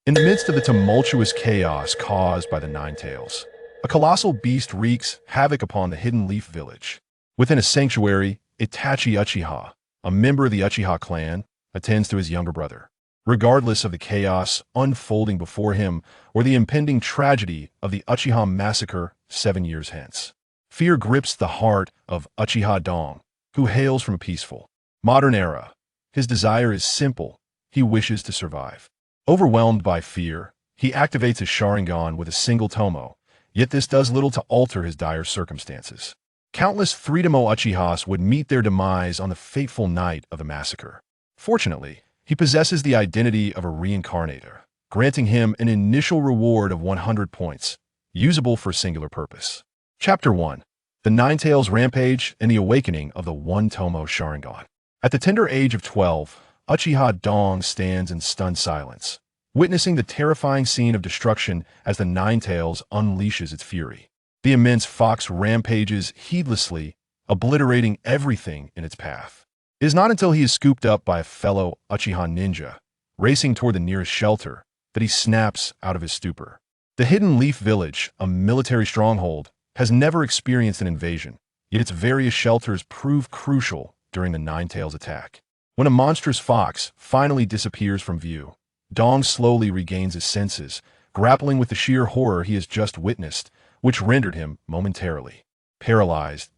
In the midst of the tumultuous chaos caused by the Nine Tails, a colossal beast wreaks havoc upon the Hidden Leaf Village. Within a sanctuary, Itachi Uchiha, a member of the Uchiha clan, attends to his younger brother. Regardless of the chaos unfolding before him or the impending tragedy of the Uchiha Massacre 7 years hence, fear grips the heart of Uchiha Dong, who hails from a peaceful, modern era. His desire is simple. He wishes to survive. Overwhelmed by fear, he activates his Sharingan with a single tomo, yet this does little to alter his dire circumstances. Countless three-tomoe Uchihas would meet their demise on the fateful night of the massacre. Fortunately, he possesses the identity of a Reincarnator, granting him an initial reward of 100 points, usable for a singular purpose. Chapter 1. The Nine Tails Rampage and the Awakening of the One-Tomo Sharingan. At the tender age of 12, Uchiha Dong stands in stunned silence, witnessing the terrifying scene of destruction as the Nine Tails unleashes its fury. The immense fox rampages heedlessly, obliterating everything in its path. It is not until he is scooped up by a fellow Uchiha ninja, racing toward the nearest shelter, that he snaps out of his stupor. The Hidden Leaf Village, a military stronghold, has never experienced an invasion, yet its various shelters prove crucial during the Nine Tails attack. When a monstrous fox finally disappears from view, Dong slowly regains his senses, grappling with the sheer horror he has just witnessed, which rendered him momentarily paralyzed.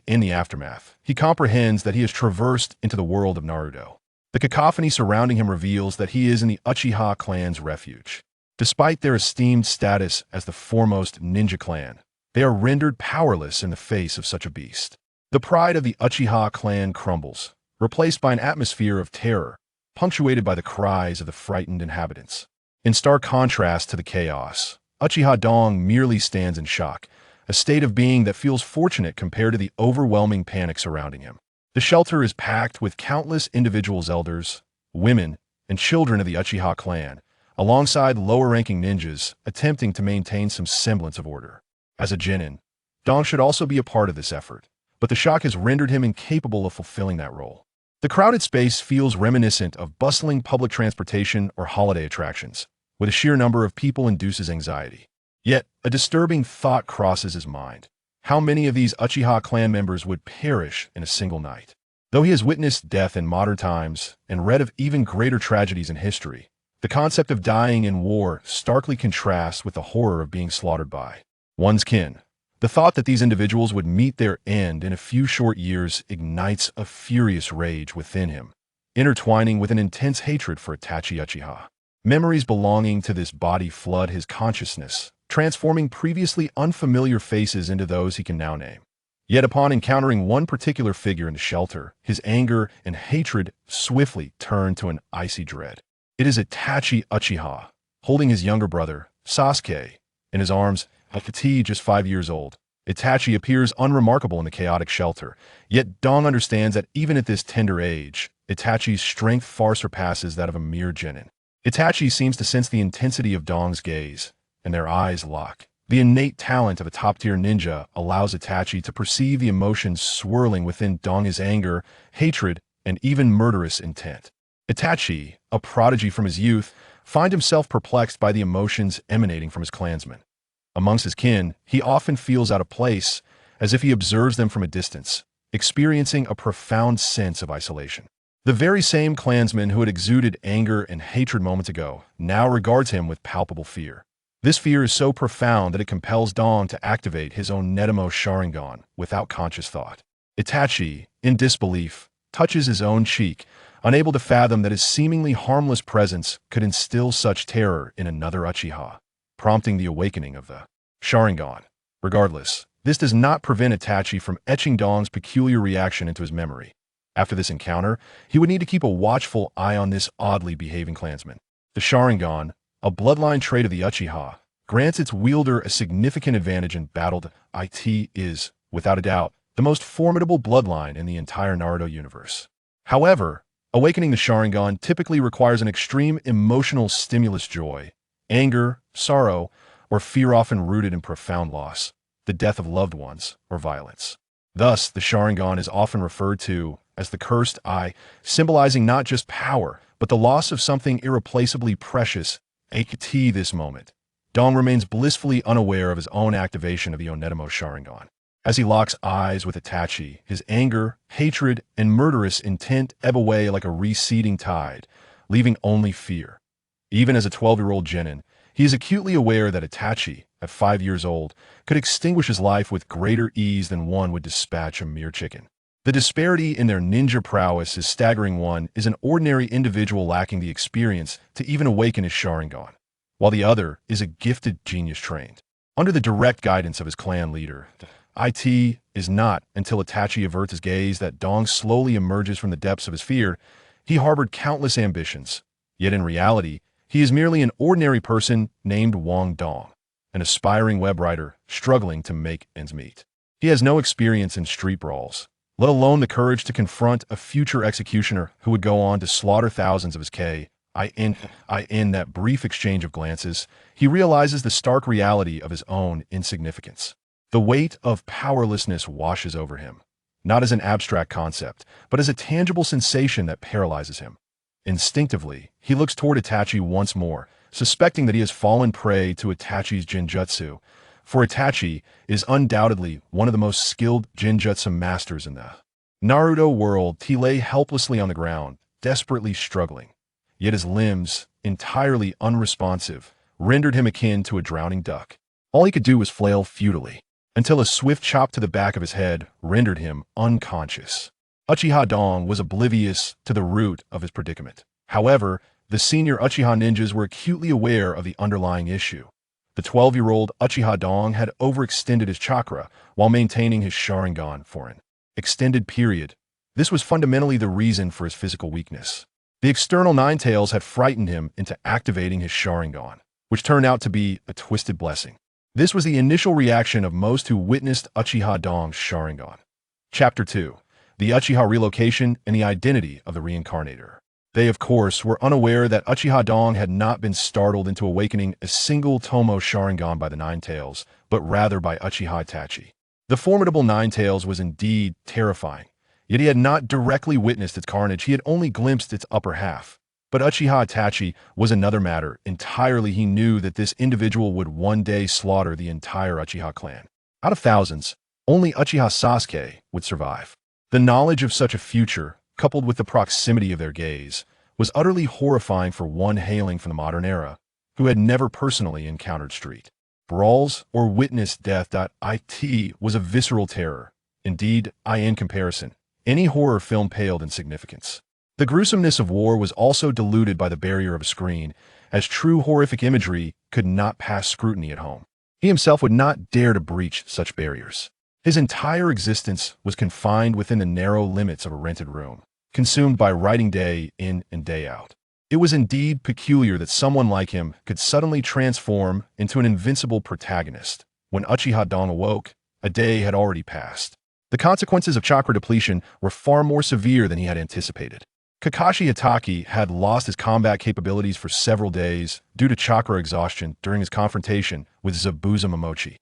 In the aftermath, he comprehends that he has traversed into the world of Naruto. The cacophony surrounding him reveals that he is in the Uchiha clan's refuge. Despite their esteemed status as the foremost ninja clan, they are rendered powerless in the face of such a beast. The pride of the Uchiha clan crumbles, replaced by an atmosphere of terror, punctuated by the cries of the frightened inhabitants. In stark contrast to the chaos, Uchiha Dong merely stands in shock, a state of being that feels fortunate compared to the overwhelming panic surrounding him. The shelter is packed with countless individuals, elders, women, and children of the Uchiha clan, alongside lower-ranking ninjas attempting to maintain some semblance of order. As a genin, Dong should also be a part of this effort, but the shock has rendered him incapable of fulfilling that role. The crowded space feels reminiscent of bustling public transportation or holiday attractions, where the sheer number of people induces anxiety. Yet, a disturbing thought crosses his mind. How many of these Uchiha clan members would perish in a single night? Though he has witnessed death in modern times and read of even greater tragedies in history, the concept of dying in war starkly contrasts with the horror of being slaughtered by one's kin. The thought that these individuals would meet their end in a few short years ignites a furious rage within him, intertwining with an intense hatred for Itachi Uchiha. Memories belonging to this body flood his consciousness, transforming previously unfamiliar faces into those he can now name. Yet upon encountering one particular figure in the shelter, his anger and hatred swiftly turn to an icy dread. It is Itachi Uchiha, holding his younger brother, Sasuke, in his arms. Itachi, just 5 years old, Itachi appears unremarkable in the chaotic shelter, yet Dong understands that even at this tender age, Itachi's strength far surpasses that of a mere genin. Itachi seems to sense the intensity of Dong's gaze, and their eyes lock. The innate talent of a top-tier ninja allows Itachi to perceive the emotions swirling within Dong: his anger, hatred, and even murderous intent. Itachi, a prodigy from his youth, finds himself perplexed by the emotions emanating from his clansmen. Amongst his kin, he often feels out of place, as if he observes them from a distance, experiencing a profound sense of isolation. The very same clansman who had exuded anger and hatred moments ago now regards him with palpable fear. This fear is so profound that it compels Dong to activate his own Netamo Sharingan without conscious thought. Itachi, in disbelief, touches his own cheek, unable to fathom that his seemingly harmless presence could instill such terror in another Uchiha, prompting the awakening of the Sharingan. Regardless, this does not prevent Itachi from etching Dong's peculiar reaction into his memory. After this encounter, he would need to keep a watchful eye on this oddly behaving clansman. The Sharingan, a bloodline trait of the Uchiha, grants its wielder a significant advantage in battle. It is, without a doubt, the most formidable bloodline in the entire Naruto universe. However, awakening the Sharingan typically requires an extreme emotional stimulus: joy, anger, sorrow, or fear, often rooted in profound loss, the death of loved ones, or violence. Thus, the Sharingan is often referred to as the cursed eye, symbolizing not just power, but the loss of something irreplaceably precious At this moment, Dong remains blissfully unaware of his own activation of the Onetamo Sharingan. As he locks eyes with Itachi, his anger, hatred, and murderous intent ebb away like a receding tide, leaving only fear. Even as a 12-year-old genin, he is acutely aware that Itachi, at 5 years old, could extinguish his life with greater ease than one would dispatch a mere chicken. The disparity in their ninja prowess is staggering. One is an ordinary individual lacking the experience to even awaken his Sharingan, while the other is a gifted genius trained. Under the direct guidance of his clan leader, It is not until Itachi averts his gaze that Dong slowly emerges from the depths of his fear. He harbored countless ambitions, yet in reality, he is merely an ordinary person named Wang Dong, an aspiring web writer struggling to make ends meet. He has no experience in street brawls, let alone the courage to confront a future executioner who would go on to slaughter thousands of his in that brief exchange of glances, he realizes the stark reality of his own insignificance. The weight of powerlessness washes over him, not as an abstract concept, but as a tangible sensation that paralyzes him. Instinctively, he looks toward Itachi once more, suspecting that he has fallen prey to Itachi's Jinjutsu, for Itachi is undoubtedly one of the most skilled Jinjutsu masters in the Naruto world. He lay helplessly on the ground, desperately struggling, yet his limbs, entirely unresponsive, rendered him akin to a drowning duck. All he could do was flail futilely, until a swift chop to the back of his head rendered him unconscious. Uchiha Dong was oblivious to the root of his predicament. However, the senior Uchiha ninjas were acutely aware of the underlying issue. The 12-year-old Uchiha Dong had overextended his chakra while maintaining his Sharingan for an extended period. This was fundamentally the reason for his physical weakness. The external Ninetales had frightened him into activating his Sharingan, which turned out to be a twisted blessing. This was the initial reaction of most who witnessed Uchiha Dong's Sharingan. Chapter 2. The Uchiha Relocation and the Identity of the Reincarnator. They, of course, were unaware that Uchiha Dong had not been startled into awakening a single Tomoe Sharingan by the Ninetales, but rather by Uchiha Itachi. The formidable Ninetales was indeed terrifying, yet he had not directly witnessed its carnage. He had only glimpsed its upper half. But Uchiha Itachi was another matter entirely. He knew that this individual would one day slaughter the entire Uchiha clan. Out of thousands, only Uchiha Sasuke would survive. The knowledge of such a future, coupled with the proximity of their gaze, was utterly horrifying for one hailing from the modern era, who had never personally encountered street brawls or witnessed death. It was a visceral terror. Indeed, in comparison, any horror film paled in significance. The gruesomeness of war was also diluted by the barrier of a screen, as true horrific imagery could not pass scrutiny at home. He himself would not dare to breach such barriers. His entire existence was confined within the narrow limits of a rented room, consumed by writing day in and day out. It was indeed peculiar that someone like him could suddenly transform into an invincible protagonist. When Uchiha Dong awoke, a day had already passed. The consequences of chakra depletion were far more severe than he had anticipated. Kakashi Hatake had lost his combat capabilities for several days due to chakra exhaustion during his confrontation with Zabuza Momochi.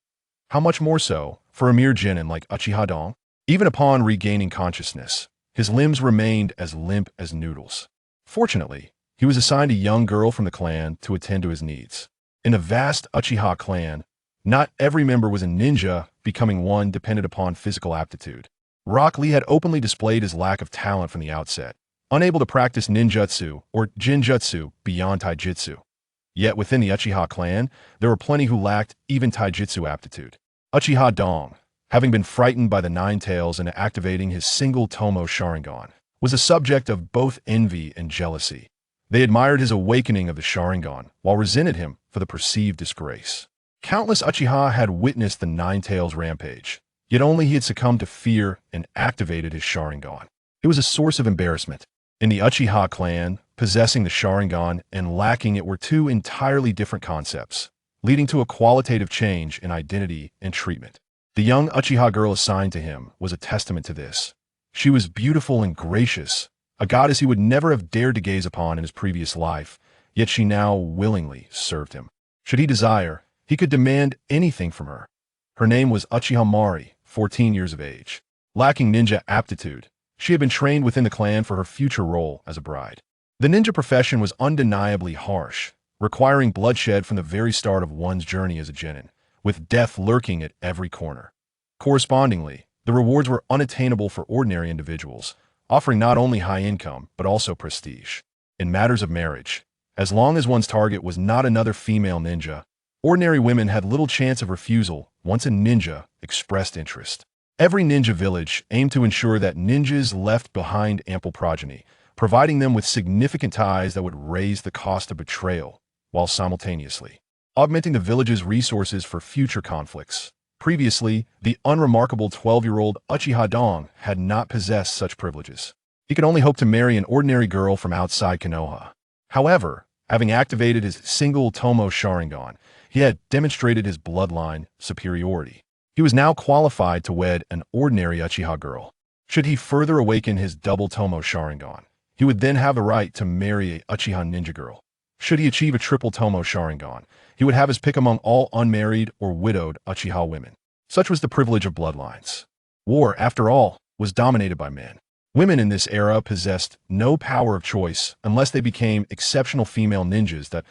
How much more so for a mere genin like Uchiha Dong? Even upon regaining consciousness, his limbs remained as limp as noodles. Fortunately, he was assigned a young girl from the clan to attend to his needs. In the vast Uchiha clan, not every member was a ninja. Becoming one depended upon physical aptitude. Rock Lee had openly displayed his lack of talent from the outset, unable to practice ninjutsu or jinjutsu beyond taijutsu. Yet within the Uchiha clan, there were plenty who lacked even taijutsu aptitude. Uchiha Dong, having been frightened by the Ninetales into activating his single Tomoe Sharingan, was a subject of both envy and jealousy. They admired his awakening of the Sharingan, while resented him for the perceived disgrace. Countless Uchiha had witnessed the Ninetales rampage, yet only he had succumbed to fear and activated his Sharingan. It was a source of embarrassment. In the Uchiha clan, possessing the Sharingan and lacking it were two entirely different concepts, leading to a qualitative change in identity and treatment. The young Uchiha girl assigned to him was a testament to this. She was beautiful and gracious, a goddess he would never have dared to gaze upon in his previous life, yet she now willingly served him. Should he desire, he could demand anything from her. Her name was Uchiha Mari, 14 years of age. Lacking ninja aptitude, she had been trained within the clan for her future role as a bride. The ninja profession was undeniably harsh, requiring bloodshed from the very start of one's journey as a genin, with death lurking at every corner. Correspondingly, the rewards were unattainable for ordinary individuals, offering not only high income but also prestige. In matters of marriage, as long as one's target was not another female ninja, ordinary women had little chance of refusal once a ninja expressed interest. Every ninja village aimed to ensure that ninjas left behind ample progeny, providing them with significant ties that would raise the cost of betrayal, while simultaneously augmenting the village's resources for future conflicts. Previously, the unremarkable 12-year-old Uchiha Dong had not possessed such privileges. He could only hope to marry an ordinary girl from outside Konoha. However, having activated his single-tomoe Sharingan, he had demonstrated his bloodline superiority. He was now qualified to wed an ordinary Uchiha girl. Should he further awaken his double-tomoe Sharingan, he would then have the right to marry a Uchiha ninja girl. Should he achieve a triple-tomoe Sharingan, he would have his pick among all unmarried or widowed Uchiha women. Such was the privilege of bloodlines. War, after all, was dominated by men. Women in this era possessed no power of choice unless they became exceptional female ninjas that,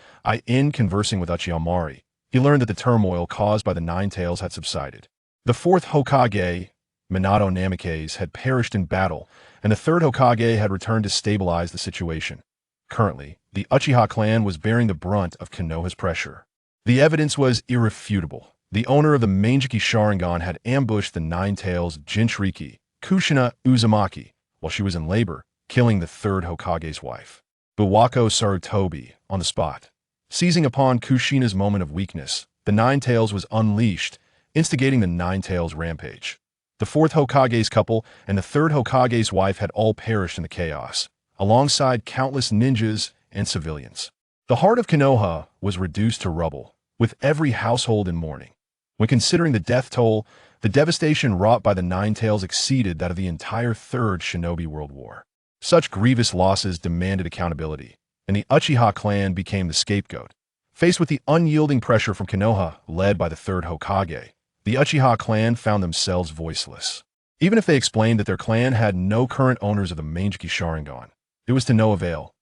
in conversing with Uchiha Mari, he learned that the turmoil caused by the Nine Tails had subsided. The fourth Hokage, Minato Namikaze, had perished in battle, and the third Hokage had returned to stabilize the situation. Currently, the Uchiha clan was bearing the brunt of Konoha's pressure. The evidence was irrefutable. The owner of the Mangeki Sharingan had ambushed the Nine Tails Jinchuriki, Kushina Uzumaki, while she was in labor, killing the third Hokage's wife, Buwako Sarutobi, on the spot. Seizing upon Kushina's moment of weakness, the Nine Tails was unleashed, instigating the Nine Tails rampage. The fourth Hokage's couple and the third Hokage's wife had all perished in the chaos, alongside countless ninjas and civilians. The heart of Konoha was reduced to rubble, with every household in mourning. When considering the death toll, the devastation wrought by the Nine Tails exceeded that of the entire Third Shinobi World War. Such grievous losses demanded accountability, and the Uchiha clan became the scapegoat. Faced with the unyielding pressure from Konoha, led by the third Hokage, the Uchiha clan found themselves voiceless. Even if they explained that their clan had no current owners of the Mangeki Sharingan, it was to no avail.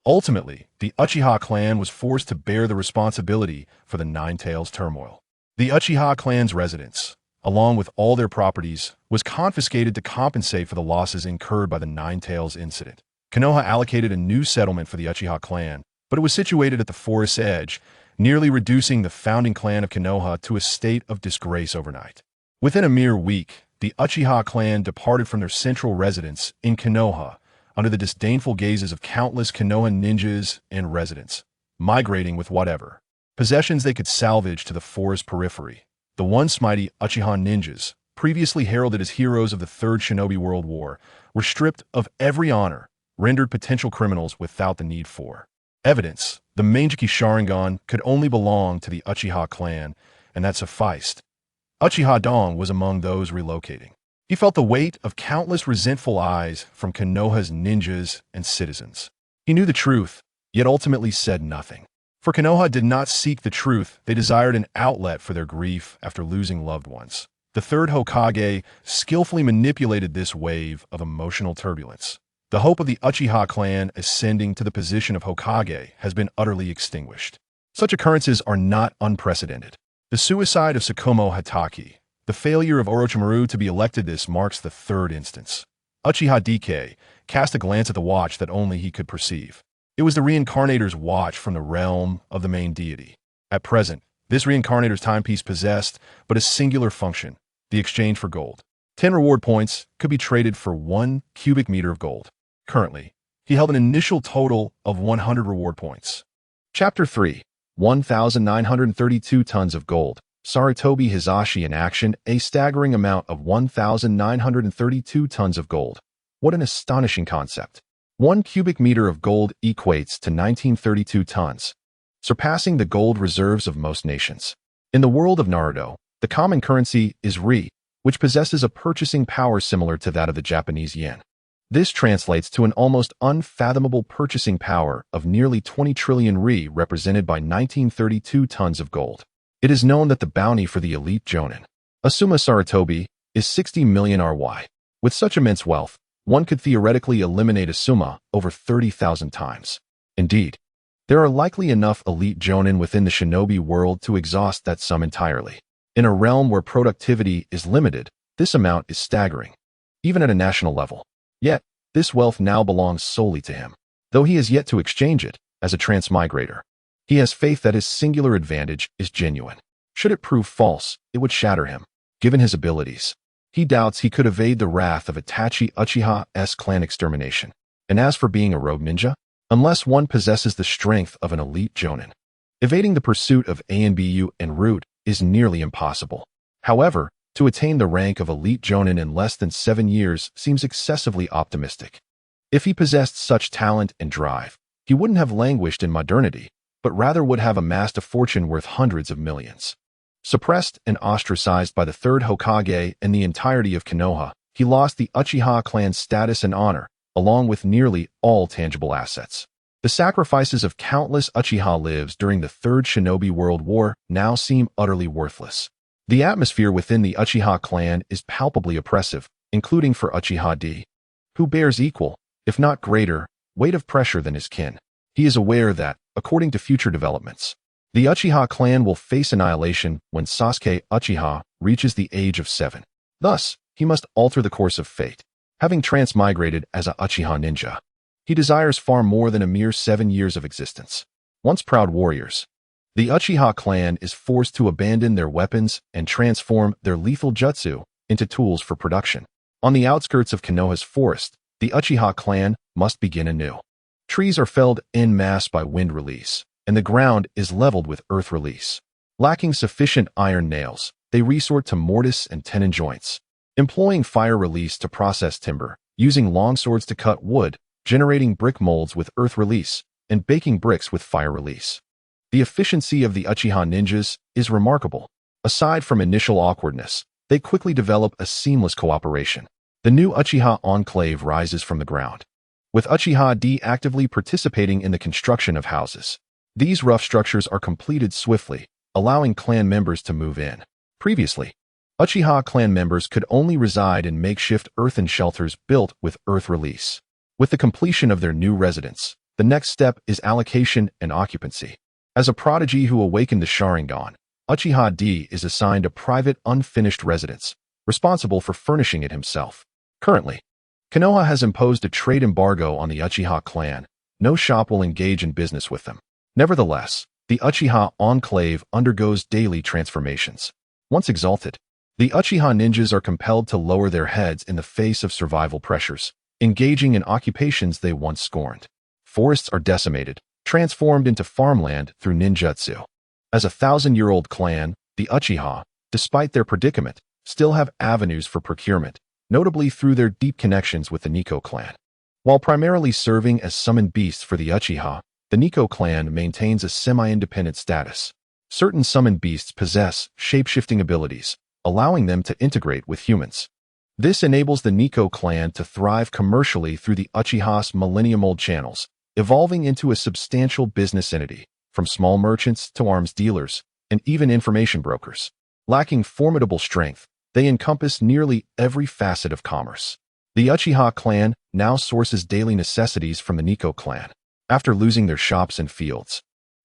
Ultimately, the Uchiha clan was forced to bear the responsibility for the Nine Tails turmoil. The Uchiha clan's residence, along with all their properties, was confiscated to compensate for the losses incurred by the Nine Tails incident. Konoha allocated a new settlement for the Uchiha clan, but it was situated at the forest's edge, nearly reducing the founding clan of Konoha to a state of disgrace overnight. Within a mere week, the Uchiha clan departed from their central residence in Konoha under the disdainful gazes of countless Konoha ninjas and residents, migrating with whatever possessions they could salvage to the forest periphery. The once mighty Uchiha ninjas, previously heralded as heroes of the Third Shinobi World War, were stripped of every honor, rendered potential criminals without the need for evidence. The Mangeki Sharingan could only belong to the Uchiha clan, and that sufficed. Uchiha Dong was among those relocating. He felt the weight of countless resentful eyes from Konoha's ninjas and citizens. He knew the truth, yet ultimately said nothing. For Konoha did not seek the truth, they desired an outlet for their grief after losing loved ones. The third Hokage skillfully manipulated this wave of emotional turbulence. The hope of the Uchiha clan ascending to the position of Hokage has been utterly extinguished. Such occurrences are not unprecedented. The suicide of Tsukumo Hatake, the failure of Orochimaru to be elected, this marks the third instance. Uchiha DK cast a glance at the watch that only he could perceive. It was the Reincarnator's watch from the realm of the main deity. At present, this Reincarnator's timepiece possessed but a singular function, the exchange for gold. 10 reward points could be traded for 1 cubic meter of gold. Currently, he held an initial total of 100 reward points. Chapter 3. 1,932 tons of gold. Sarutobi Hisashi in action, a staggering amount of 1,932 tons of gold. What an astonishing concept. 1 cubic meter of gold equates to 1932 tons, surpassing the gold reserves of most nations. In the world of Naruto, the common currency is ri, which possesses a purchasing power similar to that of the Japanese yen. This translates to an almost unfathomable purchasing power of nearly 20 trillion ri, represented by 1932 tons of gold. It is known that the bounty for the elite jonin, Asuma Sarutobi, is 60 million RY. With such immense wealth, one could theoretically eliminate Asuma over 30,000 times. Indeed, There are likely enough elite jonin within the shinobi world to exhaust that sum entirely. In a realm where productivity is limited, this amount is staggering, even at a national level. Yet, this wealth now belongs solely to him, though he has yet to exchange it as a transmigrator. He has faith that his singular advantage is genuine. Should it prove false, it would shatter him. Given his abilities, he doubts he could evade the wrath of Itachi Uchiha's clan extermination. And as for being a rogue ninja, unless one possesses the strength of an elite jonin, evading the pursuit of Anbu en route is nearly impossible. However, to attain the rank of elite jonin in less than 7 years seems excessively optimistic. If he possessed such talent and drive, he wouldn't have languished in modernity, but rather would have amassed a fortune worth hundreds of millions. Suppressed and ostracized by the third Hokage and the entirety of Konoha, he lost the Uchiha clan's status and honor, along with nearly all tangible assets. The sacrifices of countless Uchiha lives during the Third Shinobi World War now seem utterly worthless. The atmosphere within the Uchiha clan is palpably oppressive, including for Uchiha D, who bears equal, if not greater, weight of pressure than his kin. He is aware that, according to future developments, the Uchiha clan will face annihilation when Sasuke Uchiha reaches the age of 7. Thus, he must alter the course of fate. Having transmigrated as a Uchiha ninja, he desires far more than a mere 7 years of existence. Once proud warriors, the Uchiha clan is forced to abandon their weapons and transform their lethal jutsu into tools for production. On the outskirts of Konoha's forest, the Uchiha clan must begin anew. Trees are felled en masse by wind release, and the ground is leveled with earth release. Lacking sufficient iron nails, they resort to mortise and tenon joints, employing fire release to process timber, using longswords to cut wood, generating brick molds with earth release, and baking bricks with fire release. The efficiency of the Uchiha ninjas is remarkable. Aside from initial awkwardness, they quickly develop a seamless cooperation. The new Uchiha enclave rises from the ground, with Uchiha D actively participating in the construction of houses. These rough structures are completed swiftly, allowing clan members to move in. Previously, Uchiha clan members could only reside in makeshift earthen shelters built with earth release. With the completion of their new residence, the next step is allocation and occupancy. As a prodigy who awakened the Sharingan, Uchiha D is assigned a private unfinished residence, responsible for furnishing it himself. Currently, Konoha has imposed a trade embargo on the Uchiha clan. No shop will engage in business with them. Nevertheless, the Uchiha enclave undergoes daily transformations. Once exalted, the Uchiha ninjas are compelled to lower their heads in the face of survival pressures, engaging in occupations they once scorned. Forests are decimated, transformed into farmland through ninjutsu. As a 1,000-year-old clan, the Uchiha, despite their predicament, still have avenues for procurement, notably through their deep connections with the Nico clan. While primarily serving as summoned beasts for the Uchiha, the Nico clan maintains a semi-independent status. Certain summoned beasts possess shape-shifting abilities, allowing them to integrate with humans. This enables the Nico clan to thrive commercially through the Uchiha's millennium-old channels, evolving into a substantial business entity, from small merchants to arms dealers, and even information brokers. Lacking formidable strength, they encompass nearly every facet of commerce. The Uchiha clan now sources daily necessities from the Nico clan, after losing their shops and fields.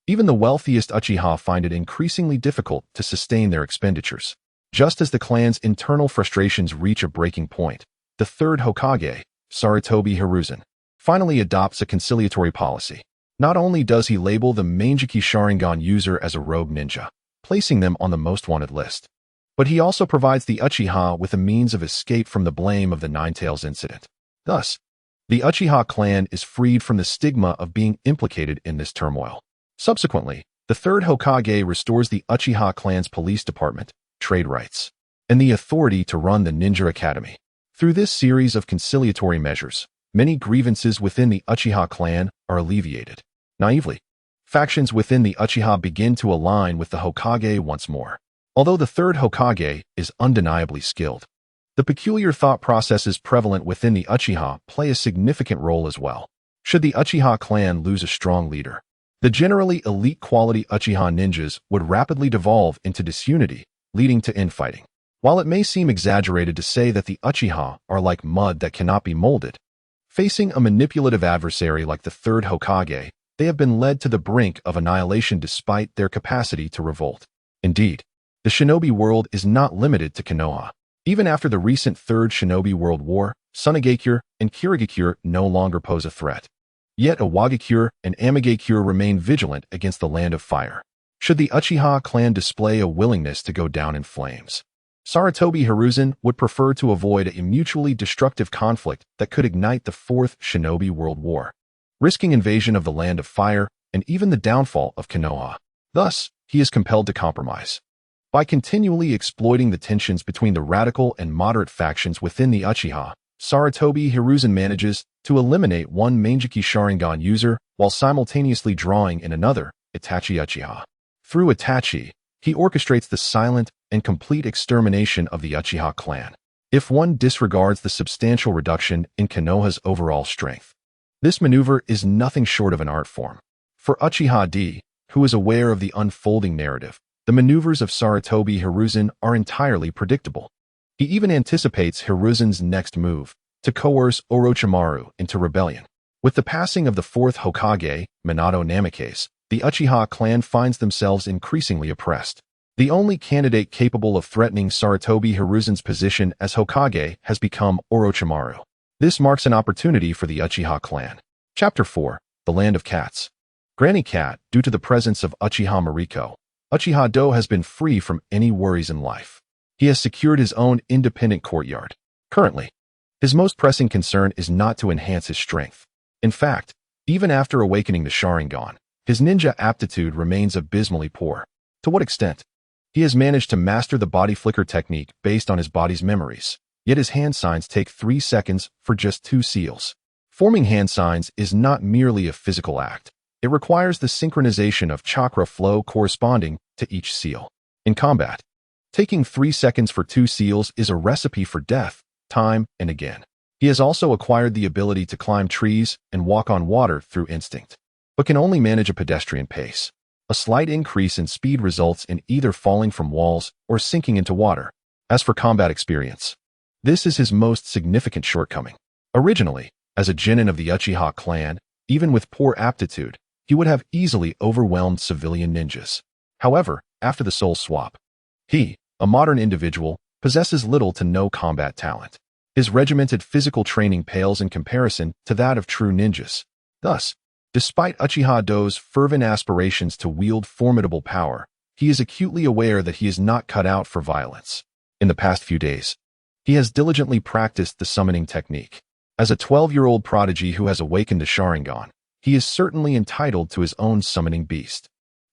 Even the wealthiest Uchiha find it increasingly difficult to sustain their expenditures. Just as the clan's internal frustrations reach a breaking point, the third Hokage, Sarutobi Hiruzen, finally adopts a conciliatory policy. Not only does he label the Mangeki Sharingan user as a rogue ninja, placing them on the most wanted list, but he also provides the Uchiha with a means of escape from the blame of the Ninetales incident. Thus, the Uchiha clan is freed from the stigma of being implicated in this turmoil. Subsequently, the third Hokage restores the Uchiha clan's police department, trade rights, and the authority to run the Ninja Academy. Through this series of conciliatory measures, many grievances within the Uchiha clan are alleviated. Naively, factions within the Uchiha begin to align with the Hokage once more. Although the third Hokage is undeniably skilled, the peculiar thought processes prevalent within the Uchiha play a significant role as well. Should the Uchiha clan lose a strong leader, the generally elite quality Uchiha ninjas would rapidly devolve into disunity, leading to infighting. While it may seem exaggerated to say that the Uchiha are like mud that cannot be molded, facing a manipulative adversary like the third Hokage, they have been led to the brink of annihilation despite their capacity to revolt. Indeed, the shinobi world is not limited to Konoha. Even after the recent Third Shinobi World War, Sunagakure and Kirigakure no longer pose a threat. Yet Iwagakure and Amigakure remain vigilant against the Land of Fire. Should the Uchiha clan display a willingness to go down in flames, Sarutobi Hiruzen would prefer to avoid a mutually destructive conflict that could ignite the Fourth Shinobi World War, risking invasion of the Land of Fire and even the downfall of Konoha. Thus, he is compelled to compromise. By continually exploiting the tensions between the radical and moderate factions within the Uchiha, Sarutobi Hiruzen manages to eliminate one Mangeki Sharingan user while simultaneously drawing in another, Itachi Uchiha. Through Itachi, he orchestrates the silent and complete extermination of the Uchiha clan. If one disregards the substantial reduction in Konoha's overall strength, this maneuver is nothing short of an art form. For Uchiha D, who is aware of the unfolding narrative, the maneuvers of Sarutobi Hiruzen are entirely predictable. He even anticipates Hiruzen's next move, to coerce Orochimaru into rebellion. With the passing of the fourth Hokage, Minato Namikaze, the Uchiha clan finds themselves increasingly oppressed. The only candidate capable of threatening Sarutobi Hiruzen's position as Hokage has become Orochimaru. This marks an opportunity for the Uchiha clan. Chapter 4. The Land of Cats. Granny Cat, due to the presence of Uchiha Mariko, Uchiha Do has been free from any worries in life. He has secured his own independent courtyard. Currently, his most pressing concern is not to enhance his strength. In fact, even after awakening the Sharingan, his ninja aptitude remains abysmally poor. To what extent? He has managed to master the body flicker technique based on his body's memories, yet his hand signs take 3 seconds for just 2 seals. Forming hand signs is not merely a physical act. It requires the synchronization of chakra flow corresponding to each seal. In combat, taking 3 seconds for 2 seals is a recipe for death, time and again. He has also acquired the ability to climb trees and walk on water through instinct, but can only manage a pedestrian pace. A slight increase in speed results in either falling from walls or sinking into water. As for combat experience, this is his most significant shortcoming. Originally, as a genin of the Uchiha clan, even with poor aptitude, he would have easily overwhelmed civilian ninjas. However, after the soul swap, he, a modern individual, possesses little to no combat talent. His regimented physical training pales in comparison to that of true ninjas. Thus, despite Uchiha Do's fervent aspirations to wield formidable power, he is acutely aware that he is not cut out for violence. In the past few days, he has diligently practiced the summoning technique. As a 12-year-old prodigy who has awakened the Sharingan, he is certainly entitled to his own summoning beast.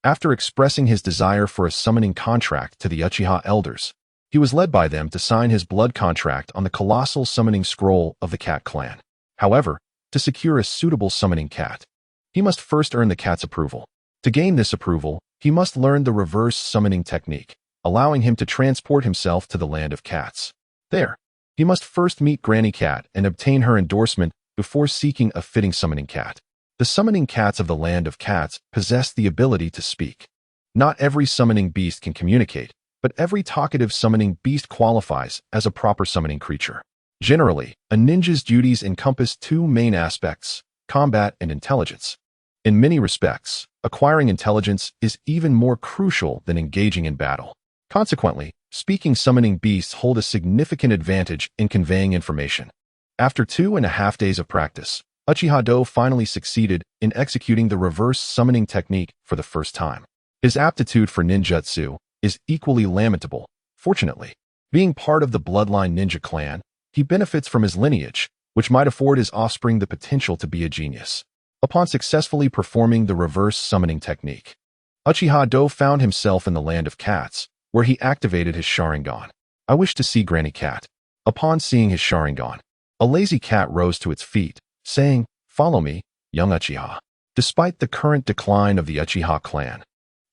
After expressing his desire for a summoning contract to the Uchiha elders, he was led by them to sign his blood contract on the colossal summoning scroll of the Cat clan. However, to secure a suitable summoning cat, he must first earn the cat's approval. To gain this approval, he must learn the reverse summoning technique, allowing him to transport himself to the Land of Cats. There, he must first meet Granny Cat and obtain her endorsement before seeking a fitting summoning cat. The summoning cats of the Land of Cats possess the ability to speak. Not every summoning beast can communicate, but every talkative summoning beast qualifies as a proper summoning creature. Generally, a ninja's duties encompass 2 main aspects: combat and intelligence. In many respects, acquiring intelligence is even more crucial than engaging in battle. Consequently, speaking summoning beasts hold a significant advantage in conveying information. After 2.5 days of practice, Uchiha Do finally succeeded in executing the reverse summoning technique for the first time. His aptitude for ninjutsu is equally lamentable. Fortunately, being part of the bloodline ninja clan, he benefits from his lineage, which might afford his offspring the potential to be a genius. Upon successfully performing the reverse summoning technique, Uchiha Do found himself in the Land of Cats, where he activated his Sharingan. I wish to see Granny Cat. Upon seeing his Sharingan, a lazy cat rose to its feet, saying, "Follow me, young Uchiha." Despite the current decline of the Uchiha clan,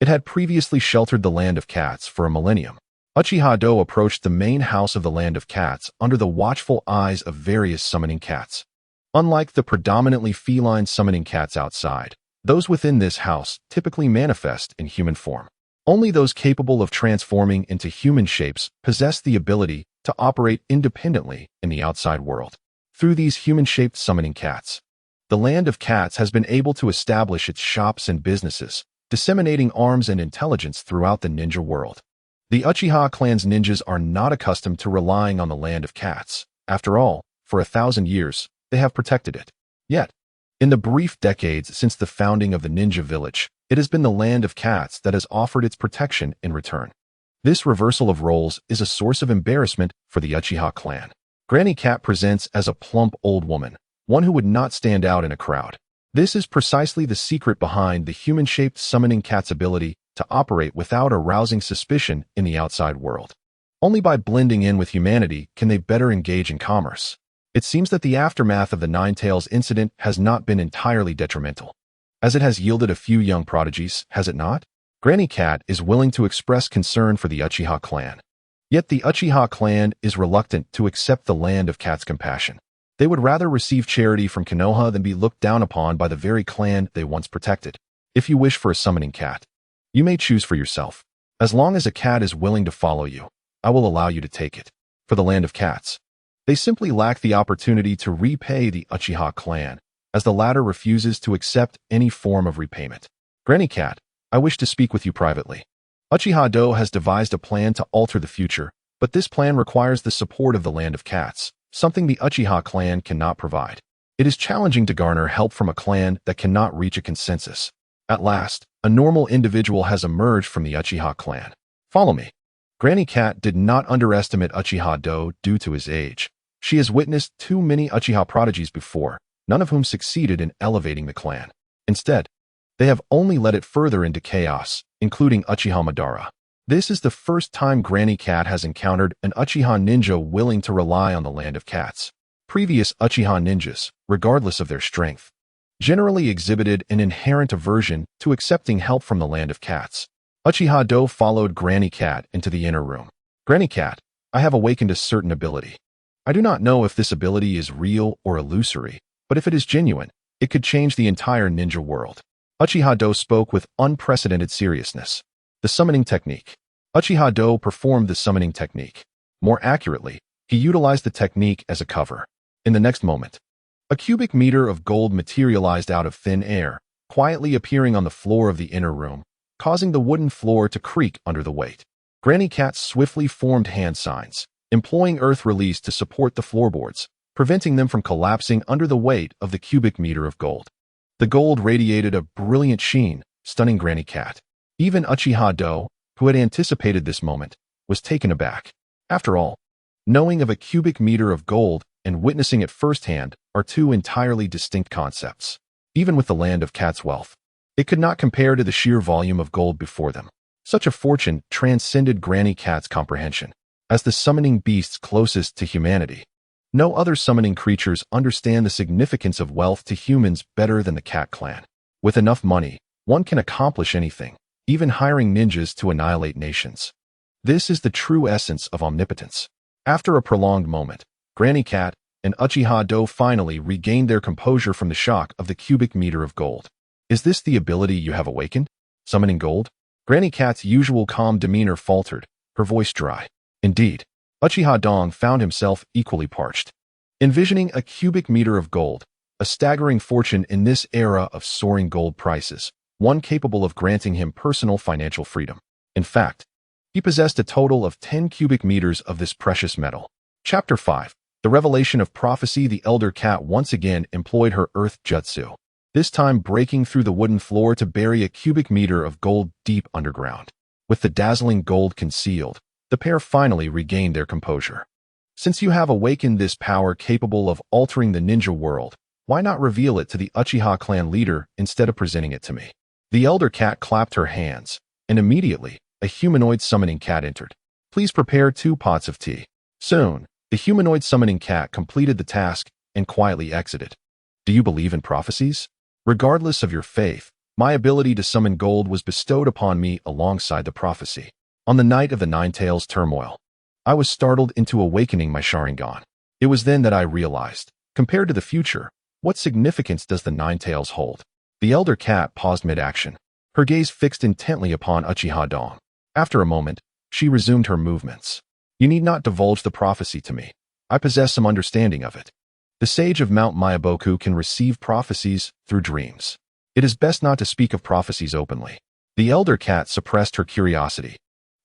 it had previously sheltered the Land of Cats for a millennium. Uchiha Do approached the main house of the Land of Cats under the watchful eyes of various summoning cats. Unlike the predominantly feline summoning cats outside, those within this house typically manifest in human form. Only those capable of transforming into human shapes possess the ability to operate independently in the outside world. Through these human-shaped summoning cats, the Land of Cats has been able to establish its shops and businesses, disseminating arms and intelligence throughout the ninja world. The Uchiha clan's ninjas are not accustomed to relying on the Land of Cats. After all, for 1,000 years, they have protected it. Yet, in the brief decades since the founding of the ninja village, it has been the Land of Cats that has offered its protection in return. This reversal of roles is a source of embarrassment for the Uchiha clan. Granny Cat presents as a plump old woman, one who would not stand out in a crowd. This is precisely the secret behind the human-shaped summoning cat's ability to operate without arousing suspicion in the outside world. Only by blending in with humanity can they better engage in commerce. It seems that the aftermath of the Nine-Tails incident has not been entirely detrimental, as it has yielded a few young prodigies, has it not? Granny Cat is willing to express concern for the Uchiha clan. Yet the Uchiha clan is reluctant to accept the Land of Cats' compassion. They would rather receive charity from Konoha than be looked down upon by the very clan they once protected. If you wish for a summoning cat, you may choose for yourself. As long as a cat is willing to follow you, I will allow you to take it. For the Land of Cats, they simply lack the opportunity to repay the Uchiha clan, as the latter refuses to accept any form of repayment. Granny Cat, I wish to speak with you privately. Uchiha Dong has devised a plan to alter the future, but this plan requires the support of the Land of Cats, something the Uchiha clan cannot provide. It is challenging to garner help from a clan that cannot reach a consensus. At last, a normal individual has emerged from the Uchiha clan. Follow me. Granny Cat did not underestimate Uchiha Dong due to his age. She has witnessed too many Uchiha prodigies before, none of whom succeeded in elevating the clan. Instead, they have only led it further into chaos, including Uchiha Madara. This is the first time Granny Cat has encountered an Uchiha ninja willing to rely on the Land of Cats. Previous Uchiha ninjas, regardless of their strength, generally exhibited an inherent aversion to accepting help from the Land of Cats. Uchiha Dong followed Granny Cat into the inner room. Granny Cat, I have awakened a certain ability. I do not know if this ability is real or illusory, but if it is genuine, it could change the entire ninja world. Uchiha Dong spoke with unprecedented seriousness. The summoning technique. Uchiha Dong performed the summoning technique. More accurately, he utilized the technique as a cover. In the next moment, a cubic meter of gold materialized out of thin air, quietly appearing on the floor of the inner room, causing the wooden floor to creak under the weight. Granny Cat swiftly formed hand signs, employing earth release to support the floorboards, preventing them from collapsing under the weight of the cubic meter of gold. The gold radiated a brilliant sheen, stunning Granny Cat. Even Uchiha Dong, who had anticipated this moment, was taken aback. After all, knowing of a cubic meter of gold and witnessing it firsthand are two entirely distinct concepts. Even with the Land of Cats' wealth, it could not compare to the sheer volume of gold before them. Such a fortune transcended Granny Cat's comprehension. As the summoning beasts closest to humanity, no other summoning creatures understand the significance of wealth to humans better than the Cat clan. With enough money, one can accomplish anything, even hiring ninjas to annihilate nations. This is the true essence of omnipotence. After a prolonged moment, Granny Cat and Uchiha Dong finally regained their composure from the shock of the cubic meter of gold. Is this the ability you have awakened? Summoning gold? Granny Cat's usual calm demeanor faltered, her voice dry. Indeed, Uchiha Dong found himself equally parched. Envisioning a cubic meter of gold, a staggering fortune in this era of soaring gold prices, one capable of granting him personal financial freedom. In fact, he possessed a total of 10 cubic meters of this precious metal. Chapter 5. The Revelation of Prophecy. The Elder Cat once again employed her earth jutsu, this time breaking through the wooden floor to bury a cubic meter of gold deep underground. With the dazzling gold concealed, the pair finally regained their composure. Since you have awakened this power capable of altering the ninja world, why not reveal it to the Uchiha clan leader instead of presenting it to me? The Elder Cat clapped her hands, and immediately, a humanoid summoning cat entered. Please prepare 2 pots of tea. Soon, the humanoid summoning cat completed the task and quietly exited. Do you believe in prophecies? Regardless of your faith, my ability to summon gold was bestowed upon me alongside the prophecy. On the night of the Nine-Tails turmoil, I was startled into awakening my Sharingan. It was then that I realized, compared to the future, what significance does the Nine-Tails hold? The Elder Cat paused mid-action, her gaze fixed intently upon Uchiha Dong. After a moment, she resumed her movements. You need not divulge the prophecy to me. I possess some understanding of it. The sage of Mount Myaboku can receive prophecies through dreams. It is best not to speak of prophecies openly. The elder cat suppressed her curiosity,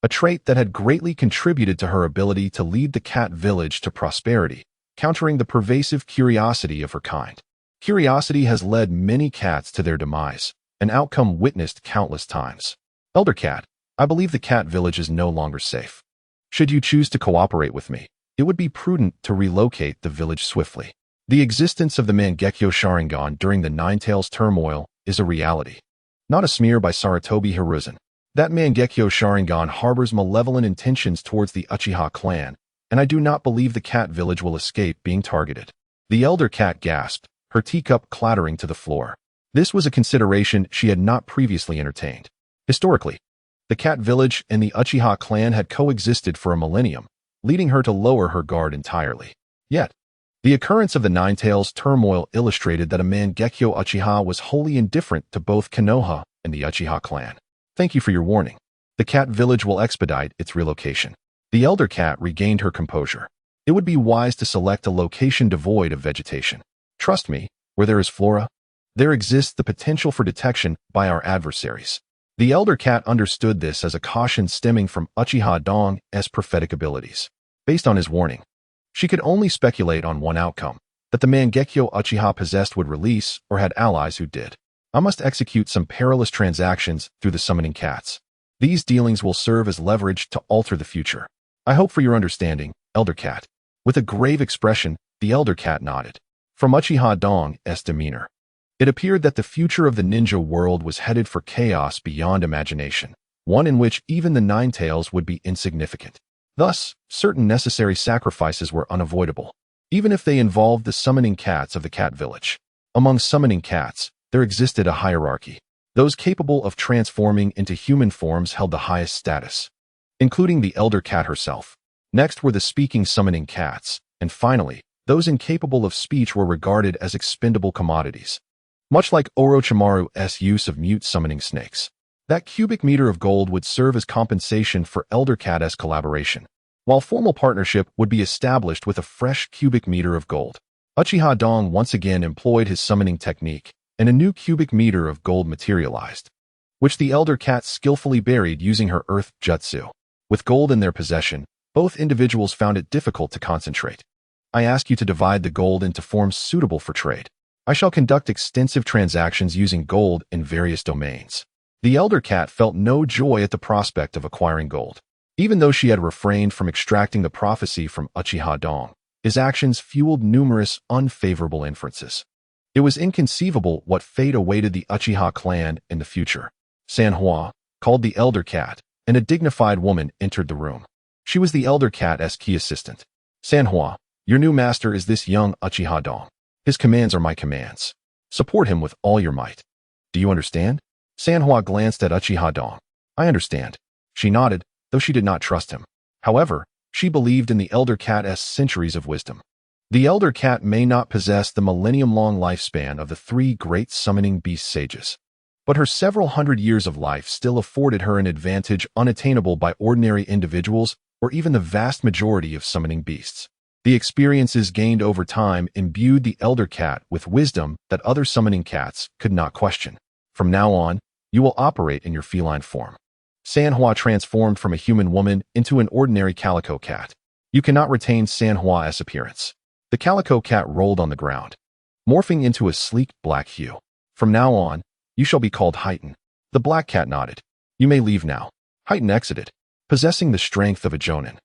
a trait that had greatly contributed to her ability to lead the cat village to prosperity, countering the pervasive curiosity of her kind. Curiosity has led many cats to their demise, an outcome witnessed countless times. Elder cat, I believe the cat village is no longer safe. Should you choose to cooperate with me, it would be prudent to relocate the village swiftly. The existence of the Mangekyo Sharingan during the Nine-Tails turmoil is a reality, not a smear by Sarutobi Hiruzen. That Mangekyo Sharingan harbors malevolent intentions towards the Uchiha clan, and I do not believe the cat village will escape being targeted. The elder cat gasped, her teacup clattering to the floor. This was a consideration she had not previously entertained. Historically, the cat village and the Uchiha clan had coexisted for a millennium, leading her to lower her guard entirely. Yet, the occurrence of the Nine-Tails turmoil illustrated that a Mangekyo Uchiha was wholly indifferent to both Konoha and the Uchiha clan. Thank you for your warning. The cat village will expedite its relocation. The elder cat regained her composure. It would be wise to select a location devoid of vegetation. Trust me, where there is flora, there exists the potential for detection by our adversaries. The elder cat understood this as a caution stemming from Uchiha Dong's prophetic abilities. Based on his warning, she could only speculate on one outcome, that the Mangekyo Uchiha possessed would release or had allies who did. I must execute some perilous transactions through the summoning cats. These dealings will serve as leverage to alter the future. I hope for your understanding, elder cat. With a grave expression, the elder cat nodded. From Uchiha Dong's demeanor, it appeared that the future of the ninja world was headed for chaos beyond imagination, one in which even the Nine-Tails would be insignificant. Thus, certain necessary sacrifices were unavoidable, even if they involved the summoning cats of the cat village. Among summoning cats, there existed a hierarchy. Those capable of transforming into human forms held the highest status, including the elder cat herself. Next were the speaking summoning cats, and finally, those incapable of speech were regarded as expendable commodities. Much like Orochimaru's use of mute summoning snakes, that cubic meter of gold would serve as compensation for elder cat's collaboration, while formal partnership would be established with a fresh cubic meter of gold. Uchiha Dong once again employed his summoning technique, and a new cubic meter of gold materialized, which the elder cat skillfully buried using her earth jutsu. With gold in their possession, both individuals found it difficult to concentrate. I ask you to divide the gold into forms suitable for trade. I shall conduct extensive transactions using gold in various domains. The elder cat felt no joy at the prospect of acquiring gold. Even though she had refrained from extracting the prophecy from Uchiha Dong, his actions fueled numerous unfavorable inferences. It was inconceivable what fate awaited the Uchiha clan in the future. Sanhua, called the elder cat, and a dignified woman entered the room. She was the elder cat's key assistant. Sanhua, your new master is this young Uchiha Dong. His commands are my commands. Support him with all your might. Do you understand? Sanhua glanced at Uchiha Dong. I understand. She nodded, though she did not trust him. However, she believed in the elder cat's centuries of wisdom. The elder cat may not possess the millennium-long lifespan of the three great summoning beast sages, but her several hundred years of life still afforded her an advantage unattainable by ordinary individuals or even the vast majority of summoning beasts. The experiences gained over time imbued the elder cat with wisdom that other summoning cats could not question. From now on, you will operate in your feline form. Sanhua transformed from a human woman into an ordinary calico cat. You cannot retain Sanhua's appearance. The calico cat rolled on the ground, morphing into a sleek black hue. From now on, you shall be called Heighten. The black cat nodded. You may leave now. Heighten exited, possessing the strength of a jonin.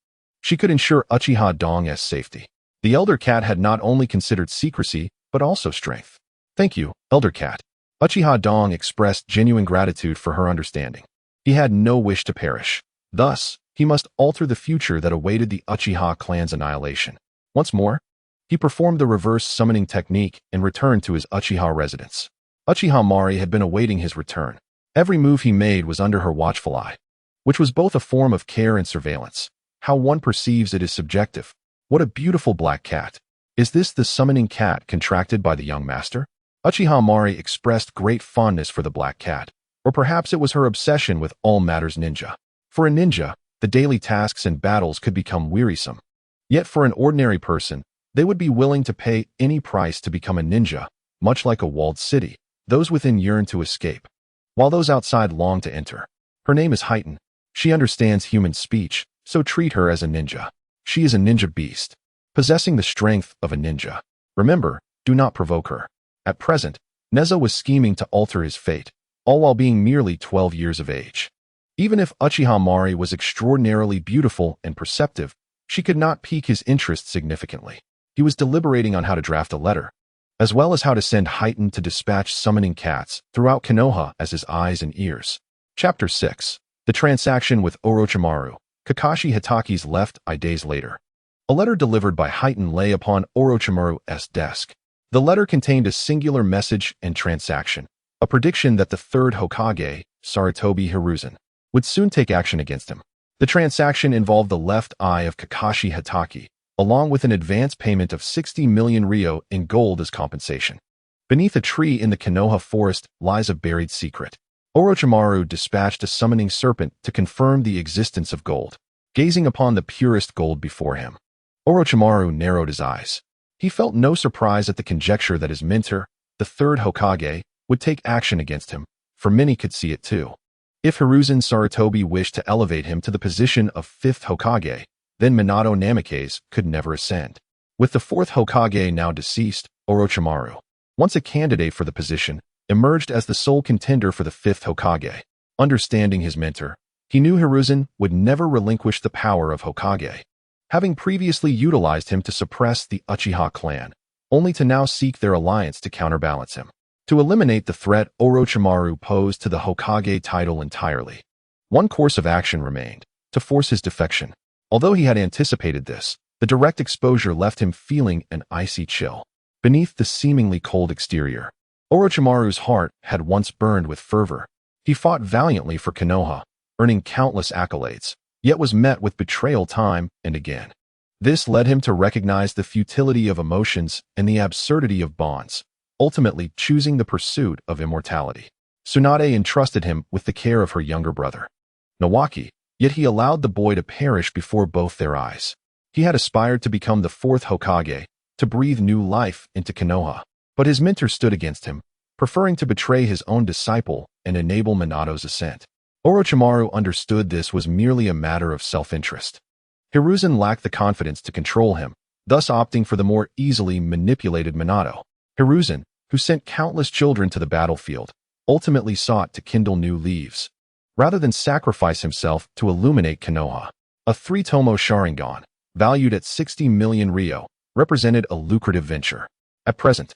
She could ensure Uchiha Dong's safety. The elder cat had not only considered secrecy, but also strength. Thank you, elder cat. Uchiha Dong expressed genuine gratitude for her understanding. He had no wish to perish. Thus, he must alter the future that awaited the Uchiha clan's annihilation. Once more, he performed the reverse summoning technique and returned to his Uchiha residence. Uchiha Mari had been awaiting his return. Every move he made was under her watchful eye, which was both a form of care and surveillance. How one perceives it is subjective. What a beautiful black cat. Is this the summoning cat contracted by the young master? Uchiha Mari expressed great fondness for the black cat, or perhaps it was her obsession with all matters ninja. For a ninja, the daily tasks and battles could become wearisome. Yet for an ordinary person, They would be willing to pay any price to become a ninja, much like a walled city. Those within yearn to escape, while those outside long to enter. Her name is Heighten. She understands human speech, so treat her as a ninja. She is a ninja beast, possessing the strength of a ninja. Remember, do not provoke her. At present, Nezo was scheming to alter his fate, all while being merely 12 years of age. Even if Uchiha Mari was extraordinarily beautiful and perceptive, she could not pique his interest significantly. He was deliberating on how to draft a letter, as well as how to send Heighten to dispatch summoning cats throughout Konoha as his eyes and ears. Chapter 6. The Transaction with Orochimaru. Kakashi Hitaki's left eye days later. A letter delivered by Heighten lay upon Orochimaru's desk. The letter contained a singular message and transaction, a prediction that the third Hokage, Sarutobi Hiruzen, would soon take action against him. The transaction involved the left eye of Kakashi Hitaki, along with an advance payment of 60 million ryo in gold as compensation. Beneath a tree in the Konoha forest lies a buried secret. Orochimaru dispatched a summoning serpent to confirm the existence of gold. Gazing upon the purest gold before him, Orochimaru narrowed his eyes. He felt no surprise at the conjecture that his mentor, the third Hokage, would take action against him, for many could see it too. If Hiruzen Sarutobi wished to elevate him to the position of fifth Hokage, then Minato Namikaze could never ascend. With the fourth Hokage now deceased, Orochimaru, once a candidate for the position, emerged as the sole contender for the fifth Hokage. Understanding his mentor, he knew Hiruzen would never relinquish the power of Hokage, having previously utilized him to suppress the Uchiha clan, only to now seek their alliance to counterbalance him. To eliminate the threat Orochimaru posed to the Hokage title entirely, one course of action remained: to force his defection. Although he had anticipated this, the direct exposure left him feeling an icy chill. Beneath the seemingly cold exterior, Orochimaru's heart had once burned with fervor. He fought valiantly for Konoha, earning countless accolades, yet was met with betrayal time and again. This led him to recognize the futility of emotions and the absurdity of bonds, ultimately choosing the pursuit of immortality. Tsunade entrusted him with the care of her younger brother, Nawaki, yet he allowed the boy to perish before both their eyes. He had aspired to become the fourth Hokage, to breathe new life into Konoha, but his mentor stood against him, preferring to betray his own disciple and enable Minato's ascent. Orochimaru understood this was merely a matter of self-interest. Hiruzen lacked the confidence to control him, thus opting for the more easily manipulated Minato. Hiruzen, who sent countless children to the battlefield, ultimately sought to kindle new leaves, rather than sacrifice himself to illuminate Konoha. A three-tomoe Sharingan, valued at 60 million ryo, represented a lucrative venture. At present,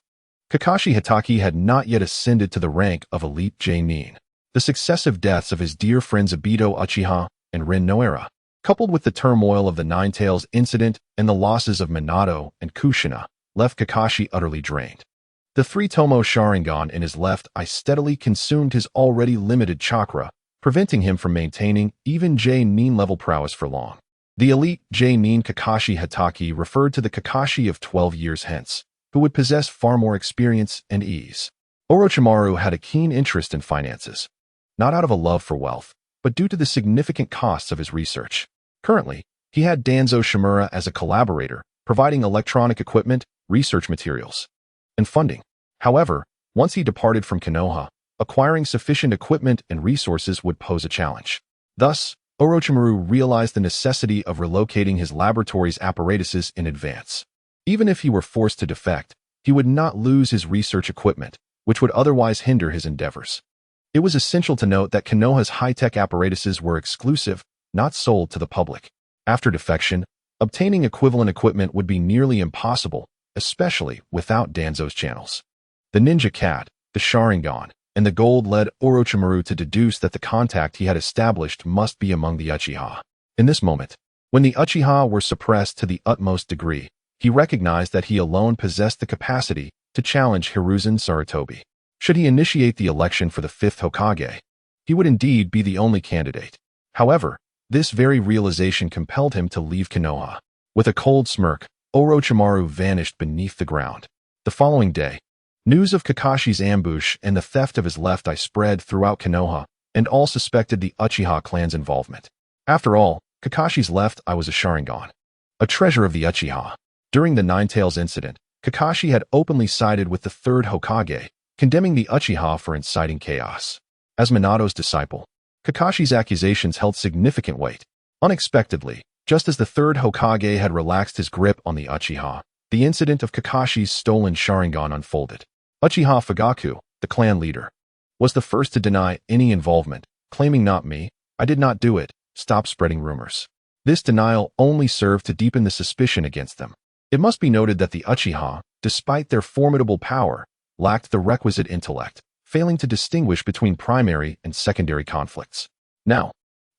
Kakashi Hitaki had not yet ascended to the rank of elite J-nin. The successive deaths of his dear friends Obito Uchiha and Rin Noara, coupled with the turmoil of the Nine Tails incident and the losses of Minato and Kushina, left Kakashi utterly drained. The three-tomoe Sharingan in his left eye steadily consumed his already limited chakra, preventing him from maintaining even J-nin level prowess for long. The elite J-nin Kakashi Hitaki referred to the Kakashi of 12 years hence, who would possess far more experience and ease. Orochimaru had a keen interest in finances, not out of a love for wealth, but due to the significant costs of his research. Currently, he had Danzo Shimura as a collaborator, providing electronic equipment, research materials, and funding. However, once he departed from Konoha, acquiring sufficient equipment and resources would pose a challenge. Thus, Orochimaru realized the necessity of relocating his laboratory's apparatuses in advance. Even if he were forced to defect, he would not lose his research equipment, which would otherwise hinder his endeavors. It was essential to note that Konoha's high-tech apparatuses were exclusive, not sold to the public. After defection, obtaining equivalent equipment would be nearly impossible, especially without Danzo's channels. The ninja cat, the Sharingan, and the gold led Orochimaru to deduce that the contact he had established must be among the Uchiha. In this moment, when the Uchiha were suppressed to the utmost degree, he recognized that he alone possessed the capacity to challenge Hiruzen Sarutobi. Should he initiate the election for the fifth Hokage, he would indeed be the only candidate. However, this very realization compelled him to leave Konoha. With a cold smirk, Orochimaru vanished beneath the ground. The following day, news of Kakashi's ambush and the theft of his left eye spread throughout Konoha, and all suspected the Uchiha clan's involvement. After all, Kakashi's left eye was a Sharingan, a treasure of the Uchiha. During the Nine-Tails incident, Kakashi had openly sided with the third Hokage, condemning the Uchiha for inciting chaos. As Minato's disciple, Kakashi's accusations held significant weight. Unexpectedly, just as the third Hokage had relaxed his grip on the Uchiha, the incident of Kakashi's stolen Sharingan unfolded. Uchiha Fugaku, the clan leader, was the first to deny any involvement, claiming, "Not me, I did not do it," stop spreading rumors. This denial only served to deepen the suspicion against them. It must be noted that the Uchiha, despite their formidable power, lacked the requisite intellect, failing to distinguish between primary and secondary conflicts. Now,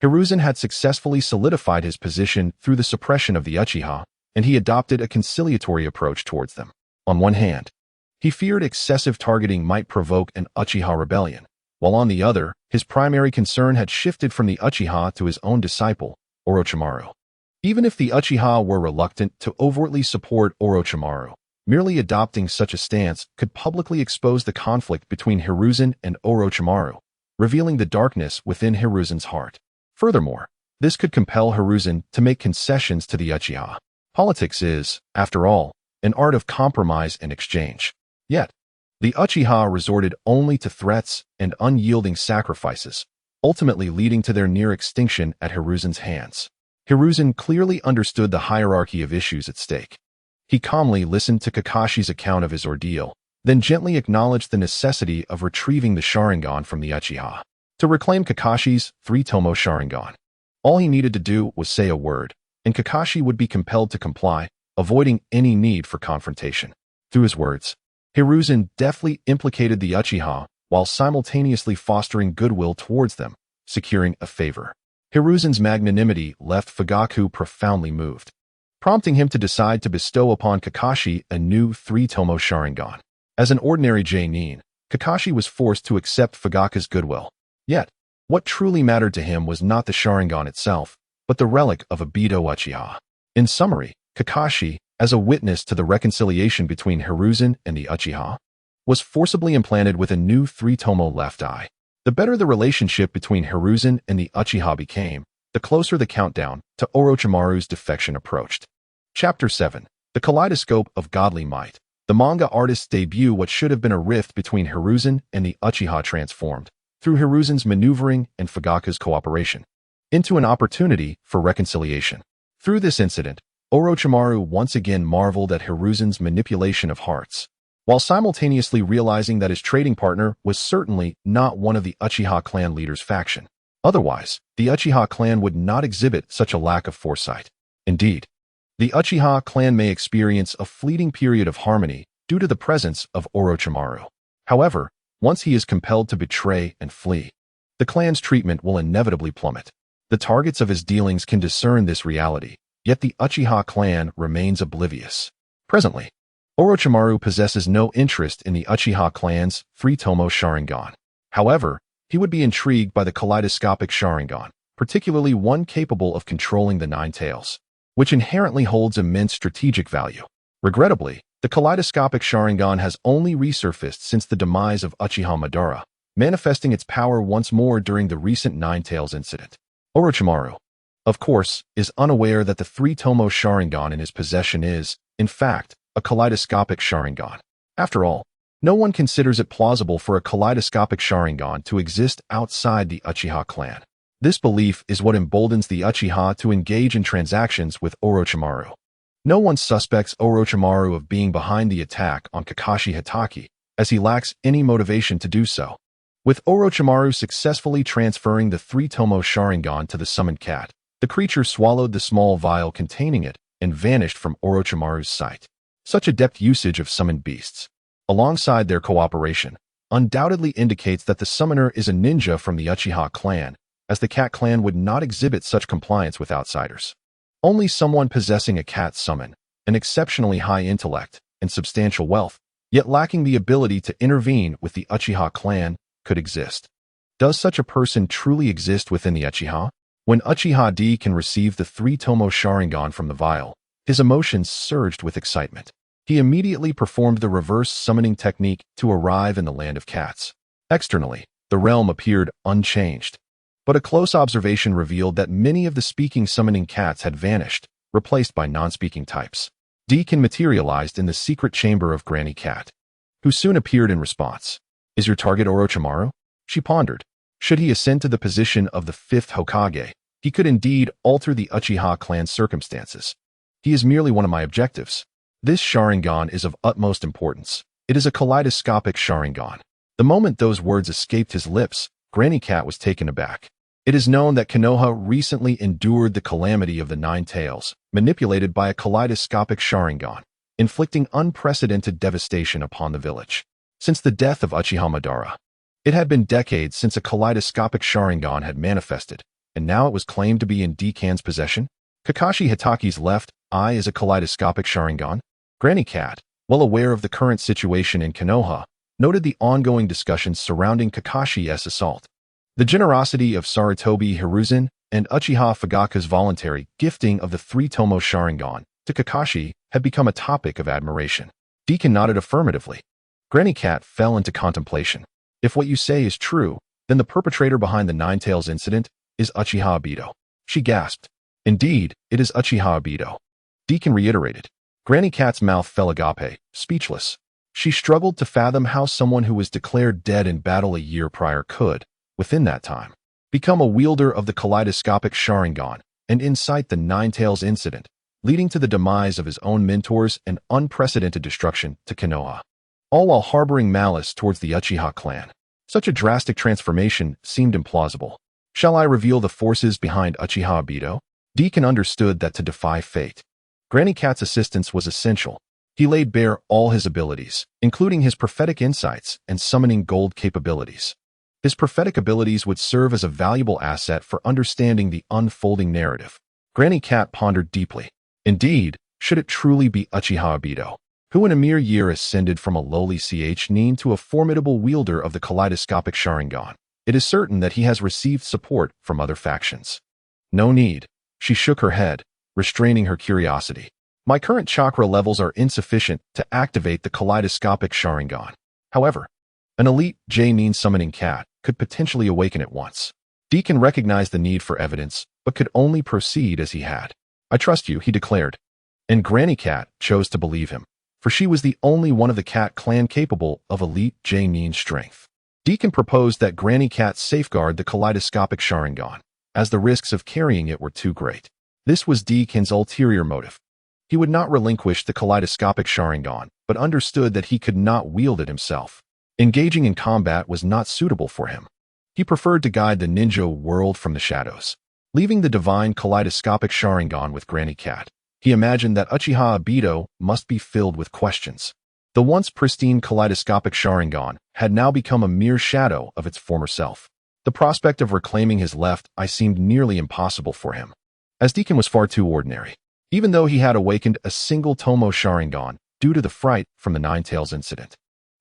Hiruzen had successfully solidified his position through the suppression of the Uchiha, and he adopted a conciliatory approach towards them. On one hand, he feared excessive targeting might provoke an Uchiha rebellion, while on the other, his primary concern had shifted from the Uchiha to his own disciple, Orochimaru. Even if the Uchiha were reluctant to overtly support Orochimaru, merely adopting such a stance could publicly expose the conflict between Hiruzen and Orochimaru, revealing the darkness within Hiruzen's heart. Furthermore, this could compel Hiruzen to make concessions to the Uchiha. Politics is, after all, an art of compromise and exchange. Yet, the Uchiha resorted only to threats and unyielding sacrifices, ultimately leading to their near extinction at Hiruzen's hands. Hiruzen clearly understood the hierarchy of issues at stake. He calmly listened to Kakashi's account of his ordeal, then gently acknowledged the necessity of retrieving the Sharingan from the Uchiha. To reclaim Kakashi's three-tomoe Sharingan, all he needed to do was say a word, and Kakashi would be compelled to comply, avoiding any need for confrontation. Through his words, Hiruzen deftly implicated the Uchiha while simultaneously fostering goodwill towards them, securing a favor. Hiruzen's magnanimity left Fugaku profoundly moved, prompting him to decide to bestow upon Kakashi a new three-tomoe Sharingan. As an ordinary Jonin, Kakashi was forced to accept Fugaku's goodwill. Yet, what truly mattered to him was not the Sharingan itself, but the relic of a Bido Uchiha. In summary, Kakashi, as a witness to the reconciliation between Hiruzen and the Uchiha, was forcibly implanted with a new three-tomoe left eye. The better the relationship between Hiruzen and the Uchiha became, the closer the countdown to Orochimaru's defection approached. Chapter 7. The Kaleidoscope of Godly Might. The manga artist's debut, what should have been a rift between Hiruzen and the Uchiha, transformed, through Hiruzen's maneuvering and Fugaku's cooperation, into an opportunity for reconciliation. Through this incident, Orochimaru once again marveled at Hiruzen's manipulation of hearts, while simultaneously realizing that his trading partner was certainly not one of the Uchiha clan leader's faction. Otherwise, the Uchiha clan would not exhibit such a lack of foresight. Indeed, the Uchiha clan may experience a fleeting period of harmony due to the presence of Orochimaru. However, once he is compelled to betray and flee, the clan's treatment will inevitably plummet. The targets of his dealings can discern this reality, yet the Uchiha clan remains oblivious. Presently, Orochimaru possesses no interest in the Uchiha clan's three-tomoe Sharingan. However, he would be intrigued by the kaleidoscopic Sharingan, particularly one capable of controlling the Nine Tails, which inherently holds immense strategic value. Regrettably, the kaleidoscopic Sharingan has only resurfaced since the demise of Uchiha Madara, manifesting its power once more during the recent Nine Tails incident. Orochimaru, of course, is unaware that the three-tomoe Sharingan in his possession is, in fact, a kaleidoscopic Sharingan. After all, no one considers it plausible for a kaleidoscopic Sharingan to exist outside the Uchiha clan. This belief is what emboldens the Uchiha to engage in transactions with Orochimaru. No one suspects Orochimaru of being behind the attack on Kakashi Hatake, as he lacks any motivation to do so. With Orochimaru successfully transferring the three-tomoe Sharingan to the summoned cat, the creature swallowed the small vial containing it and vanished from Orochimaru's sight. Such adept usage of summoned beasts, alongside their cooperation, undoubtedly indicates that the summoner is a ninja from the Uchiha clan, as the cat clan would not exhibit such compliance with outsiders. Only someone possessing a cat summon, an exceptionally high intellect and substantial wealth, yet lacking the ability to intervene with the Uchiha clan, could exist. Does such a person truly exist within the Uchiha? When Uchiha D can receive the three-tomoe Sharingan from the vial, his emotions surged with excitement. He immediately performed the reverse summoning technique to arrive in the land of cats. Externally, the realm appeared unchanged, but a close observation revealed that many of the speaking summoning cats had vanished, replaced by non-speaking types. Deacon materialized in the secret chamber of Granny Cat, who soon appeared in response. Is your target Orochimaru? She pondered. Should he ascend to the position of the fifth Hokage, he could indeed alter the Uchiha clan's circumstances. He is merely one of my objectives. This Sharingan is of utmost importance. It is a kaleidoscopic Sharingan. The moment those words escaped his lips, Granny Cat was taken aback. It is known that Konoha recently endured the calamity of the Nine Tails, manipulated by a kaleidoscopic Sharingan, inflicting unprecedented devastation upon the village. Since the death of Uchiha Madara, it had been decades since a kaleidoscopic Sharingan had manifested, and now it was claimed to be in Deacon's possession. Kakashi Hitachi's left eye is a kaleidoscopic Sharingan. Granny Cat, well aware of the current situation in Konoha, noted the ongoing discussions surrounding Kakashi's assault. The generosity of Sarutobi Hiruzen and Uchiha Fugaka's voluntary gifting of the three-tomoe Sharingan to Kakashi had become a topic of admiration. Deacon nodded affirmatively. Granny Cat fell into contemplation. If what you say is true, then the perpetrator behind the Nine Tails incident is Uchiha Obito. She gasped. Indeed, it is Uchiha Obito. Deacon reiterated. Granny Cat's mouth fell agape, speechless. She struggled to fathom how someone who was declared dead in battle a year prior could, within that time, become a wielder of the kaleidoscopic Sharingan and incite the Nine Tails incident, leading to the demise of his own mentors and unprecedented destruction to Konoha, all while harboring malice towards the Uchiha clan. Such a drastic transformation seemed implausible. Shall I reveal the forces behind Uchiha Obito? Deacon understood that to defy fate, Granny Cat's assistance was essential. He laid bare all his abilities, including his prophetic insights and summoning gold capabilities. His prophetic abilities would serve as a valuable asset for understanding the unfolding narrative. Granny Cat pondered deeply. Indeed, should it truly be Uchiha Obito, who in a mere year ascended from a lowly nin to a formidable wielder of the kaleidoscopic Sharingan, it is certain that he has received support from other factions. No need. She shook her head, restraining her curiosity. My current chakra levels are insufficient to activate the kaleidoscopic Sharingan. However, an elite nin summoning cat could potentially awaken it once. Deacon recognized the need for evidence, but could only proceed as he had. I trust you, he declared. And Granny Cat chose to believe him, for she was the only one of the cat clan capable of elite nin strength. Deacon proposed that Granny Cat safeguard the kaleidoscopic Sharingan, as the risks of carrying it were too great. This was Deacon's ulterior motive. He would not relinquish the kaleidoscopic Sharingan, but understood that he could not wield it himself. Engaging in combat was not suitable for him. He preferred to guide the ninja world from the shadows. Leaving the divine kaleidoscopic Sharingan with Granny Cat, he imagined that Uchiha Obito must be filled with questions. The once pristine kaleidoscopic Sharingan had now become a mere shadow of its former self. The prospect of reclaiming his left eye seemed nearly impossible for him, as Deacon was far too ordinary. Even though he had awakened a single Tomoe Sharingan due to the fright from the Nine Tails incident,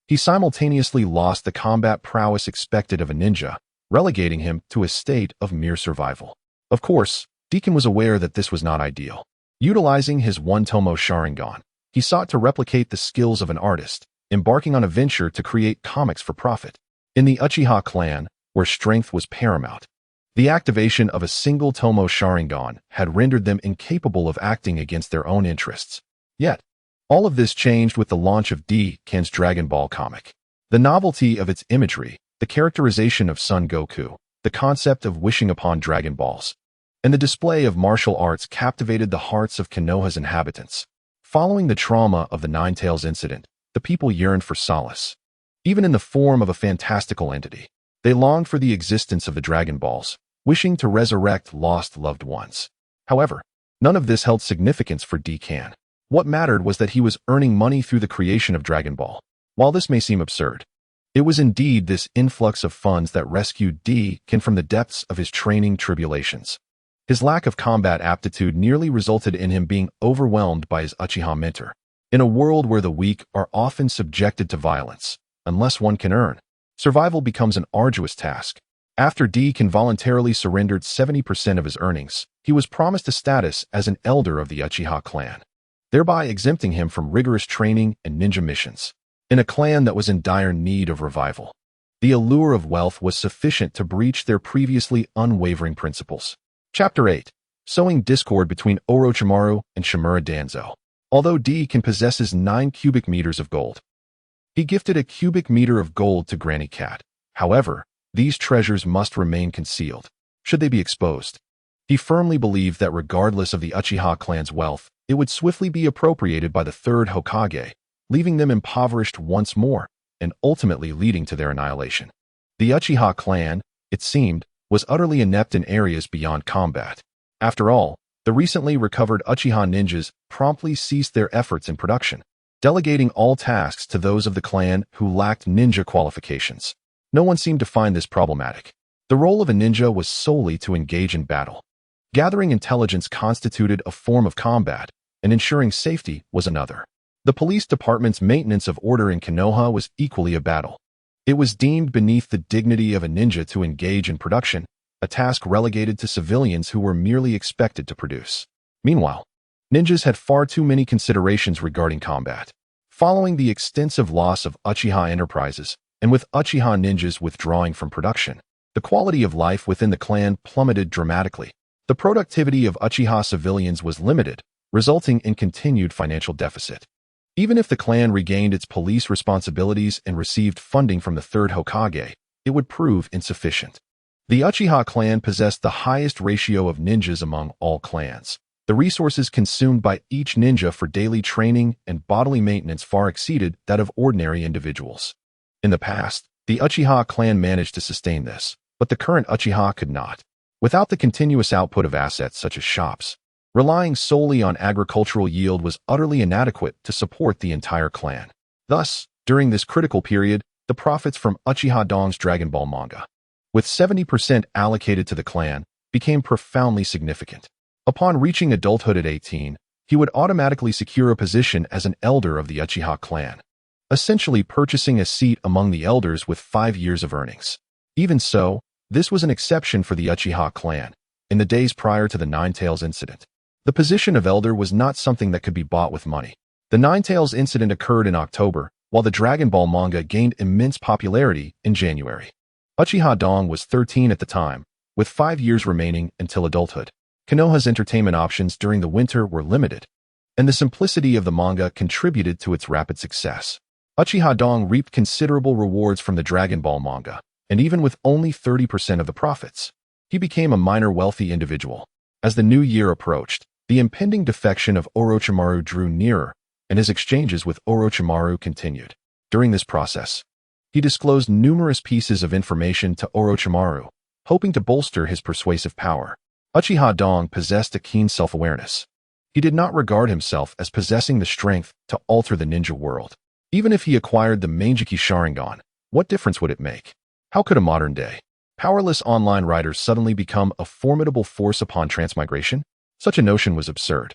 he simultaneously lost the combat prowess expected of a ninja, relegating him to a state of mere survival. Of course, Deacon was aware that this was not ideal. Utilizing his one Tomoe Sharingan, he sought to replicate the skills of an artist, embarking on a venture to create comics for profit. In the Uchiha clan, where strength was paramount, the activation of a single Tomoe Sharingan had rendered them incapable of acting against their own interests. Yet, all of this changed with the launch of Deacon's Dragon Ball comic. The novelty of its imagery, the characterization of Son Goku, the concept of wishing upon Dragon Balls, and the display of martial arts captivated the hearts of Konoha's inhabitants. Following the trauma of the Nine Tails incident, the people yearned for solace. Even in the form of a fantastical entity, they longed for the existence of the Dragon Balls, wishing to resurrect lost loved ones. However, none of this held significance for Deacon. What mattered was that he was earning money through the creation of Dragon Ball. While this may seem absurd, it was indeed this influx of funds that rescued Deacon from the depths of his training tribulations. His lack of combat aptitude nearly resulted in him being overwhelmed by his Uchiha mentor. In a world where the weak are often subjected to violence, unless one can earn, survival becomes an arduous task. After Deacon voluntarily surrendered 70% of his earnings, he was promised a status as an elder of the Uchiha clan, thereby exempting him from rigorous training and ninja missions. In a clan that was in dire need of revival, the allure of wealth was sufficient to breach their previously unwavering principles. Chapter 8. Sowing discord between Orochimaru and Shimura Danzo. although D can possesses 9 cubic meters of gold. He gifted a cubic meter of gold to Granny Cat. However, these treasures must remain concealed, should they be exposed. He firmly believed that regardless of the Uchiha clan's wealth, it would swiftly be appropriated by the third Hokage, leaving them impoverished once more, and ultimately leading to their annihilation. The Uchiha clan, it seemed, was utterly inept in areas beyond combat. After all, the recently recovered Uchiha ninjas promptly ceased their efforts in production, delegating all tasks to those of the clan who lacked ninja qualifications. No one seemed to find this problematic. The role of a ninja was solely to engage in battle. Gathering intelligence constituted a form of combat, and ensuring safety was another. The police department's maintenance of order in Konoha was equally a battle. It was deemed beneath the dignity of a ninja to engage in production, a task relegated to civilians who were merely expected to produce. Meanwhile, ninjas had far too many considerations regarding combat. Following the extensive loss of Uchiha enterprises, and with Uchiha ninjas withdrawing from production, the quality of life within the clan plummeted dramatically. The productivity of Uchiha civilians was limited, resulting in continued financial deficit. Even if the clan regained its police responsibilities and received funding from the third Hokage, it would prove insufficient. The Uchiha clan possessed the highest ratio of ninjas among all clans. The resources consumed by each ninja for daily training and bodily maintenance far exceeded that of ordinary individuals. In the past, the Uchiha clan managed to sustain this, but the current Uchiha could not. Without the continuous output of assets such as shops, relying solely on agricultural yield was utterly inadequate to support the entire clan. Thus, during this critical period, the profits from Uchiha Dong's Dragon Ball manga, with 70% allocated to the clan, became profoundly significant. Upon reaching adulthood at 18, he would automatically secure a position as an elder of the Uchiha clan, essentially purchasing a seat among the elders with 5 years of earnings. Even so, this was an exception for the Uchiha clan. In the days prior to the Ninetales incident, the position of elder was not something that could be bought with money. The Ninetales incident occurred in October, while the Dragon Ball manga gained immense popularity in January. Uchiha Dong was 13 at the time, with 5 years remaining until adulthood. Konoha's entertainment options during the winter were limited, and the simplicity of the manga contributed to its rapid success. Uchiha Dong reaped considerable rewards from the Dragon Ball manga, and even with only 30% of the profits, he became a minor wealthy individual. As the new year approached, the impending defection of Orochimaru drew nearer, and his exchanges with Orochimaru continued. During this process, he disclosed numerous pieces of information to Orochimaru, hoping to bolster his persuasive power. Uchiha Dong possessed a keen self-awareness. He did not regard himself as possessing the strength to alter the ninja world. Even if he acquired the Manjiki Sharingan, what difference would it make? How could a modern-day, powerless online writer suddenly become a formidable force upon transmigration? Such a notion was absurd.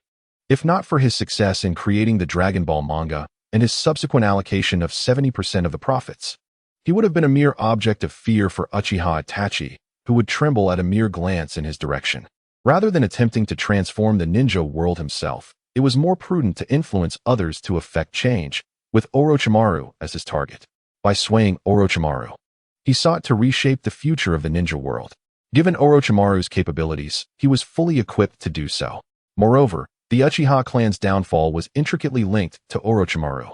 If not for his success in creating the Dragon Ball manga and his subsequent allocation of 70% of the profits, he would have been a mere object of fear for Uchiha Itachi, who would tremble at a mere glance in his direction. Rather than attempting to transform the ninja world himself, it was more prudent to influence others to effect change, with Orochimaru as his target. By swaying Orochimaru, he sought to reshape the future of the ninja world. Given Orochimaru's capabilities, he was fully equipped to do so. Moreover, the Uchiha clan's downfall was intricately linked to Orochimaru.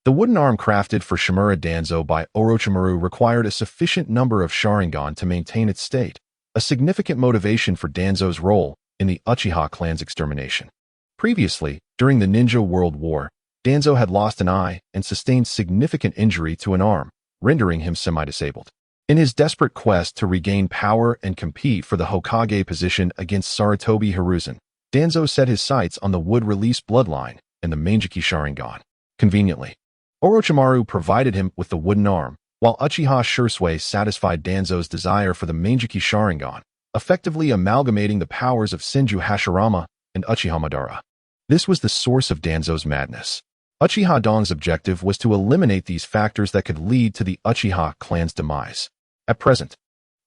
The wooden arm crafted for Shimura Danzo by Orochimaru required a sufficient number of Sharingan to maintain its state, a significant motivation for Danzo's role in the Uchiha clan's extermination. Previously, during the Ninja World War, Danzo had lost an eye and sustained significant injury to an arm, rendering him semi-disabled. In his desperate quest to regain power and compete for the Hokage position against Sarutobi Hiruzen, Danzo set his sights on the wood-release bloodline and the Manjiki Sharingan. Conveniently, Orochimaru provided him with the wooden arm, while Uchiha Shisui satisfied Danzo's desire for the Manjiki Sharingan, effectively amalgamating the powers of Senju Hashirama and Uchiha Madara. This was the source of Danzo's madness. Uchiha Dong's objective was to eliminate these factors that could lead to the Uchiha clan's demise. At present,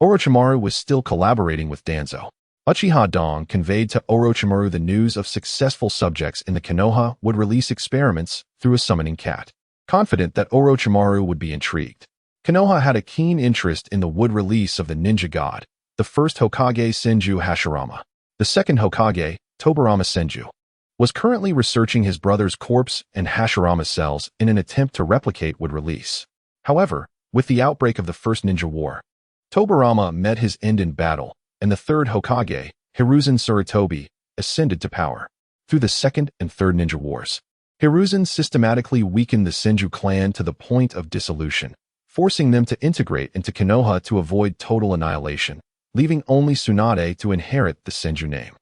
Orochimaru was still collaborating with Danzo. Uchiha Dong conveyed to Orochimaru the news of successful subjects in the Konoha would release experiments through a summoning cat, confident that Orochimaru would be intrigued. Konoha had a keen interest in the wood release of the ninja god, the first Hokage Senju Hashirama. The second Hokage, Tobirama Senju, was currently researching his brother's corpse and Hashirama's cells in an attempt to replicate would release. However, with the outbreak of the First Ninja War, Tobirama met his end in battle, and the third Hokage, Hiruzen Sarutobi, ascended to power. Through the Second and Third Ninja Wars, Hiruzen systematically weakened the Senju clan to the point of dissolution, forcing them to integrate into Konoha to avoid total annihilation, leaving only Tsunade to inherit the Senju name.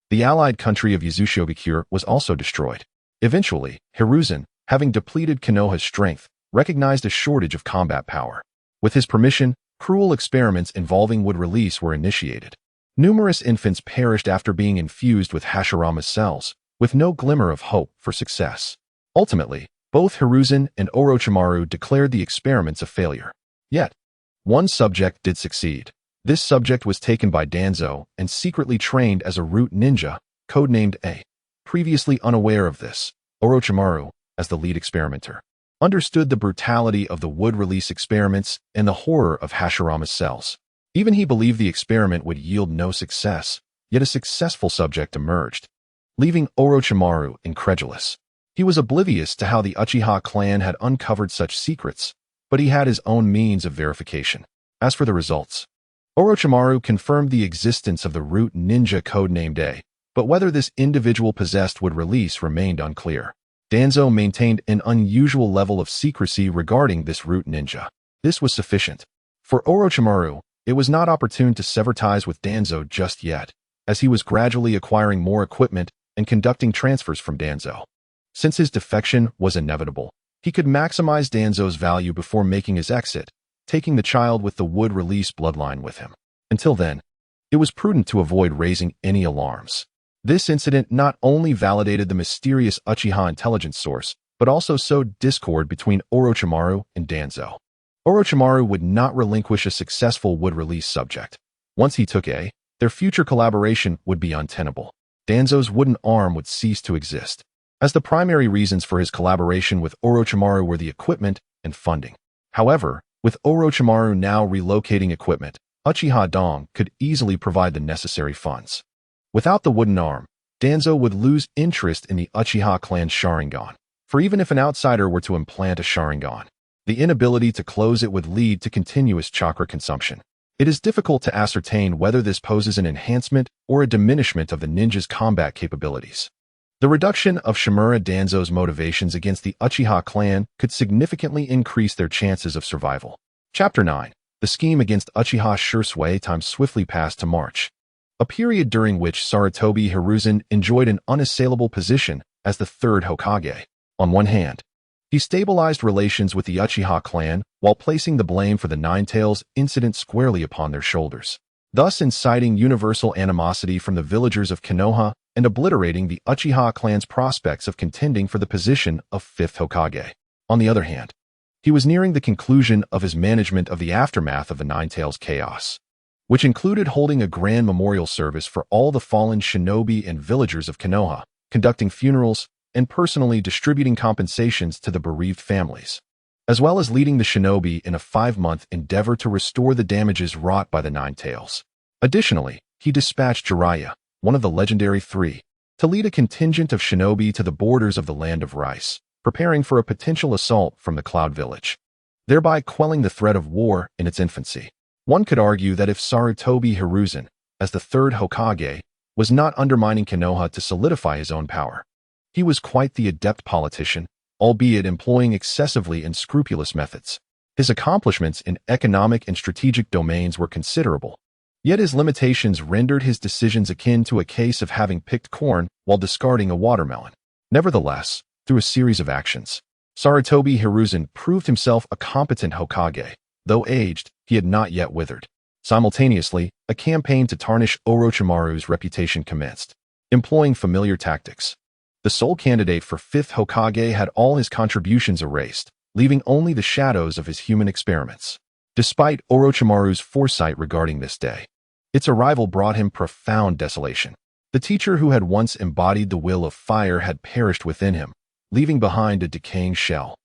The allied country of Yuzushiobikure was also destroyed. Eventually, Hiruzen, having depleted Konoha's strength, recognized a shortage of combat power. With his permission, cruel experiments involving wood release were initiated. Numerous infants perished after being infused with Hashirama's cells, with no glimmer of hope for success. Ultimately, both Hiruzen and Orochimaru declared the experiments a failure. Yet, one subject did succeed. This subject was taken by Danzo and secretly trained as a root ninja, codenamed A. Previously unaware of this, Orochimaru, as the lead experimenter, understood the brutality of the wood release experiments and the horror of Hashirama's cells. Even he believed the experiment would yield no success, yet a successful subject emerged, leaving Orochimaru incredulous. He was oblivious to how the Uchiha clan had uncovered such secrets, but he had his own means of verification. As for the results, Orochimaru confirmed the existence of the root ninja codenamed A, but whether this individual possessed would release remained unclear. Danzo maintained an unusual level of secrecy regarding this root ninja. This was sufficient. For Orochimaru, it was not opportune to sever ties with Danzo just yet, as he was gradually acquiring more equipment and conducting transfers from Danzo. Since his defection was inevitable, he could maximize Danzo's value before making his exit, taking the child with the wood release bloodline with him. Until then, it was prudent to avoid raising any alarms. This incident not only validated the mysterious Uchiha intelligence source, but also sowed discord between Orochimaru and Danzo. Orochimaru would not relinquish a successful wood release subject. Once he took A, their future collaboration would be untenable. Danzo's wooden arm would cease to exist, as the primary reasons for his collaboration with Orochimaru were the equipment and funding. However, with Orochimaru now relocating equipment, Uchiha Dong could easily provide the necessary funds. Without the wooden arm, Danzo would lose interest in the Uchiha clan's Sharingan, for even if an outsider were to implant a Sharingan, the inability to close it would lead to continuous chakra consumption. It is difficult to ascertain whether this poses an enhancement or a diminishment of the ninja's combat capabilities. The reduction of Shimura Danzo's motivations against the Uchiha clan could significantly increase their chances of survival. Chapter 9. The scheme against Uchiha Shisui time swiftly passed to March, a period during which Sarutobi Hiruzen enjoyed an unassailable position as the third Hokage. On one hand, he stabilized relations with the Uchiha clan while placing the blame for the Nine-Tails incident squarely upon their shoulders, thus inciting universal animosity from the villagers of Konoha and obliterating the Uchiha clan's prospects of contending for the position of fifth Hokage. On the other hand, he was nearing the conclusion of his management of the aftermath of the Nine-Tails chaos, which included holding a grand memorial service for all the fallen shinobi and villagers of Konoha, conducting funerals, and personally distributing compensations to the bereaved families, as well as leading the shinobi in a 5-month endeavor to restore the damages wrought by the Nine-Tails. Additionally, he dispatched Jiraiya, one of the legendary three, to lead a contingent of shinobi to the borders of the land of rice, preparing for a potential assault from the Cloud Village, thereby quelling the threat of war in its infancy. One could argue that if Sarutobi Hiruzen, as the third Hokage, was not undermining Konoha to solidify his own power, he was quite the adept politician, albeit employing excessively unscrupulous methods. His accomplishments in economic and strategic domains were considerable, yet his limitations rendered his decisions akin to a case of having picked corn while discarding a watermelon. Nevertheless, through a series of actions, Sarutobi Hiruzen proved himself a competent Hokage. Though aged, he had not yet withered. Simultaneously, a campaign to tarnish Orochimaru's reputation commenced, employing familiar tactics. The sole candidate for fifth Hokage had all his contributions erased, leaving only the shadows of his human experiments. Despite Orochimaru's foresight regarding this day, its arrival brought him profound desolation. The teacher who had once embodied the will of fire had perished within him, leaving behind a decaying shell,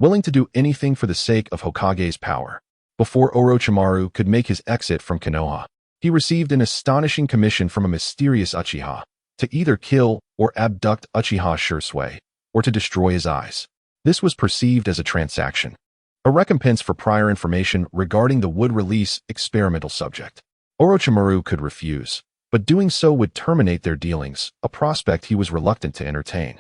willing to do anything for the sake of Hokage's power. Before Orochimaru could make his exit from Konoha, he received an astonishing commission from a mysterious Uchiha to either kill or abduct Uchiha Shisui, or to destroy his eyes. This was perceived as a transaction, a recompense for prior information regarding the would-release experimental subject. Orochimaru could refuse, but doing so would terminate their dealings, a prospect he was reluctant to entertain,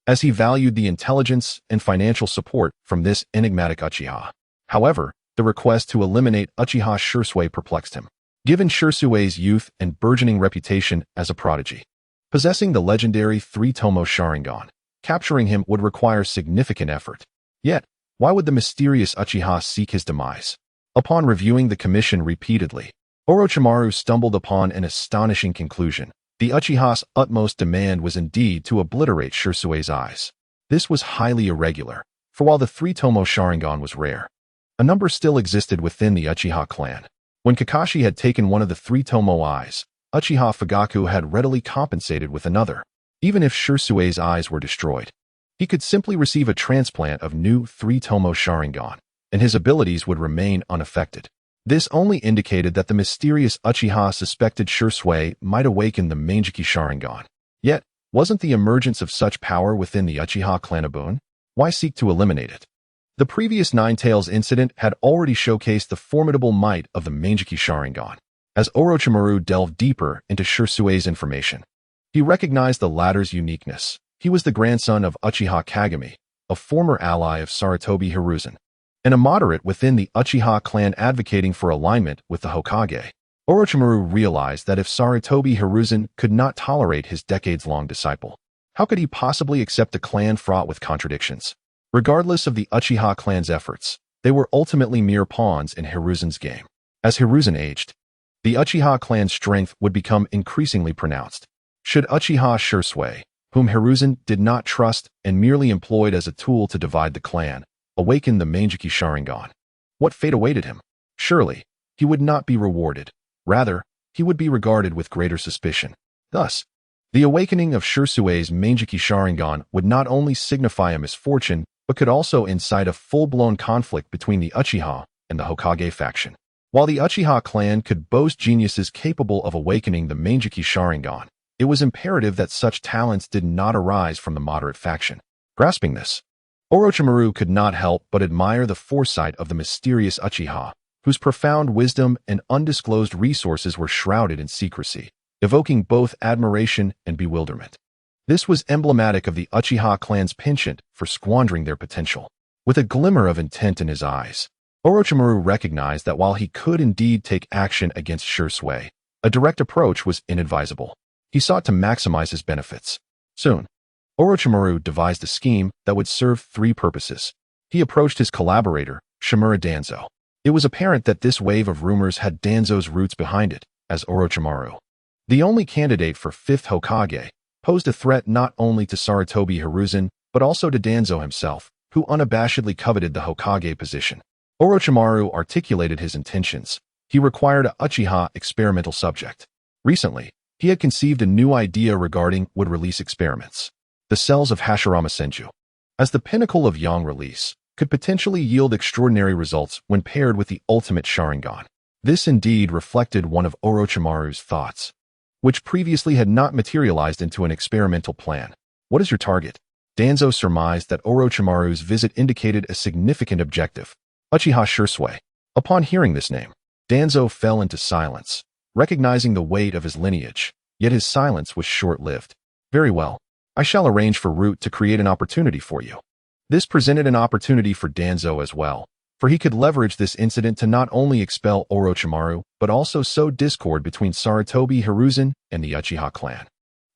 as he valued the intelligence and financial support from this enigmatic Uchiha. However, the request to eliminate Uchiha Shisui perplexed him, given Shisui's youth and burgeoning reputation as a prodigy. Possessing the legendary three-tomoe Sharingan, capturing him would require significant effort. Yet, why would the mysterious Uchiha seek his demise? Upon reviewing the commission repeatedly, Orochimaru stumbled upon an astonishing conclusion. The Uchiha's utmost demand was indeed to obliterate Shisui's eyes. This was highly irregular, for while the three-tomoe Sharingan was rare, a number still existed within the Uchiha clan. When Kakashi had taken one of the three-tomoe eyes, Uchiha Fugaku had readily compensated with another. Even if Shisui's eyes were destroyed, he could simply receive a transplant of new three-tomoe Sharingan, and his abilities would remain unaffected. This only indicated that the mysterious Uchiha suspected Shisui might awaken the Mangeki Sharingan. Yet, wasn't the emergence of such power within the Uchiha clan a boon? Why seek to eliminate it? The previous Nine Tails incident had already showcased the formidable might of the Mangeki Sharingan. As Orochimaru delved deeper into Shisui's information, he recognized the latter's uniqueness. He was the grandson of Uchiha Kagami, a former ally of Sarutobi Hiruzen, and a moderate within the Uchiha clan advocating for alignment with the Hokage. Orochimaru realized that if Sarutobi Hiruzen could not tolerate his decades-long disciple, how could he possibly accept a clan fraught with contradictions? Regardless of the Uchiha clan's efforts, they were ultimately mere pawns in Hiruzen's game. As Hiruzen aged, the Uchiha clan's strength would become increasingly pronounced. Should Uchiha Shisui, whom Hiruzen did not trust and merely employed as a tool to divide the clan, awaken the Mangeki Sharingan, what fate awaited him? Surely, he would not be rewarded. Rather, he would be regarded with greater suspicion. Thus, the awakening of Shisui's Mangeki Sharingan would not only signify a misfortune, but could also incite a full-blown conflict between the Uchiha and the Hokage faction. While the Uchiha clan could boast geniuses capable of awakening the Mangeki Sharingan, it was imperative that such talents did not arise from the moderate faction. Grasping this, Orochimaru could not help but admire the foresight of the mysterious Uchiha, whose profound wisdom and undisclosed resources were shrouded in secrecy, evoking both admiration and bewilderment. This was emblematic of the Uchiha clan's penchant for squandering their potential. With a glimmer of intent in his eyes, Orochimaru recognized that while he could indeed take action against Shisui, a direct approach was inadvisable. He sought to maximize his benefits. Soon, Orochimaru devised a scheme that would serve three purposes. He approached his collaborator, Shimura Danzo. It was apparent that this wave of rumors had Danzo's roots behind it, as Orochimaru, the only candidate for fifth Hokage, posed a threat not only to Sarutobi Hiruzen, but also to Danzo himself, who unabashedly coveted the Hokage position. Orochimaru articulated his intentions. He required a Uchiha experimental subject. Recently, he had conceived a new idea regarding would-release experiments. The cells of Hashirama Senju, as the pinnacle of yang release, could potentially yield extraordinary results when paired with the ultimate Sharingan. This indeed reflected one of Orochimaru's thoughts, which previously had not materialized into an experimental plan. What is your target? Danzo surmised that Orochimaru's visit indicated a significant objective. Uchiha Shisui. Upon hearing this name, Danzo fell into silence, recognizing the weight of his lineage, yet his silence was short-lived. Very well. I shall arrange for Root to create an opportunity for you. This presented an opportunity for Danzo as well, for he could leverage this incident to not only expel Orochimaru, but also sow discord between Sarutobi Hiruzen and the Uchiha clan.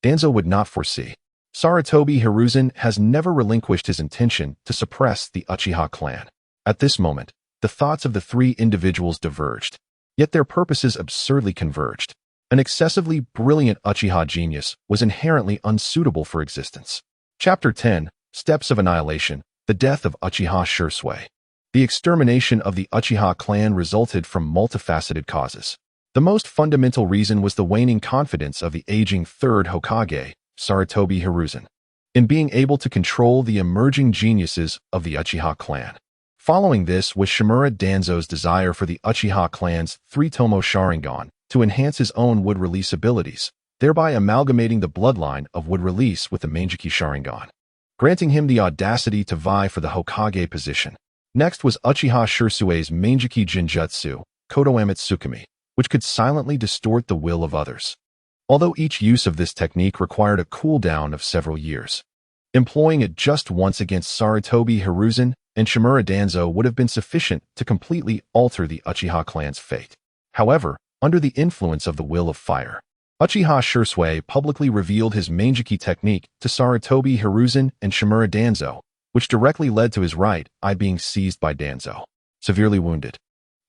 Danzo would not foresee. Sarutobi Hiruzen has never relinquished his intention to suppress the Uchiha clan. At this moment, the thoughts of the three individuals diverged, yet their purposes absurdly converged. An excessively brilliant Uchiha genius was inherently unsuitable for existence. Chapter 10, Steps of Annihilation, The Death of Uchiha Shisui. The extermination of the Uchiha clan resulted from multifaceted causes. The most fundamental reason was the waning confidence of the aging third Hokage, Sarutobi Hiruzen, in being able to control the emerging geniuses of the Uchiha clan. Following this was Shimura Danzo's desire for the Uchiha clan's three-tomoe Sharingan to enhance his own would-release abilities. thereby amalgamating the bloodline of would release with the Meijiki Sharingan, granting him the audacity to vie for the Hokage position. Next was Uchiha Shisui's Meijiki Jinjutsu, Kodo Amatsukami, which could silently distort the will of others. Although each use of this technique required a cooldown of several years. Employing it just once against Sarutobi Hiruzen and Shimura Danzo would have been sufficient to completely alter the Uchiha clan's fate. However, under the influence of the will of fire, Uchiha Shisui publicly revealed his Meijiki technique to Sarutobi Hiruzen and Shimura Danzo, which directly led to his right eye being seized by Danzo, severely wounded.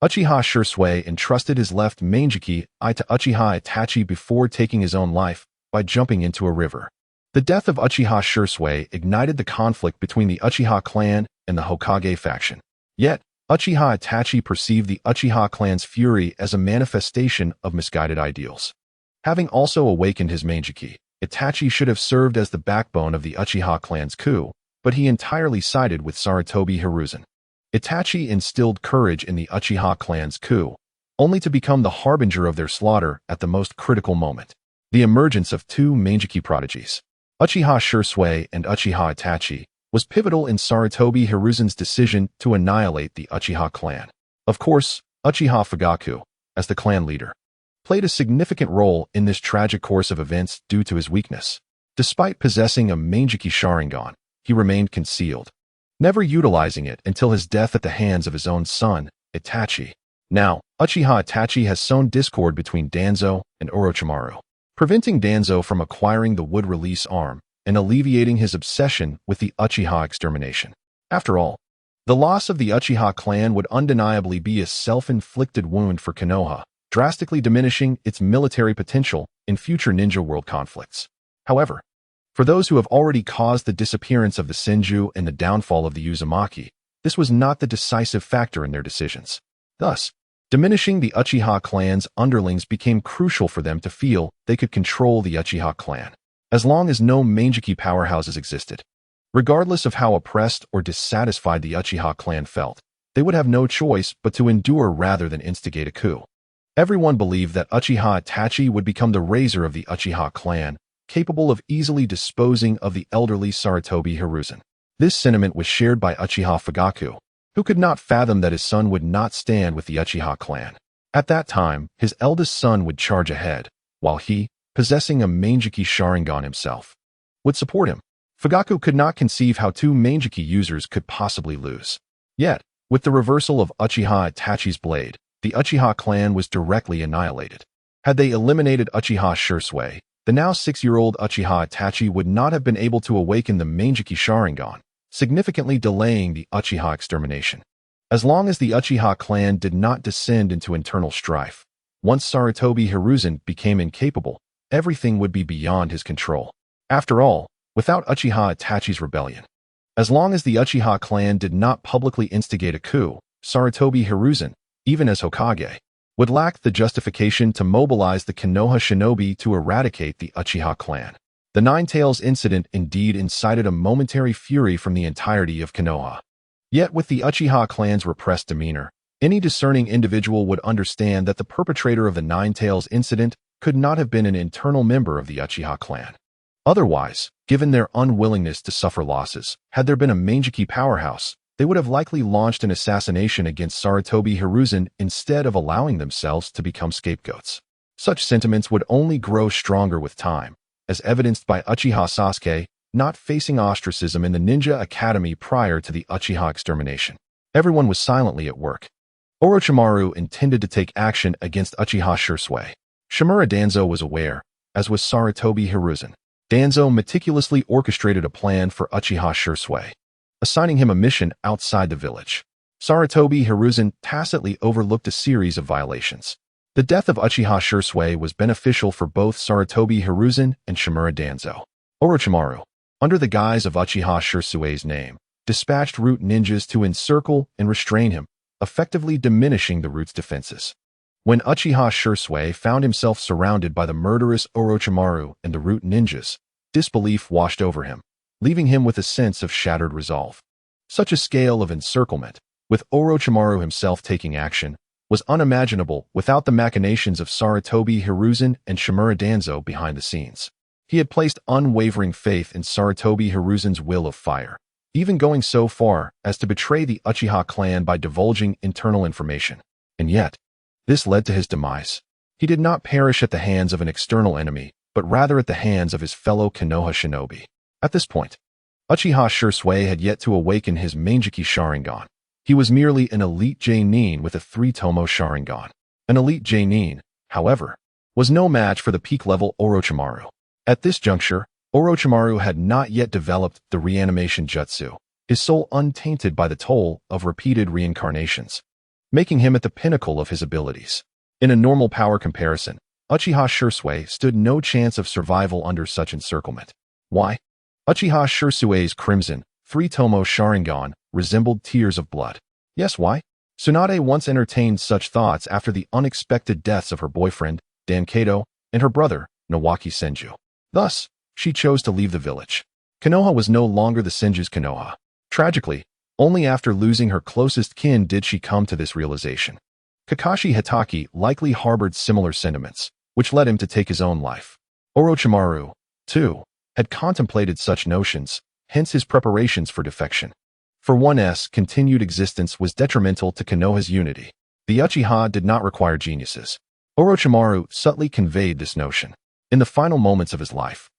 Uchiha Shisui entrusted his left Meijiki eye to Uchiha Itachi before taking his own life by jumping into a river. The death of Uchiha Shisui ignited the conflict between the Uchiha clan and the Hokage faction. Yet, Uchiha Itachi perceived the Uchiha clan's fury as a manifestation of misguided ideals. Having also awakened his Meijiki, Itachi should have served as the backbone of the Uchiha clan's coup, but he entirely sided with Sarutobi Hiruzen. Itachi instilled courage in the Uchiha clan's coup, only to become the harbinger of their slaughter at the most critical moment. The emergence of two Meijiki prodigies, Uchiha Shisui and Uchiha Itachi, was pivotal in Sarutobi Hiruzen's decision to annihilate the Uchiha clan. Of course, Uchiha Fugaku, as the clan leader, played a significant role in this tragic course of events due to his weakness. Despite possessing a Meijiki Sharingan, he remained concealed, never utilizing it until his death at the hands of his own son, Itachi. Now, Uchiha Itachi has sown discord between Danzo and Orochimaru, preventing Danzo from acquiring the wood release arm and alleviating his obsession with the Uchiha extermination. After all, the loss of the Uchiha clan would undeniably be a self-inflicted wound for Konoha, drastically diminishing its military potential in future ninja world conflicts. However, for those who have already caused the disappearance of the Senju and the downfall of the Uzumaki, this was not the decisive factor in their decisions. Thus, diminishing the Uchiha clan's underlings became crucial for them to feel they could control the Uchiha clan, as long as no Meijiki powerhouses existed. Regardless of how oppressed or dissatisfied the Uchiha clan felt, they would have no choice but to endure rather than instigate a coup. Everyone believed that Uchiha Itachi would become the raiser of the Uchiha clan, capable of easily disposing of the elderly Sarutobi Hiruzen. This sentiment was shared by Uchiha Fugaku, who could not fathom that his son would not stand with the Uchiha clan. At that time, his eldest son would charge ahead, while he, possessing a Meijiki Sharingan himself, would support him. Fugaku could not conceive how two Meijiki users could possibly lose. Yet, with the reversal of Uchiha Itachi's blade, the Uchiha clan was directly annihilated. Had they eliminated Uchiha Shisui, the now 6-year-old Uchiha Itachi would not have been able to awaken the Meijiki Sharingan, significantly delaying the Uchiha extermination. As long as the Uchiha clan did not descend into internal strife, once Sarutobi Hiruzen became incapable, everything would be beyond his control. After all, without Uchiha Itachi's rebellion, as long as the Uchiha clan did not publicly instigate a coup, Sarutobi Hiruzen, even as Hokage, would lack the justification to mobilize the Konoha shinobi to eradicate the Uchiha clan. The Nine Tails incident indeed incited a momentary fury from the entirety of Konoha. Yet with the Uchiha clan's repressed demeanor, any discerning individual would understand that the perpetrator of the Nine Tails incident could not have been an internal member of the Uchiha clan. Otherwise, given their unwillingness to suffer losses, had there been a Meijiki powerhouse, they would have likely launched an assassination against Sarutobi Hiruzen instead of allowing themselves to become scapegoats. Such sentiments would only grow stronger with time, as evidenced by Uchiha Sasuke not facing ostracism in the Ninja Academy prior to the Uchiha extermination. Everyone was silently at work. Orochimaru intended to take action against Uchiha Shisui. Shimura Danzo was aware, as was Sarutobi Hiruzen. Danzo meticulously orchestrated a plan for Uchiha Shisui, assigning him a mission outside the village. Sarutobi Hiruzen tacitly overlooked a series of violations. The death of Uchiha Shisui was beneficial for both Sarutobi Hiruzen and Shimura Danzo. Orochimaru, under the guise of Uchiha Shisui's name, dispatched root ninjas to encircle and restrain him, effectively diminishing the root's defenses. When Uchiha Shisui found himself surrounded by the murderous Orochimaru and the root ninjas, disbelief washed over him, leaving him with a sense of shattered resolve. Such a scale of encirclement, with Orochimaru himself taking action, was unimaginable without the machinations of Sarutobi Hiruzen and Shimura Danzo behind the scenes. He had placed unwavering faith in Sarutobi Hiruzen's will of fire, even going so far as to betray the Uchiha clan by divulging internal information. And yet, this led to his demise. He did not perish at the hands of an external enemy, but rather at the hands of his fellow Konoha shinobi. At this point, Uchiha Shisui had yet to awaken his Manjiki Sharingan. He was merely an elite Genin with a three-tomoe Sharingan. An elite Genin, however, was no match for the peak-level Orochimaru. At this juncture, Orochimaru had not yet developed the reanimation jutsu, his soul untainted by the toll of repeated reincarnations, making him at the pinnacle of his abilities. In a normal power comparison, Uchiha Shisui stood no chance of survival under such encirclement. Why? Uchiha Shisui's crimson, three-tomoe Sharingan resembled tears of blood. Yes, why? Tsunade once entertained such thoughts after the unexpected deaths of her boyfriend, Dankato, and her brother, Nawaki Senju. Thus, she chose to leave the village. Konoha was no longer the Senju's Konoha. Tragically, only after losing her closest kin did she come to this realization. Kakashi Hitaki likely harbored similar sentiments, which led him to take his own life. Orochimaru, too, had contemplated such notions, hence his preparations for defection. For one's continued existence was detrimental to Konoha's unity. The Uchiha did not require geniuses. Orochimaru subtly conveyed this notion. In the final moments of his life,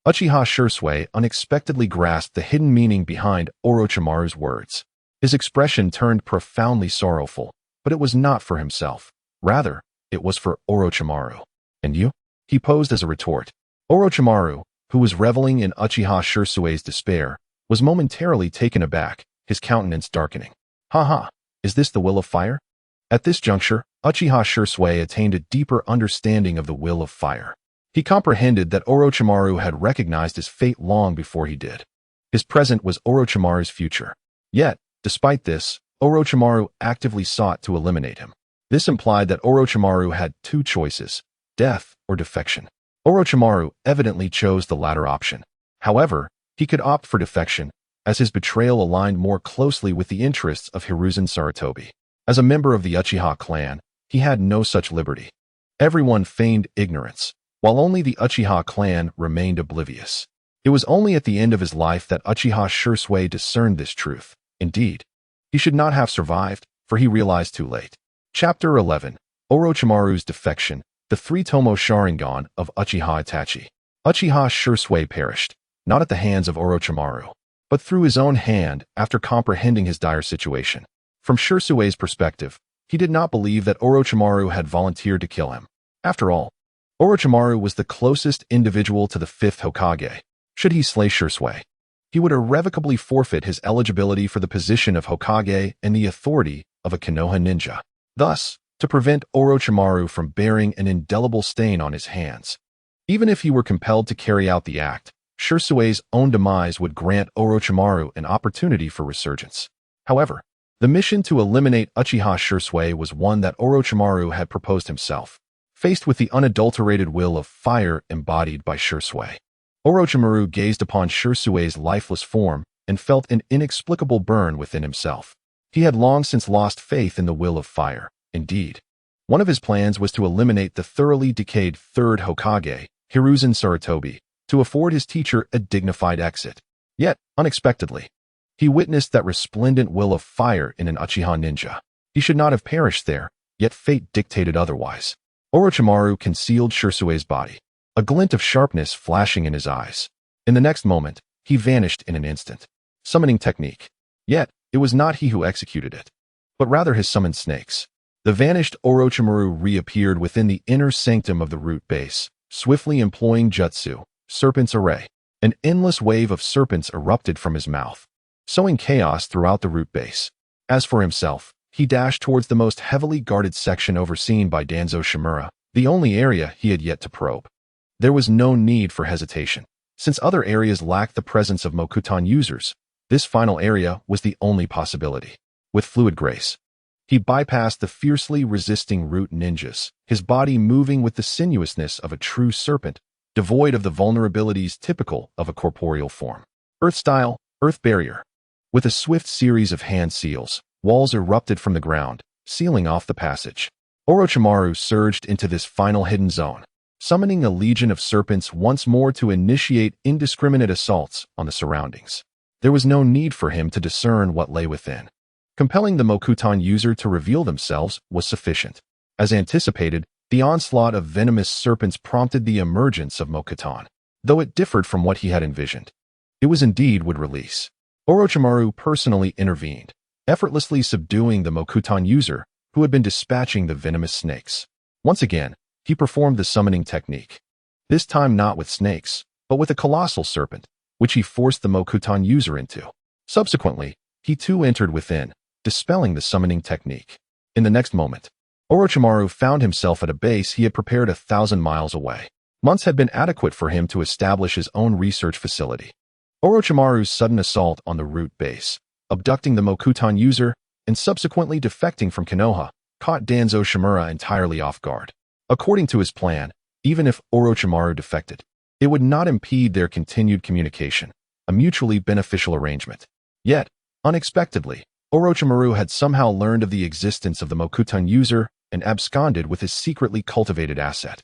Uchiha Shisui unexpectedly grasped the hidden meaning behind Orochimaru's words. His expression turned profoundly sorrowful, but it was not for himself. Rather, it was for Orochimaru. And you? He posed as a retort. Orochimaru, who was reveling in Uchiha Shisui's despair, was momentarily taken aback, his countenance darkening. Ha! Is this the will of fire? At this juncture, Uchiha Shisui attained a deeper understanding of the will of fire. He comprehended that Orochimaru had recognized his fate long before he did. His present was Orochimaru's future. Yet, despite this, Orochimaru actively sought to eliminate him. This implied that Orochimaru had two choices, death or defection. Orochimaru evidently chose the latter option. However, he could opt for defection, as his betrayal aligned more closely with the interests of Hiruzen Sarutobi. As a member of the Uchiha clan, he had no such liberty. Everyone feigned ignorance, while only the Uchiha clan remained oblivious. It was only at the end of his life that Uchiha Shisui discerned this truth. Indeed, he should not have survived, for he realized too late. Chapter 11. Orochimaru's Defection, the three-tomoe Sharingan of Uchiha Itachi. Uchiha Shisui perished, not at the hands of Orochimaru, but through his own hand after comprehending his dire situation. From Shisui's perspective, he did not believe that Orochimaru had volunteered to kill him. After all, Orochimaru was the closest individual to the fifth Hokage. Should he slay Shisui, he would irrevocably forfeit his eligibility for the position of Hokage and the authority of a Konoha ninja. Thus, to prevent Orochimaru from bearing an indelible stain on his hands, even if he were compelled to carry out the act, Shisui's own demise would grant Orochimaru an opportunity for resurgence. However, the mission to eliminate Uchiha Shisui was one that Orochimaru had proposed himself. Faced with the unadulterated will of fire embodied by Shisui, Orochimaru gazed upon Shisui's lifeless form and felt an inexplicable burn within himself. He had long since lost faith in the will of fire. Indeed, one of his plans was to eliminate the thoroughly decayed third Hokage, Hiruzen Sarutobi, to afford his teacher a dignified exit. Yet, unexpectedly, he witnessed that resplendent will of fire in an Uchiha ninja. He should not have perished there, yet fate dictated otherwise. Orochimaru concealed Shisui's body, a glint of sharpness flashing in his eyes. In the next moment, he vanished in an instant. Summoning technique. Yet, it was not he who executed it, but rather his summoned snakes. The vanished Orochimaru reappeared within the inner sanctum of the root base, swiftly employing jutsu, serpent's array. An endless wave of serpents erupted from his mouth, sowing chaos throughout the root base. As for himself, he dashed towards the most heavily guarded section overseen by Danzo Shimura, the only area he had yet to probe. There was no need for hesitation. Since other areas lacked the presence of Mokuton users, this final area was the only possibility. With fluid grace, he bypassed the fiercely resisting root ninjas, his body moving with the sinuousness of a true serpent, devoid of the vulnerabilities typical of a corporeal form. Earth style, earth barrier. With a swift series of hand seals, walls erupted from the ground, sealing off the passage. Orochimaru surged into this final hidden zone, summoning a legion of serpents once more to initiate indiscriminate assaults on the surroundings. There was no need for him to discern what lay within. Compelling the Mokuton user to reveal themselves was sufficient. As anticipated, the onslaught of venomous serpents prompted the emergence of Mokuton, though it differed from what he had envisioned. It was indeed would release. Orochimaru personally intervened, effortlessly subduing the Mokuton user who had been dispatching the venomous snakes. Once again, he performed the summoning technique. This time not with snakes, but with a colossal serpent, which he forced the Mokuton user into. Subsequently, he too entered within, dispelling the summoning technique. In the next moment, Orochimaru found himself at a base he had prepared 1,000 miles away. Months had been adequate for him to establish his own research facility. Orochimaru's sudden assault on the root base, abducting the Mokuton user, and subsequently defecting from Konoha, caught Danzo Shimura entirely off guard. According to his plan, even if Orochimaru defected, it would not impede their continued communication, a mutually beneficial arrangement. Yet, unexpectedly, Orochimaru had somehow learned of the existence of the Mokuton user and absconded with his secretly cultivated asset.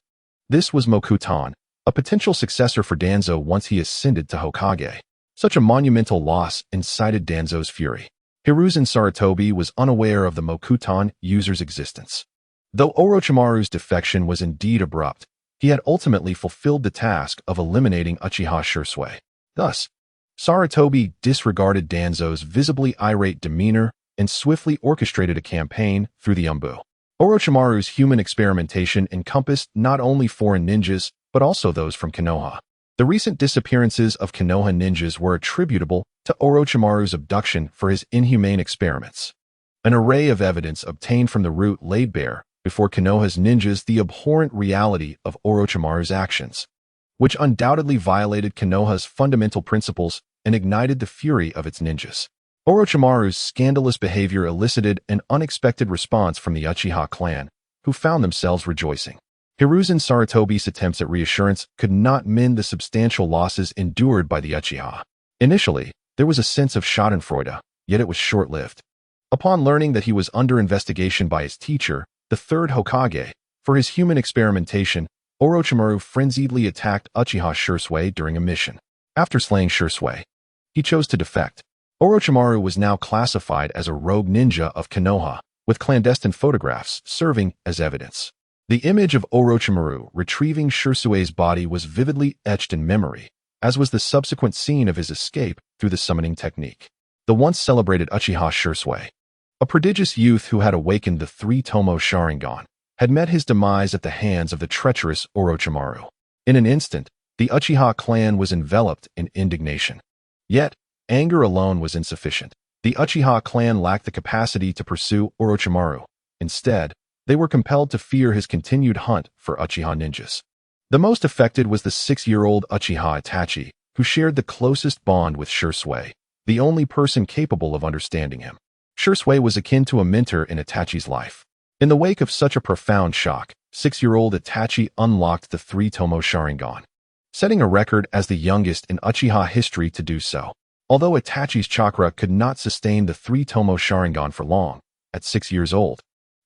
This was Mokuton, a potential successor for Danzo once he ascended to Hokage. Such a monumental loss incited Danzo's fury. Hiruzen Sarutobi was unaware of the Mokuton user's existence. Though Orochimaru's defection was indeed abrupt, he had ultimately fulfilled the task of eliminating Uchiha Shisui. Thus, Sarutobi disregarded Danzo's visibly irate demeanor and swiftly orchestrated a campaign through the Umbu. Orochimaru's human experimentation encompassed not only foreign ninjas, but also those from Konoha. The recent disappearances of Konoha ninjas were attributable to Orochimaru's abduction for his inhumane experiments. An array of evidence obtained from the root laid bare before Konoha's ninjas the abhorrent reality of Orochimaru's actions, which undoubtedly violated Konoha's fundamental principles and ignited the fury of its ninjas. Orochimaru's scandalous behavior elicited an unexpected response from the Uchiha clan, who found themselves rejoicing. Hiruzen Sarutobi's attempts at reassurance could not mend the substantial losses endured by the Uchiha. Initially, there was a sense of schadenfreude, yet it was short-lived. Upon learning that he was under investigation by his teacher, the third Hokage, for his human experimentation, Orochimaru frenziedly attacked Uchiha Shisui during a mission. After slaying Shisui, he chose to defect. Orochimaru was now classified as a rogue ninja of Konoha, with clandestine photographs serving as evidence. The image of Orochimaru retrieving Shisui's body was vividly etched in memory, as was the subsequent scene of his escape through the summoning technique. The once celebrated Uchiha Shisui, a prodigious youth who had awakened the three-tomoe Sharingan, had met his demise at the hands of the treacherous Orochimaru. In an instant, the Uchiha clan was enveloped in indignation. Yet, anger alone was insufficient. The Uchiha clan lacked the capacity to pursue Orochimaru. Instead, they were compelled to fear his continued hunt for Uchiha ninjas. The most affected was the 6-year-old Uchiha Itachi, who shared the closest bond with Shisui, the only person capable of understanding him. Shisui was akin to a mentor in Itachi's life. In the wake of such a profound shock, 6-year-old Itachi unlocked the three-tomoe Sharingan, setting a record as the youngest in Uchiha history to do so. Although Itachi's chakra could not sustain the three-tomoe Sharingan for long, at 6 years old,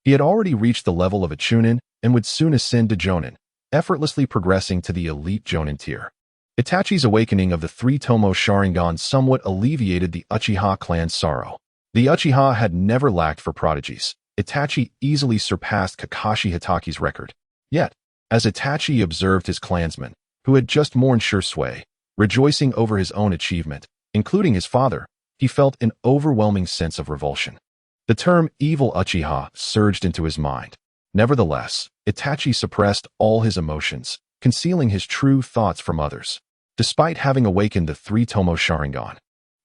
he had already reached the level of a Chunin and would soon ascend to Jonin, effortlessly progressing to the elite Jonin tier. Itachi's awakening of the three-tomoe Sharingan somewhat alleviated the Uchiha clan's sorrow. The Uchiha had never lacked for prodigies. Itachi easily surpassed Kakashi Hitaki's record. Yet, as Itachi observed his clansmen, who had just mourned Shisui, rejoicing over his own achievement, including his father, he felt an overwhelming sense of revulsion. The term evil Uchiha surged into his mind. Nevertheless, Itachi suppressed all his emotions, concealing his true thoughts from others. Despite having awakened the three-tomoe Sharingan,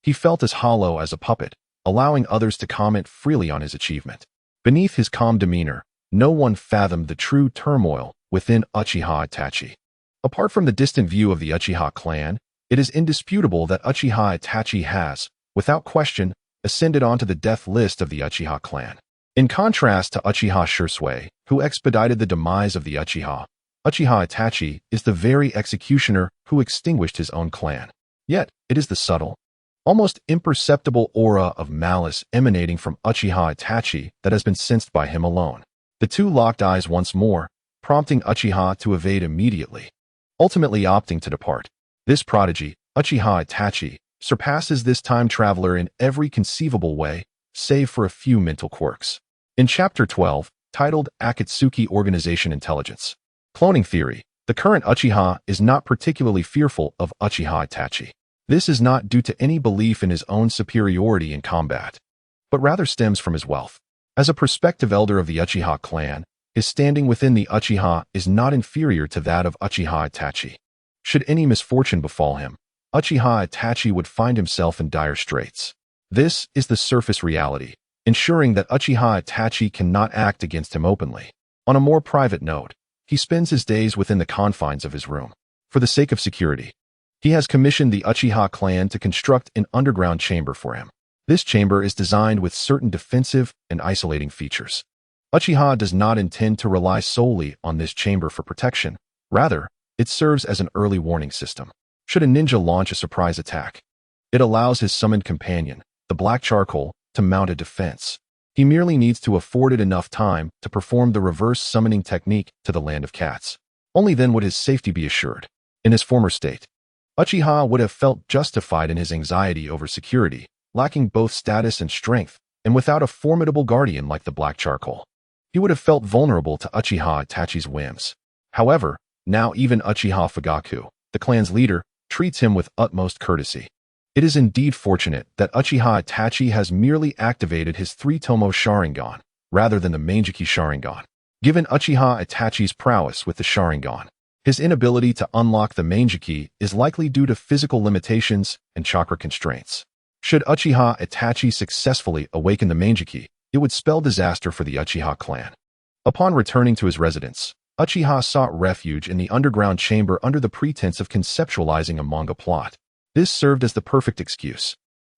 he felt as hollow as a puppet, allowing others to comment freely on his achievement. Beneath his calm demeanor, no one fathomed the true turmoil within Uchiha Itachi. Apart from the distant view of the Uchiha clan, it is indisputable that Uchiha Itachi has, without question, ascended onto the death list of the Uchiha clan. In contrast to Uchiha Shisui, who expedited the demise of the Uchiha, Uchiha Itachi is the very executioner who extinguished his own clan. Yet, it is the subtle, almost imperceptible aura of malice emanating from Uchiha Itachi that has been sensed by him alone. The two locked eyes once more, prompting Uchiha to evade immediately, ultimately opting to depart. This prodigy, Uchiha Itachi, surpasses this time traveler in every conceivable way, save for a few mental quirks. In Chapter 12, titled Akatsuki Organization Intelligence, Cloning Theory, the current Uchiha is not particularly fearful of Uchiha Itachi. This is not due to any belief in his own superiority in combat, but rather stems from his wealth. As a prospective elder of the Uchiha clan, his standing within the Uchiha is not inferior to that of Uchiha Itachi. Should any misfortune befall him, Uchiha Itachi would find himself in dire straits. This is the surface reality, ensuring that Uchiha Itachi cannot act against him openly. On a more private note, he spends his days within the confines of his room. For the sake of security, he has commissioned the Uchiha clan to construct an underground chamber for him. This chamber is designed with certain defensive and isolating features. Uchiha does not intend to rely solely on this chamber for protection. Rather, it serves as an early warning system. Should a ninja launch a surprise attack, it allows his summoned companion, the black charcoal, to mount a defense. He merely needs to afford it enough time to perform the reverse summoning technique to the land of cats. Only then would his safety be assured. In his former state, Uchiha would have felt justified in his anxiety over security, lacking both status and strength, and without a formidable guardian like the black charcoal. He would have felt vulnerable to Uchiha Itachi's whims. However, now even Uchiha Fugaku, the clan's leader, treats him with utmost courtesy. It is indeed fortunate that Uchiha Itachi has merely activated his three-tomoe Sharingan, rather than the Manjiki Sharingan. Given Uchiha Itachi's prowess with the Sharingan, his inability to unlock the Manjiki is likely due to physical limitations and chakra constraints. Should Uchiha Itachi successfully awaken the Manjiki, it would spell disaster for the Uchiha clan. Upon returning to his residence, Uchiha sought refuge in the underground chamber under the pretense of conceptualizing a manga plot. This served as the perfect excuse.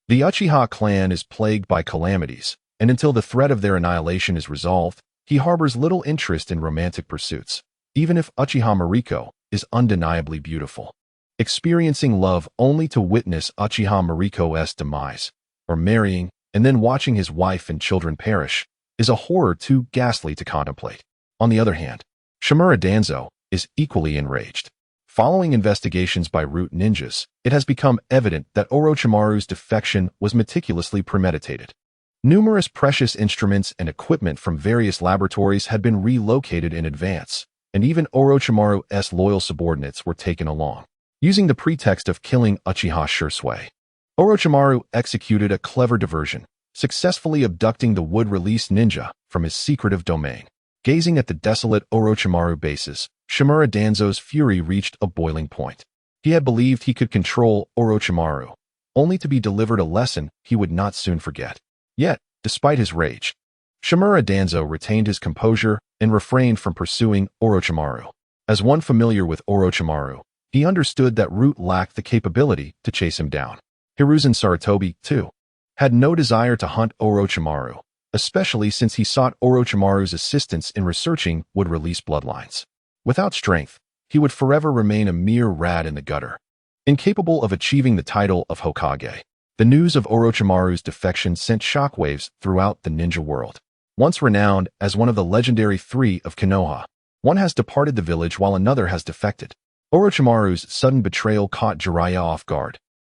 The Uchiha clan is plagued by calamities, and until the threat of their annihilation is resolved, he harbors little interest in romantic pursuits, even if Uchiha Mariko is undeniably beautiful. Experiencing love only to witness Uchiha Mariko's demise, or marrying and then watching his wife and children perish, is a horror too ghastly to contemplate. On the other hand, Shimura Danzo is equally enraged. Following investigations by root ninjas, it has become evident that Orochimaru's defection was meticulously premeditated. Numerous precious instruments and equipment from various laboratories had been relocated in advance, and even Orochimaru's loyal subordinates were taken along. Using the pretext of killing Uchiha Shisui, Orochimaru executed a clever diversion, successfully abducting the wood-released ninja from his secretive domain. Gazing at the desolate Orochimaru bases, Shimura Danzo's fury reached a boiling point. He had believed he could control Orochimaru, only to be delivered a lesson he would not soon forget. Yet, despite his rage, Shimura Danzo retained his composure and refrained from pursuing Orochimaru. As one familiar with Orochimaru, he understood that Root lacked the capability to chase him down. Hiruzen Sarutobi, too, had no desire to hunt Orochimaru, especially since he sought Orochimaru's assistance in researching wood-release bloodlines. Without strength, he would forever remain a mere rat in the gutter, incapable of achieving the title of Hokage. The news of Orochimaru's defection sent shockwaves throughout the ninja world. Once renowned as one of the legendary three of Konoha, one has departed the village while another has defected. Orochimaru's sudden betrayal caught Jiraiya off guard,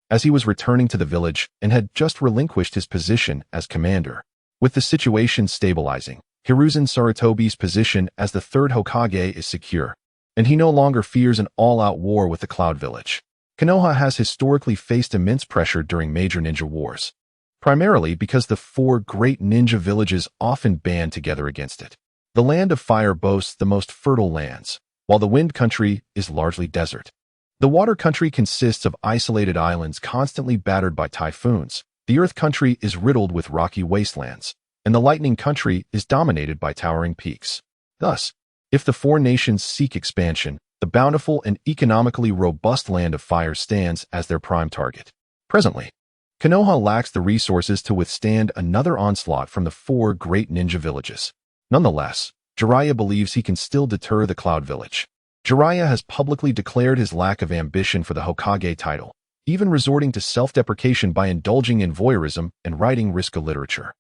as he was returning to the village and had just relinquished his position as commander. With the situation stabilizing, Hiruzen Sarutobi's position as the third Hokage is secure, and he no longer fears an all-out war with the Cloud Village. Konoha has historically faced immense pressure during major ninja wars, primarily because the four great ninja villages often band together against it. The Land of Fire boasts the most fertile lands, while the Wind Country is largely desert. The Water Country consists of isolated islands constantly battered by typhoons. The Earth Country is riddled with rocky wastelands, and the Lightning Country is dominated by towering peaks. Thus, if the four nations seek expansion, the bountiful and economically robust Land of Fire stands as their prime target. Presently, Konoha lacks the resources to withstand another onslaught from the four great ninja villages. Nonetheless, Jiraiya believes he can still deter the Cloud Village. Jiraiya has publicly declared his lack of ambition for the Hokage title, even resorting to self-deprecation by indulging in voyeurism and writing risque literature.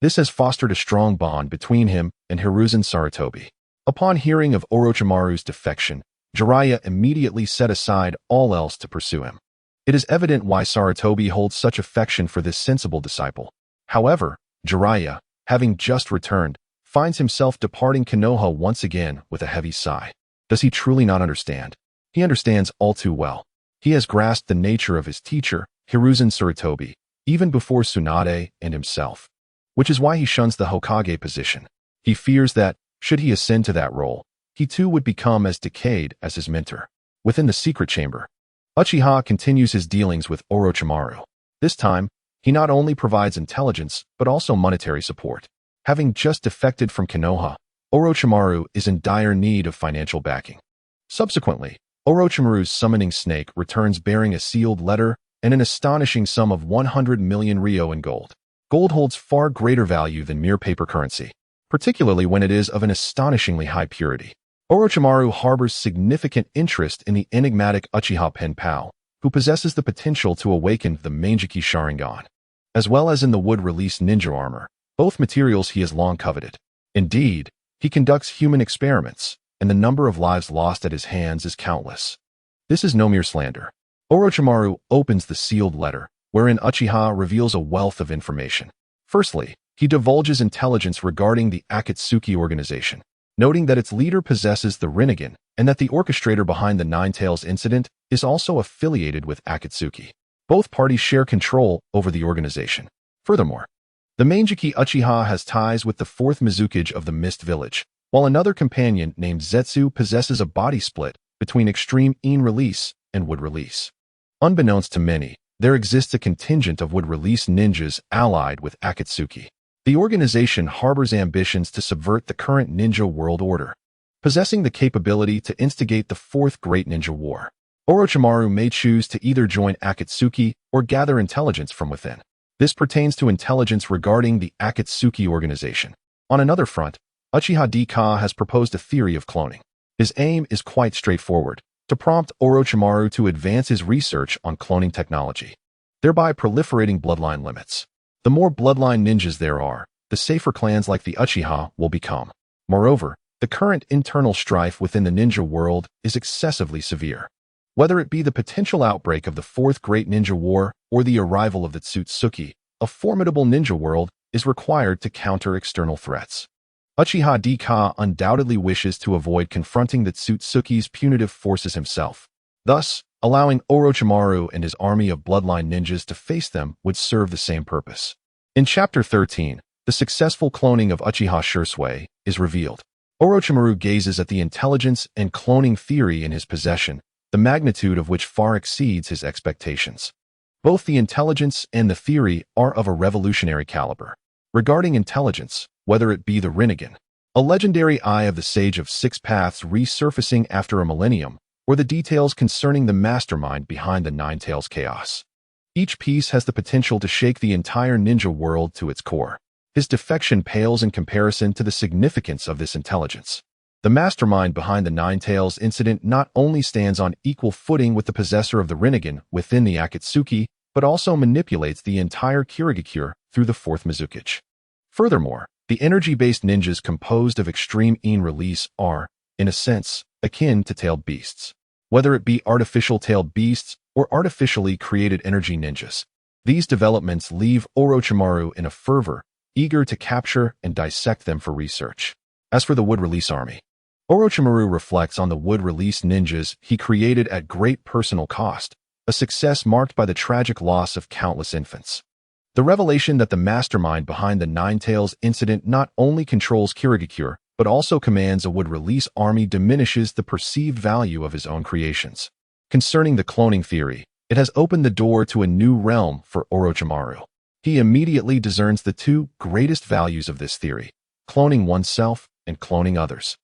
This has fostered a strong bond between him and Hiruzen Sarutobi. Upon hearing of Orochimaru's defection, Jiraiya immediately set aside all else to pursue him. It is evident why Sarutobi holds such affection for this sensible disciple. However, Jiraiya, having just returned, finds himself departing Konoha once again with a heavy sigh. Does he truly not understand? He understands all too well. He has grasped the nature of his teacher, Hiruzen Sarutobi, even before Tsunade and himself, which is why he shuns the Hokage position. He fears that, should he ascend to that role, he too would become as decayed as his mentor. Within the secret chamber, Uchiha continues his dealings with Orochimaru. This time, he not only provides intelligence, but also monetary support. Having just defected from Konoha, Orochimaru is in dire need of financial backing. Subsequently, Orochimaru's summoning snake returns bearing a sealed letter and an astonishing sum of 100 million ryo in gold. Gold holds far greater value than mere paper currency, particularly when it is of an astonishingly high purity. Orochimaru harbors significant interest in the enigmatic Uchiha Pen Pal, who possesses the potential to awaken the Mangekyo Sharingan, as well as in the wood-released ninja armor, both materials he has long coveted. Indeed, he conducts human experiments, and the number of lives lost at his hands is countless. This is no mere slander. Orochimaru opens the sealed letter, wherein Uchiha reveals a wealth of information. Firstly, he divulges intelligence regarding the Akatsuki organization, noting that its leader possesses the Rinnegan and that the orchestrator behind the Nine Tails incident is also affiliated with Akatsuki. Both parties share control over the organization. Furthermore, the Mangekyo Uchiha has ties with the fourth Mizukage of the Mist Village, while another companion named Zetsu possesses a body split between extreme In release and wood release. Unbeknownst to many, there exists a contingent of wood release ninjas allied with Akatsuki. The organization harbors ambitions to subvert the current ninja world order, possessing the capability to instigate the Fourth Great Ninja War. Orochimaru may choose to either join Akatsuki or gather intelligence from within. This pertains to intelligence regarding the Akatsuki organization. On another front, Uchiha Dong has proposed a theory of cloning. His aim is quite straightforward, to prompt Orochimaru to advance his research on cloning technology, thereby proliferating bloodline limits. The more bloodline ninjas there are, the safer clans like the Uchiha will become. Moreover, the current internal strife within the ninja world is excessively severe. Whether it be the potential outbreak of the Fourth Great Ninja War or the arrival of the Tsutsuki, a formidable ninja world is required to counter external threats. Uchiha Dong undoubtedly wishes to avoid confronting the Tsutsuki's punitive forces himself. Thus, allowing Orochimaru and his army of bloodline ninjas to face them would serve the same purpose. In Chapter 13, the successful cloning of Uchiha Shisui is revealed. Orochimaru gazes at the intelligence and cloning theory in his possession, the magnitude of which far exceeds his expectations. Both the intelligence and the theory are of a revolutionary caliber. Regarding intelligence, whether it be the Rinnegan, a legendary eye of the Sage of Six Paths resurfacing after a millennium, or the details concerning the mastermind behind the Nine Tails chaos, each piece has the potential to shake the entire ninja world to its core. His defection pales in comparison to the significance of this intelligence. The mastermind behind the Nine Tails incident not only stands on equal footing with the possessor of the Rinnegan within the Akatsuki, but also manipulates the entire Kirigakure through the fourth Mizukage. Furthermore, the energy-based ninjas composed of extreme In release are, in a sense, akin to tailed beasts. Whether it be artificial tailed beasts or artificially created energy ninjas, these developments leave Orochimaru in a fervor, eager to capture and dissect them for research. As for the wood release army, Orochimaru reflects on the wood release ninjas he created at great personal cost, a success marked by the tragic loss of countless infants. The revelation that the mastermind behind the Nine Tails incident not only controls Kirigakure, but also commands a wood release army diminishes the perceived value of his own creations. Concerning the cloning theory, it has opened the door to a new realm for Orochimaru. He immediately discerns the two greatest values of this theory, cloning oneself and cloning others.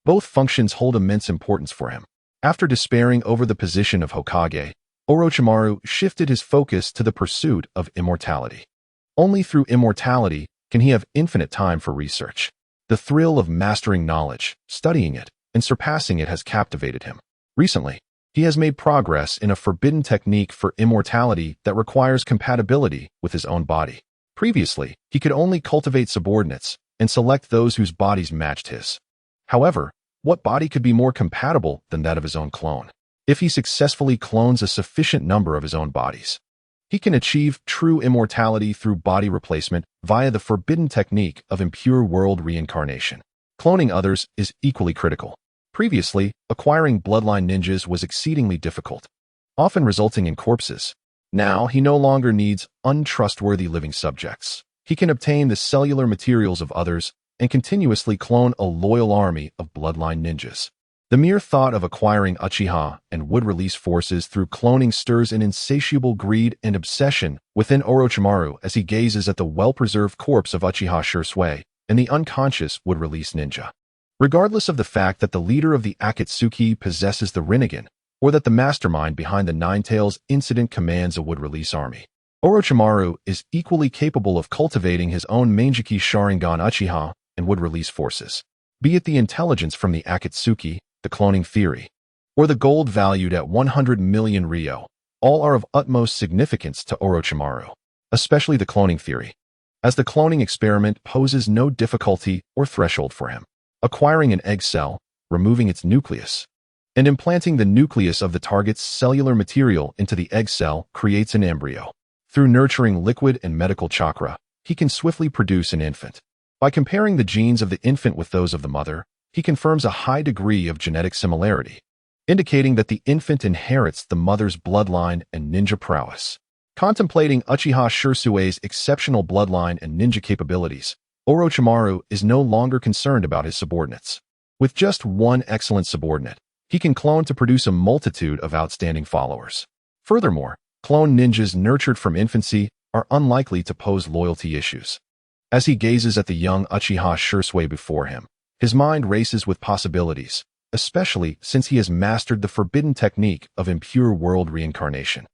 Both functions hold immense importance for him. After despairing over the position of Hokage, Orochimaru shifted his focus to the pursuit of immortality. Only through immortality can he have infinite time for research. The thrill of mastering knowledge, studying it, and surpassing it has captivated him. Recently, He has made progress in a forbidden technique for immortality that requires compatibility with his own body. Previously, he could only cultivate subordinates and select those whose bodies matched his. However, what body could be more compatible than that of his own clone? If he successfully clones a sufficient number of his own bodies, he can achieve true immortality through body replacement via the forbidden technique of impure world reincarnation. Cloning others is equally critical. Previously, acquiring bloodline ninjas was exceedingly difficult, often resulting in corpses. Now, he no longer needs untrustworthy living subjects. He can obtain the cellular materials of others and continuously clone a loyal army of bloodline ninjas. The mere thought of acquiring Uchiha and would-release forces through cloning stirs an insatiable greed and obsession within Orochimaru as he gazes at the well-preserved corpse of Uchiha Shisui and the unconscious would-release ninja. Regardless of the fact that the leader of the Akatsuki possesses the Rinnegan, or that the mastermind behind the Nine-Tails incident commands a would-release army, Orochimaru is equally capable of cultivating his own Manjiki Sharingan Uchiha and would-release forces. Be it the intelligence from the Akatsuki, the cloning theory, or the gold valued at 100 million Ryo, all are of utmost significance to Orochimaru, especially the cloning theory, as the cloning experiment poses no difficulty or threshold for him. Acquiring an egg cell, removing its nucleus, and implanting the nucleus of the target's cellular material into the egg cell creates an embryo. Through nurturing liquid and medical chakra, he can swiftly produce an infant. By comparing the genes of the infant with those of the mother, he confirms a high degree of genetic similarity, indicating that the infant inherits the mother's bloodline and ninja prowess. Contemplating Uchiha Shisui's exceptional bloodline and ninja capabilities, Orochimaru is no longer concerned about his subordinates. With just one excellent subordinate, he can clone to produce a multitude of outstanding followers. Furthermore, clone ninjas nurtured from infancy are unlikely to pose loyalty issues. As he gazes at the young Uchiha Shisui before him, his mind races with possibilities, especially since he has mastered the forbidden technique of impure world reincarnation.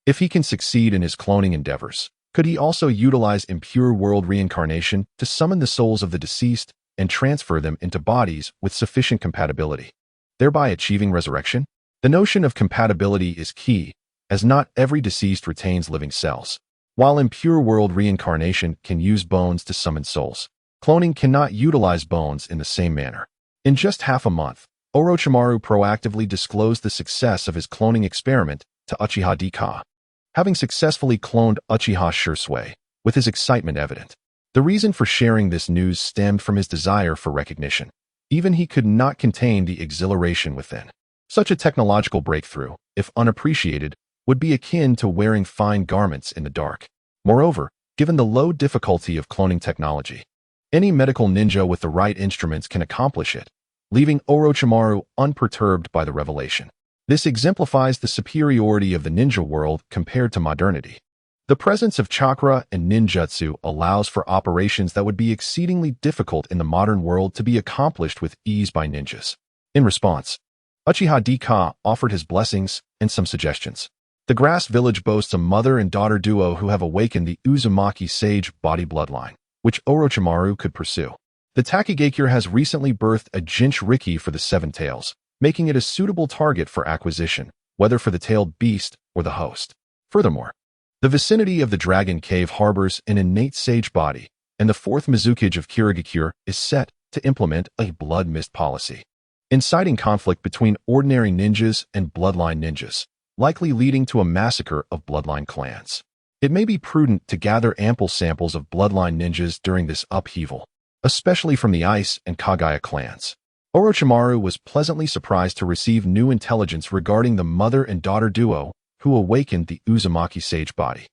If he can succeed in his cloning endeavors, could he also utilize impure world reincarnation to summon the souls of the deceased and transfer them into bodies with sufficient compatibility, thereby achieving resurrection? The notion of compatibility is key, as not every deceased retains living cells. While impure world reincarnation can use bones to summon souls, cloning cannot utilize bones in the same manner. In just half a month, Orochimaru proactively disclosed the success of his cloning experiment to Uchiha Dong. Having successfully cloned Uchiha Shisui, with his excitement evident. The reason for sharing this news stemmed from his desire for recognition. Even he could not contain the exhilaration within. Such a technological breakthrough, if unappreciated, would be akin to wearing fine garments in the dark. Moreover, given the low difficulty of cloning technology, any medical ninja with the right instruments can accomplish it, leaving Orochimaru unperturbed by the revelation. This exemplifies the superiority of the ninja world compared to modernity. The presence of chakra and ninjutsu allows for operations that would be exceedingly difficult in the modern world to be accomplished with ease by ninjas. In response, Uchiha Dong offered his blessings and some suggestions. The grass village boasts a mother and daughter duo who have awakened the Uzumaki sage body bloodline, which Orochimaru could pursue. The Takigakure has recently birthed a Jinchuriki for the Seven Tails, making it a suitable target for acquisition, whether for the tailed beast or the host. Furthermore, the vicinity of the Dragon Cave harbors an innate sage body, and the fourth Mizukage of Kirigakure is set to implement a blood mist policy, inciting conflict between ordinary ninjas and bloodline ninjas, likely leading to a massacre of bloodline clans. It may be prudent to gather ample samples of bloodline ninjas during this upheaval, especially from the Ice and Kagaya clans. Orochimaru was pleasantly surprised to receive new intelligence regarding the mother and daughter duo who awakened the Uzumaki sage body,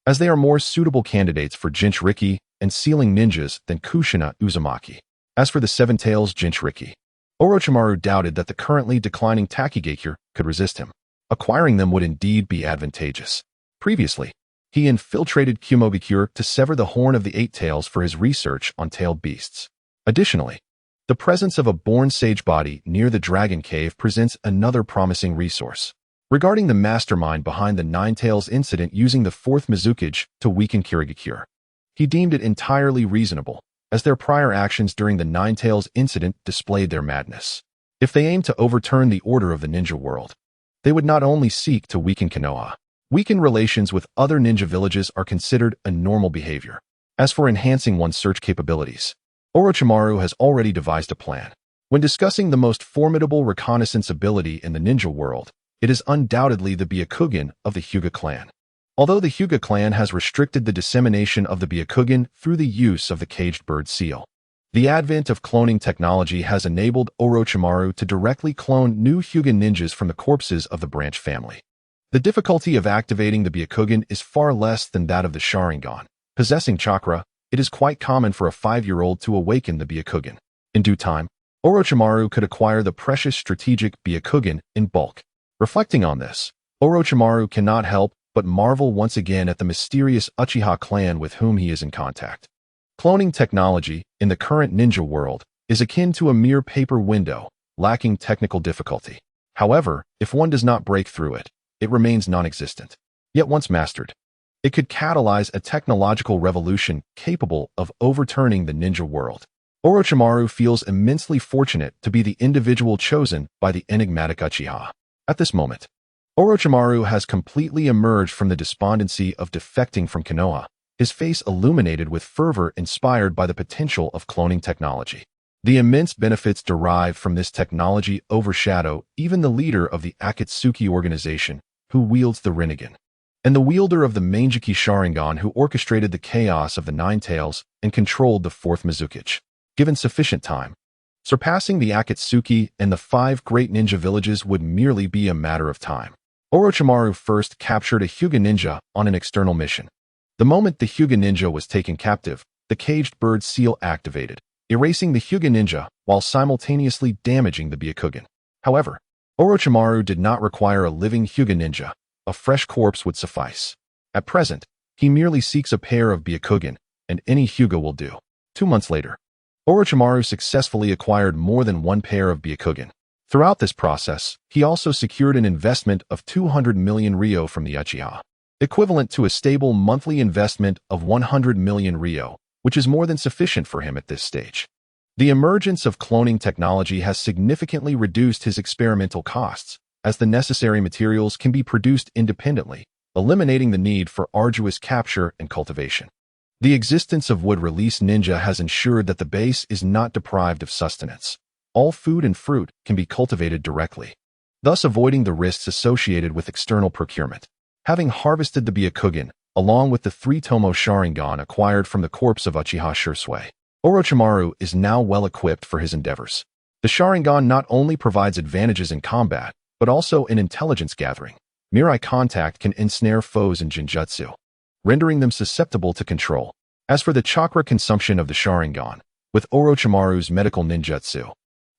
as they are more suitable candidates for Jinchuriki and sealing ninjas than Kushina Uzumaki. As for the Seven Tails Jinchuriki, Orochimaru doubted that the currently declining Takigakure could resist him. Acquiring them would indeed be advantageous. Previously, he infiltrated Kumogakure to sever the horn of the Eight Tails for his research on tailed beasts. Additionally, the presence of a born sage body near the Dragon Cave presents another promising resource. Regarding the mastermind behind the Nine Tails incident using the fourth Mizukage to weaken Kirigakure, he deemed it entirely reasonable, as their prior actions during the Nine Tails incident displayed their madness. If they aimed to overturn the order of the ninja world, They would not only seek to weaken Konoha. Weakened relations with other ninja villages are considered a normal behavior. As for enhancing one's search capabilities, Orochimaru has already devised a plan. When discussing the most formidable reconnaissance ability in the ninja world, it is undoubtedly the Byakugan of the Hyuga clan. Although the Hyuga clan has restricted the dissemination of the Byakugan through the use of the caged bird seal, the advent of cloning technology has enabled Orochimaru to directly clone new Hyuga ninjas from the corpses of the branch family. The difficulty of activating the Byakugan is far less than that of the Sharingan. Possessing chakra, it is quite common for a 5-year-old to awaken the Byakugan. In due time, Orochimaru could acquire the precious strategic Byakugan in bulk. Reflecting on this, Orochimaru cannot help but marvel once again at the mysterious Uchiha clan with whom he is in contact. Cloning technology, in the current ninja world, is akin to a mere paper window, lacking technical difficulty. However, if one does not break through it, it remains non-existent. Yet once mastered, it could catalyze a technological revolution capable of overturning the ninja world. Orochimaru feels immensely fortunate to be the individual chosen by the enigmatic Uchiha. At this moment, Orochimaru has completely emerged from the despondency of defecting from Konoha, his face illuminated with fervor inspired by the potential of cloning technology. The immense benefits derived from this technology overshadow even the leader of the Akatsuki organization, who wields the Rinnegan, and the wielder of the Manjiki Sharingan who orchestrated the chaos of the Nine Tails and controlled the fourth Mizukage. Given sufficient time, surpassing the Akatsuki and the 5 great ninja villages would merely be a matter of time. Orochimaru first captured a Hyuga ninja on an external mission. The moment the Hyuga ninja was taken captive, the caged bird seal activated, erasing the Hyuga ninja while simultaneously damaging the Byakugan. However, Orochimaru did not require a living Hyuga ninja. A fresh corpse would suffice. At present, he merely seeks a pair of Byakugan, and any Hyuga will do. 2 months later, Orochimaru successfully acquired more than one pair of Byakugan. Throughout this process, he also secured an investment of 200 million ryo from the Uchiha, equivalent to a stable monthly investment of 100 million ryo, which is more than sufficient for him at this stage. The emergence of cloning technology has significantly reduced his experimental costs, as the necessary materials can be produced independently, eliminating the need for arduous capture and cultivation. The existence of wood-release ninja has ensured that the base is not deprived of sustenance. All food and fruit can be cultivated directly, thus avoiding the risks associated with external procurement. Having harvested the Byakugan, along with the three-tomoe Sharingan acquired from the corpse of Uchiha Shisui, Orochimaru is now well equipped for his endeavors. The Sharingan not only provides advantages in combat, but also in intelligence gathering. Mere eye contact can ensnare foes in Jinjutsu, rendering them susceptible to control. As for the chakra consumption of the Sharingan, with Orochimaru's medical ninjutsu,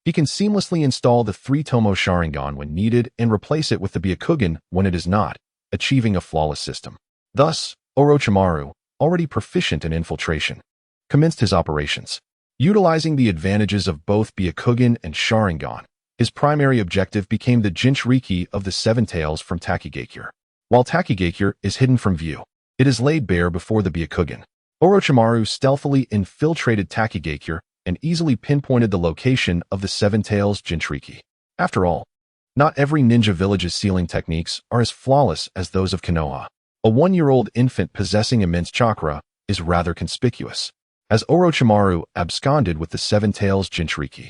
he can seamlessly install the three-tomoe Sharingan when needed and replace it with the Byakugan when it is not, achieving a flawless system. Thus, Orochimaru, already proficient in infiltration, commenced his operations. Utilizing the advantages of both Byakugan and Sharingan, his primary objective became the Jinchuriki of the Seven Tails from Takigakure. While Takigakure is hidden from view, it is laid bare before the Byakugan. Orochimaru stealthily infiltrated Takigakure and easily pinpointed the location of the Seven Tails Jinchuriki. After all, not every ninja village's sealing techniques are as flawless as those of Konoha. A 1-year-old infant possessing immense chakra is rather conspicuous, as Orochimaru absconded with the Seven Tails Jinchuriki.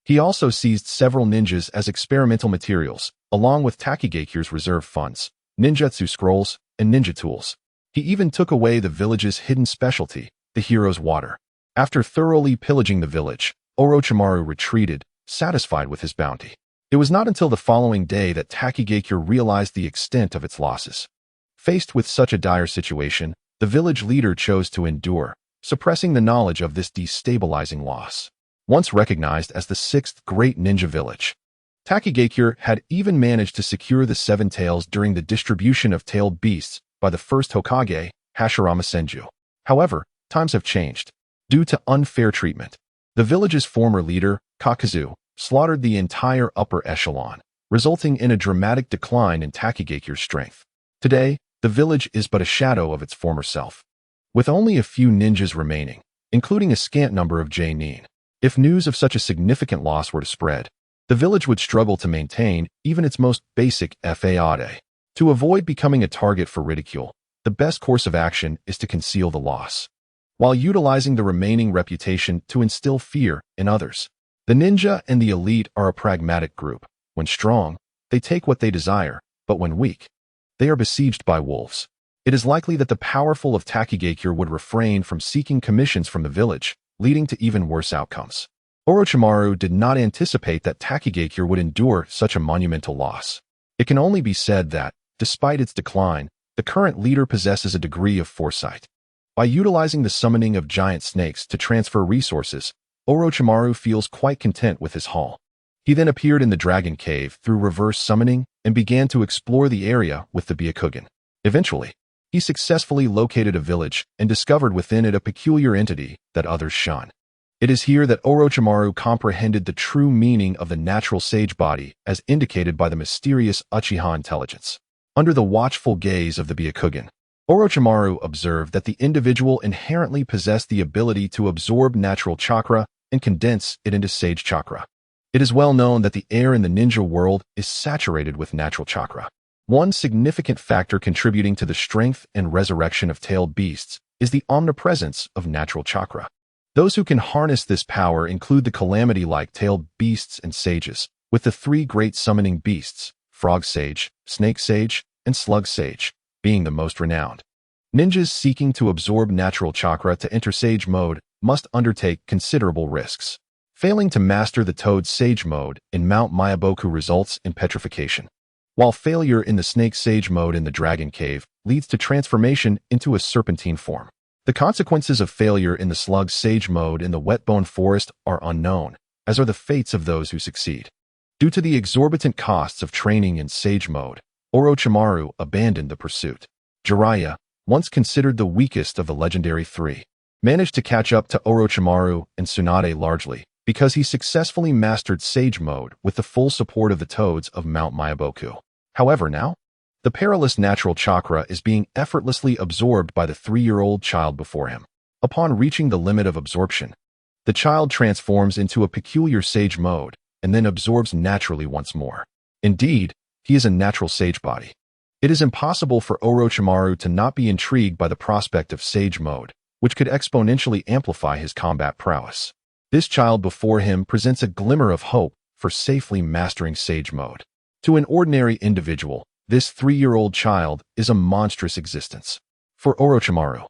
He also seized several ninjas as experimental materials, along with Takigakure's reserve funds, ninjutsu scrolls, and ninja tools. He even took away the village's hidden specialty, the hero's water. After thoroughly pillaging the village, Orochimaru retreated, satisfied with his bounty. It was not until the following day that Takigakure realized the extent of its losses. Faced with such a dire situation, the village leader chose to endure, suppressing the knowledge of this destabilizing loss. Once recognized as the 6th great ninja village, Takigakure had even managed to secure the Seven Tails during the distribution of tailed beasts by the first Hokage, Hashirama Senju. However, times have changed. Due to unfair treatment, the village's former leader, Kakazu, slaughtered the entire upper echelon, resulting in a dramatic decline in Takigakure's strength. Today, the village is but a shadow of its former self, with only a few ninjas remaining, including a scant number of J-nin. If news of such a significant loss were to spread, the village would struggle to maintain even its most basic faade. To avoid becoming a target for ridicule, the best course of action is to conceal the loss, while utilizing the remaining reputation to instill fear in others. The ninja and the elite are a pragmatic group. When strong, they take what they desire, but when weak, they are besieged by wolves. It is likely that the powerful of Takigakure would refrain from seeking commissions from the village, leading to even worse outcomes. Orochimaru did not anticipate that Takigakure would endure such a monumental loss. It can only be said that, despite its decline, the current leader possesses a degree of foresight. By utilizing the summoning of giant snakes to transfer resources, Orochimaru feels quite content with his haul. He then appeared in the Dragon Cave through reverse summoning and began to explore the area with the Byakugan. Eventually, he successfully located a village and discovered within it a peculiar entity that others shun. It is here that Orochimaru comprehended the true meaning of the natural sage body as indicated by the mysterious Uchiha intelligence. Under the watchful gaze of the Byakugan, Orochimaru observed that the individual inherently possessed the ability to absorb natural chakra and condense it into sage chakra. It is well known that the air in the ninja world is saturated with natural chakra. One significant factor contributing to the strength and resurrection of tailed beasts is the omnipresence of natural chakra. Those who can harness this power include the calamity-like tailed beasts and sages, with the three great summoning beasts, frog sage, snake sage, and slug sage, being the most renowned. Ninjas seeking to absorb natural chakra to enter sage mode must undertake considerable risks. Failing to master the toad sage mode in Mount Myaboku results in petrification, while failure in the snake sage mode in the Dragon Cave leads to transformation into a serpentine form. The consequences of failure in the slug sage mode in the Wetbone Forest are unknown, as are the fates of those who succeed. Due to the exorbitant costs of training in sage mode, Orochimaru abandoned the pursuit. Jiraiya, once considered the weakest of the legendary three, managed to catch up to Orochimaru and Tsunade largely because he successfully mastered sage mode with the full support of the toads of Mount Myaboku. However, now, the perilous natural chakra is being effortlessly absorbed by the 3-year-old child before him. Upon reaching the limit of absorption, the child transforms into a peculiar sage mode and then absorbs naturally once more. Indeed, he is a natural sage body. It is impossible for Orochimaru to not be intrigued by the prospect of sage mode, which could exponentially amplify his combat prowess. This child before him presents a glimmer of hope for safely mastering sage mode. To an ordinary individual, this 3-year-old child is a monstrous existence. For Orochimaru,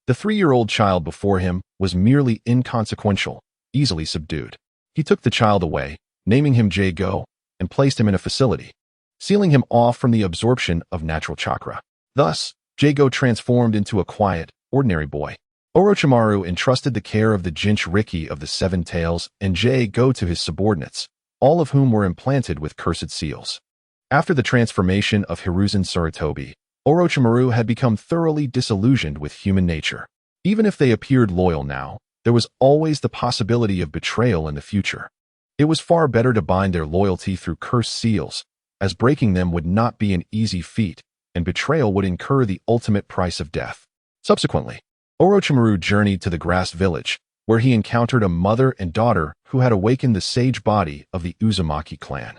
the 3-year-old child before him was merely inconsequential, easily subdued. He took the child away, naming him Jago, and placed him in a facility, sealing him off from the absorption of natural chakra. Thus, Jago transformed into a quiet, ordinary boy. Orochimaru entrusted the care of the Jinchuriki of the Seven Tails and Jago to his subordinates, all of whom were implanted with cursed seals. After the transformation of Hiruzen Sarutobi, Orochimaru had become thoroughly disillusioned with human nature. Even if they appeared loyal now, there was always the possibility of betrayal in the future. It was far better to bind their loyalty through cursed seals, as breaking them would not be an easy feat, and betrayal would incur the ultimate price of death. Subsequently, Orochimaru journeyed to the grass village, where he encountered a mother and daughter who had awakened the sage body of the Uzumaki clan.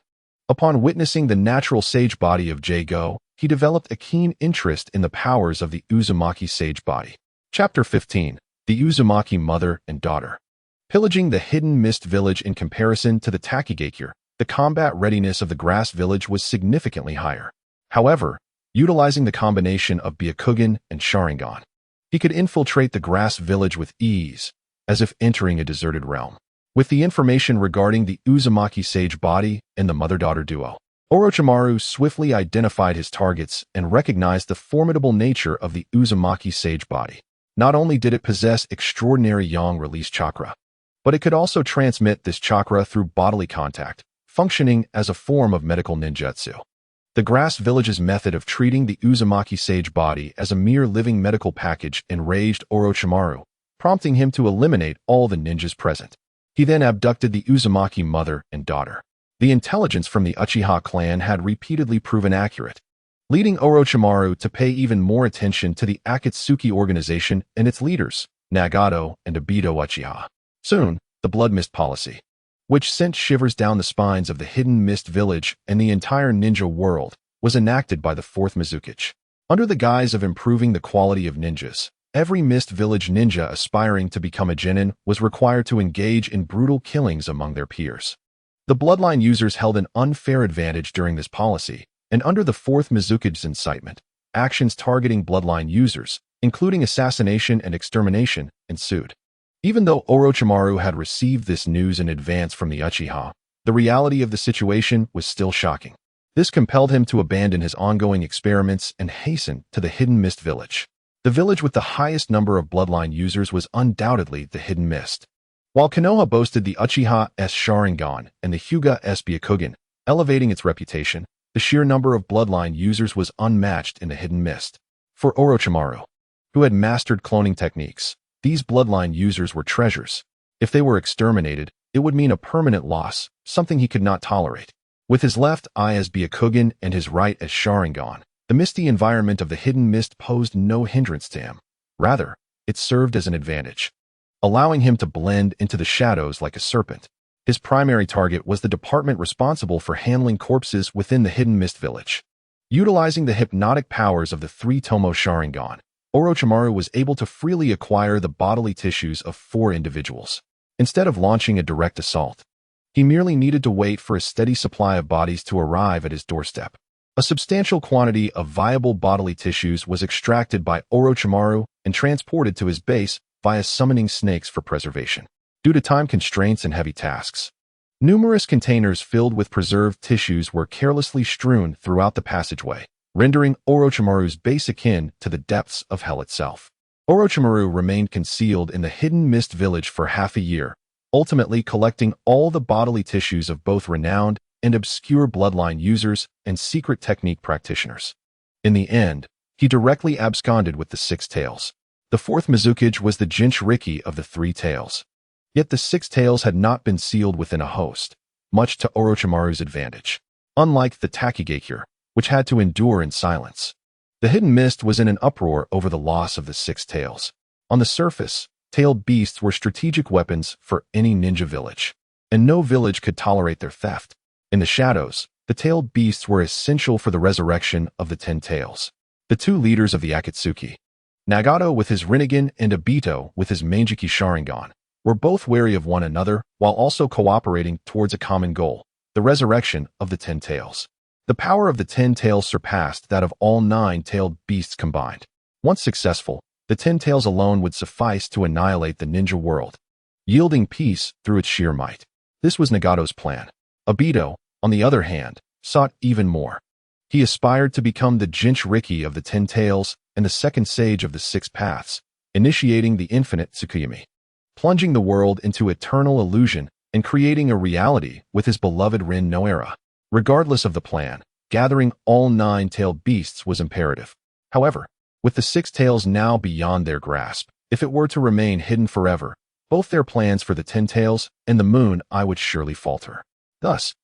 Upon witnessing the natural sage body of Jago, he developed a keen interest in the powers of the Uzumaki sage body. Chapter 15. The Uzumaki Mother and Daughter. Pillaging the hidden mist village in comparison to the Takigakure, the combat readiness of the grass village was significantly higher. However, utilizing the combination of Byakugan and Sharingan, he could infiltrate the grass village with ease, as if entering a deserted realm. With the information regarding the Uzumaki sage body and the mother-daughter duo, Orochimaru swiftly identified his targets and recognized the formidable nature of the Uzumaki sage body. Not only did it possess extraordinary yang release chakra, but it could also transmit this chakra through bodily contact, functioning as a form of medical ninjutsu. The grass village's method of treating the Uzumaki sage body as a mere living medical package enraged Orochimaru, prompting him to eliminate all the ninjas present. He then abducted the Uzumaki mother and daughter. The intelligence from the Uchiha clan had repeatedly proven accurate, leading Orochimaru to pay even more attention to the Akatsuki organization and its leaders, Nagato and Obito Uchiha. Soon, the Blood Mist policy, which sent shivers down the spines of the hidden mist village and the entire ninja world, was enacted by the fourth Massacre. Under the guise of improving the quality of ninjas, every mist village ninja aspiring to become a genin was required to engage in brutal killings among their peers. The bloodline users held an unfair advantage during this policy, and under the fourth Massacre's incitement, actions targeting bloodline users, including assassination and extermination, ensued. Even though Orochimaru had received this news in advance from the Uchiha, the reality of the situation was still shocking. This compelled him to abandon his ongoing experiments and hasten to the Hidden Mist Village. The village with the highest number of bloodline users was undoubtedly the Hidden Mist. While Konoha boasted the Uchiha's Sharingan and the Hyuga's Byakugan, elevating its reputation, the sheer number of bloodline users was unmatched in the Hidden Mist. For Orochimaru, who had mastered cloning techniques, these bloodline users were treasures. If they were exterminated, it would mean a permanent loss, something he could not tolerate. With his left eye as Byakugan and his right as Sharingan, the misty environment of the Hidden Mist posed no hindrance to him. Rather, it served as an advantage, allowing him to blend into the shadows like a serpent. His primary target was the department responsible for handling corpses within the Hidden Mist Village. Utilizing the hypnotic powers of the three-tomoe Sharingan, Orochimaru was able to freely acquire the bodily tissues of 4 individuals. Instead of launching a direct assault, he merely needed to wait for a steady supply of bodies to arrive at his doorstep. A substantial quantity of viable bodily tissues was extracted by Orochimaru and transported to his base via summoning snakes for preservation. Due to time constraints and heavy tasks, numerous containers filled with preserved tissues were carelessly strewn throughout the passageway, rendering Orochimaru's base akin to the depths of hell itself. Orochimaru remained concealed in the Hidden Mist Village for half a year, ultimately collecting all the bodily tissues of both renowned and obscure bloodline users and secret technique practitioners. In the end, he directly absconded with the 6 tails. The fourth Massacre was the Jinchuriki of the 3 tails. Yet the 6 tails had not been sealed within a host, much to Orochimaru's advantage. Unlike the Takigakure, which had to endure in silence, the Hidden Mist was in an uproar over the loss of the 6 tails. On the surface, tailed beasts were strategic weapons for any ninja village, and no village could tolerate their theft. In the shadows, the tailed beasts were essential for the resurrection of the 10 tails. The 2 leaders of the Akatsuki, Nagato with his Rinnegan and Obito with his Manjiki Sharingan, were both wary of one another while also cooperating towards a common goal, the resurrection of the 10 tails. The power of the 10 tails surpassed that of all 9 tailed beasts combined. Once successful, the 10 tails alone would suffice to annihilate the ninja world, yielding peace through its sheer might. This was Nagato's plan. Obito, on the other hand, sought even more. He aspired to become the Jinchuriki of the 10 tails and the second sage of the 6 paths, initiating the infinite Tsukuyomi, plunging the world into eternal illusion and creating a reality with his beloved Rin no Era. Regardless of the plan, gathering all 9 tailed beasts was imperative. However, with the 6 tails now beyond their grasp, if it were to remain hidden forever, both their plans for the 10 tails and the moon eye would surely falter. Thus,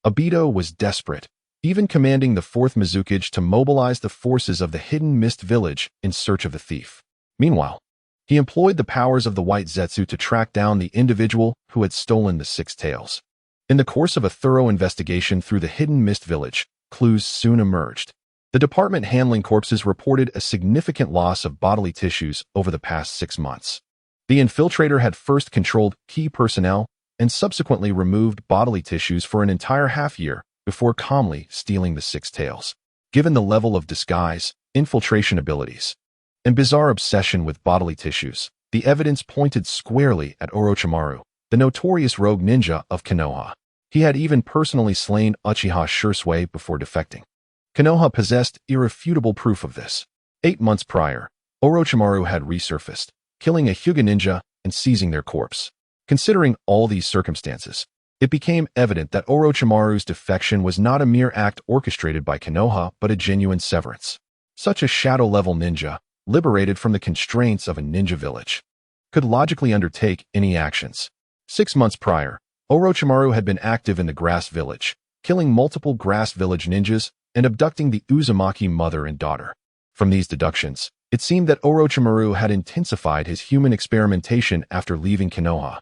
Obito was desperate, even commanding the 4th Massacre to mobilize the forces of the Hidden Mist Village in search of the thief. Meanwhile, he employed the powers of the White Zetsu to track down the individual who had stolen the 6 tails. In the course of a thorough investigation through the Hidden Mist Village, clues soon emerged. The department handling corpses reported a significant loss of bodily tissues over the past 6 months. The infiltrator had first controlled key personnel and subsequently removed bodily tissues for an entire half-year before calmly stealing the 6 tails. Given the level of disguise, infiltration abilities, and bizarre obsession with bodily tissues, the evidence pointed squarely at Orochimaru, the notorious rogue ninja of Konoha. He had even personally slain Uchiha Shisui before defecting. Konoha possessed irrefutable proof of this. 8 months prior, Orochimaru had resurfaced, killing a Hyuga ninja and seizing their corpse. Considering all these circumstances, it became evident that Orochimaru's defection was not a mere act orchestrated by Konoha but a genuine severance. Such a shadow-level ninja, liberated from the constraints of a ninja village, could logically undertake any actions. 6 months prior, Orochimaru had been active in the Grass Village, killing multiple Grass Village ninjas and abducting the Uzumaki mother and daughter. From these deductions, it seemed that Orochimaru had intensified his human experimentation after leaving Konoha.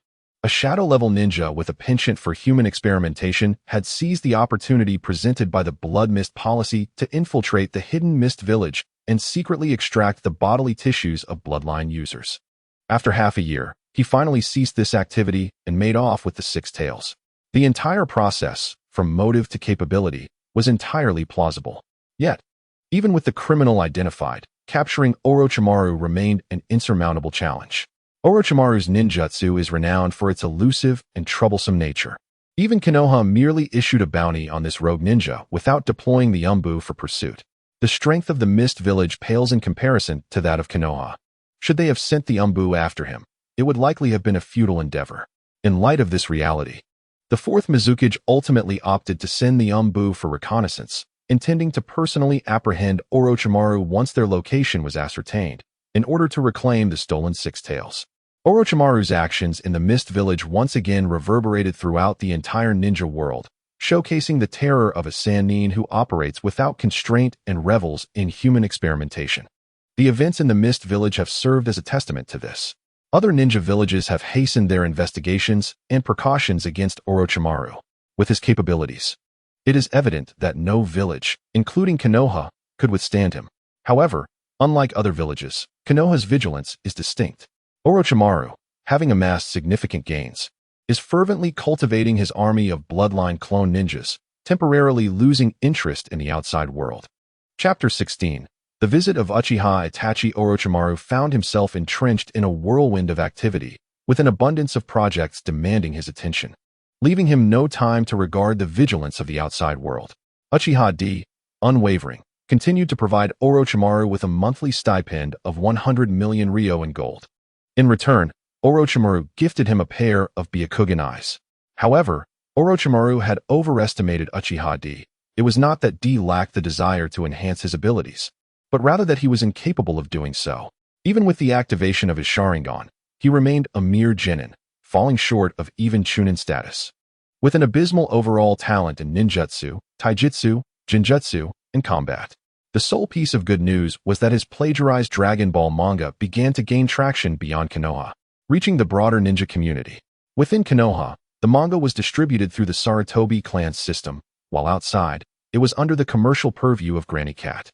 A shadow-level ninja with a penchant for human experimentation had seized the opportunity presented by the Blood Mist policy to infiltrate the hidden Mist village and secretly extract the bodily tissues of bloodline users. After half a year, he finally ceased this activity and made off with the Six Tails. The entire process, from motive to capability, was entirely plausible. Yet, even with the criminal identified, capturing Orochimaru remained an insurmountable challenge. Orochimaru's ninjutsu is renowned for its elusive and troublesome nature. Even Konoha merely issued a bounty on this rogue ninja without deploying the Umbu for pursuit. The strength of the Mist Village pales in comparison to that of Konoha. Should they have sent the Umbu after him, it would likely have been a futile endeavor. In light of this reality, the Fourth Mizukage ultimately opted to send the Umbu for reconnaissance, intending to personally apprehend Orochimaru once their location was ascertained, in order to reclaim the stolen Six Tails. Orochimaru's actions in the Mist Village once again reverberated throughout the entire ninja world, showcasing the terror of a Sannin who operates without constraint and revels in human experimentation. The events in the Mist Village have served as a testament to this. Other ninja villages have hastened their investigations and precautions against Orochimaru. With his capabilities, it is evident that no village, including Konoha, could withstand him. However, unlike other villages, Konoha's vigilance is distinct. Orochimaru, having amassed significant gains, is fervently cultivating his army of bloodline clone ninjas, temporarily losing interest in the outside world. Chapter 16. The visit of Uchiha Itachi. Orochimaru found himself entrenched in a whirlwind of activity, with an abundance of projects demanding his attention, leaving him no time to regard the vigilance of the outside world. Uchiha D, unwavering, continued to provide Orochimaru with a monthly stipend of 100 million ryo in gold. In return, Orochimaru gifted him a pair of Byakugan eyes. However, Orochimaru had overestimated Uchiha D. It was not that D lacked the desire to enhance his abilities, but rather that he was incapable of doing so. Even with the activation of his Sharingan, he remained a mere genin, falling short of even Chunin status. With an abysmal overall talent in ninjutsu, taijutsu, genjutsu, and combat, the sole piece of good news was that his plagiarized Dragon Ball manga began to gain traction beyond Konoha, reaching the broader ninja community. Within Konoha, the manga was distributed through the Sarutobi clan's system, while outside, it was under the commercial purview of Granny Cat.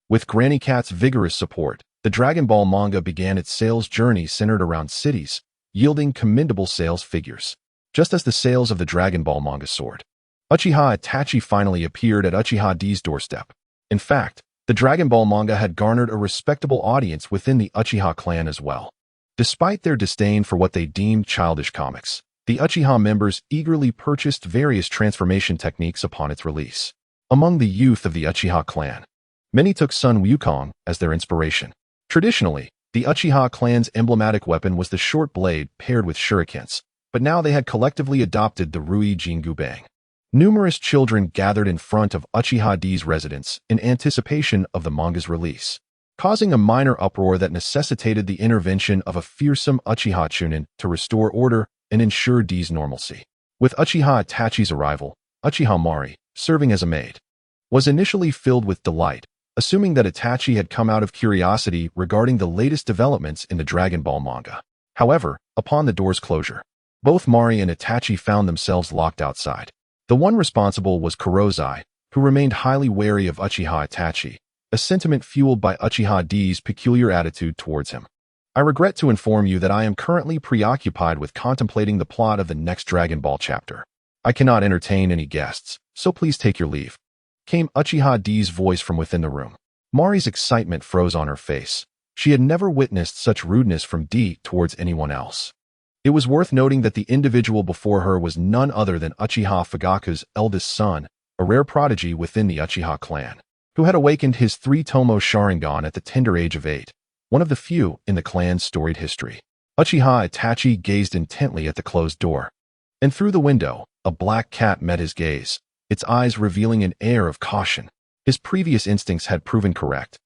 With Granny Cat's vigorous support, the Dragon Ball manga began its sales journey centered around cities, yielding commendable sales figures. Just as the sales of the Dragon Ball manga soared, Uchiha Itachi finally appeared at Uchiha D's doorstep. In fact, the Dragon Ball manga had garnered a respectable audience within the Uchiha clan as well. Despite their disdain for what they deemed childish comics, the Uchiha members eagerly purchased various transformation techniques upon its release. Among the youth of the Uchiha clan, many took Sun Wukong as their inspiration. Traditionally, the Uchiha clan's emblematic weapon was the short blade paired with shurikens, but now they had collectively adopted the Rui Jingubang. Numerous children gathered in front of Uchiha D's residence in anticipation of the manga's release, causing a minor uproar that necessitated the intervention of a fearsome Uchiha Chunin to restore order and ensure D's normalcy. With Uchiha Itachi's arrival, Uchiha Mari, serving as a maid, was initially filled with delight, assuming that Itachi had come out of curiosity regarding the latest developments in the Dragon Ball manga. However, upon the door's closure, both Mari and Itachi found themselves locked outside. The one responsible was Kurozai, who remained highly wary of Uchiha Itachi, a sentiment fueled by Uchiha D's peculiar attitude towards him. I regret to inform you that I am currently preoccupied with contemplating the plot of the next Dragon Ball chapter. I cannot entertain any guests, so please take your leave, came Uchiha D's voice from within the room. Mari's excitement froze on her face. She had never witnessed such rudeness from D towards anyone else. It was worth noting that the individual before her was none other than Uchiha Fugaku's eldest son, a rare prodigy within the Uchiha clan, who had awakened his three-tomoe Sharingan at the tender age of 8, one of the few in the clan's storied history. Uchiha Itachi gazed intently at the closed door, and through the window, a black cat met his gaze, its eyes revealing an air of caution. His previous instincts had proven correct.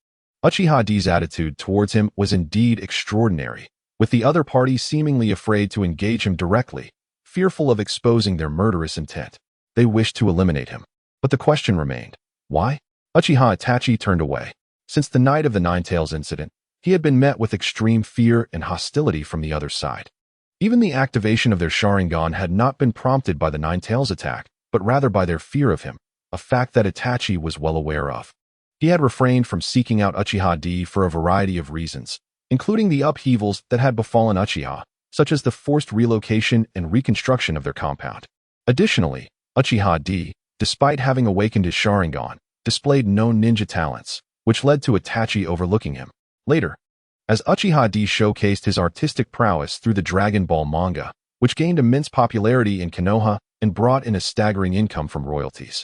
Uchiha D's attitude towards him was indeed extraordinary, with the other party seemingly afraid to engage him directly, fearful of exposing their murderous intent. They wished to eliminate him. But the question remained, why? Uchiha Itachi turned away. Since the night of the Nine Tails incident, he had been met with extreme fear and hostility from the other side. Even the activation of their Sharingan had not been prompted by the Nine-Tails attack, but rather by their fear of him, a fact that Itachi was well aware of. He had refrained from seeking out Uchiha D for a variety of reasons, including the upheavals that had befallen Uchiha, such as the forced relocation and reconstruction of their compound. Additionally, Uchiha D, despite having awakened his Sharingan, displayed no ninja talents, which led to Itachi overlooking him. Later, as Uchiha D showcased his artistic prowess through the Dragon Ball manga, which gained immense popularity in Konoha and brought in a staggering income from royalties.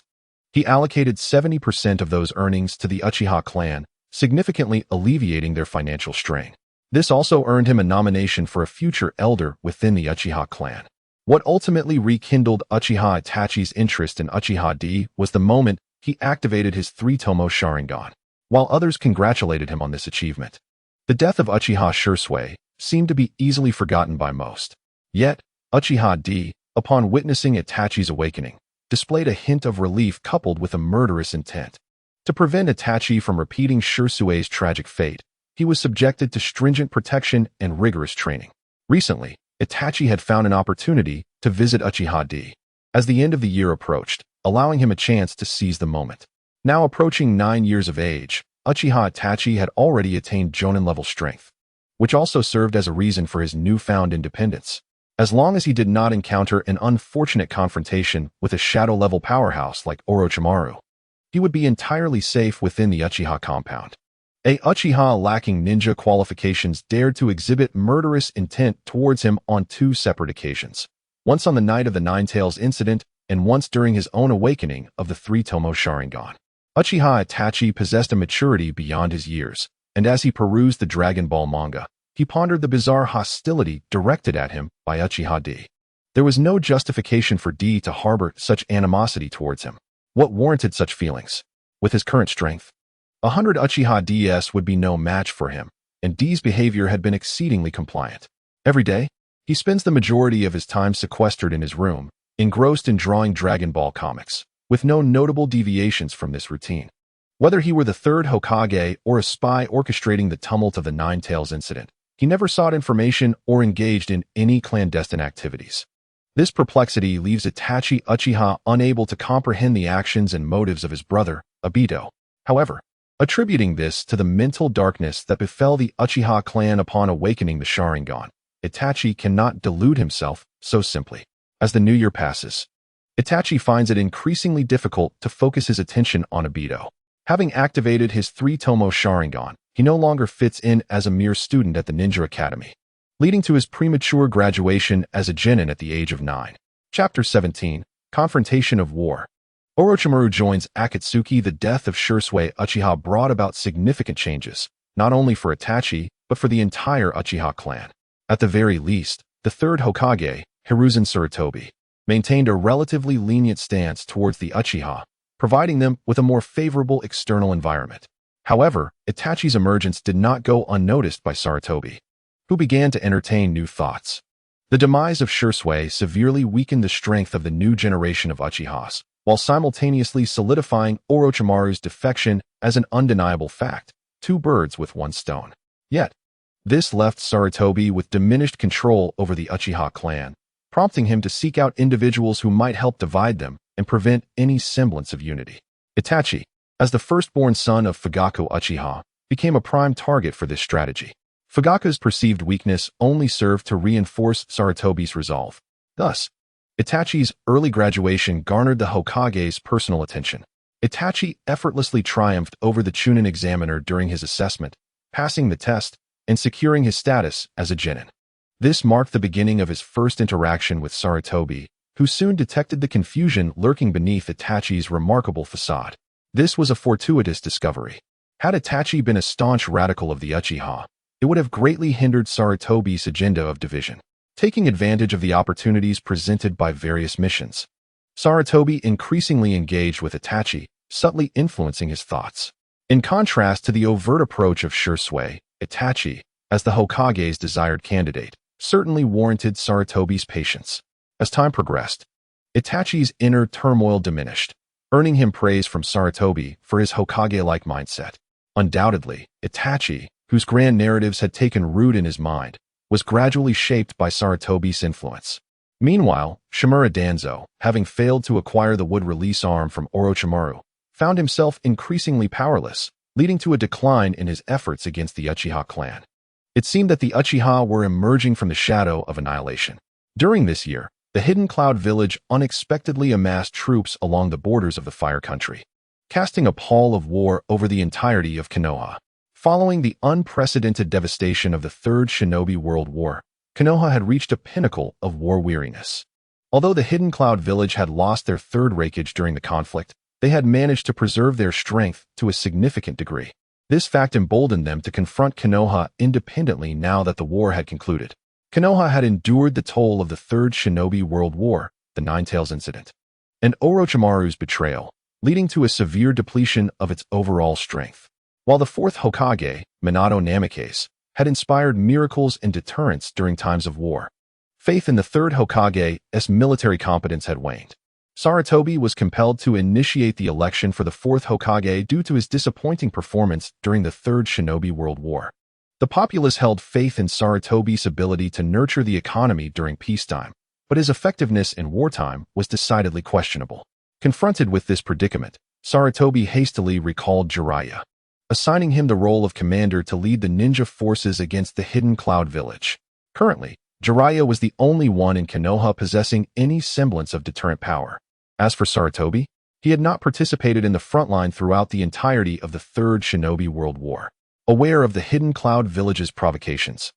He allocated 70% of those earnings to the Uchiha clan, significantly alleviating their financial strain. This also earned him a nomination for a future elder within the Uchiha clan. What ultimately rekindled Uchiha Itachi's interest in Uchiha D was the moment he activated his three-tomoe Sharingan, while others congratulated him on this achievement. The death of Uchiha Shisui seemed to be easily forgotten by most. Yet, Uchiha D, upon witnessing Itachi's awakening, displayed a hint of relief coupled with a murderous intent. To prevent Itachi from repeating Shisui's tragic fate, he was subjected to stringent protection and rigorous training. Recently, Itachi had found an opportunity to visit Uchiha D, as the end of the year approached, allowing him a chance to seize the moment. Now approaching 9 years of age, Uchiha Itachi had already attained Jonin-level strength, which also served as a reason for his newfound independence. As long as he did not encounter an unfortunate confrontation with a shadow-level powerhouse like Orochimaru, he would be entirely safe within the Uchiha compound. A Uchiha lacking ninja qualifications dared to exhibit murderous intent towards him on 2 separate occasions, once on the night of the Nine-Tails incident and once during his own awakening of the three-tomoe Sharingan. Uchiha Itachi possessed a maturity beyond his years, and as he perused the Dragon Ball manga, he pondered the bizarre hostility directed at him by Uchiha D. There was no justification for D to harbor such animosity towards him. What warranted such feelings? With his current strength, 100 Uchiha DS would be no match for him, and D's behavior had been exceedingly compliant. Every day, he spends the majority of his time sequestered in his room, engrossed in drawing Dragon Ball comics, with no notable deviations from this routine. Whether he were the third Hokage or a spy orchestrating the tumult of the Nine-Tails incident, he never sought information or engaged in any clandestine activities. This perplexity leaves Itachi Uchiha unable to comprehend the actions and motives of his brother, Obito. However, attributing this to the mental darkness that befell the Uchiha clan upon awakening the Sharingan, Itachi cannot delude himself so simply. As the new year passes, Itachi finds it increasingly difficult to focus his attention on Obito. Having activated his three-tomoe Sharingan, he no longer fits in as a mere student at the Ninja Academy, leading to his premature graduation as a genin at the age of 9. Chapter 17, Confrontation of War. Orochimaru joins Akatsuki. The death of Shisui Uchiha brought about significant changes, not only for Itachi, but for the entire Uchiha clan. At the very least, the third Hokage, Hiruzen Sarutobi, maintained a relatively lenient stance towards the Uchiha, providing them with a more favorable external environment. However, Itachi's emergence did not go unnoticed by Sarutobi, who began to entertain new thoughts. The demise of Shisui severely weakened the strength of the new generation of Uchihas, while simultaneously solidifying Orochimaru's defection as an undeniable fact, 2 birds with 1 stone. Yet, this left Sarutobi with diminished control over the Uchiha clan, prompting him to seek out individuals who might help divide them and prevent any semblance of unity. Itachi, as the firstborn son of Fugaku Uchiha, became a prime target for this strategy. Fugaku's perceived weakness only served to reinforce Sarutobi's resolve. Thus, Itachi's early graduation garnered the Hokage's personal attention. Itachi effortlessly triumphed over the Chunin examiner during his assessment, passing the test and securing his status as a genin. This marked the beginning of his first interaction with Sarutobi, who soon detected the confusion lurking beneath Itachi's remarkable facade. This was a fortuitous discovery. Had Itachi been a staunch radical of the Uchiha, it would have greatly hindered Sarutobi's agenda of division, taking advantage of the opportunities presented by various missions. Sarutobi increasingly engaged with Itachi, subtly influencing his thoughts. In contrast to the overt approach of Shisui, Itachi, as the Hokage's desired candidate, certainly warranted Sarutobi's patience. As time progressed, Itachi's inner turmoil diminished, earning him praise from Sarutobi for his Hokage-like mindset. Undoubtedly, Itachi, whose grand narratives had taken root in his mind, was gradually shaped by Sarutobi's influence. Meanwhile, Shimura Danzo, having failed to acquire the wood release arm from Orochimaru, found himself increasingly powerless, leading to a decline in his efforts against the Uchiha clan. It seemed that the Uchiha were emerging from the shadow of annihilation. During this year, the Hidden Cloud village unexpectedly amassed troops along the borders of the Fire Country, casting a pall of war over the entirety of Konoha. Following the unprecedented devastation of the Third Shinobi World War, Konoha had reached a pinnacle of war weariness. Although the Hidden Cloud village had lost their third raikage during the conflict, they had managed to preserve their strength to a significant degree. This fact emboldened them to confront Konoha independently now that the war had concluded. Konoha had endured the toll of the Third Shinobi World War, the Nine-Tails incident, and Orochimaru's betrayal, leading to a severe depletion of its overall strength. While the fourth Hokage, Minato Namikaze, had inspired miracles and deterrence during times of war, faith in the third Hokage's military competence had waned. Sarutobi was compelled to initiate the election for the fourth Hokage due to his disappointing performance during the Third Shinobi World War. The populace held faith in Sarutobi's ability to nurture the economy during peacetime, but his effectiveness in wartime was decidedly questionable. Confronted with this predicament, Sarutobi hastily recalled Jiraiya, assigning him the role of commander to lead the ninja forces against the Hidden Cloud village. Currently, Jiraiya was the only one in Konoha possessing any semblance of deterrent power. As for Sarutobi, he had not participated in the front line throughout the entirety of the Third Shinobi World War. Aware of the Hidden Cloud village's provocations,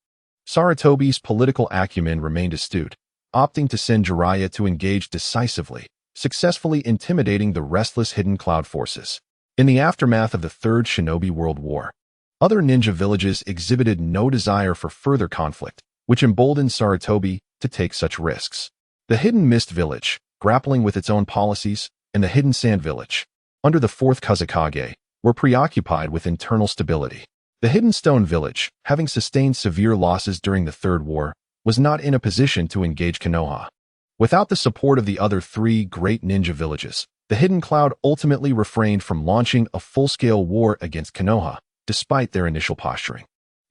Sarutobi's political acumen remained astute, opting to send Jiraiya to engage decisively, successfully intimidating the restless Hidden Cloud forces. In the aftermath of the Third Shinobi World War, other ninja villages exhibited no desire for further conflict, which emboldened Sarutobi to take such risks. The Hidden Mist village, grappling with its own policies, and the Hidden Sand village, under the fourth Kazekage, were preoccupied with internal stability. The Hidden Stone village, having sustained severe losses during the Third War, was not in a position to engage Konoha. Without the support of the other three great ninja villages, the Hidden Cloud ultimately refrained from launching a full-scale war against Konoha, despite their initial posturing.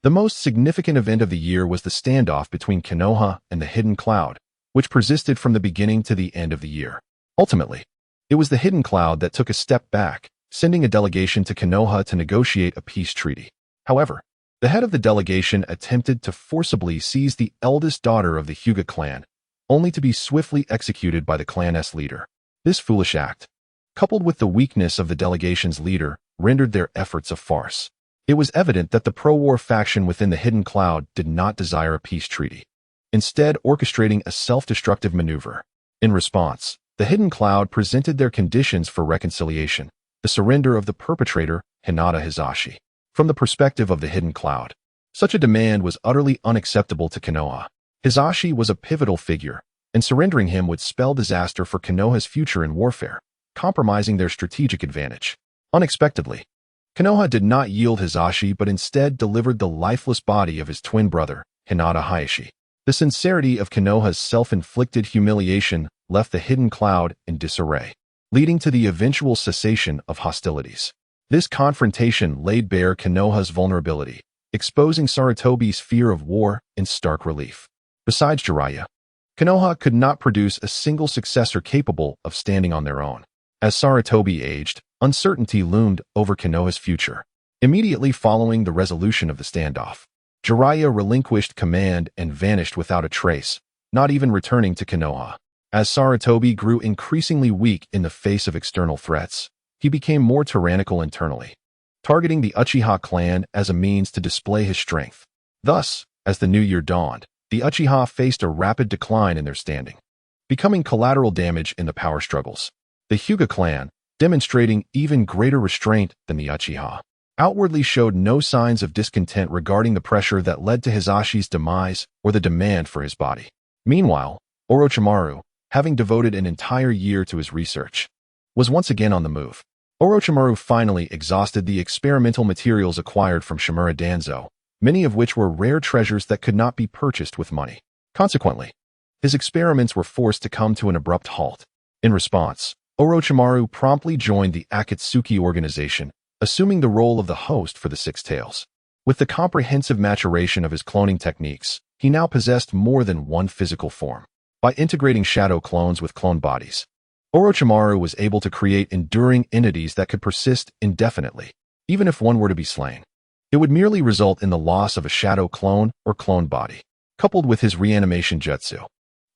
The most significant event of the year was the standoff between Konoha and the Hidden Cloud, which persisted from the beginning to the end of the year. Ultimately, it was the Hidden Cloud that took a step back, sending a delegation to Konoha to negotiate a peace treaty. However, the head of the delegation attempted to forcibly seize the eldest daughter of the Hyuga clan, only to be swiftly executed by the clan's leader. This foolish act, coupled with the weakness of the delegation's leader, rendered their efforts a farce. It was evident that the pro-war faction within the Hidden Cloud did not desire a peace treaty, instead orchestrating a self-destructive maneuver. In response, the Hidden Cloud presented their conditions for reconciliation, the surrender of the perpetrator, Hinata Hisashi. From the perspective of the Hidden Cloud, such a demand was utterly unacceptable to Konoha. Hisashi was a pivotal figure, and surrendering him would spell disaster for Konoha's future in warfare, compromising their strategic advantage. Unexpectedly, Konoha did not yield Hisashi but instead delivered the lifeless body of his twin brother, Hinata Hayashi. The sincerity of Konoha's self-inflicted humiliation left the Hidden Cloud in disarray, leading to the eventual cessation of hostilities. This confrontation laid bare Konoha's vulnerability, exposing Sarutobi's fear of war in stark relief. Besides Jiraiya, Konoha could not produce a single successor capable of standing on their own. As Sarutobi aged, uncertainty loomed over Konoha's future. Immediately following the resolution of the standoff, Jiraiya relinquished command and vanished without a trace, not even returning to Konoha. As Sarutobi grew increasingly weak in the face of external threats, he became more tyrannical internally, targeting the Uchiha clan as a means to display his strength. Thus, as the new year dawned, the Uchiha faced a rapid decline in their standing, becoming collateral damage in the power struggles. The Hyuga clan, demonstrating even greater restraint than the Uchiha, outwardly showed no signs of discontent regarding the pressure that led to Hisashi's demise or the demand for his body. Meanwhile, Orochimaru, having devoted an entire year to his research, was once again on the move. Orochimaru finally exhausted the experimental materials acquired from Shimura Danzo, many of which were rare treasures that could not be purchased with money. Consequently, his experiments were forced to come to an abrupt halt. In response, Orochimaru promptly joined the Akatsuki organization, assuming the role of the host for the Six Tails. With the comprehensive maturation of his cloning techniques, he now possessed more than one physical form. By integrating shadow clones with clone bodies, Orochimaru was able to create enduring entities that could persist indefinitely, even if one were to be slain. It would merely result in the loss of a shadow clone or clone body. Coupled with his reanimation jutsu,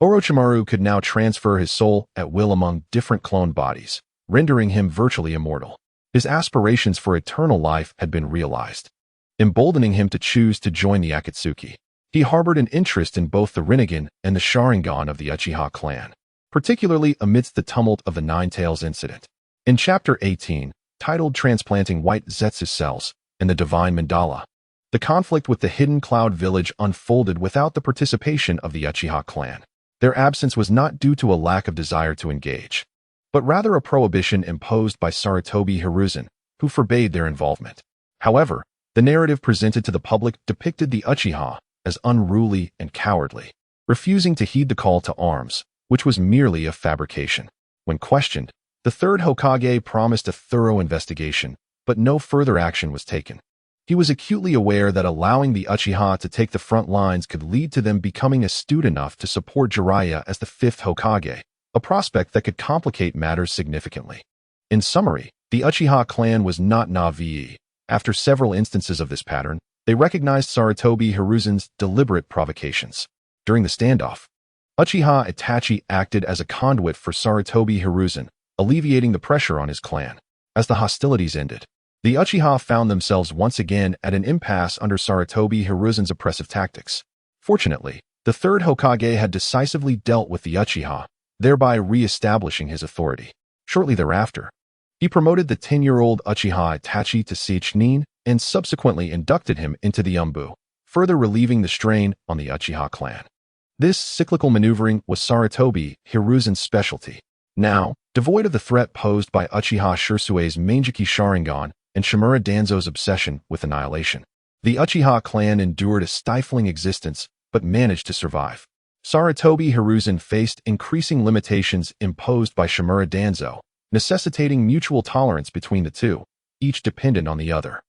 Orochimaru could now transfer his soul at will among different clone bodies, rendering him virtually immortal. His aspirations for eternal life had been realized, emboldening him to choose to join the Akatsuki. He harbored an interest in both the Rinnegan and the Sharingan of the Uchiha clan, particularly amidst the tumult of the Nine Tails incident. In Chapter 18, titled Transplanting White Zetsu Cells and the Divine Mandala, the conflict with the Hidden Cloud Village unfolded without the participation of the Uchiha clan. Their absence was not due to a lack of desire to engage, but rather a prohibition imposed by Sarutobi Hiruzen, who forbade their involvement. However, the narrative presented to the public depicted the Uchiha as unruly and cowardly, refusing to heed the call to arms, which was merely a fabrication. When questioned, the third Hokage promised a thorough investigation, but no further action was taken. He was acutely aware that allowing the Uchiha to take the front lines could lead to them becoming astute enough to support Jiraiya as the fifth Hokage, a prospect that could complicate matters significantly. In summary, the Uchiha clan was not naive. After several instances of this pattern, they recognized Sarutobi Hiruzen's deliberate provocations. During the standoff, Uchiha Itachi acted as a conduit for Sarutobi Hiruzen, alleviating the pressure on his clan. As the hostilities ended, the Uchiha found themselves once again at an impasse under Sarutobi Hiruzen's oppressive tactics. Fortunately, the third Hokage had decisively dealt with the Uchiha, thereby re-establishing his authority. Shortly thereafter, he promoted the 10-year-old Uchiha Itachi to Seichnin and subsequently inducted him into the Umbu, further relieving the strain on the Uchiha clan. This cyclical maneuvering was Sarutobi Hiruzen's specialty. Now, devoid of the threat posed by Uchiha Shisui's Mangeki Sharingan and Shimura Danzo's obsession with annihilation, the Uchiha clan endured a stifling existence but managed to survive. Sarutobi Hiruzen faced increasing limitations imposed by Shimura Danzo, necessitating mutual tolerance between the two, each dependent on the other.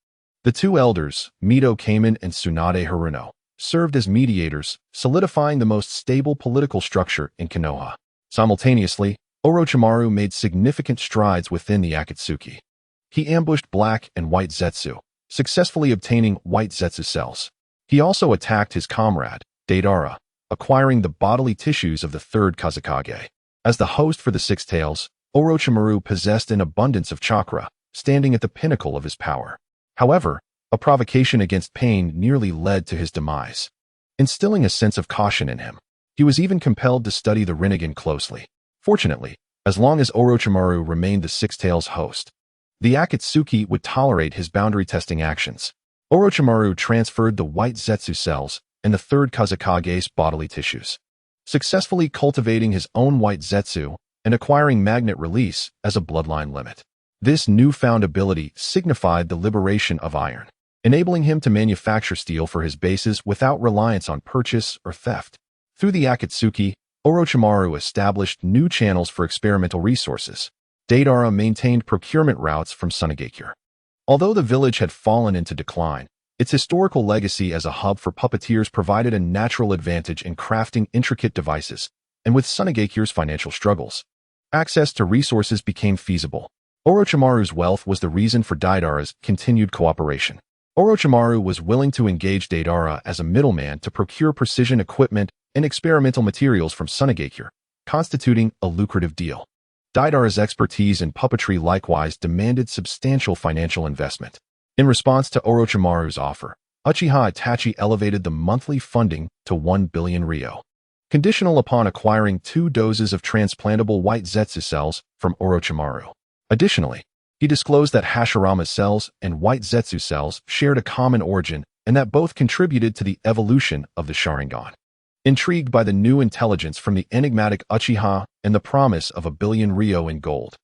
The two elders, Mito Kamen and Tsunade Haruno, served as mediators, solidifying the most stable political structure in Konoha. Simultaneously, Orochimaru made significant strides within the Akatsuki. He ambushed black and white Zetsu, successfully obtaining white Zetsu cells. He also attacked his comrade, Deidara, acquiring the bodily tissues of the third Kazekage. As the host for the Six Tails, Orochimaru possessed an abundance of chakra, standing at the pinnacle of his power. However, a provocation against pain nearly led to his demise, instilling a sense of caution in him. He was even compelled to study the Rinnegan closely. Fortunately, as long as Orochimaru remained the Six Tails host, the Akatsuki would tolerate his boundary-testing actions. Orochimaru transferred the white Zetsu cells and the third Kazekage's bodily tissues, successfully cultivating his own white Zetsu and acquiring magnet release as a bloodline limit. This newfound ability signified the liberation of iron, enabling him to manufacture steel for his bases without reliance on purchase or theft. Through the Akatsuki, Orochimaru established new channels for experimental resources. Deidara maintained procurement routes from Sunagakure. Although the village had fallen into decline, its historical legacy as a hub for puppeteers provided a natural advantage in crafting intricate devices, and with Sunagakure's financial struggles, access to resources became feasible. Orochimaru's wealth was the reason for Deidara's continued cooperation. Orochimaru was willing to engage Deidara as a middleman to procure precision equipment and experimental materials from Sunagakure, constituting a lucrative deal. Deidara's expertise in puppetry likewise demanded substantial financial investment. In response to Orochimaru's offer, Uchiha Itachi elevated the monthly funding to 1 billion ryo, conditional upon acquiring 2 doses of transplantable white Zetsu cells from Orochimaru. Additionally, he disclosed that Hashirama cells and white Zetsu cells shared a common origin and that both contributed to the evolution of the Sharingan. Intrigued by the new intelligence from the enigmatic Uchiha and the promise of 1 billion ryo in gold,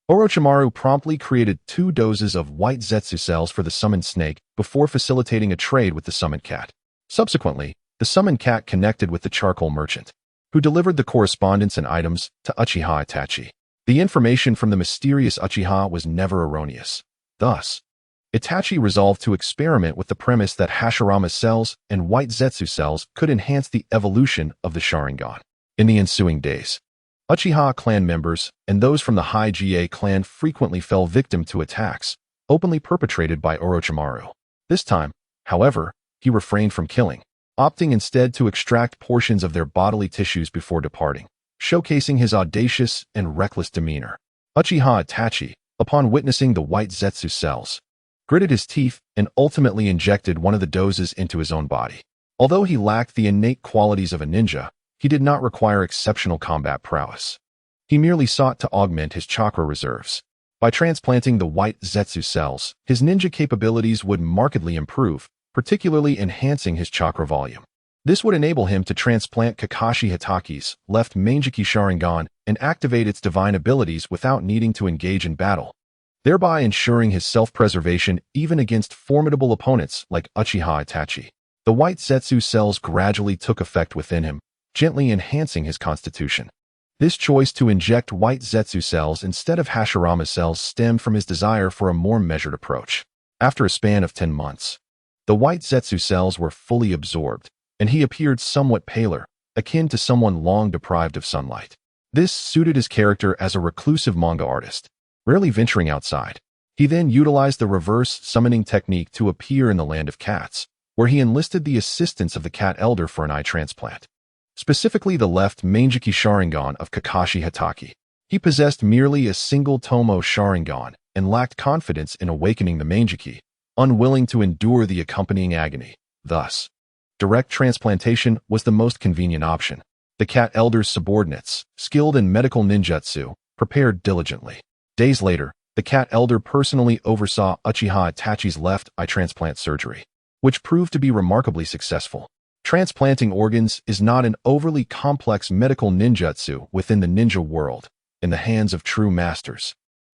Orochimaru promptly created 2 doses of white Zetsu cells for the summoned snake before facilitating a trade with the summoned cat. Subsequently, the summoned cat connected with the charcoal merchant, who delivered the correspondence and items to Uchiha Itachi. The information from the mysterious Uchiha was never erroneous. Thus, Itachi resolved to experiment with the premise that Hashirama cells and white Zetsu cells could enhance the evolution of the Sharingan. In the ensuing days, Uchiha clan members and those from the High-Ga clan frequently fell victim to attacks, openly perpetrated by Orochimaru. This time, however, he refrained from killing, opting instead to extract portions of their bodily tissues before departing, showcasing his audacious and reckless demeanor. Uchiha Itachi, upon witnessing the white Zetsu cells, gritted his teeth and ultimately injected one of the doses into his own body. Although he lacked the innate qualities of a ninja, he did not require exceptional combat prowess. He merely sought to augment his chakra reserves. By transplanting the white Zetsu cells, his ninja capabilities would markedly improve, particularly enhancing his chakra volume. This would enable him to transplant Kakashi Hitaki's left Manjiki Sharingan and activate its divine abilities without needing to engage in battle, thereby ensuring his self-preservation even against formidable opponents like Uchiha Itachi. The white Zetsu cells gradually took effect within him, gently enhancing his constitution. This choice to inject white Zetsu cells instead of Hashirama cells stemmed from his desire for a more measured approach. After a span of 10 months, the white Zetsu cells were fully absorbed, and he appeared somewhat paler, akin to someone long deprived of sunlight. This suited his character as a reclusive manga artist, rarely venturing outside. He then utilized the reverse summoning technique to appear in the land of cats, where he enlisted the assistance of the cat elder for an eye transplant. Specifically the left Manjiki Sharingan of Kakashi Hitaki. He possessed merely a single Tomo Sharingan and lacked confidence in awakening the Manjiki, unwilling to endure the accompanying agony. Thus, direct transplantation was the most convenient option. The cat elder's subordinates, skilled in medical ninjutsu, prepared diligently. Days later, the cat elder personally oversaw Uchiha Itachi's left eye transplant surgery, which proved to be remarkably successful. Transplanting organs is not an overly complex medical ninjutsu within the ninja world, in the hands of true masters.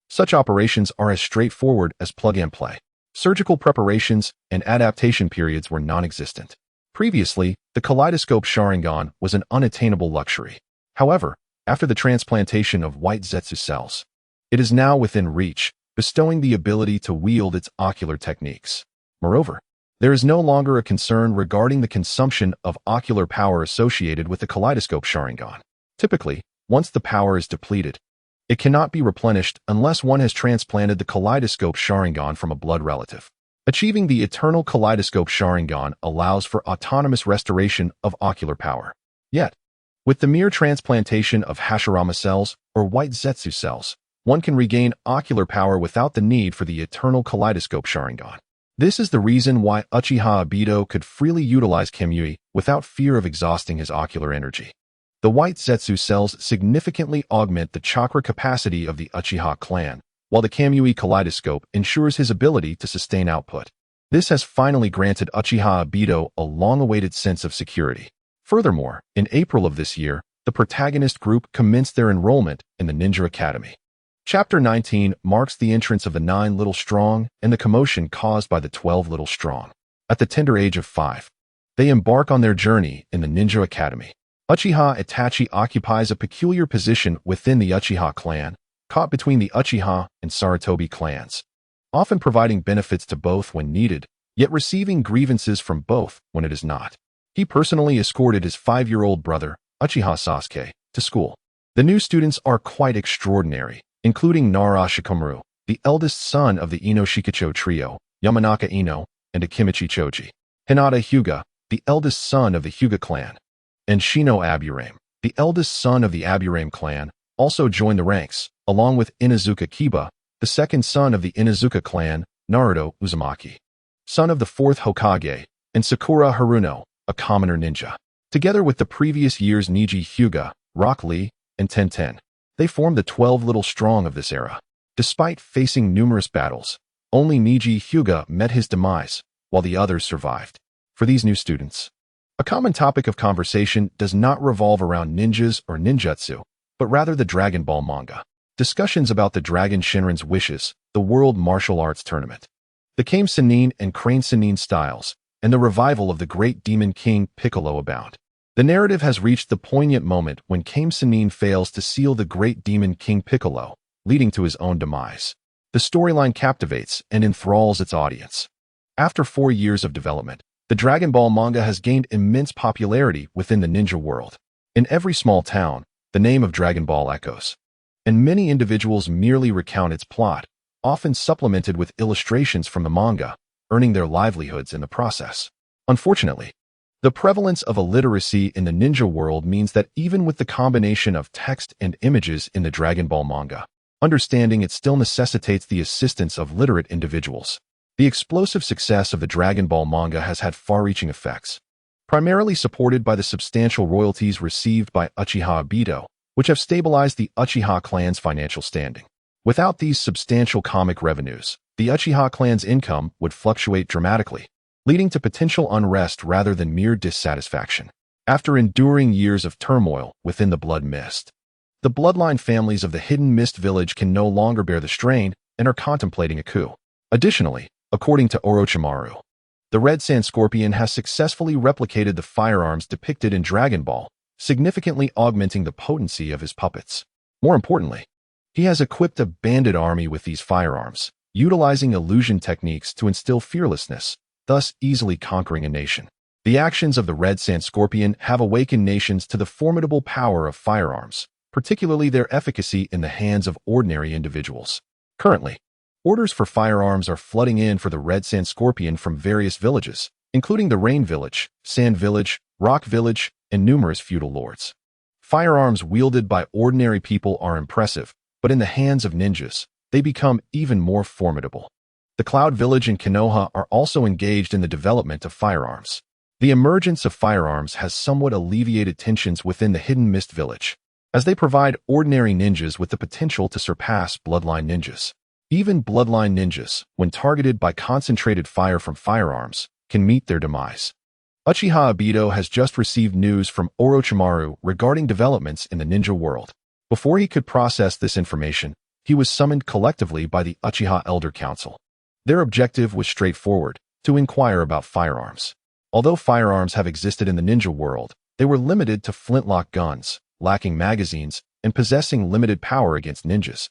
Such operations are as straightforward as plug-and-play. Surgical preparations and adaptation periods were non-existent. Previously, the kaleidoscope Sharingan was an unattainable luxury. However, after the transplantation of white Zetsu cells, it is now within reach, bestowing the ability to wield its ocular techniques. Moreover, there is no longer a concern regarding the consumption of ocular power associated with the kaleidoscope Sharingan. Typically, once the power is depleted, it cannot be replenished unless one has transplanted the kaleidoscope Sharingan from a blood relative. Achieving the eternal kaleidoscope Sharingan allows for autonomous restoration of ocular power. Yet, with the mere transplantation of Hashirama cells or white Zetsu cells, one can regain ocular power without the need for the eternal kaleidoscope Sharingan. This is the reason why Uchiha Obito could freely utilize Kamui without fear of exhausting his ocular energy. The white Zetsu cells significantly augment the chakra capacity of the Uchiha clan, while the Kamui kaleidoscope ensures his ability to sustain output. This has finally granted Uchiha Obito a long-awaited sense of security. Furthermore, in April of this year, the protagonist group commenced their enrollment in the Ninja Academy. Chapter 19 marks the entrance of the 9 Little Strong and the commotion caused by the 12 Little Strong. At the tender age of 5, they embark on their journey in the Ninja Academy. Uchiha Itachi occupies a peculiar position within the Uchiha clan, caught between the Uchiha and Sarutobi clans, often providing benefits to both when needed, yet receiving grievances from both when it is not. He personally escorted his 5-year-old brother, Uchiha Sasuke, to school. The new students are quite extraordinary, including Nara Shikamaru, the eldest son of the Ino Shikicho trio, Yamanaka Ino, and Akimichi Choji, Hinata Hyuga, the eldest son of the Hyuga clan, and Shino Aburame, the eldest son of the Aburame clan, also joined the ranks, along with Inazuka Kiba, the second son of the Inazuka clan, Naruto Uzumaki, son of the 4th Hokage, and Sakura Haruno, a commoner ninja. Together with the previous year's Niji Hyuga, Rock Lee, and Tenten, they formed the 12 Little Strong of this era. Despite facing numerous battles, only Niji Hyuga met his demise, while the others survived. For these new students, a common topic of conversation does not revolve around ninjas or ninjutsu, but rather the Dragon Ball manga. Discussions about the Dragon Shinran's wishes, the World Martial Arts Tournament, the Kame Sennin and Crane Sennin styles, and the revival of the great demon king Piccolo abound. The narrative has reached the poignant moment when Kame Sennin fails to seal the great demon king Piccolo, leading to his own demise. The storyline captivates and enthralls its audience. After 4 years of development, the Dragon Ball manga has gained immense popularity within the ninja world. In every small town, the name of Dragon Ball echoes, and many individuals merely recount its plot, often supplemented with illustrations from the manga, earning their livelihoods in the process. Unfortunately, the prevalence of illiteracy in the ninja world means that even with the combination of text and images in the Dragon Ball manga, understanding it still necessitates the assistance of literate individuals. The explosive success of the Dragon Ball manga has had far-reaching effects, primarily supported by the substantial royalties received by Uchiha Obito, which have stabilized the Uchiha clan's financial standing. Without these substantial comic revenues, the Uchiha clan's income would fluctuate dramatically, leading to potential unrest rather than mere dissatisfaction. After enduring years of turmoil within the Blood Mist, the bloodline families of the Hidden Mist village can no longer bear the strain and are contemplating a coup. Additionally, according to Orochimaru, the Red Sand Scorpion has successfully replicated the firearms depicted in Dragon Ball, significantly augmenting the potency of his puppets. More importantly, he has equipped a bandit army with these firearms, utilizing illusion techniques to instill fearlessness, thus easily conquering a nation. The actions of the Red Sand Scorpion have awakened nations to the formidable power of firearms, particularly their efficacy in the hands of ordinary individuals. Currently, orders for firearms are flooding in for the Red Sand Scorpion from various villages, including the Rain Village, Sand Village, Rock Village, and numerous feudal lords. Firearms wielded by ordinary people are impressive, but in the hands of ninjas, they become even more formidable. The Cloud Village and Konoha are also engaged in the development of firearms. The emergence of firearms has somewhat alleviated tensions within the Hidden Mist village, as they provide ordinary ninjas with the potential to surpass bloodline ninjas. Even bloodline ninjas, when targeted by concentrated fire from firearms, can meet their demise. Uchiha Obito has just received news from Orochimaru regarding developments in the ninja world. Before he could process this information, he was summoned collectively by the Uchiha Elder Council. Their objective was straightforward, to inquire about firearms. Although firearms have existed in the ninja world, they were limited to flintlock guns, lacking magazines, and possessing limited power against ninjas,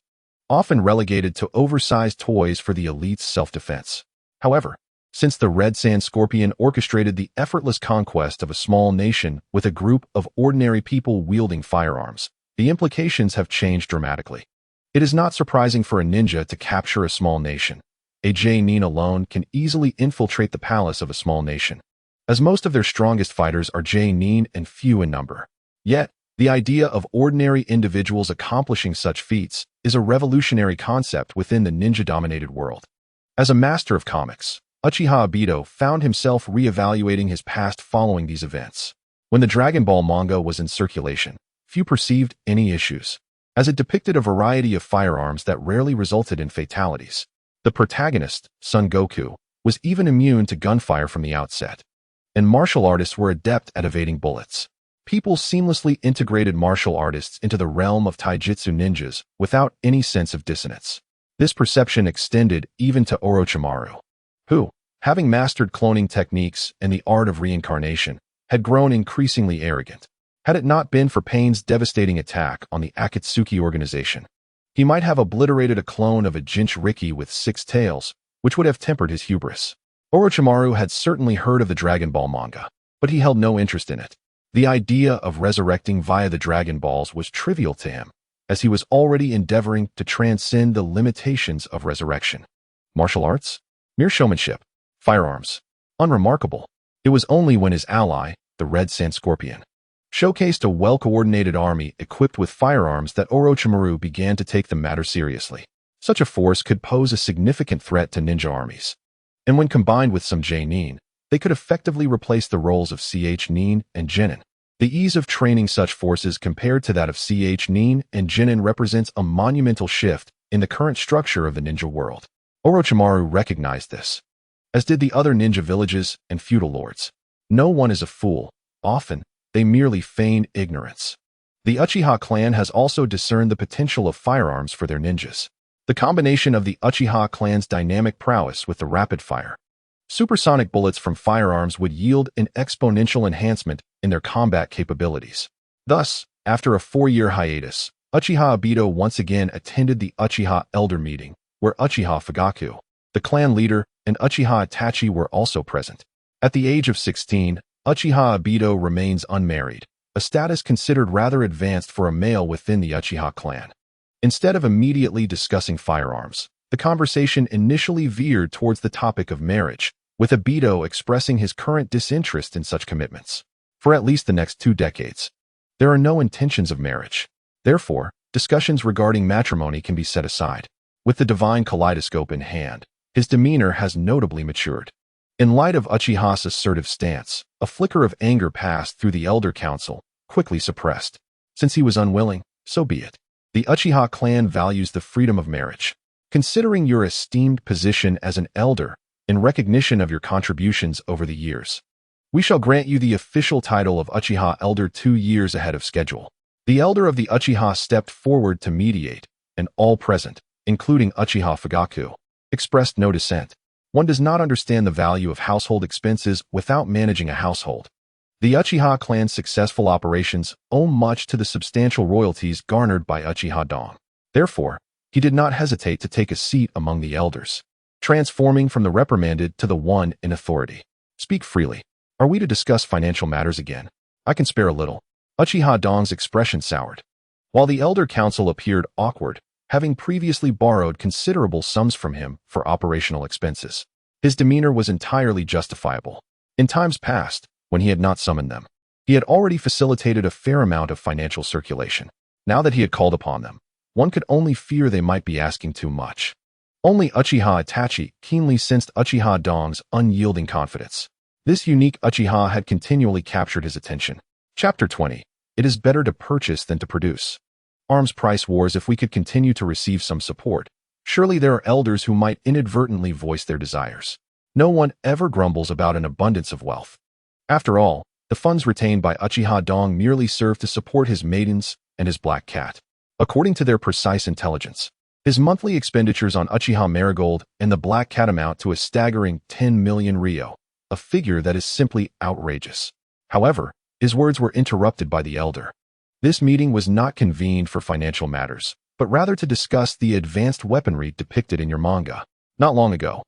often relegated to oversized toys for the elite's self-defense. However, since the Red Sand Scorpion orchestrated the effortless conquest of a small nation with a group of ordinary people wielding firearms, the implications have changed dramatically. It is not surprising for a ninja to capture a small nation. A J-nin alone can easily infiltrate the palace of a small nation, as most of their strongest fighters are J-nin and few in number. Yet, the idea of ordinary individuals accomplishing such feats is a revolutionary concept within the ninja-dominated world. As a master of comics, Uchiha Obito found himself reevaluating his past following these events. When the Dragon Ball manga was in circulation, few perceived any issues, as it depicted a variety of firearms that rarely resulted in fatalities. The protagonist, Son Goku, was even immune to gunfire from the outset, and martial artists were adept at evading bullets. People seamlessly integrated martial artists into the realm of taijutsu ninjas without any sense of dissonance. This perception extended even to Orochimaru, who, having mastered cloning techniques and the art of reincarnation, had grown increasingly arrogant. Had it not been for Pain's devastating attack on the Akatsuki organization, he might have obliterated a clone of a Jinchuriki with 6 tails, which would have tempered his hubris. Orochimaru had certainly heard of the Dragon Ball manga, but he held no interest in it. The idea of resurrecting via the Dragon Balls was trivial to him, as he was already endeavoring to transcend the limitations of resurrection. Martial arts? Mere showmanship. Firearms? Unremarkable. It was only when his ally, the Red Sand Scorpion, showcased a well-coordinated army equipped with firearms that Orochimaru began to take the matter seriously. Such a force could pose a significant threat to ninja armies, and when combined with some J-nin, they could effectively replace the roles of CH-nin and Genin. The ease of training such forces compared to that of CH-nin and Genin represents a monumental shift in the current structure of the ninja world. Orochimaru recognized this, as did the other ninja villages and feudal lords. No one is a fool. Often, they merely feign ignorance. The Uchiha clan has also discerned the potential of firearms for their ninjas. The combination of the Uchiha clan's dynamic prowess with the rapid-fire, supersonic bullets from firearms would yield an exponential enhancement in their combat capabilities. Thus, after a 4-year hiatus, Uchiha Obito once again attended the Uchiha Elder Meeting, where Uchiha Fugaku, the clan leader, and Uchiha Itachi were also present. At the age of 16, Uchiha Obito remains unmarried, a status considered rather advanced for a male within the Uchiha clan. Instead of immediately discussing firearms, the conversation initially veered towards the topic of marriage, with Obito expressing his current disinterest in such commitments. For at least the next 2 decades, there are no intentions of marriage. Therefore, discussions regarding matrimony can be set aside. With the divine kaleidoscope in hand, his demeanor has notably matured. In light of Uchiha's assertive stance, a flicker of anger passed through the Elder Council, quickly suppressed. Since he was unwilling, so be it. The Uchiha clan values the freedom of marriage. Considering your esteemed position as an elder, in recognition of your contributions over the years, we shall grant you the official title of Uchiha Elder 2 years ahead of schedule. The elder of the Uchiha stepped forward to mediate, and all present, including Uchiha Fugaku, expressed no dissent. One does not understand the value of household expenses without managing a household. The Uchiha clan's successful operations owe much to the substantial royalties garnered by Uchiha Dong. Therefore, he did not hesitate to take a seat among the elders, transforming from the reprimanded to the one in authority. Speak freely. Are we to discuss financial matters again? I can spare a little. Uchiha Dong's expression soured. While the Elder Council appeared awkward, having previously borrowed considerable sums from him for operational expenses, his demeanor was entirely justifiable. In times past, when he had not summoned them, he had already facilitated a fair amount of financial circulation. Now that he had called upon them, one could only fear they might be asking too much. Only Uchiha Itachi keenly sensed Uchiha Dong's unyielding confidence. This unique Uchiha had continually captured his attention. Chapter 20. It is better to purchase than to produce. Arms price wars. If we could continue to receive some support, surely there are elders who might inadvertently voice their desires. No one ever grumbles about an abundance of wealth. After all, the funds retained by Uchiha Dong merely serve to support his maidens and his black cat. According to their precise intelligence, his monthly expenditures on Uchiha Marigold and the black cat amount to a staggering 10 million ryo, a figure that is simply outrageous. However, his words were interrupted by the elder. This meeting was not convened for financial matters, but rather to discuss the advanced weaponry depicted in your manga. Not long ago,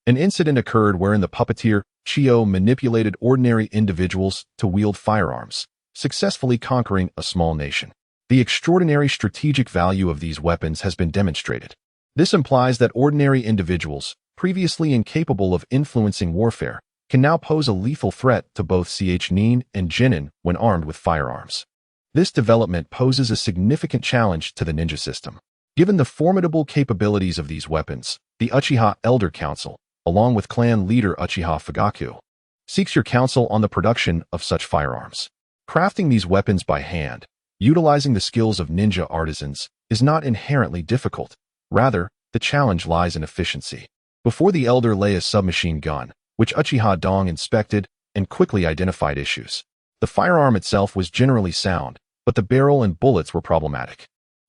an incident occurred wherein the puppeteer Chio manipulated ordinary individuals to wield firearms, successfully conquering a small nation. The extraordinary strategic value of these weapons has been demonstrated. This implies that ordinary individuals, previously incapable of influencing warfare, can now pose a lethal threat to both Nin and Jinin when armed with firearms. This development poses a significant challenge to the ninja system. Given the formidable capabilities of these weapons, the Uchiha Elder Council, along with clan leader Uchiha Fugaku, seeks your counsel on the production of such firearms. Crafting these weapons by hand, utilizing the skills of ninja artisans, is not inherently difficult. Rather, the challenge lies in efficiency. Before the elder lay a submachine gun, which Uchiha Dong inspected and quickly identified issues. The firearm itself was generally sound, but the barrel and bullets were problematic.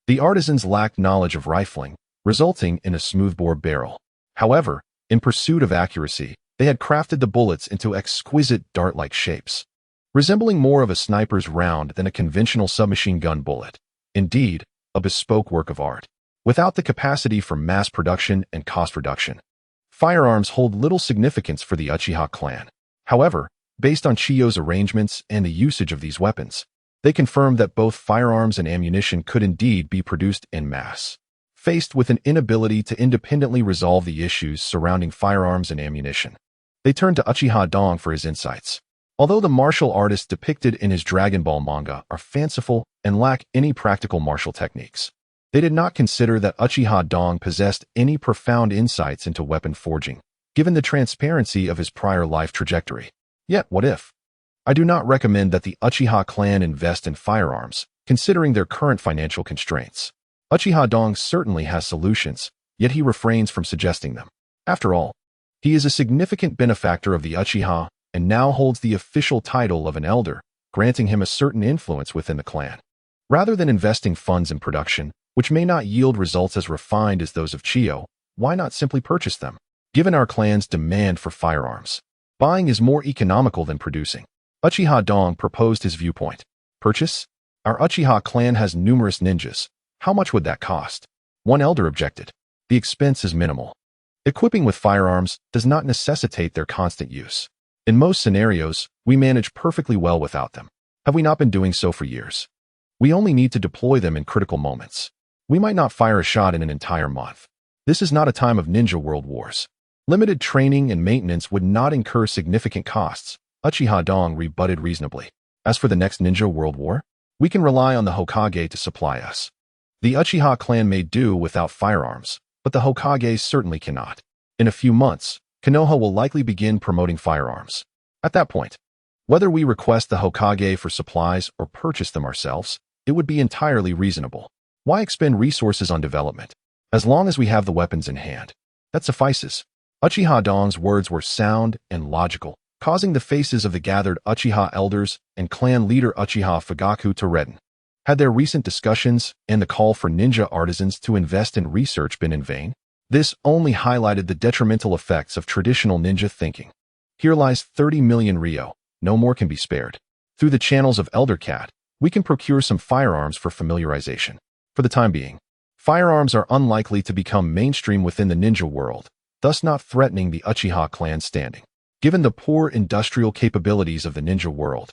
The artisans lacked knowledge of rifling, resulting in a smoothbore barrel. However, in pursuit of accuracy, they had crafted the bullets into exquisite dart-like shapes, resembling more of a sniper's round than a conventional submachine gun bullet. Indeed, a bespoke work of art. Without the capacity for mass production and cost reduction, firearms hold little significance for the Uchiha clan. However, based on Chio's arrangements and the usage of these weapons, they confirmed that both firearms and ammunition could indeed be produced en masse. Faced with an inability to independently resolve the issues surrounding firearms and ammunition, they turned to Uchiha Dong for his insights. Although the martial artists depicted in his Dragon Ball manga are fanciful and lack any practical martial techniques, they did not consider that Uchiha Dong possessed any profound insights into weapon forging, given the transparency of his prior life trajectory. Yet, what if? I do not recommend that the Uchiha clan invest in firearms, considering their current financial constraints. Uchiha Dong certainly has solutions, yet he refrains from suggesting them. After all, he is a significant benefactor of the Uchiha and now holds the official title of an elder, granting him a certain influence within the clan. Rather than investing funds in production, which may not yield results as refined as those of Chio, why not simply purchase them? Given our clan's demand for firearms, buying is more economical than producing. Uchiha Dong proposed his viewpoint. Purchase? Our Uchiha clan has numerous ninjas. How much would that cost? One elder objected. the expense is minimal. Equipping with firearms does not necessitate their constant use. In most scenarios, we manage perfectly well without them. Have we not been doing so for years? We only need to deploy them in critical moments. We might not fire a shot in an entire month. This is not a time of ninja world wars. Limited training and maintenance would not incur significant costs, Uchiha Dong rebutted reasonably. As for the next ninja world war, we can rely on the Hokage to supply us. The Uchiha clan may do without firearms, but the Hokage certainly cannot. In a few months, Konoha will likely begin promoting firearms. At that point, whether we request the Hokage for supplies or purchase them ourselves, it would be entirely reasonable. Why expend resources on development? As long as we have the weapons in hand, that suffices. Uchiha Dong's words were sound and logical, causing the faces of the gathered Uchiha elders and clan leader Uchiha Fugaku to redden. Had their recent discussions and the call for ninja artisans to invest in research been in vain? This only highlighted the detrimental effects of traditional ninja thinking. Here lies 30 million ryo, no more can be spared. Through the channels of Eldercat, we can procure some firearms for familiarization. For the time being, firearms are unlikely to become mainstream within the ninja world, thus not threatening the Uchiha clan's standing. Given the poor industrial capabilities of the ninja world,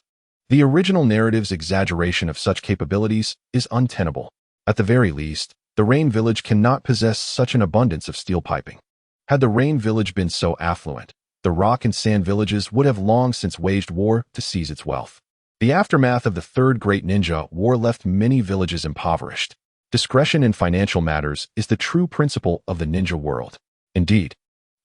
the original narrative's exaggeration of such capabilities is untenable. At the very least, the Rain Village cannot possess such an abundance of steel piping. Had the Rain Village been so affluent, the rock and sand villages would have long since waged war to seize its wealth. The aftermath of the Third Great Ninja War left many villages impoverished. Discretion in financial matters is the true principle of the ninja world. Indeed,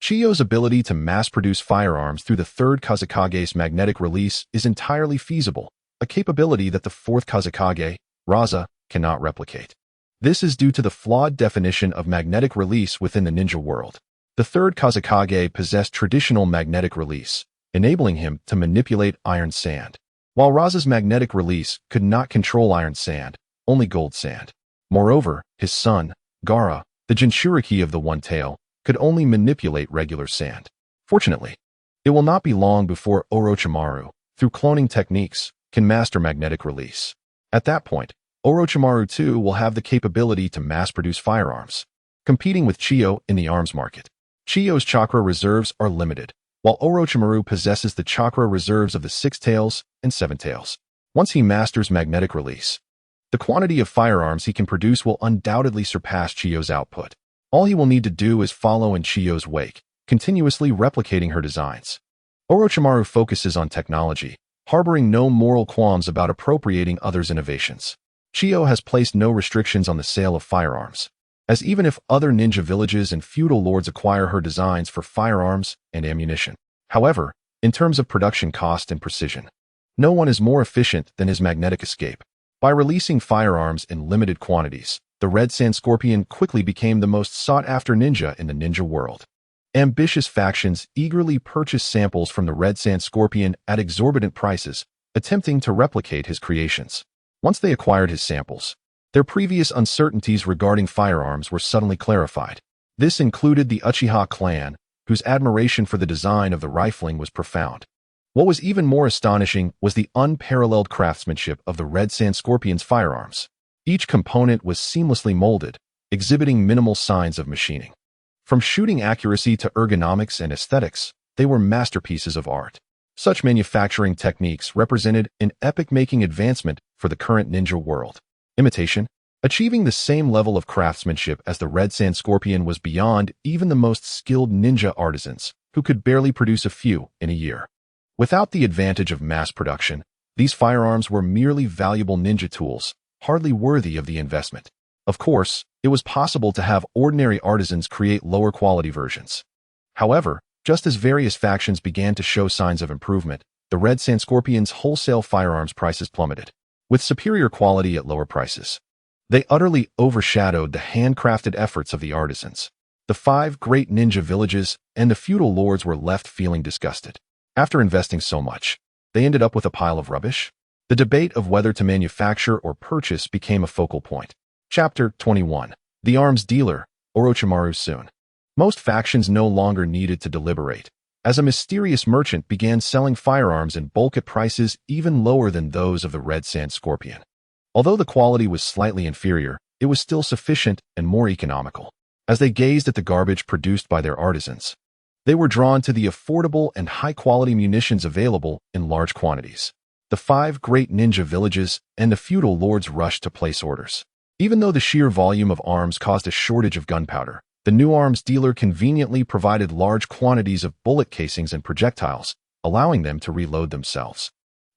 Chiyo's ability to mass-produce firearms through the Third Kazekage's magnetic release is entirely feasible, a capability that the Fourth Kazekage, Raza, cannot replicate. This is due to the flawed definition of magnetic release within the ninja world. The Third Kazekage possessed traditional magnetic release, enabling him to manipulate iron sand, while Raza's magnetic release could not control iron sand, only gold sand. Moreover, his son, Gaara, the Jinchuriki of the One Tail, could only manipulate regular sand. Fortunately, it will not be long before Orochimaru, through cloning techniques, can master magnetic release. At that point, Orochimaru too will have the capability to mass-produce firearms, competing with Chiyo in the arms market. Chiyo's chakra reserves are limited, while Orochimaru possesses the chakra reserves of the Six Tails and Seven Tails. Once he masters magnetic release, the quantity of firearms he can produce will undoubtedly surpass Chiyo's output. All he will need to do is follow in Chiyo's wake, continuously replicating her designs. Orochimaru focuses on technology, harboring no moral qualms about appropriating others' innovations. Chiyo has placed no restrictions on the sale of firearms, as even if other ninja villages and feudal lords acquire her designs for firearms and ammunition. However, in terms of production cost and precision, no one is more efficient than his magnetic escape. By releasing firearms in limited quantities, the Red Sand Scorpion quickly became the most sought-after ninja in the ninja world. Ambitious factions eagerly purchased samples from the Red Sand Scorpion at exorbitant prices, attempting to replicate his creations. Once they acquired his samples, their previous uncertainties regarding firearms were suddenly clarified. This included the Uchiha clan, whose admiration for the design of the rifling was profound. What was even more astonishing was the unparalleled craftsmanship of the Red Sand Scorpion's firearms. Each component was seamlessly molded, exhibiting minimal signs of machining. From shooting accuracy to ergonomics and aesthetics, they were masterpieces of art. Such manufacturing techniques represented an epic-making advancement for the current ninja world. Imitation, achieving the same level of craftsmanship as the Red Sand Scorpion was beyond even the most skilled ninja artisans, who could barely produce a few in a year. Without the advantage of mass production, these firearms were merely valuable ninja tools, hardly worthy of the investment. Of course, it was possible to have ordinary artisans create lower-quality versions. However, just as various factions began to show signs of improvement, the Red Sand Scorpion's wholesale firearms prices plummeted. With superior quality at lower prices, they utterly overshadowed the handcrafted efforts of the artisans. The 5 great ninja villages and the feudal lords were left feeling disgusted. After investing so much, they ended up with a pile of rubbish. The debate of whether to manufacture or purchase became a focal point. Chapter 21. The Arms Dealer, Orochimaru soon. Most factions no longer needed to deliberate, as a mysterious merchant began selling firearms in bulk at prices even lower than those of the Red Sand Scorpion. Although the quality was slightly inferior, it was still sufficient and more economical. As they gazed at the garbage produced by their artisans, they were drawn to the affordable and high-quality munitions available in large quantities. The 5 great ninja villages and the feudal lords rushed to place orders. Even though the sheer volume of arms caused a shortage of gunpowder, the new arms dealer conveniently provided large quantities of bullet casings and projectiles, allowing them to reload themselves.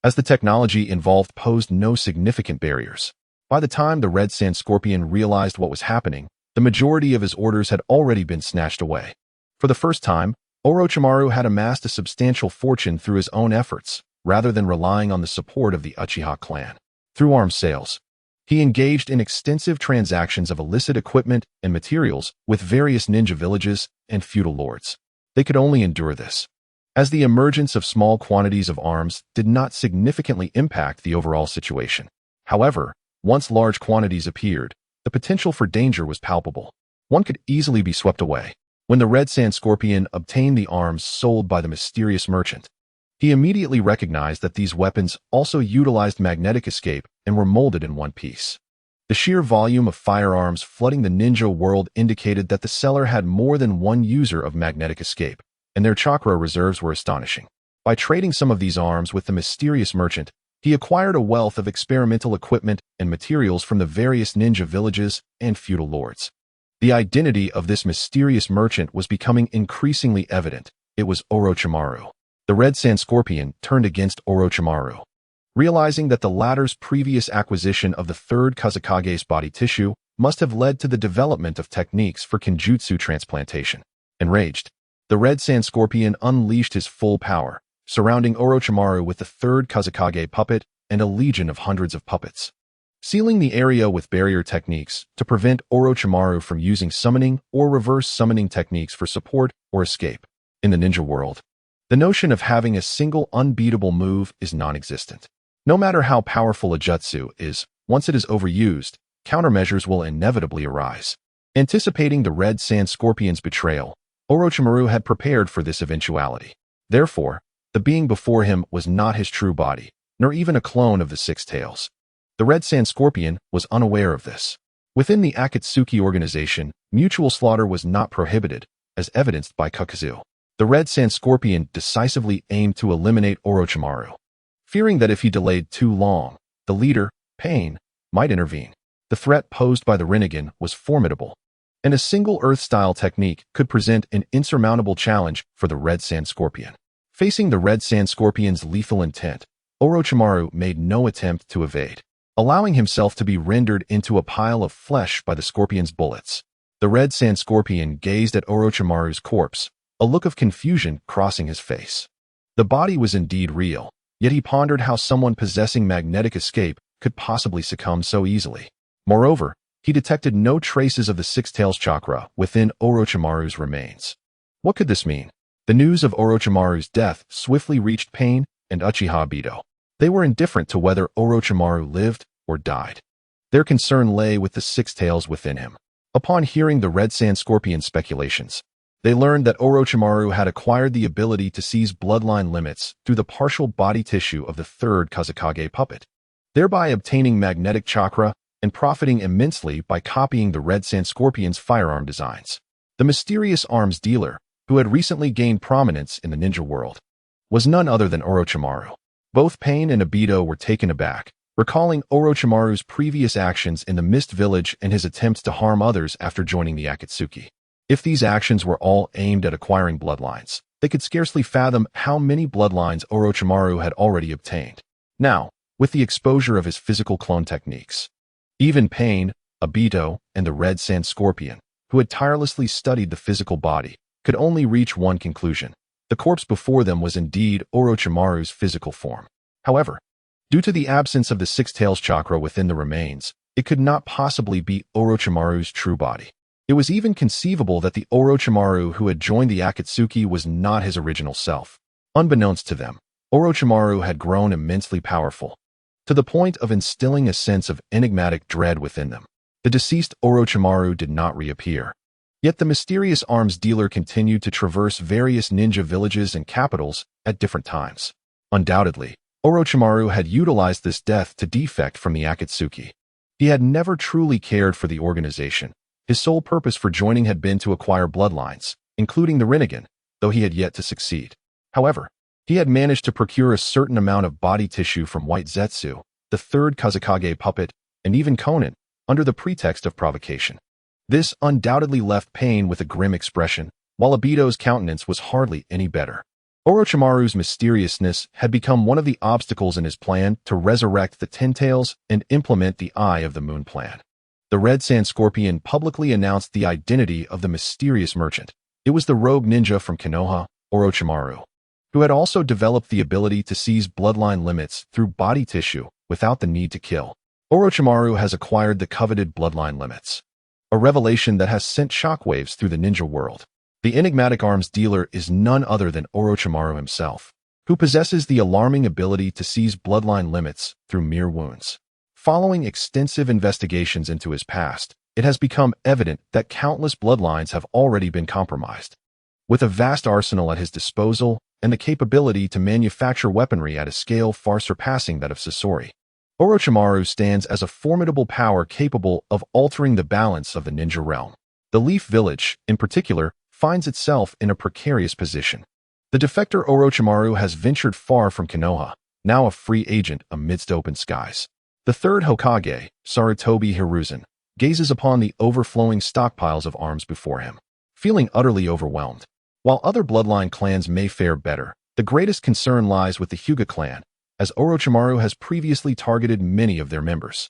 As the technology involved posed no significant barriers. By the time the Red Sand Scorpion realized what was happening, the majority of his orders had already been snatched away. For the first time, Orochimaru had amassed a substantial fortune through his own efforts, rather than relying on the support of the Uchiha clan. Through arms sales, he engaged in extensive transactions of illicit equipment and materials with various ninja villages and feudal lords. They could only endure this, as the emergence of small quantities of arms did not significantly impact the overall situation. However, once large quantities appeared, the potential for danger was palpable. One could easily be swept away. When the Red Sand Scorpion obtained the arms sold by the mysterious merchant, he immediately recognized that these weapons also utilized magnetic escape and were molded in one piece. The sheer volume of firearms flooding the ninja world indicated that the seller had more than one user of magnetic escape, and their chakra reserves were astonishing. By trading some of these arms with the mysterious merchant, he acquired a wealth of experimental equipment and materials from the various ninja villages and feudal lords. The identity of this mysterious merchant was becoming increasingly evident. It was Orochimaru. The Red Sand Scorpion turned against Orochimaru, realizing that the latter's previous acquisition of the third Kazekage's body tissue must have led to the development of techniques for Kenjutsu transplantation. Enraged, the Red Sand Scorpion unleashed his full power, surrounding Orochimaru with the third Kazekage puppet and a legion of hundreds of puppets, sealing the area with barrier techniques to prevent Orochimaru from using summoning or reverse summoning techniques for support or escape. In the ninja world, the notion of having a single unbeatable move is non-existent. No matter how powerful a jutsu is, once it is overused, countermeasures will inevitably arise. Anticipating the Red Sand Scorpion's betrayal, Orochimaru had prepared for this eventuality. Therefore, the being before him was not his true body, nor even a clone of the Six Tails. The Red Sand Scorpion was unaware of this. Within the Akatsuki organization, mutual slaughter was not prohibited, as evidenced by Kakazu. The Red Sand Scorpion decisively aimed to eliminate Orochimaru, fearing that if he delayed too long, the leader, Pain, might intervene. The threat posed by the Rinnegan was formidable, and a single Earth-style technique could present an insurmountable challenge for the Red Sand Scorpion. Facing the Red Sand Scorpion's lethal intent, Orochimaru made no attempt to evade, allowing himself to be rendered into a pile of flesh by the Scorpion's bullets. The Red Sand Scorpion gazed at Orochimaru's corpse, a look of confusion crossing his face. The body was indeed real, yet he pondered how someone possessing magnetic escape could possibly succumb so easily. Moreover, he detected no traces of the Six Tails chakra within Orochimaru's remains. What could this mean? The news of Orochimaru's death swiftly reached Pain and Uchiha Obito. They were indifferent to whether Orochimaru lived or died. Their concern lay with the Six Tails within him. Upon hearing the Red Sand Scorpion's speculations, they learned that Orochimaru had acquired the ability to seize bloodline limits through the partial body tissue of the third Kazekage puppet, thereby obtaining magnetic chakra and profiting immensely by copying the Red Sand Scorpion's firearm designs. The mysterious arms dealer, who had recently gained prominence in the ninja world, was none other than Orochimaru. Both Pain and Obito were taken aback, recalling Orochimaru's previous actions in the Mist Village and his attempts to harm others after joining the Akatsuki. If these actions were all aimed at acquiring bloodlines, they could scarcely fathom how many bloodlines Orochimaru had already obtained. Now, with the exposure of his physical clone techniques, even Pain, Obito, and the Red Sand Scorpion, who had tirelessly studied the physical body, could only reach one conclusion. The corpse before them was indeed Orochimaru's physical form. However, due to the absence of the Six Tails chakra within the remains, it could not possibly be Orochimaru's true body. It was even conceivable that the Orochimaru who had joined the Akatsuki was not his original self. Unbeknownst to them, Orochimaru had grown immensely powerful, to the point of instilling a sense of enigmatic dread within them. The deceased Orochimaru did not reappear. Yet the mysterious arms dealer continued to traverse various ninja villages and capitals at different times. Undoubtedly, Orochimaru had utilized this death to defect from the Akatsuki. He had never truly cared for the organization, His sole purpose for joining had been to acquire bloodlines, including the Rinnegan, though he had yet to succeed. However, he had managed to procure a certain amount of body tissue from White Zetsu, the third Kazekage puppet, and even Conan, under the pretext of provocation. This undoubtedly left Pain with a grim expression, while Obito's countenance was hardly any better. Orochimaru's mysteriousness had become one of the obstacles in his plan to resurrect the Ten Tails and implement the Eye of the Moon plan. The Red Sand Scorpion publicly announced the identity of the mysterious merchant. It was the rogue ninja from Konoha, Orochimaru, who had also developed the ability to seize bloodline limits through body tissue without the need to kill. Orochimaru has acquired the coveted bloodline limits, a revelation that has sent shockwaves through the ninja world. The enigmatic arms dealer is none other than Orochimaru himself, who possesses the alarming ability to seize bloodline limits through mere wounds. Following extensive investigations into his past, it has become evident that countless bloodlines have already been compromised. With a vast arsenal at his disposal and the capability to manufacture weaponry at a scale far surpassing that of Sasori, Orochimaru stands as a formidable power capable of altering the balance of the ninja realm. The Leaf Village, in particular, finds itself in a precarious position. The defector Orochimaru has ventured far from Konoha, now a free agent amidst open skies. The third Hokage, Sarutobi Hiruzen, gazes upon the overflowing stockpiles of arms before him, feeling utterly overwhelmed. While other bloodline clans may fare better, the greatest concern lies with the Hyuga clan, as Orochimaru has previously targeted many of their members.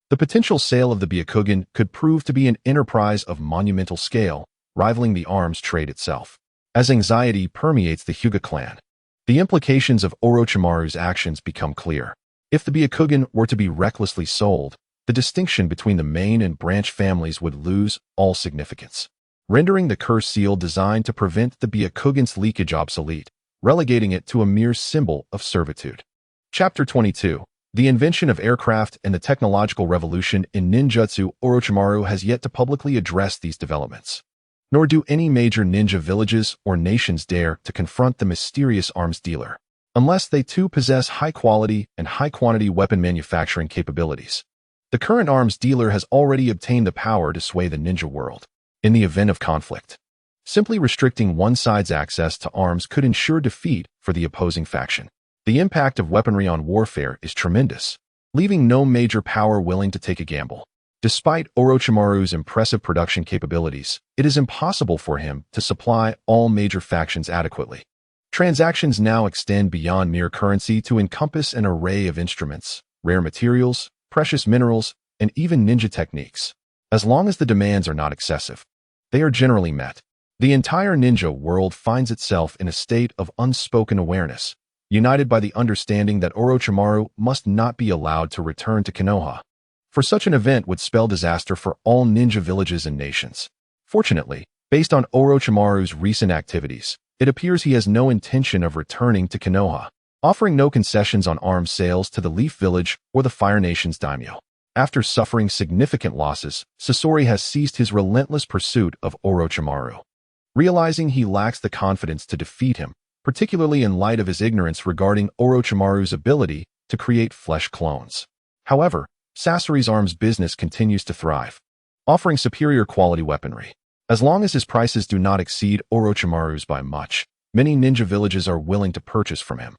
The potential sale of the Byakugan could prove to be an enterprise of monumental scale, rivaling the arms trade itself. As anxiety permeates the Hyuga clan, the implications of Orochimaru's actions become clear. If the Byakugan were to be recklessly sold, the distinction between the main and branch families would lose all significance, rendering the curse seal designed to prevent the Byakugan's leakage obsolete, relegating it to a mere symbol of servitude. Chapter 22. The invention of aircraft and the technological revolution in ninjutsu. Orochimaru has yet to publicly address these developments. Nor do any major ninja villages or nations dare to confront the mysterious arms dealer, unless they too possess high-quality and high-quantity weapon manufacturing capabilities. The current arms dealer has already obtained the power to sway the ninja world in the event of conflict. Simply restricting one side's access to arms could ensure defeat for the opposing faction. The impact of weaponry on warfare is tremendous, leaving no major power willing to take a gamble. Despite Orochimaru's impressive production capabilities, it is impossible for him to supply all major factions adequately. Transactions now extend beyond mere currency to encompass an array of instruments, rare materials, precious minerals, and even ninja techniques. As long as the demands are not excessive, they are generally met. The entire ninja world finds itself in a state of unspoken awareness, united by the understanding that Orochimaru must not be allowed to return to Konoha, for such an event would spell disaster for all ninja villages and nations. Fortunately, based on Orochimaru's recent activities, it appears he has no intention of returning to Konoha, offering no concessions on arms sales to the Leaf Village or the Fire Nation's daimyo. After suffering significant losses, Sasori has ceased his relentless pursuit of Orochimaru. Realizing he lacks the confidence to defeat him, particularly in light of his ignorance regarding Orochimaru's ability to create flesh clones. However, Sasori's arms business continues to thrive, offering superior quality weaponry. As long as his prices do not exceed Orochimaru's by much, many ninja villages are willing to purchase from him.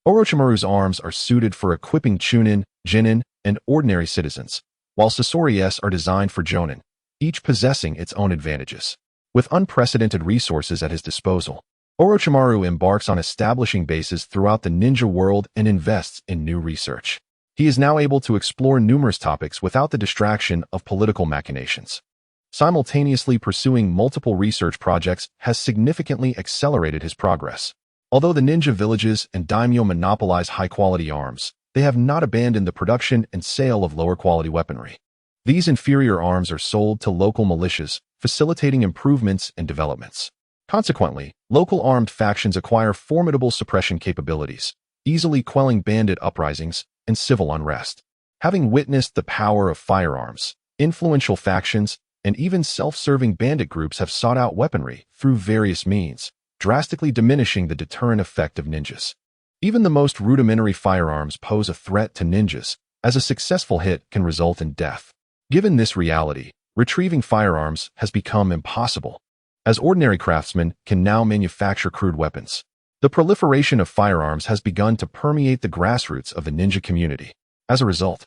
Orochimaru's arms are suited for equipping Chunin, Genin, and ordinary citizens, while Sasori's are designed for Jonin, each possessing its own advantages. With unprecedented resources at his disposal, Orochimaru embarks on establishing bases throughout the ninja world and invests in new research. He is now able to explore numerous topics without the distraction of political machinations. Simultaneously pursuing multiple research projects has significantly accelerated his progress. Although the ninja villages and daimyo monopolize high-quality arms, they have not abandoned the production and sale of lower-quality weaponry. These inferior arms are sold to local militias, facilitating improvements and developments. Consequently, local armed factions acquire formidable suppression capabilities, easily quelling bandit uprisings and civil unrest. Having witnessed the power of firearms, influential factions, and even self-serving bandit groups have sought out weaponry through various means, drastically diminishing the deterrent effect of ninjas. Even the most rudimentary firearms pose a threat to ninjas, as a successful hit can result in death. Given this reality, retrieving firearms has become impossible, as ordinary craftsmen can now manufacture crude weapons. The proliferation of firearms has begun to permeate the grassroots of the ninja community. As a result,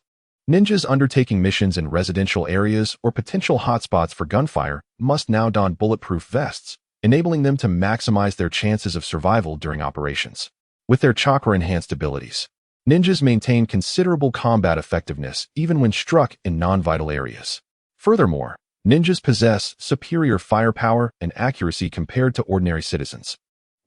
ninjas undertaking missions in residential areas or potential hotspots for gunfire must now don bulletproof vests, enabling them to maximize their chances of survival during operations. With their chakra-enhanced abilities, ninjas maintain considerable combat effectiveness even when struck in non-vital areas. Furthermore, ninjas possess superior firepower and accuracy compared to ordinary citizens,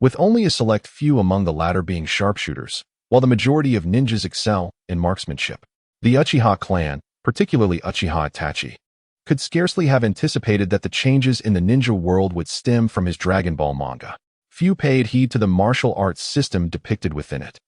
with only a select few among the latter being sharpshooters, while the majority of ninjas excel in marksmanship. The Uchiha clan, particularly Uchiha Itachi, could scarcely have anticipated that the changes in the ninja world would stem from his Dragon Ball manga. Few paid heed to the martial arts system depicted within it,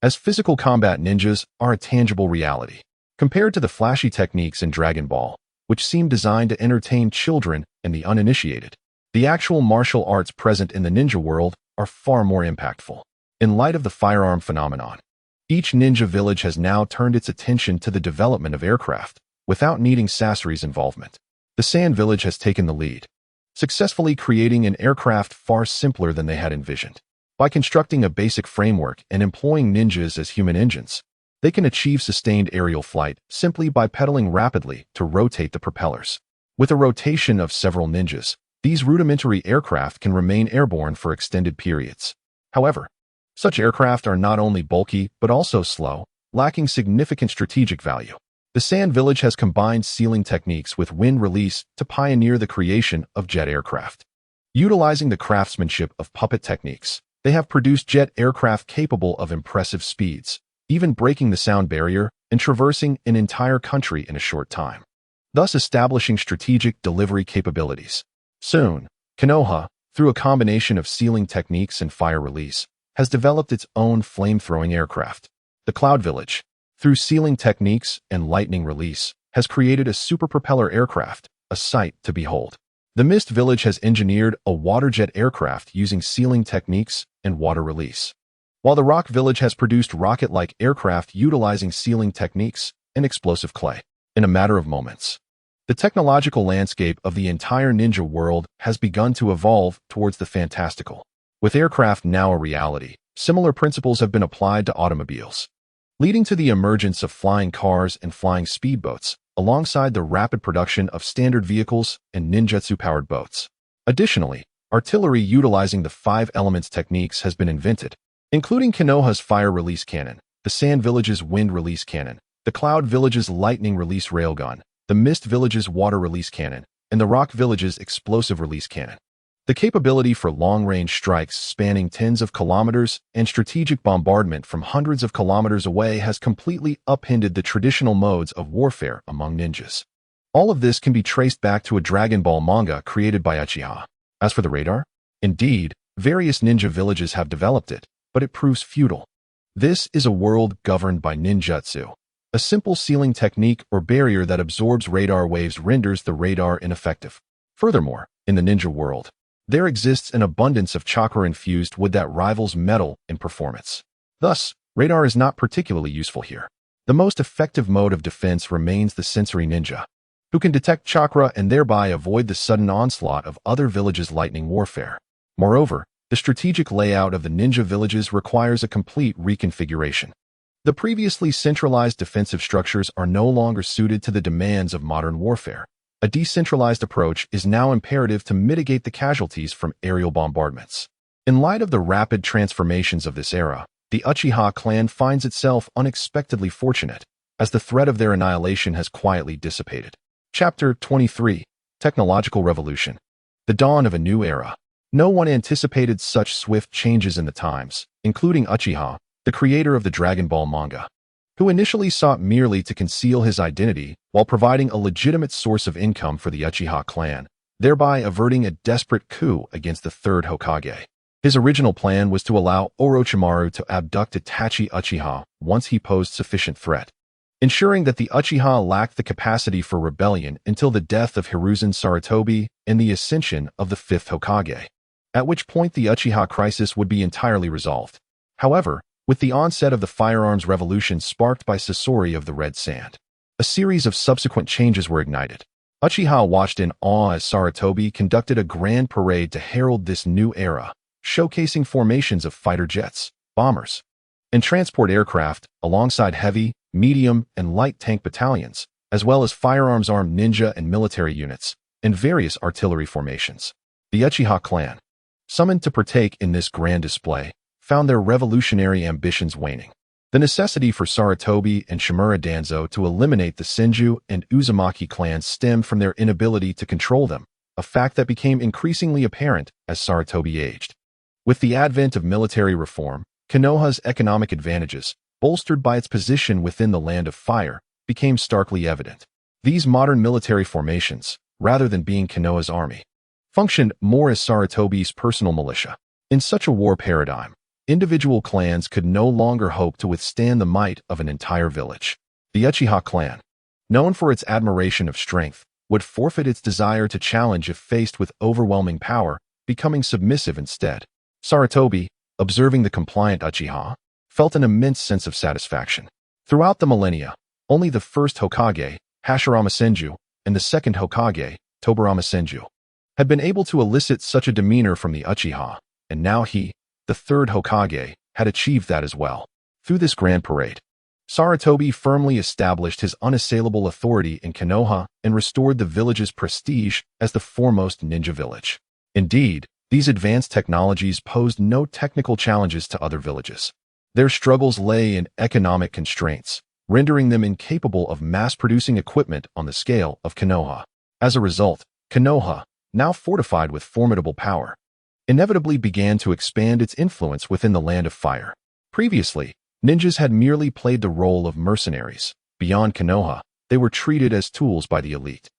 as physical combat ninjas are a tangible reality, compared to the flashy techniques in Dragon Ball, which seem designed to entertain children and the uninitiated. The actual martial arts present in the ninja world are far more impactful. In light of the firearm phenomenon, each ninja village has now turned its attention to the development of aircraft, without needing Sasori's involvement. The Sand Village has taken the lead, successfully creating an aircraft far simpler than they had envisioned. By constructing a basic framework and employing ninjas as human engines, they can achieve sustained aerial flight simply by pedaling rapidly to rotate the propellers. With a rotation of several ninjas, these rudimentary aircraft can remain airborne for extended periods. However, such aircraft are not only bulky but also slow, lacking significant strategic value. The Sand Village has combined sealing techniques with wind release to pioneer the creation of jet aircraft. Utilizing the craftsmanship of puppet techniques, they have produced jet aircraft capable of impressive speeds, even breaking the sound barrier and traversing an entire country in a short time, thus establishing strategic delivery capabilities. Soon, Konoha, through a combination of sealing techniques and fire release, has developed its own flame-throwing aircraft. The Cloud Village, through sealing techniques and lightning release, has created a super-propeller aircraft, a sight to behold. The Mist Village has engineered a water jet aircraft using sealing techniques and water release, while the Rock Village has produced rocket-like aircraft utilizing sealing techniques and explosive clay. In a matter of moments, the technological landscape of the entire ninja world has begun to evolve towards the fantastical. With aircraft now a reality, similar principles have been applied to automobiles, leading to the emergence of flying cars and flying speedboats, alongside the rapid production of standard vehicles and ninjutsu-powered boats. Additionally, artillery utilizing the 5 elements techniques has been invented, including Konoha's fire release cannon, the Sand Village's wind release cannon, the Cloud Village's lightning release railgun, the Mist Village's water release cannon, and the Rock Village's explosive release cannon. The capability for long-range strikes spanning tens of kilometers and strategic bombardment from hundreds of kilometers away has completely upended the traditional modes of warfare among ninjas. All of this can be traced back to a Dragon Ball manga created by Uchiha. As for the radar, indeed, various ninja villages have developed it, but it proves futile. This is a world governed by ninjutsu. A simple sealing technique or barrier that absorbs radar waves renders the radar ineffective. Furthermore, in the ninja world, there exists an abundance of chakra-infused wood that rivals metal in performance. Thus, radar is not particularly useful here. The most effective mode of defense remains the sensory ninja, who can detect chakra and thereby avoid the sudden onslaught of other villages' lightning warfare. Moreover, the strategic layout of the ninja villages requires a complete reconfiguration. The previously centralized defensive structures are no longer suited to the demands of modern warfare. A decentralized approach is now imperative to mitigate the casualties from aerial bombardments. In light of the rapid transformations of this era, the Uchiha clan finds itself unexpectedly fortunate, as the threat of their annihilation has quietly dissipated. Chapter 23: Technological Revolution. The dawn of a new era. No one anticipated such swift changes in the times, including Uchiha, the creator of the Dragon Ball manga, who initially sought merely to conceal his identity while providing a legitimate source of income for the Uchiha clan, thereby averting a desperate coup against the third Hokage. His original plan was to allow Orochimaru to abduct Itachi Uchiha once he posed sufficient threat, ensuring that the Uchiha lacked the capacity for rebellion until the death of Hiruzen Sarutobi and the ascension of the fifth Hokage, at which point the Uchiha crisis would be entirely resolved. However, with the onset of the firearms revolution sparked by Sasori of the Red Sand, a series of subsequent changes were ignited. Uchiha watched in awe as Sarutobi conducted a grand parade to herald this new era, showcasing formations of fighter jets, bombers, and transport aircraft alongside heavy, medium, and light tank battalions, as well as firearms-armed ninja and military units, and various artillery formations. The Uchiha clan, summoned to partake in this grand display, found their revolutionary ambitions waning. The necessity for Sarutobi and Shimura Danzo to eliminate the Senju and Uzumaki clans stemmed from their inability to control them, a fact that became increasingly apparent as Sarutobi aged. With the advent of military reform, Konoha's economic advantages, bolstered by its position within the Land of Fire, became starkly evident. These modern military formations, rather than being Konoha's army, functioned more as Sarutobi's personal militia. In such a war paradigm, individual clans could no longer hope to withstand the might of an entire village. The Uchiha clan, known for its admiration of strength, would forfeit its desire to challenge if faced with overwhelming power, becoming submissive instead. Sarutobi, observing the compliant Uchiha, felt an immense sense of satisfaction. Throughout the millennia, only the first Hokage, Hashirama Senju, and the second Hokage, Tobirama Senju, had been able to elicit such a demeanor from the Uchiha, and now he, the third Hokage, had achieved that as well. Through this grand parade, Sarutobi firmly established his unassailable authority in Konoha and restored the village's prestige as the foremost ninja village. Indeed, these advanced technologies posed no technical challenges to other villages. Their struggles lay in economic constraints, rendering them incapable of mass-producing equipment on the scale of Konoha. As a result, Konoha, now fortified with formidable power, inevitably began to expand its influence within the Land of Fire. Previously, ninjas had merely played the role of mercenaries. Beyond Konoha, they were treated as tools by the elite.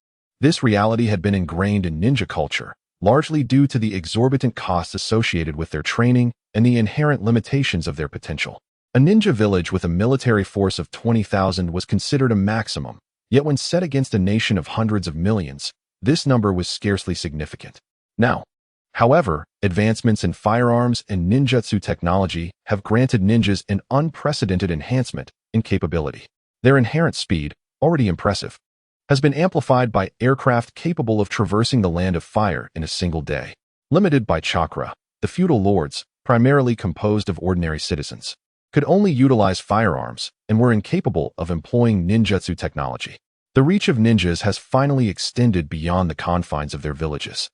This reality had been ingrained in ninja culture, largely due to the exorbitant costs associated with their training and the inherent limitations of their potential. A ninja village with a military force of 20,000 was considered a maximum, yet when set against a nation of hundreds of millions, this number was scarcely significant. Now, however, advancements in firearms and ninjutsu technology have granted ninjas an unprecedented enhancement in capability. Their inherent speed, already impressive, has been amplified by aircraft capable of traversing the Land of Fire in a single day. Limited by chakra, the feudal lords, primarily composed of ordinary citizens, could only utilize firearms and were incapable of employing ninjutsu technology. The reach of ninjas has finally extended beyond the confines of their villages,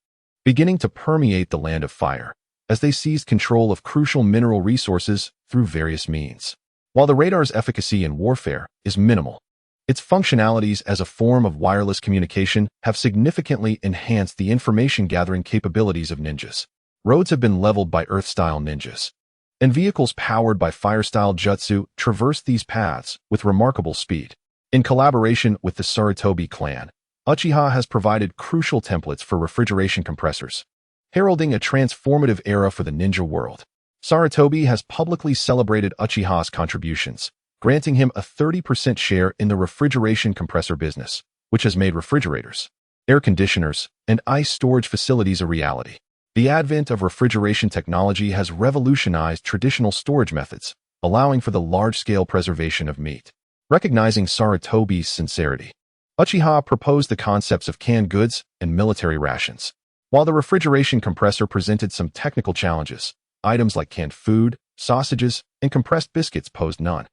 beginning to permeate the Land of Fire, as they seized control of crucial mineral resources through various means. While the radar's efficacy in warfare is minimal, its functionalities as a form of wireless communication have significantly enhanced the information-gathering capabilities of ninjas. Roads have been leveled by Earth-style ninjas, and vehicles powered by Fire-style jutsu traverse these paths with remarkable speed. In collaboration with the Sarutobi clan, Uchiha has provided crucial templates for refrigeration compressors, heralding a transformative era for the ninja world. Sarutobi has publicly celebrated Uchiha's contributions, granting him a 30% share in the refrigeration compressor business, which has made refrigerators, air conditioners, and ice storage facilities a reality. The advent of refrigeration technology has revolutionized traditional storage methods, allowing for the large-scale preservation of meat. Recognizing Sarutobi's sincerity, Uchiha proposed the concepts of canned goods and military rations. While the refrigeration compressor presented some technical challenges, items like canned food, sausages, and compressed biscuits posed none.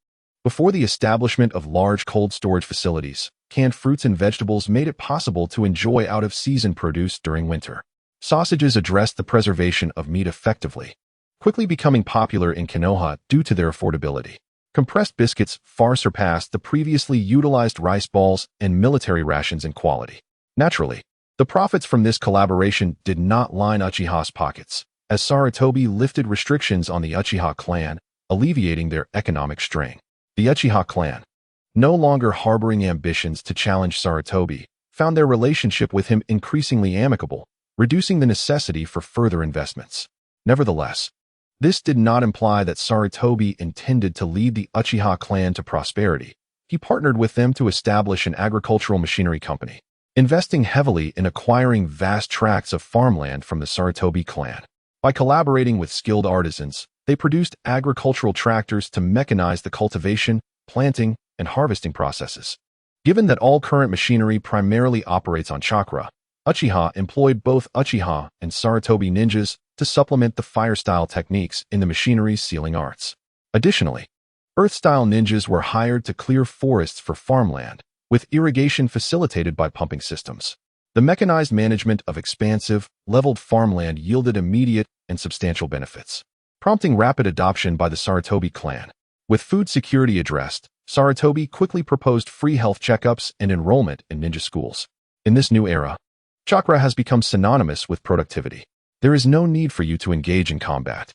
Before the establishment of large cold storage facilities, canned fruits and vegetables made it possible to enjoy out-of-season produce during winter. Sausages addressed the preservation of meat effectively, quickly becoming popular in Konoha due to their affordability. Compressed biscuits far surpassed the previously utilized rice balls and military rations in quality. Naturally, the profits from this collaboration did not line Uchiha's pockets, as Sarutobi lifted restrictions on the Uchiha clan, alleviating their economic strain. The Uchiha clan, no longer harboring ambitions to challenge Sarutobi, found their relationship with him increasingly amicable, reducing the necessity for further investments. Nevertheless, this did not imply that Sarutobi intended to lead the Uchiha clan to prosperity. He partnered with them to establish an agricultural machinery company, investing heavily in acquiring vast tracts of farmland from the Sarutobi clan. By collaborating with skilled artisans, they produced agricultural tractors to mechanize the cultivation, planting, and harvesting processes. Given that all current machinery primarily operates on chakra, Uchiha employed both Uchiha and Sarutobi ninjas to supplement the fire-style techniques in the machinery's sealing arts. Additionally, earth-style ninjas were hired to clear forests for farmland, with irrigation facilitated by pumping systems. The mechanized management of expansive, leveled farmland yielded immediate and substantial benefits, prompting rapid adoption by the Sarutobi clan. With food security addressed, Sarutobi quickly proposed free health checkups and enrollment in ninja schools. In this new era, chakra has become synonymous with productivity. There is no need for you to engage in combat.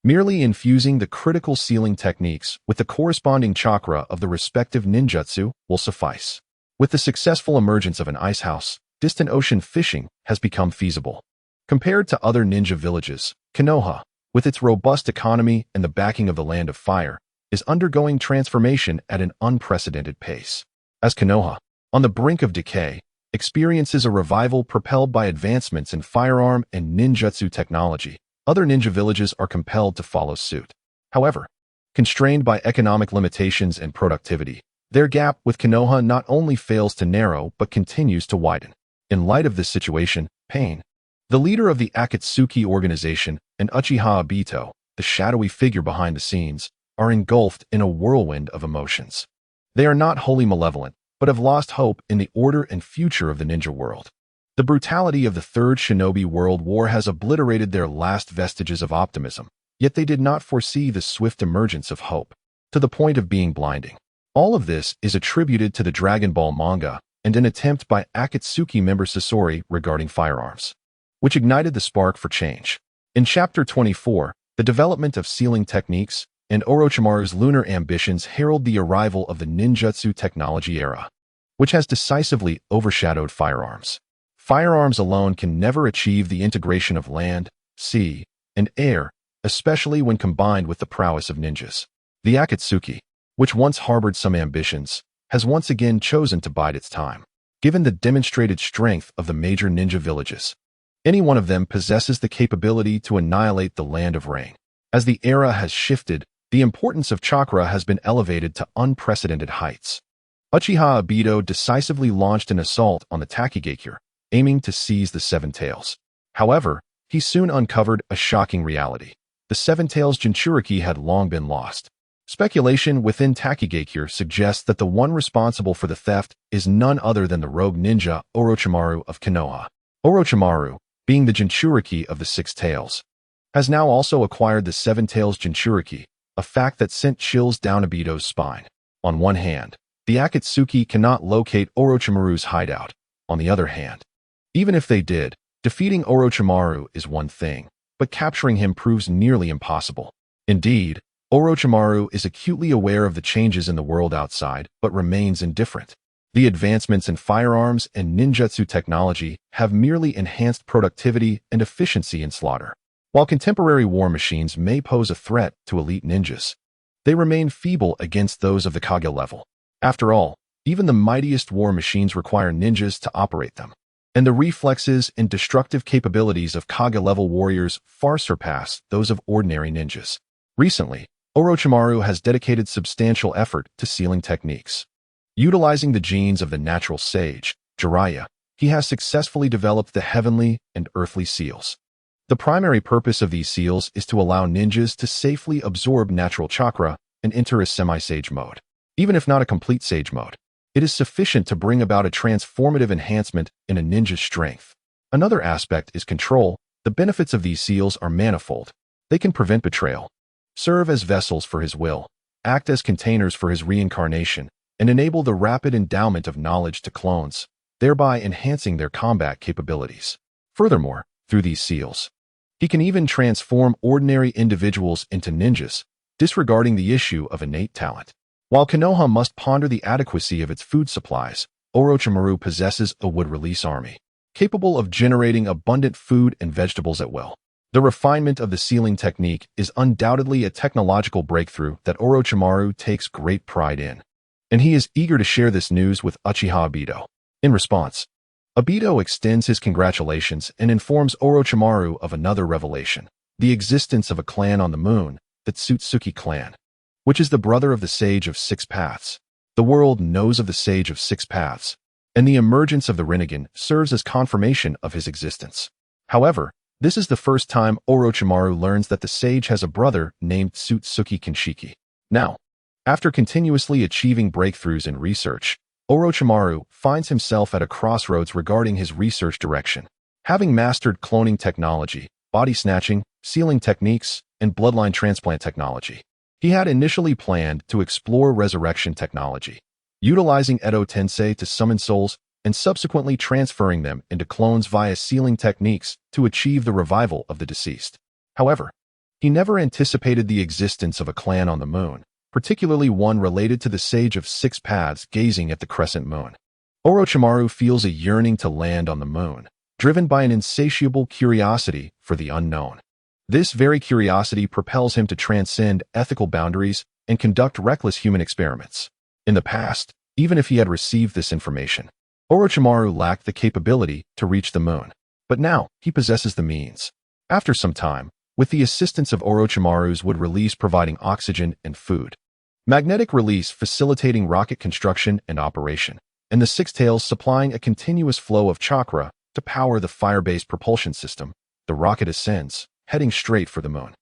Merely infusing the critical sealing techniques with the corresponding chakra of the respective ninjutsu will suffice. With the successful emergence of an ice house, distant ocean fishing has become feasible. Compared to other ninja villages, Konoha, with its robust economy and the backing of the Land of Fire, is undergoing transformation at an unprecedented pace. As Konoha, on the brink of decay, experiences a revival propelled by advancements in firearm and ninjutsu technology, other ninja villages are compelled to follow suit. However, constrained by economic limitations and productivity, their gap with Konoha not only fails to narrow but continues to widen. In light of this situation, Pain, the leader of the Akatsuki organization, and Uchiha Obito, the shadowy figure behind the scenes, are engulfed in a whirlwind of emotions. They are not wholly malevolent, but have lost hope in the order and future of the ninja world. The brutality of the Third Shinobi World War has obliterated their last vestiges of optimism, yet they did not foresee the swift emergence of hope, to the point of being blinding. All of this is attributed to the Dragon Ball manga and an attempt by Akatsuki member Sasori regarding firearms, which ignited the spark for change. In Chapter 24, the development of sealing techniques and Orochimaru's lunar ambitions herald the arrival of the ninjutsu technology era, which has decisively overshadowed firearms. Firearms alone can never achieve the integration of land, sea, and air, especially when combined with the prowess of ninjas. The Akatsuki, which once harbored some ambitions, has once again chosen to bide its time. Given the demonstrated strength of the major ninja villages, any one of them possesses the capability to annihilate the land of Rain. As the era has shifted, the importance of chakra has been elevated to unprecedented heights. Uchiha Obito decisively launched an assault on the Takigakure, aiming to seize the Seven Tails. However, he soon uncovered a shocking reality. The Seven Tails Jinchuriki had long been lost. Speculation within Takigakure suggests that the one responsible for the theft is none other than the rogue ninja Orochimaru of Konoha. Orochimaru, being the Jinchuriki of the Six Tails, has now also acquired the Seven Tails Jinchuriki, a fact that sent chills down Obito's spine. On one hand, the Akatsuki cannot locate Orochimaru's hideout. On the other hand, even if they did, defeating Orochimaru is one thing, but capturing him proves nearly impossible. Indeed, Orochimaru is acutely aware of the changes in the world outside, but remains indifferent. The advancements in firearms and ninjutsu technology have merely enhanced productivity and efficiency in slaughter. While contemporary war machines may pose a threat to elite ninjas, they remain feeble against those of the Kage level. After all, even the mightiest war machines require ninjas to operate them, and the reflexes and destructive capabilities of Kage-level warriors far surpass those of ordinary ninjas. Recently, Orochimaru has dedicated substantial effort to sealing techniques. Utilizing the genes of the natural sage, Jiraiya, he has successfully developed the heavenly and earthly seals. The primary purpose of these seals is to allow ninjas to safely absorb natural chakra and enter a semi-sage mode. Even if not a complete sage mode, it is sufficient to bring about a transformative enhancement in a ninja's strength. Another aspect is control. The benefits of these seals are manifold. They can prevent betrayal, serve as vessels for his will, act as containers for his reincarnation, and enable the rapid endowment of knowledge to clones, thereby enhancing their combat capabilities. Furthermore, through these seals, he can even transform ordinary individuals into ninjas, disregarding the issue of innate talent. While Konoha must ponder the adequacy of its food supplies, Orochimaru possesses a wood-release army, capable of generating abundant food and vegetables at will. The refinement of the sealing technique is undoubtedly a technological breakthrough that Orochimaru takes great pride in, and he is eager to share this news with Uchiha Obito. In response, Obito extends his congratulations and informs Orochimaru of another revelation, the existence of a clan on the moon, the Tsutsuki clan, which is the brother of the Sage of Six Paths. The world knows of the Sage of Six Paths, and the emergence of the Rinnegan serves as confirmation of his existence. However, this is the first time Orochimaru learns that the sage has a brother named Tsutsuki Kinshiki. Now, after continuously achieving breakthroughs in research, Orochimaru finds himself at a crossroads regarding his research direction. Having mastered cloning technology, body snatching, sealing techniques, and bloodline transplant technology, he had initially planned to explore resurrection technology, utilizing Edo Tensei to summon souls and subsequently transferring them into clones via sealing techniques to achieve the revival of the deceased. However, he never anticipated the existence of a clan on the moon, particularly one related to the Sage of Six Paths gazing at the crescent moon. Orochimaru feels a yearning to land on the moon, driven by an insatiable curiosity for the unknown. This very curiosity propels him to transcend ethical boundaries and conduct reckless human experiments. In the past, even if he had received this information, Orochimaru lacked the capability to reach the moon. But now, he possesses the means. After some time, with the assistance of Orochimaru's wood release providing oxygen and food, magnetic release facilitating rocket construction and operation, and the six tails supplying a continuous flow of chakra to power the fire-based propulsion system, the rocket ascends, heading straight for the moon.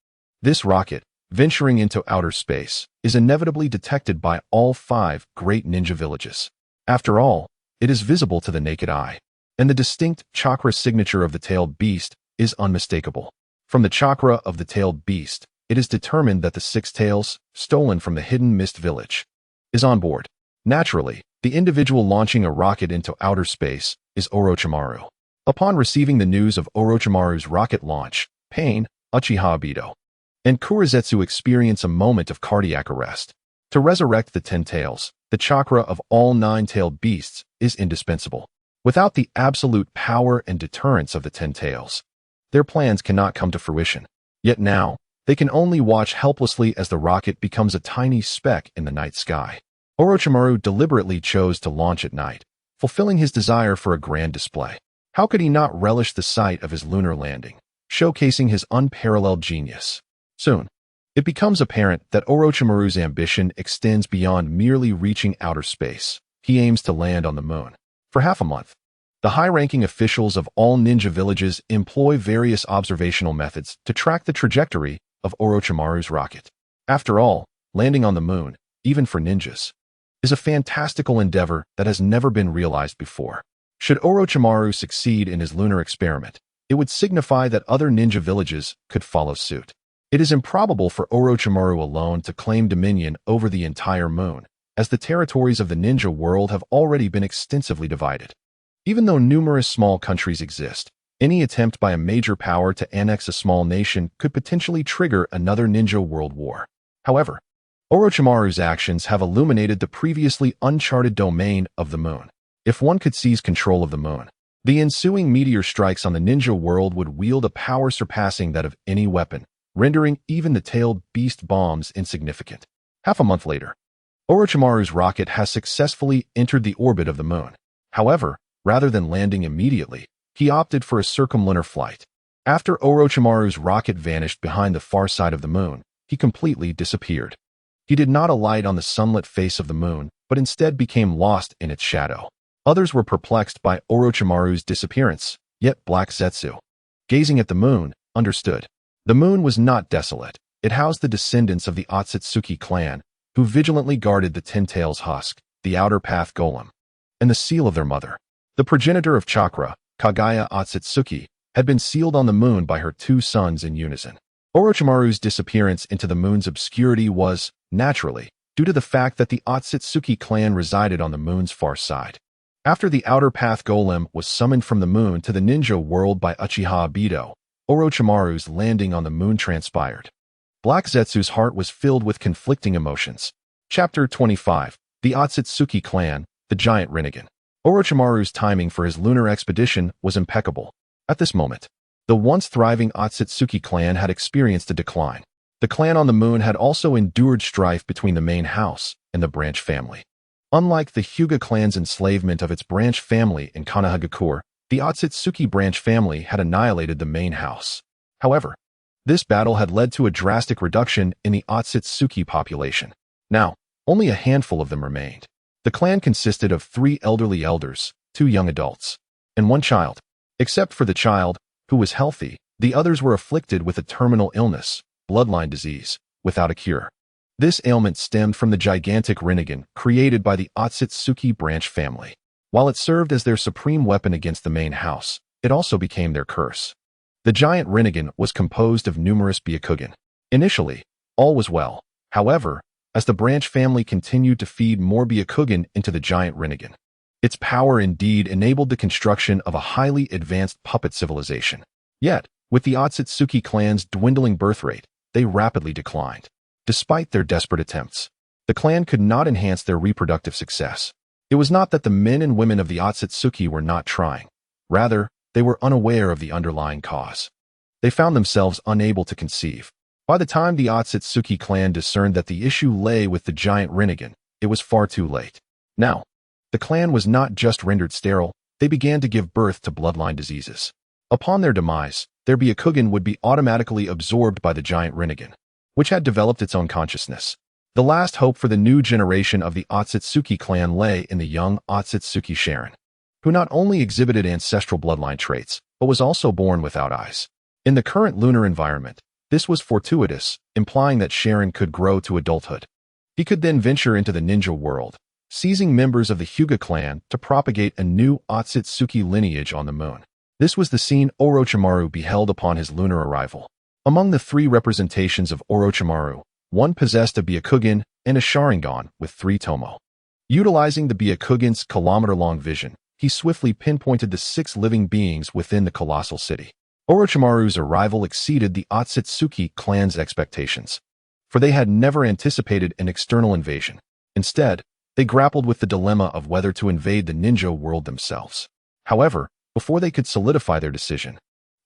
This rocket, venturing into outer space, is inevitably detected by all 5 great ninja villages. After all, it is visible to the naked eye, and the distinct chakra signature of the tailed beast is unmistakable. From the chakra of the tailed beast, it is determined that the 6 tails, stolen from the hidden mist village, is on board. Naturally, the individual launching a rocket into outer space is Orochimaru. Upon receiving the news of Orochimaru's rocket launch, Pain, Uchiha Obito, and Kurizetsu experience a moment of cardiac arrest. To resurrect the 10 tails, the chakra of all 9-tailed beasts is indispensable. Without the absolute power and deterrence of the 10 tails, their plans cannot come to fruition. Yet now, they can only watch helplessly as the rocket becomes a tiny speck in the night sky. Orochimaru deliberately chose to launch at night, fulfilling his desire for a grand display. How could he not relish the sight of his lunar landing, showcasing his unparalleled genius? Soon, it becomes apparent that Orochimaru's ambition extends beyond merely reaching outer space. He aims to land on the moon. For half a month, the high-ranking officials of all ninja villages employ various observational methods to track the trajectory of Orochimaru's rocket. After all, landing on the moon, even for ninjas, is a fantastical endeavor that has never been realized before. Should Orochimaru succeed in his lunar experiment, it would signify that other ninja villages could follow suit. It is improbable for Orochimaru alone to claim dominion over the entire moon, as the territories of the ninja world have already been extensively divided. Even though numerous small countries exist, any attempt by a major power to annex a small nation could potentially trigger another ninja world war. However, Orochimaru's actions have illuminated the previously uncharted domain of the moon. If one could seize control of the moon, the ensuing meteor strikes on the ninja world would wield a power surpassing that of any weapon, rendering even the tailed beast bombs insignificant. Half a month later, Orochimaru's rocket has successfully entered the orbit of the moon. However, rather than landing immediately, he opted for a circumlunar flight. After Orochimaru's rocket vanished behind the far side of the moon, he completely disappeared. He did not alight on the sunlit face of the moon, but instead became lost in its shadow. Others were perplexed by Orochimaru's disappearance, yet Black Zetsu, gazing at the moon, understood. The moon was not desolate. It housed the descendants of the Otsutsuki clan, who vigilantly guarded the 10 tails husk, the outer path golem, and the seal of their mother. The progenitor of chakra, Kagaya Otsutsuki, had been sealed on the moon by her 2 sons in unison. Orochimaru's disappearance into the moon's obscurity was, naturally, due to the fact that the Otsutsuki clan resided on the moon's far side. After the outer path golem was summoned from the moon to the ninja world by Uchiha Obito, Orochimaru's landing on the moon transpired. Black Zetsu's heart was filled with conflicting emotions. Chapter 25. The Otsutsuki clan, the giant Rinnegan. Orochimaru's timing for his lunar expedition was impeccable. At this moment, the once thriving Otsutsuki clan had experienced a decline. The clan on the moon had also endured strife between the main house and the branch family. Unlike the Hyuga clan's enslavement of its branch family in Konoha, the Otsutsuki branch family had annihilated the main house. However, this battle had led to a drastic reduction in the Otsutsuki population. Now, only a handful of them remained. The clan consisted of 3 elderly elders, 2 young adults, and 1 child. Except for the child, who was healthy, the others were afflicted with a terminal illness, bloodline disease, without a cure. This ailment stemmed from the gigantic Rinnegan created by the Otsutsuki branch family. While it served as their supreme weapon against the main house, it also became their curse. The giant Rinnegan was composed of numerous Byakugan. Initially, all was well. However, as the branch family continued to feed more Byakugan into the giant Rinnegan, its power indeed enabled the construction of a highly advanced puppet civilization. Yet, with the Otsutsuki clan's dwindling birth rate, they rapidly declined. Despite their desperate attempts, the clan could not enhance their reproductive success. It was not that the men and women of the Otsutsuki were not trying. Rather, they were unaware of the underlying cause. They found themselves unable to conceive. By the time the Otsutsuki clan discerned that the issue lay with the giant Rinnegan, it was far too late. Now, the clan was not just rendered sterile, they began to give birth to bloodline diseases. Upon their demise, their Byakugan would be automatically absorbed by the giant Rinnegan, which had developed its own consciousness. The last hope for the new generation of the Otsutsuki clan lay in the young Otsutsuki Sharingan, who not only exhibited ancestral bloodline traits, but was also born without eyes. In the current lunar environment, this was fortuitous, implying that Sharingan could grow to adulthood. He could then venture into the ninja world, seizing members of the Hyuga clan to propagate a new Otsutsuki lineage on the moon. This was the scene Orochimaru beheld upon his lunar arrival. Among the 3 representations of Orochimaru, 1 possessed a Byakugan and a Sharingan with three-tomoe. Utilizing the Byakugan's kilometer-long vision, he swiftly pinpointed the 6 living beings within the colossal city. Orochimaru's arrival exceeded the Otsutsuki clan's expectations, for they had never anticipated an external invasion. Instead, they grappled with the dilemma of whether to invade the ninja world themselves. However, before they could solidify their decision,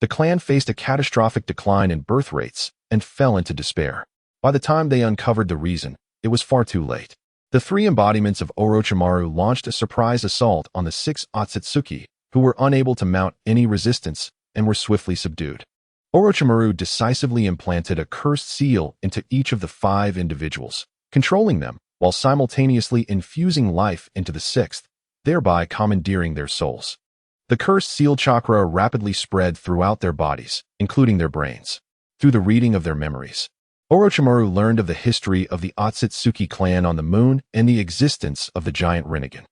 the clan faced a catastrophic decline in birth rates and fell into despair. By the time they uncovered the reason, it was far too late. The 3 embodiments of Orochimaru launched a surprise assault on the 6 Otsutsuki, who were unable to mount any resistance and were swiftly subdued. Orochimaru decisively implanted a cursed seal into each of the 5 individuals, controlling them while simultaneously infusing life into the 6th, thereby commandeering their souls. The cursed seal chakra rapidly spread throughout their bodies, including their brains. Through the reading of their memories, Orochimaru learned of the history of the Otsutsuki clan on the moon and the existence of the giant Rinnegan.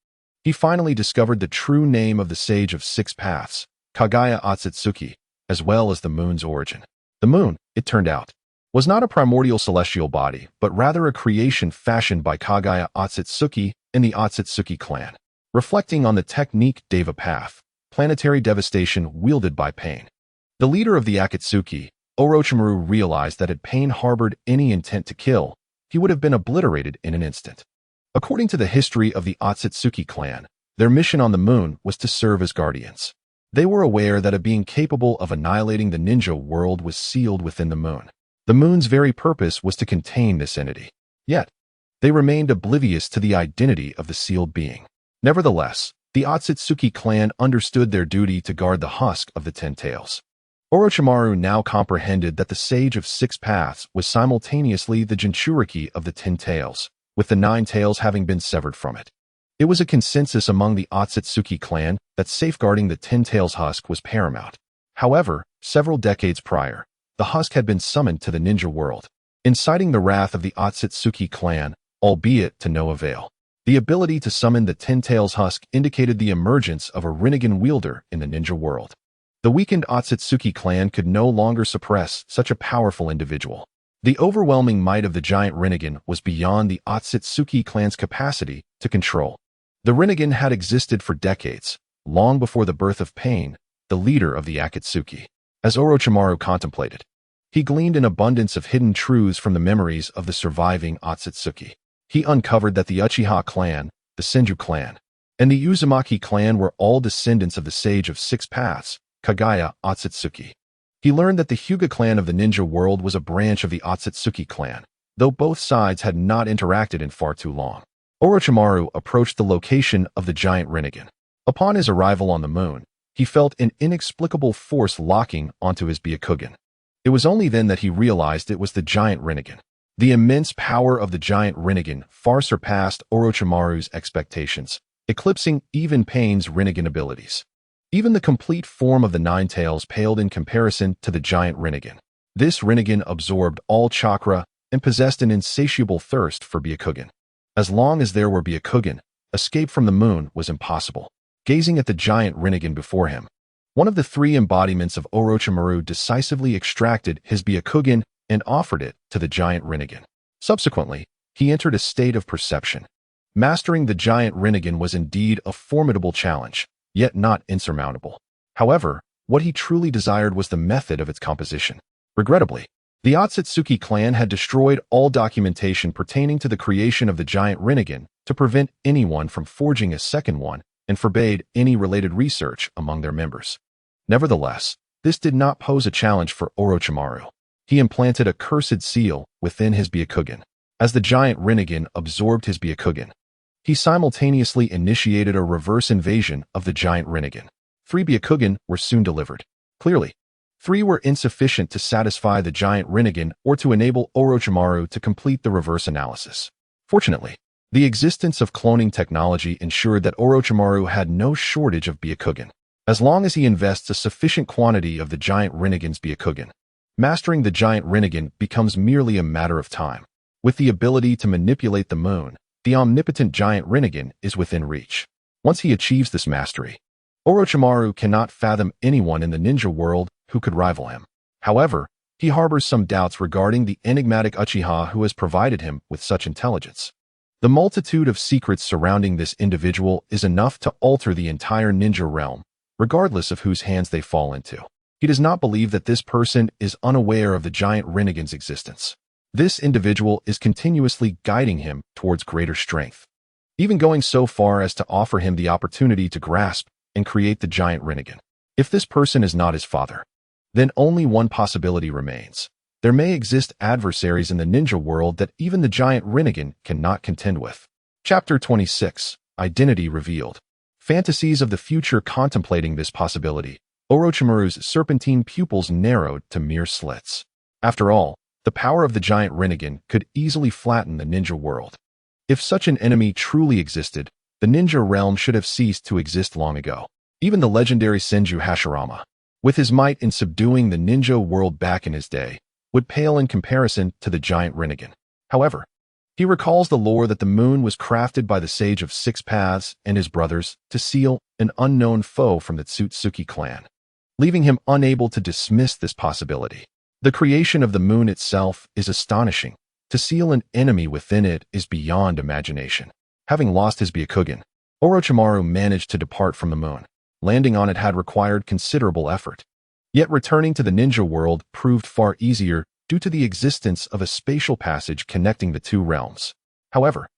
He finally discovered the true name of the Sage of 6 Paths, Kagaya Otsutsuki, as well as the moon's origin. The moon, it turned out, was not a primordial celestial body, but rather a creation fashioned by Kagaya Otsutsuki and the Otsutsuki clan, reflecting on the technique Deva Path, planetary devastation wielded by pain. The leader of the Akatsuki, Orochimaru, realized that had pain harbored any intent to kill, he would have been obliterated in an instant. According to the history of the Otsutsuki clan, their mission on the moon was to serve as guardians. They were aware that a being capable of annihilating the ninja world was sealed within the moon. The moon's very purpose was to contain this entity. Yet, they remained oblivious to the identity of the sealed being. Nevertheless, the Otsutsuki clan understood their duty to guard the husk of the 10 tails. Orochimaru now comprehended that the Sage of 6 Paths was simultaneously the Jinchuriki of the 10 tails, with the 9 tails having been severed from it. It was a consensus among the Otsutsuki clan that safeguarding the 10 tails husk was paramount. However, several decades prior, the husk had been summoned to the ninja world, inciting the wrath of the Otsutsuki clan, albeit to no avail. The ability to summon the 10 tails husk indicated the emergence of a Rinnegan wielder in the ninja world. The weakened Otsutsuki clan could no longer suppress such a powerful individual. The overwhelming might of the giant Rinnegan was beyond the Otsutsuki clan's capacity to control. The Rinnegan had existed for decades, long before the birth of Pain, the leader of the Akatsuki. As Orochimaru contemplated, he gleaned an abundance of hidden truths from the memories of the surviving Otsutsuki. He uncovered that the Uchiha clan, the Senju clan, and the Uzumaki clan were all descendants of the Sage of 6 Paths, Kagaya Otsutsuki. He learned that the Hyuga clan of the ninja world was a branch of the Otsutsuki clan, though both sides had not interacted in far too long. Orochimaru approached the location of the giant Rinnegan. Upon his arrival on the moon, he felt an inexplicable force locking onto his Byakugan. It was only then that he realized it was the giant Rinnegan. The immense power of the giant Rinnegan far surpassed Orochimaru's expectations, eclipsing even Pain's Rinnegan abilities. Even the complete form of the Nine Tails paled in comparison to the giant Rinnegan. This Rinnegan absorbed all chakra and possessed an insatiable thirst for Byakugan. As long as there were Byakugan, escape from the moon was impossible. Gazing at the giant Rinnegan before him, one of the three embodiments of Orochimaru decisively extracted his Byakugan and offered it to the giant Rinnegan. Subsequently, he entered a state of perception. Mastering the giant Rinnegan was indeed a formidable challenge, yet not insurmountable. However, what he truly desired was the method of its composition. Regrettably, the Otsutsuki clan had destroyed all documentation pertaining to the creation of the giant Rinnegan to prevent anyone from forging a second one and forbade any related research among their members. Nevertheless, this did not pose a challenge for Orochimaru. He implanted a cursed seal within his Byakugan. As the giant Rinnegan absorbed his Byakugan, he simultaneously initiated a reverse invasion of the giant Rinnegan. 3 Byakugan were soon delivered. Clearly, 3 were insufficient to satisfy the giant Rinnegan or to enable Orochimaru to complete the reverse analysis. Fortunately, the existence of cloning technology ensured that Orochimaru had no shortage of Byakugan. As long as he invests a sufficient quantity of the giant Rinnegan's Byakugan, mastering the giant Rinnegan becomes merely a matter of time. With the ability to manipulate the moon, the omnipotent giant Rinnegan is within reach. Once he achieves this mastery, Orochimaru cannot fathom anyone in the ninja world who could rival him. However, he harbors some doubts regarding the enigmatic Uchiha who has provided him with such intelligence. The multitude of secrets surrounding this individual is enough to alter the entire ninja realm, regardless of whose hands they fall into. He does not believe that this person is unaware of the giant Rinnegan's existence. This individual is continuously guiding him towards greater strength, even going so far as to offer him the opportunity to grasp and create the giant Rinnegan. If this person is not his father, then only one possibility remains. There may exist adversaries in the ninja world that even the giant Rinnegan cannot contend with. Chapter 26, Identity Revealed. Fantasies of the future. Contemplating this possibility, Orochimaru's serpentine pupils narrowed to mere slits. After all, the power of the giant Rinnegan could easily flatten the ninja world. If such an enemy truly existed, the ninja realm should have ceased to exist long ago. Even the legendary Senju Hashirama, with his might in subduing the ninja world back in his day, would pale in comparison to the giant Rinnegan. However, he recalls the lore that the moon was crafted by the Sage of Six Paths and his brothers to seal an unknown foe from the Otsutsuki clan, leaving him unable to dismiss this possibility. The creation of the moon itself is astonishing. To seal an enemy within it is beyond imagination. Having lost his Byakugan, Orochimaru managed to depart from the moon. Landing on it had required considerable effort. Yet returning to the ninja world proved far easier due to the existence of a spatial passage connecting the two realms. However,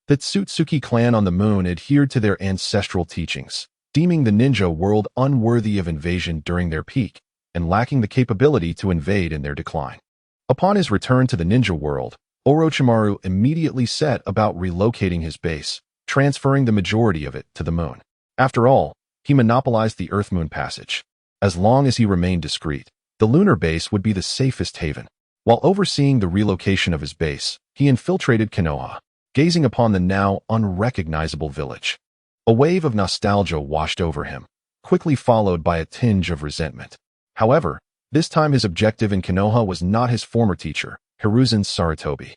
the Otsutsuki clan on the moon adhered to their ancestral teachings, deeming the ninja world unworthy of invasion during their peak and lacking the capability to invade in their decline. Upon his return to the ninja world, Orochimaru immediately set about relocating his base, transferring the majority of it to the moon. After all, he monopolized the Earth-Moon passage. As long as he remained discreet, the lunar base would be the safest haven. While overseeing the relocation of his base, he infiltrated Konoha, gazing upon the now unrecognizable village. A wave of nostalgia washed over him, quickly followed by a tinge of resentment. However, this time his objective in Konoha was not his former teacher, Hiruzen Sarutobi.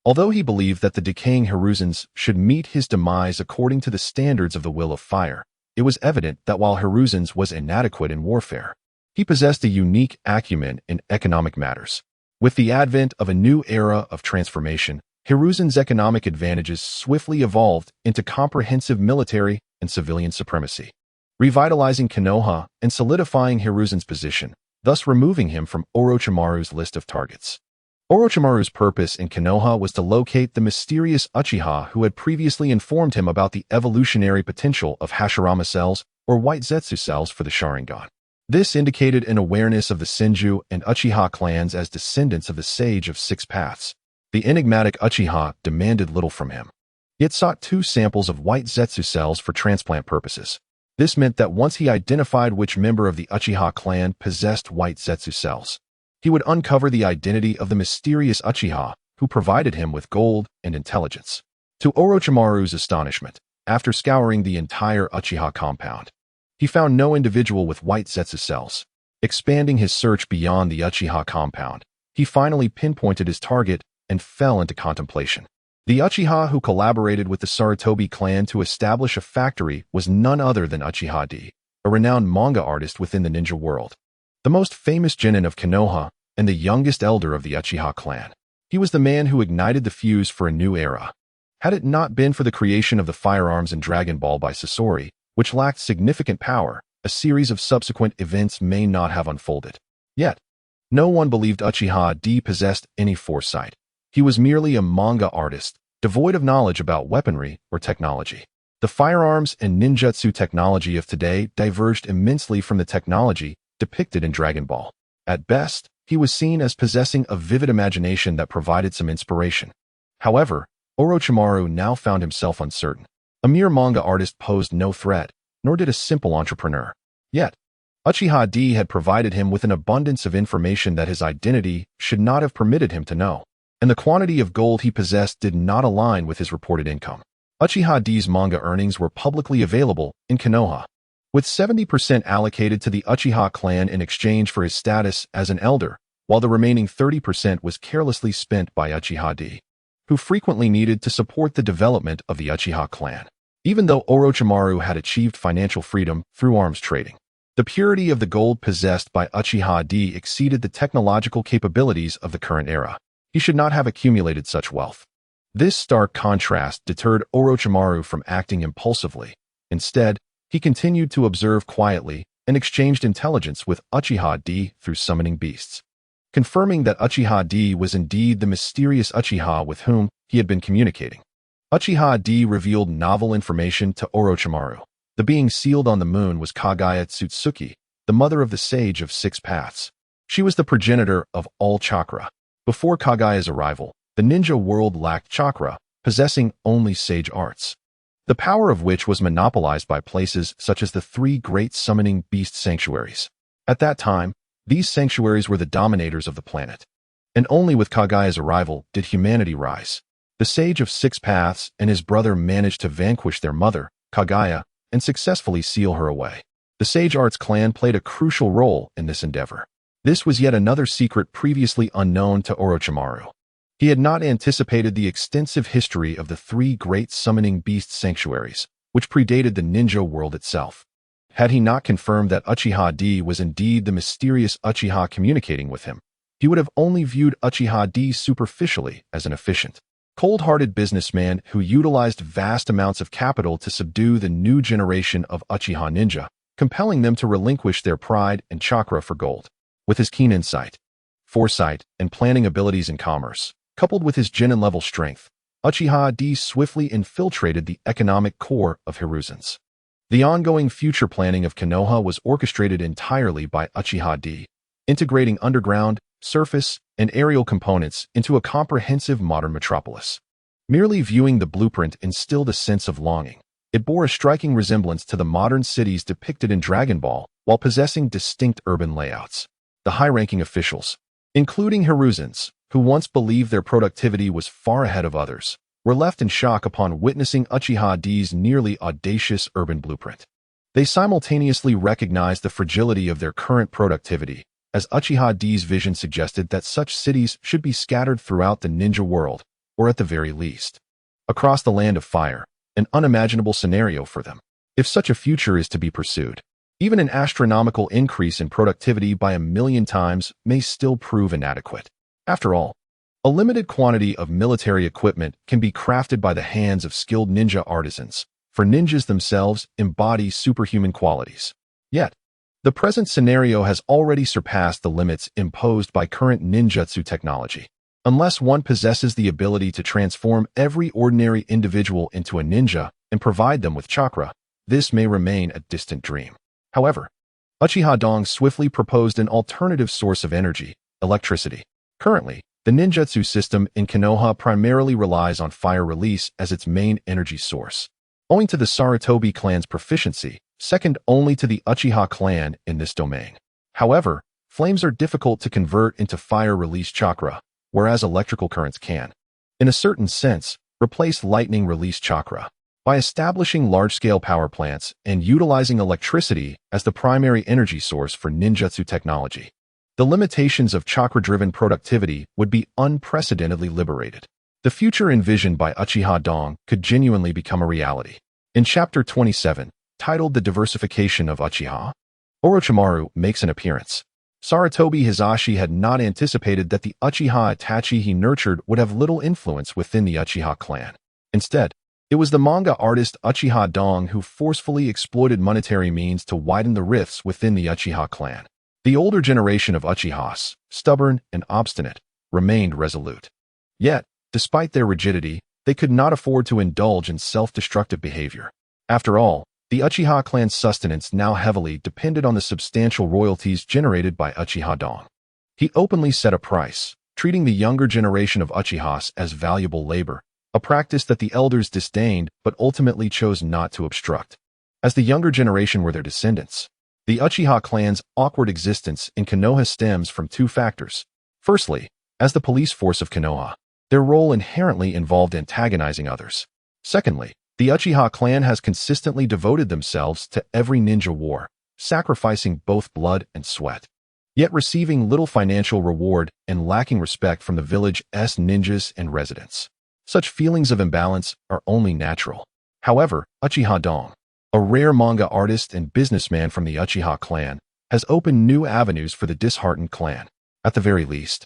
Although he believed that the decaying Hiruzens should meet his demise according to the standards of the Will of Fire, it was evident that while Hiruzens was inadequate in warfare, he possessed a unique acumen in economic matters. With the advent of a new era of transformation, Hiruzen's economic advantages swiftly evolved into comprehensive military and civilian supremacy, revitalizing Konoha and solidifying Hiruzen's position, thus removing him from Orochimaru's list of targets. Orochimaru's purpose in Konoha was to locate the mysterious Uchiha who had previously informed him about the evolutionary potential of Hashirama cells or white Zetsu cells for the Sharingan. This indicated an awareness of the Senju and Uchiha clans as descendants of the Sage of Six Paths. The enigmatic Uchiha demanded little from him. He had sought 2 samples of white Zetsu cells for transplant purposes. This meant that once he identified which member of the Uchiha clan possessed white Zetsu cells, he would uncover the identity of the mysterious Uchiha who provided him with gold and intelligence. To Orochimaru's astonishment, after scouring the entire Uchiha compound, he found no individual with white Zetsu cells. Expanding his search beyond the Uchiha compound, he finally pinpointed his target and fell into contemplation. The Uchiha who collaborated with the Sarutobi clan to establish a factory was none other than Uchiha D, a renowned manga artist within the ninja world. The most famous genin of Konoha and the youngest elder of the Uchiha clan. He was the man who ignited the fuse for a new era. Had it not been for the creation of the firearms in Dragon Ball by Sasori, which lacked significant power, a series of subsequent events may not have unfolded. Yet, no one believed Uchiha D possessed any foresight. He was merely a manga artist, devoid of knowledge about weaponry or technology. The firearms and ninjutsu technology of today diverged immensely from the technology depicted in Dragon Ball. At best, he was seen as possessing a vivid imagination that provided some inspiration. However, Orochimaru now found himself uncertain. A mere manga artist posed no threat, nor did a simple entrepreneur. Yet, Uchiha D had provided him with an abundance of information that his identity should not have permitted him to know, and the quantity of gold he possessed did not align with his reported income. Uchiha D's manga earnings were publicly available in Konoha, with 70% allocated to the Uchiha clan in exchange for his status as an elder, while the remaining 30% was carelessly spent by Uchiha D, who frequently needed to support the development of the Uchiha clan. Even though Orochimaru had achieved financial freedom through arms trading, the purity of the gold possessed by Uchiha D exceeded the technological capabilities of the current era. He should not have accumulated such wealth. This stark contrast deterred Orochimaru from acting impulsively. Instead, he continued to observe quietly and exchanged intelligence with Uchiha D through summoning beasts, confirming that Uchiha D was indeed the mysterious Uchiha with whom he had been communicating. Uchiha D revealed novel information to Orochimaru. The being sealed on the moon was Kaguya Tsutsuki, the mother of the Sage of Six Paths. She was the progenitor of all chakra. Before Kaguya's arrival, the ninja world lacked chakra, possessing only sage arts, the power of which was monopolized by places such as the three great summoning beast sanctuaries. At that time, these sanctuaries were the dominators of the planet, and only with Kaguya's arrival did humanity rise. The Sage of Six Paths and his brother managed to vanquish their mother, Kaguya, and successfully seal her away. The Sage Arts clan played a crucial role in this endeavor. This was yet another secret previously unknown to Orochimaru. He had not anticipated the extensive history of the three great summoning beast sanctuaries, which predated the ninja world itself. Had he not confirmed that Uchiha D was indeed the mysterious Uchiha communicating with him, he would have only viewed Uchiha D superficially as an efficient, cold-hearted businessman who utilized vast amounts of capital to subdue the new generation of Uchiha ninja, compelling them to relinquish their pride and chakra for gold. With his keen insight, foresight, and planning abilities in commerce, coupled with his genin-level strength, Uchiha D swiftly infiltrated the economic core of Hiruzen's. The ongoing future planning of Konoha was orchestrated entirely by Uchiha D, integrating underground, surface, and aerial components into a comprehensive modern metropolis. Merely viewing the blueprint instilled a sense of longing. It bore a striking resemblance to the modern cities depicted in Dragon Ball, while possessing distinct urban layouts. The high-ranking officials, including Hiruzen's, who once believed their productivity was far ahead of others, were left in shock upon witnessing Uchiha D's nearly audacious urban blueprint. They simultaneously recognized the fragility of their current productivity, as Uchiha D's vision suggested that such cities should be scattered throughout the ninja world, or at the very least, across the land of fire, an unimaginable scenario for them. If such a future is to be pursued, even an astronomical increase in productivity by 1,000,000 times may still prove inadequate. After all, a limited quantity of military equipment can be crafted by the hands of skilled ninja artisans, for ninjas themselves embody superhuman qualities. Yet, the present scenario has already surpassed the limits imposed by current ninjutsu technology. Unless one possesses the ability to transform every ordinary individual into a ninja and provide them with chakra, this may remain a distant dream. However, Uchiha Dong swiftly proposed an alternative source of energy, electricity. Currently, the ninjutsu system in Konoha primarily relies on fire release as its main energy source. Owing to the Sarutobi clan's proficiency, second only to the Uchiha clan in this domain. However, flames are difficult to convert into fire release chakra, whereas electrical currents can, in a certain sense, replace lightning release chakra. By establishing large-scale power plants and utilizing electricity as the primary energy source for ninjutsu technology, the limitations of chakra-driven productivity would be unprecedentedly liberated. The future envisioned by Uchiha Dong could genuinely become a reality. In Chapter 27, titled The Diversification of Uchiha, Orochimaru makes an appearance. Sarutobi Hisashi had not anticipated that the Uchiha Itachi he nurtured would have little influence within the Uchiha clan. Instead, it was the manga artist Uchiha Dong who forcefully exploited monetary means to widen the rifts within the Uchiha clan. The older generation of Uchihas, stubborn and obstinate, remained resolute. Yet, despite their rigidity, they could not afford to indulge in self-destructive behavior. After all, the Uchiha clan's sustenance now heavily depended on the substantial royalties generated by Uchiha Dong. He openly set a price, treating the younger generation of Uchihas as valuable labor, a practice that the elders disdained but ultimately chose not to obstruct. As the younger generation were their descendants, the Uchiha clan's awkward existence in Konoha stems from two factors. Firstly, as the police force of Konoha, their role inherently involved antagonizing others. Secondly, the Uchiha clan has consistently devoted themselves to every ninja war, sacrificing both blood and sweat, yet receiving little financial reward and lacking respect from the village's ninjas and residents. Such feelings of imbalance are only natural. However, Uchiha Dong, a rare manga artist and businessman from the Uchiha clan, has opened new avenues for the disheartened clan. At the very least,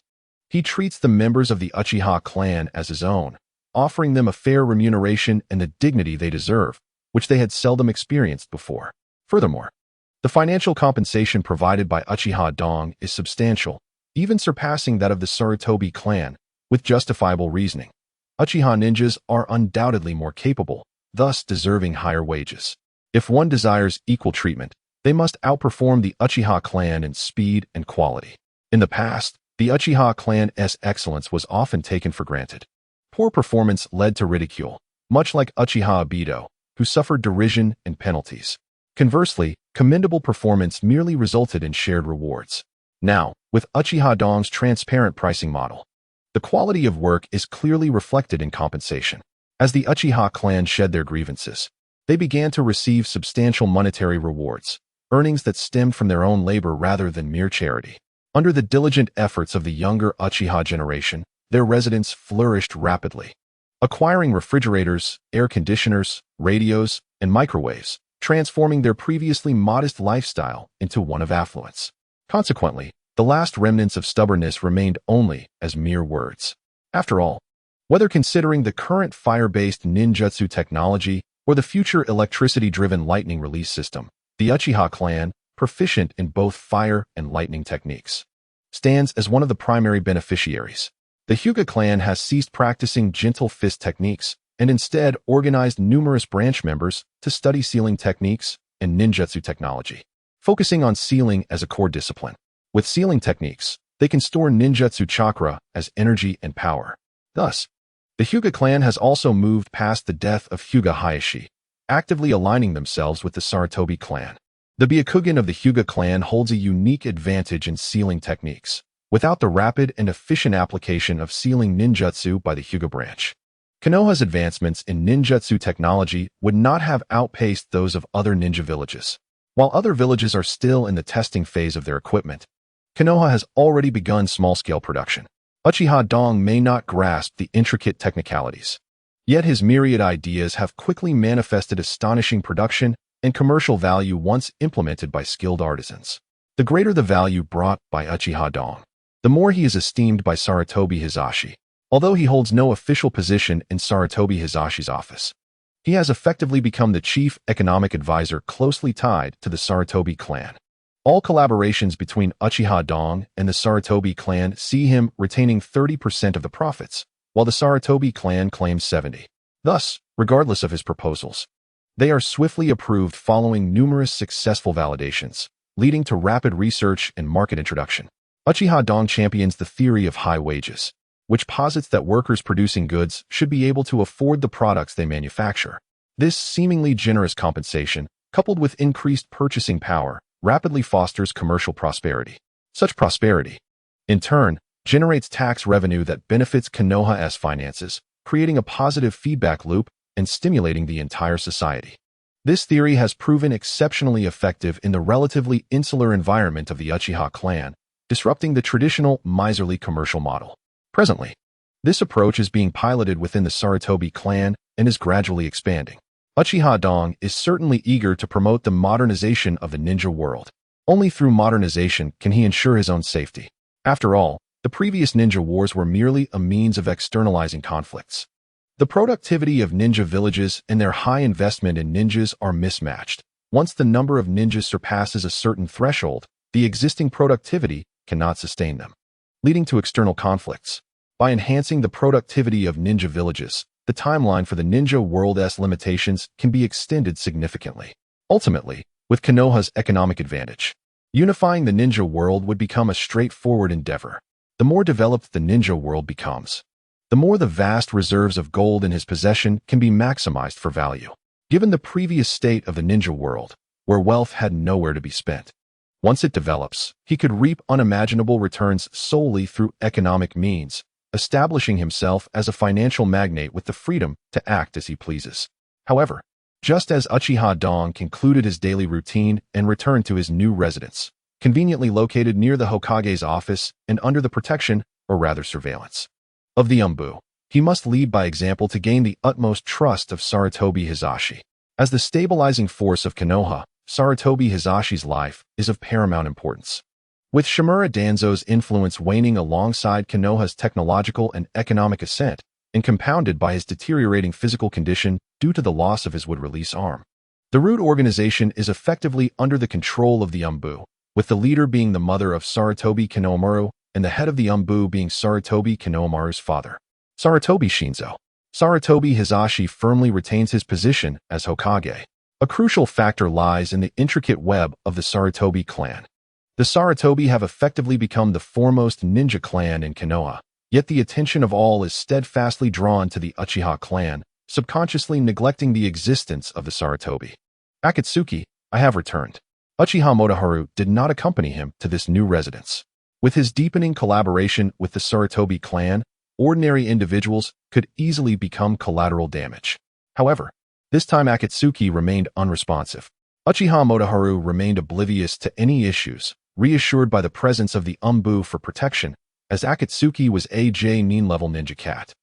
he treats the members of the Uchiha clan as his own, offering them a fair remuneration and the dignity they deserve, which they had seldom experienced before. Furthermore, the financial compensation provided by Uchiha Dong is substantial, even surpassing that of the Sarutobi clan, with justifiable reasoning. Uchiha ninjas are undoubtedly more capable, thus deserving higher wages. If one desires equal treatment, they must outperform the Uchiha clan in speed and quality. In the past, the Uchiha clan's excellence was often taken for granted. Poor performance led to ridicule, much like Uchiha Obito, who suffered derision and penalties. Conversely, commendable performance merely resulted in shared rewards. Now, with Uchiha Dong's transparent pricing model, the quality of work is clearly reflected in compensation. As the Uchiha clan shed their grievances, they began to receive substantial monetary rewards, earnings that stemmed from their own labor rather than mere charity. Under the diligent efforts of the younger Uchiha generation, their residents flourished rapidly, acquiring refrigerators, air conditioners, radios, and microwaves, transforming their previously modest lifestyle into one of affluence. Consequently, the last remnants of stubbornness remained only as mere words. After all, whether considering the current fire-based ninjutsu technology or the future electricity-driven lightning release system, the Uchiha clan, proficient in both fire and lightning techniques, stands as one of the primary beneficiaries. The Hyuga clan has ceased practicing gentle fist techniques and instead organized numerous branch members to study sealing techniques and ninjutsu technology, focusing on sealing as a core discipline. With sealing techniques, they can store ninjutsu chakra as energy and power. Thus, the Hyuga clan has also moved past the death of Hyuga Hayashi, actively aligning themselves with the Sarutobi clan. The Byakugan of the Hyuga clan holds a unique advantage in sealing techniques, without the rapid and efficient application of sealing ninjutsu by the Hyuga branch. Konoha's advancements in ninjutsu technology would not have outpaced those of other ninja villages. While other villages are still in the testing phase of their equipment, Konoha has already begun small-scale production. Uchiha Dong may not grasp the intricate technicalities, yet his myriad ideas have quickly manifested astonishing production and commercial value once implemented by skilled artisans. The greater the value brought by Uchiha Dong, the more he is esteemed by Sarutobi Hisashi. Although he holds no official position in Sarutobi Hisashi's office, he has effectively become the chief economic advisor closely tied to the Sarutobi clan. All collaborations between Uchiha Dong and the Sarutobi clan see him retaining 30% of the profits, while the Sarutobi clan claims 70%. Thus, regardless of his proposals, they are swiftly approved following numerous successful validations, leading to rapid research and market introduction. Uchiha Dong champions the theory of high wages, which posits that workers producing goods should be able to afford the products they manufacture. This seemingly generous compensation, coupled with increased purchasing power, rapidly fosters commercial prosperity. Such prosperity, in turn, generates tax revenue that benefits Konoha's finances, creating a positive feedback loop and stimulating the entire society. This theory has proven exceptionally effective in the relatively insular environment of the Uchiha clan, disrupting the traditional miserly commercial model. Presently, this approach is being piloted within the Sarutobi clan and is gradually expanding. Uchiha Dong is certainly eager to promote the modernization of the ninja world. Only through modernization can he ensure his own safety. After all, the previous ninja wars were merely a means of externalizing conflicts. The productivity of ninja villages and their high investment in ninjas are mismatched. Once the number of ninjas surpasses a certain threshold, the existing productivity cannot sustain them, leading to external conflicts. By enhancing the productivity of ninja villages, the timeline for the ninja world's limitations can be extended significantly. Ultimately, with Konoha's economic advantage, unifying the ninja world would become a straightforward endeavor. The more developed the ninja world becomes, the more the vast reserves of gold in his possession can be maximized for value. Given the previous state of the ninja world, where wealth had nowhere to be spent, once it develops, he could reap unimaginable returns solely through economic means, establishing himself as a financial magnate with the freedom to act as he pleases. However, just as Uchiha Dong concluded his daily routine and returned to his new residence, conveniently located near the Hokage's office and under the protection, or rather surveillance, of the Umbu, he must lead by example to gain the utmost trust of Sarutobi Hisashi. As the stabilizing force of Konoha, Sarutobi Hisashi's life is of paramount importance. With Shimura Danzo's influence waning alongside Konoha's technological and economic ascent, and compounded by his deteriorating physical condition due to the loss of his wood-release arm, the root organization is effectively under the control of the Umbu, with the leader being the mother of Sarutobi Konohamaru and the head of the Umbu being Sarutobi Konohamaru's father, Sarutobi Shinzo. Sarutobi Hisashi firmly retains his position as Hokage. A crucial factor lies in the intricate web of the Sarutobi clan. The Sarutobi have effectively become the foremost ninja clan in Konoha, yet the attention of all is steadfastly drawn to the Uchiha clan, subconsciously neglecting the existence of the Sarutobi. Akatsuki, I have returned. Uchiha Motoharu did not accompany him to this new residence. With his deepening collaboration with the Sarutobi clan, ordinary individuals could easily become collateral damage. However, this time Akatsuki remained unresponsive. Uchiha Motoharu remained oblivious to any issues, reassured by the presence of the Umbu for protection, as Akatsuki was a J-level ninja cat.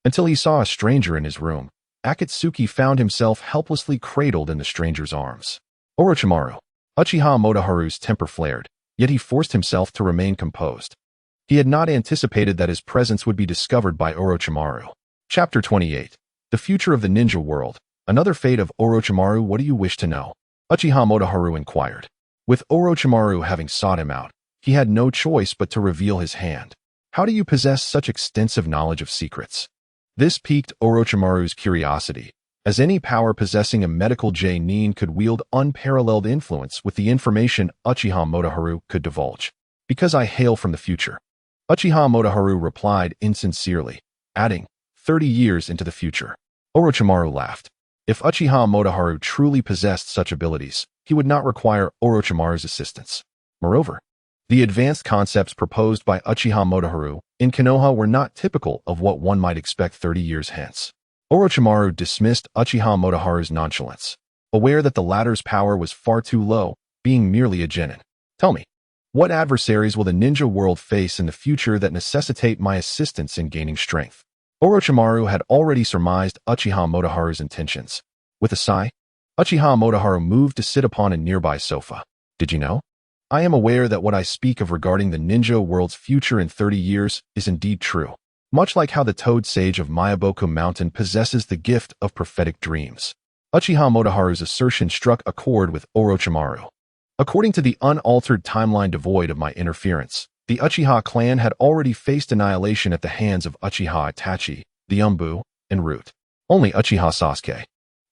Until he saw a stranger in his room, Akatsuki found himself helplessly cradled in the stranger's arms. Orochimaru. Uchiha Motoharu's temper flared, yet he forced himself to remain composed. He had not anticipated that his presence would be discovered by Orochimaru. Chapter 28. The Future of the Ninja World. Another fate of Orochimaru. What do you wish to know? Uchiha Motoharu inquired. With Orochimaru having sought him out, he had no choice but to reveal his hand. How do you possess such extensive knowledge of secrets? This piqued Orochimaru's curiosity, as any power possessing a medical J-nin could wield unparalleled influence with the information Uchiha Motoharu could divulge. Because I hail from the future. Uchiha Motoharu replied insincerely, adding, 30 years into the future. Orochimaru laughed. If Uchiha Motoharu truly possessed such abilities, he would not require Orochimaru's assistance. Moreover, the advanced concepts proposed by Uchiha Motoharu in Konoha were not typical of what one might expect 30 years hence. Orochimaru dismissed Uchiha Motoharu's nonchalance, aware that the latter's power was far too low, being merely a genin. Tell me, what adversaries will the ninja world face in the future that necessitate my assistance in gaining strength? Orochimaru had already surmised Uchiha Motoharu's intentions. With a sigh, Uchiha Motoharu moved to sit upon a nearby sofa. Did you know? I am aware that what I speak of regarding the ninja world's future in 30 years is indeed true, much like how the Toad Sage of Miyaboku Mountain possesses the gift of prophetic dreams. Uchiha Motoharu's assertion struck a chord with Orochimaru. According to the unaltered timeline devoid of my interference, the Uchiha clan had already faced annihilation at the hands of Uchiha Itachi, the Umbu, and Root. Only Uchiha Sasuke,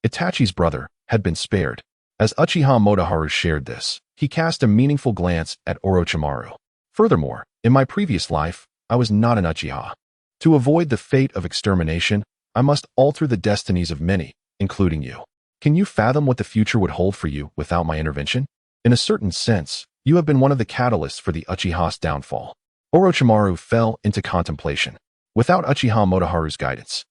Itachi's brother, had been spared. As Uchiha Motoharu shared this, he cast a meaningful glance at Orochimaru. Furthermore, in my previous life, I was not an Uchiha. To avoid the fate of extermination, I must alter the destinies of many, including you. Can you fathom what the future would hold for you without my intervention? In a certain sense, you have been one of the catalysts for the Uchiha's downfall. Orochimaru fell into contemplation. Without Uchiha Motoharu's guidance,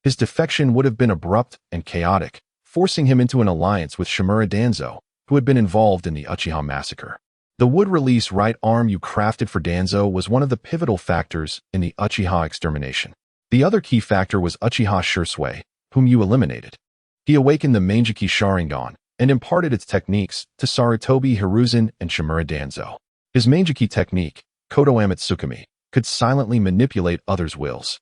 his defection would have been abrupt and chaotic, forcing him into an alliance with Shimura Danzo, who had been involved in the Uchiha massacre. The wood-release right arm you crafted for Danzo was one of the pivotal factors in the Uchiha extermination. The other key factor was Uchiha Shisui, whom you eliminated. He awakened the Manjiki Sharingan and imparted its techniques to Sarutobi Hiruzen and Shimura Danzo. His Manjiki technique, Kodo Amatsukami, could silently manipulate others' wills,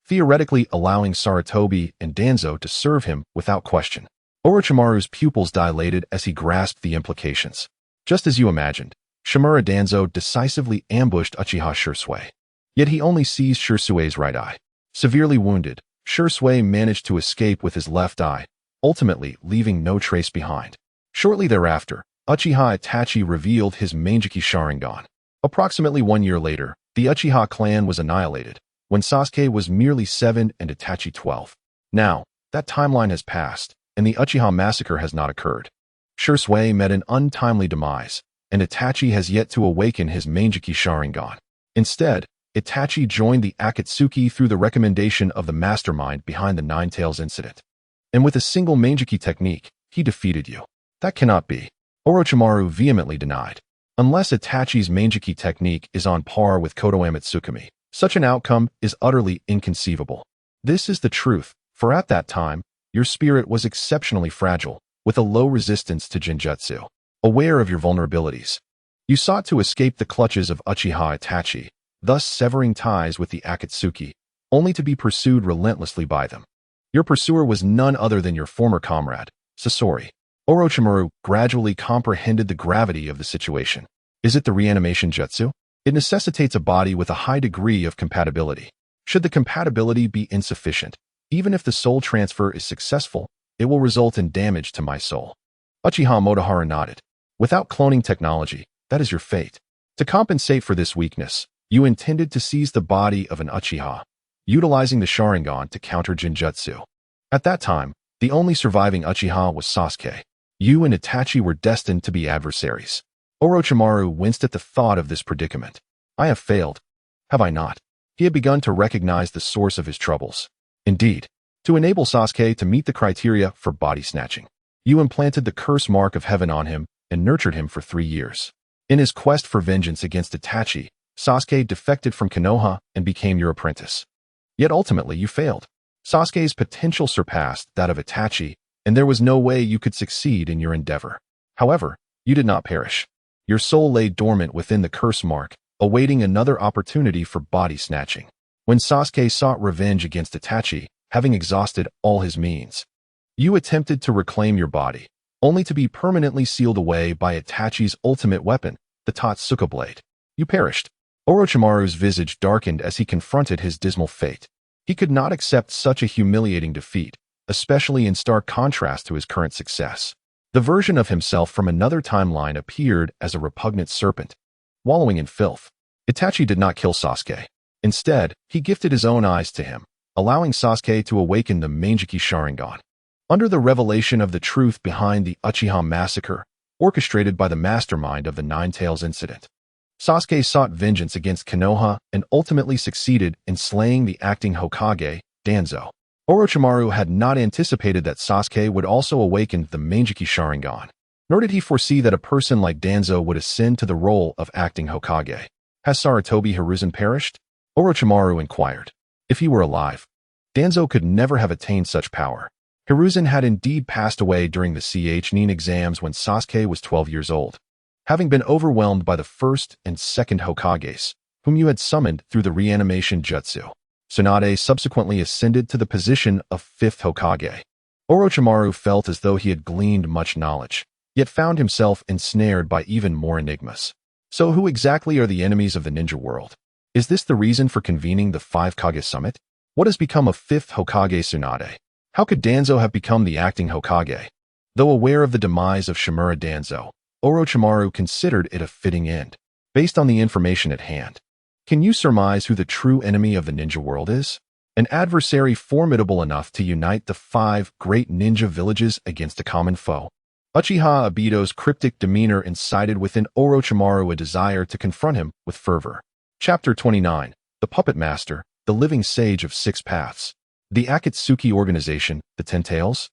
theoretically allowing Sarutobi and Danzo to serve him without question. Orochimaru's pupils dilated as he grasped the implications. Just as you imagined, Shimura Danzo decisively ambushed Uchiha Shisui. Yet he only seized Shisui's right eye. Severely wounded, Shisui managed to escape with his left eye, ultimately leaving no trace behind. Shortly thereafter, Uchiha Itachi revealed his Manjiki Sharingan. Approximately 1 year later, the Uchiha clan was annihilated, when Sasuke was merely 7 and Itachi 12. Now, that timeline has passed, and the Uchiha massacre has not occurred. Shisui met an untimely demise, and Itachi has yet to awaken his Manjiki Sharingan. Instead, Itachi joined the Akatsuki through the recommendation of the mastermind behind the Nine Tails incident. And with a single Manjiki technique, he defeated you. That cannot be. Orochimaru vehemently denied. Unless Itachi's Manjiki technique is on par with Kodo Amatsukami, such an outcome is utterly inconceivable. This is the truth, for at that time, your spirit was exceptionally fragile, with a low resistance to Genjutsu. Aware of your vulnerabilities, you sought to escape the clutches of Uchiha Itachi, thus severing ties with the Akatsuki, only to be pursued relentlessly by them. Your pursuer was none other than your former comrade, Sasori. Orochimaru gradually comprehended the gravity of the situation. Is it the reanimation jutsu? It necessitates a body with a high degree of compatibility. Should the compatibility be insufficient, even if the soul transfer is successful, it will result in damage to my soul. Uchiha Motoharu nodded. Without cloning technology, that is your fate. To compensate for this weakness, you intended to seize the body of an Uchiha, utilizing the Sharingan to counter Genjutsu. At that time, the only surviving Uchiha was Sasuke. You and Itachi were destined to be adversaries. Orochimaru winced at the thought of this predicament. I have failed. Have I not? He had begun to recognize the source of his troubles. Indeed, to enable Sasuke to meet the criteria for body snatching, you implanted the curse mark of heaven on him and nurtured him for 3 years. In his quest for vengeance against Itachi, Sasuke defected from Konoha and became your apprentice. Yet ultimately you failed. Sasuke's potential surpassed that of Itachi, and there was no way you could succeed in your endeavor. However, you did not perish. Your soul lay dormant within the curse mark, awaiting another opportunity for body snatching. When Sasuke sought revenge against Itachi, having exhausted all his means, you attempted to reclaim your body, only to be permanently sealed away by Itachi's ultimate weapon, the Totsuka blade. You perished. Orochimaru's visage darkened as he confronted his dismal fate. He could not accept such a humiliating defeat, especially in stark contrast to his current success. The version of himself from another timeline appeared as a repugnant serpent, wallowing in filth. Itachi did not kill Sasuke. Instead, he gifted his own eyes to him, allowing Sasuke to awaken the Manjiki Sharingan. Under the revelation of the truth behind the Uchiha massacre, orchestrated by the mastermind of the Nine Tails incident, Sasuke sought vengeance against Konoha and ultimately succeeded in slaying the acting Hokage, Danzo. Orochimaru had not anticipated that Sasuke would also awaken the Manjiki Sharingan, nor did he foresee that a person like Danzo would ascend to the role of acting Hokage. Has Sarutobi Hiruzen perished? Orochimaru inquired. If he were alive, Danzo could never have attained such power. Hiruzen had indeed passed away during the Chunin exams when Sasuke was 12 years old, having been overwhelmed by the first and second Hokages, whom you had summoned through the reanimation jutsu. Tsunade subsequently ascended to the position of 5th Hokage. Orochimaru felt as though he had gleaned much knowledge, yet found himself ensnared by even more enigmas. So who exactly are the enemies of the ninja world? Is this the reason for convening the 5 Kage summit? What has become of 5th Hokage Tsunade? How could Danzo have become the acting Hokage? Though aware of the demise of Shimura Danzo, Orochimaru considered it a fitting end, based on the information at hand. Can you surmise who the true enemy of the ninja world is? An adversary formidable enough to unite the 5 great ninja villages against a common foe. Uchiha Obito's cryptic demeanor incited within Orochimaru a desire to confront him with fervor. Chapter 29. The Puppet Master, the Living Sage of Six Paths. The Akatsuki Organization, the Ten Tails?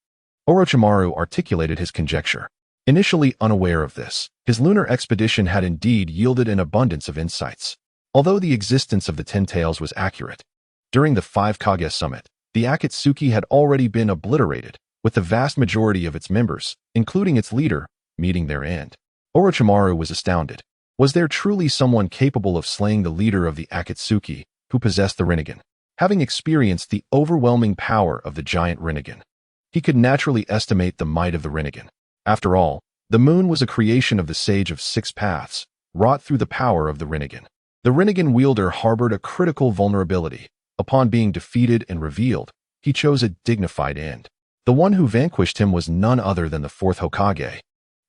Orochimaru articulated his conjecture. Initially unaware of this, his lunar expedition had indeed yielded an abundance of insights. Although the existence of the Ten Tails was accurate, during the Five Kage Summit, the Akatsuki had already been obliterated, with the vast majority of its members, including its leader, meeting their end. Orochimaru was astounded. Was there truly someone capable of slaying the leader of the Akatsuki, who possessed the Rinnegan? Having experienced the overwhelming power of the giant Rinnegan, he could naturally estimate the might of the Rinnegan. After all, the moon was a creation of the Sage of Six Paths, wrought through the power of the Rinnegan. The Rinnegan wielder harbored a critical vulnerability. Upon being defeated and revealed, he chose a dignified end. The one who vanquished him was none other than the fourth Hokage,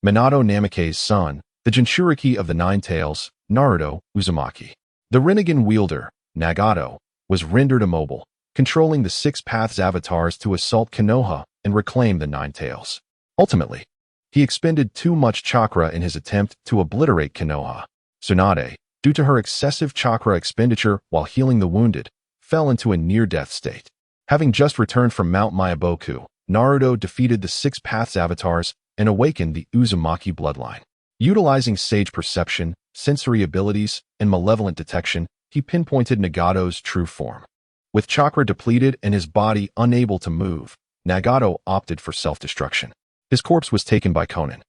Minato Namake's son, the Jinchuriki of the Nine Tails, Naruto Uzumaki. The Rinnegan wielder, Nagato, was rendered immobile, controlling the Six Paths avatars to assault Konoha and reclaim the Nine Tails. Ultimately, he expended too much chakra in his attempt to obliterate Konoha. Tsunade, due to her excessive chakra expenditure while healing the wounded, fell into a near-death state. Having just returned from Mount Myaboku, Naruto defeated the Six Paths avatars and awakened the Uzumaki bloodline. Utilizing sage perception, sensory abilities, and malevolent detection, he pinpointed Nagato's true form. With chakra depleted and his body unable to move, Nagato opted for self-destruction. His corpse was taken by Konan,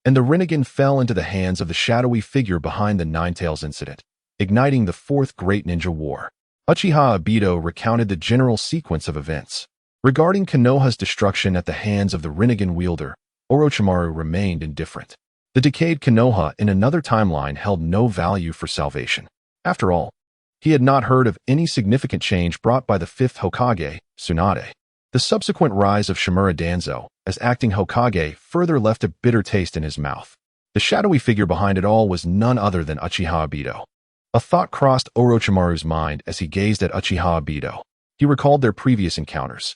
and the Rinnegan fell into the hands of the shadowy figure behind the Nine Tails incident, igniting the Fourth Great Ninja War. Uchiha Obito recounted the general sequence of events. Regarding Konoha's destruction at the hands of the Rinnegan wielder, Orochimaru remained indifferent. The decayed Konoha in another timeline held no value for salvation. After all, he had not heard of any significant change brought by the fifth Hokage, Tsunade. The subsequent rise of Shimura Danzo as acting Hokage further left a bitter taste in his mouth. The shadowy figure behind it all was none other than Uchiha Obito. A thought crossed Orochimaru's mind as he gazed at Uchiha Obito. He recalled their previous encounters,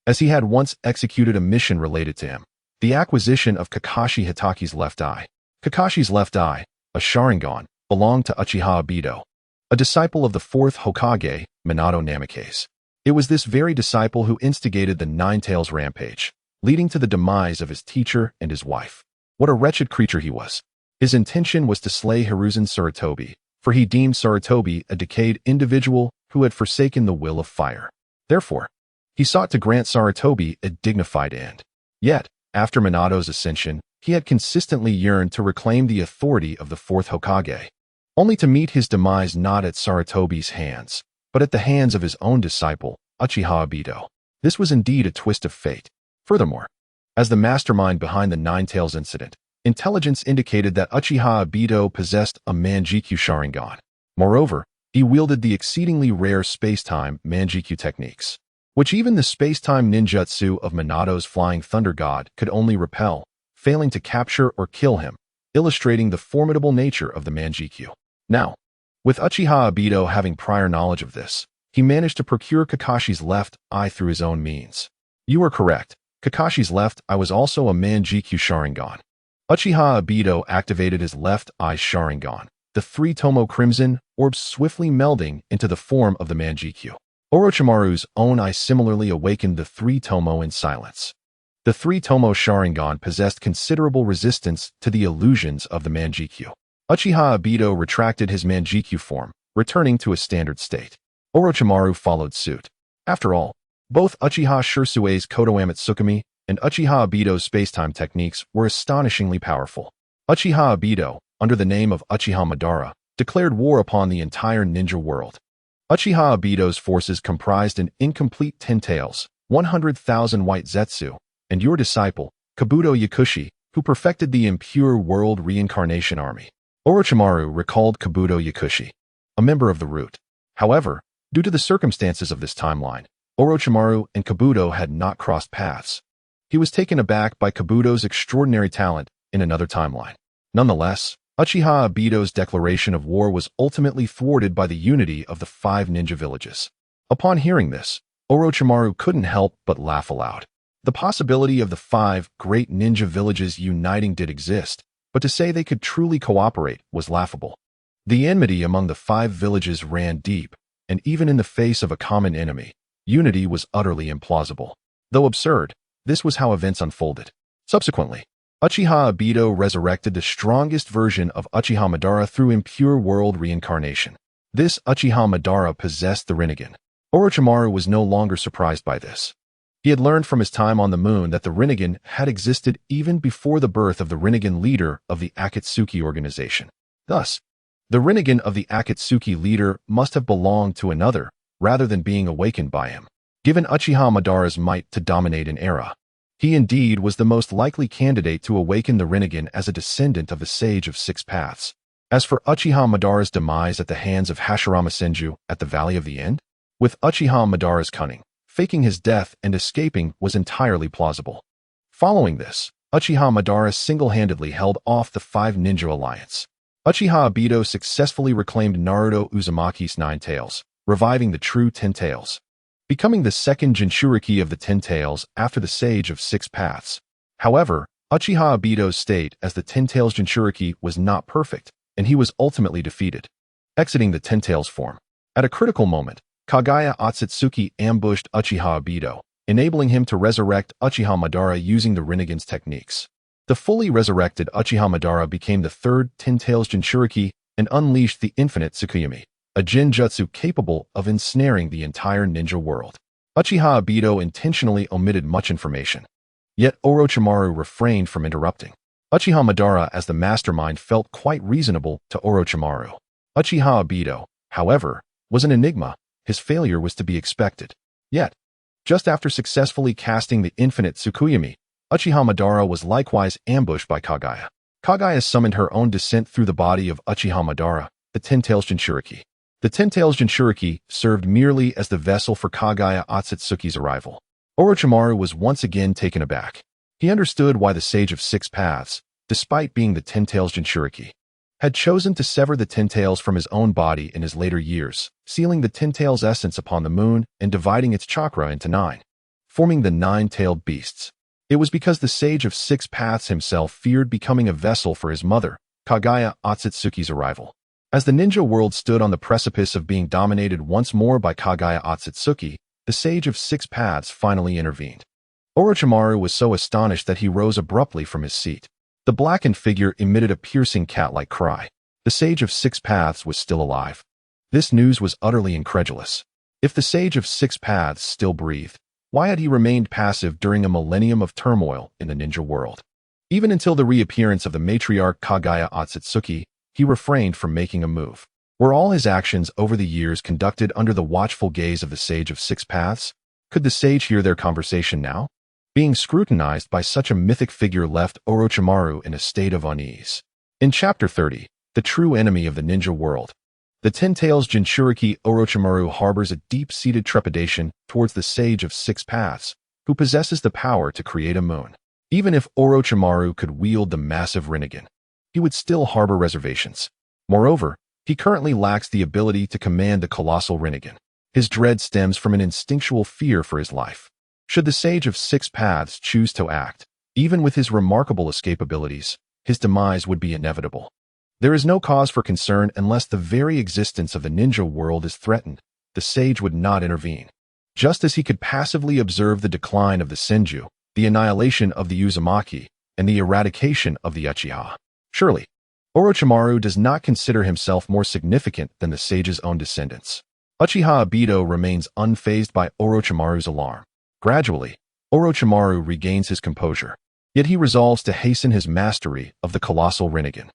as he had once executed a mission related to him, the acquisition of Kakashi Hitaki's left eye. Kakashi's left eye, a Sharingan, belonged to Uchiha Obito, a disciple of the fourth Hokage, Minato Namake's. It was this very disciple who instigated the Nine Tails rampage, leading to the demise of his teacher and his wife. What a wretched creature he was. His intention was to slay Hiruzen Sarutobi, for he deemed Sarutobi a decayed individual who had forsaken the will of fire. Therefore, he sought to grant Sarutobi a dignified end. Yet, after Minato's ascension, he had consistently yearned to reclaim the authority of the fourth Hokage, only to meet his demise not at Sarutobi's hands, but at the hands of his own disciple, Uchiha Obito. This was indeed a twist of fate. Furthermore, as the mastermind behind the Nine Tails incident, intelligence indicated that Uchiha Obito possessed a Manjikyu Sharingan. Moreover, he wielded the exceedingly rare space-time Manjikyu techniques, which even the space-time ninjutsu of Minato's Flying Thunder God could only repel, failing to capture or kill him, illustrating the formidable nature of the Manjikyu. Now, with Uchiha Obito having prior knowledge of this, he managed to procure Kakashi's left eye through his own means. You are correct. Kakashi's left eye was also a Manjikyu Sharingan. Uchiha Obito activated his left eye Sharingan, the three-tomoe crimson orb swiftly melding into the form of the Manjikyu. Orochimaru's own eye similarly awakened the three-tomoe in silence. The three-tomoe Sharingan possessed considerable resistance to the illusions of the Manjikyu. Uchiha Obito retracted his Manjikyu form, returning to a standard state. Orochimaru followed suit. After all, both Uchiha Shisui's Kodoame Tsukumi and Uchiha Obito's spacetime techniques were astonishingly powerful. Uchiha Obito, under the name of Uchiha Madara, declared war upon the entire ninja world. Uchiha Obito's forces comprised an incomplete 10 tails, 100,000 white Zetsu, and your disciple, Kabuto Yakushi, who perfected the impure world reincarnation army. Orochimaru recalled Kabuto Yakushi, a member of the Root. However, due to the circumstances of this timeline, Orochimaru and Kabuto had not crossed paths. He was taken aback by Kabuto's extraordinary talent in another timeline. Nonetheless, Uchiha Obito's declaration of war was ultimately thwarted by the unity of the 5 ninja villages. Upon hearing this, Orochimaru couldn't help but laugh aloud. The possibility of the 5 great ninja villages uniting did exist, but to say they could truly cooperate was laughable. The enmity among the 5 villages ran deep, and even in the face of a common enemy, unity was utterly implausible. Though absurd, this was how events unfolded. Subsequently, Uchiha Obito resurrected the strongest version of Uchiha Madara through impure world reincarnation. This Uchiha Madara possessed the Rinnegan. Orochimaru was no longer surprised by this. He had learned from his time on the moon that the Rinnegan had existed even before the birth of the Rinnegan leader of the Akatsuki organization. Thus, the Rinnegan of the Akatsuki leader must have belonged to another, rather than being awakened by him. Given Uchiha Madara's might to dominate an era, he indeed was the most likely candidate to awaken the Rinnegan as a descendant of the Sage of Six Paths. As for Uchiha Madara's demise at the hands of Hashirama Senju at the Valley of the End, with Uchiha Madara's cunning, faking his death and escaping was entirely plausible. Following this, Uchiha Madara single-handedly held off the 5 ninja alliance. Uchiha Obito successfully reclaimed Naruto Uzumaki's 9 tails, reviving the true 10 tails, becoming the second Jinchuriki of the 10 tails after the Sage of Six Paths. However, Uchiha Obito's state as the 10 tails Jinchuriki was not perfect, and he was ultimately defeated, exiting the 10 tails form. At a critical moment, Kagaya Otsutsuki ambushed Uchiha Obito, enabling him to resurrect Uchiha Madara using the Rinnegan's techniques. The fully resurrected Uchiha Madara became the 3rd 10 tails Jinchuriki and unleashed the infinite Tsukuyomi, a genjutsu capable of ensnaring the entire ninja world. Uchiha Obito intentionally omitted much information. Yet Orochimaru refrained from interrupting. Uchiha Madara as the mastermind felt quite reasonable to Orochimaru. Uchiha Obito, however, was an enigma. His failure was to be expected. Yet, just after successfully casting the infinite Tsukuyomi, Uchiha Madara was likewise ambushed by Kagaya. Kagaya summoned her own descent through the body of Uchiha Madara, the 10 tails Jinchuriki. The 10 tails Jinchuriki served merely as the vessel for Kagaya Otsutsuki's arrival. Orochimaru was once again taken aback. He understood why the Sage of Six Paths, despite being the 10 tails Jinchuriki, had chosen to sever the 10 tails from his own body in his later years, sealing the 10 tails essence upon the moon and dividing its chakra into 9, forming the 9-tailed beasts. It was because the Sage of Six Paths himself feared becoming a vessel for his mother, Kagaya Otsutsuki's arrival. As the ninja world stood on the precipice of being dominated once more by Kagaya Otsutsuki, the Sage of Six Paths finally intervened. Orochimaru was so astonished that he rose abruptly from his seat. The blackened figure emitted a piercing cat-like cry. The Sage of Six Paths was still alive. This news was utterly incredulous. If the Sage of Six Paths still breathed, why had he remained passive during a millennium of turmoil in the ninja world? Even until the reappearance of the matriarch Kagaya Otsutsuki, he refrained from making a move. Were all his actions over the years conducted under the watchful gaze of the Sage of Six Paths? Could the sage hear their conversation now? Being scrutinized by such a mythic figure left Orochimaru in a state of unease. In Chapter 30, The True Enemy of the Ninja World, the 10 tails Jinchuriki Orochimaru harbors a deep-seated trepidation towards the Sage of Six Paths, who possesses the power to create a moon. Even if Orochimaru could wield the massive Rinnegan, he would still harbor reservations. Moreover, he currently lacks the ability to command the colossal Rinnegan. His dread stems from an instinctual fear for his life. Should the Sage of Six Paths choose to act, even with his remarkable escape abilities, his demise would be inevitable. There is no cause for concern unless the very existence of the ninja world is threatened. The sage would not intervene. Just as he could passively observe the decline of the Senju, the annihilation of the Uzumaki, and the eradication of the Uchiha. Surely, Orochimaru does not consider himself more significant than the sage's own descendants. Uchiha Obito remains unfazed by Orochimaru's alarm. Gradually, Orochimaru regains his composure, yet he resolves to hasten his mastery of the colossal Rinnegan.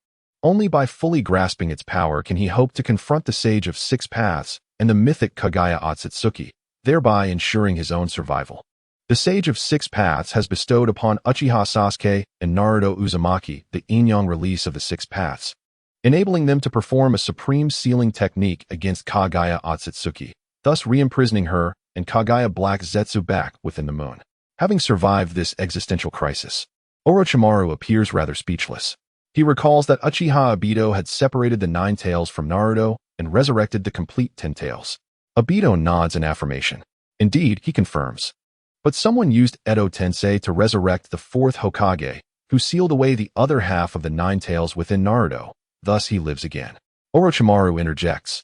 Only by fully grasping its power can he hope to confront the Sage of Six Paths and the mythic Kagaya Otsutsuki, thereby ensuring his own survival. The Sage of Six Paths has bestowed upon Uchiha Sasuke and Naruto Uzumaki the Inyang release of the Six Paths, enabling them to perform a supreme sealing technique against Kagaya Otsutsuki, thus re-imprisoning her and Kagaya Black Zetsu back within the moon. Having survived this existential crisis, Orochimaru appears rather speechless. He recalls that Uchiha Obito had separated the 9 tails from Naruto and resurrected the complete 10 tails. Obito nods in affirmation. Indeed, he confirms. But someone used Edo Tensei to resurrect the 4th Hokage, who sealed away the other half of the 9 tails within Naruto. Thus he lives again. Orochimaru interjects,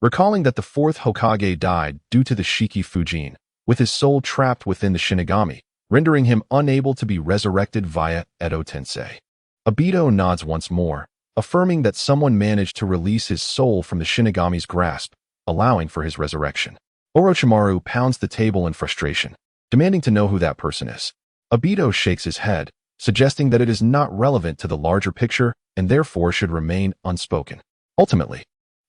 recalling that the fourth Hokage died due to the Shiki Fujin, with his soul trapped within the Shinigami, rendering him unable to be resurrected via Edo Tensei. Obito nods once more, affirming that someone managed to release his soul from the Shinigami's grasp, allowing for his resurrection. Orochimaru pounds the table in frustration, demanding to know who that person is. Obito shakes his head, suggesting that it is not relevant to the larger picture and therefore should remain unspoken. Ultimately,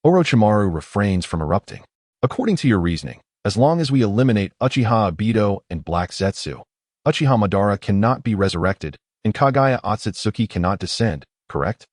Orochimaru refrains from erupting. According to your reasoning, as long as we eliminate Uchiha Obito and Black Zetsu, Uchiha Madara cannot be resurrected, and Kagaya Otsutsuki cannot descend, correct?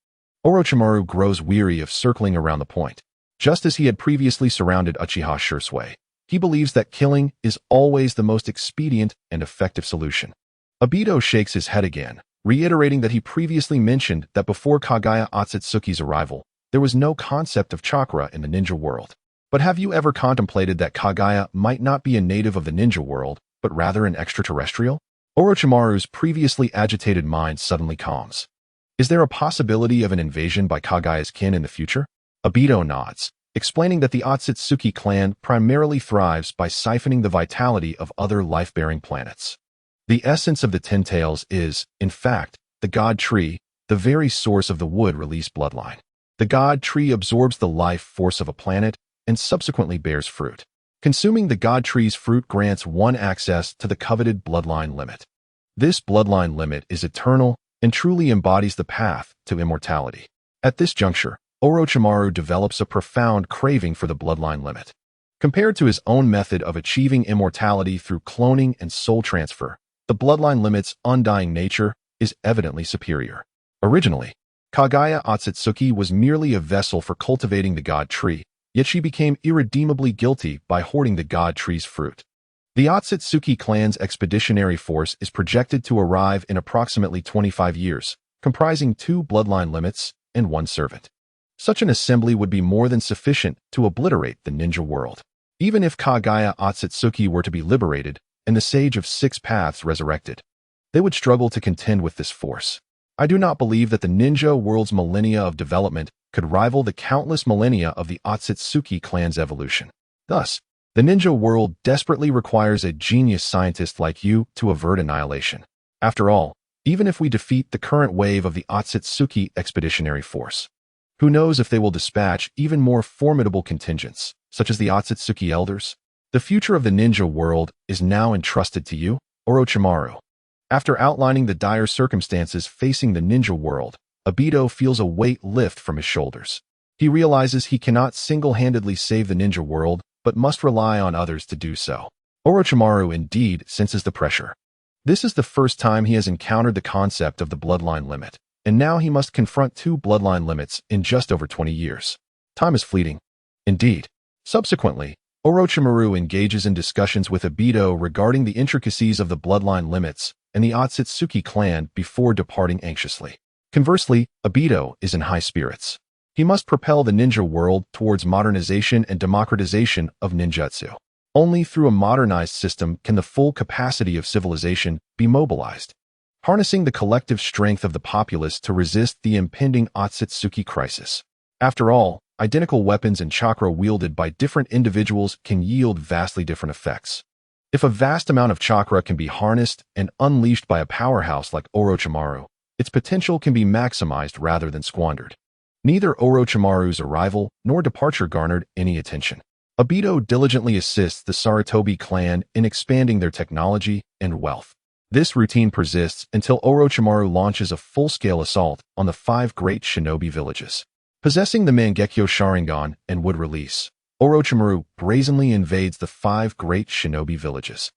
Orochimaru grows weary of circling around the point. Just as he had previously surrounded Uchiha Shisui, he believes that killing is always the most expedient and effective solution. Obito shakes his head again, reiterating that he previously mentioned that before Kagaya Otsutsuki's arrival, there was no concept of chakra in the ninja world. But have you ever contemplated that Kagaya might not be a native of the ninja world, but rather an extraterrestrial? Orochimaru's previously agitated mind suddenly calms. Is there a possibility of an invasion by Kagaya's kin in the future? Obito nods, explaining that the Otsutsuki clan primarily thrives by siphoning the vitality of other life-bearing planets. The essence of the Ten Tails is, in fact, the God Tree, the very source of the wood-release bloodline. The God Tree absorbs the life force of a planet and subsequently bears fruit. Consuming the God Tree's fruit grants one access to the coveted bloodline limit. This bloodline limit is eternal and truly embodies the path to immortality. At this juncture, Orochimaru develops a profound craving for the bloodline limit. Compared to his own method of achieving immortality through cloning and soul transfer, the bloodline limit's undying nature is evidently superior. Originally, Kagaya Otsutsuki was merely a vessel for cultivating the God Tree, yet she became irredeemably guilty by hoarding the God Tree's fruit. The Otsutsuki clan's expeditionary force is projected to arrive in approximately 25 years, comprising 2 bloodline limits and 1 servant. Such an assembly would be more than sufficient to obliterate the ninja world. Even if Kagaya Otsutsuki were to be liberated and the Sage of Six Paths resurrected, they would struggle to contend with this force. I do not believe that the ninja world's millennia of development could rival the countless millennia of the Otsutsuki clan's evolution. Thus, the ninja world desperately requires a genius scientist like you to avert annihilation. After all, even if we defeat the current wave of the Otsutsuki expeditionary force, who knows if they will dispatch even more formidable contingents, such as the Otsutsuki elders? The future of the ninja world is now entrusted to you, Orochimaru. After outlining the dire circumstances facing the ninja world, Obito feels a weight lift from his shoulders. He realizes he cannot single-handedly save the ninja world, but must rely on others to do so. Orochimaru indeed senses the pressure. This is the first time he has encountered the concept of the bloodline limit, and now he must confront 2 bloodline limits in just over 20 years. Time is fleeting. Indeed. Subsequently, Orochimaru engages in discussions with Obito regarding the intricacies of the bloodline limits and the Otsutsuki clan before departing anxiously. Conversely, Obito is in high spirits. He must propel the ninja world towards modernization and democratization of ninjutsu. Only through a modernized system can the full capacity of civilization be mobilized, harnessing the collective strength of the populace to resist the impending Otsutsuki crisis. After all, identical weapons and chakra wielded by different individuals can yield vastly different effects. If a vast amount of chakra can be harnessed and unleashed by a powerhouse like Orochimaru, its potential can be maximized rather than squandered. Neither Orochimaru's arrival nor departure garnered any attention. Obito diligently assists the Sarutobi clan in expanding their technology and wealth. This routine persists until Orochimaru launches a full-scale assault on the 5 great shinobi villages. Possessing the Mangekyo Sharingan and wood release, Orochimaru brazenly invades the 5 great shinobi villages,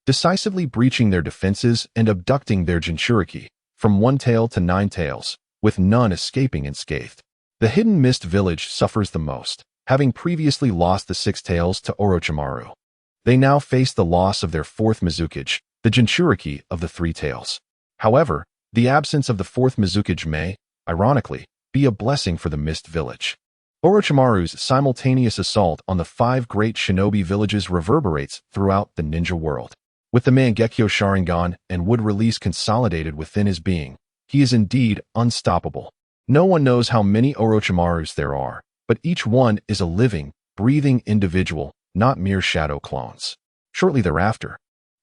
decisively breaching their defenses and abducting their Jinchuriki, from 1 tail to 9 tails, with none escaping unscathed. The Hidden Mist village suffers the most, having previously lost the 6 tails to Orochimaru. They now face the loss of their 4th Mizukage, the Jinchuriki of the 3 tails. However, the absence of the 4th Mizukage may, ironically, be a blessing for the Mist village. Orochimaru's simultaneous assault on the 5 great shinobi villages reverberates throughout the ninja world. With the Mangekyo Sharingan and wood release consolidated within his being, he is indeed unstoppable. No one knows how many Orochimarus there are, but each one is a living, breathing individual, not mere shadow clones. Shortly thereafter,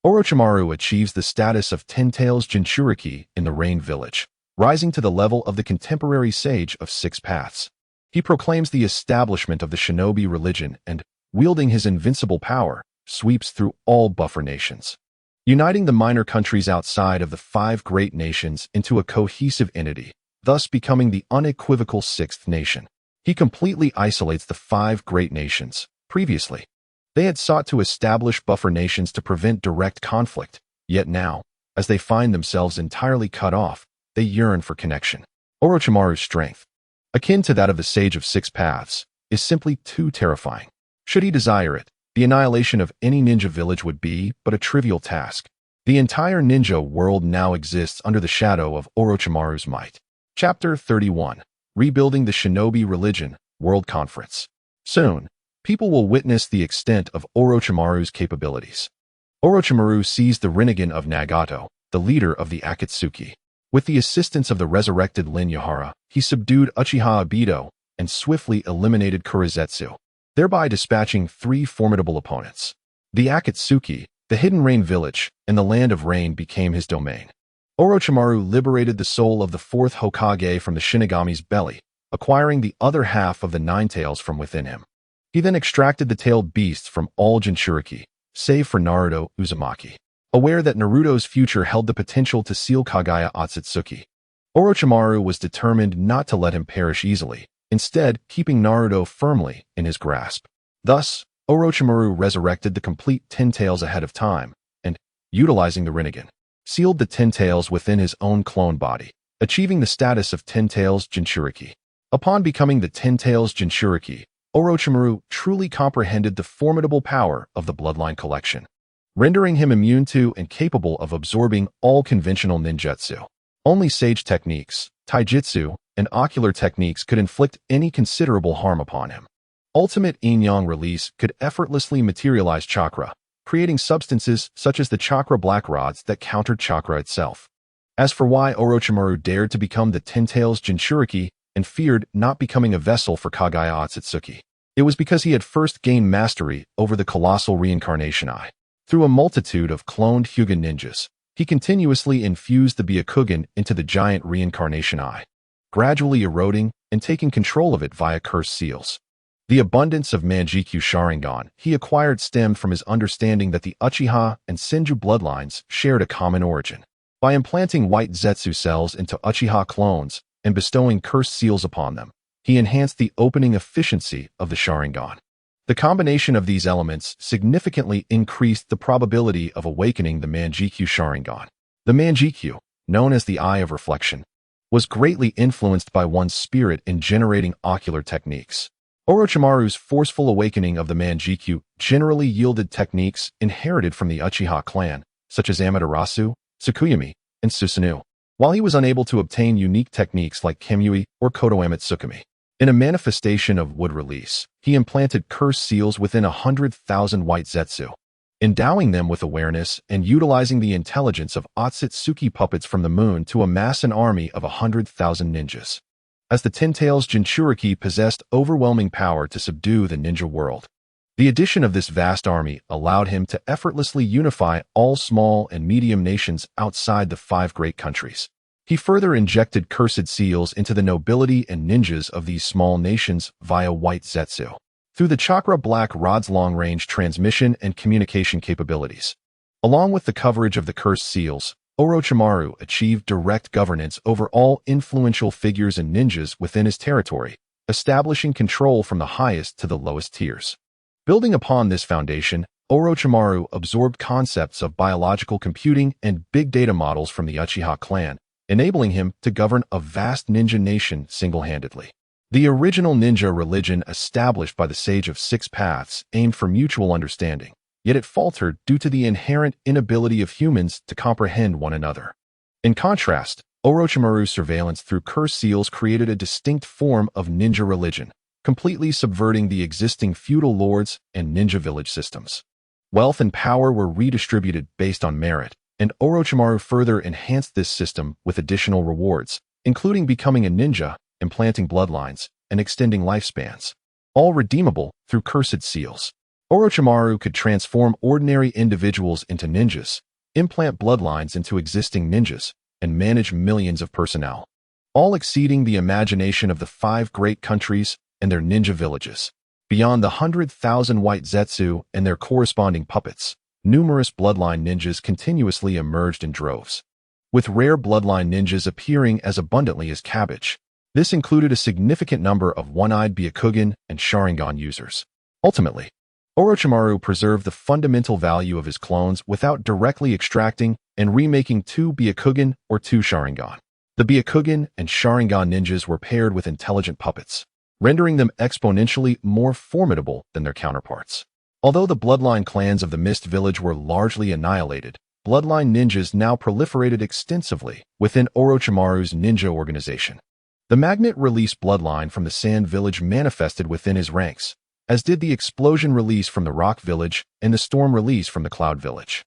Orochimaru achieves the status of Ten-Tails Jinchuriki in the Rain Village, rising to the level of the contemporary sage of Six Paths. He proclaims the establishment of the shinobi religion and, wielding his invincible power, sweeps through all buffer nations, uniting the minor countries outside of the five great nations into a cohesive entity, thus becoming the unequivocal sixth nation. He completely isolates the five great nations. Previously, they had sought to establish buffer nations to prevent direct conflict, yet now, as they find themselves entirely cut off, they yearn for connection. Orochimaru's strength, akin to that of the Sage of Six Paths, is simply too terrifying. Should he desire it, the annihilation of any ninja village would be but a trivial task. The entire ninja world now exists under the shadow of Orochimaru's might. Chapter 31. Rebuilding the Shinobi Religion, World Conference. Soon, people will witness the extent of Orochimaru's capabilities. Orochimaru seized the Rinnegan of Nagato, the leader of the Akatsuki. With the assistance of the resurrected Lin Yahara, he subdued Uchiha Obito and swiftly eliminated Kurizetsu, thereby dispatching three formidable opponents. The Akatsuki, the Hidden Rain Village, and the Land of Rain became his domain. Orochimaru liberated the soul of the fourth Hokage from the Shinigami's belly, acquiring the other half of the Nine Tails from within him. He then extracted the tailed beasts from all Jinchuriki, save for Naruto Uzumaki. Aware that Naruto's future held the potential to seal Kagaya Otsutsuki, Orochimaru was determined not to let him perish easily, instead keeping Naruto firmly in his grasp. Thus, Orochimaru resurrected the complete Ten Tails ahead of time, and, utilizing the Rinnegan, sealed the Ten Tails within his own clone body, achieving the status of Ten Tails Jinchuriki. Upon becoming the Ten Tails Jinchuriki, Orochimaru truly comprehended the formidable power of the Bloodline Collection, rendering him immune to and capable of absorbing all conventional ninjutsu. Only sage techniques, taijutsu, and ocular techniques could inflict any considerable harm upon him. Ultimate yin-yang release could effortlessly materialize chakra, creating substances such as the chakra black rods that countered chakra itself. As for why Orochimaru dared to become the Ten Tails Jinchuriki and feared not becoming a vessel for Kagaya Otsutsuki, it was because he had first gained mastery over the colossal reincarnation eye. Through a multitude of cloned Hyuga ninjas, he continuously infused the Byakugan into the giant reincarnation eye, gradually eroding and taking control of it via cursed seals. The abundance of Manjikyu Sharingan he acquired stemmed from his understanding that the Uchiha and Senju bloodlines shared a common origin. By implanting white Zetsu cells into Uchiha clones and bestowing cursed seals upon them, he enhanced the opening efficiency of the Sharingan. The combination of these elements significantly increased the probability of awakening the Manjikyu Sharingan. The Manjikyu, known as the Eye of Reflection, was greatly influenced by one's spirit in generating ocular techniques. Orochimaru's forceful awakening of the Manjikyu generally yielded techniques inherited from the Uchiha clan, such as Amaterasu, Tsukuyomi, and Susanoo, while he was unable to obtain unique techniques like Kemui or Kotoamatsukami. In a manifestation of wood release, he implanted cursed seals within 100,000 white Zetsu, endowing them with awareness and utilizing the intelligence of Otsutsuki puppets from the moon to amass an army of 100,000 ninjas. As the Ten Tails Jinchuriki possessed overwhelming power to subdue the ninja world, the addition of this vast army allowed him to effortlessly unify all small and medium nations outside the five great countries. He further injected cursed seals into the nobility and ninjas of these small nations via white Zetsu, through the chakra black rod's long-range transmission and communication capabilities. Along with the coverage of the cursed seals, Orochimaru achieved direct governance over all influential figures and ninjas within his territory, establishing control from the highest to the lowest tiers. Building upon this foundation, Orochimaru absorbed concepts of biological computing and big data models from the Uchiha clan, enabling him to govern a vast ninja nation single-handedly. The original ninja religion established by the Sage of Six Paths aimed for mutual understanding, yet it faltered due to the inherent inability of humans to comprehend one another. In contrast, Orochimaru's surveillance through cursed seals created a distinct form of ninja religion, completely subverting the existing feudal lords and ninja village systems. Wealth and power were redistributed based on merit, and Orochimaru further enhanced this system with additional rewards, including becoming a ninja, implanting bloodlines, and extending lifespans, all redeemable through cursed seals. Orochimaru could transform ordinary individuals into ninjas, implant bloodlines into existing ninjas, and manage millions of personnel, all exceeding the imagination of the 5 great countries and their ninja villages. Beyond the 100,000 white Zetsu and their corresponding puppets, numerous bloodline ninjas continuously emerged in droves, with rare bloodline ninjas appearing as abundantly as cabbage. This included a significant number of one-eyed Byakugan and Sharingan users. Ultimately, Orochimaru preserved the fundamental value of his clones without directly extracting and remaking 2 Byakugan or 2 Sharingan. The Byakugan and Sharingan ninjas were paired with intelligent puppets, rendering them exponentially more formidable than their counterparts. Although the bloodline clans of the Mist Village were largely annihilated, bloodline ninjas now proliferated extensively within Orochimaru's ninja organization. The Magnet Release bloodline from the Sand Village manifested within his ranks, as did the Explosion Release from the Rock Village and the Storm Release from the Cloud Village.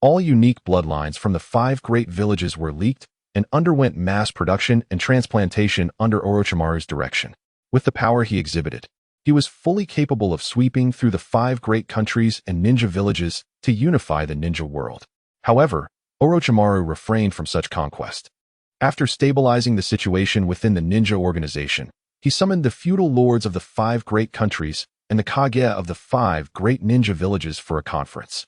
All unique bloodlines from the 5 great villages were leaked and underwent mass production and transplantation under Orochimaru's direction. With the power he exhibited, he was fully capable of sweeping through the 5 great countries and ninja villages to unify the ninja world. However, Orochimaru refrained from such conquest. After stabilizing the situation within the ninja organization, he summoned the feudal lords of the 5 great countries and the Kage of the 5 great ninja villages for a conference.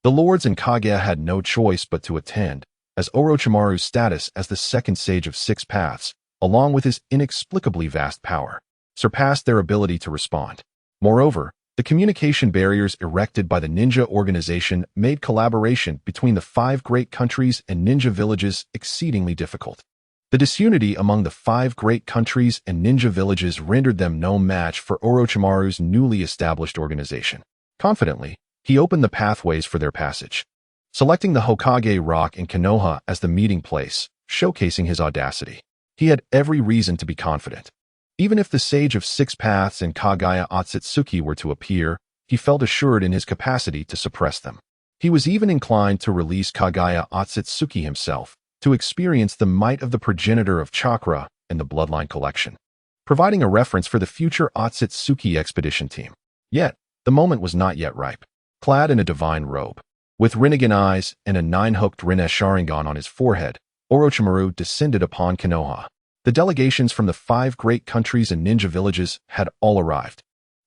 The lords and Kage had no choice but to attend, as Orochimaru's status as the second sage of 6 paths, along with his inexplicably vast power, surpassed their ability to respond. Moreover, the communication barriers erected by the ninja organization made collaboration between the 5 great countries and ninja villages exceedingly difficult. The disunity among the 5 great countries and ninja villages rendered them no match for Orochimaru's newly established organization. Confidently, he opened the pathways for their passage, selecting the Hokage Rock in Konoha as the meeting place, showcasing his audacity. He had every reason to be confident. Even if the Sage of 6 Paths and Kagaya Otsutsuki were to appear, he felt assured in his capacity to suppress them. He was even inclined to release Kagaya Otsutsuki himself, to experience the might of the progenitor of chakra and the bloodline collection, providing a reference for the future Otsutsuki expedition team. Yet, the moment was not yet ripe. Clad in a divine robe, with Rinnegan eyes and a 9-hooked Rinne Sharingan on his forehead, Orochimaru descended upon Konoha. The delegations from the 5 great countries and ninja villages had all arrived.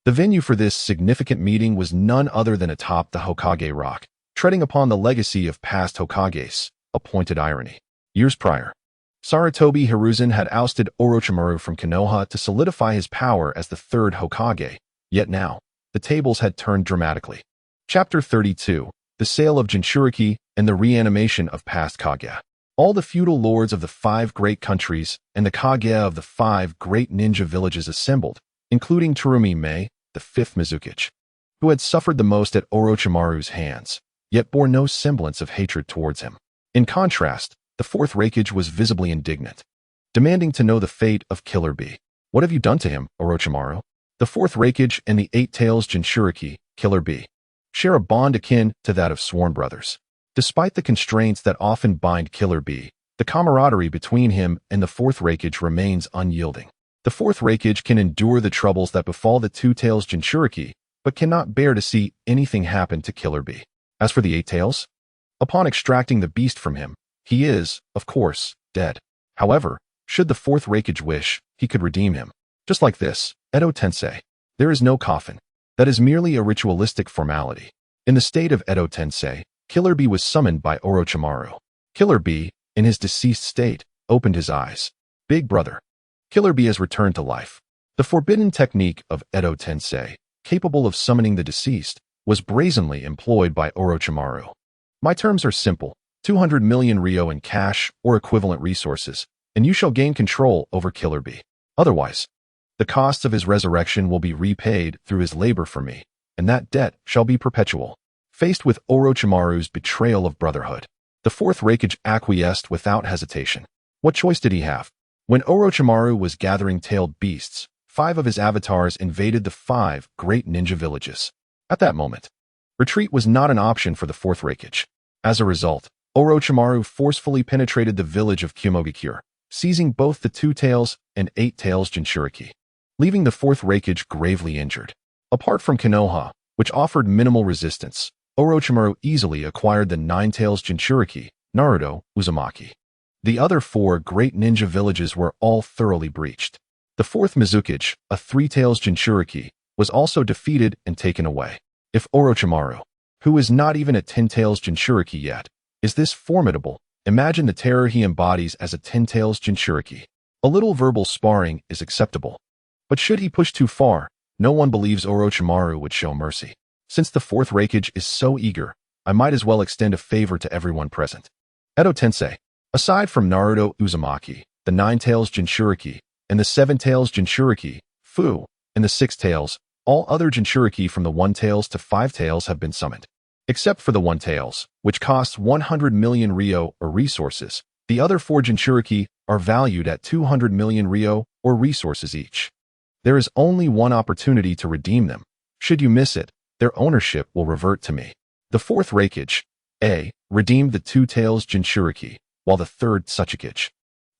The venue for this significant meeting was none other than atop the Hokage Rock, treading upon the legacy of past Hokages, a pointed irony. Years prior, Sarutobi Hiruzen had ousted Orochimaru from Konoha to solidify his power as the 3rd Hokage, yet now, the tables had turned dramatically. Chapter 32, The Sale of Jinchuriki and the Reanimation of Past Kage. All the feudal lords of the 5 great countries and the Kage of the 5 great ninja villages assembled, including Tsurumi Mei, the 5th Mizukage, who had suffered the most at Orochimaru's hands, yet bore no semblance of hatred towards him. In contrast, the 4th Reikage was visibly indignant, demanding to know the fate of Killer Bee. What have you done to him, Orochimaru? The 4th Reikage and the 8 Tails Jinchuriki, Killer Bee, share a bond akin to that of sworn brothers. Despite the constraints that often bind Killer Bee, the camaraderie between him and the 4th Reikage remains unyielding. The 4th Reikage can endure the troubles that befall the 2 Tails Jinchuriki, but cannot bear to see anything happen to Killer Bee. As for the 8 Tails, upon extracting the beast from him, he is, of course, dead. However, should the 4th Reikage wish, he could redeem him. Just like this, Edo Tensei. There is no coffin. That is merely a ritualistic formality. In the state of Edo Tensei, Killer Bee was summoned by Orochimaru. Killer Bee, in his deceased state, opened his eyes. Big brother. Killer Bee has returned to life. The forbidden technique of Edo Tensei, capable of summoning the deceased, was brazenly employed by Orochimaru. My terms are simple: 200 million Ryo in cash or equivalent resources, and you shall gain control over Killer Bee. Otherwise, the costs of his resurrection will be repaid through his labor for me, and that debt shall be perpetual. Faced with Orochimaru's betrayal of brotherhood, the 4th Reikage acquiesced without hesitation. What choice did he have? When Orochimaru was gathering tailed beasts, 5 of his avatars invaded the 5 great ninja villages. At that moment, retreat was not an option for the 4th Reikage. As a result, Orochimaru forcefully penetrated the village of Kumogakure, seizing both the 2 Tails and 8 Tails Jinchuriki. leaving the fourth Reikage gravely injured. Apart from Konoha, which offered minimal resistance, Orochimaru easily acquired the Nine-Tails Jinchuriki, Naruto, Uzumaki. The other four great ninja villages were all thoroughly breached. The fourth Mizukage, a three-tails Jinchuriki, was also defeated and taken away. If Orochimaru, who is not even a 10-tails Jinchuriki yet, is this formidable, imagine the terror he embodies as a 10-tails Jinchuriki. A little verbal sparring is acceptable. But should he push too far, no one believes Orochimaru would show mercy. Since the fourth Reikage is so eager, I might as well extend a favor to everyone present. Edo Tensei, aside from Naruto Uzumaki, the Nine-Tails Jinchuriki, and the Seven-Tails Jinchuriki, Fu, and the Six-Tails, all other Jinchuriki from the One-Tails to Five-Tails have been summoned. Except for the One-Tails, which costs 100 million Ryo or resources, the other four Jinchuriki are valued at 200 million Ryo or resources each. There is only one opportunity to redeem them. Should you miss it, their ownership will revert to me. The fourth Reikage, A, redeemed the Two-Tails Jinchuriki, while the third Tsuchikage,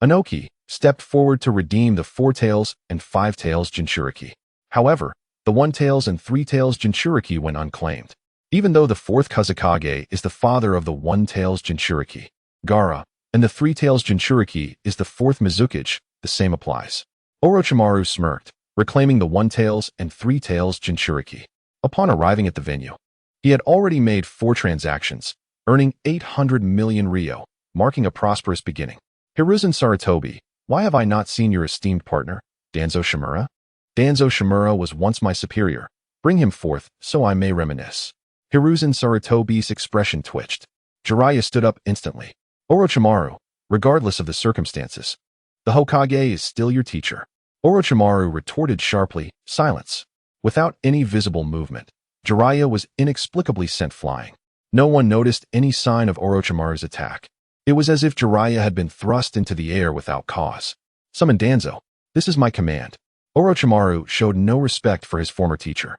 Anoki, stepped forward to redeem the Four-Tails and Five-Tails Jinchuriki. However, the One-Tails and Three-Tails Jinchuriki went unclaimed. Even though the fourth Kazekage is the father of the One-Tails Jinchuriki, Gaara, and the Three-Tails Jinchuriki is the fourth Mizukage, the same applies. Orochimaru smirked, reclaiming the One-Tails and Three-Tails Jinchuriki. Upon arriving at the venue, he had already made 4 transactions, earning 800 million Ryo, marking a prosperous beginning. Hiruzen Sarutobi, why have I not seen your esteemed partner, Danzo Shimura? Danzo Shimura was once my superior. Bring him forth, so I may reminisce. Hiruzen Sarutobi's expression twitched. Jiraiya stood up instantly. Orochimaru, regardless of the circumstances, the Hokage is still your teacher. Orochimaru retorted sharply, silence. Without any visible movement, Jiraiya was inexplicably sent flying. No one noticed any sign of Orochimaru's attack. It was as if Jiraiya had been thrust into the air without cause. Summon Danzo. This is my command. Orochimaru showed no respect for his former teacher.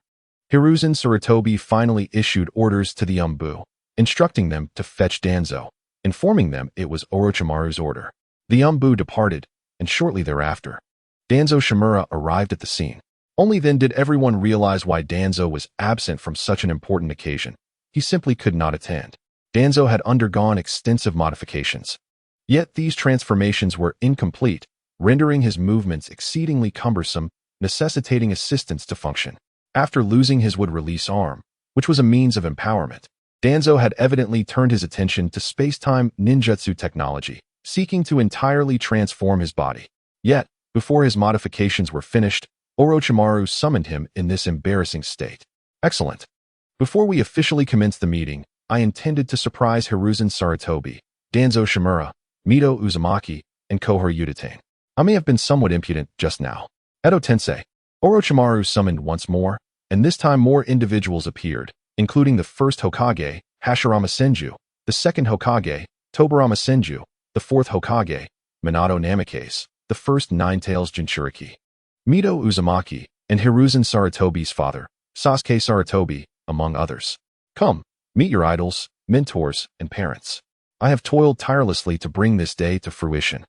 Hiruzen Sarutobi finally issued orders to the Umbu, instructing them to fetch Danzo, informing them it was Orochimaru's order. The Umbu departed, and shortly thereafter, Danzo Shimura arrived at the scene. Only then did everyone realize why Danzo was absent from such an important occasion. He simply could not attend. Danzo had undergone extensive modifications. Yet these transformations were incomplete, rendering his movements exceedingly cumbersome, necessitating assistance to function. After losing his would-release arm, which was a means of empowerment, Danzo had evidently turned his attention to space-time ninjutsu technology, seeking to entirely transform his body. Yet, before his modifications were finished, Orochimaru summoned him in this embarrassing state. Excellent. Before we officially commenced the meeting, I intended to surprise Hiruzen Sarutobi, Danzo Shimura, Mito Uzumaki, and Kohor Udatane. I may have been somewhat impudent just now. Edo Tensei. Orochimaru summoned once more, and this time more individuals appeared, including the first Hokage, Hashirama Senju, the second Hokage, Tobarama Senju, the fourth Hokage, Minato Namikaze, the first Nine-Tails Jinchuriki, Mito Uzumaki, and Hiruzen Sarutobi's father, Sasuke Sarutobi, among others. Come, meet your idols, mentors, and parents. I have toiled tirelessly to bring this day to fruition.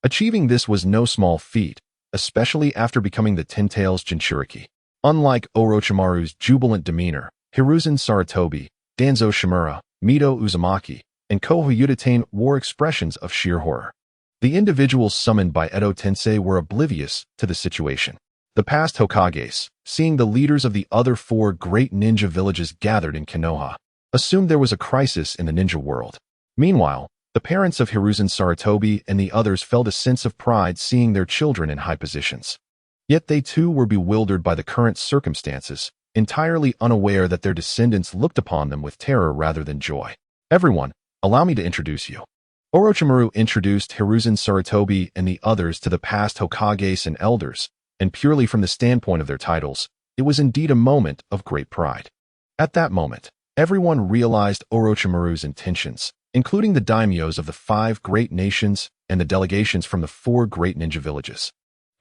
Achieving this was no small feat, especially after becoming the Ten-Tails Jinchuriki. Unlike Orochimaru's jubilant demeanor, Hiruzen Sarutobi, Danzo Shimura, Mito Uzumaki, and Kohor Udatane wore expressions of sheer horror. The individuals summoned by Edo Tensei were oblivious to the situation. The past Hokages, seeing the leaders of the other 4 great ninja villages gathered in Konoha, assumed there was a crisis in the ninja world. Meanwhile, the parents of Hiruzen Sarutobi and the others felt a sense of pride seeing their children in high positions. Yet they too were bewildered by the current circumstances, entirely unaware that their descendants looked upon them with terror rather than joy. Everyone, allow me to introduce you. Orochimaru introduced Hiruzen Sarutobi and the others to the past Hokages and elders, and purely from the standpoint of their titles, it was indeed a moment of great pride. At that moment, everyone realized Orochimaru's intentions, including the daimyos of the 5 great nations and the delegations from the 4 great ninja villages,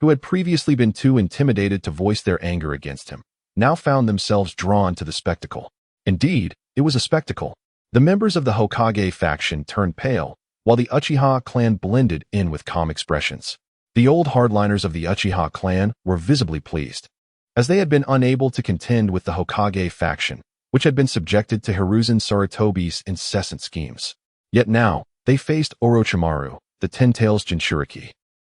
who had previously been too intimidated to voice their anger against him, now found themselves drawn to the spectacle. Indeed, it was a spectacle. The members of the Hokage faction turned pale, while the Uchiha clan blended in with calm expressions. The old hardliners of the Uchiha clan were visibly pleased, as they had been unable to contend with the Hokage faction, which had been subjected to Hiruzen Sarutobi's incessant schemes. Yet now, they faced Orochimaru, the Ten-Tails Jinchuriki,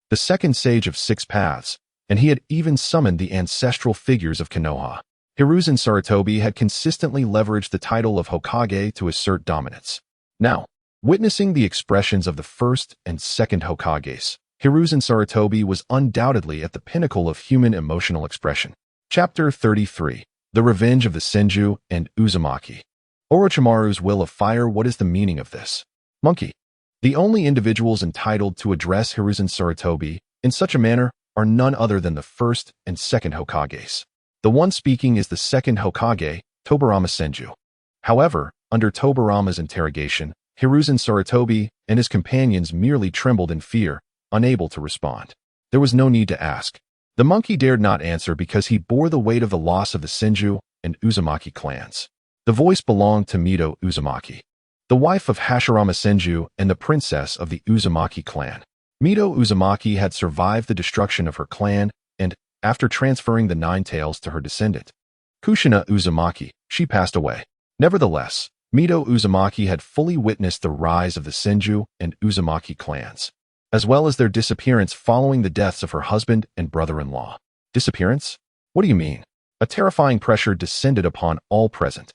the second sage of six paths, and he had even summoned the ancestral figures of Konoha. Hiruzen Sarutobi had consistently leveraged the title of Hokage to assert dominance. Now, witnessing the expressions of the first and second Hokages, Hiruzen Sarutobi was undoubtedly at the pinnacle of human emotional expression. Chapter 33. The Revenge of the Senju and Uzumaki. Orochimaru's Will of Fire. What is the meaning of this? Monkey. The only individuals entitled to address Hiruzen Sarutobi in such a manner are none other than the first and second Hokages. The one speaking is the second Hokage, Tobirama Senju. However, under Tobirama's interrogation, Hiruzen Sarutobi and his companions merely trembled in fear, unable to respond. There was no need to ask. The monkey dared not answer because he bore the weight of the loss of the Senju and Uzumaki clans. The voice belonged to Mito Uzumaki, the wife of Hashirama Senju and the princess of the Uzumaki clan. Mito Uzumaki had survived the destruction of her clan and, after transferring the Nine Tails to her descendant, Kushina Uzumaki, she passed away. Nevertheless, Mito Uzumaki had fully witnessed the rise of the Senju and Uzumaki clans, as well as their disappearance following the deaths of her husband and brother-in-law. Disappearance? What do you mean? A terrifying pressure descended upon all present.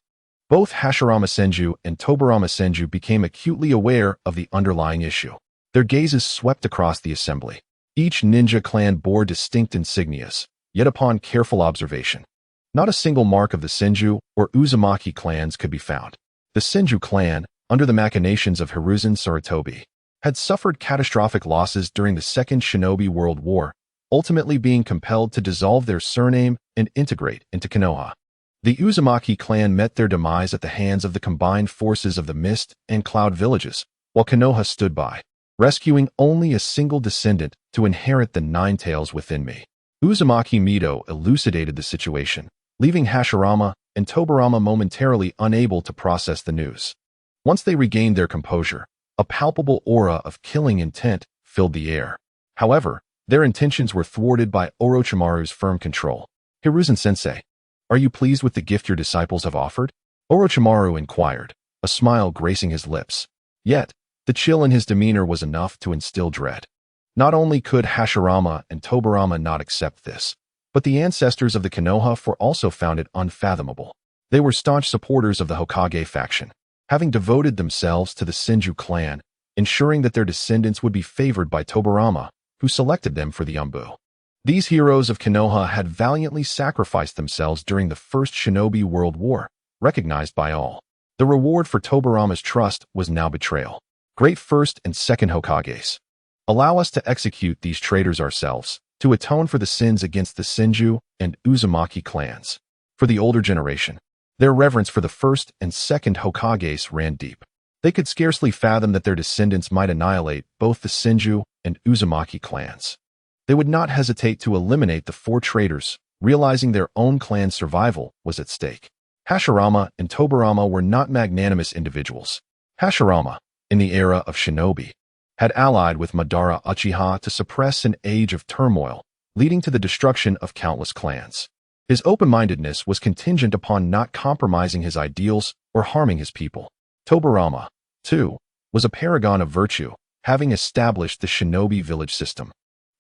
Both Hashirama Senju and Tobirama Senju became acutely aware of the underlying issue. Their gazes swept across the assembly. Each ninja clan bore distinct insignias, yet upon careful observation, not a single mark of the Senju or Uzumaki clans could be found. The Senju clan, under the machinations of Hiruzen Sarutobi, had suffered catastrophic losses during the Second Shinobi World War, ultimately being compelled to dissolve their surname and integrate into Konoha. The Uzumaki clan met their demise at the hands of the combined forces of the Mist and Cloud villages, while Konoha stood by, rescuing only a single descendant to inherit the Nine Tails within me. Uzumaki Mito elucidated the situation, leaving Hashirama and Tobirama momentarily unable to process the news. Once they regained their composure, a palpable aura of killing intent filled the air. However, their intentions were thwarted by Orochimaru's firm control. Hiruzen-sensei, are you pleased with the gift your disciples have offered? Orochimaru inquired, a smile gracing his lips. Yet, the chill in his demeanor was enough to instill dread. Not only could Hashirama and Tobirama not accept this, but the ancestors of the Konoha also found it unfathomable. They were staunch supporters of the Hokage faction, having devoted themselves to the Senju clan, ensuring that their descendants would be favored by Tobirama, who selected them for the Umbu. These heroes of Konoha had valiantly sacrificed themselves during the First Shinobi World War, recognized by all. The reward for Tobirama's trust was now betrayal. Great First and Second Hokages, allow us to execute these traitors ourselves, to atone for the sins against the Senju and Uzumaki clans. For the older generation, their reverence for the first and second Hokages ran deep. They could scarcely fathom that their descendants might annihilate both the Senju and Uzumaki clans. They would not hesitate to eliminate the four traitors, realizing their own clan's survival was at stake. Hashirama and Tobirama were not magnanimous individuals. Hashirama, in the era of Shinobi, had allied with Madara Uchiha to suppress an age of turmoil, leading to the destruction of countless clans. His open-mindedness was contingent upon not compromising his ideals or harming his people. Tobirama, too, was a paragon of virtue, having established the Shinobi village system.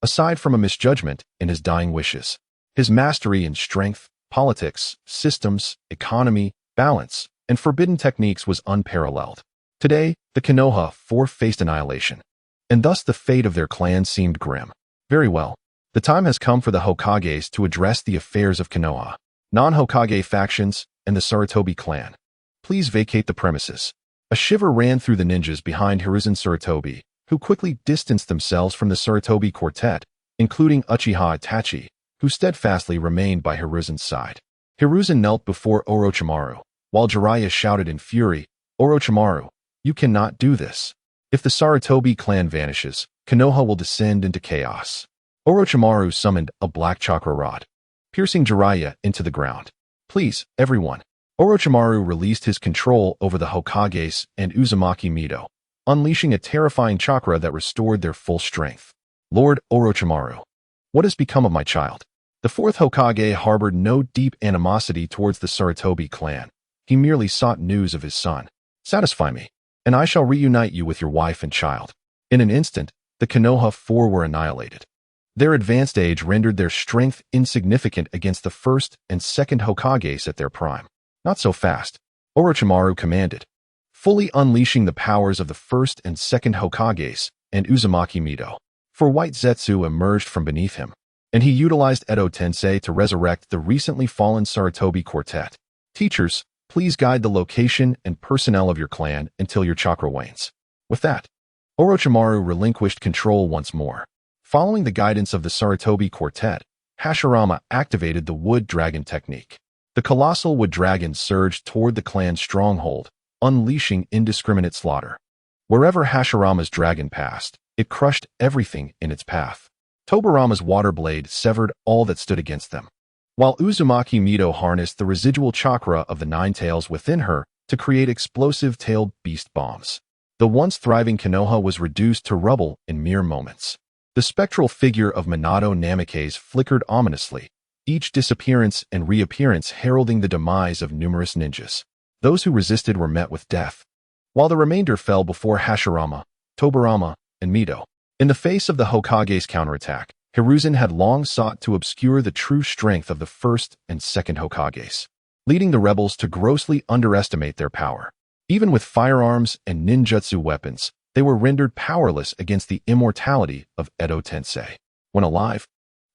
Aside from a misjudgment in his dying wishes, his mastery in strength, politics, systems, economy, balance, and forbidden techniques was unparalleled. Today, the Konoha faced annihilation, and thus the fate of their clan seemed grim. Very well. The time has come for the Hokages to address the affairs of Konoha, non-Hokage factions, and the Sarutobi clan. Please vacate the premises. A shiver ran through the ninjas behind Hiruzen Sarutobi, who quickly distanced themselves from the Sarutobi quartet, including Uchiha Itachi, who steadfastly remained by Hiruzen's side. Hiruzen knelt before Orochimaru, while Jiraiya shouted in fury, "Orochimaru, you cannot do this. If the Sarutobi clan vanishes, Konoha will descend into chaos." Orochimaru summoned a black chakra rod, piercing Jiraiya into the ground. "Please, everyone." Orochimaru released his control over the Hokages and Uzumaki Mito, unleashing a terrifying chakra that restored their full strength. Lord Orochimaru, what has become of my child? The fourth Hokage harbored no deep animosity towards the Sarutobi clan. He merely sought news of his son. Satisfy me, and I shall reunite you with your wife and child. In an instant, the Konoha Four were annihilated. Their advanced age rendered their strength insignificant against the first and second Hokages at their prime. Not so fast, Orochimaru commanded, fully unleashing the powers of the first and second Hokages and Uzumaki Mido. For White Zetsu emerged from beneath him, and he utilized Edo Tensei to resurrect the recently fallen Sarutobi quartet. Teachers, please guide the location and personnel of your clan until your chakra wanes. With that, Orochimaru relinquished control once more. Following the guidance of the Sarutobi quartet, Hashirama activated the Wood Dragon technique. The colossal Wood Dragon surged toward the clan's stronghold, unleashing indiscriminate slaughter. Wherever Hashirama's dragon passed, it crushed everything in its path. Tobirama's water blade severed all that stood against them, while Uzumaki Mido harnessed the residual chakra of the Nine Tails within her to create explosive-tailed beast bombs. The once thriving Konoha was reduced to rubble in mere moments. The spectral figure of Minato Namikaze flickered ominously, each disappearance and reappearance heralding the demise of numerous ninjas. Those who resisted were met with death, while the remainder fell before Hashirama, Tobirama, and Mido. In the face of the Hokage's counterattack, Hiruzen had long sought to obscure the true strength of the first and second Hokages, leading the rebels to grossly underestimate their power. Even with firearms and ninjutsu weapons, they were rendered powerless against the immortality of Edo Tensei. When alive,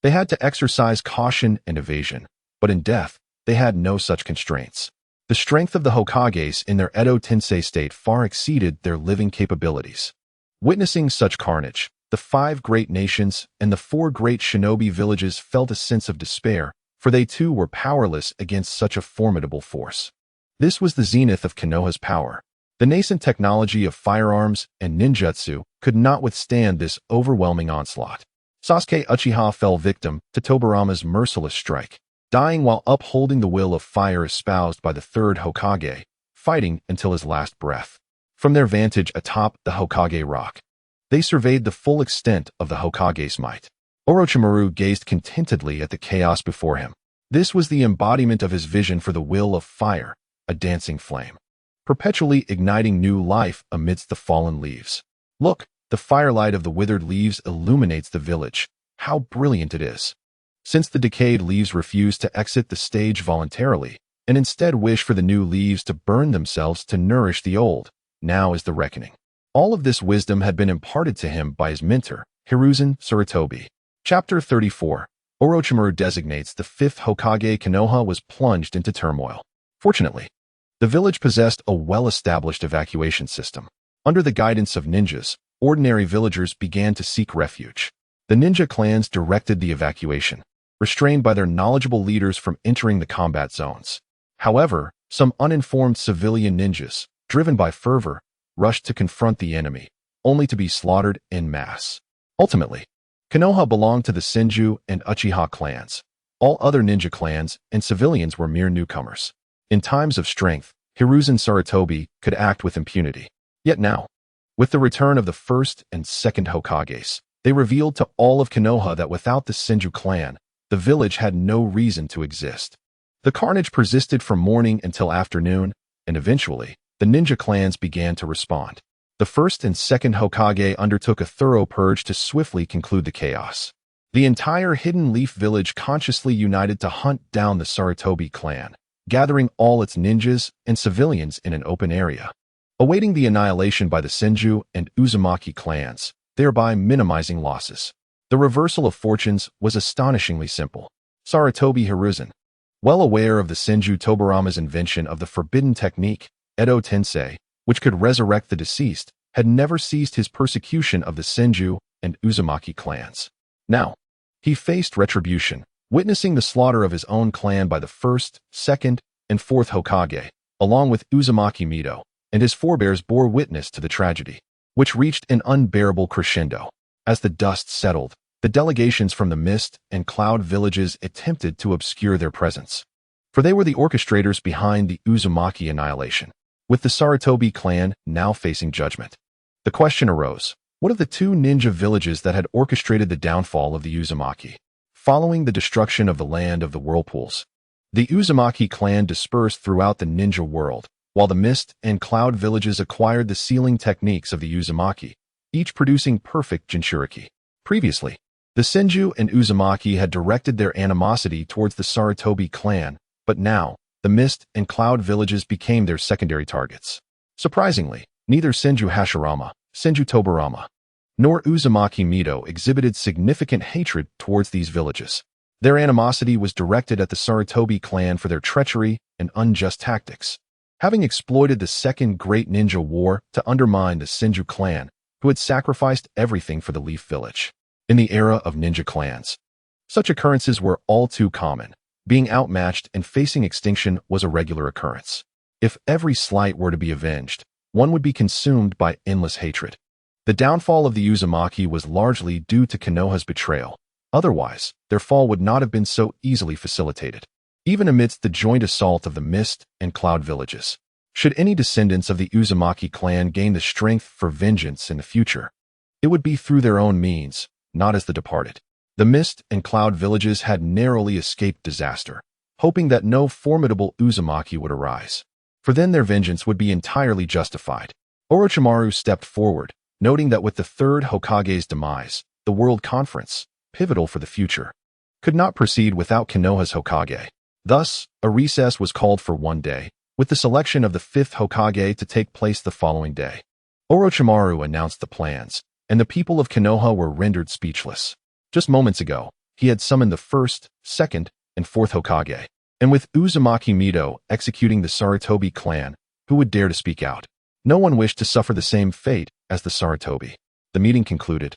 they had to exercise caution and evasion, but in death, they had no such constraints. The strength of the Hokages in their Edo Tensei state far exceeded their living capabilities. Witnessing such carnage, the 5 great nations and the 4 great shinobi villages felt a sense of despair, for they too were powerless against such a formidable force. This was the zenith of Konoha's power. The nascent technology of firearms and ninjutsu could not withstand this overwhelming onslaught. Sasuke Uchiha fell victim to Tobirama's merciless strike, dying while upholding the will of fire espoused by the third Hokage, fighting until his last breath. From their vantage atop the Hokage rock, they surveyed the full extent of the Hokage's might. Orochimaru gazed contentedly at the chaos before him. This was the embodiment of his vision for the will of fire, a dancing flame, perpetually igniting new life amidst the fallen leaves. Look, the firelight of the withered leaves illuminates the village. How brilliant it is! Since the decayed leaves refuse to exit the stage voluntarily, and instead wish for the new leaves to burn themselves to nourish the old, now is the reckoning. All of this wisdom had been imparted to him by his mentor, Hiruzen Sarutobi. Chapter 34. Orochimaru designates the 5th Hokage. Konoha was plunged into turmoil. Fortunately, the village possessed a well-established evacuation system. Under the guidance of ninjas, ordinary villagers began to seek refuge. The ninja clans directed the evacuation, restrained by their knowledgeable leaders from entering the combat zones. However, some uninformed civilian ninjas, driven by fervor, rushed to confront the enemy, only to be slaughtered en masse. Ultimately, Konoha belonged to the Senju and Uchiha clans. All other ninja clans and civilians were mere newcomers. In times of strength, Hiruzen Sarutobi could act with impunity. Yet now, with the return of the first and second Hokages, they revealed to all of Konoha that without the Senju clan, the village had no reason to exist. The carnage persisted from morning until afternoon, and eventually, the ninja clans began to respond. The first and second Hokage undertook a thorough purge to swiftly conclude the chaos. The entire Hidden Leaf village consciously united to hunt down the Sarutobi clan, gathering all its ninjas and civilians in an open area, awaiting the annihilation by the Senju and Uzumaki clans, thereby minimizing losses. The reversal of fortunes was astonishingly simple. Sarutobi Hiruzen, well aware of the Senju Tobirama's invention of the forbidden technique, Edo Tensei, which could resurrect the deceased, had never ceased his persecution of the Senju and Uzumaki clans. Now, he faced retribution, witnessing the slaughter of his own clan by the first, second, and fourth Hokage, along with Uzumaki Mido, and his forebears bore witness to the tragedy, which reached an unbearable crescendo. As the dust settled, the delegations from the Mist and Cloud villages attempted to obscure their presence, for they were the orchestrators behind the Uzumaki annihilation. With the Sarutobi clan now facing judgment, the question arose, What of the two ninja villages that had orchestrated the downfall of the Uzumaki? Following the destruction of the land of the whirlpools, the Uzumaki clan dispersed throughout the ninja world, while the mist and cloud villages acquired the sealing techniques of the Uzumaki, each producing perfect jinchuriki. Previously, the Senju and Uzumaki had directed their animosity towards the Sarutobi clan, but now, the mist and cloud villages became their secondary targets. Surprisingly, neither Senju Hashirama, Senju Tobarama, nor Uzumaki Mido exhibited significant hatred towards these villages. Their animosity was directed at the Sarutobi clan for their treachery and unjust tactics. Having exploited the Second Great Ninja War to undermine the Senju clan, who had sacrificed everything for the Leaf Village. In the era of ninja clans, such occurrences were all too common. Being outmatched and facing extinction was a regular occurrence. If every slight were to be avenged, one would be consumed by endless hatred. The downfall of the Uzumaki was largely due to Konoha's betrayal. Otherwise, their fall would not have been so easily facilitated. Even amidst the joint assault of the mist and cloud villages, should any descendants of the Uzumaki clan gain the strength for vengeance in the future, it would be through their own means, not as the departed. The mist and cloud villages had narrowly escaped disaster, hoping that no formidable Uzumaki would arise, for then their vengeance would be entirely justified. Orochimaru stepped forward, noting that with the third Hokage's demise, the World Conference, pivotal for the future, could not proceed without Konoha's Hokage. Thus, a recess was called for one day, with the selection of the fifth Hokage to take place the following day. Orochimaru announced the plans, and the people of Konoha were rendered speechless. Just moments ago, he had summoned the first, second, and fourth Hokage, and with Uzumaki Mido executing the Sarutobi clan, who would dare to speak out? No one wished to suffer the same fate as the Sarutobi. The meeting concluded,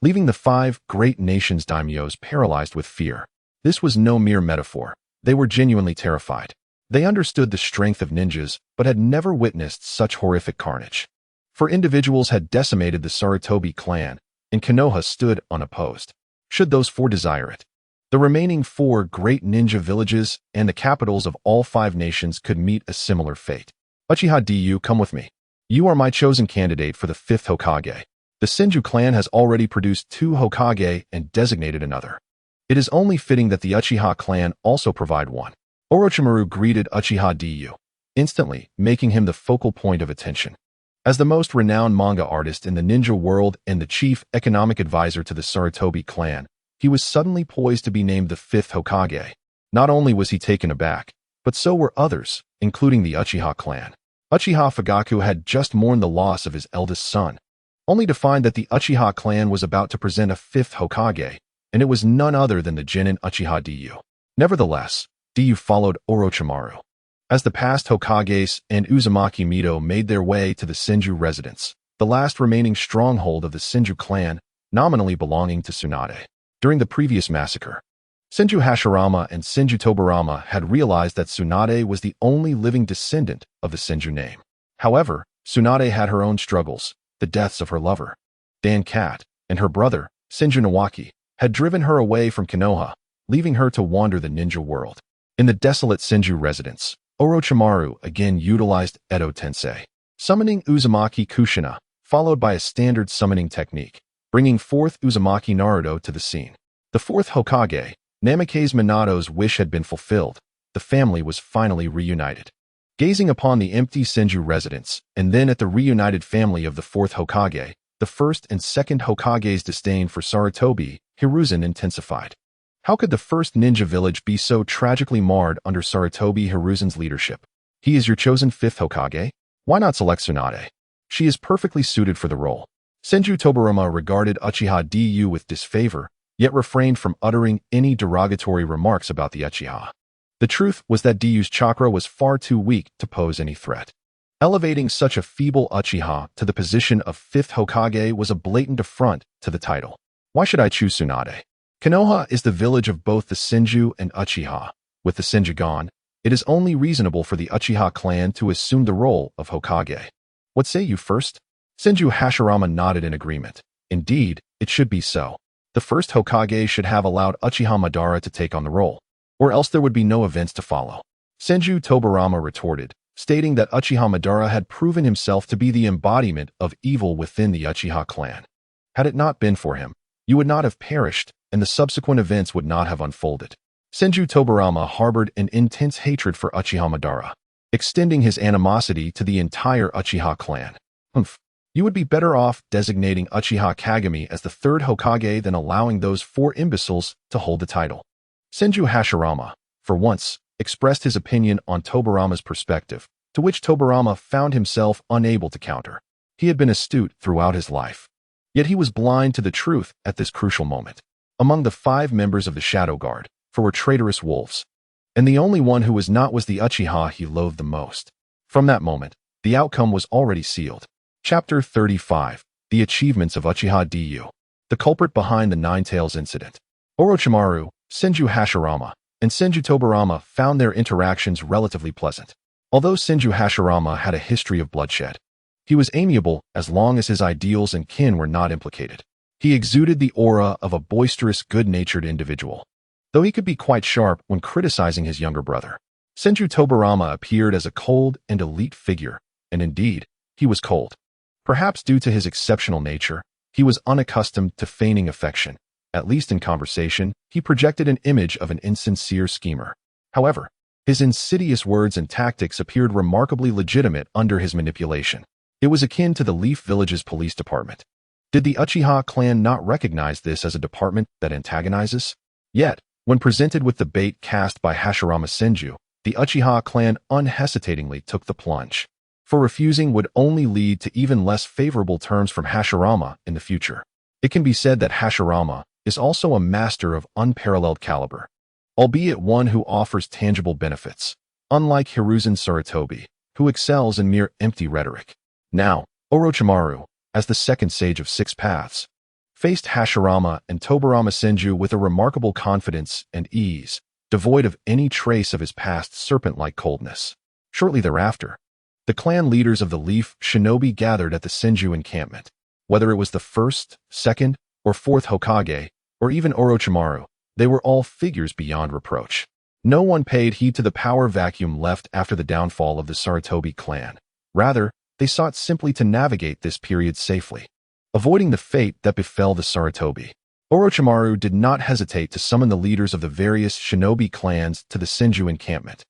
leaving the 5 great nations' daimyos paralyzed with fear. This was no mere metaphor. They were genuinely terrified. They understood the strength of ninjas, but had never witnessed such horrific carnage. For individuals had decimated the Sarutobi clan, and Konoha stood unopposed. Should those 4 desire it, the remaining 4 great ninja villages and the capitals of all 5 nations could meet a similar fate. Uchiha Du, come with me. You are my chosen candidate for the 5th Hokage. The Senju clan has already produced 2 Hokage and designated another. It is only fitting that the Uchiha clan also provide one. Orochimaru greeted Uchiha Du, instantly making him the focal point of attention. As the most renowned manga artist in the ninja world and the chief economic advisor to the Sarutobi clan, he was suddenly poised to be named the 5th Hokage. Not only was he taken aback, but so were others, including the Uchiha clan. Uchiha Fugaku had just mourned the loss of his eldest son, only to find that the Uchiha clan was about to present a 5th Hokage, and it was none other than the genin Uchiha Du. Nevertheless, Du followed Orochimaru. As the past Hokages and Uzumaki Mido made their way to the Senju residence, the last remaining stronghold of the Senju clan, nominally belonging to Tsunade. During the previous massacre, Senju Hashirama and Senju Tobarama had realized that Tsunade was the only living descendant of the Senju name. However, Tsunade had her own struggles. The deaths of her lover, Dan Cat, and her brother, Senju Nawaki, had driven her away from Konoha, leaving her to wander the ninja world. In the desolate Senju residence, Orochimaru again utilized Edo Tensei, summoning Uzumaki Kushina, followed by a standard summoning technique, bringing 4th Uzumaki Naruto to the scene. The 4th Hokage, Namikaze Minato's wish had been fulfilled. The family was finally reunited. Gazing upon the empty Senju residence, and then at the reunited family of the 4th Hokage, the 1st and 2nd Hokage's disdain for Sarutobi, Hiruzen intensified. How could the first ninja village be so tragically marred under Sarutobi Hiruzen's leadership? He is your chosen 5th Hokage? Why not select Tsunade? She is perfectly suited for the role. Senju Tobarama regarded Uchiha Du with disfavor, yet refrained from uttering any derogatory remarks about the Uchiha. The truth was that Du's chakra was far too weak to pose any threat. Elevating such a feeble Uchiha to the position of 5th Hokage was a blatant affront to the title. Why should I choose Tsunade? Konoha is the village of both the Senju and Uchiha. With the Senju gone, it is only reasonable for the Uchiha clan to assume the role of Hokage. What say you first? Senju Hashirama nodded in agreement. Indeed, it should be so. The first Hokage should have allowed Uchiha Madara to take on the role, or else there would be no events to follow. Senju Tobarama retorted, stating that Uchiha Madara had proven himself to be the embodiment of evil within the Uchiha clan. Had it not been for him, you would not have perished, and the subsequent events would not have unfolded. Senju Tobarama harbored an intense hatred for Uchiha Madara, extending his animosity to the entire Uchiha clan. You would be better off designating Uchiha Kagami as the third Hokage than allowing those four imbeciles to hold the title. Senju Hashirama, for once, expressed his opinion on Tobarama's perspective, to which Tobarama found himself unable to counter. He had been astute throughout his life, yet he was blind to the truth at this crucial moment. Among the 5 members of the Shadow Guard, 4 were traitorous wolves, and the only one who was not was the Uchiha he loathed the most. From that moment, the outcome was already sealed. Chapter 35. The Achievements of Uchiha Du. The culprit behind the Nine Tails incident. Orochimaru, Senju Hashirama, and Senju Tobarama found their interactions relatively pleasant. Although Senju Hashirama had a history of bloodshed, he was amiable as long as his ideals and kin were not implicated. He exuded the aura of a boisterous, good-natured individual, though he could be quite sharp when criticizing his younger brother. Senju Tobarama appeared as a cold and elite figure, and indeed, he was cold. Perhaps due to his exceptional nature, he was unaccustomed to feigning affection. At least in conversation, he projected an image of an insincere schemer. However, his insidious words and tactics appeared remarkably legitimate under his manipulation. It was akin to the Leaf Village's police department. Did the Uchiha clan not recognize this as a department that antagonizes? Yet, when presented with the bait cast by Hashirama Senju, the Uchiha clan unhesitatingly took the plunge. For refusing would only lead to even less favorable terms from Hashirama in the future. It can be said that Hashirama is also a master of unparalleled caliber, albeit one who offers tangible benefits, unlike Hiruzen Sarutobi, who excels in mere empty rhetoric. Now, Orochimaru, as the second sage of 6 paths, faced Hashirama and Tobarama Senju with a remarkable confidence and ease, devoid of any trace of his past serpent-like coldness. Shortly thereafter, the clan leaders of the Leaf Shinobi gathered at the Senju encampment. Whether it was the 1st, 2nd, or 4th Hokage, or even Orochimaru, they were all figures beyond reproach. No one paid heed to the power vacuum left after the downfall of the Sarutobi clan. Rather, they sought simply to navigate this period safely, avoiding the fate that befell the Sarutobi. Orochimaru did not hesitate to summon the leaders of the various shinobi clans to the Senju encampment.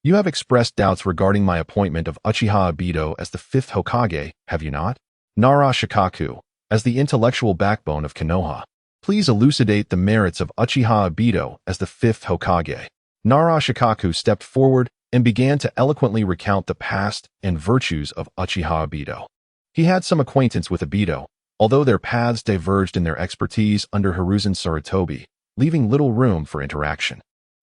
You have expressed doubts regarding my appointment of Uchiha Obito as the 5th Hokage, have you not? Nara Shikaku, as the intellectual backbone of Konoha, please elucidate the merits of Uchiha Obito as the 5th Hokage. Nara Shikaku stepped forward and began to eloquently recount the past and virtues of Uchiha Obito. He had some acquaintance with Obito, although their paths diverged in their expertise under Hiruzen Sarutobi, leaving little room for interaction.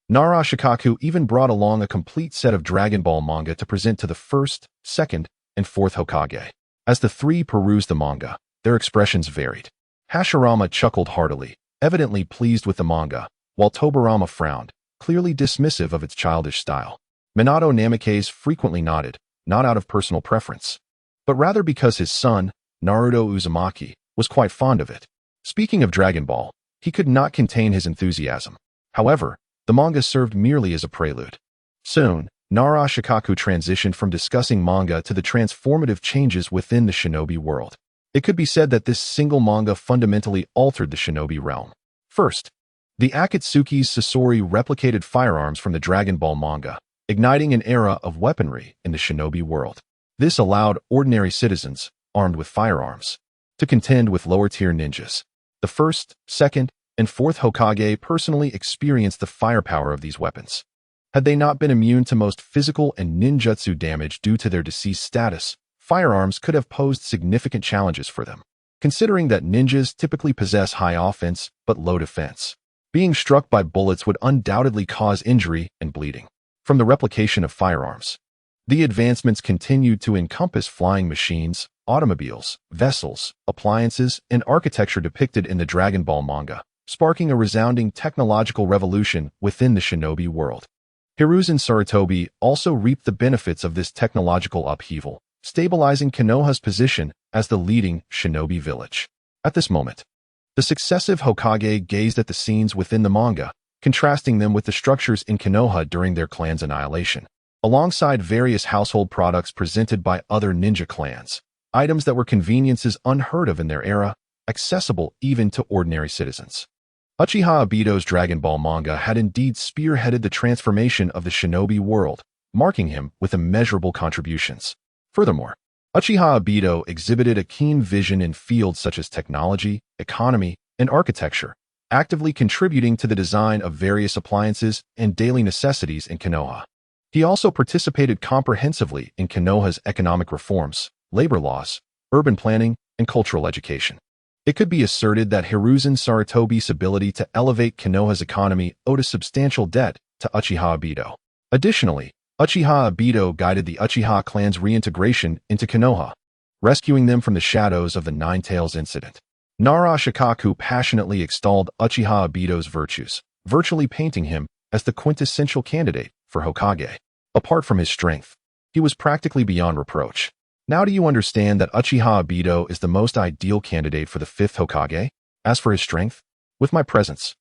Nara Shikaku even brought along a complete set of Dragon Ball manga to present to the 1st, 2nd, and 4th Hokage. As the 3 perused the manga, their expressions varied. Hashirama chuckled heartily, evidently pleased with the manga, while Tobarama frowned, clearly dismissive of its childish style. Minato Namikaze frequently nodded, not out of personal preference, but rather because his son, Naruto Uzumaki, was quite fond of it. Speaking of Dragon Ball, he could not contain his enthusiasm. However, the manga served merely as a prelude. Soon, Nara Shikaku transitioned from discussing manga to the transformative changes within the shinobi world. It could be said that this single manga fundamentally altered the shinobi realm. First, the Akatsuki's Sasori replicated firearms from the Dragon Ball manga, igniting an era of weaponry in the shinobi world. This allowed ordinary citizens, armed with firearms, to contend with lower-tier ninjas. The 1st, 2nd, and 4th Hokage personally experienced the firepower of these weapons. Had they not been immune to most physical and ninjutsu damage due to their deceased status, firearms could have posed significant challenges for them. Considering that ninjas typically possess high offense but low defense, being struck by bullets would undoubtedly cause injury and bleeding. From the replication of firearms, the advancements continued to encompass flying machines, automobiles, vessels, appliances, and architecture depicted in the Dragon Ball manga, sparking a resounding technological revolution within the shinobi world. Hiruzen Sarutobi also reaped the benefits of this technological upheaval, stabilizing Konoha's position as the leading shinobi village. At this moment, the successive Hokage gazed at the scenes within the manga, contrasting them with the structures in Konoha during their clan's annihilation. Alongside various household products presented by other ninja clans, items that were conveniences unheard of in their era, accessible even to ordinary citizens. Uchiha Obito's Dragon Ball manga had indeed spearheaded the transformation of the shinobi world, marking him with immeasurable contributions. Furthermore, Uchiha Obito exhibited a keen vision in fields such as technology, economy, and architecture, actively contributing to the design of various appliances and daily necessities in Konoha. He also participated comprehensively in Konoha's economic reforms, labor laws, urban planning, and cultural education. It could be asserted that Hiruzen Sarutobi's ability to elevate Konoha's economy owed a substantial debt to Uchiha Obito. Additionally, Uchiha Obito guided the Uchiha clan's reintegration into Konoha, rescuing them from the shadows of the Nine Tails incident. Nara Shikaku passionately extolled Uchiha Obito's virtues, virtually painting him as the quintessential candidate for Hokage. Apart from his strength, he was practically beyond reproach. Now do you understand that Uchiha Obito is the most ideal candidate for the 5th Hokage? As for his strength, with my presence,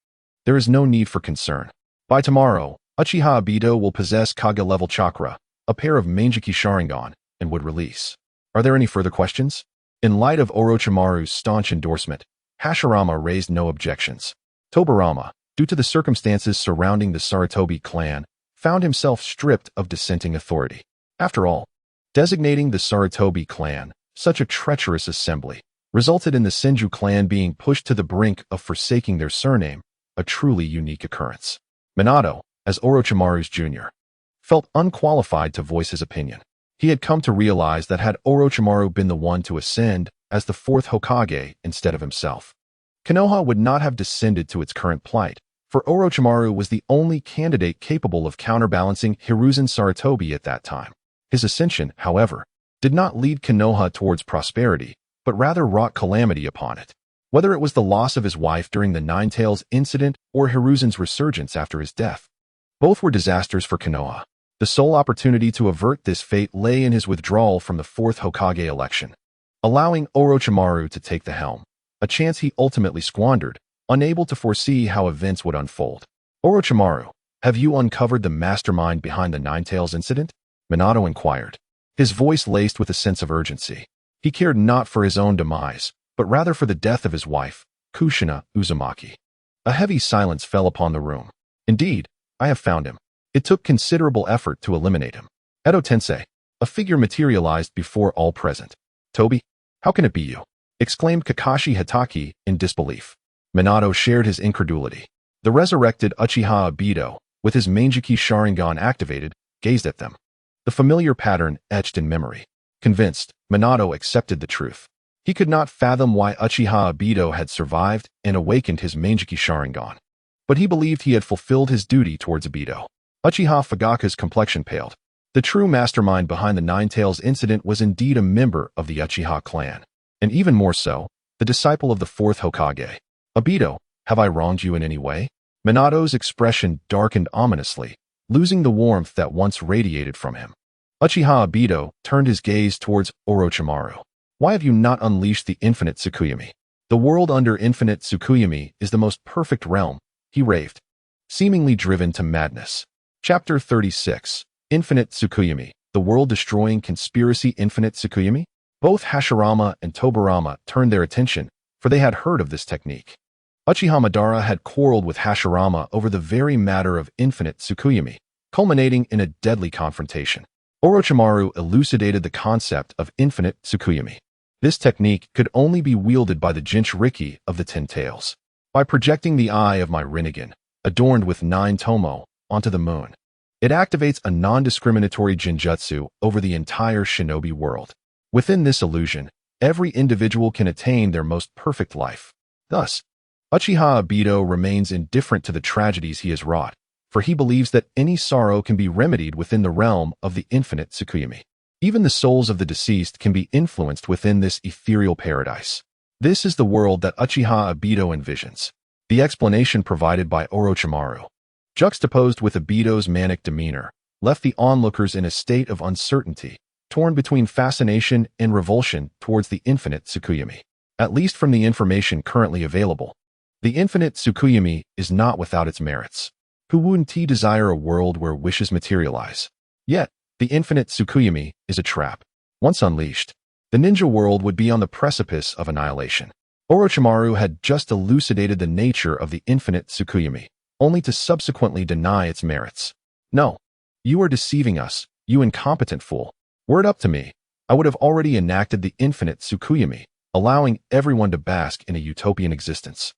there is no need for concern. By tomorrow, Uchiha Obito will possess Kage-level chakra, a pair of Manjiki Sharingan, and would release. Are there any further questions? In light of Orochimaru's staunch endorsement, Hashirama raised no objections. Tobirama, due to the circumstances surrounding the Sarutobi clan, found himself stripped of dissenting authority. After all, designating the Sarutobi clan, such a treacherous assembly, resulted in the Senju clan being pushed to the brink of forsaking their surname, a truly unique occurrence. Minato, as Orochimaru's junior, felt unqualified to voice his opinion. He had come to realize that had Orochimaru been the one to ascend as the 4th Hokage instead of himself, Konoha would not have descended to its current plight, for Orochimaru was the only candidate capable of counterbalancing Hiruzen Sarutobi at that time. His ascension, however, did not lead Konoha towards prosperity, but rather wrought calamity upon it. Whether it was the loss of his wife during the Nine Tails incident or Hiruzen's resurgence after his death, both were disasters for Konoha. The sole opportunity to avert this fate lay in his withdrawal from the 4th Hokage election, allowing Orochimaru to take the helm, a chance he ultimately squandered, unable to foresee how events would unfold. Orochimaru, have you uncovered the mastermind behind the Nine Tails incident? Minato inquired, his voice laced with a sense of urgency. He cared not for his own demise, but rather for the death of his wife, Kushina Uzumaki. A heavy silence fell upon the room. Indeed, I have found him. It took considerable effort to eliminate him. Edo Tensei, a figure materialized before all present. Toby, how can it be you? Exclaimed Kakashi Hitaki in disbelief. Minato shared his incredulity. The resurrected Uchiha Obito, with his Manjiki Sharingan activated, gazed at them. The familiar pattern etched in memory. Convinced, Minato accepted the truth. He could not fathom why Uchiha Obito had survived and awakened his Manjiki Sharingan. But he believed he had fulfilled his duty towards Obito. Uchiha Fugaka's complexion paled. The true mastermind behind the Nine Tails incident was indeed a member of the Uchiha clan, and even more so, the disciple of the 4th Hokage. Obito, have I wronged you in any way? Minato's expression darkened ominously, losing the warmth that once radiated from him. Uchiha Obito turned his gaze towards Orochimaru. Why have you not unleashed the infinite Tsukuyomi? The world under infinite Tsukuyomi is the most perfect realm, he raved, seemingly driven to madness. Chapter 36, Infinite Tsukuyomi, the world-destroying conspiracy Infinite Tsukuyomi? Both Hashirama and Tobirama turned their attention, for they had heard of this technique. Uchiha Madara had quarreled with Hashirama over the very matter of infinite Tsukuyomi, culminating in a deadly confrontation. Orochimaru elucidated the concept of infinite Tsukuyomi. This technique could only be wielded by the Jinchuriki of the 10 Tails. By projecting the eye of my Rinnegan, adorned with 9 tomo, onto the moon, it activates a non-discriminatory Jinjutsu over the entire shinobi world. Within this illusion, every individual can attain their most perfect life. Thus, Uchiha Obito remains indifferent to the tragedies he has wrought, for he believes that any sorrow can be remedied within the realm of the infinite Tsukuyomi. Even the souls of the deceased can be influenced within this ethereal paradise. This is the world that Uchiha Obito envisions. The explanation provided by Orochimaru, juxtaposed with Obito's manic demeanor, left the onlookers in a state of uncertainty, torn between fascination and revulsion towards the infinite Tsukuyomi. At least from the information currently available, the infinite Tsukuyomi is not without its merits. Who wouldn't desire a world where wishes materialize? Yet, the infinite Tsukuyomi is a trap. Once unleashed, the ninja world would be on the precipice of annihilation. Orochimaru had just elucidated the nature of the infinite Tsukuyomi, only to subsequently deny its merits. No, you are deceiving us, you incompetent fool. Were it up to me, I would have already enacted the infinite Tsukuyomi, allowing everyone to bask in a utopian existence.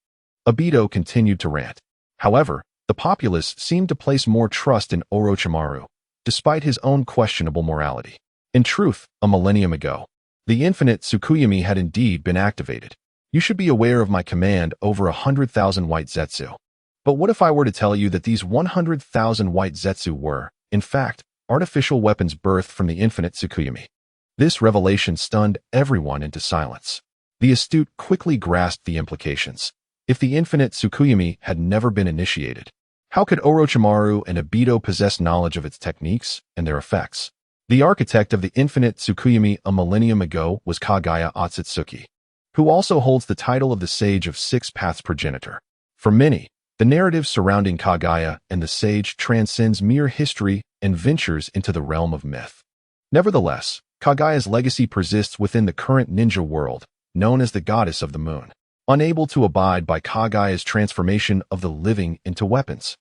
Obito continued to rant. However, the populace seemed to place more trust in Orochimaru, despite his own questionable morality. In truth, a millennium ago, the infinite Tsukuyomi had indeed been activated. You should be aware of my command over 100,000 white Zetsu. But what if I were to tell you that these 100,000 white Zetsu were, in fact, artificial weapons birthed from the infinite Tsukuyomi? This revelation stunned everyone into silence. The astute quickly grasped the implications. If the infinite Tsukuyomi had never been initiated, how could Orochimaru and Obito possess knowledge of its techniques and their effects? The architect of the infinite Tsukuyomi a millennium ago was Kaguya Otsutsuki, who also holds the title of the Sage of Six Paths progenitor. For many, the narrative surrounding Kaguya and the sage transcends mere history and ventures into the realm of myth. Nevertheless, Kaguya's legacy persists within the current ninja world, known as the Goddess of the Moon, unable to abide by Kaguya's transformation of the living into weapons.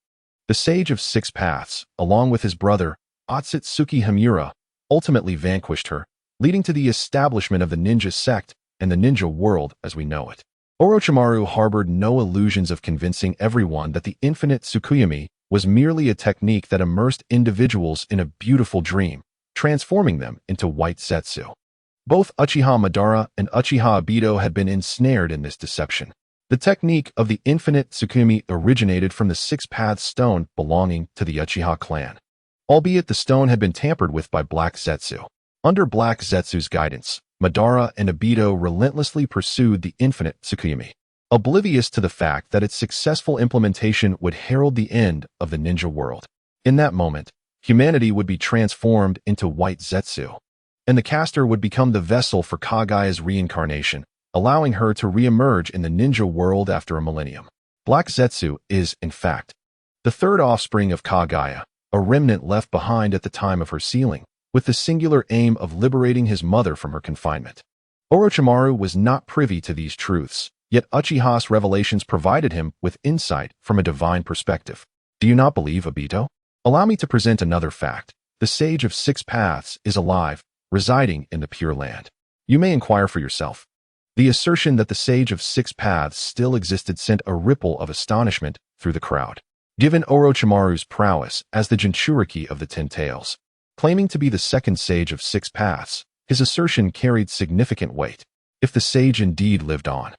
The Sage of Six Paths, along with his brother, Otsutsuki Himura, ultimately vanquished her, leading to the establishment of the ninja sect and the ninja world as we know it. Orochimaru harbored no illusions of convincing everyone that the infinite Tsukuyomi was merely a technique that immersed individuals in a beautiful dream, transforming them into white Zetsu. Both Uchiha Madara and Uchiha Obito had been ensnared in this deception. The technique of the infinite Tsukuyomi originated from the Six Paths stone belonging to the Uchiha clan, albeit the stone had been tampered with by Black Zetsu. Under Black Zetsu's guidance, Madara and Obito relentlessly pursued the infinite Tsukuyomi, oblivious to the fact that its successful implementation would herald the end of the ninja world. In that moment, humanity would be transformed into white Zetsu, and the caster would become the vessel for Kaguya's reincarnation, allowing her to re-emerge in the ninja world after a millennium. Black Zetsu is, in fact, the third offspring of Kaguya, a remnant left behind at the time of her sealing, with the singular aim of liberating his mother from her confinement. Orochimaru was not privy to these truths, yet Uchiha's revelations provided him with insight from a divine perspective. Do you not believe, Obito? Allow me to present another fact. The Sage of Six Paths is alive, residing in the Pure Land. You may inquire for yourself. The assertion that the Sage of Six Paths still existed sent a ripple of astonishment through the crowd. Given Orochimaru's prowess as the Jinchuriki of the Ten Tails, claiming to be the second Sage of Six Paths, his assertion carried significant weight. If the sage indeed lived on,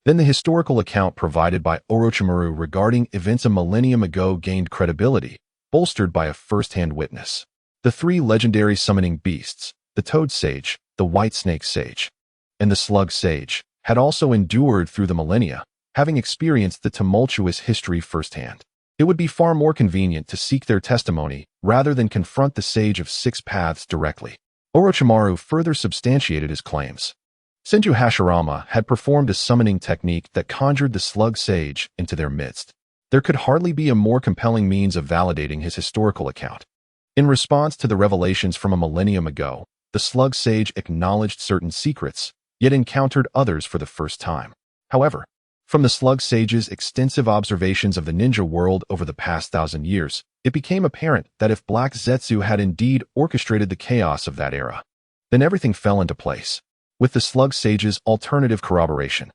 then the historical account provided by Orochimaru regarding events a millennium ago gained credibility, bolstered by a first-hand witness. The three legendary summoning beasts, the Toad Sage, the White Snake Sage, and the Slug Sage, had also endured through the millennia, having experienced the tumultuous history firsthand. It would be far more convenient to seek their testimony rather than confront the Sage of Six Paths directly. Orochimaru further substantiated his claims. Senju Hashirama had performed a summoning technique that conjured the Slug Sage into their midst. There could hardly be a more compelling means of validating his historical account. In response to the revelations from a millennium ago, the Slug Sage acknowledged certain secrets, yet encountered others for the first time. However, from the Slug Sage's extensive observations of the ninja world over the past 1,000 years, it became apparent that if Black Zetsu had indeed orchestrated the chaos of that era, then everything fell into place. With the Slug Sage's alternative corroboration,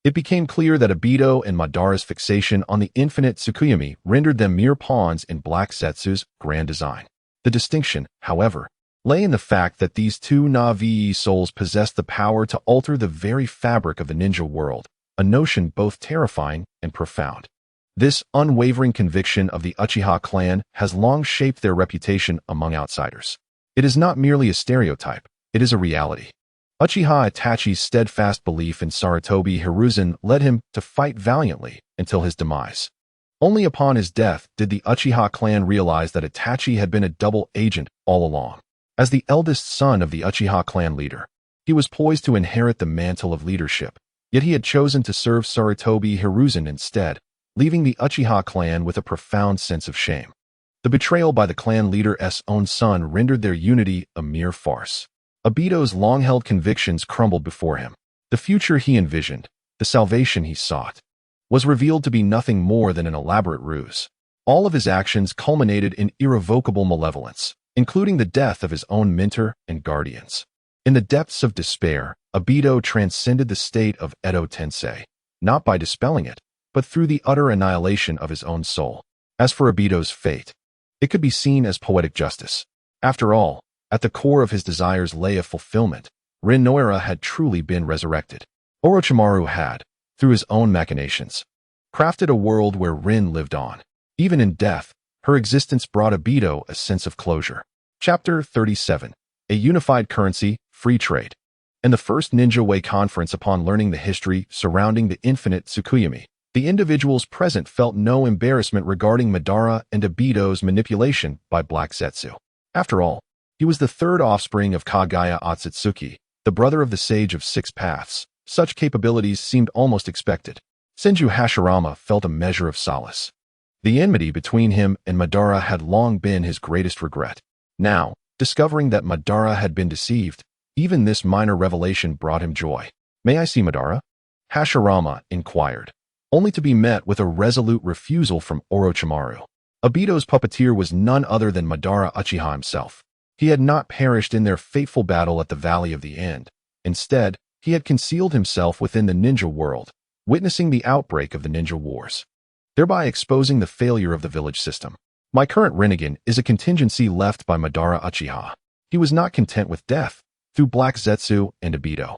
it became clear that Obito and Madara's fixation on the infinite Tsukuyomi rendered them mere pawns in Black Zetsu's grand design. The distinction, however, lay in the fact that these two Na'vi souls possessed the power to alter the very fabric of the ninja world, a notion both terrifying and profound. This unwavering conviction of the Uchiha clan has long shaped their reputation among outsiders. It is not merely a stereotype, it is a reality. Uchiha Itachi's steadfast belief in Sarutobi Hiruzen led him to fight valiantly until his demise. Only upon his death did the Uchiha clan realize that Itachi had been a double agent all along. As the eldest son of the Uchiha clan leader, he was poised to inherit the mantle of leadership, yet he had chosen to serve Sarutobi Hiruzen instead, leaving the Uchiha clan with a profound sense of shame. The betrayal by the clan leader's own son rendered their unity a mere farce. Obito's long-held convictions crumbled before him. The future he envisioned, the salvation he sought, was revealed to be nothing more than an elaborate ruse. All of his actions culminated in irrevocable malevolence, including the death of his own mentor and guardians. In the depths of despair, Obito transcended the state of Edo Tensei, not by dispelling it, but through the utter annihilation of his own soul. As for Obito's fate, it could be seen as poetic justice. After all, at the core of his desires lay a fulfillment. Rin Noira had truly been resurrected. Orochimaru had, through his own machinations, crafted a world where Rin lived on. Even in death, her existence brought Obito a sense of closure. Chapter 37. A Unified Currency, Free Trade. In the first Ninja Way conference, upon learning the history surrounding the infinite Tsukuyomi, the individuals present felt no embarrassment regarding Madara and Obito's manipulation by Black Zetsu. After all, he was the third offspring of Kagaya Otsutsuki, the brother of the Sage of Six Paths. Such capabilities seemed almost expected. Senju Hashirama felt a measure of solace. The enmity between him and Madara had long been his greatest regret. Now, discovering that Madara had been deceived, even this minor revelation brought him joy. "May I see Madara?" Hashirama inquired, only to be met with a resolute refusal from Orochimaru. Obito's puppeteer was none other than Madara Uchiha himself. He had not perished in their fateful battle at the Valley of the End. Instead, he had concealed himself within the ninja world, witnessing the outbreak of the ninja wars, thereby exposing the failure of the village system. My current Rinnegan is a contingency left by Madara Uchiha. He was not content with death. Through Black Zetsu and Obito,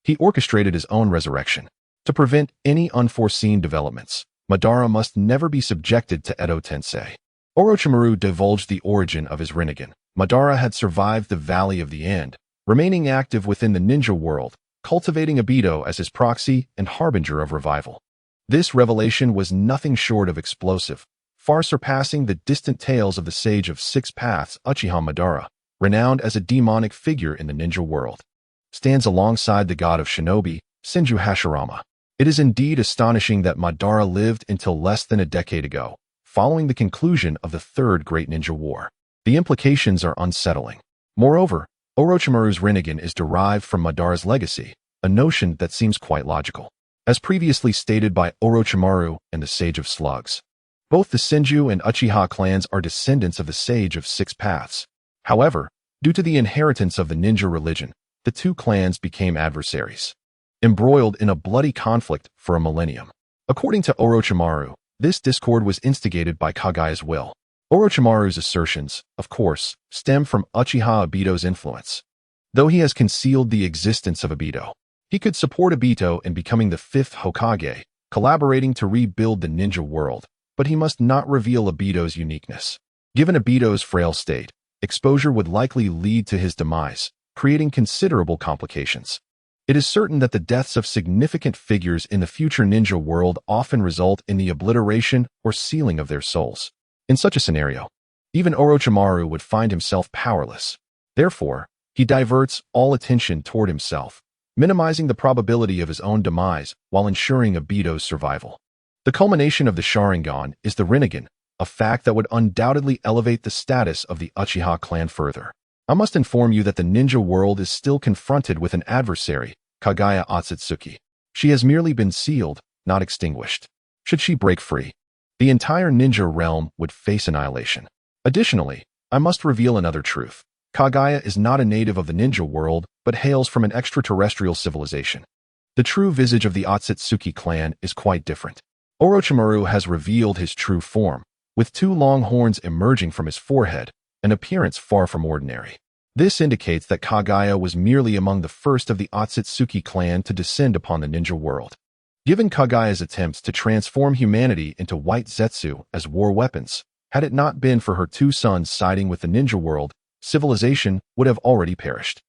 he orchestrated his own resurrection. To prevent any unforeseen developments, Madara must never be subjected to Edo Tensei. Orochimaru divulged the origin of his Rinnegan. Madara had survived the Valley of the End, remaining active within the ninja world, cultivating Obito as his proxy and harbinger of revival. This revelation was nothing short of explosive, far surpassing the distant tales of the Sage of Six Paths. Uchiha Madara, renowned as a demonic figure in the ninja world, stands alongside the god of shinobi, Senju Hashirama. It is indeed astonishing that Madara lived until less than a decade ago, following the conclusion of the Third Great Ninja War. The implications are unsettling. Moreover, Orochimaru's Rinnegan is derived from Madara's legacy, a notion that seems quite logical. As previously stated by Orochimaru and the Sage of Slugs, both the Senju and Uchiha clans are descendants of the Sage of Six Paths. However, due to the inheritance of the ninja religion, the two clans became adversaries, embroiled in a bloody conflict for a millennium. According to Orochimaru, this discord was instigated by Kagaya's will. Orochimaru's assertions, of course, stem from Uchiha Obito's influence. Though he has concealed the existence of Obito, he could support Obito in becoming the fifth Hokage, collaborating to rebuild the ninja world, but he must not reveal Obito's uniqueness. Given Obito's frail state, exposure would likely lead to his demise, creating considerable complications. It is certain that the deaths of significant figures in the future ninja world often result in the obliteration or sealing of their souls. In such a scenario, even Orochimaru would find himself powerless. Therefore, he diverts all attention toward himself, minimizing the probability of his own demise while ensuring Obito's survival. The culmination of the Sharingan is the Rinnegan, a fact that would undoubtedly elevate the status of the Uchiha clan further. I must inform you that the ninja world is still confronted with an adversary, Kagaya Otsutsuki. She has merely been sealed, not extinguished. Should she break free, the entire ninja realm would face annihilation. Additionally, I must reveal another truth. Kagaya is not a native of the ninja world, but hails from an extraterrestrial civilization. The true visage of the Otsutsuki clan is quite different. Orochimaru has revealed his true form, with two long horns emerging from his forehead, an appearance far from ordinary. This indicates that Kagaya was merely among the first of the Otsutsuki clan to descend upon the ninja world. Given Kagaya's attempts to transform humanity into white Zetsu as war weapons, had it not been for her two sons siding with the ninja world, civilization would have already perished.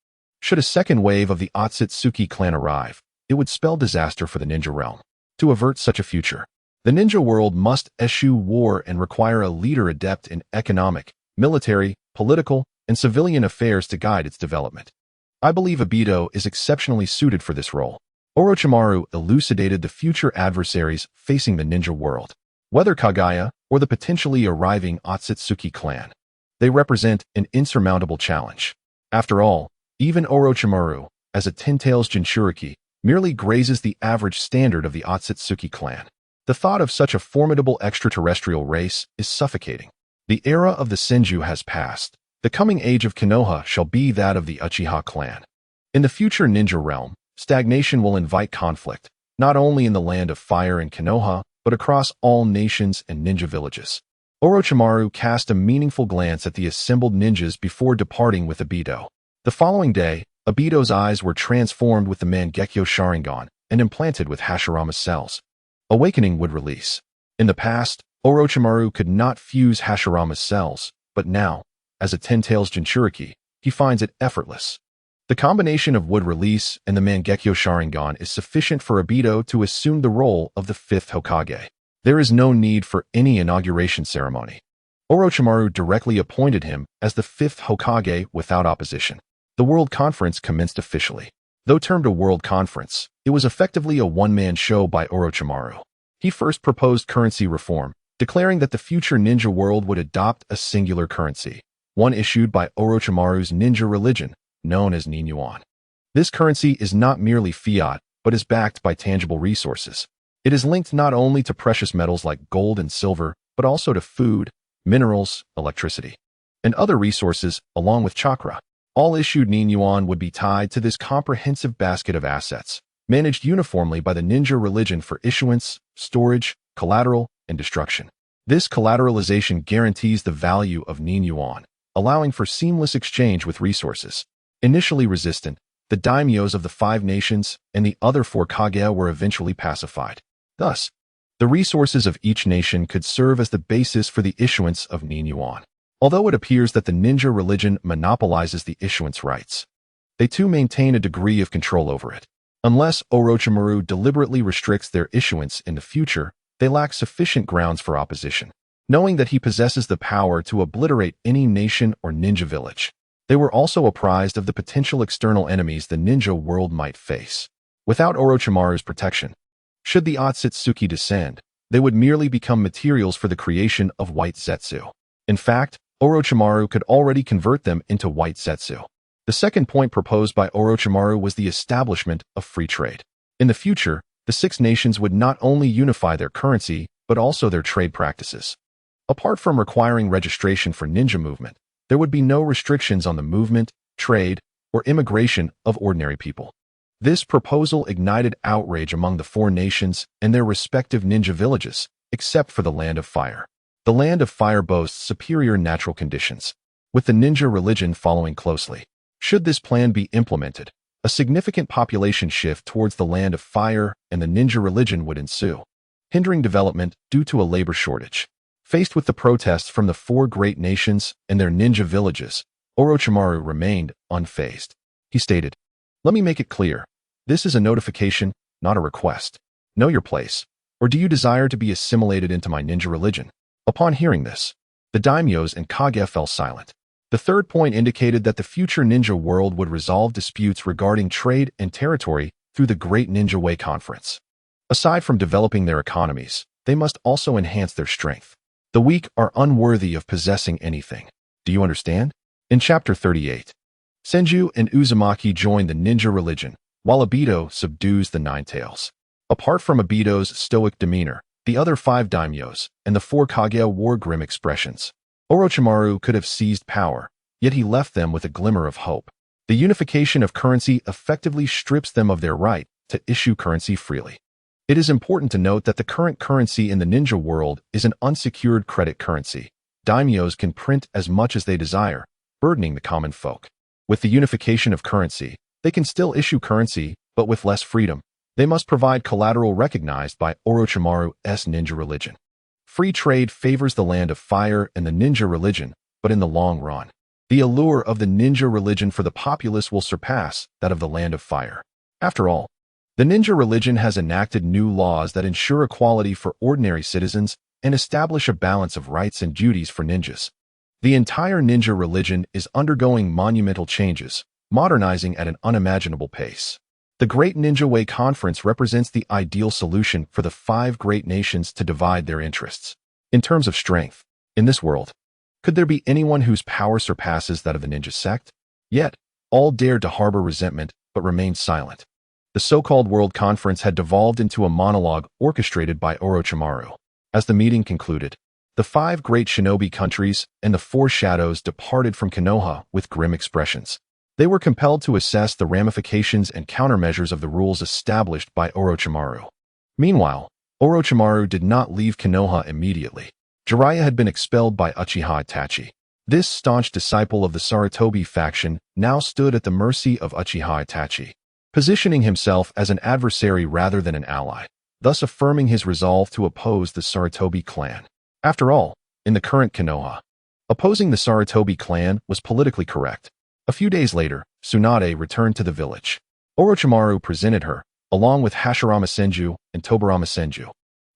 Should a second wave of the Otsutsuki clan arrive, it would spell disaster for the ninja realm. To avert such a future, the ninja world must eschew war and require a leader adept in economic, military, political, and civilian affairs to guide its development. I believe Obito is exceptionally suited for this role. Orochimaru elucidated the future adversaries facing the ninja world, whether Kagaya or the potentially arriving Otsutsuki clan. They represent an insurmountable challenge. After all, even Orochimaru, as a Ten-Tails Jinchuriki, merely grazes the average standard of the Otsutsuki clan. The thought of such a formidable extraterrestrial race is suffocating. The era of the Senju has passed. The coming age of Konoha shall be that of the Uchiha clan. In the future ninja realm, stagnation will invite conflict, not only in the land of fire and Konoha, but across all nations and ninja villages. Orochimaru cast a meaningful glance at the assembled ninjas before departing with Obito. The following day, Obito's eyes were transformed with the Mangekyo Sharingan and implanted with Hashirama's cells. Awakening would release. In the past, Orochimaru could not fuse Hashirama's cells, but now, as a Ten-Tails Jinchuriki, he finds it effortless. The combination of wood release and the Mangekyo Sharingan is sufficient for Obito to assume the role of the fifth Hokage. There is no need for any inauguration ceremony. Orochimaru directly appointed him as the fifth Hokage without opposition. The World Conference commenced officially. Though termed a World Conference, it was effectively a one-man show by Orochimaru. He first proposed currency reform, declaring that the future ninja world would adopt a singular currency, one issued by Orochimaru's ninja religion, known as nin yuan. This currency is not merely fiat, but is backed by tangible resources. It is linked not only to precious metals like gold and silver, but also to food, minerals, electricity, and other resources, along with chakra. All issued nin yuan would be tied to this comprehensive basket of assets, managed uniformly by the ninja religion for issuance, storage, collateral, and destruction. This collateralization guarantees the value of nin yuan, allowing for seamless exchange with resources. Initially resistant, the daimyos of the 5 nations and the other 4 kage were eventually pacified. Thus, the resources of each nation could serve as the basis for the issuance of nin yuan. Although it appears that the ninja religion monopolizes the issuance rights, they too maintain a degree of control over it. Unless Orochimaru deliberately restricts their issuance in the future, they lack sufficient grounds for opposition. Knowing that he possesses the power to obliterate any nation or ninja village, they were also apprised of the potential external enemies the ninja world might face. Without Orochimaru's protection, should the Otsutsuki descend, they would merely become materials for the creation of white Zetsu. In fact, Orochimaru could already convert them into white Zetsu. The second point proposed by Orochimaru was the establishment of free trade. In the future, the 6 nations would not only unify their currency, but also their trade practices. Apart from requiring registration for ninja movement, there would be no restrictions on the movement, trade, or immigration of ordinary people. This proposal ignited outrage among the 4 nations and their respective ninja villages, except for the Land of Fire. The Land of Fire boasts superior natural conditions, with the ninja religion following closely. Should this plan be implemented, a significant population shift towards the Land of Fire and the ninja religion would ensue, hindering development due to a labor shortage. Faced with the protests from the 4 great nations and their ninja villages, Orochimaru remained unfazed. He stated, "Let me make it clear. This is a notification, not a request. Know your place. Or do you desire to be assimilated into my ninja religion?" Upon hearing this, the daimyos and kage fell silent. The third point indicated that the future ninja world would resolve disputes regarding trade and territory through the Great Ninja Way Conference. Aside from developing their economies, they must also enhance their strength. The weak are unworthy of possessing anything. Do you understand? In Chapter 38, Senju and Uzumaki join the ninja religion, while Obito subdues the Nine Tails. Apart from Obito's stoic demeanor, the other 5 daimyos and the 4 kage wore grim expressions. Orochimaru could have seized power, yet he left them with a glimmer of hope. The unification of currency effectively strips them of their right to issue currency freely. It is important to note that the current currency in the ninja world is an unsecured credit currency. Daimyos can print as much as they desire, burdening the common folk. With the unification of currency, they can still issue currency, but with less freedom. They must provide collateral recognized by Orochimaru's ninja religion. Free trade favors the Land of Fire and the ninja religion, but in the long run, the allure of the ninja religion for the populace will surpass that of the Land of Fire. After all, the ninja religion has enacted new laws that ensure equality for ordinary citizens and establish a balance of rights and duties for ninjas. The entire ninja religion is undergoing monumental changes, modernizing at an unimaginable pace. The Great Ninja Way Conference represents the ideal solution for the 5 great nations to divide their interests. In terms of strength, in this world, could there be anyone whose power surpasses that of the ninja sect? Yet, all dared to harbor resentment but remained silent. The so-called World Conference had devolved into a monologue orchestrated by Orochimaru. As the meeting concluded, the 5 great shinobi countries and the 4 shadows departed from Konoha with grim expressions. They were compelled to assess the ramifications and countermeasures of the rules established by Orochimaru. Meanwhile, Orochimaru did not leave Konoha immediately. Jiraiya had been expelled by Uchiha Itachi. This staunch disciple of the Sarutobi faction now stood at the mercy of Uchiha Itachi, positioning himself as an adversary rather than an ally, thus affirming his resolve to oppose the Sarutobi clan. After all, in the current Konoha, opposing the Sarutobi clan was politically correct. A few days later, Tsunade returned to the village. Orochimaru presented her, along with Hashirama Senju and Tobarama Senju,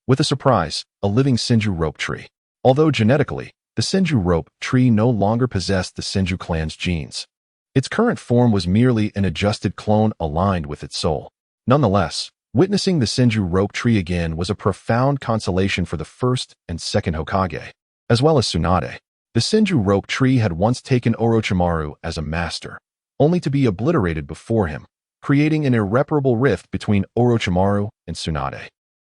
with a surprise, a living Senju rope tree. Although genetically, the Senju rope tree no longer possessed the Senju clan's genes. Its current form was merely an adjusted clone aligned with its soul. Nonetheless, witnessing the Senju rope tree again was a profound consolation for the first and second Hokage, as well as Tsunade. The Senju rope tree had once taken Orochimaru as a master, only to be obliterated before him, creating an irreparable rift between Orochimaru and Tsunade.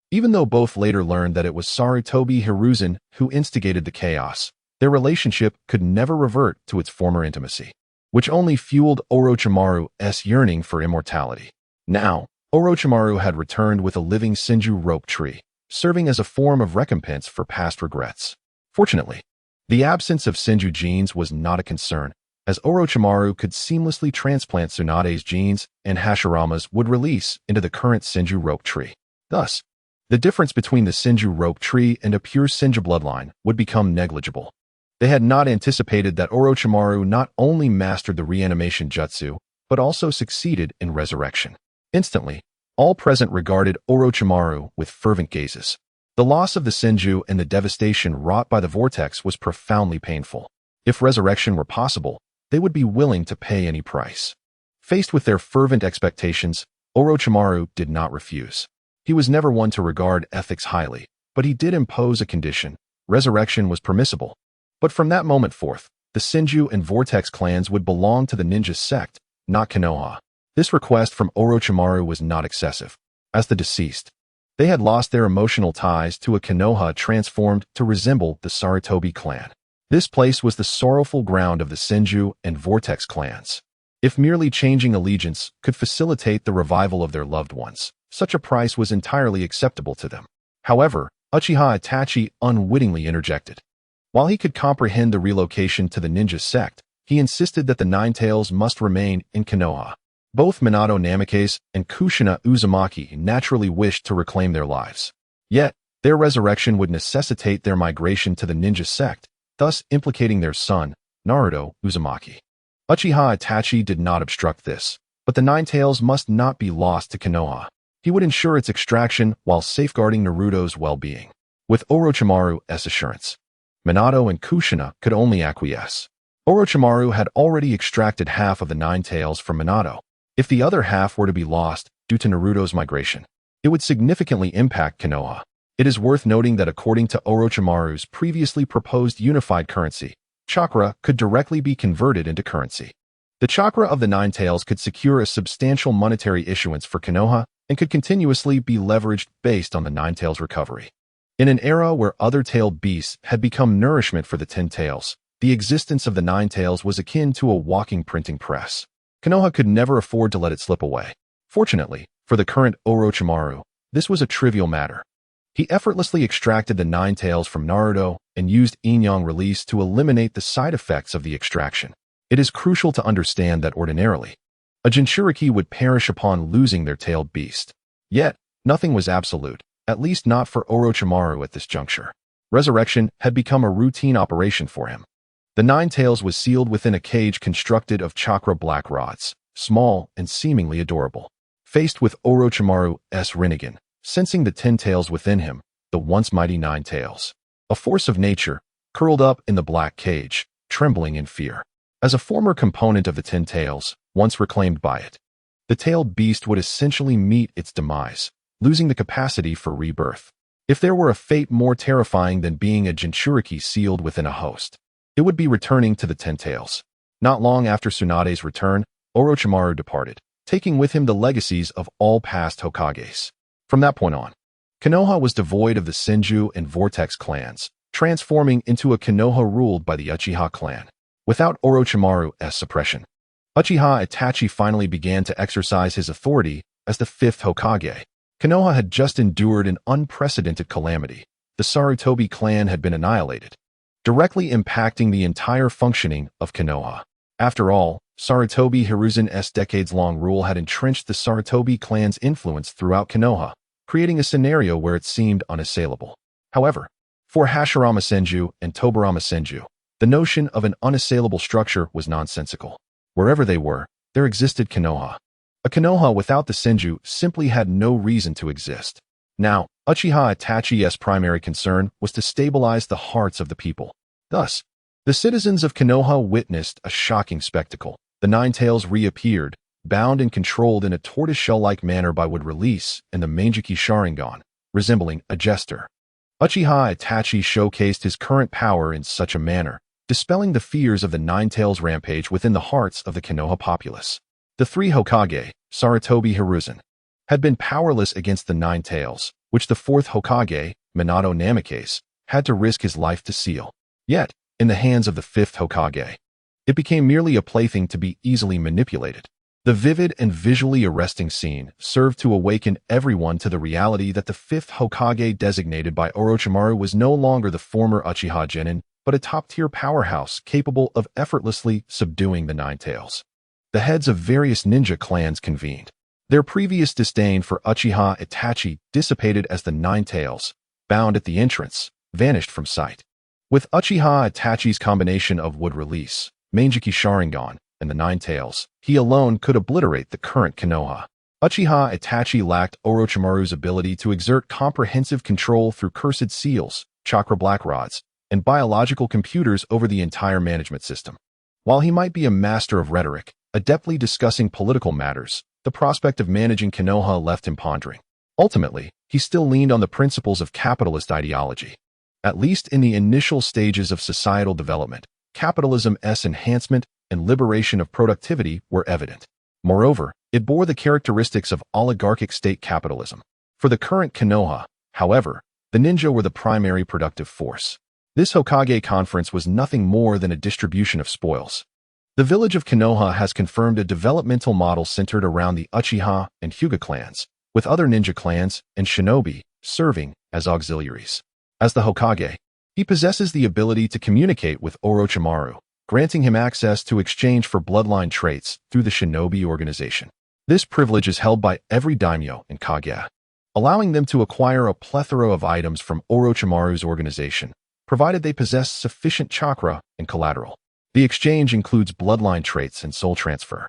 Even though both later learned that it was Sarutobi Hiruzen who instigated the chaos, their relationship could never revert to its former intimacy, which only fueled Orochimaru's yearning for immortality. Now, Orochimaru had returned with a living Senju rope tree, serving as a form of recompense for past regrets. Fortunately, the absence of Senju genes was not a concern, as Orochimaru could seamlessly transplant Tsunade's genes and Hashirama's would release into the current Senju rope tree. Thus, the difference between the Senju rope tree and a pure Senju bloodline would become negligible. They had not anticipated that Orochimaru not only mastered the reanimation jutsu, but also succeeded in resurrection. Instantly, all present regarded Orochimaru with fervent gazes. The loss of the Senju and the devastation wrought by the vortex was profoundly painful. If resurrection were possible, they would be willing to pay any price. Faced with their fervent expectations, Orochimaru did not refuse. He was never one to regard ethics highly, but he did impose a condition. Resurrection was permissible. But from that moment forth, the Senju and Vortex clans would belong to the ninja sect, not Konoha. This request from Orochimaru was not excessive. As the deceased, they had lost their emotional ties to a Konoha transformed to resemble the Sarutobi clan. This place was the sorrowful ground of the Senju and Vortex clans. If merely changing allegiance could facilitate the revival of their loved ones, such a price was entirely acceptable to them. However, Uchiha Itachi unwittingly interjected. While he could comprehend the relocation to the ninja sect, he insisted that the Nine Tails must remain in Konoha. Both Minato Namikaze and Kushina Uzumaki naturally wished to reclaim their lives. Yet, their resurrection would necessitate their migration to the ninja sect, thus implicating their son, Naruto Uzumaki. Uchiha Itachi did not obstruct this, but the Nine Tails must not be lost to Konoha. He would ensure its extraction while safeguarding Naruto's well-being. With Orochimaru's assurance, Minato and Kushina could only acquiesce. Orochimaru had already extracted half of the Nine Tails from Minato. If the other half were to be lost due to Naruto's migration, it would significantly impact Konoha. It is worth noting that according to Orochimaru's previously proposed unified currency, chakra could directly be converted into currency. The chakra of the Nine Tails could secure a substantial monetary issuance for Konoha and could continuously be leveraged based on the Nine Tails' recovery. In an era where other tailed beasts had become nourishment for the 10 Tails, the existence of the Nine Tails was akin to a walking printing press. Konoha could never afford to let it slip away. Fortunately, for the current Orochimaru, this was a trivial matter. He effortlessly extracted the Nine Tails from Naruto and used Yin-Yang release to eliminate the side effects of the extraction. It is crucial to understand that ordinarily, a Jinchuriki would perish upon losing their tailed beast. Yet, nothing was absolute, at least not for Orochimaru at this juncture. Resurrection had become a routine operation for him. The Nine Tails was sealed within a cage constructed of chakra black rods, small and seemingly adorable. Faced with Orochimaru's Rinnegan, sensing the 10 Tails within him, the once mighty Nine Tails, a force of nature, curled up in the black cage, trembling in fear. As a former component of the 10 Tails, once reclaimed by it, the tailed beast would essentially meet its demise, losing the capacity for rebirth. If there were a fate more terrifying than being a Jinchuriki sealed within a host, it would be returning to the 10 Tails. Not long after Tsunade's return, Orochimaru departed. taking with him the legacies of all past Hokages. From that point on, Konoha was devoid of the Senju and Vortex clans, transforming into a Konoha ruled by the Uchiha clan. Without Orochimaru's suppression, Uchiha Itachi finally began to exercise his authority as the fifth Hokage. Konoha had just endured an unprecedented calamity. The Sarutobi clan had been annihilated, directly impacting the entire functioning of Konoha. After all, Sarutobi Hiruzen's decades-long rule had entrenched the Sarutobi clan's influence throughout Konoha, creating a scenario where it seemed unassailable. However, for Hashirama Senju and Tobarama Senju, the notion of an unassailable structure was nonsensical. Wherever they were, there existed Konoha. A Konoha without the Senju simply had no reason to exist. Now, Uchiha Itachi's primary concern was to stabilize the hearts of the people. Thus, the citizens of Konoha witnessed a shocking spectacle. The Nine Tails reappeared, bound and controlled in a tortoiseshell-like manner by would release and the Manjiki Sharingan, resembling a jester. Uchiha Itachi showcased his current power in such a manner, dispelling the fears of the Nine Tails rampage within the hearts of the Konoha populace. The three Hokage, Sarutobi Hiruzen, had been powerless against the Nine Tails, which the fourth Hokage, Minato Namikaze, had to risk his life to seal. Yet, in the hands of the fifth Hokage, it became merely a plaything to be easily manipulated. The vivid and visually arresting scene served to awaken everyone to the reality that the fifth Hokage designated by Orochimaru was no longer the former Uchiha Genin, but a top-tier powerhouse capable of effortlessly subduing the Nine Tails. The heads of various ninja clans convened. Their previous disdain for Uchiha Itachi dissipated as the Nine Tails, bound at the entrance, vanished from sight. With Uchiha Itachi's combination of would release, Manjiki Sharingan, and the Nine Tails, he alone could obliterate the current Konoha. Uchiha Itachi lacked Orochimaru's ability to exert comprehensive control through cursed seals, chakra black rods, and biological computers over the entire management system. While he might be a master of rhetoric, adeptly discussing political matters, the prospect of managing Konoha left him pondering. Ultimately, he still leaned on the principles of capitalist ideology. At least in the initial stages of societal development, capitalism's enhancement and liberation of productivity were evident. Moreover, it bore the characteristics of oligarchic state capitalism. For the current Konoha, however, the ninja were the primary productive force. This Hokage conference was nothing more than a distribution of spoils. The village of Konoha has confirmed a developmental model centered around the Uchiha and Hyuga clans, with other ninja clans and shinobi serving as auxiliaries. As the Hokage, he possesses the ability to communicate with Orochimaru, granting him access to exchange for bloodline traits through the shinobi organization. This privilege is held by every daimyo and kage, allowing them to acquire a plethora of items from Orochimaru's organization, provided they possess sufficient chakra and collateral. The exchange includes bloodline traits and soul transfer,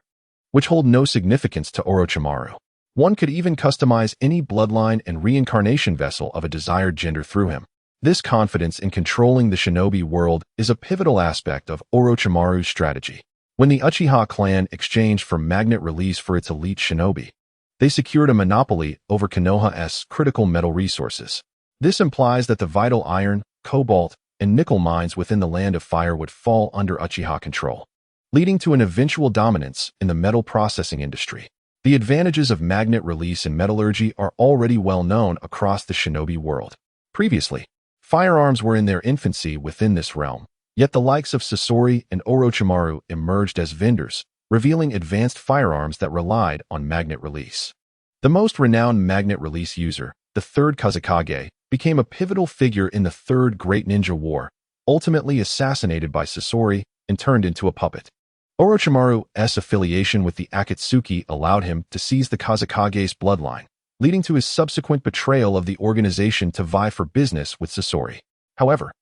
which hold no significance to Orochimaru. One could even customize any bloodline and reincarnation vessel of a desired gender through him. This confidence in controlling the shinobi world is a pivotal aspect of Orochimaru's strategy. When the Uchiha clan exchanged for magnet release for its elite shinobi, they secured a monopoly over Konoha's critical metal resources. This implies that the vital iron, cobalt, and nickel mines within the Land of Fire would fall under Uchiha control, leading to an eventual dominance in the metal processing industry. The advantages of magnet release in metallurgy are already well known across the shinobi world. Previously, firearms were in their infancy within this realm, yet the likes of Sasori and Orochimaru emerged as vendors, revealing advanced firearms that relied on magnet release. The most renowned magnet release user, the third Kazekage, became a pivotal figure in the Third Great Ninja War, ultimately assassinated by Sasori and turned into a puppet. Orochimaru's affiliation with the Akatsuki allowed him to seize the Kazekage's bloodline, leading to his subsequent betrayal of the organization to vie for business with Sasori. However,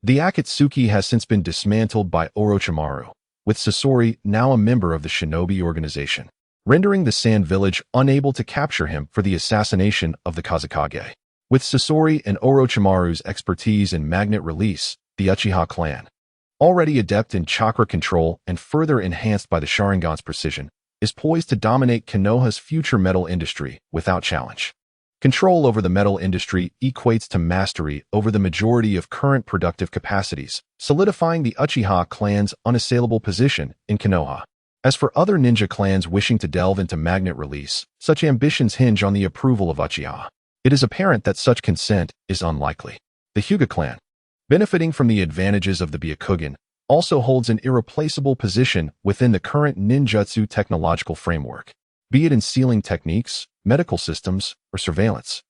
the Akatsuki has since been dismantled by Orochimaru, with Sasori now a member of the shinobi organization, rendering the Sand Village unable to capture him for the assassination of the Kazekage. With Sasori and Orochimaru's expertise in magnet release, the Uchiha clan, already adept in chakra control and further enhanced by the Sharingan's precision, is poised to dominate Konoha's future metal industry without challenge. Control over the metal industry equates to mastery over the majority of current productive capacities, solidifying the Uchiha clan's unassailable position in Konoha. As for other ninja clans wishing to delve into magnet release, such ambitions hinge on the approval of Uchiha. It is apparent that such consent is unlikely. The Hyuga clan, benefiting from the advantages of the Byakugan, also holds an irreplaceable position within the current ninjutsu technological framework, be it in sealing techniques, medical systems, or surveillance.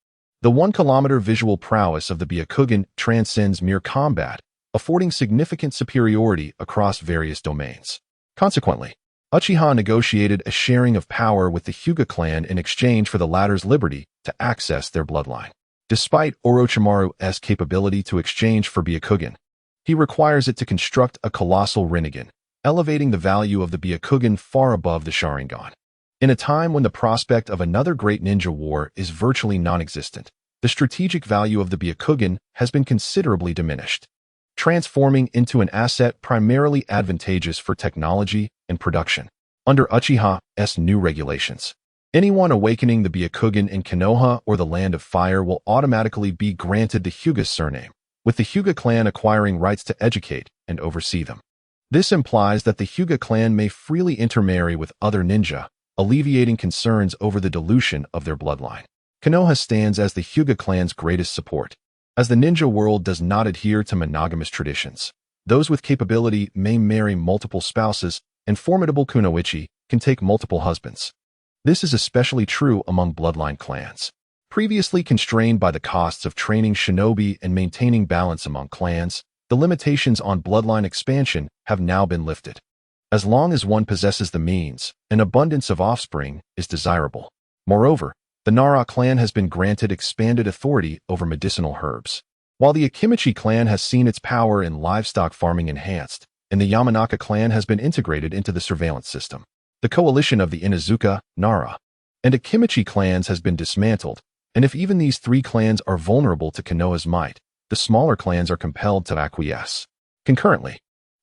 The 1-kilometer visual prowess of the Byakugan transcends mere combat, affording significant superiority across various domains. Consequently, Uchiha negotiated a sharing of power with the Hyuga clan in exchange for the latter's liberty to access their bloodline. Despite Orochimaru's capability to exchange for Byakugan, he requires it to construct a colossal Rinnegan, elevating the value of the Byakugan far above the Sharingan. In a time when the prospect of another great ninja war is virtually non-existent, the strategic value of the Byakugan has been considerably diminished, transforming into an asset primarily advantageous for technology and production. Under Uchiha's new regulations, anyone awakening the Byakugan in Konoha or the Land of Fire will automatically be granted the Hyuga surname, with the Hyuga clan acquiring rights to educate and oversee them. This implies that the Hyuga clan may freely intermarry with other ninja, alleviating concerns over the dilution of their bloodline. Konoha stands as the Hyuga clan's greatest support. As the ninja world does not adhere to monogamous traditions, those with capability may marry multiple spouses, and formidable kunoichi can take multiple husbands. This is especially true among bloodline clans. Previously constrained by the costs of training shinobi and maintaining balance among clans, the limitations on bloodline expansion have now been lifted. As long as one possesses the means, an abundance of offspring is desirable. Moreover, the Nara clan has been granted expanded authority over medicinal herbs, while the Akimichi clan has seen its power in livestock farming enhanced, and the Yamanaka clan has been integrated into the surveillance system. The coalition of the Inuzuka, Nara, and Akimichi clans has been dismantled, and if even these three clans are vulnerable to Konoha's might, the smaller clans are compelled to acquiesce. Concurrently,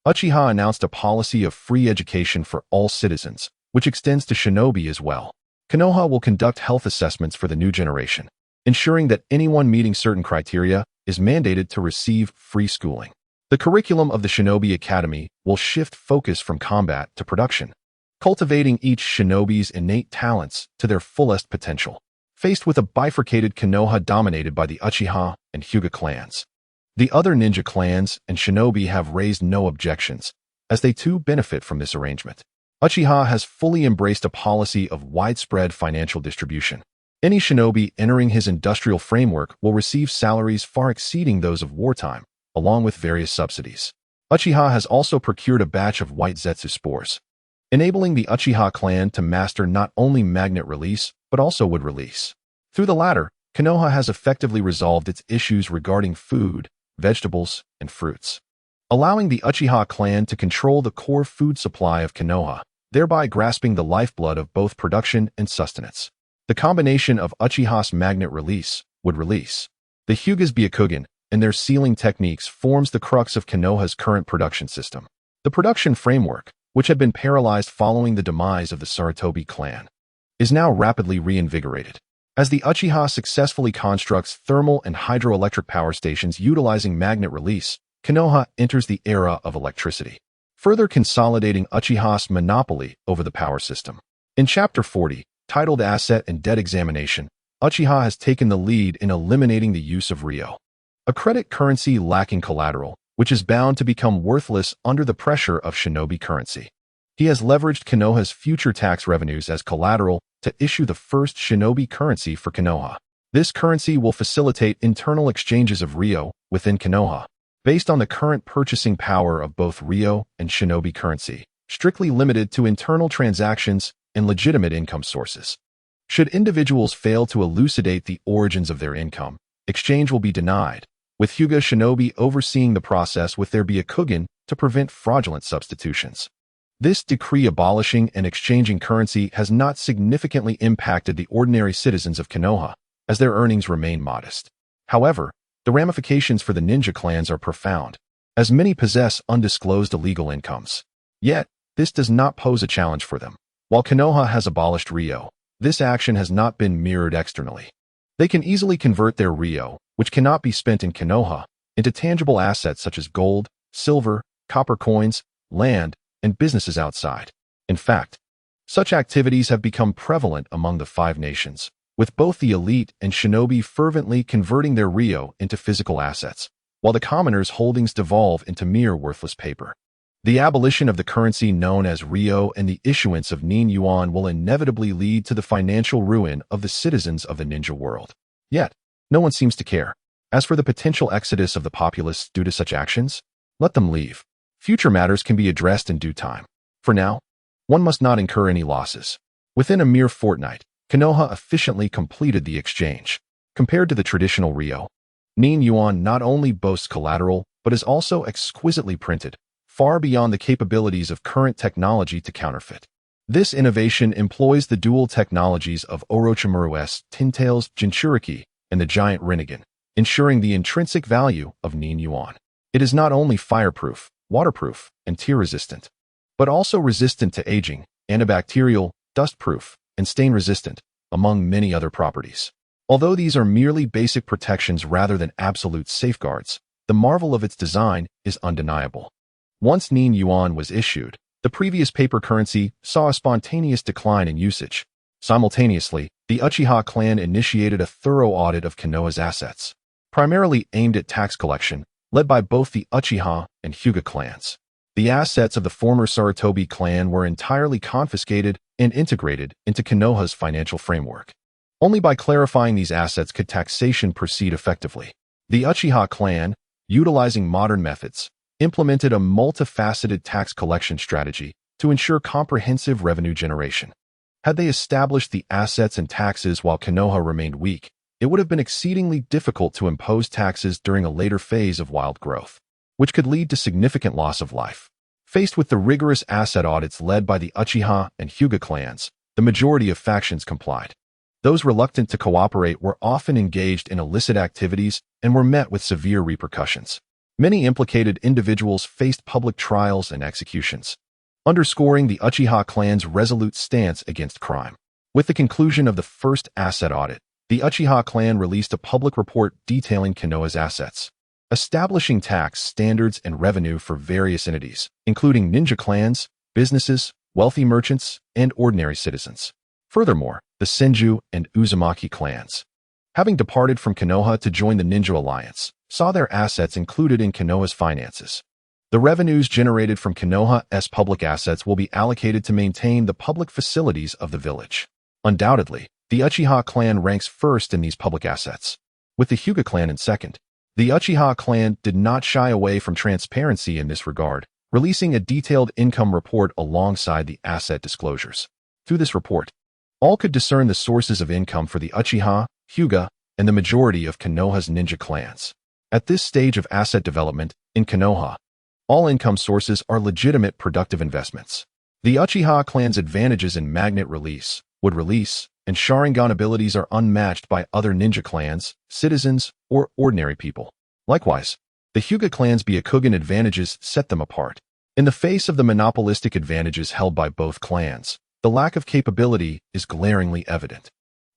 Uchiha announced a policy of free education for all citizens, which extends to shinobi as well. Konoha will conduct health assessments for the new generation, ensuring that anyone meeting certain criteria is mandated to receive free schooling. The curriculum of the Shinobi Academy will shift focus from combat to production, cultivating each shinobi's innate talents to their fullest potential. Faced with a bifurcated Konoha dominated by the Uchiha and Hyuga clans, the other ninja clans and shinobi have raised no objections, as they too benefit from this arrangement. Uchiha has fully embraced a policy of widespread financial distribution. Any shinobi entering his industrial framework will receive salaries far exceeding those of wartime, along with various subsidies. Uchiha has also procured a batch of white Zetsu spores, enabling the Uchiha clan to master not only magnet release, but also wood release. Through the latter, Konoha has effectively resolved its issues regarding food, vegetables, and fruits, allowing the Uchiha clan to control the core food supply of Konoha, thereby grasping the lifeblood of both production and sustenance. The combination of Uchiha's magnet release, wood release, the Hyuga's Byakugan, and their sealing techniques forms the crux of Konoha's current production system. The production framework, which had been paralyzed following the demise of the Sarutobi clan, is now rapidly reinvigorated. As the Uchiha successfully constructs thermal and hydroelectric power stations utilizing magnet release, Konoha enters the era of electricity, further consolidating Uchiha's monopoly over the power system. In Chapter 40, titled Asset and Debt Examination, Uchiha has taken the lead in eliminating the use of Ryo, a credit currency lacking collateral, which is bound to become worthless under the pressure of shinobi currency. He has leveraged Konoha's future tax revenues as collateral to issue the first shinobi currency for Konoha. This currency will facilitate internal exchanges of Ryo within Konoha, based on the current purchasing power of both Ryo and shinobi currency, strictly limited to internal transactions and legitimate income sources. Should individuals fail to elucidate the origins of their income, exchange will be denied, with Hyuga shinobi overseeing the process with their Byakugan to prevent fraudulent substitutions. This decree abolishing and exchanging currency has not significantly impacted the ordinary citizens of Konoha, as their earnings remain modest. However, the ramifications for the ninja clans are profound, as many possess undisclosed illegal incomes. Yet, this does not pose a challenge for them. While Konoha has abolished Ryo, this action has not been mirrored externally. They can easily convert their Ryo, which cannot be spent in Konoha, into tangible assets such as gold, silver, copper coins, land, and businesses outside. In fact, such activities have become prevalent among the five nations, with both the elite and shinobi fervently converting their ryo into physical assets, while the commoners' holdings devolve into mere worthless paper. The abolition of the currency known as ryo and the issuance of nin yuan will inevitably lead to the financial ruin of the citizens of the ninja world. Yet, no one seems to care. As for the potential exodus of the populace due to such actions, let them leave. Future matters can be addressed in due time. For now, one must not incur any losses. Within a mere fortnight, Konoha efficiently completed the exchange. Compared to the traditional ryo, nin yuan not only boasts collateral, but is also exquisitely printed, far beyond the capabilities of current technology to counterfeit. This innovation employs the dual technologies of Orochimaru's Tintail's Jinchuriki and the giant Rinnegan, ensuring the intrinsic value of nin yuan. It is not only fireproof, waterproof, and tear-resistant, but also resistant to aging, antibacterial, dust-proof, and stain-resistant, among many other properties. Although these are merely basic protections rather than absolute safeguards, the marvel of its design is undeniable. Once nin yuan was issued, the previous paper currency saw a spontaneous decline in usage. Simultaneously, the Uchiha clan initiated a thorough audit of Konoha's assets, primarily aimed at tax collection, led by both the Uchiha and Hyuga clans. The assets of the former Sarutobi clan were entirely confiscated and integrated into Konoha's financial framework. Only by clarifying these assets could taxation proceed effectively. The Uchiha clan, utilizing modern methods, implemented a multifaceted tax collection strategy to ensure comprehensive revenue generation. Had they established the assets and taxes while Konoha remained weak, it would have been exceedingly difficult to impose taxes during a later phase of wild growth, which could lead to significant loss of life. Faced with the rigorous asset audits led by the Uchiha and Hyuga clans, the majority of factions complied. Those reluctant to cooperate were often engaged in illicit activities and were met with severe repercussions. Many implicated individuals faced public trials and executions, underscoring the Uchiha clan's resolute stance against crime. With the conclusion of the first asset audit, the Uchiha clan released a public report detailing Konoha's assets, establishing tax standards and revenue for various entities, including ninja clans, businesses, wealthy merchants, and ordinary citizens. Furthermore, the Senju and Uzumaki clans, having departed from Konoha to join the Ninja Alliance, saw their assets included in Konoha's finances. The revenues generated from Konoha's public assets will be allocated to maintain the public facilities of the village. Undoubtedly, the Uchiha clan ranks first in these public assets, with the Hyuga clan in second. The Uchiha clan did not shy away from transparency in this regard, releasing a detailed income report alongside the asset disclosures. Through this report, all could discern the sources of income for the Uchiha, Hyuga, and the majority of Konoha's ninja clans. At this stage of asset development, in Konoha, all income sources are legitimate productive investments. The Uchiha clan's advantages in magnet release, wood release, and Sharingan abilities are unmatched by other ninja clans, citizens, or ordinary people. Likewise, the Hyuga clan's Byakugan advantages set them apart. In the face of the monopolistic advantages held by both clans, the lack of capability is glaringly evident.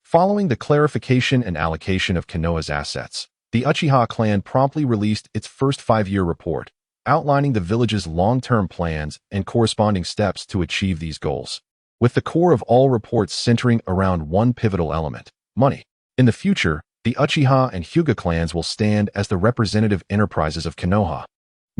Following the clarification and allocation of Konoha's assets, the Uchiha clan promptly released its first 5-year report, outlining the village's long-term plans and corresponding steps to achieve these goals, with the core of all reports centering around one pivotal element: money. In the future, the Uchiha and Hyuga clans will stand as the representative enterprises of Konoha,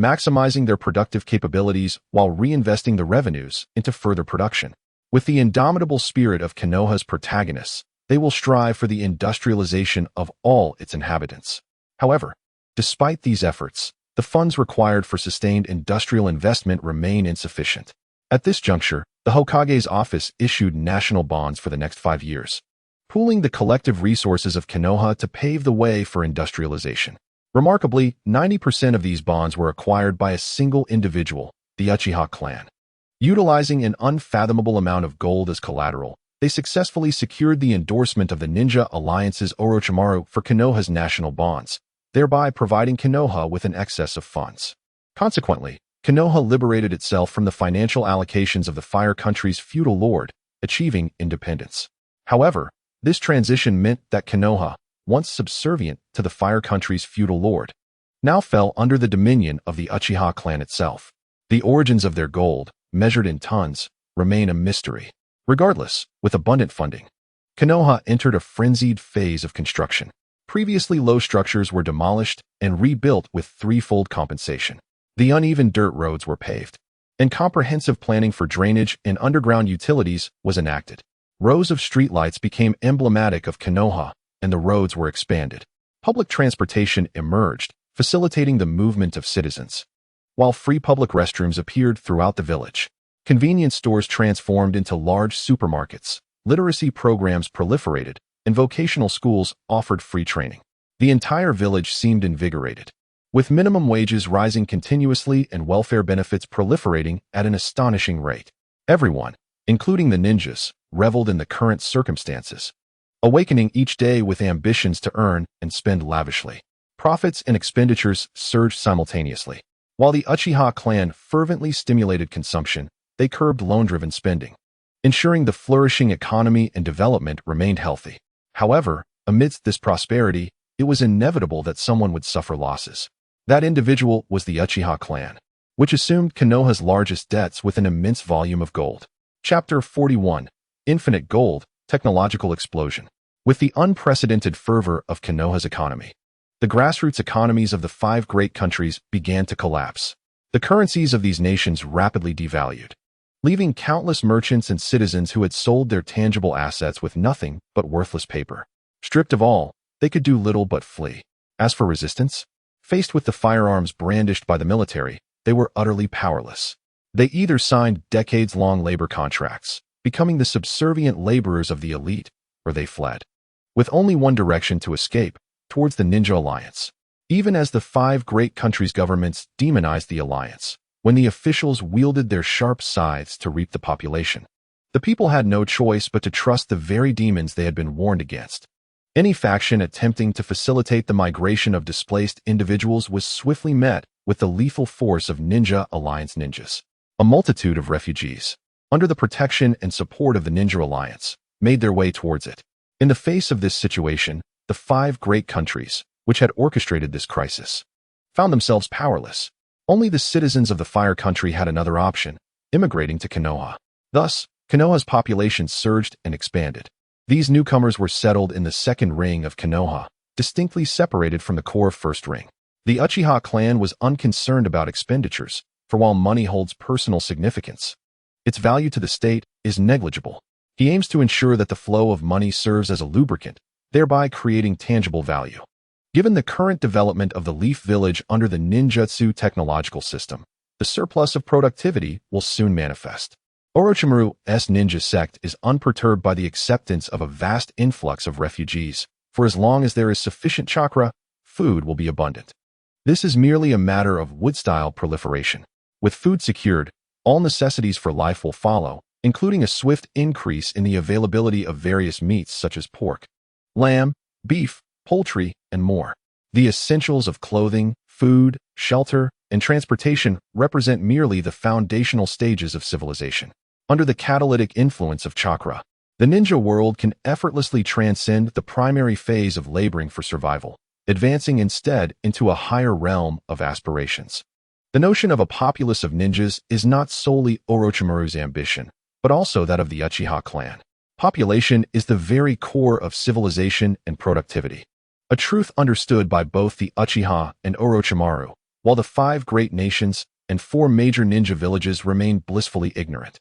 maximizing their productive capabilities while reinvesting the revenues into further production. With the indomitable spirit of Konoha's protagonists, they will strive for the industrialization of all its inhabitants. However, despite these efforts, the funds required for sustained industrial investment remain insufficient. At this juncture, the Hokage's office issued national bonds for the next 5 years, pooling the collective resources of Konoha to pave the way for industrialization. Remarkably, 90% of these bonds were acquired by a single individual, the Uchiha clan. Utilizing an unfathomable amount of gold as collateral, they successfully secured the endorsement of the Ninja Alliance's Orochimaru for Konoha's national bonds, thereby providing Konoha with an excess of funds. Consequently, Konoha liberated itself from the financial allocations of the Fire Country's feudal lord, achieving independence. However, this transition meant that Konoha, once subservient to the Fire Country's feudal lord, now fell under the dominion of the Uchiha clan itself. The origins of their gold, measured in tons, remain a mystery. Regardless, with abundant funding, Konoha entered a frenzied phase of construction. Previously low structures were demolished and rebuilt with threefold compensation. The uneven dirt roads were paved, and comprehensive planning for drainage and underground utilities was enacted. Rows of streetlights became emblematic of Konoha, and the roads were expanded. Public transportation emerged, facilitating the movement of citizens, while free public restrooms appeared throughout the village. Convenience stores transformed into large supermarkets, literacy programs proliferated, and vocational schools offered free training. The entire village seemed invigorated, with minimum wages rising continuously and welfare benefits proliferating at an astonishing rate. Everyone, including the ninjas, reveled in the current circumstances, awakening each day with ambitions to earn and spend lavishly. Profits and expenditures surged simultaneously. While the Uchiha clan fervently stimulated consumption, they curbed loan-driven spending, ensuring the flourishing economy and development remained healthy. However, amidst this prosperity, it was inevitable that someone would suffer losses. That individual was the Uchiha clan, which assumed Konoha's largest debts with an immense volume of gold. Chapter 41: Infinite Gold, Technological Explosion. With the unprecedented fervor of Konoha's economy, the grassroots economies of the 5 great countries began to collapse. The currencies of these nations rapidly devalued, leaving countless merchants and citizens who had sold their tangible assets with nothing but worthless paper. Stripped of all, they could do little but flee. As for resistance, faced with the firearms brandished by the military, they were utterly powerless. They either signed decades-long labor contracts, becoming the subservient laborers of the elite, or they fled, with only one direction to escape, towards the Ninja Alliance. Even as the 5 great countries' governments demonized the alliance, when the officials wielded their sharp scythes to reap the population, the people had no choice but to trust the very demons they had been warned against. Any faction attempting to facilitate the migration of displaced individuals was swiftly met with the lethal force of Ninja Alliance ninjas. A multitude of refugees, under the protection and support of the Ninja Alliance, made their way towards it. In the face of this situation, the 5 great countries, which had orchestrated this crisis, found themselves powerless. Only the citizens of the Fire Country had another option: immigrating to Konoha. Thus, Konoha's population surged and expanded. These newcomers were settled in the second ring of Konoha, distinctly separated from the core first ring. The Uchiha clan was unconcerned about expenditures, for while money holds personal significance, its value to the state is negligible. He aims to ensure that the flow of money serves as a lubricant, thereby creating tangible value. Given the current development of the Leaf Village under the ninjutsu technological system, the surplus of productivity will soon manifest. Orochimaru's ninja sect is unperturbed by the acceptance of a vast influx of refugees, for as long as there is sufficient chakra, food will be abundant. This is merely a matter of wood-style proliferation. With food secured, all necessities for life will follow, including a swift increase in the availability of various meats such as pork, lamb, beef, poultry, and more. The essentials of clothing, food, shelter, and transportation represent merely the foundational stages of civilization. Under the catalytic influence of chakra, the ninja world can effortlessly transcend the primary phase of laboring for survival, advancing instead into a higher realm of aspirations. The notion of a populace of ninjas is not solely Orochimaru's ambition, but also that of the Uchiha clan. Population is the very core of civilization and productivity, a truth understood by both the Uchiha and Orochimaru, while the 5 great nations and 4 major ninja villages remain blissfully ignorant.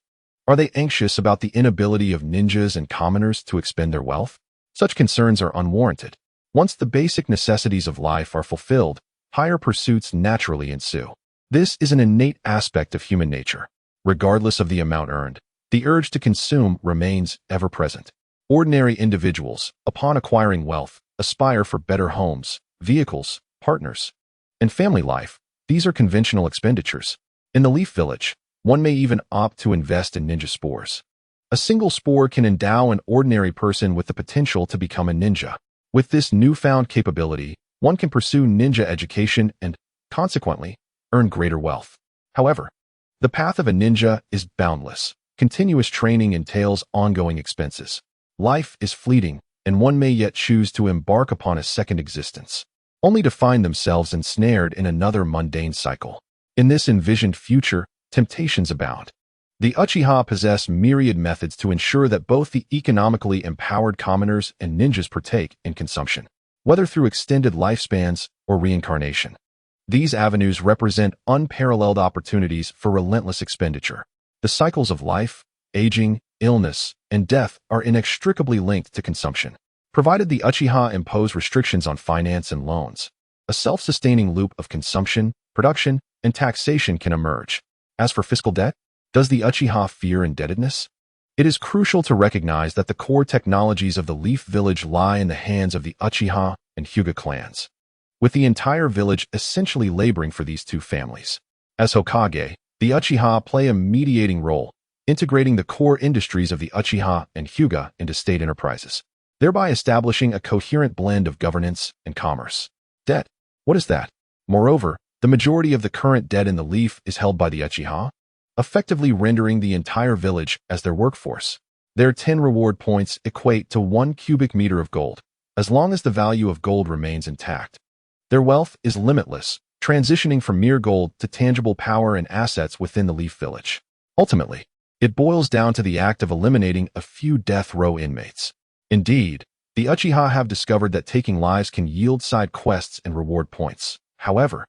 Are they anxious about the inability of ninjas and commoners to expend their wealth? Such concerns are unwarranted. Once the basic necessities of life are fulfilled, higher pursuits naturally ensue. This is an innate aspect of human nature. Regardless of the amount earned, the urge to consume remains ever present. Ordinary individuals, upon acquiring wealth, aspire for better homes, vehicles, partners, and family life. These are conventional expenditures. In the Leaf Village, one may even opt to invest in ninja spores. A single spore can endow an ordinary person with the potential to become a ninja. With this newfound capability, one can pursue ninja education and, consequently, earn greater wealth. However, the path of a ninja is boundless. Continuous training entails ongoing expenses. Life is fleeting, and one may yet choose to embark upon a second existence, only to find themselves ensnared in another mundane cycle. In this envisioned future, temptations abound. The Uchiha possess myriad methods to ensure that both the economically empowered commoners and ninjas partake in consumption, whether through extended lifespans or reincarnation. These avenues represent unparalleled opportunities for relentless expenditure. The cycles of life, aging, illness, and death are inextricably linked to consumption. Provided the Uchiha impose restrictions on finance and loans, a self-sustaining loop of consumption, production, and taxation can emerge. As for fiscal debt, does the Uchiha fear indebtedness? It is crucial to recognize that the core technologies of the Leaf Village lie in the hands of the Uchiha and Hyuga clans, with the entire village essentially laboring for these two families. As Hokage, the Uchiha play a mediating role, integrating the core industries of the Uchiha and Hyuga into state enterprises, thereby establishing a coherent blend of governance and commerce. Debt. What is that? Moreover, the majority of the current debt in the Leaf is held by the Uchiha, effectively rendering the entire village as their workforce. Their 10 reward points equate to 1 cubic meter of gold, as long as the value of gold remains intact. Their wealth is limitless, transitioning from mere gold to tangible power and assets within the Leaf Village. Ultimately, it boils down to the act of eliminating a few death row inmates. Indeed, the Uchiha have discovered that taking lives can yield side quests and reward points. However,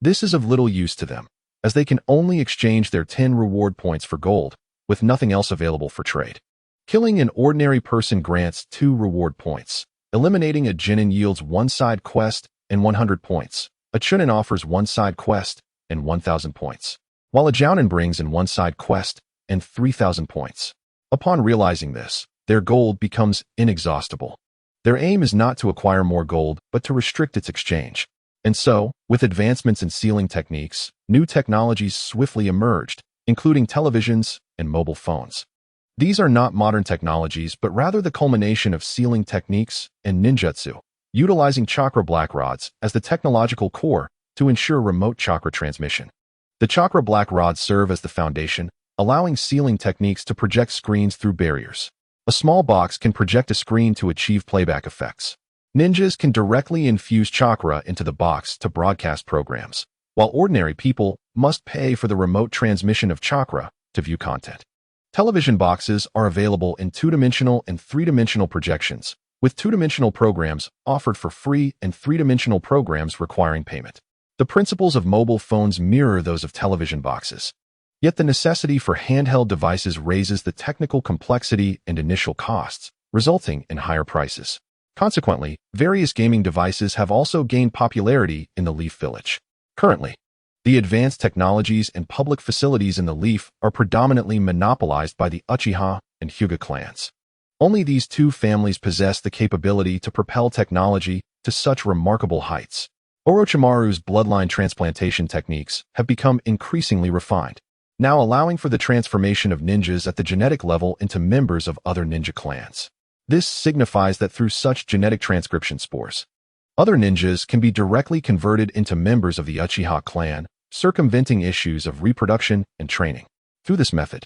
this is of little use to them, as they can only exchange their 10 reward points for gold, with nothing else available for trade. Killing an ordinary person grants 2 reward points. Eliminating a genin yields 1 side quest and 100 points. A chunin offers 1 side quest and 1,000 points, while a jounin brings in 1 side quest and 3,000 points. Upon realizing this, their gold becomes inexhaustible. Their aim is not to acquire more gold, but to restrict its exchange. And so, with advancements in sealing techniques, new technologies swiftly emerged, including televisions and mobile phones. These are not modern technologies, but rather the culmination of sealing techniques and ninjutsu, utilizing chakra black rods as the technological core to ensure remote chakra transmission. The chakra black rods serve as the foundation, allowing sealing techniques to project screens through barriers. A small box can project a screen to achieve playback effects. Ninjas can directly infuse chakra into the box to broadcast programs, while ordinary people must pay for the remote transmission of chakra to view content. Television boxes are available in 2-dimensional and 3-dimensional projections, with 2-dimensional programs offered for free and 3-dimensional programs requiring payment. The principles of mobile phones mirror those of television boxes. Yet the necessity for handheld devices raises the technical complexity and initial costs, resulting in higher prices. Consequently, various gaming devices have also gained popularity in the Leaf Village. Currently, the advanced technologies and public facilities in the Leaf are predominantly monopolized by the Uchiha and Hyuga clans. Only these two families possess the capability to propel technology to such remarkable heights. Orochimaru's bloodline transplantation techniques have become increasingly refined, now allowing for the transformation of ninjas at the genetic level into members of other ninja clans. This signifies that through such genetic transcription spores, other ninjas can be directly converted into members of the Uchiha clan, circumventing issues of reproduction and training. Through this method,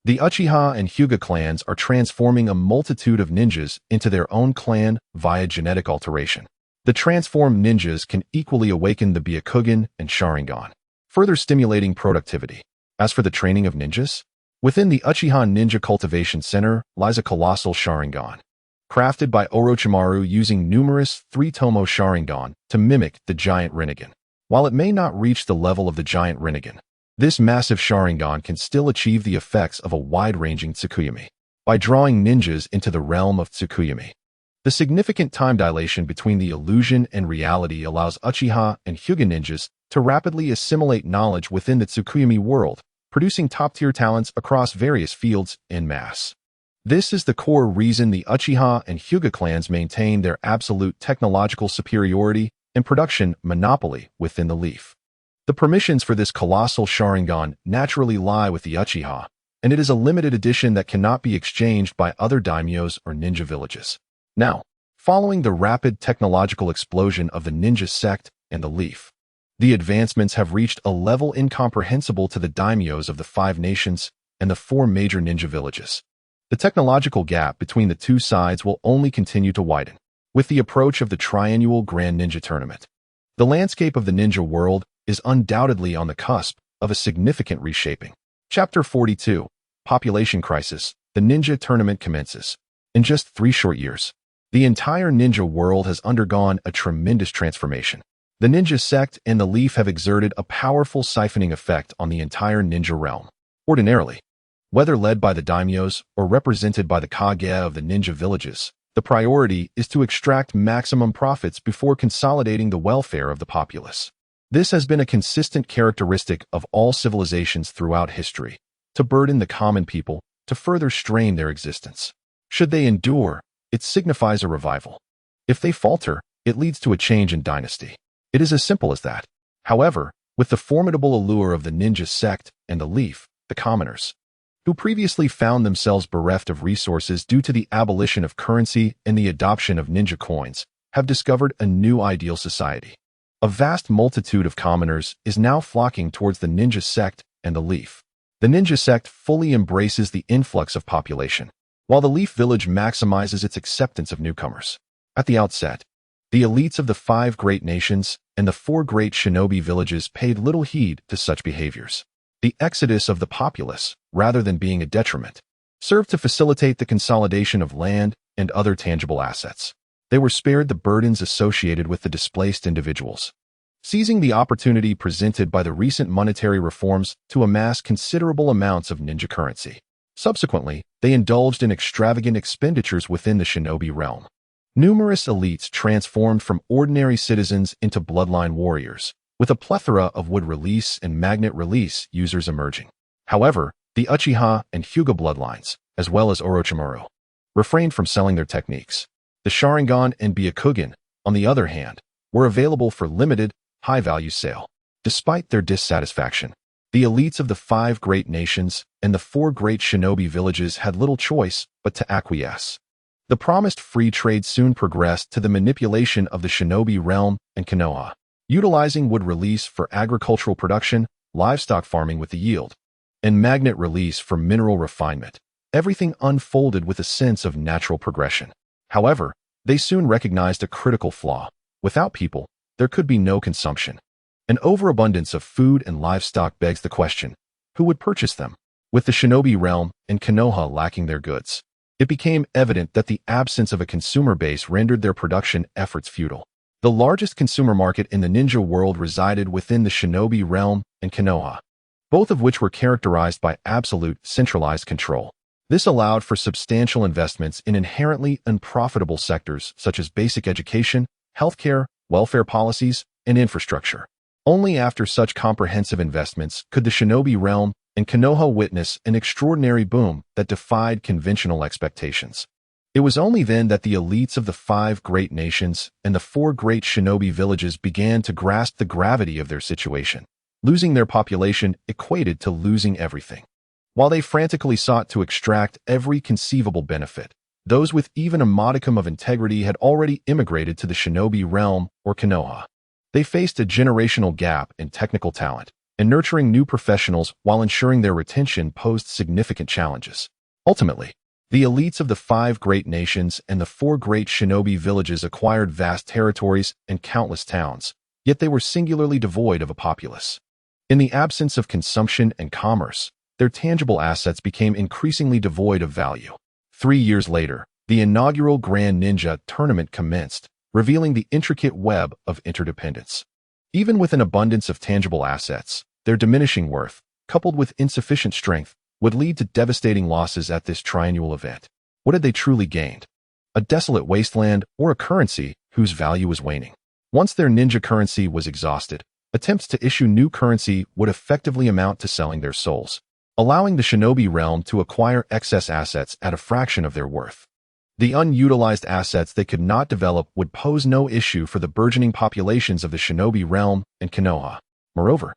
the Uchiha and Hyuga clans are transforming a multitude of ninjas into their own clan via genetic alteration. The transformed ninjas can equally awaken the Byakugan and Sharingan, further stimulating productivity. As for the training of ninjas, within the Uchiha Ninja Cultivation Center lies a colossal Sharingan, crafted by Orochimaru using numerous three-tomoe Sharingan to mimic the giant Rinnegan. While it may not reach the level of the giant Rinnegan, this massive Sharingan can still achieve the effects of a wide-ranging Tsukuyomi by drawing ninjas into the realm of Tsukuyomi. The significant time dilation between the illusion and reality allows Uchiha and Hyuga ninjas to rapidly assimilate knowledge within the Tsukuyomi world, producing top-tier talents across various fields en masse. This is the core reason the Uchiha and Hyuga clans maintain their absolute technological superiority and production monopoly within the Leaf. The permissions for this colossal Sharingan naturally lie with the Uchiha, and it is a limited edition that cannot be exchanged by other daimyos or ninja villages. Now, following the rapid technological explosion of the ninja sect and the Leaf, the advancements have reached a level incomprehensible to the daimyos of the 5 nations and the 4 major ninja villages. The technological gap between the two sides will only continue to widen with the approach of the triannual Grand Ninja Tournament. The landscape of the ninja world is undoubtedly on the cusp of a significant reshaping. Chapter 42. population crisis, the ninja tournament commences. In just 3 short years, the entire ninja world has undergone a tremendous transformation. The ninja sect and the leaf have exerted a powerful siphoning effect on the entire ninja realm. Ordinarily, whether led by the daimyos or represented by the kage of the ninja villages, the priority is to extract maximum profits before consolidating the welfare of the populace. This has been a consistent characteristic of all civilizations throughout history, to burden the common people, to further strain their existence. Should they endure, it signifies a revival. If they falter, it leads to a change in dynasty. It is as simple as that. However, with the formidable allure of the ninja sect and the leaf, the commoners, who previously found themselves bereft of resources due to the abolition of currency and the adoption of ninja coins, have discovered a new ideal society. A vast multitude of commoners is now flocking towards the ninja sect and the leaf. The ninja sect fully embraces the influx of population, while the leaf village maximizes its acceptance of newcomers. At the outset, the elites of the 5 great nations and the 4 great shinobi villages paid little heed to such behaviors. The exodus of the populace, rather than being a detriment, served to facilitate the consolidation of land and other tangible assets. They were spared the burdens associated with the displaced individuals, seizing the opportunity presented by the recent monetary reforms to amass considerable amounts of ninja currency. Subsequently, they indulged in extravagant expenditures within the shinobi realm. Numerous elites transformed from ordinary citizens into bloodline warriors, with a plethora of wood release and magnet release users emerging. However, the Uchiha and Hyuga bloodlines, as well as Orochimaru, refrained from selling their techniques. The Sharingan and Byakugan, on the other hand, were available for limited, high-value sale. Despite their dissatisfaction, the elites of the 5 great nations and the 4 great shinobi villages had little choice but to acquiesce. The promised free trade soon progressed to the manipulation of the shinobi realm and Konoha, utilizing wood release for agricultural production, livestock farming with the yield, and magnet release for mineral refinement. Everything unfolded with a sense of natural progression. However, they soon recognized a critical flaw. Without people, there could be no consumption. An overabundance of food and livestock begs the question, who would purchase them? With the shinobi realm and Konoha lacking their goods, it became evident that the absence of a consumer base rendered their production efforts futile. The largest consumer market in the ninja world resided within the shinobi realm and Konoha, both of which were characterized by absolute centralized control. This allowed for substantial investments in inherently unprofitable sectors such as basic education, healthcare, welfare policies, and infrastructure. Only after such comprehensive investments could the shinobi realm and Konoha witness an extraordinary boom that defied conventional expectations. It was only then that the elites of the 5 great nations and the 4 great shinobi villages began to grasp the gravity of their situation. Losing their population equated to losing everything. While they frantically sought to extract every conceivable benefit, those with even a modicum of integrity had already immigrated to the shinobi realm or Konoha. They faced a generational gap in technical talent, and nurturing new professionals while ensuring their retention posed significant challenges. Ultimately, the elites of the 5 great nations and the 4 great shinobi villages acquired vast territories and countless towns, yet they were singularly devoid of a populace. In the absence of consumption and commerce, their tangible assets became increasingly devoid of value. 3 years later, the inaugural Grand Ninja Tournament commenced, revealing the intricate web of interdependence. Even with an abundance of tangible assets, their diminishing worth, coupled with insufficient strength, would lead to devastating losses at this triennial event. What had they truly gained? A desolate wasteland or a currency whose value was waning? Once their ninja currency was exhausted, attempts to issue new currency would effectively amount to selling their souls, allowing the shinobi realm to acquire excess assets at a fraction of their worth. The unutilized assets they could not develop would pose no issue for the burgeoning populations of the shinobi realm and Konoha. Moreover,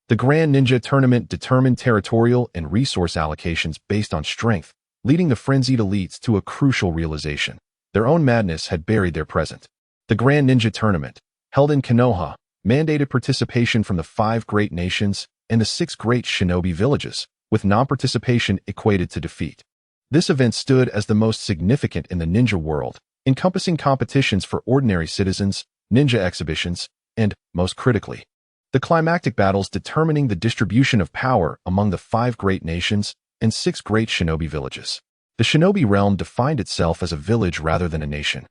the Grand Ninja Tournament determined territorial and resource allocations based on strength, leading the frenzied elites to a crucial realization. Their own madness had buried their present. The Grand Ninja Tournament, held in Konoha, mandated participation from the 5 great nations and the 6 great shinobi villages, with non-participation equated to defeat. This event stood as the most significant in the ninja world, encompassing competitions for ordinary citizens, ninja exhibitions, and, most critically, the climactic battles determining the distribution of power among the 5 great nations and 6 great shinobi villages. The shinobi realm defined itself as a village rather than a nation,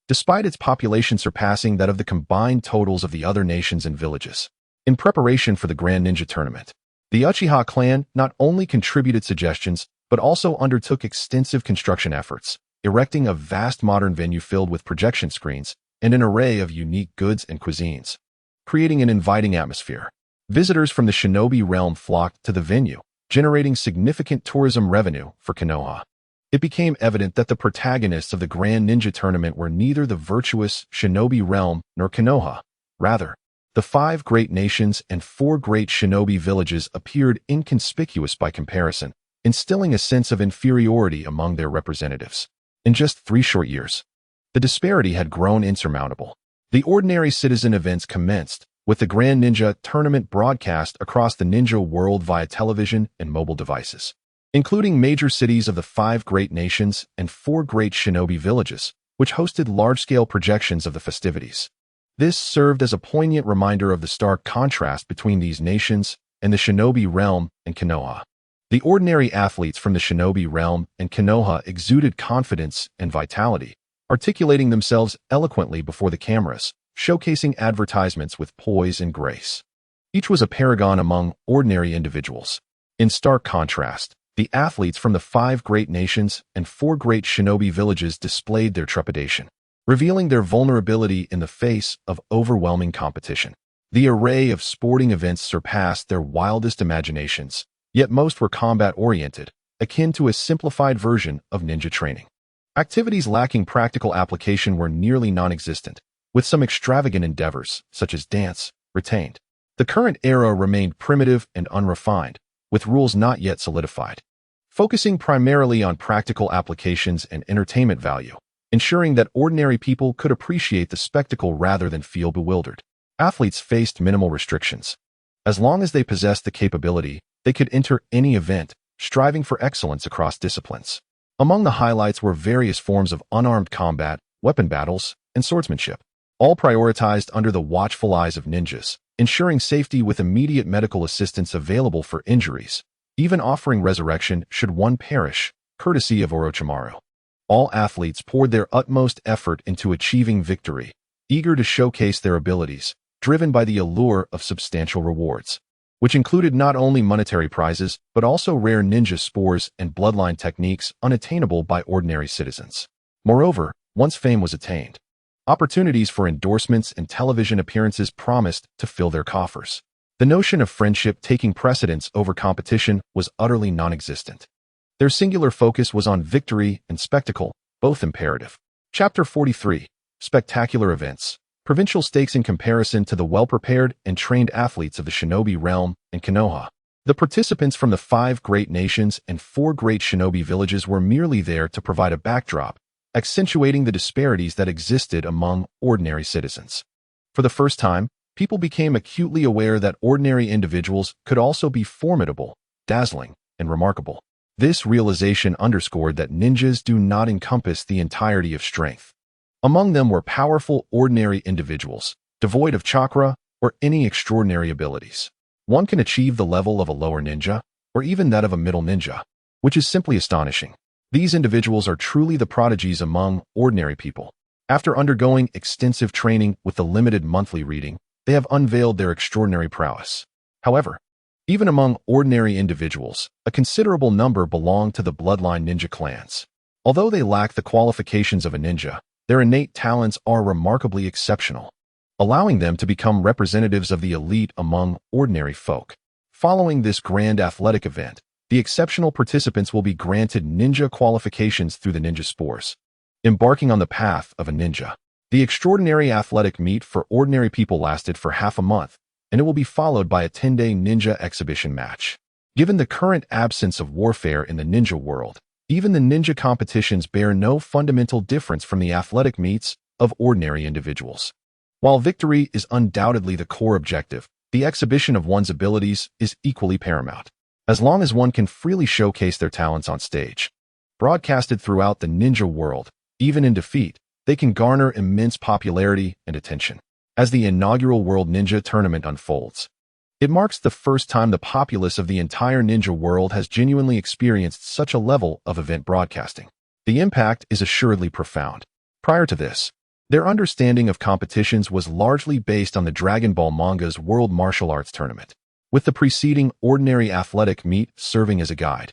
despite its population surpassing that of the combined totals of the other nations and villages. In preparation for the Grand Ninja Tournament, the Uchiha clan not only contributed suggestions, but also undertook extensive construction efforts, erecting a vast modern venue filled with projection screens and an array of unique goods and cuisines, creating an inviting atmosphere. Visitors from the shinobi realm flocked to the venue, generating significant tourism revenue for Konoha. It became evident that the protagonists of the Grand Ninja Tournament were neither the virtuous shinobi realm nor Konoha. Rather, the 5 great nations and 4 great shinobi villages appeared inconspicuous by comparison, instilling a sense of inferiority among their representatives. In just 3 short years, the disparity had grown insurmountable. The ordinary citizen events commenced, with the Grand Ninja Tournament broadcast across the ninja world via television and mobile devices, including major cities of the 5 great nations and 4 great shinobi villages, which hosted large-scale projections of the festivities. This served as a poignant reminder of the stark contrast between these nations and the shinobi realm and Konoha. The ordinary athletes from the shinobi realm and Konoha exuded confidence and vitality, articulating themselves eloquently before the cameras, showcasing advertisements with poise and grace. Each was a paragon among ordinary individuals. In stark contrast, the athletes from the 5 great nations and 4 great shinobi villages displayed their trepidation, revealing their vulnerability in the face of overwhelming competition. The array of sporting events surpassed their wildest imaginations, yet most were combat-oriented, akin to a simplified version of ninja training. Activities lacking practical application were nearly non-existent, with some extravagant endeavors, such as dance, retained. The current era remained primitive and unrefined, with rules not yet solidified, focusing primarily on practical applications and entertainment value, ensuring that ordinary people could appreciate the spectacle rather than feel bewildered. Athletes faced minimal restrictions. As long as they possessed the capability, they could enter any event, striving for excellence across disciplines. Among the highlights were various forms of unarmed combat, weapon battles, and swordsmanship, all prioritized under the watchful eyes of ninjas, ensuring safety with immediate medical assistance available for injuries, even offering resurrection should one perish, courtesy of Orochimaru. All athletes poured their utmost effort into achieving victory, eager to showcase their abilities, driven by the allure of substantial rewards, which included not only monetary prizes but also rare ninja spores and bloodline techniques unattainable by ordinary citizens. Moreover, once fame was attained, opportunities for endorsements and television appearances promised to fill their coffers. The notion of friendship taking precedence over competition was utterly non-existent. Their singular focus was on victory and spectacle, both imperative. Chapter 43. Spectacular Events. Provincial stakes in comparison to the well-prepared and trained athletes of the shinobi realm and Konoha. The participants from the 5 great nations and 4 great shinobi villages were merely there to provide a backdrop, accentuating the disparities that existed among ordinary citizens. For the first time, people became acutely aware that ordinary individuals could also be formidable, dazzling, and remarkable. This realization underscored that ninjas do not encompass the entirety of strength. Among them were powerful ordinary individuals, devoid of chakra or any extraordinary abilities. One can achieve the level of a lower ninja, or even that of a middle ninja, which is simply astonishing. These individuals are truly the prodigies among ordinary people. After undergoing extensive training with the limited monthly reading, they have unveiled their extraordinary prowess. However, even among ordinary individuals, a considerable number belong to the bloodline ninja clans. Although they lack the qualifications of a ninja, their innate talents are remarkably exceptional, allowing them to become representatives of the elite among ordinary folk. Following this grand athletic event, the exceptional participants will be granted ninja qualifications through the ninja spores, embarking on the path of a ninja. The extraordinary athletic meet for ordinary people lasted for half a month, and it will be followed by a 10-day ninja exhibition match. Given the current absence of warfare in the ninja world, even the ninja competitions bear no fundamental difference from the athletic meets of ordinary individuals. While victory is undoubtedly the core objective, the exhibition of one's abilities is equally paramount. As long as one can freely showcase their talents on stage, broadcasted throughout the ninja world, even in defeat, they can garner immense popularity and attention. As the inaugural World Ninja Tournament unfolds, It marks the first time the populace of the entire ninja world has genuinely experienced such a level of event broadcasting. The impact is assuredly profound. Prior to this, their understanding of competitions was largely based on the Dragon Ball manga's World Martial Arts Tournament, with the preceding ordinary athletic meet serving as a guide.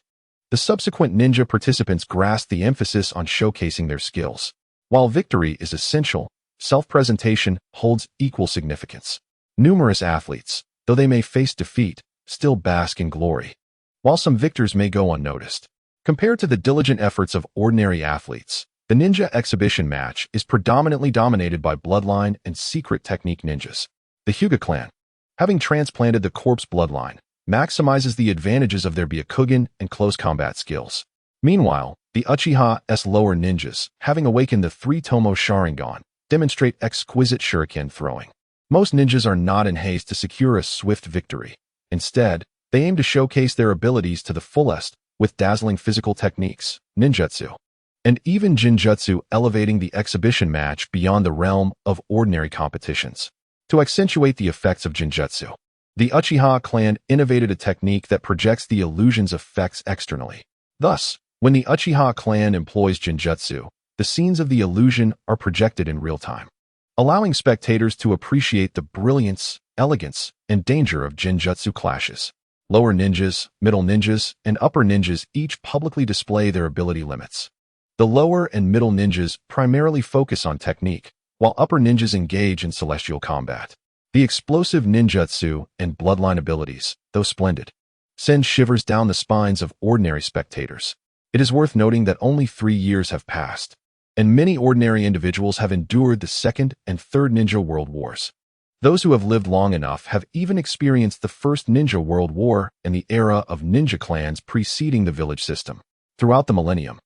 The subsequent ninja participants grasped the emphasis on showcasing their skills. While victory is essential, self-presentation holds equal significance. Numerous athletes, though they may face defeat, still bask in glory, while some victors may go unnoticed. Compared to the diligent efforts of ordinary athletes, the ninja exhibition match is predominantly dominated by bloodline and secret technique ninjas. The Hyuga clan, having transplanted the corpse bloodline, maximizes the advantages of their Byakugan and close combat skills. Meanwhile, the Uchiha's lower ninjas, having awakened the three-tomoe Sharingan, demonstrate exquisite shuriken throwing. Most ninjas are not in haste to secure a swift victory. Instead, they aim to showcase their abilities to the fullest with dazzling physical techniques, ninjutsu, and even jinjutsu, elevating the exhibition match beyond the realm of ordinary competitions. To accentuate the effects of jinjutsu, the Uchiha clan innovated a technique that projects the illusion's effects externally. Thus, when the Uchiha clan employs jinjutsu, the scenes of the illusion are projected in real time, allowing spectators to appreciate the brilliance, elegance, and danger of jinjutsu clashes. Lower ninjas, middle ninjas, and upper ninjas each publicly display their ability limits. The lower and middle ninjas primarily focus on technique, while upper ninjas engage in celestial combat. The explosive ninjutsu and bloodline abilities, though splendid, send shivers down the spines of ordinary spectators. It is worth noting that only 3 years have passed, and many ordinary individuals have endured the Second and Third Ninja World Wars. Those who have lived long enough have even experienced the First Ninja World War and the era of ninja clans preceding the village system. Throughout the millennium,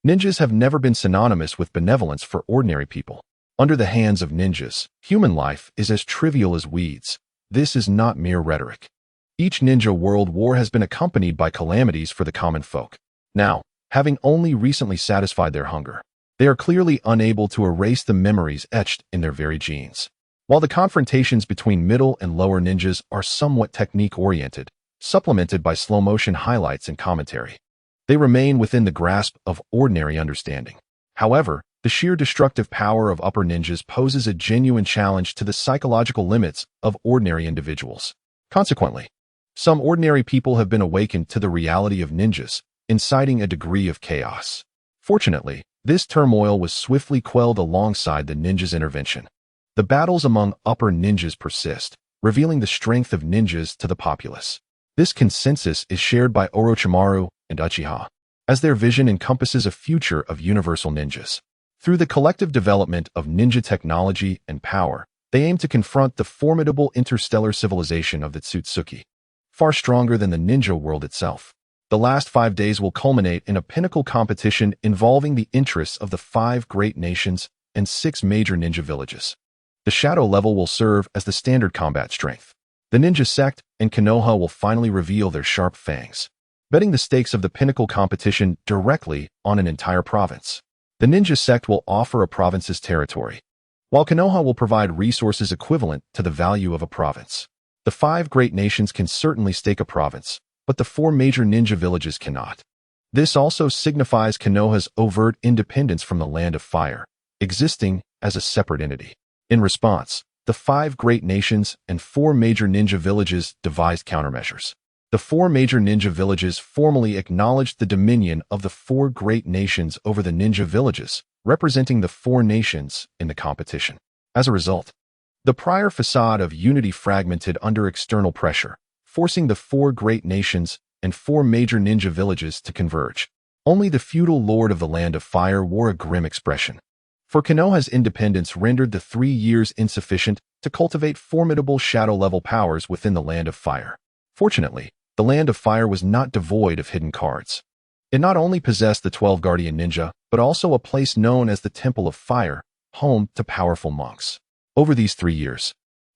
ninjas have never been synonymous with benevolence for ordinary people. Under the hands of ninjas, human life is as trivial as weeds. This is not mere rhetoric. Each ninja world war has been accompanied by calamities for the common folk. Now, having only recently satisfied their hunger, they are clearly unable to erase the memories etched in their very genes. While the confrontations between middle and lower ninjas are somewhat technique-oriented, supplemented by slow-motion highlights and commentary, they remain within the grasp of ordinary understanding. However, the sheer destructive power of upper ninjas poses a genuine challenge to the psychological limits of ordinary individuals. Consequently, some ordinary people have been awakened to the reality of ninjas, inciting a degree of chaos. Fortunately, this turmoil was swiftly quelled alongside the ninjas' intervention. The battles among upper ninjas persist, revealing the strength of ninjas to the populace. This consensus is shared by Orochimaru and Uchiha, as their vision encompasses a future of universal ninjas. Through the collective development of ninja technology and power, they aim to confront the formidable interstellar civilization of the Tsutsuki, far stronger than the ninja world itself. The last 5 days will culminate in a pinnacle competition involving the interests of the 5 great nations and 6 major ninja villages. The shadow level will serve as the standard combat strength. The ninja sect and Konoha will finally reveal their sharp fangs, betting the stakes of the pinnacle competition directly on an entire province. The ninja sect will offer a province's territory, while Konoha will provide resources equivalent to the value of a province. The 5 great nations can certainly stake a province, but the 4 major ninja villages cannot. This also signifies Konoha's overt independence from the Land of Fire, existing as a separate entity. In response, the 5 great nations and 4 major ninja villages devised countermeasures. The 4 major ninja villages formally acknowledged the dominion of the 4 great nations over the ninja villages, representing the 4 nations in the competition. As a result, the prior facade of unity fragmented under external pressure, forcing the 4 great nations and 4 major ninja villages to converge. Only the feudal lord of the Land of Fire wore a grim expression. For Konoha's independence rendered the 3 years insufficient to cultivate formidable shadow-level powers within the Land of Fire. Fortunately, the Land of Fire was not devoid of hidden cards. It not only possessed the 12 Guardian Ninja, but also a place known as the Temple of Fire, home to powerful monks. Over these 3 years,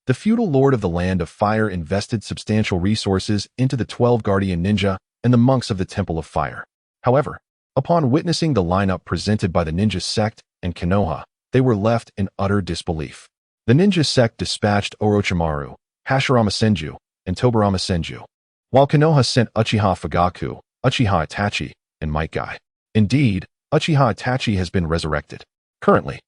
the feudal lord of the Land of Fire invested substantial resources into the 12 Guardian Ninja and the monks of the Temple of Fire. However, upon witnessing the lineup presented by the ninja sect and Konoha, they were left in utter disbelief. The ninja sect dispatched Orochimaru, Hashirama Senju, and Tobirama Senju, while Konoha sent Uchiha Fugaku, Uchiha Itachi, and Might Guy. Indeed, Uchiha Itachi has been resurrected. Currently,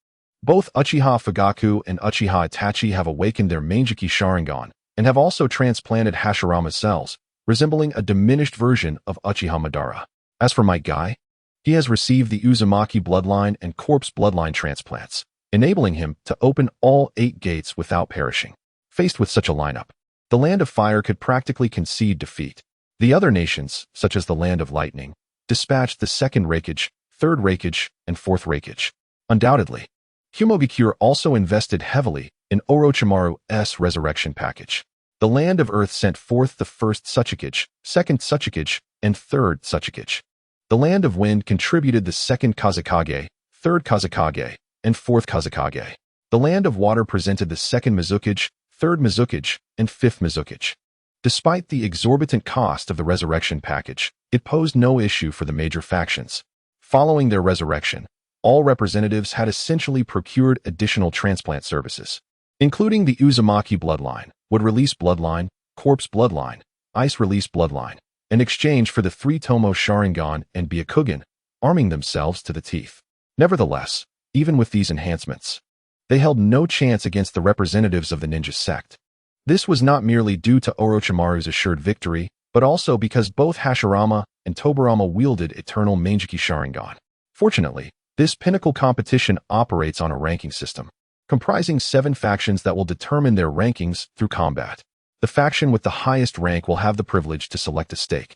both Uchiha Fugaku and Uchiha Itachi have awakened their Manjiki Sharingan and have also transplanted Hashirama cells, resembling a diminished version of Uchiha Madara. As for Might Guy, he has received the Uzumaki bloodline and corpse bloodline transplants, enabling him to open all 8 gates without perishing. Faced with such a lineup, the Land of Fire could practically concede defeat. The other nations, such as the Land of Lightning, dispatched the 2nd Raikage, 3rd Raikage, and 4th Raikage. Undoubtedly, Humogakure also invested heavily in Orochimaru's resurrection package. The Land of Earth sent forth the 1st Tsuchikage, 2nd Tsuchikage, and 3rd Tsuchikage. The Land of Wind contributed the 2nd Kazekage, 3rd Kazekage, and 4th Kazekage. The Land of Water presented the 2nd Mizukage, 3rd Mizukage, and 5th Mizukage. Despite the exorbitant cost of the resurrection package, it posed no issue for the major factions. Following their resurrection, all representatives had essentially procured additional transplant services, including the Uzumaki bloodline, wood-release bloodline, corpse bloodline, ice-release bloodline, in exchange for the three-tomoe Sharingan and Byakugan, arming themselves to the teeth. Nevertheless, even with these enhancements, they held no chance against the representatives of the ninja sect. This was not merely due to Orochimaru's assured victory, but also because both Hashirama and Tobirama wielded eternal Manjiki Sharingan. Fortunately, this pinnacle competition operates on a ranking system, comprising 7 factions that will determine their rankings through combat. The faction with the highest rank will have the privilege to select a stake,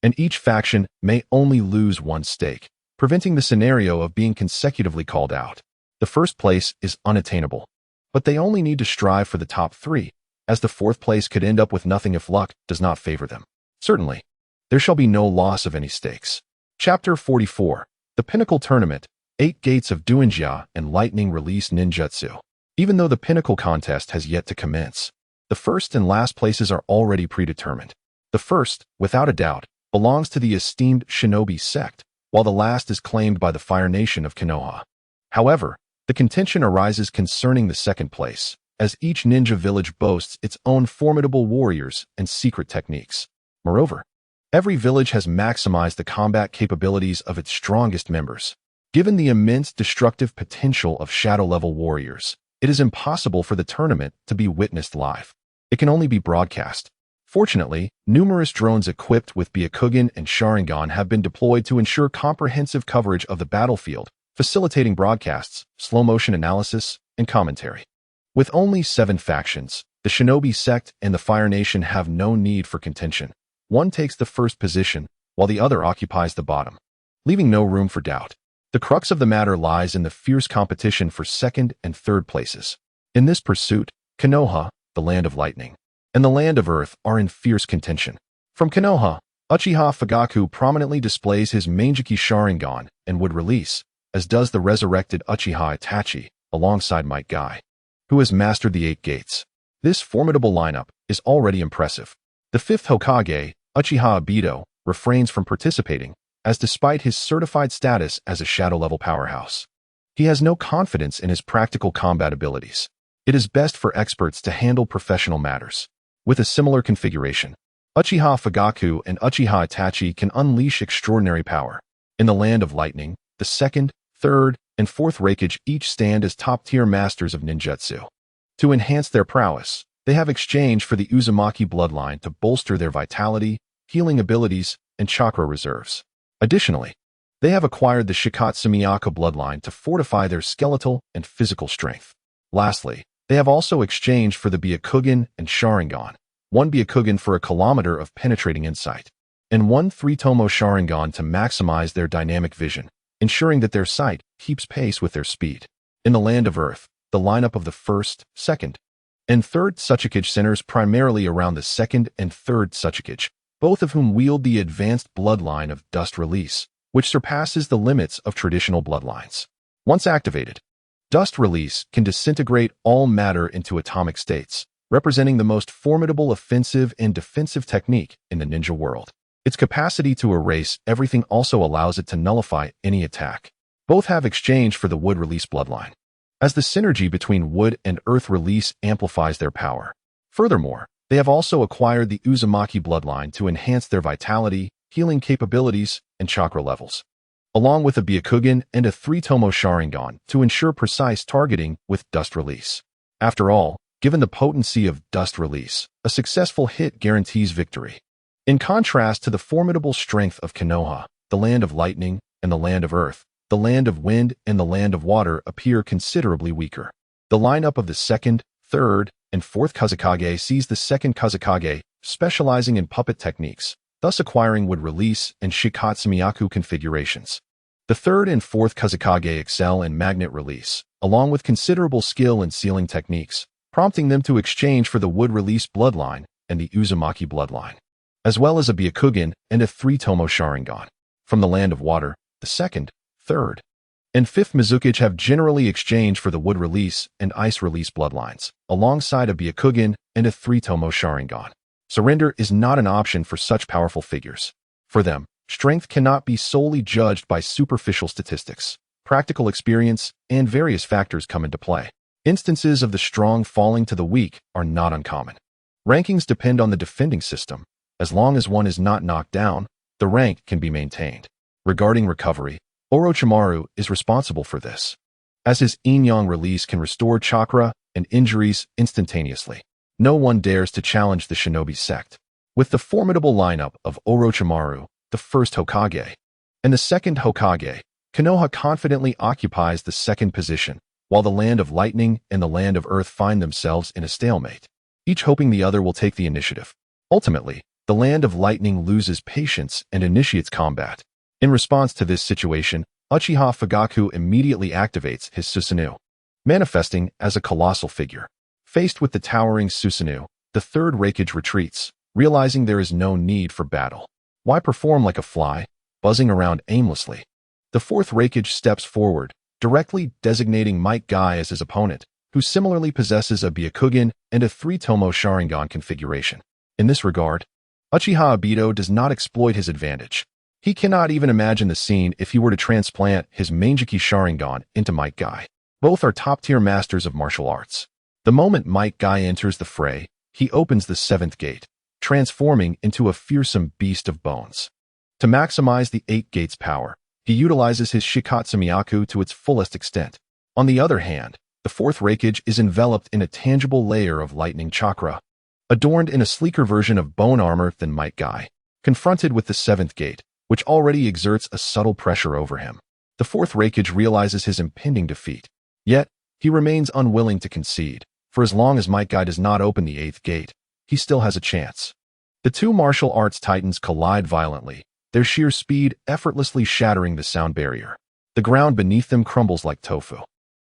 and each faction may only lose 1 stake, preventing the scenario of being consecutively called out. The first place is unattainable, but they only need to strive for the top 3, as the 4th place could end up with nothing if luck does not favor them. Certainly, there shall be no loss of any stakes. Chapter 44. The Pinnacle Tournament, 8 Gates of Duinjia and Lightning Release Ninjutsu. Even though the Pinnacle contest has yet to commence, the first and last places are already predetermined. The first, without a doubt, belongs to the esteemed Shinobi sect, while the last is claimed by the Fire Nation of Konoha. However, the contention arises concerning the 2nd place, as each ninja village boasts its own formidable warriors and secret techniques. Moreover, every village has maximized the combat capabilities of its strongest members. Given the immense destructive potential of shadow-level warriors, it is impossible for the tournament to be witnessed live. It can only be broadcast. Fortunately, numerous drones equipped with Byakugan and Sharingan have been deployed to ensure comprehensive coverage of the battlefield, facilitating broadcasts, slow-motion analysis, and commentary. With only 7 factions, the Shinobi sect and the Fire Nation have no need for contention. One takes the first position, while the other occupies the bottom, leaving no room for doubt. The crux of the matter lies in the fierce competition for 2nd and 3rd places. In this pursuit, Konoha, the Land of Lightning, and the Land of Earth are in fierce contention. From Konoha, Uchiha Fugaku prominently displays his Manjiki Sharingan and would release, as does the resurrected Uchiha Itachi, alongside Might Guy, who has mastered the 8 gates. This formidable lineup is already impressive. The 5th Hokage, Uchiha Obito, refrains from participating, as despite his certified status as a shadow-level powerhouse, he has no confidence in his practical combat abilities. It is best for experts to handle professional matters. With a similar configuration, Uchiha Fugaku and Uchiha Itachi can unleash extraordinary power. In the Land of Lightning, the 2nd, 3rd, and 4th Raikage each stand as top-tier masters of ninjutsu. To enhance their prowess, they have exchanged for the Uzumaki bloodline to bolster their vitality, healing abilities, and chakra reserves. Additionally, they have acquired the Shikatsu-miyaka bloodline to fortify their skeletal and physical strength. Lastly, they have also exchanged for the Byakugan and Sharingan, one Byakugan for a kilometer of penetrating insight, and one three-tomoe Sharingan to maximize their dynamic vision, ensuring that their sight keeps pace with their speed. In the Land of Earth, the lineup of the 1st, 2nd, and 3rd Tsuchikage centers primarily around the 2nd and 3rd Tsuchikage, both of whom wield the advanced bloodline of Dust Release, which surpasses the limits of traditional bloodlines. Once activated, Dust Release can disintegrate all matter into atomic states, representing the most formidable offensive and defensive technique in the ninja world. Its capacity to erase everything also allows it to nullify any attack. Both have exchanged for the Wood Release bloodline, as the synergy between Wood and Earth Release amplifies their power. Furthermore, They have also acquired the Uzumaki bloodline to enhance their vitality, healing capabilities, and chakra levels, along with a Byakugan and a three-tomoe Sharingan to ensure precise targeting with dust release. After all, given the potency of dust release, a successful hit guarantees victory. In contrast to the formidable strength of Konoha, the land of lightning and the land of earth, the land of wind and the land of water appear considerably weaker. The lineup of the second, third, and fourth Kazekage sees the second Kazekage specializing in puppet techniques, thus acquiring wood release and Shikatsumiyaku configurations. The third and fourth Kazekage excel in magnet release, along with considerable skill in sealing techniques, prompting them to exchange for the wood release bloodline and the Uzumaki bloodline, as well as a Byakugan and a three-tomoe Sharingan. From the land of water, the second, third, and fifth Mizukichi have generally exchanged for the wood release and ice release bloodlines, alongside a Byakugan and a three-tomoe Sharingan. Surrender is not an option for such powerful figures. For them, strength cannot be solely judged by superficial statistics. Practical experience and various factors come into play. Instances of the strong falling to the weak are not uncommon. Rankings depend on the defending system. As long as one is not knocked down, the rank can be maintained. Regarding recovery, Orochimaru is responsible for this, as his yin-yang release can restore chakra and injuries instantaneously. No one dares to challenge the shinobi sect. With the formidable lineup of Orochimaru, the first Hokage, and the second Hokage, Konoha confidently occupies the second position, while the land of lightning and the land of earth find themselves in a stalemate, each hoping the other will take the initiative. Ultimately, the land of lightning loses patience and initiates combat. In response to this situation, Uchiha Fugaku immediately activates his Susanoo, manifesting as a colossal figure. Faced with the towering Susanoo, the third Raikage retreats, realizing there is no need for battle. Why perform like a fly, buzzing around aimlessly? The fourth Raikage steps forward, directly designating Might Guy as his opponent, who similarly possesses a Byakugan and a three-tomoe Sharingan configuration. In this regard, Uchiha Obito does not exploit his advantage. He cannot even imagine the scene if he were to transplant his Mangeki Sharingan into Might Guy. Both are top-tier masters of martial arts. The moment Might Guy enters the fray, he opens the seventh gate, transforming into a fearsome beast of bones. To maximize the eight gates' power, he utilizes his Shikatsumiyaku to its fullest extent. On the other hand, the fourth Raikage is enveloped in a tangible layer of lightning chakra, adorned in a sleeker version of bone armor than Might Guy. Confronted with the seventh gate, which already exerts a subtle pressure over him, the fourth Raikage realizes his impending defeat. Yet, he remains unwilling to concede. For as long as Might Guy does not open the eighth gate, he still has a chance. The two martial arts titans collide violently, their sheer speed effortlessly shattering the sound barrier. The ground beneath them crumbles like tofu.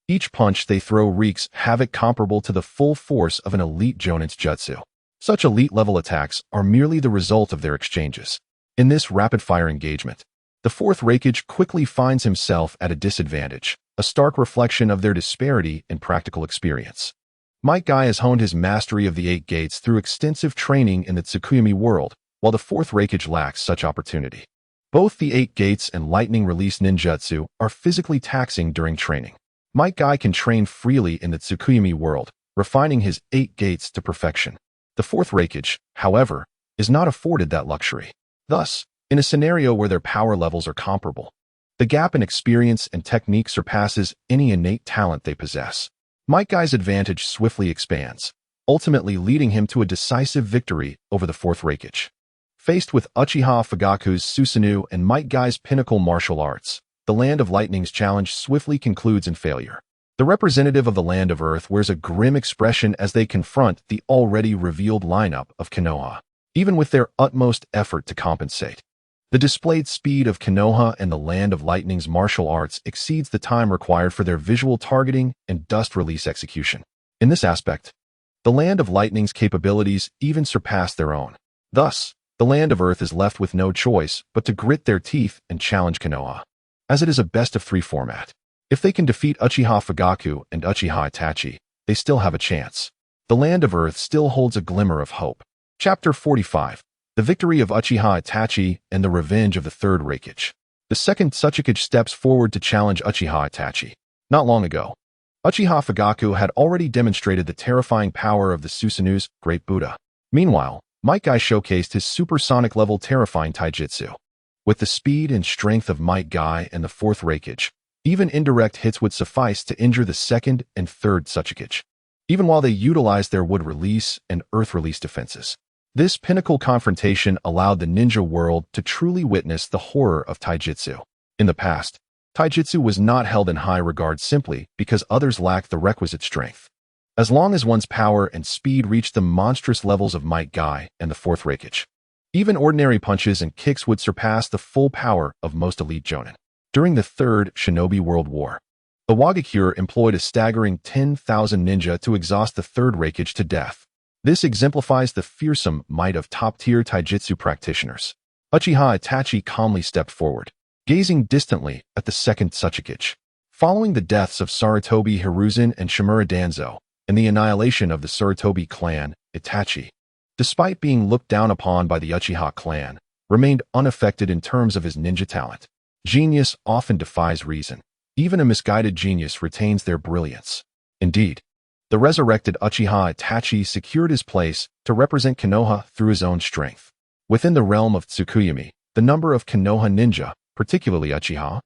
Each punch they throw wreaks havoc comparable to the full force of an elite Jonin's jutsu. Such elite-level attacks are merely the result of their exchanges. In this rapid-fire engagement, the fourth Raikage quickly finds himself at a disadvantage, a stark reflection of their disparity in practical experience. Might Guy has honed his mastery of the eight gates through extensive training in the Tsukuyomi world, while the fourth Raikage lacks such opportunity. Both the eight gates and lightning release ninjutsu are physically taxing during training. Might Guy can train freely in the Tsukuyomi world, refining his eight gates to perfection. The fourth Raikage, however, is not afforded that luxury. Thus, in a scenario where their power levels are comparable, the gap in experience and technique surpasses any innate talent they possess. Might Guy's advantage swiftly expands, ultimately leading him to a decisive victory over the fourth Raikage. Faced with Uchiha Fugaku's Susanoo and Might Guy's pinnacle martial arts, the Land of Lightning's challenge swiftly concludes in failure. The representative of the Land of Earth wears a grim expression as they confront the already revealed lineup of Konoha, even with their utmost effort to compensate. The displayed speed of Konoha and the Land of Lightning's martial arts exceeds the time required for their visual targeting and dust release execution. In this aspect, the Land of Lightning's capabilities even surpass their own. Thus, the Land of Earth is left with no choice but to grit their teeth and challenge Konoha, as it is a best-of-3 format. If they can defeat Uchiha Fugaku and Uchiha Itachi, they still have a chance. The Land of Earth still holds a glimmer of hope. Chapter 45. The Victory of Uchiha Itachi and the Revenge of the Third Raikage. The second Tsuchikage steps forward to challenge Uchiha Itachi. Not long ago, Uchiha Fugaku had already demonstrated the terrifying power of the Susanoo's Great Buddha. Meanwhile, Might Guy showcased his supersonic-level terrifying taijutsu. With the speed and strength of Might Guy and the fourth Reikage, even indirect hits would suffice to injure the second and third Tsuchikage, even while they utilized their wood release and earth release defenses. This pinnacle confrontation allowed the ninja world to truly witness the horror of taijutsu. In the past, taijutsu was not held in high regard simply because others lacked the requisite strength. As long as one's power and speed reached the monstrous levels of Might Guy and the fourth Reikage, even ordinary punches and kicks would surpass the full power of most elite jonin. During the Third Shinobi World War, the Wagakure employed a staggering 10,000 ninja to exhaust the third Reikage to death. This exemplifies the fearsome might of top-tier taijutsu practitioners. Uchiha Itachi calmly stepped forward, gazing distantly at the second Tsuchikage. Following the deaths of Sarutobi Hiruzen and Shimura Danzo, and the annihilation of the Sarutobi clan, Itachi, despite being looked down upon by the Uchiha clan, remained unaffected in terms of his ninja talent. Genius often defies reason. Even a misguided genius retains their brilliance. Indeed, the resurrected Uchiha Itachi secured his place to represent Konoha through his own strength. Within the realm of Tsukuyami, the number of Konoha ninja, particularly Uchiha,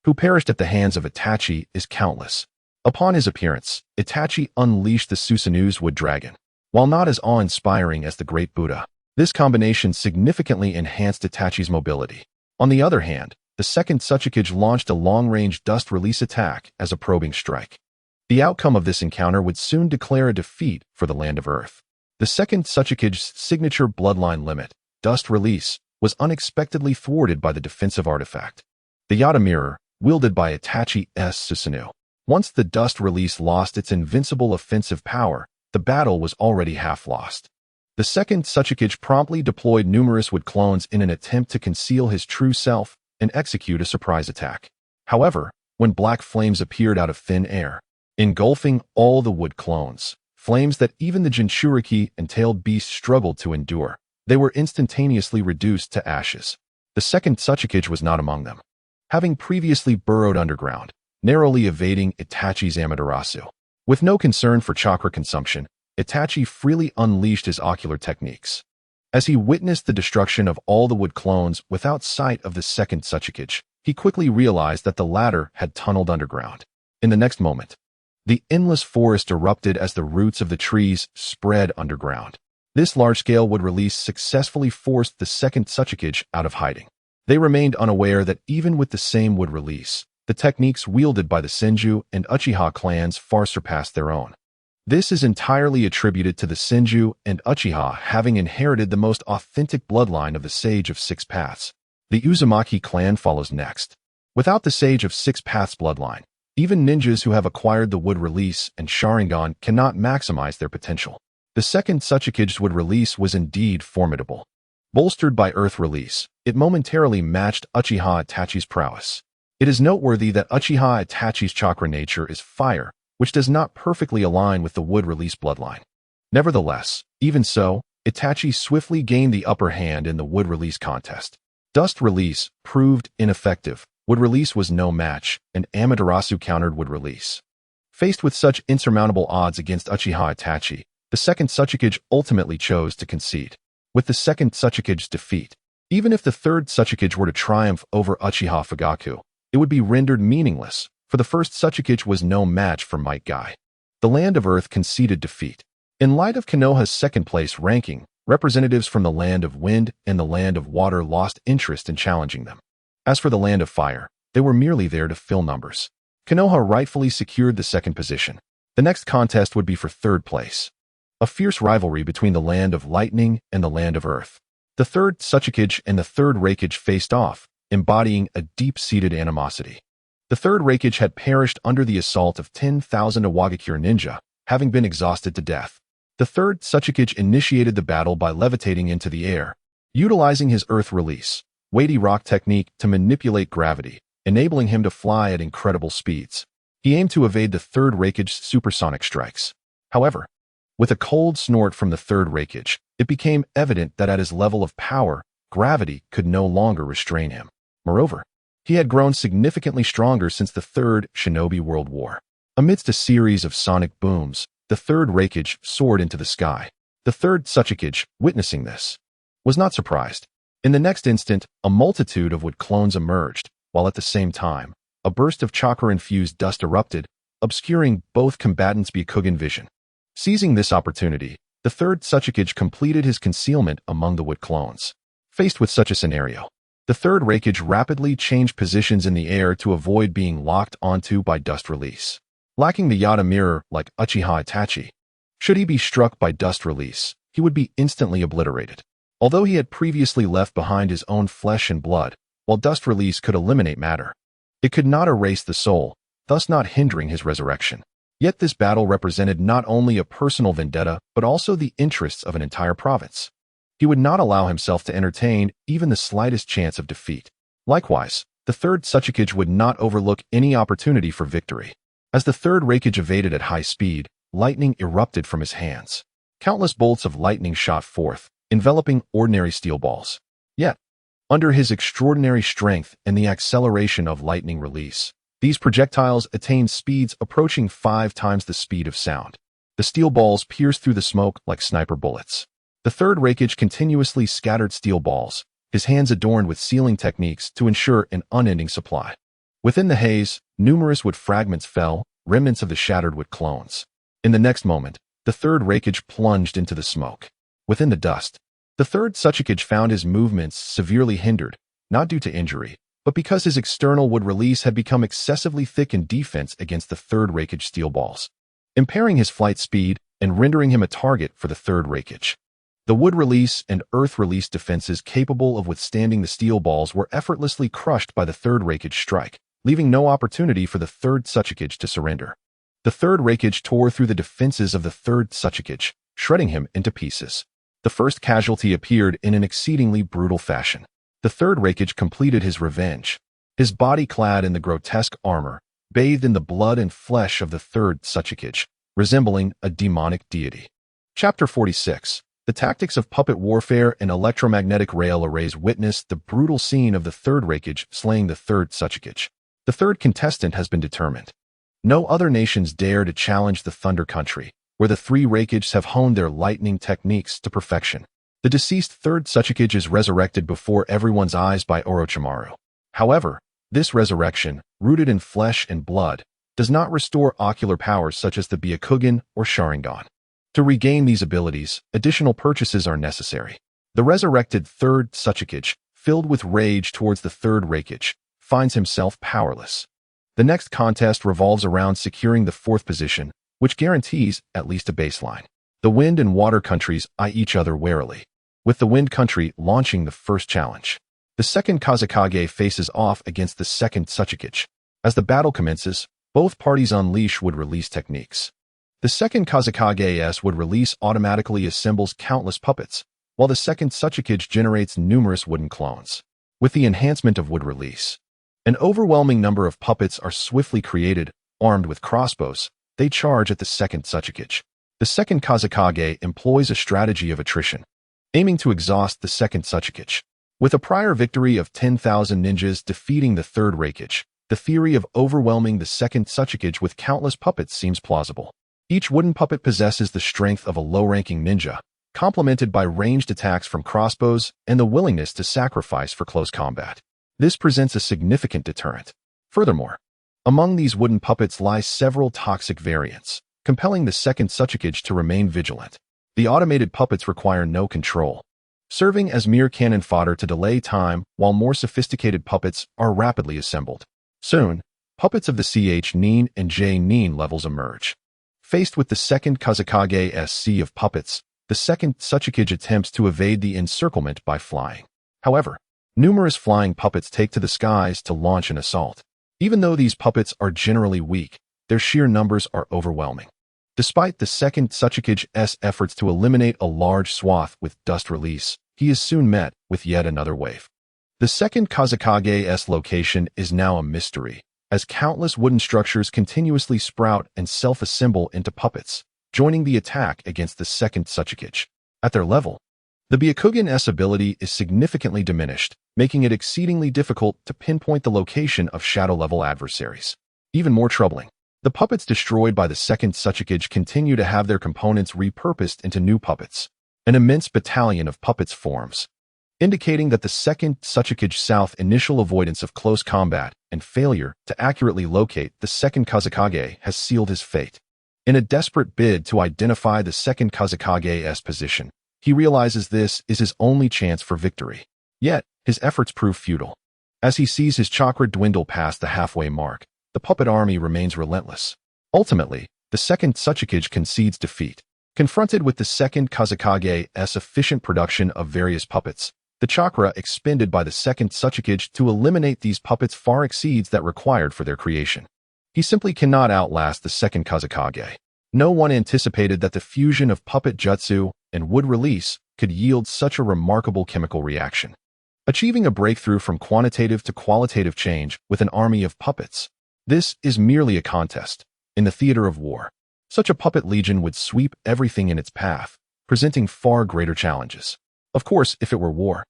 who perished at the hands of Itachi is countless. Upon his appearance, Itachi unleashed the Susanu's Wood Dragon. While not as awe-inspiring as the Great Buddha, this combination significantly enhanced Itachi's mobility. On the other hand, the second Tsuchikage launched a long-range dust release attack as a probing strike. The outcome of this encounter would soon declare a defeat for the Land of Earth. The second Tsuchikage's signature bloodline limit, dust release, was unexpectedly thwarted by the defensive artifact, the Yata Mirror, wielded by Itachi's Susanoo. Once the dust release lost its invincible offensive power, the battle was already half lost. The second Tsuchikage promptly deployed numerous wood clones in an attempt to conceal his true self and execute a surprise attack. However, when black flames appeared out of thin air, engulfing all the wood clones, flames that even the Jinchuriki and tailed beast struggled to endure, they were instantaneously reduced to ashes. The second Tsuchikage was not among them, having previously burrowed underground, narrowly evading Itachi's Amaterasu. With no concern for chakra consumption, Itachi freely unleashed his ocular techniques. As he witnessed the destruction of all the wood clones without sight of the second Tsuchikage, he quickly realized that the latter had tunneled underground. In the next moment, the endless forest erupted as the roots of the trees spread underground. This large-scale wood release successfully forced the second Tsuchikage out of hiding. They remained unaware that even with the same wood release, the techniques wielded by the Senju and Uchiha clans far surpassed their own. This is entirely attributed to the Senju and Uchiha having inherited the most authentic bloodline of the Sage of Six Paths. The Uzumaki clan follows next. Without the Sage of Six Paths bloodline, even ninjas who have acquired the wood release and Sharingan cannot maximize their potential. The second Tsuchikage's wood release was indeed formidable. Bolstered by earth release, it momentarily matched Uchiha Itachi's prowess. It is noteworthy that Uchiha Itachi's chakra nature is fire, which does not perfectly align with the wood release bloodline. Nevertheless, even so, Itachi swiftly gained the upper hand in the wood release contest. Dust release proved ineffective. Wood release was no match, and Amaterasu countered wood release. Faced with such insurmountable odds against Uchiha Itachi, the second Tsuchikage ultimately chose to concede. With the second Tsuchikage's defeat, even if the third Tsuchikage were to triumph over Uchiha Fugaku, it would be rendered meaningless, for the first Tsuchikage was no match for Might Guy. The Land of Earth conceded defeat. In light of Konoha's second-place ranking, representatives from the Land of Wind and the Land of Water lost interest in challenging them. As for the Land of Fire, they were merely there to fill numbers. Konoha rightfully secured the second position. The next contest would be for third place. A fierce rivalry between the Land of Lightning and the Land of Earth. The third Tsuchikage and the third Reikage faced off, embodying a deep-seated animosity. The third Reikage had perished under the assault of 10,000 Awagakure ninja, having been exhausted to death. The third Tsuchikage initiated the battle by levitating into the air, utilizing his earth release, weighty rock technique to manipulate gravity, enabling him to fly at incredible speeds. He aimed to evade the third Reikage's supersonic strikes. However, with a cold snort from the third Reikage, it became evident that at his level of power, gravity could no longer restrain him. Moreover, he had grown significantly stronger since the Third Shinobi World War. Amidst a series of sonic booms, the third Reikage soared into the sky. The third Tsuchikage, witnessing this, was not surprised. In the next instant, a multitude of wood clones emerged, while at the same time, a burst of chakra-infused dust erupted, obscuring both combatants' Byakugan vision. Seizing this opportunity, the third Tsuchikage completed his concealment among the wood clones. Faced with such a scenario, the third Reikage rapidly changed positions in the air to avoid being locked onto by dust release. Lacking the Yada mirror like Uchiha Itachi, should he be struck by dust release, he would be instantly obliterated. Although he had previously left behind his own flesh and blood, while dust release could eliminate matter, it could not erase the soul, thus not hindering his resurrection. Yet this battle represented not only a personal vendetta, but also the interests of an entire province. He would not allow himself to entertain even the slightest chance of defeat. Likewise, the third Tsuchikage would not overlook any opportunity for victory. As the third Reikage evaded at high speed, lightning erupted from his hands. Countless bolts of lightning shot forth, enveloping ordinary steel balls. Yet, under his extraordinary strength and the acceleration of lightning release, these projectiles attained speeds approaching 5 times the speed of sound. The steel balls pierced through the smoke like sniper bullets. The third Reikage continuously scattered steel balls, his hands adorned with sealing techniques to ensure an unending supply. Within the haze, numerous wood fragments fell, remnants of the shattered wood clones. In the next moment, the third Reikage plunged into the smoke. Within the dust, the third Tsuchikage found his movements severely hindered, not due to injury, but because his external wood release had become excessively thick in defense against the third Reikage steel balls, impairing his flight speed and rendering him a target for the third Reikage. The wood release and earth release defenses capable of withstanding the steel balls were effortlessly crushed by the third Reikage strike, leaving no opportunity for the third Tsuchikage to surrender. The third Reikage tore through the defenses of the third Tsuchikage, shredding him into pieces. The first casualty appeared in an exceedingly brutal fashion. The third Reikage completed his revenge. His body clad in the grotesque armor, bathed in the blood and flesh of the third Tsuchikage, resembling a demonic deity. Chapter 46. The tactics of puppet warfare and electromagnetic rail arrays witnessed the brutal scene of the third Reikage slaying the third Tsuchikage. The third contestant has been determined. No other nations dare to challenge the Thunder Country, where the 3 Reikages have honed their lightning techniques to perfection. The deceased third Tsuchikage is resurrected before everyone's eyes by Orochimaru. However, this resurrection, rooted in flesh and blood, does not restore ocular powers such as the Byakugan or Sharingan. To regain these abilities, additional purchases are necessary. The resurrected third Tsuchikage, filled with rage towards the third Reikage, finds himself powerless. The next contest revolves around securing the 4th position, which guarantees at least a baseline. The wind and water countries eye each other warily, with the wind country launching the first challenge. The second Kazekage faces off against the second Tsuchikage. As the battle commences, both parties unleash wood release techniques. The second Kazekage would release automatically assembles countless puppets, while the second Tsuchikage generates numerous wooden clones. With the enhancement of wood release, an overwhelming number of puppets are swiftly created, armed with crossbows. They charge at the second Tsuchikage. The second Kazekage employs a strategy of attrition, aiming to exhaust the second Tsuchikage. With a prior victory of 10,000 ninjas defeating the third Reikage, the theory of overwhelming the second Tsuchikage with countless puppets seems plausible. Each wooden puppet possesses the strength of a low-ranking ninja, complemented by ranged attacks from crossbows and the willingness to sacrifice for close combat. This presents a significant deterrent. Furthermore, among these wooden puppets lie several toxic variants, compelling the second Tsuchikage to remain vigilant. The automated puppets require no control, serving as mere cannon fodder to delay time, while more sophisticated puppets are rapidly assembled. Soon, puppets of the CH Nin and J Nin levels emerge. Faced with the second Kazekage's sea of puppets, the second Tsuchikage attempts to evade the encirclement by flying. However, numerous flying puppets take to the skies to launch an assault. Even though these puppets are generally weak, their sheer numbers are overwhelming. Despite the second Tsuchikage's efforts to eliminate a large swath with dust release, he is soon met with yet another wave. The second Kazekage's location is now a mystery, as countless wooden structures continuously sprout and self-assemble into puppets, joining the attack against the second Tsuchikage. At their level, the Byakugan's ability is significantly diminished, making it exceedingly difficult to pinpoint the location of shadow-level adversaries. Even more troubling, the puppets destroyed by the second Tsuchikage continue to have their components repurposed into new puppets, an immense battalion of puppets forms, indicating that the second Tsuchikage South initial avoidance of close combat and failure to accurately locate the second Kazekage has sealed his fate. In a desperate bid to identify the second Kazekage's position, he realizes this is his only chance for victory. Yet, his efforts prove futile. As he sees his chakra dwindle past the halfway mark, the puppet army remains relentless. Ultimately, the second Tsuchikage concedes defeat. Confronted with the second Kazekage's efficient production of various puppets, the chakra expended by the second Tsuchikage to eliminate these puppets far exceeds that required for their creation. He simply cannot outlast the second Kazekage. No one anticipated that the fusion of puppet jutsu and wood release could yield such a remarkable chemical reaction. Achieving a breakthrough from quantitative to qualitative change with an army of puppets. This is merely a contest. In the theater of war, such a puppet legion would sweep everything in its path, presenting far greater challenges. Of course, if it were war,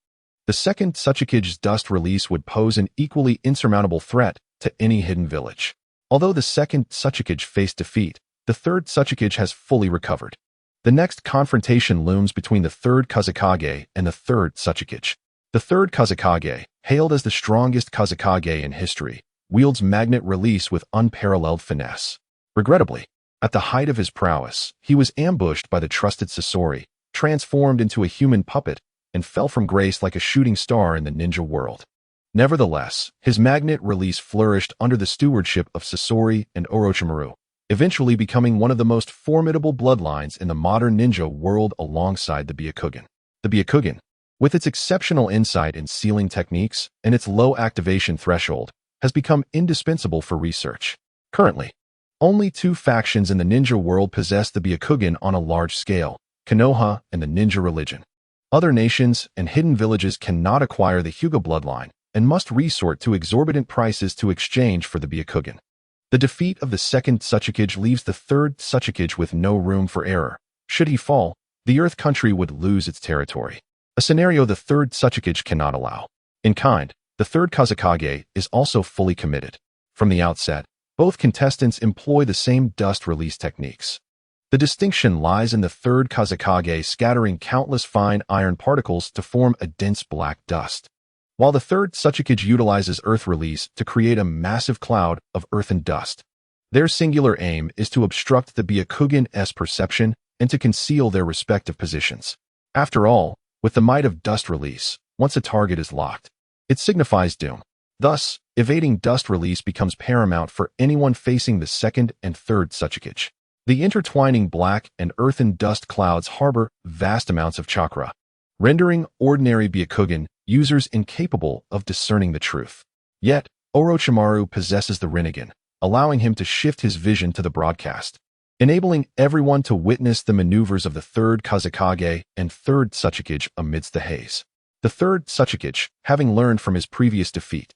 the second Tsuchikage's dust release would pose an equally insurmountable threat to any hidden village. Although the second Tsuchikage faced defeat, the third Tsuchikage has fully recovered. The next confrontation looms between the third Kazekage and the third Tsuchikage. The third Kazekage, hailed as the strongest Kazekage in history, wields magnet release with unparalleled finesse. Regrettably, at the height of his prowess, he was ambushed by the trusted Sasori, transformed into a human puppet, and fell from grace like a shooting star in the ninja world. Nevertheless, his magnet release flourished under the stewardship of Sasori and Orochimaru, eventually becoming one of the most formidable bloodlines in the modern ninja world alongside the Byakugan. The Byakugan, with its exceptional insight in sealing techniques and its low activation threshold, has become indispensable for research. Currently, only two factions in the ninja world possess the Byakugan on a large scale, Konoha and the ninja religion. Other nations and hidden villages cannot acquire the Hyuga bloodline and must resort to exorbitant prices to exchange for the Byakugan. The defeat of the second Tsuchikage leaves the third Tsuchikage with no room for error. Should he fall, the Earth country would lose its territory, a scenario the third Tsuchikage cannot allow. In kind, the third Kazekage is also fully committed. From the outset, both contestants employ the same dust release techniques. The distinction lies in the third Kazekage scattering countless fine iron particles to form a dense black dust, while the third Tsuchikage utilizes earth release to create a massive cloud of earth and dust. Their singular aim is to obstruct the Byakugan's perception and to conceal their respective positions. After all, with the might of dust release, once a target is locked, it signifies doom. Thus, evading dust release becomes paramount for anyone facing the second and third Tsuchikage. The intertwining black and earthen dust clouds harbor vast amounts of chakra, rendering ordinary Byakugan users incapable of discerning the truth. Yet, Orochimaru possesses the Rinnegan, allowing him to shift his vision to the broadcast, enabling everyone to witness the maneuvers of the third Kazekage and third Tsuchikage amidst the haze. The third Tsuchikage, having learned from his previous defeat,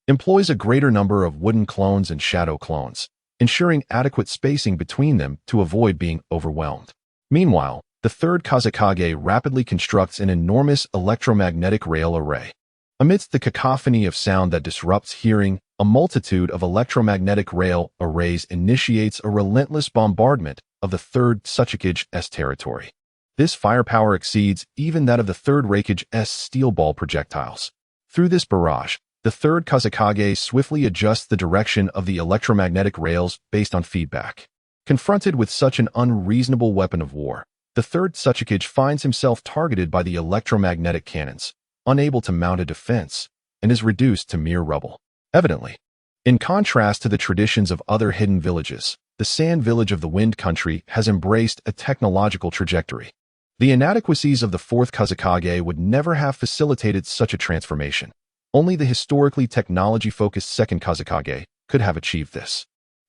employs a greater number of wooden clones and shadow clones, ensuring adequate spacing between them to avoid being overwhelmed. Meanwhile, the third Kazekage rapidly constructs an enormous electromagnetic rail array. Amidst the cacophony of sound that disrupts hearing, a multitude of electromagnetic rail arrays initiates a relentless bombardment of the third Tsuchikage's territory. This firepower exceeds even that of the third Reikage's steel ball projectiles. Through this barrage, the third Kazekage swiftly adjusts the direction of the electromagnetic rails based on feedback. Confronted with such an unreasonable weapon of war, the third Tsuchikage finds himself targeted by the electromagnetic cannons, unable to mount a defense, and is reduced to mere rubble. Evidently, in contrast to the traditions of other hidden villages, the sand village of the Wind Country has embraced a technological trajectory. The inadequacies of the fourth Kazekage would never have facilitated such a transformation. Only the historically technology-focused second Kazekage could have achieved this.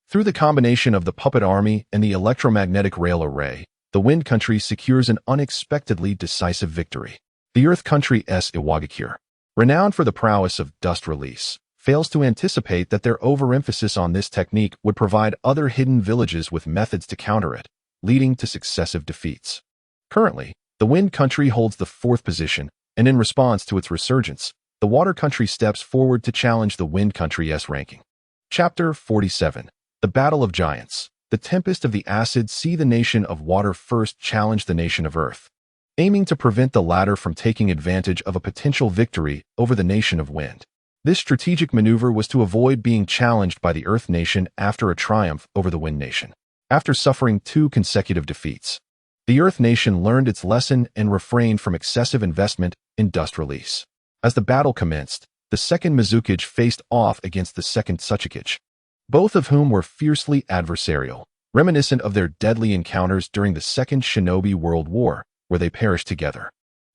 Through the combination of the puppet army and the electromagnetic rail array, the Wind Country secures an unexpectedly decisive victory. The Earth Country's Iwagakure, renowned for the prowess of dust release, fails to anticipate that their overemphasis on this technique would provide other hidden villages with methods to counter it, leading to successive defeats. Currently, the Wind Country holds the fourth position, and in response to its resurgence, the Water Country steps forward to challenge the Wind Country's ranking. Chapter 47. The Battle of Giants. The Tempest of the Acid. See the nation of Water first challenge the nation of Earth. aiming to prevent the latter from taking advantage of a potential victory over the Nation of Wind. This strategic maneuver was to avoid being challenged by the Earth Nation after a triumph over the Wind Nation. After suffering 2 consecutive defeats, the Earth Nation learned its lesson and refrained from excessive investment in dust release. As the battle commenced, the second Mizukage faced off against the second Tsuchikage, both of whom were fiercely adversarial, reminiscent of their deadly encounters during the Second Shinobi World War, where they perished together.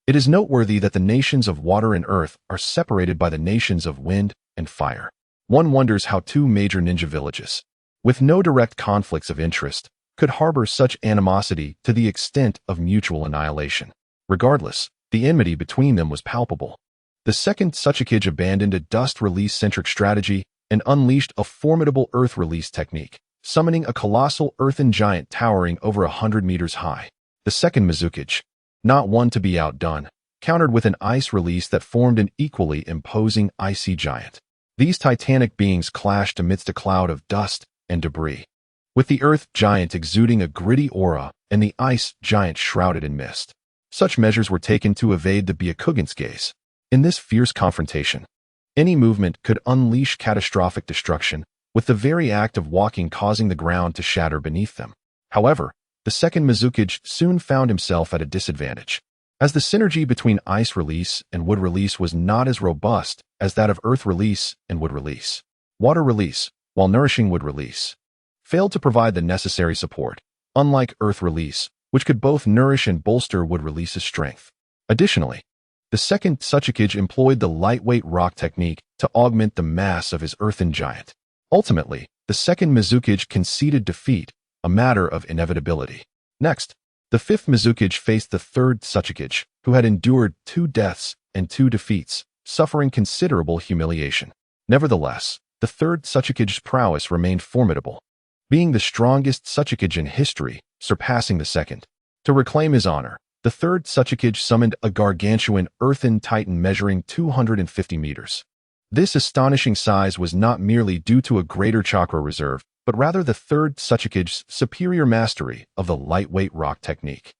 It is noteworthy that the nations of water and earth are separated by the nations of wind and fire. One wonders how 2 major ninja villages, with no direct conflicts of interest, could harbor such animosity to the extent of mutual annihilation. Regardless, the enmity between them was palpable. The second Tsuchikage abandoned a dust release-centric strategy and unleashed a formidable earth release technique, summoning a colossal earthen giant towering over 100 meters high. The second Mizukage, not one to be outdone, countered with an ice release that formed an equally imposing icy giant. These titanic beings clashed amidst a cloud of dust and debris, with the earth giant exuding a gritty aura and the ice giant shrouded in mist. Such measures were taken to evade the Byakugan's gaze. In this fierce confrontation, any movement could unleash catastrophic destruction, with the very act of walking causing the ground to shatter beneath them. However, the second Mizukage soon found himself at a disadvantage, as the synergy between ice release and wood release was not as robust as that of earth release and wood release. Water release, while nourishing wood release, failed to provide the necessary support, unlike earth release, which could both nourish and bolster wood release's strength. Additionally, the second Tsuchikage employed the lightweight rock technique to augment the mass of his earthen giant. Ultimately, the second Mizukage conceded defeat, a matter of inevitability. Next, the fifth Mizukage faced the third Tsuchikage, who had endured 2 deaths and 2 defeats, suffering considerable humiliation. Nevertheless, the third Tsuchikage's prowess remained formidable, being the strongest Tsuchikage in history, surpassing the second. To reclaim his honor, the third Tsuchikage summoned a gargantuan earthen titan measuring 250 meters. This astonishing size was not merely due to a greater chakra reserve, but rather the third Tsuchikage's superior mastery of the lightweight rock technique,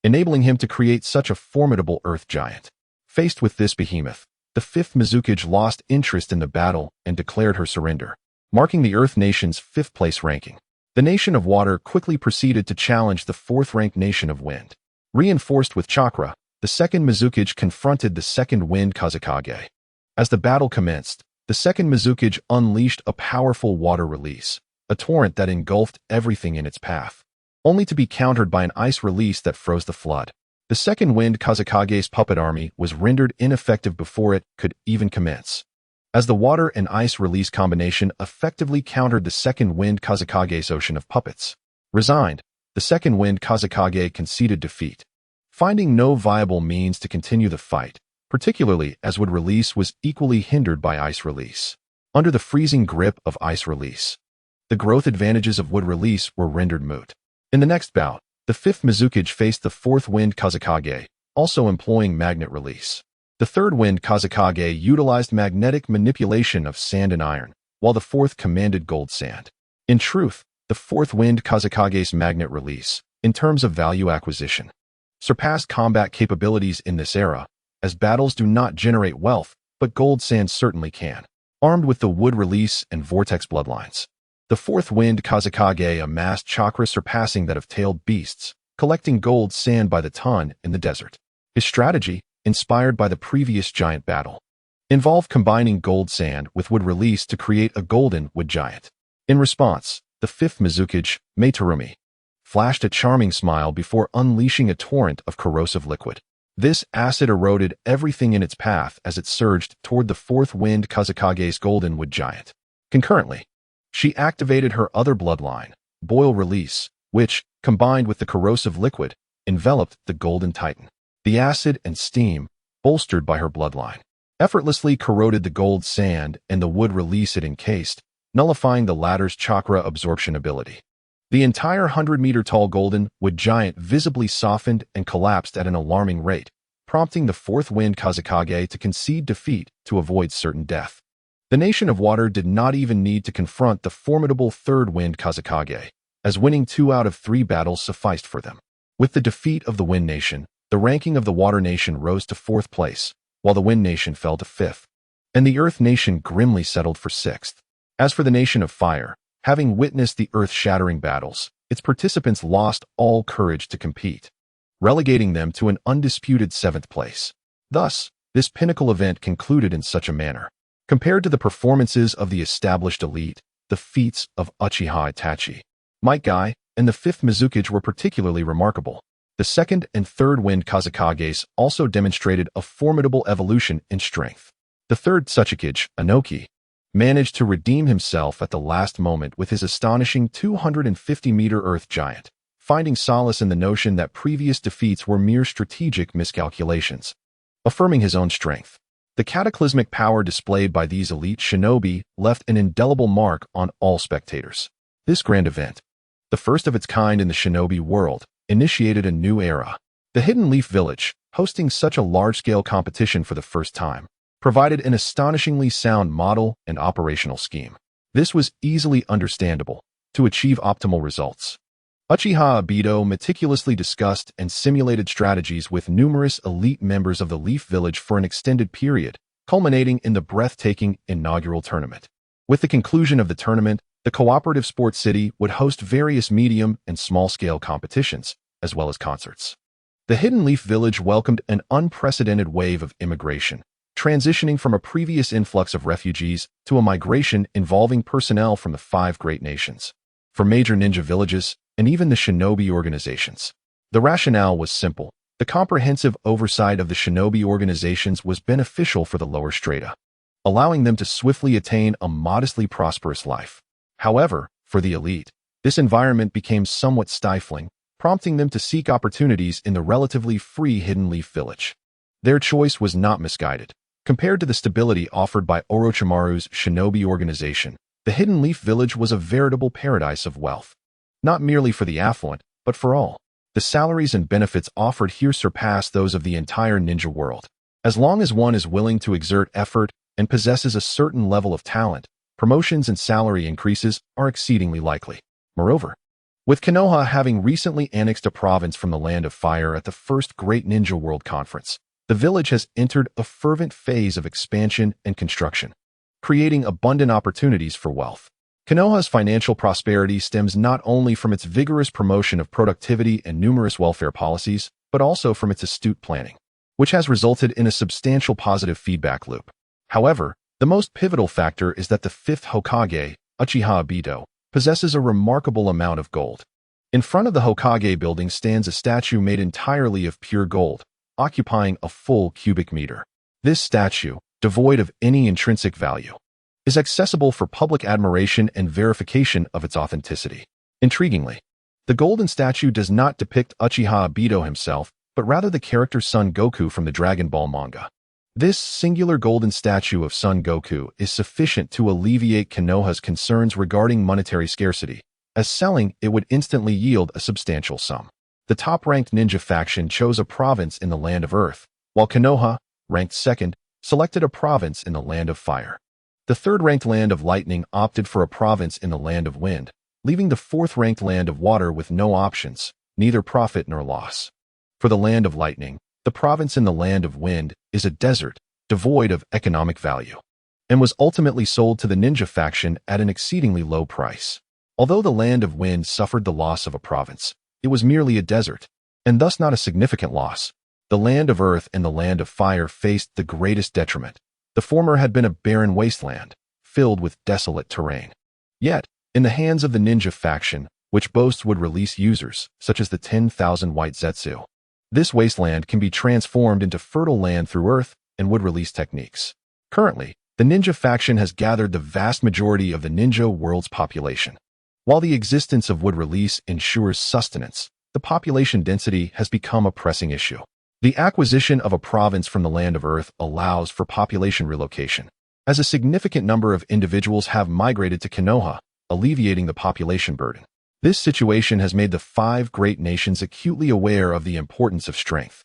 enabling him to create such a formidable earth giant. Faced with this behemoth, the fifth Mizukage lost interest in the battle and declared her surrender, marking the Earth Nation's 5th-place ranking. The Nation of Water quickly proceeded to challenge the 4th-ranked Nation of Wind. Reinforced with chakra, the second Mizukage confronted the second Wind Kazekage. As the battle commenced, the second Mizukage unleashed a powerful water release, a torrent that engulfed everything in its path, only to be countered by an ice release that froze the flood. The second Wind Kazekage's puppet army was rendered ineffective before it could even commence, as the water and ice release combination effectively countered the second Wind Kazekage's ocean of puppets. Resigned, the second Wind Kazekage conceded defeat, finding no viable means to continue the fight, particularly as wood release was equally hindered by ice release. Under the freezing grip of ice release, the growth advantages of wood release were rendered moot. In the next bout, the fifth Mizukage faced the fourth Wind Kazekage, also employing magnet release. The third Wind Kazekage utilized magnetic manipulation of sand and iron, while the fourth commanded gold sand. In truth, the fourth Wind Kazekage's magnet release, in terms of value acquisition, surpassed combat capabilities in this era, as battles do not generate wealth, but gold sand certainly can. Armed with the wood release and vortex bloodlines, the fourth Wind Kazekage amassed chakra surpassing that of tailed beasts, collecting gold sand by the ton in the desert. His strategy, inspired by the previous giant battle, involved combining gold sand with wood release to create a golden wood giant. In response, the fifth Mizukage, Meitarumi, flashed a charming smile before unleashing a torrent of corrosive liquid. This acid eroded everything in its path as it surged toward the fourth Wind Kazekage's golden wood giant. Concurrently, she activated her other bloodline, Boil Release, which, combined with the corrosive liquid, enveloped the golden titan. The acid and steam, bolstered by her bloodline, effortlessly corroded the gold sand and the wood release it encased, nullifying the latter's chakra absorption ability. The entire 100-meter-tall golden wood giant visibly softened and collapsed at an alarming rate, prompting the fourth Wind Kazekage to concede defeat to avoid certain death. The Nation of Water did not even need to confront the formidable third Wind Kazekage, as winning 2 out of 3 battles sufficed for them. With the defeat of the Wind Nation, the ranking of the Water Nation rose to 4th place, while the Wind Nation fell to 5th, and the Earth Nation grimly settled for 6th. As for the Nation of Fire, having witnessed the earth-shattering battles, its participants lost all courage to compete, relegating them to an undisputed 7th place. Thus, this pinnacle event concluded in such a manner. Compared to the performances of the established elite, the feats of Uchiha Itachi, Might Guy, and the 5th Mizukage were particularly remarkable. The 2nd and 3rd Wind Kazakages also demonstrated a formidable evolution in strength. The 3rd Tsuchikage, Anoki, managed to redeem himself at the last moment with his astonishing 250-meter Earth Giant, finding solace in the notion that previous defeats were mere strategic miscalculations. Affirming his own strength, the cataclysmic power displayed by these elite shinobi left an indelible mark on all spectators. This grand event, the first of its kind in the shinobi world, initiated a new era. The Hidden Leaf Village, hosting such a large-scale competition for the first time, provided an astonishingly sound model and operational scheme. This was easily understandable to achieve optimal results. Uchiha Obito meticulously discussed and simulated strategies with numerous elite members of the Leaf Village for an extended period, culminating in the breathtaking inaugural tournament. With the conclusion of the tournament, the cooperative sports city would host various medium and small-scale competitions, as well as concerts. The Hidden Leaf Village welcomed an unprecedented wave of immigration, transitioning from a previous influx of refugees to a migration involving personnel from the 5 great nations, from major ninja villages, and even the shinobi organizations. The rationale was simple. The comprehensive oversight of the shinobi organizations was beneficial for the lower strata, allowing them to swiftly attain a modestly prosperous life. However, for the elite, this environment became somewhat stifling, prompting them to seek opportunities in the relatively free Hidden Leaf Village. Their choice was not misguided. Compared to the stability offered by Orochimaru's shinobi organization, the Hidden Leaf Village was a veritable paradise of wealth. Not merely for the affluent, but for all. The salaries and benefits offered here surpass those of the entire ninja world. As long as one is willing to exert effort and possesses a certain level of talent, promotions and salary increases are exceedingly likely. Moreover, with Konoha having recently annexed a province from the Land of Fire at the first Great Ninja World Conference, the village has entered a fervent phase of expansion and construction, creating abundant opportunities for wealth. Konoha's financial prosperity stems not only from its vigorous promotion of productivity and numerous welfare policies, but also from its astute planning, which has resulted in a substantial positive feedback loop. However, the most pivotal factor is that the 5th Hokage, Uchiha Obito, possesses a remarkable amount of gold. In front of the Hokage building stands a statue made entirely of pure gold, occupying a full cubic meter. This statue, devoid of any intrinsic value, is accessible for public admiration and verification of its authenticity. Intriguingly, the golden statue does not depict Uchiha Obito himself, but rather the character Son Goku from the Dragon Ball manga. This singular golden statue of Son Goku is sufficient to alleviate Konoha's concerns regarding monetary scarcity, as selling it would instantly yield a substantial sum. The top-ranked ninja faction chose a province in the Land of Earth, while Konoha, ranked 2nd, selected a province in the Land of Fire. The 3rd-ranked Land of Lightning opted for a province in the Land of Wind, leaving the 4th-ranked Land of Water with no options, neither profit nor loss. For the Land of Lightning, the province in the Land of Wind is a desert, devoid of economic value, and was ultimately sold to the ninja faction at an exceedingly low price. Although the Land of Wind suffered the loss of a province, it was merely a desert, and thus not a significant loss. The Land of Earth and the Land of Fire faced the greatest detriment. The former had been a barren wasteland, filled with desolate terrain. Yet, in the hands of the ninja faction, which boasts would release users, such as the 10,000 White Zetsu, this wasteland can be transformed into fertile land through earth and wood release techniques. Currently, the ninja faction has gathered the vast majority of the ninja world's population. While the existence of wood release ensures sustenance, the population density has become a pressing issue. The acquisition of a province from the Land of Earth allows for population relocation, as a significant number of individuals have migrated to Konoha, alleviating the population burden. This situation has made the 5 great nations acutely aware of the importance of strength.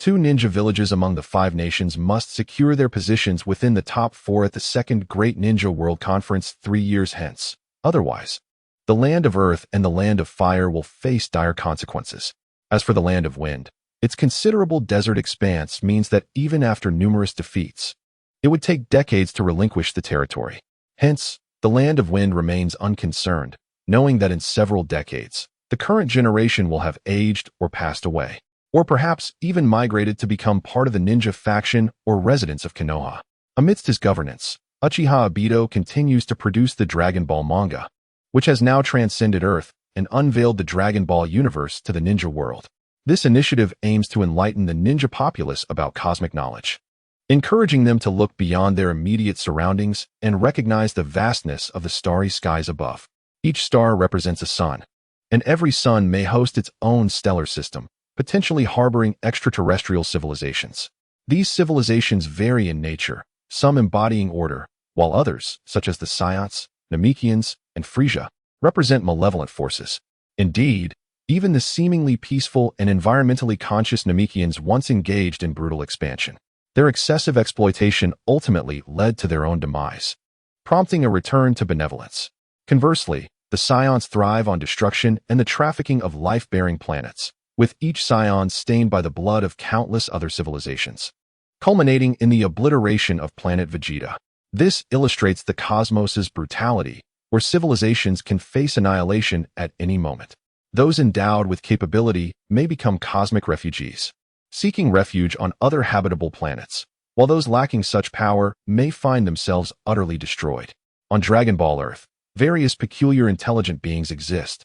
2 ninja villages among the 5 nations must secure their positions within the top 4 at the 2nd Great Ninja World Conference 3 years hence. Otherwise, the Land of Earth and the Land of Fire will face dire consequences. As for the Land of Wind, Its considerable desert expanse means that even after numerous defeats, it would take decades to relinquish the territory. Hence, the Land of Wind remains unconcerned, knowing that in several decades, the current generation will have aged or passed away, or perhaps even migrated to become part of the ninja faction or residents of Konoha. Amidst his governance, Uchiha Obito continues to produce the Dragon Ball manga, which has now transcended Earth and unveiled the Dragon Ball universe to the ninja world. This initiative aims to enlighten the ninja populace about cosmic knowledge, encouraging them to look beyond their immediate surroundings and recognize the vastness of the starry skies above. Each star represents a sun, and every sun may host its own stellar system, potentially harboring extraterrestrial civilizations. These civilizations vary in nature, some embodying order, while others, such as the Psiots, Namekians, and Frisia, represent malevolent forces. Indeed, even the seemingly peaceful and environmentally conscious Namekians once engaged in brutal expansion. Their excessive exploitation ultimately led to their own demise, prompting a return to benevolence. Conversely, the Psions thrive on destruction and the trafficking of life-bearing planets, with each Psion stained by the blood of countless other civilizations, culminating in the obliteration of planet Vegeta. This illustrates the cosmos's brutality, where civilizations can face annihilation at any moment. Those endowed with capability may become cosmic refugees, seeking refuge on other habitable planets, while those lacking such power may find themselves utterly destroyed. On Dragon Ball Earth, various peculiar intelligent beings exist,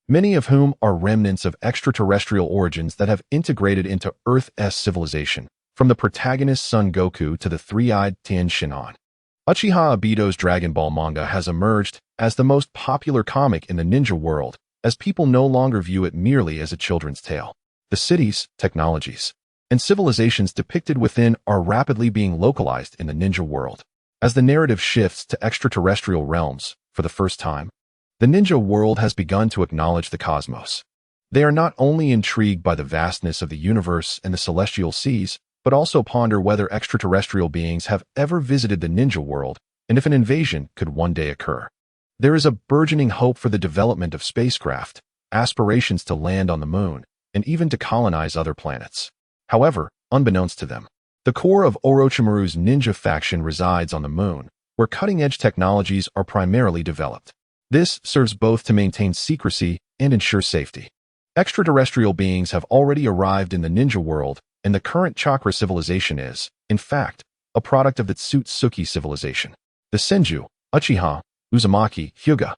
many of whom are remnants of extraterrestrial origins that have integrated into Earth's civilization, from the protagonist Son Goku to the three-eyed Tien Shinhan. Uchiha Obito's Dragon Ball manga has emerged as the most popular comic in the ninja world, as people no longer view it merely as a children's tale. The cities, technologies, and civilizations depicted within are rapidly being localized in the ninja world. As the narrative shifts to extraterrestrial realms, for the first time, the ninja world has begun to acknowledge the cosmos. They are not only intrigued by the vastness of the universe and the celestial seas, but also ponder whether extraterrestrial beings have ever visited the ninja world and if an invasion could one day occur. There is a burgeoning hope for the development of spacecraft, aspirations to land on the moon, and even to colonize other planets. However, unbeknownst to them, the core of Orochimaru's ninja faction resides on the moon, where cutting-edge technologies are primarily developed. This serves both to maintain secrecy and ensure safety. Extraterrestrial beings have already arrived in the ninja world, and the current chakra civilization is, in fact, a product of the Tsutsuki civilization. The Senju, Uchiha, Uzumaki, Hyuga,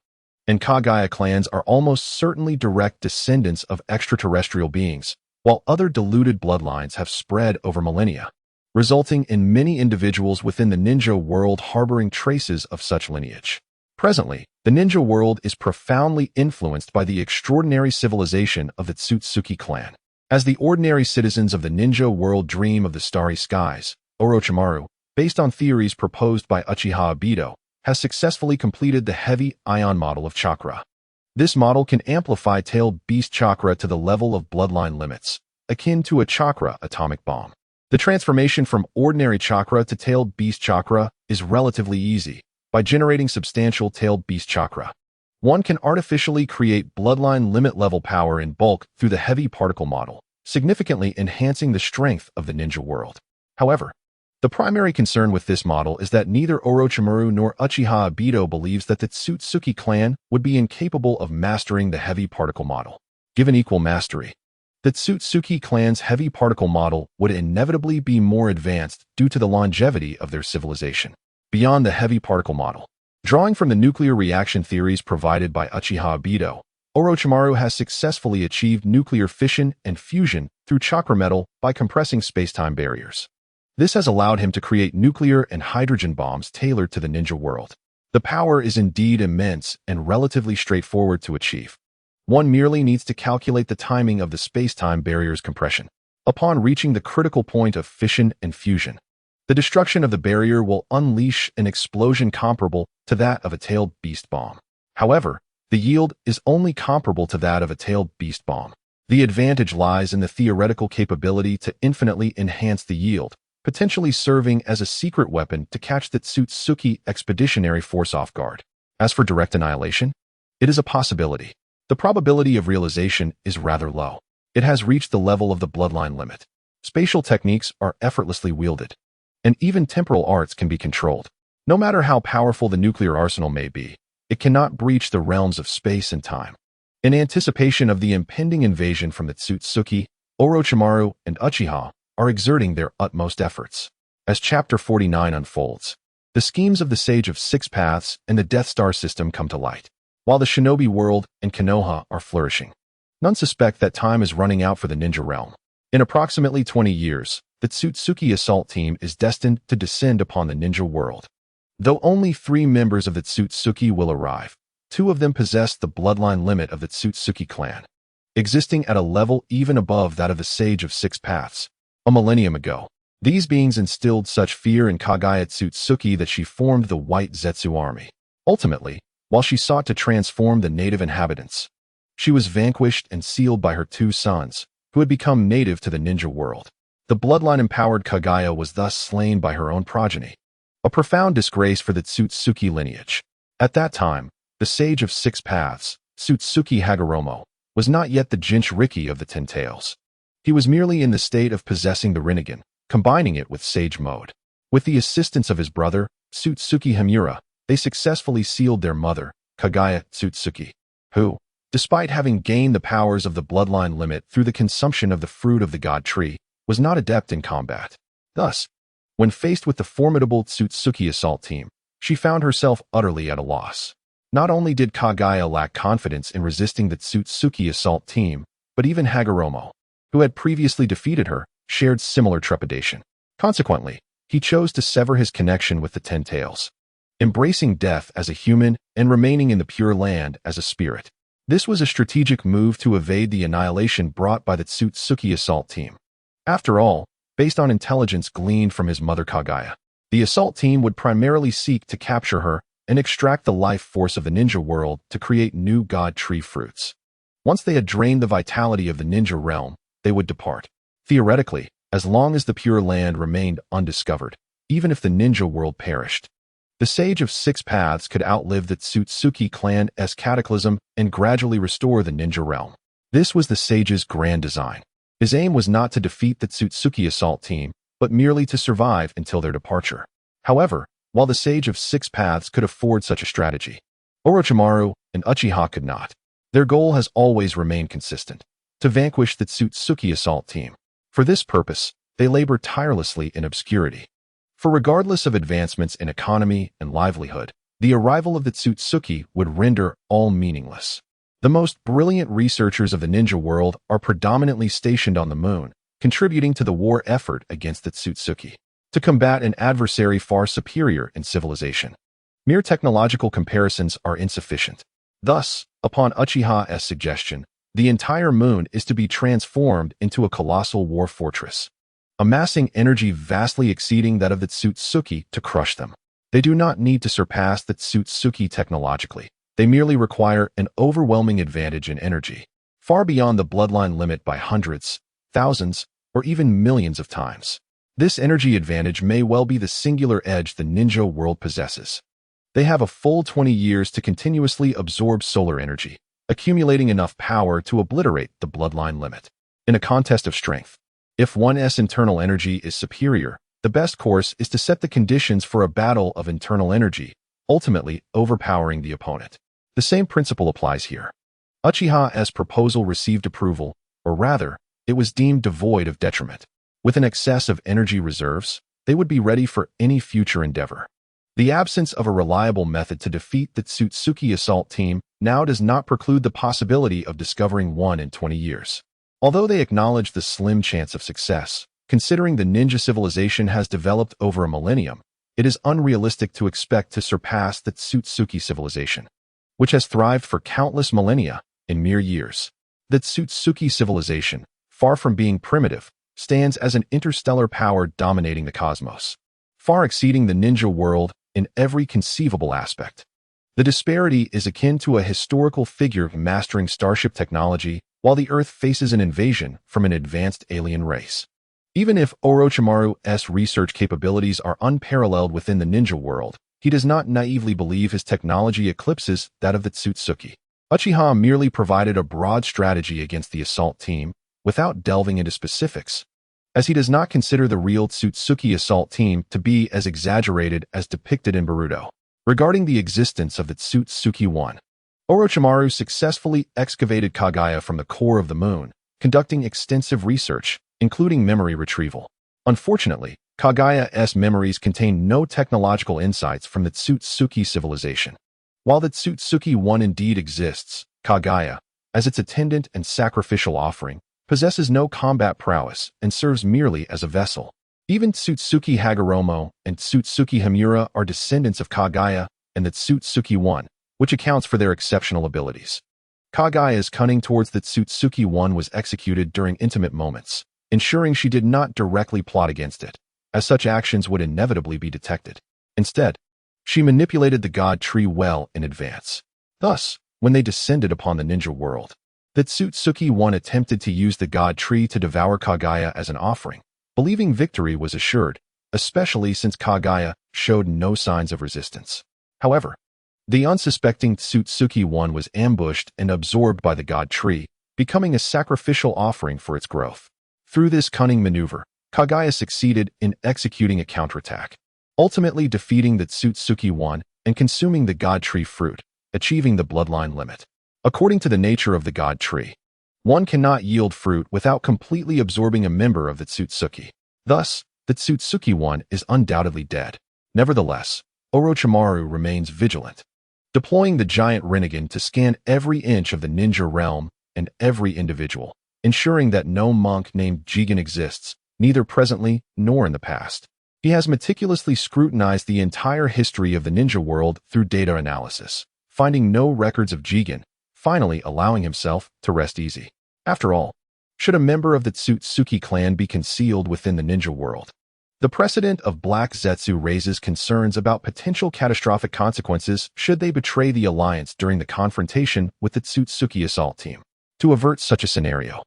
and Kagaya clans are almost certainly direct descendants of extraterrestrial beings, while other diluted bloodlines have spread over millennia, resulting in many individuals within the ninja world harboring traces of such lineage. Presently, the ninja world is profoundly influenced by the extraordinary civilization of the Tsutsuki clan. As the ordinary citizens of the ninja world dream of the starry skies, Orochimaru, based on theories proposed by Uchiha Obito, has successfully completed the heavy ion model of chakra. This model can amplify tailed beast chakra to the level of bloodline limits, akin to a chakra atomic bomb. The transformation from ordinary chakra to tailed beast chakra is relatively easy. By generating substantial tailed beast chakra, one can artificially create bloodline limit level power in bulk through the heavy particle model, significantly enhancing the strength of the ninja world. However, the primary concern with this model is that neither Orochimaru nor Uchiha Obito believes that the Tsutsuki clan would be incapable of mastering the heavy particle model. Given equal mastery, the Tsutsuki clan's heavy particle model would inevitably be more advanced due to the longevity of their civilization. Beyond the heavy particle model, drawing from the nuclear reaction theories provided by Uchiha Obito, Orochimaru has successfully achieved nuclear fission and fusion through chakra metal by compressing space-time barriers. This has allowed him to create nuclear and hydrogen bombs tailored to the ninja world. The power is indeed immense and relatively straightforward to achieve. One merely needs to calculate the timing of the space-time barrier's compression. Upon reaching the critical point of fission and fusion, the destruction of the barrier will unleash an explosion comparable to that of a tailed beast bomb. However, the yield is only comparable to that of a tailed beast bomb. The advantage lies in the theoretical capability to infinitely enhance the yield, potentially serving as a secret weapon to catch the Tsutsuki expeditionary force off guard. As for direct annihilation, it is a possibility. The probability of realization is rather low. It has reached the level of the bloodline limit. Spatial techniques are effortlessly wielded, and even temporal arts can be controlled. No matter how powerful the nuclear arsenal may be, it cannot breach the realms of space and time. In anticipation of the impending invasion from the Otsutsuki, Orochimaru and Uchiha are exerting their utmost efforts. As Chapter 49 unfolds, the schemes of the Sage of Six Paths and the Death Star system come to light. While the Shinobi world and Konoha are flourishing, none suspect that time is running out for the ninja realm. In approximately 20 years, the Otsutsuki assault team is destined to descend upon the ninja world. Though only 3 members of the Otsutsuki will arrive, 2 of them possess the bloodline limit of the Otsutsuki clan, existing at a level even above that of the Sage of Six Paths. A millennium ago, these beings instilled such fear in Kaguya Otsutsuki that she formed the White Zetsu army. Ultimately, while she sought to transform the native inhabitants, she was vanquished and sealed by her 2 sons, who had become native to the ninja world. The bloodline-empowered Kaguya was thus slain by her own progeny, a profound disgrace for the Otsutsuki lineage. At that time, the Sage of Six Paths, Otsutsuki Hagoromo, was not yet the Jinchuriki of the Ten Tails. He was merely in the state of possessing the Rinnegan, combining it with Sage mode. With the assistance of his brother, Otsutsuki Himura, they successfully sealed their mother, Kaguya Otsutsuki, who, despite having gained the powers of the bloodline limit through the consumption of the fruit of the god tree, was not adept in combat. Thus, when faced with the formidable Otsutsuki assault team, she found herself utterly at a loss. Not only did Kaguya lack confidence in resisting the Otsutsuki assault team, but even Hagoromo, who had previously defeated her, shared similar trepidation. Consequently, he chose to sever his connection with the Ten Tails, embracing death as a human and remaining in the Pure Land as a spirit. This was a strategic move to evade the annihilation brought by the Otsutsuki assault team. After all, based on intelligence gleaned from his mother Kaguya, the assault team would primarily seek to capture her and extract the life force of the ninja world to create new god tree fruits. Once they had drained the vitality of the ninja realm, they would depart. Theoretically, as long as the Pure Land remained undiscovered, even if the ninja world perished, the Sage of Six Paths could outlive the Otsutsuki clan's cataclysm and gradually restore the ninja realm. This was the Sage's grand design. His aim was not to defeat the Otsutsuki assault team, but merely to survive until their departure. However, while the Sage of Six Paths could afford such a strategy, Orochimaru and Uchiha could not. Their goal has always remained consistent: to vanquish the Otsutsuki assault team. For this purpose, they labor tirelessly in obscurity. For regardless of advancements in economy and livelihood, the arrival of the Otsutsuki would render all meaningless. The most brilliant researchers of the ninja world are predominantly stationed on the moon, contributing to the war effort against the Otsutsuki, to combat an adversary far superior in civilization. Mere technological comparisons are insufficient. Thus, upon Uchiha's suggestion, the entire moon is to be transformed into a colossal war fortress, amassing energy vastly exceeding that of the Otsutsuki to crush them. They do not need to surpass the Otsutsuki technologically. They merely require an overwhelming advantage in energy, far beyond the bloodline limit by hundreds, thousands, or even millions of times. This energy advantage may well be the singular edge the ninja world possesses. They have a full 20 years to continuously absorb solar energy, accumulating enough power to obliterate the bloodline limit. In a contest of strength, if one's internal energy is superior, the best course is to set the conditions for a battle of internal energy, ultimately overpowering the opponent. The same principle applies here. Uchiha's proposal received approval, or rather, it was deemed devoid of detriment. With an excess of energy reserves, they would be ready for any future endeavor. The absence of a reliable method to defeat the Otsutsuki assault team now does not preclude the possibility of discovering one in 20 years. Although they acknowledge the slim chance of success, considering the ninja civilization has developed over a millennium, it is unrealistic to expect to surpass the Otsutsuki civilization, which has thrived for countless millennia, in mere years. The Otsutsuki civilization, far from being primitive, stands as an interstellar power dominating the cosmos, far exceeding the ninja world in every conceivable aspect. The disparity is akin to a historical figure mastering starship technology while the Earth faces an invasion from an advanced alien race. Even if Orochimaru's research capabilities are unparalleled within the ninja world, he does not naively believe his technology eclipses that of the Otsutsuki. Uchiha merely provided a broad strategy against the assault team, without delving into specifics, as he does not consider the real Tsutsuki assault team to be as exaggerated as depicted in Boruto. Regarding the existence of the Tsutsuki One, Orochimaru successfully excavated Kaguya from the core of the moon, conducting extensive research, including memory retrieval. Unfortunately, Kaguya's memories contain no technological insights from the Tsutsuki civilization. While the Tsutsuki One indeed exists, Kaguya, as its attendant and sacrificial offering, possesses no combat prowess and serves merely as a vessel. Even Tsutsuki Hagoromo and Tsutsuki Himura are descendants of Kaguya and the Tsutsuki One, which accounts for their exceptional abilities. Kaguya's cunning towards the Tsutsuki One was executed during intimate moments, ensuring she did not directly plot against it, as such actions would inevitably be detected. Instead, she manipulated the god tree well in advance. Thus, when they descended upon the ninja world, the Tsutsuki One attempted to use the god tree to devour Kaguya as an offering, believing victory was assured, especially since Kaguya showed no signs of resistance. However, the unsuspecting Tsutsuki One was ambushed and absorbed by the god tree, becoming a sacrificial offering for its growth. Through this cunning maneuver, Kaguya succeeded in executing a counterattack, ultimately defeating the Tsutsuki One and consuming the god tree fruit, achieving the bloodline limit. According to the nature of the god tree, one cannot yield fruit without completely absorbing a member of the Tsutsuki. Thus, the Tsutsuki One is undoubtedly dead. Nevertheless, Orochimaru remains vigilant, deploying the giant Rinnegan to scan every inch of the ninja realm and every individual, ensuring that no monk named Jigen exists, neither presently nor in the past. He has meticulously scrutinized the entire history of the ninja world through data analysis, finding no records of Jigen, finally allowing himself to rest easy. After all, should a member of the Tsutsuki clan be concealed within the ninja world? The precedent of Black Zetsu raises concerns about potential catastrophic consequences should they betray the alliance during the confrontation with the Tsutsuki assault team. To avert such a scenario,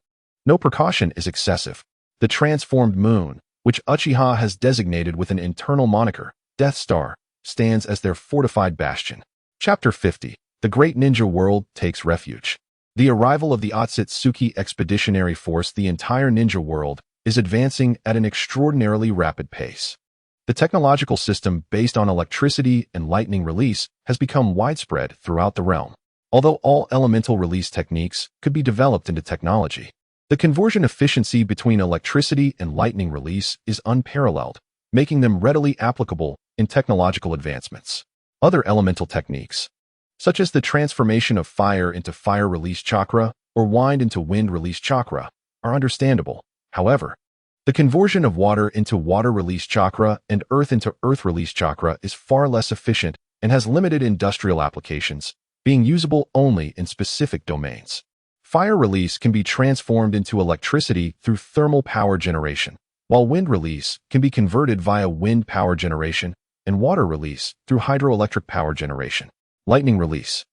no precaution is excessive. The transformed moon, which Uchiha has designated with an internal moniker, Death Star, stands as their fortified bastion. Chapter 50. The Great Ninja World Takes Refuge. The arrival of the Otsutsuki Expeditionary Force. The entire ninja world is advancing at an extraordinarily rapid pace. The technological system based on electricity and lightning release has become widespread throughout the realm. Although all elemental release techniques could be developed into technology, the conversion efficiency between electricity and lightning release is unparalleled, making them readily applicable in technological advancements. Other elemental techniques, such as the transformation of fire into fire release chakra or wind into wind release chakra, are understandable. However, the conversion of water into water release chakra and earth into earth release chakra is far less efficient and has limited industrial applications, being usable only in specific domains. Fire release can be transformed into electricity through thermal power generation, while wind release can be converted via wind power generation and water release through hydroelectric power generation. Lightning release,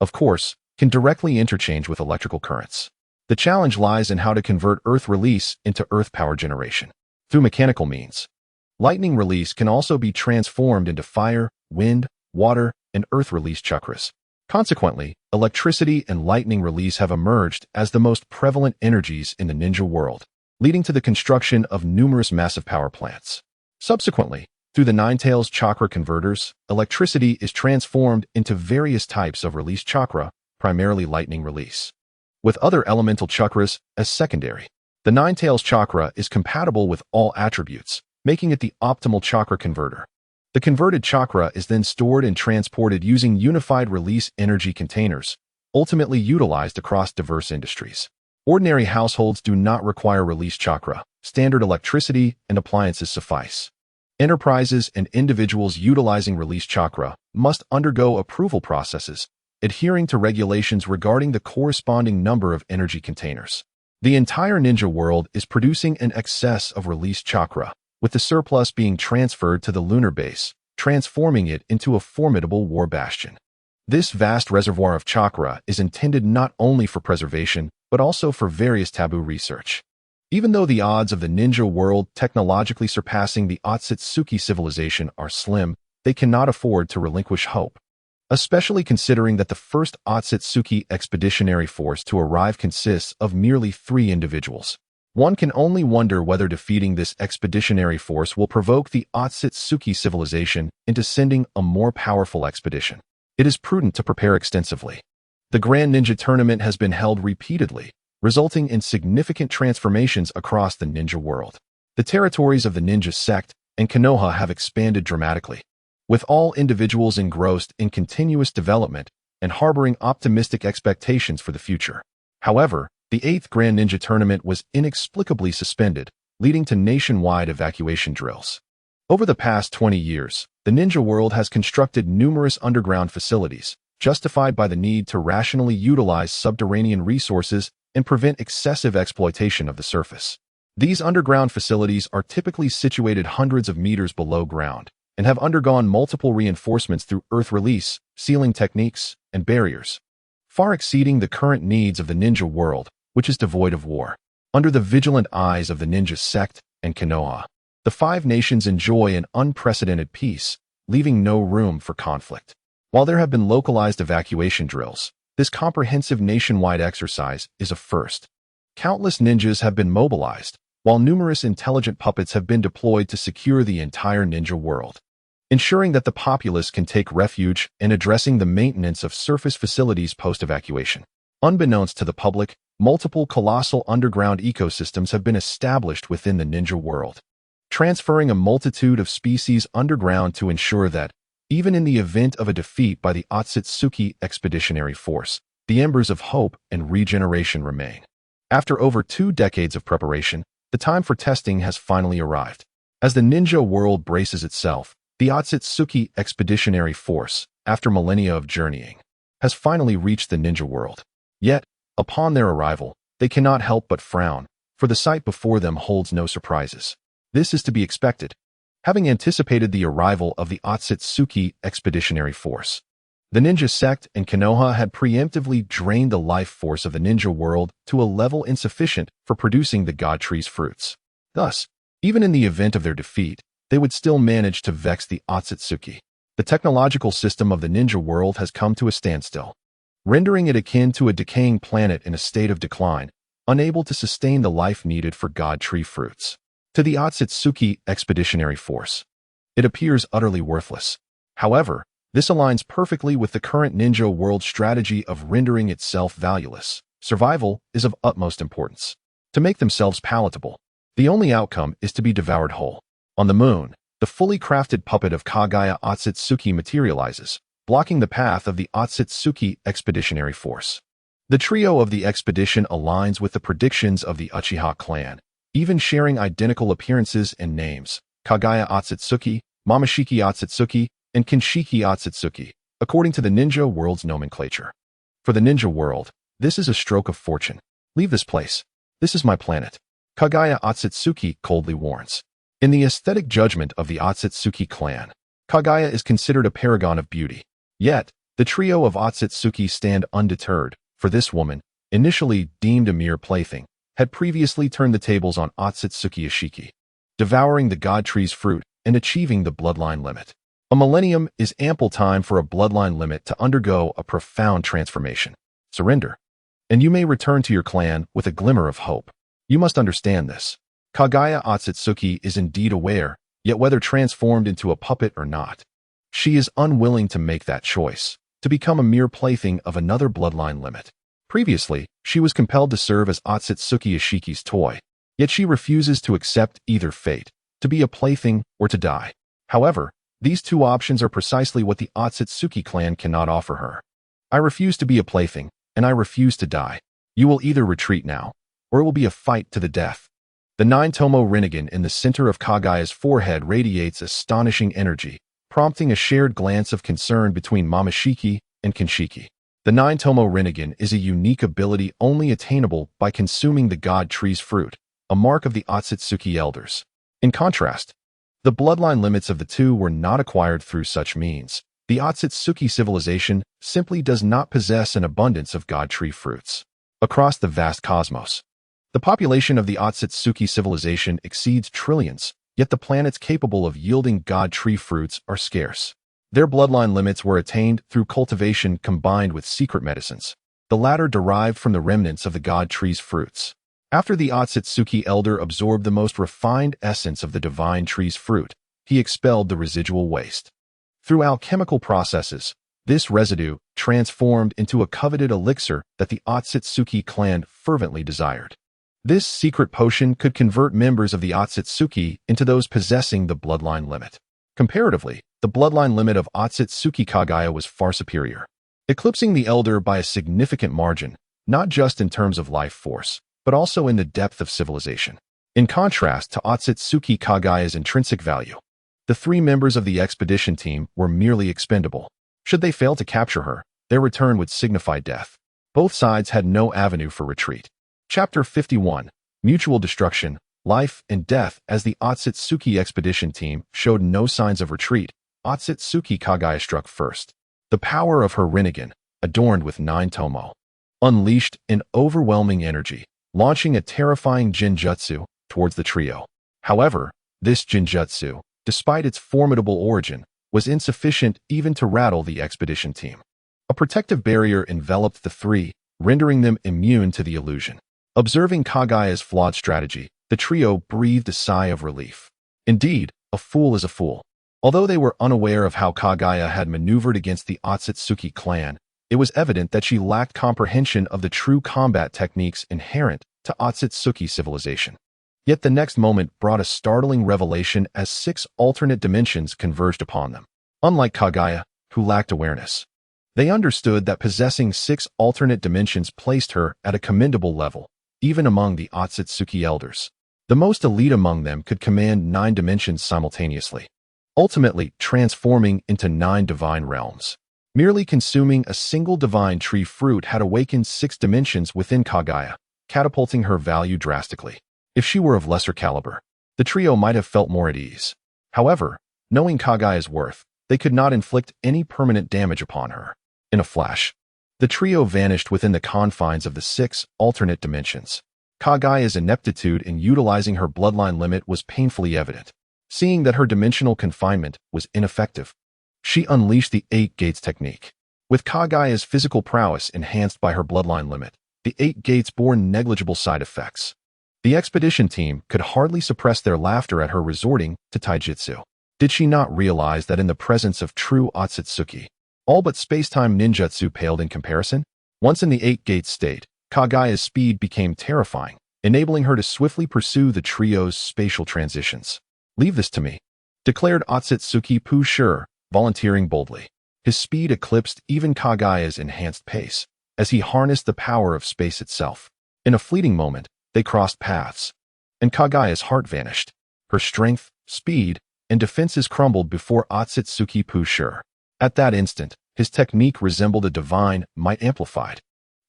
of course, can directly interchange with electrical currents. The challenge lies in how to convert earth release into earth power generation. Through mechanical means, lightning release can also be transformed into fire, wind, water, and earth release chakras. Consequently, electricity and lightning release have emerged as the most prevalent energies in the ninja world, leading to the construction of numerous massive power plants. Subsequently, through the Ninetales chakra converters, electricity is transformed into various types of release chakra, primarily lightning release, with other elemental chakras as secondary. The Ninetales chakra is compatible with all attributes, making it the optimal chakra converter. The converted chakra is then stored and transported using unified release energy containers, ultimately utilized across diverse industries. Ordinary households do not require release chakra. Standard electricity and appliances suffice. Enterprises and individuals utilizing release chakra must undergo approval processes, adhering to regulations regarding the corresponding number of energy containers. The entire ninja world is producing an excess of release chakra, with the surplus being transferred to the lunar base, transforming it into a formidable war bastion. This vast reservoir of chakra is intended not only for preservation, but also for various taboo research. Even though the odds of the ninja world technologically surpassing the Otsutsuki civilization are slim, they cannot afford to relinquish hope. especially considering that the first Otsutsuki expeditionary force to arrive consists of merely 3 individuals. One can only wonder whether defeating this expeditionary force will provoke the Otsutsuki civilization into sending a more powerful expedition. It is prudent to prepare extensively. The Grand Ninja Tournament has been held repeatedly, resulting in significant transformations across the ninja world. The territories of the ninja sect and Konoha have expanded dramatically, with all individuals engrossed in continuous development and harboring optimistic expectations for the future. However, the 8th Grand Ninja Tournament was inexplicably suspended, leading to nationwide evacuation drills. Over the past 20 years, the ninja world has constructed numerous underground facilities, justified by the need to rationally utilize subterranean resources and prevent excessive exploitation of the surface. These underground facilities are typically situated hundreds of meters below ground and have undergone multiple reinforcements through earth release, sealing techniques, and barriers, far exceeding the current needs of the ninja world, which is devoid of war. Under the vigilant eyes of the ninja sect and Konoha, the 5 nations enjoy an unprecedented peace, leaving no room for conflict. While there have been localized evacuation drills, this comprehensive nationwide exercise is a first. Countless ninjas have been mobilized, while numerous intelligent puppets have been deployed to secure the entire ninja world, ensuring that the populace can take refuge and addressing the maintenance of surface facilities post-evacuation. Unbeknownst to the public, multiple colossal underground ecosystems have been established within the ninja world, transferring a multitude of species underground to ensure that, even in the event of a defeat by the Otsutsuki expeditionary force, the embers of hope and regeneration remain. After over 2 decades of preparation, the time for testing has finally arrived. As the ninja world braces itself, the Otsutsuki expeditionary force, after millennia of journeying, has finally reached the ninja world. Yet, upon their arrival, they cannot help but frown, for the sight before them holds no surprises. This is to be expected. Having anticipated the arrival of the Otsutsuki expeditionary force, the ninja sect and Konoha had preemptively drained the life force of the ninja world to a level insufficient for producing the god tree's fruits. Thus, even in the event of their defeat, they would still manage to vex the Otsutsuki. The technological system of the ninja world has come to a standstill, rendering it akin to a decaying planet in a state of decline, unable to sustain the life needed for god tree fruits. To the Otsutsuki expeditionary force, it appears utterly worthless. However, this aligns perfectly with the current ninja world strategy of rendering itself valueless. Survival is of utmost importance. To make themselves palatable, the only outcome is to be devoured whole. On the moon, the fully crafted puppet of Kaguya Otsutsuki materializes, blocking the path of the Otsutsuki expeditionary force. The trio of the expedition aligns with the predictions of the Uchiha clan, even sharing identical appearances and names: Kaguya Otsutsuki, Momoshiki Otsutsuki, and Kinshiki Otsutsuki, according to the ninja world's nomenclature. For the ninja world, this is a stroke of fortune. Leave this place. This is my planet, Kaguya Otsutsuki coldly warns. In the aesthetic judgment of the Otsutsuki clan, Kaguya is considered a paragon of beauty. Yet, the trio of Otsutsuki stand undeterred, for this woman, initially deemed a mere plaything, had previously turned the tables on Otsutsuki Ishiki, devouring the god tree's fruit and achieving the bloodline limit. A millennium is ample time for a bloodline limit to undergo a profound transformation. Surrender, and you may return to your clan with a glimmer of hope. You must understand this. Kaguya Otsutsuki is indeed aware, yet whether transformed into a puppet or not, she is unwilling to make that choice, to become a mere plaything of another bloodline limit. Previously, she was compelled to serve as Otsutsuki Ishiki's toy, yet she refuses to accept either fate, to be a plaything or to die. However, these 2 options are precisely what the Otsutsuki clan cannot offer her. I refuse to be a plaything, and I refuse to die. You will either retreat now, or it will be a fight to the death. The 9-tomoe Rinnegan in the center of Kaguya's forehead radiates astonishing energy, prompting a shared glance of concern between Momoshiki and Kinshiki. The 9-tomoe Rinnegan is a unique ability only attainable by consuming the god tree's fruit, a mark of the Otsutsuki elders. In contrast, the bloodline limits of the 2 were not acquired through such means. The Otsutsuki civilization simply does not possess an abundance of god tree fruits. Across the vast cosmos, the population of the Otsutsuki civilization exceeds trillions, yet the planets capable of yielding god tree fruits are scarce. Their bloodline limits were attained through cultivation combined with secret medicines, the latter derived from the remnants of the god tree's fruits. After the Otsutsuki elder absorbed the most refined essence of the divine tree's fruit, he expelled the residual waste. Through alchemical processes, this residue transformed into a coveted elixir that the Otsutsuki clan fervently desired. This secret potion could convert members of the Otsutsuki into those possessing the bloodline limit. Comparatively, the bloodline limit of Otsutsuki Kagaya was far superior, eclipsing the elder by a significant margin, not just in terms of life force, but also in the depth of civilization. In contrast to Otsutsuki Kagaya's intrinsic value, the three members of the expedition team were merely expendable. Should they fail to capture her, their return would signify death. Both sides had no avenue for retreat. Chapter 51, Mutual Destruction, Life and Death. As the Otsutsuki expedition team showed no signs of retreat, Otsutsuki Kagaya struck first. The power of her Rinnegan, adorned with 9-tomoe, unleashed an overwhelming energy, launching a terrifying jinjutsu towards the trio. However, this jinjutsu, despite its formidable origin, was insufficient even to rattle the expedition team. A protective barrier enveloped the three, rendering them immune to the illusion. Observing Kagaya's flawed strategy, the trio breathed a sigh of relief. Indeed, a fool is a fool. Although they were unaware of how Kagaya had maneuvered against the Otsutsuki clan, it was evident that she lacked comprehension of the true combat techniques inherent to Otsutsuki civilization. Yet the next moment brought a startling revelation as 6 alternate dimensions converged upon them. Unlike Kagaya, who lacked awareness, they understood that possessing 6 alternate dimensions placed her at a commendable level, even among the Otsutsuki elders. The most elite among them could command 9 dimensions simultaneously, ultimately transforming into 9 divine realms. Merely consuming a single divine tree fruit had awakened 6 dimensions within Kagaya, catapulting her value drastically. If she were of lesser caliber, the trio might have felt more at ease. However, knowing Kagaya's worth, they could not inflict any permanent damage upon her. In a flash, the trio vanished within the confines of the 6 alternate dimensions. Kagaya's ineptitude in utilizing her bloodline limit was painfully evident. Seeing that her dimensional confinement was ineffective, she unleashed the 8 gates technique. With Kagaya's physical prowess enhanced by her bloodline limit, the 8 gates bore negligible side effects. The expedition team could hardly suppress their laughter at her resorting to taijutsu. Did she not realize that in the presence of true Otsutsuki, all but space-time ninjutsu paled in comparison? Once in the 8 gates state, Kagaya's speed became terrifying, enabling her to swiftly pursue the trio's spatial transitions. "Leave this to me," declared Otsutsuki Pushur, volunteering boldly. His speed eclipsed even Kagaya's enhanced pace, as he harnessed the power of space itself. In a fleeting moment, they crossed paths, and Kagaya's heart vanished. Her strength, speed, and defenses crumbled before Otsutsuki Pushur. At that instant, his technique resembled a divine might amplified,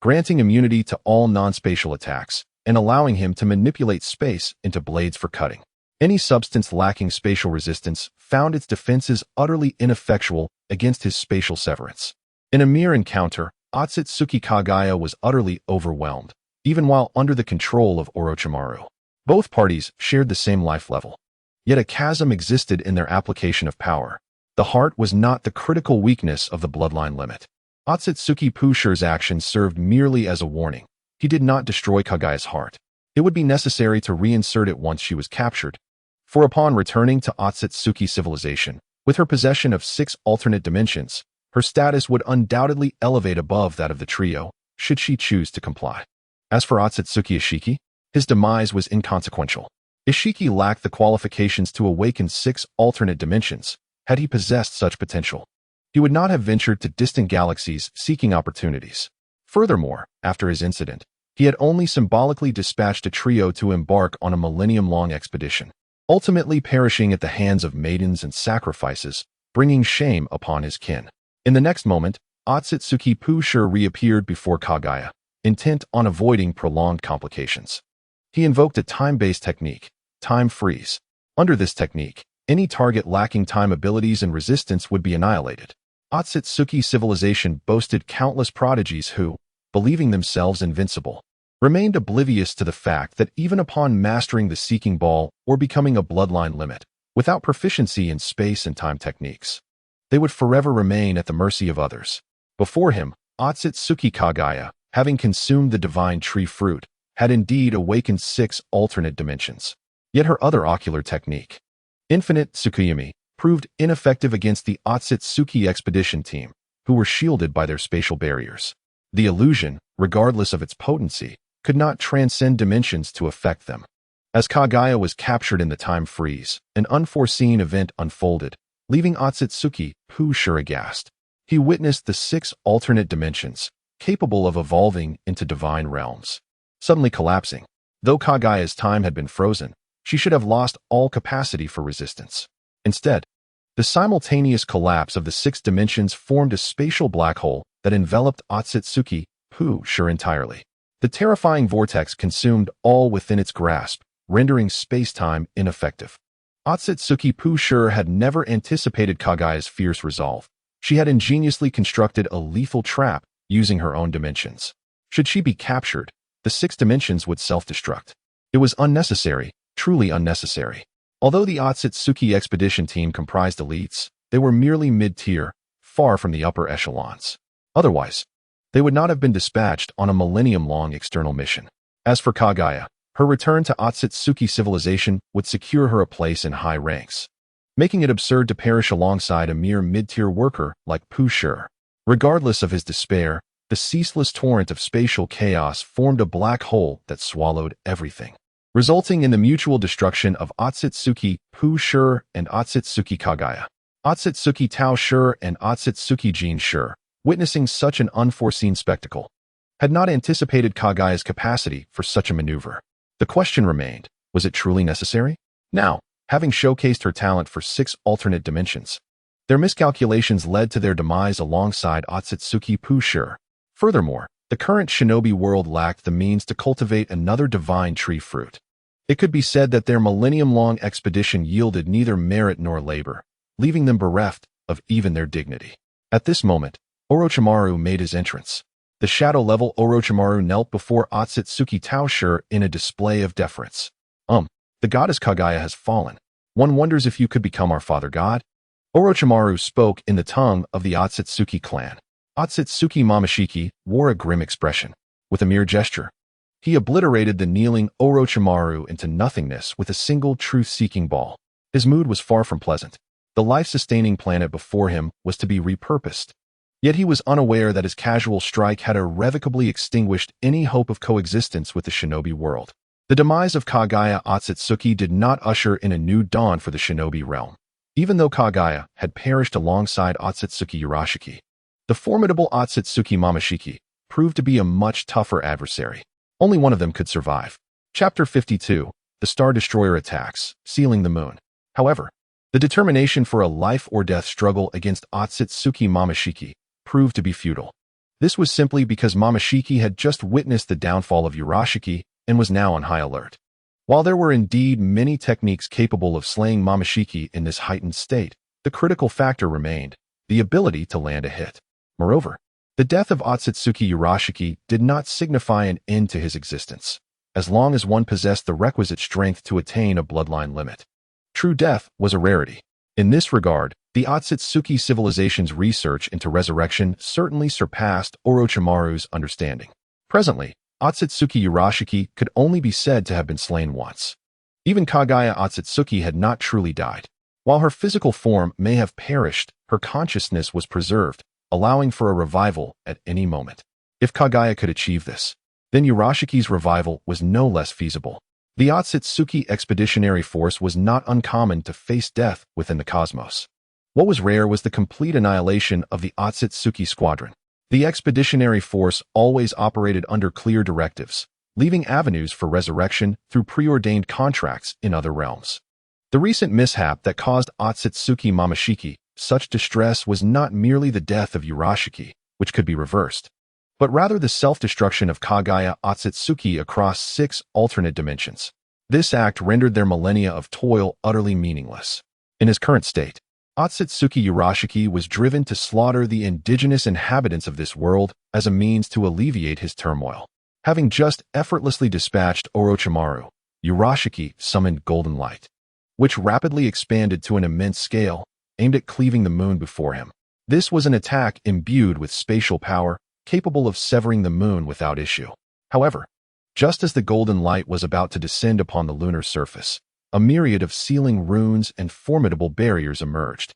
granting immunity to all non-spatial attacks and allowing him to manipulate space into blades for cutting. Any substance lacking spatial resistance found its defenses utterly ineffectual against his spatial severance. In a mere encounter, Otsutsuki Kagaya was utterly overwhelmed, even while under the control of Orochimaru. Both parties shared the same life level, yet a chasm existed in their application of power. The heart was not the critical weakness of the bloodline limit. Otsutsuki Pushur's actions served merely as a warning. He did not destroy Kagaya's heart. It would be necessary to reinsert it once she was captured, for upon returning to Otsutsuki civilization, with her possession of 6 alternate dimensions, her status would undoubtedly elevate above that of the trio, should she choose to comply. As for Otsutsuki Ishiki, his demise was inconsequential. Ishiki lacked the qualifications to awaken 6 alternate dimensions. Had he possessed such potential, he would not have ventured to distant galaxies seeking opportunities. Furthermore, after his incident, he had only symbolically dispatched a trio to embark on a millennium-long expedition, ultimately perishing at the hands of maidens and sacrifices, bringing shame upon his kin. In the next moment, Otsutsuki Pushur reappeared before Kagaya, intent on avoiding prolonged complications. He invoked a time-based technique, time freeze. Under this technique, any target lacking time abilities and resistance would be annihilated. Otsutsuki civilization boasted countless prodigies who, believing themselves invincible, remained oblivious to the fact that even upon mastering the seeking ball or becoming a bloodline limit, without proficiency in space and time techniques, they would forever remain at the mercy of others. Before him, Otsutsuki Kagaya, having consumed the divine tree fruit, had indeed awakened 6 alternate dimensions. Yet her other ocular technique, Infinite Tsukuyomi, proved ineffective against the Otsutsuki expedition team, who were shielded by their spatial barriers. The illusion, regardless of its potency, could not transcend dimensions to affect them. As Kagaya was captured in the time freeze, an unforeseen event unfolded, leaving Otsutsuki Shisui aghast. He witnessed the 6 alternate dimensions, capable of evolving into divine realms, suddenly collapsing. Though Kagaya's time had been frozen, she should have lost all capacity for resistance. Instead, the simultaneous collapse of the 6 dimensions formed a spatial black hole that enveloped Otsutsuki Shisui entirely. The terrifying vortex consumed all within its grasp, rendering space-time ineffective. Otsutsuki Shisui had never anticipated Kagaya's fierce resolve. She had ingeniously constructed a lethal trap using her own dimensions. Should she be captured, the 6 dimensions would self-destruct. It was unnecessary, truly unnecessary. Although the Otsutsuki expedition team comprised elites, they were merely mid-tier, far from the upper echelons. Otherwise, they would not have been dispatched on a millennium-long external mission. As for Kagaya, her return to Otsutsuki civilization would secure her a place in high ranks, making it absurd to perish alongside a mere mid-tier worker like Shisui. Regardless of his despair, the ceaseless torrent of spatial chaos formed a black hole that swallowed everything, resulting in the mutual destruction of Otsutsuki Shisui and Otsutsuki Kagaya. Otsutsuki Shisui and Otsutsuki Shisui, witnessing such an unforeseen spectacle, had not anticipated Kagaya's capacity for such a maneuver. The question remained, was it truly necessary? Now, having showcased her talent for 6 alternate dimensions, their miscalculations led to their demise alongside Otsutsuki Shisui. Furthermore, the current shinobi world lacked the means to cultivate another divine tree fruit. It could be said that their millennium-long expedition yielded neither merit nor labor, leaving them bereft of even their dignity. At this moment, Orochimaru made his entrance. The shadow-level Orochimaru knelt before Otsutsuki Shisui in a display of deference. The goddess Kagaya has fallen. One wonders if you could become our father god? Orochimaru spoke in the tongue of the Otsutsuki clan. Otsutsuki Momoshiki wore a grim expression. With a mere gesture, he obliterated the kneeling Orochimaru into nothingness with a single truth-seeking ball. His mood was far from pleasant. The life-sustaining planet before him was to be repurposed. Yet he was unaware that his casual strike had irrevocably extinguished any hope of coexistence with the shinobi world. The demise of Kagaya Otsutsuki did not usher in a new dawn for the shinobi realm. Even though Kagaya had perished alongside Otsutsuki Urashiki, the formidable Otsutsuki Momoshiki proved to be a much tougher adversary. Only one of them could survive. Chapter 52, The Star Destroyer Attacks, Sealing the Moon. However, the determination for a life-or-death struggle against Otsutsuki Momoshiki proved to be futile. This was simply because Momoshiki had just witnessed the downfall of Urashiki and was now on high alert. While there were indeed many techniques capable of slaying Momoshiki in this heightened state, the critical factor remained the ability to land a hit. Moreover, the death of Otsutsuki Urashiki did not signify an end to his existence, as long as one possessed the requisite strength to attain a bloodline limit. True death was a rarity. In this regard, the Otsutsuki civilization's research into resurrection certainly surpassed Orochimaru's understanding. Presently, Otsutsuki Urashiki could only be said to have been slain once. Even Kagaya Otsutsuki had not truly died. While her physical form may have perished, her consciousness was preserved, allowing for a revival at any moment. If Kagaya could achieve this, then Urashiki's revival was no less feasible. The Otsutsuki expeditionary force was not uncommon to face death within the cosmos. What was rare was the complete annihilation of the Otsutsuki squadron. The expeditionary force always operated under clear directives, leaving avenues for resurrection through preordained contracts in other realms. The recent mishap that caused Otsutsuki Momoshiki such distress was not merely the death of Urashiki, which could be reversed, but rather the self-destruction of Kagaya Otsutsuki across 6 alternate dimensions. This act rendered their millennia of toil utterly meaningless. In his current state, Otsutsuki Urashiki was driven to slaughter the indigenous inhabitants of this world as a means to alleviate his turmoil. Having just effortlessly dispatched Orochimaru, Urashiki summoned golden light, which rapidly expanded to an immense scale, aimed at cleaving the moon before him. This was an attack imbued with spatial power, capable of severing the moon without issue. However, just as the golden light was about to descend upon the lunar surface, a myriad of sealing runes and formidable barriers emerged,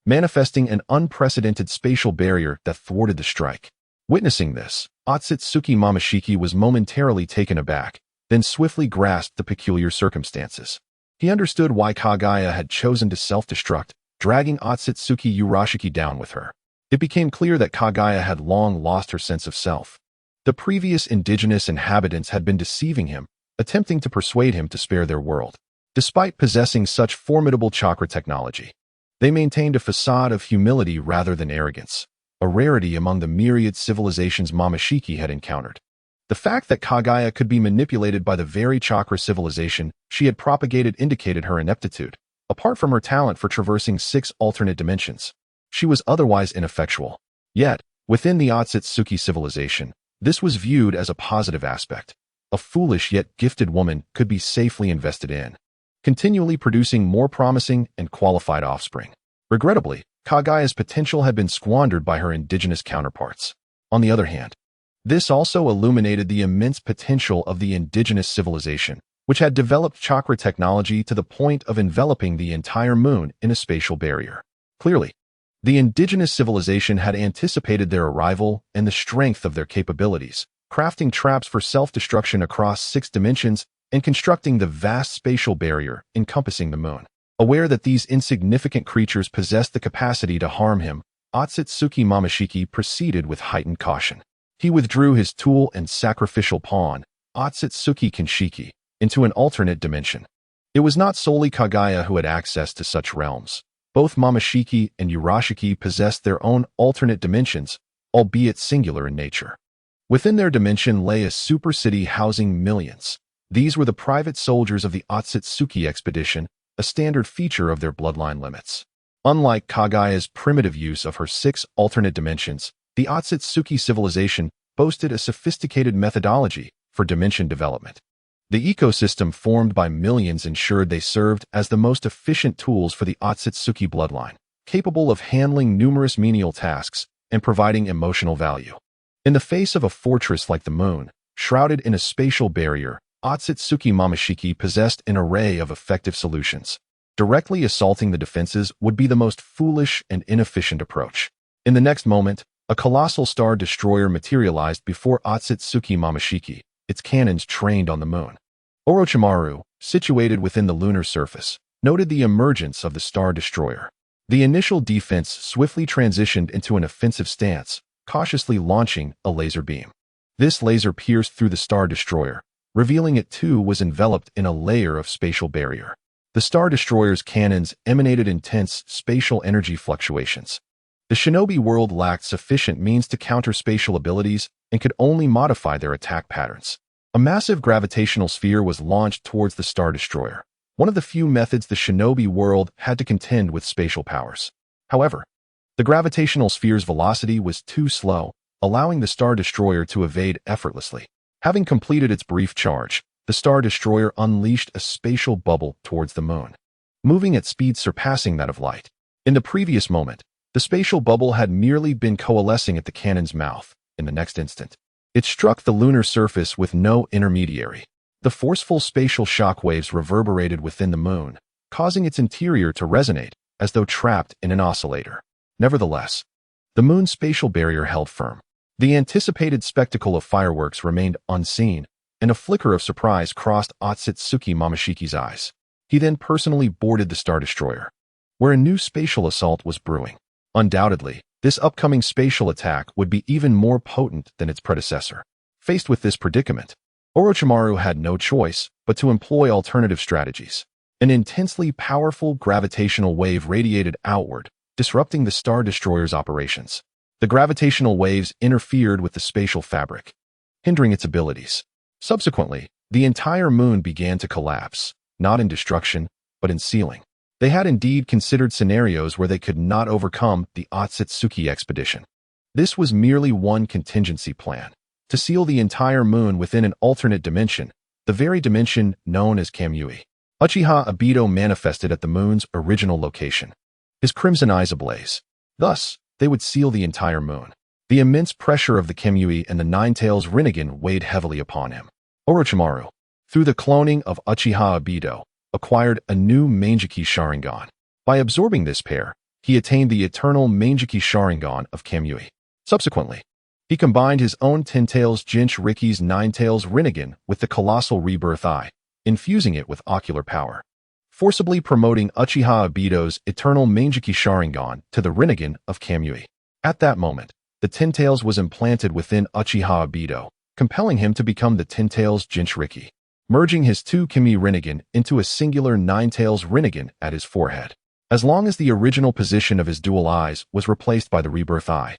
manifesting an unprecedented spatial barrier that thwarted the strike. Witnessing this, Otsutsuki Momoshiki was momentarily taken aback, then swiftly grasped the peculiar circumstances. He understood why Kaguya had chosen to self-destruct, dragging Otsutsuki Urashiki down with her. It became clear that Kaguya had long lost her sense of self. The previous indigenous inhabitants had been deceiving him, attempting to persuade him to spare their world. Despite possessing such formidable chakra technology, they maintained a facade of humility rather than arrogance, a rarity among the myriad civilizations Momoshiki had encountered. The fact that Kaguya could be manipulated by the very chakra civilization she had propagated indicated her ineptitude. Apart from her talent for traversing 6 alternate dimensions, she was otherwise ineffectual. Yet, within the Otsutsuki civilization, this was viewed as a positive aspect. A foolish yet gifted woman could be safely invested in, continually producing more promising and qualified offspring. Regrettably, Kaguya's potential had been squandered by her indigenous counterparts. On the other hand, this also illuminated the immense potential of the indigenous civilization, which had developed chakra technology to the point of enveloping the entire moon in a spatial barrier. Clearly, the indigenous civilization had anticipated their arrival and the strength of their capabilities, crafting traps for self-destruction across 6 dimensions and constructing the vast spatial barrier encompassing the moon. Aware that these insignificant creatures possessed the capacity to harm him, Otsutsuki Momoshiki proceeded with heightened caution. He withdrew his tool and sacrificial pawn, Otsutsuki Kinshiki, into an alternate dimension. It was not solely Kaguya who had access to such realms. Both Momoshiki and Urashiki possessed their own alternate dimensions, albeit singular in nature. Within their dimension lay a super city housing millions. These were the private soldiers of the Otsutsuki expedition, a standard feature of their bloodline limits. Unlike Kaguya's primitive use of her 6 alternate dimensions, the Otsutsuki civilization boasted a sophisticated methodology for dimension development. The ecosystem formed by millions ensured they served as the most efficient tools for the Otsutsuki bloodline, capable of handling numerous menial tasks and providing emotional value. In the face of a fortress like the moon, shrouded in a spatial barrier, Otsutsuki Momoshiki possessed an array of effective solutions. Directly assaulting the defenses would be the most foolish and inefficient approach. In the next moment, a colossal star destroyer materialized before Otsutsuki Momoshiki, its cannons trained on the moon. Orochimaru, situated within the lunar surface, noted the emergence of the star destroyer. The initial defense swiftly transitioned into an offensive stance, cautiously launching a laser beam. This laser pierced through the star destroyer, revealing it too was enveloped in a layer of spatial barrier. The star destroyer's cannons emanated intense spatial energy fluctuations. The shinobi world lacked sufficient means to counter spatial abilities and could only modify their attack patterns. A massive gravitational sphere was launched towards the star destroyer, one of the few methods the shinobi world had to contend with spatial powers. However, the gravitational sphere's velocity was too slow, allowing the star destroyer to evade effortlessly. Having completed its brief charge, the star destroyer unleashed a spatial bubble towards the moon, moving at speeds surpassing that of light. In the previous moment, the spatial bubble had merely been coalescing at the cannon's mouth. In the next instant, it struck the lunar surface with no intermediary. The forceful spatial shockwaves reverberated within the moon, causing its interior to resonate as though trapped in an oscillator. Nevertheless, the moon's spatial barrier held firm. The anticipated spectacle of fireworks remained unseen, and a flicker of surprise crossed Otsutsuki Momoshiki's eyes. He then personally boarded the star destroyer, where a new spatial assault was brewing. Undoubtedly, this upcoming spatial attack would be even more potent than its predecessor. Faced with this predicament, Orochimaru had no choice but to employ alternative strategies. An intensely powerful gravitational wave radiated outward, disrupting the star destroyer's operations. The gravitational waves interfered with the spatial fabric, hindering its abilities. Subsequently, the entire moon began to collapse, not in destruction, but in sealing. They had indeed considered scenarios where they could not overcome the Otsutsuki expedition. This was merely one contingency plan, to seal the entire moon within an alternate dimension, the very dimension known as Kamui. Uchiha Obito manifested at the moon's original location. his crimson eyes ablaze. Thus, they would seal the entire moon. The immense pressure of the Kamui and the Nine-Tails Rinnegan weighed heavily upon him. Orochimaru, through the cloning of Uchiha Obito, acquired a new Mangekyou Sharingan. By absorbing this pair, he attained the eternal Mangekyou Sharingan of Kamui. Subsequently, he combined his own Ten-Tails Jinchuriki's Nine-Tails Rinnegan with the colossal rebirth eye, infusing it with ocular power, forcibly promoting Uchiha Obito's eternal Mangekyou Sharingan to the Rinnegan of Kamui. At that moment, the Ten-Tails was implanted within Uchiha Obito, compelling him to become the Ten-Tails Jinchuriki, merging his two Kimi Rinnegan into a singular Nine-Tails Rinnegan at his forehead. As long as the original position of his dual eyes was replaced by the rebirth eye,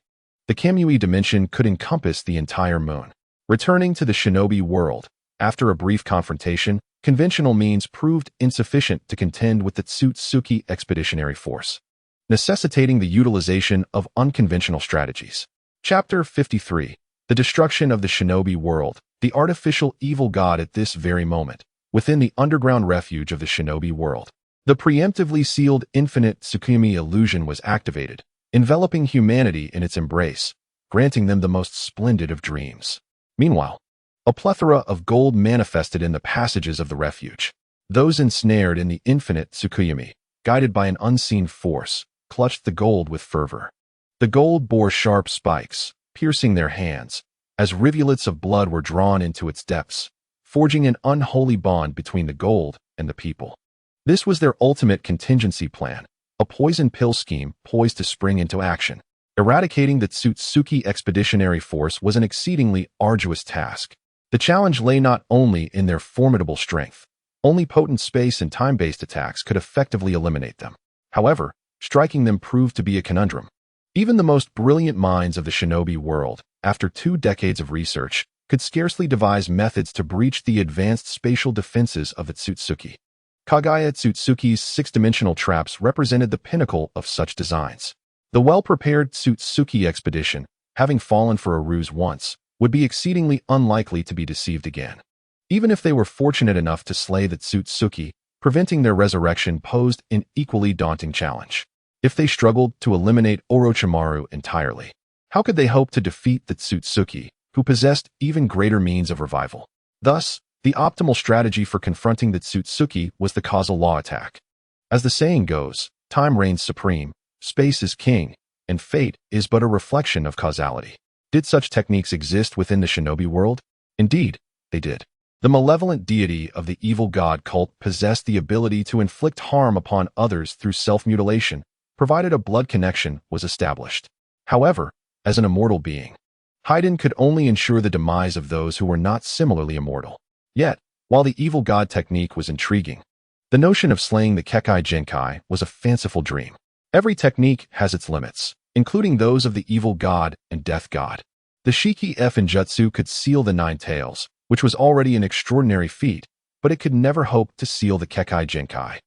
the Kamui dimension could encompass the entire moon. Returning to the shinobi world, after a brief confrontation, conventional means proved insufficient to contend with the Tsutsuki expeditionary force, necessitating the utilization of unconventional strategies. Chapter 53. The destruction of the shinobi world, the artificial evil god at this very moment, within the underground refuge of the shinobi world. The preemptively sealed infinite Tsukimi illusion was activated, enveloping humanity in its embrace, granting them the most splendid of dreams. Meanwhile, a plethora of gold manifested in the passages of the refuge. Those ensnared in the infinite Tsukuyami, guided by an unseen force, clutched the gold with fervor. The gold bore sharp spikes, piercing their hands, as rivulets of blood were drawn into its depths, forging an unholy bond between the gold and the people. This was their ultimate contingency plan, a poison pill scheme poised to spring into action. Eradicating the Tsutsuki expeditionary force was an exceedingly arduous task. The challenge lay not only in their formidable strength. Only potent space and time-based attacks could effectively eliminate them. However, striking them proved to be a conundrum. Even the most brilliant minds of the shinobi world, after 2 decades of research, could scarcely devise methods to breach the advanced spatial defenses of the Tsutsuki. Kagaya Tsutsuki's 6-dimensional traps represented the pinnacle of such designs. The well-prepared Tsutsuki expedition, having fallen for a ruse once, would be exceedingly unlikely to be deceived again. Even if they were fortunate enough to slay the Tsutsuki, preventing their resurrection posed an equally daunting challenge. If they struggled to eliminate Orochimaru entirely, how could they hope to defeat the Tsutsuki, who possessed even greater means of revival? Thus, the optimal strategy for confronting the Tsutsuki was the causal law attack. As the saying goes, time reigns supreme, space is king, and fate is but a reflection of causality. Did such techniques exist within the shinobi world? Indeed, they did. The malevolent deity of the evil god cult possessed the ability to inflict harm upon others through self-mutilation, provided a blood connection was established. However, as an immortal being, Haiden could only ensure the demise of those who were not similarly immortal. Yet, while the evil god technique was intriguing, the notion of slaying the Kekai Genkai was a fanciful dream. Every technique has its limits, including those of the evil god and death god. The Shiki F Injutsu could seal the Nine Tails, which was already an extraordinary feat, but it could never hope to seal the Kekai Genkai,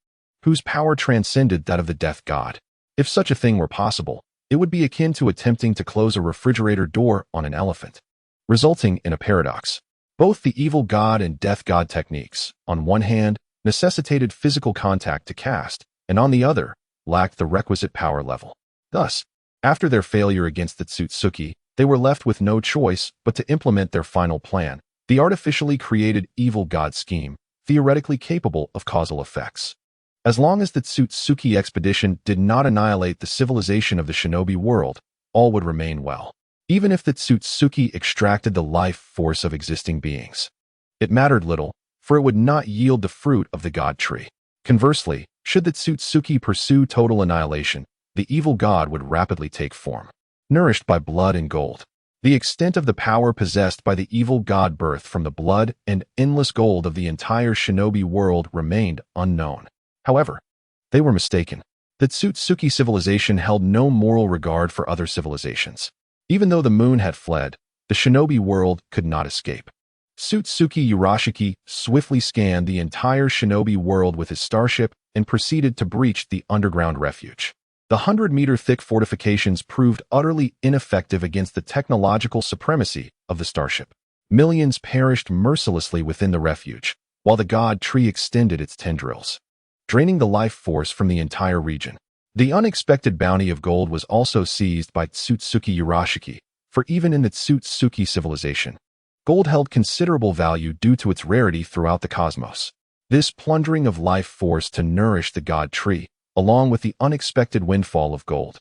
whose power transcended that of the death god. If such a thing were possible, it would be akin to attempting to close a refrigerator door on an elephant, resulting in a paradox. Both the evil god and death god techniques, on one hand, necessitated physical contact to cast, and on the other, lacked the requisite power level. Thus, after their failure against the Tsutsuki, they were left with no choice but to implement their final plan, the artificially created evil god scheme, theoretically capable of causal effects. As long as the Tsutsuki expedition did not annihilate the civilization of the shinobi world, all would remain well. Even if the Tsutsuki extracted the life force of existing beings, it mattered little, for it would not yield the fruit of the god tree. Conversely, should the Tsutsuki pursue total annihilation, the evil god would rapidly take form, nourished by blood and gold. The extent of the power possessed by the evil god birthed from the blood and endless gold of the entire shinobi world remained unknown. However, they were mistaken. The Tsutsuki civilization held no moral regard for other civilizations. Even though the moon had fled, the shinobi world could not escape. Tsutsuki Urashiki swiftly scanned the entire shinobi world with his starship and proceeded to breach the underground refuge. The 100-meter-thick fortifications proved utterly ineffective against the technological supremacy of the starship. Millions perished mercilessly within the refuge, while the god tree extended its tendrils, draining the life force from the entire region. The unexpected bounty of gold was also seized by Tsutsuki Urashiki, for even in the Tsutsuki civilization, gold held considerable value due to its rarity throughout the cosmos. This plundering of life force to nourish the god tree, along with the unexpected windfall of gold,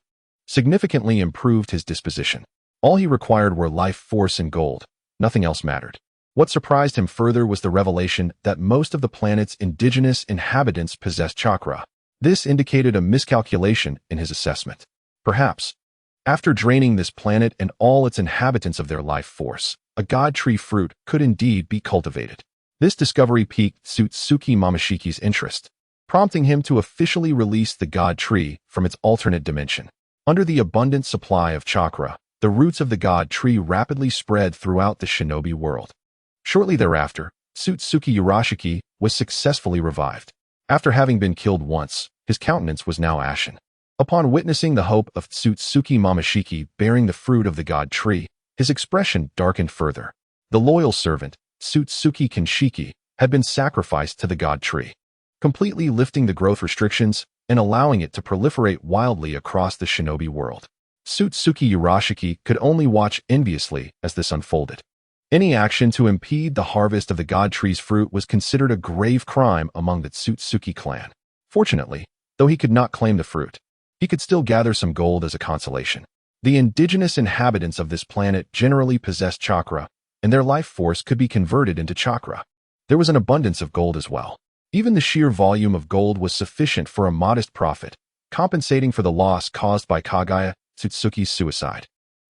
significantly improved his disposition. All he required were life force and gold. Nothing else mattered. What surprised him further was the revelation that most of the planet's indigenous inhabitants possessed chakra. This indicated a miscalculation in his assessment. Perhaps, after draining this planet and all its inhabitants of their life force, a god tree fruit could indeed be cultivated. This discovery piqued Tsutsuki Mameshiki's interest, prompting him to officially release the god tree from its alternate dimension. Under the abundant supply of chakra, the roots of the god tree rapidly spread throughout the shinobi world. Shortly thereafter, Tsutsuki Urashiki was successfully revived. After having been killed once, his countenance was now ashen. Upon witnessing the hope of Tsutsuki Mameshiki bearing the fruit of the god tree, his expression darkened further. The loyal servant, Tsutsuki Kinshiki, had been sacrificed to the god tree, completely lifting the growth restrictions and allowing it to proliferate wildly across the shinobi world. Tsutsuki Urashiki could only watch enviously as this unfolded. Any action to impede the harvest of the god tree's fruit was considered a grave crime among the Tsutsuki clan. Fortunately, though he could not claim the fruit, he could still gather some gold as a consolation. The indigenous inhabitants of this planet generally possessed chakra, and their life force could be converted into chakra. There was an abundance of gold as well. Even the sheer volume of gold was sufficient for a modest profit, compensating for the loss caused by Kagaya Tsutsuki's suicide.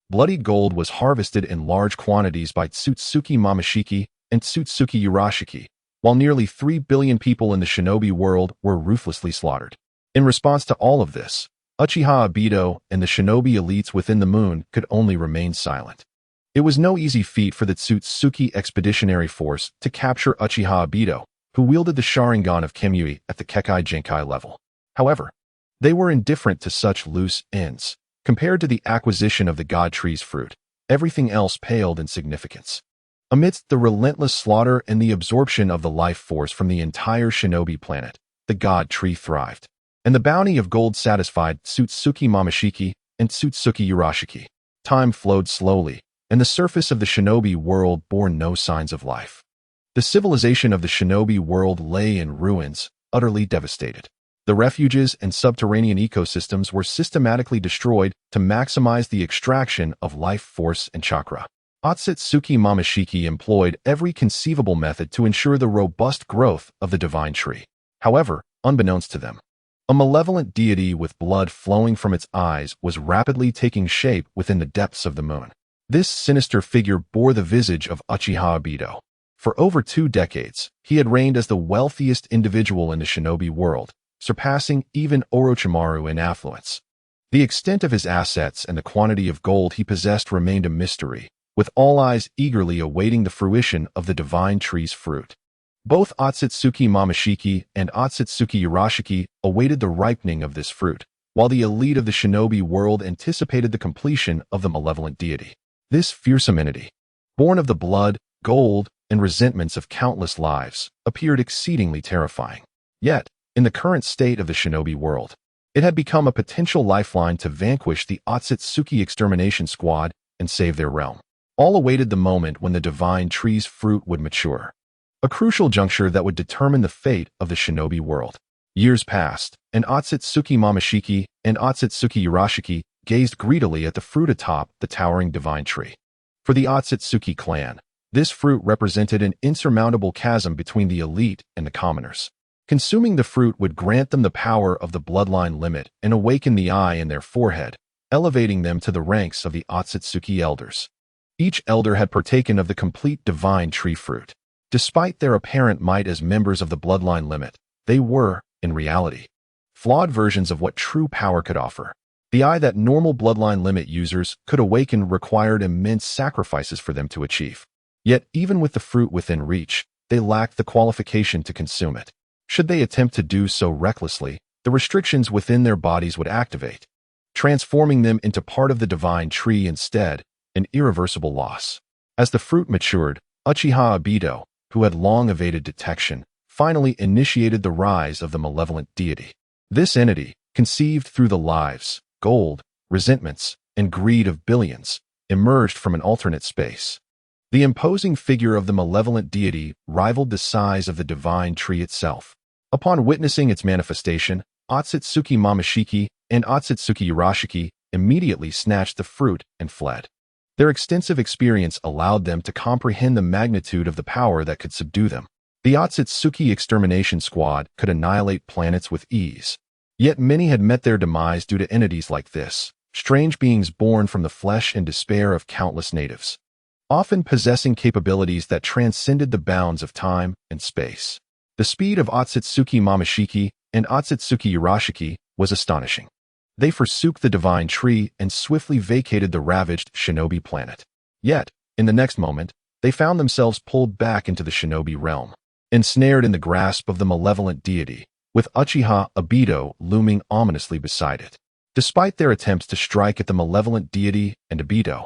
Bloody gold was harvested in large quantities by Tsutsuki Mameshiki and Tsutsuki Urashiki, while nearly 3 billion people in the shinobi world were ruthlessly slaughtered. In response to all of this, Uchiha Obito and the shinobi elites within the moon could only remain silent. It was no easy feat for the Tsutsuki Expeditionary Force to capture Uchiha Obito, who wielded the Sharingan of Kimui at the Kekai Jinkai level. However, they were indifferent to such loose ends. Compared to the acquisition of the god tree's fruit, everything else paled in significance. Amidst the relentless slaughter and the absorption of the life force from the entire shinobi planet, the god tree thrived, and the bounty of gold satisfied Tsutsuki Mameshiki and Tsutsuki Urashiki. Time flowed slowly, and the surface of the shinobi world bore no signs of life. The civilization of the shinobi world lay in ruins, utterly devastated. The refuges and subterranean ecosystems were systematically destroyed to maximize the extraction of life force and chakra. Otsutsuki Mameshiki employed every conceivable method to ensure the robust growth of the divine tree. However, unbeknownst to them, a malevolent deity with blood flowing from its eyes was rapidly taking shape within the depths of the moon. This sinister figure bore the visage of Uchiha Obito. For over 2 decades, he had reigned as the wealthiest individual in the shinobi world, surpassing even Orochimaru in affluence. The extent of his assets and the quantity of gold he possessed remained a mystery, with all eyes eagerly awaiting the fruition of the divine tree's fruit. Both Otsutsuki Mameshiki and Otsutsuki Urashiki awaited the ripening of this fruit, while the elite of the shinobi world anticipated the completion of the malevolent deity. This fearsome entity, born of the blood, gold, and resentments of countless lives, appeared exceedingly terrifying. Yet, in the current state of the shinobi world, it had become a potential lifeline to vanquish the Otsutsuki extermination squad and save their realm. All awaited the moment when the divine tree's fruit would mature, a crucial juncture that would determine the fate of the shinobi world. Years passed, and Otsutsuki Mameshiki and Otsutsuki Urashiki gazed greedily at the fruit atop the towering divine tree. For the Otsutsuki clan, this fruit represented an insurmountable chasm between the elite and the commoners. Consuming the fruit would grant them the power of the bloodline limit and awaken the eye in their forehead, elevating them to the ranks of the Otsutsuki elders. Each elder had partaken of the complete divine tree fruit. Despite their apparent might as members of the bloodline limit, they were, in reality, flawed versions of what true power could offer. The eye that normal bloodline limit users could awaken required immense sacrifices for them to achieve. Yet, even with the fruit within reach, they lacked the qualification to consume it. Should they attempt to do so recklessly, the restrictions within their bodies would activate, transforming them into part of the divine tree instead, an irreversible loss. As the fruit matured, Uchiha Obito, who had long evaded detection, finally initiated the rise of the malevolent deity. This entity, conceived through the lives, gold, resentments, and greed of billions, emerged from an alternate space. The imposing figure of the malevolent deity rivaled the size of the divine tree itself. Upon witnessing its manifestation, Otsutsuki Momoshiki and Otsutsuki Urashiki immediately snatched the fruit and fled. Their extensive experience allowed them to comprehend the magnitude of the power that could subdue them. The Otsutsuki extermination squad could annihilate planets with ease. Yet many had met their demise due to entities like this, strange beings born from the flesh and despair of countless natives, often possessing capabilities that transcended the bounds of time and space. The speed of Otsutsuki Momoshiki and Otsutsuki Urashiki was astonishing. They forsook the divine tree and swiftly vacated the ravaged shinobi planet. Yet, in the next moment, they found themselves pulled back into the shinobi realm, ensnared in the grasp of the malevolent deity, with Uchiha Obito looming ominously beside it. Despite their attempts to strike at the malevolent deity and Obito,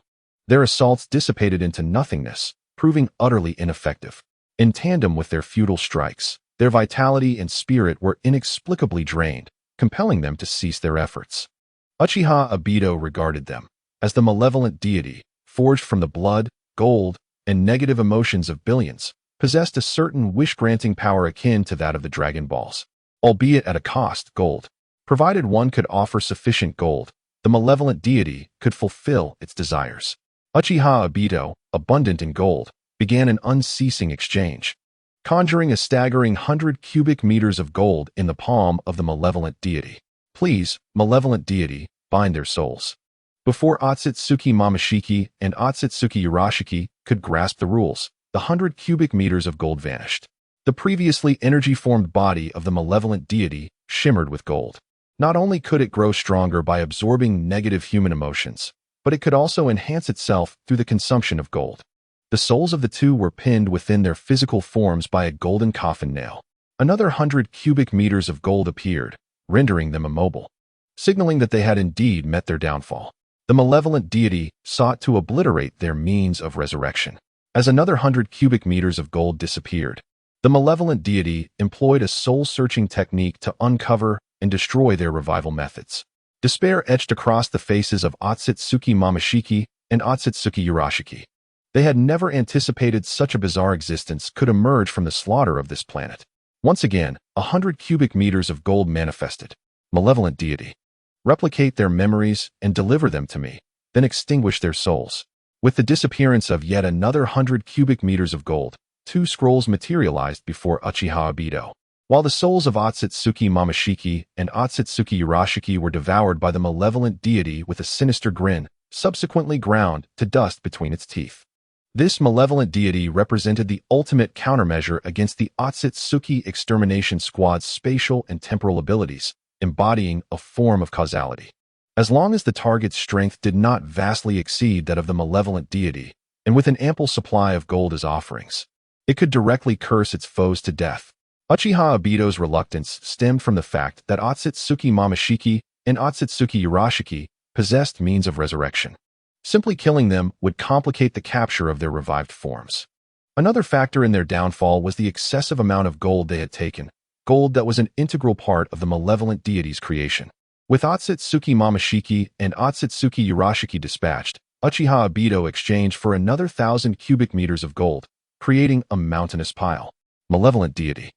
their assaults dissipated into nothingness, proving utterly ineffective. In tandem with their futile strikes, their vitality and spirit were inexplicably drained, compelling them to cease their efforts. Uchiha Obito regarded them as the malevolent deity, forged from the blood, gold, and negative emotions of billions, possessed a certain wish-granting power akin to that of the Dragon Balls, albeit at a cost, gold. Provided one could offer sufficient gold, the malevolent deity could fulfill its desires. Uchiha Obito, abundant in gold, began an unceasing exchange, conjuring a staggering 100 cubic meters of gold in the palm of the malevolent deity. Please, malevolent deity, bind their souls. Before Otsutsuki Momoshiki and Otsutsuki Urashiki could grasp the rules, the 100 cubic meters of gold vanished. The previously energy-formed body of the malevolent deity shimmered with gold. Not only could it grow stronger by absorbing negative human emotions, but it could also enhance itself through the consumption of gold. The souls of the two were pinned within their physical forms by a golden coffin nail. Another 100 cubic meters of gold appeared, rendering them immobile, signaling that they had indeed met their downfall. The malevolent deity sought to obliterate their means of resurrection. As another 100 cubic meters of gold disappeared, the malevolent deity employed a soul-searching technique to uncover and destroy their revival methods. Despair etched across the faces of Otsutsuki Momoshiki and Otsutsuki Urashiki. They had never anticipated such a bizarre existence could emerge from the slaughter of this planet. Once again, 100 cubic meters of gold manifested. Malevolent deity, replicate their memories and deliver them to me, then extinguish their souls. With the disappearance of yet another 100 cubic meters of gold, two scrolls materialized before Uchiha Obito. While the souls of Otsutsuki Momoshiki and Otsutsuki Urashiki were devoured by the malevolent deity with a sinister grin, subsequently ground to dust between its teeth. This malevolent deity represented the ultimate countermeasure against the Otsutsuki extermination squad's spatial and temporal abilities, embodying a form of causality. As long as the target's strength did not vastly exceed that of the malevolent deity, and with an ample supply of gold as offerings, it could directly curse its foes to death. Uchiha Obito's reluctance stemmed from the fact that Otsutsuki Momoshiki and Otsutsuki Urashiki possessed means of resurrection. Simply killing them would complicate the capture of their revived forms. Another factor in their downfall was the excessive amount of gold they had taken, gold that was an integral part of the malevolent deity's creation. With Otsutsuki Momoshiki and Otsutsuki Urashiki dispatched, Uchiha Obito exchanged for another 1,000 cubic meters of gold, creating a mountainous pile. Malevolent deity,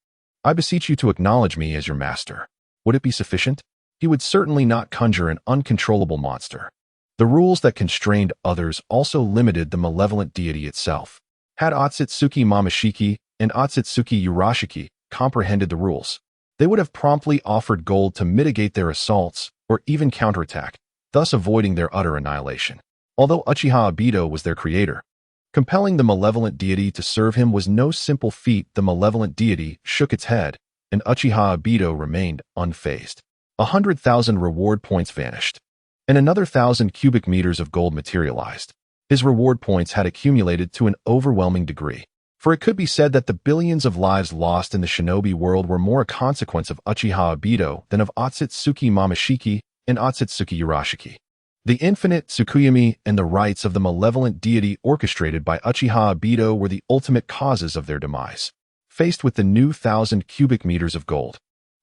I beseech you to acknowledge me as your master. Would it be sufficient? He would certainly not conjure an uncontrollable monster. The rules that constrained others also limited the malevolent deity itself. Had Otsutsuki Momoshiki and Otsutsuki Urashiki comprehended the rules, they would have promptly offered gold to mitigate their assaults or even counterattack, thus avoiding their utter annihilation. Although Uchiha Obito was their creator, compelling the malevolent deity to serve him was no simple feat. The malevolent deity shook its head, and Uchiha Obito remained unfazed. 100,000 reward points vanished, and another 1,000 cubic meters of gold materialized. His reward points had accumulated to an overwhelming degree, for it could be said that the billions of lives lost in the shinobi world were more a consequence of Uchiha Obito than of Otsutsuki Momoshiki and Otsutsuki Urashiki. The infinite Tsukuyomi and the rites of the malevolent deity orchestrated by Uchiha Obito were the ultimate causes of their demise. Faced with the new 1,000 cubic meters of gold,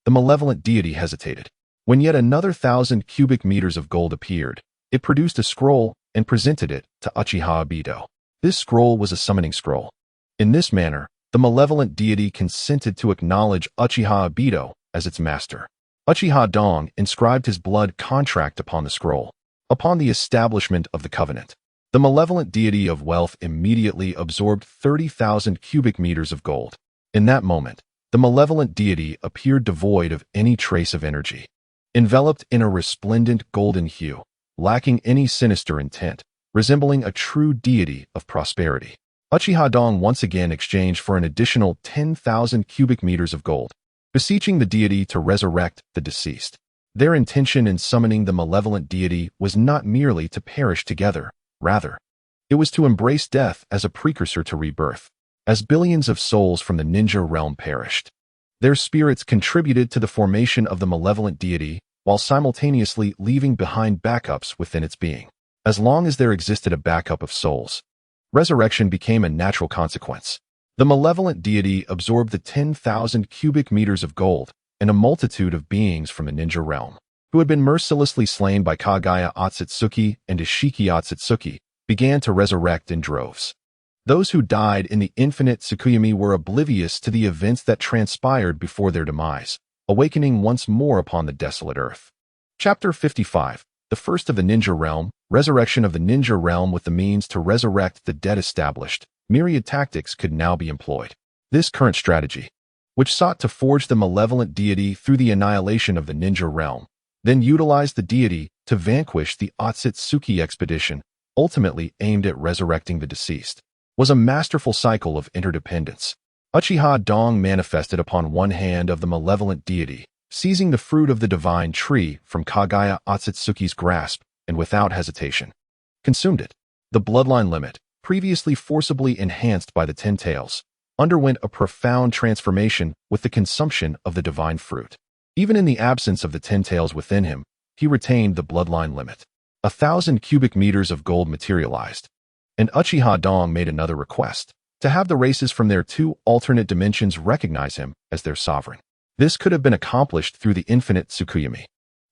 the malevolent deity hesitated. When yet another 1,000 cubic meters of gold appeared, it produced a scroll and presented it to Uchiha Obito. This scroll was a summoning scroll. In this manner, the malevolent deity consented to acknowledge Uchiha Obito as its master. Uchiha Dong inscribed his blood contract upon the scroll. Upon the establishment of the covenant, the malevolent deity of wealth immediately absorbed 30,000 cubic meters of gold. In that moment, the malevolent deity appeared devoid of any trace of energy, enveloped in a resplendent golden hue, lacking any sinister intent, resembling a true deity of prosperity. Uchiha Dong once again exchanged for an additional 10,000 cubic meters of gold, beseeching the deity to resurrect the deceased. Their intention in summoning the malevolent deity was not merely to perish together, rather, it was to embrace death as a precursor to rebirth. As billions of souls from the ninja realm perished, their spirits contributed to the formation of the malevolent deity while simultaneously leaving behind backups within its being. As long as there existed a backup of souls, resurrection became a natural consequence. The malevolent deity absorbed the 10,000 cubic meters of gold and a multitude of beings from the ninja realm, who had been mercilessly slain by Kagaya Otsutsuki and Ishiki Otsutsuki, began to resurrect in droves. Those who died in the infinite Tsukuyomi were oblivious to the events that transpired before their demise, awakening once more upon the desolate earth. Chapter 55. The first of the ninja realm, resurrection of the ninja realm. With the means to resurrect the dead established, myriad tactics could now be employed. This current strategy, which sought to forge the malevolent deity through the annihilation of the ninja realm, then utilized the deity to vanquish the Otsutsuki expedition, ultimately aimed at resurrecting the deceased, was a masterful cycle of interdependence. Uchiha Dong manifested upon one hand of the malevolent deity, seizing the fruit of the divine tree from Kagaya Otsutsuki's grasp, and without hesitation, consumed it. The bloodline limit, previously forcibly enhanced by the 10 tails, underwent a profound transformation with the consumption of the divine fruit. Even in the absence of the 10 tails within him, he retained the bloodline limit. 1,000 cubic meters of gold materialized, and Uchiha Dong made another request, to have the races from their 2 alternate dimensions recognize him as their sovereign. This could have been accomplished through the infinite Tsukuyomi.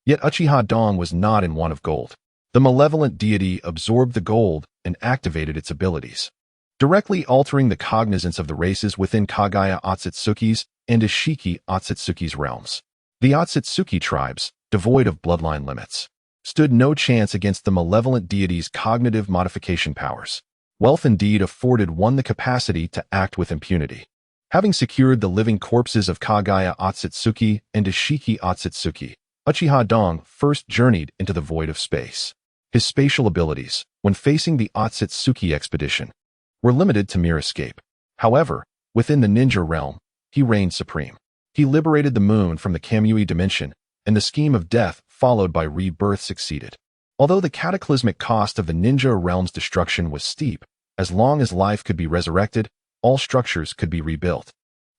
Yet Uchiha Dong was not in want of gold. The malevolent deity absorbed the gold and activated its abilities, directly altering the cognizance of the races within Kagaya Otsutsuki's and Ishiki Otsutsuki's realms. The Otsutsuki tribes, devoid of bloodline limits, stood no chance against the malevolent deity's cognitive modification powers. Wealth indeed afforded one the capacity to act with impunity. Having secured the living corpses of Kagaya Otsutsuki and Ishiki Otsutsuki, Uchiha Dong first journeyed into the void of space. His spatial abilities, when facing the Otsutsuki expedition, were limited to mere escape. However, within the ninja realm, he reigned supreme. He liberated the moon from the Kamui dimension, and the scheme of death followed by rebirth succeeded. Although the cataclysmic cost of the ninja realm's destruction was steep, as long as life could be resurrected, all structures could be rebuilt.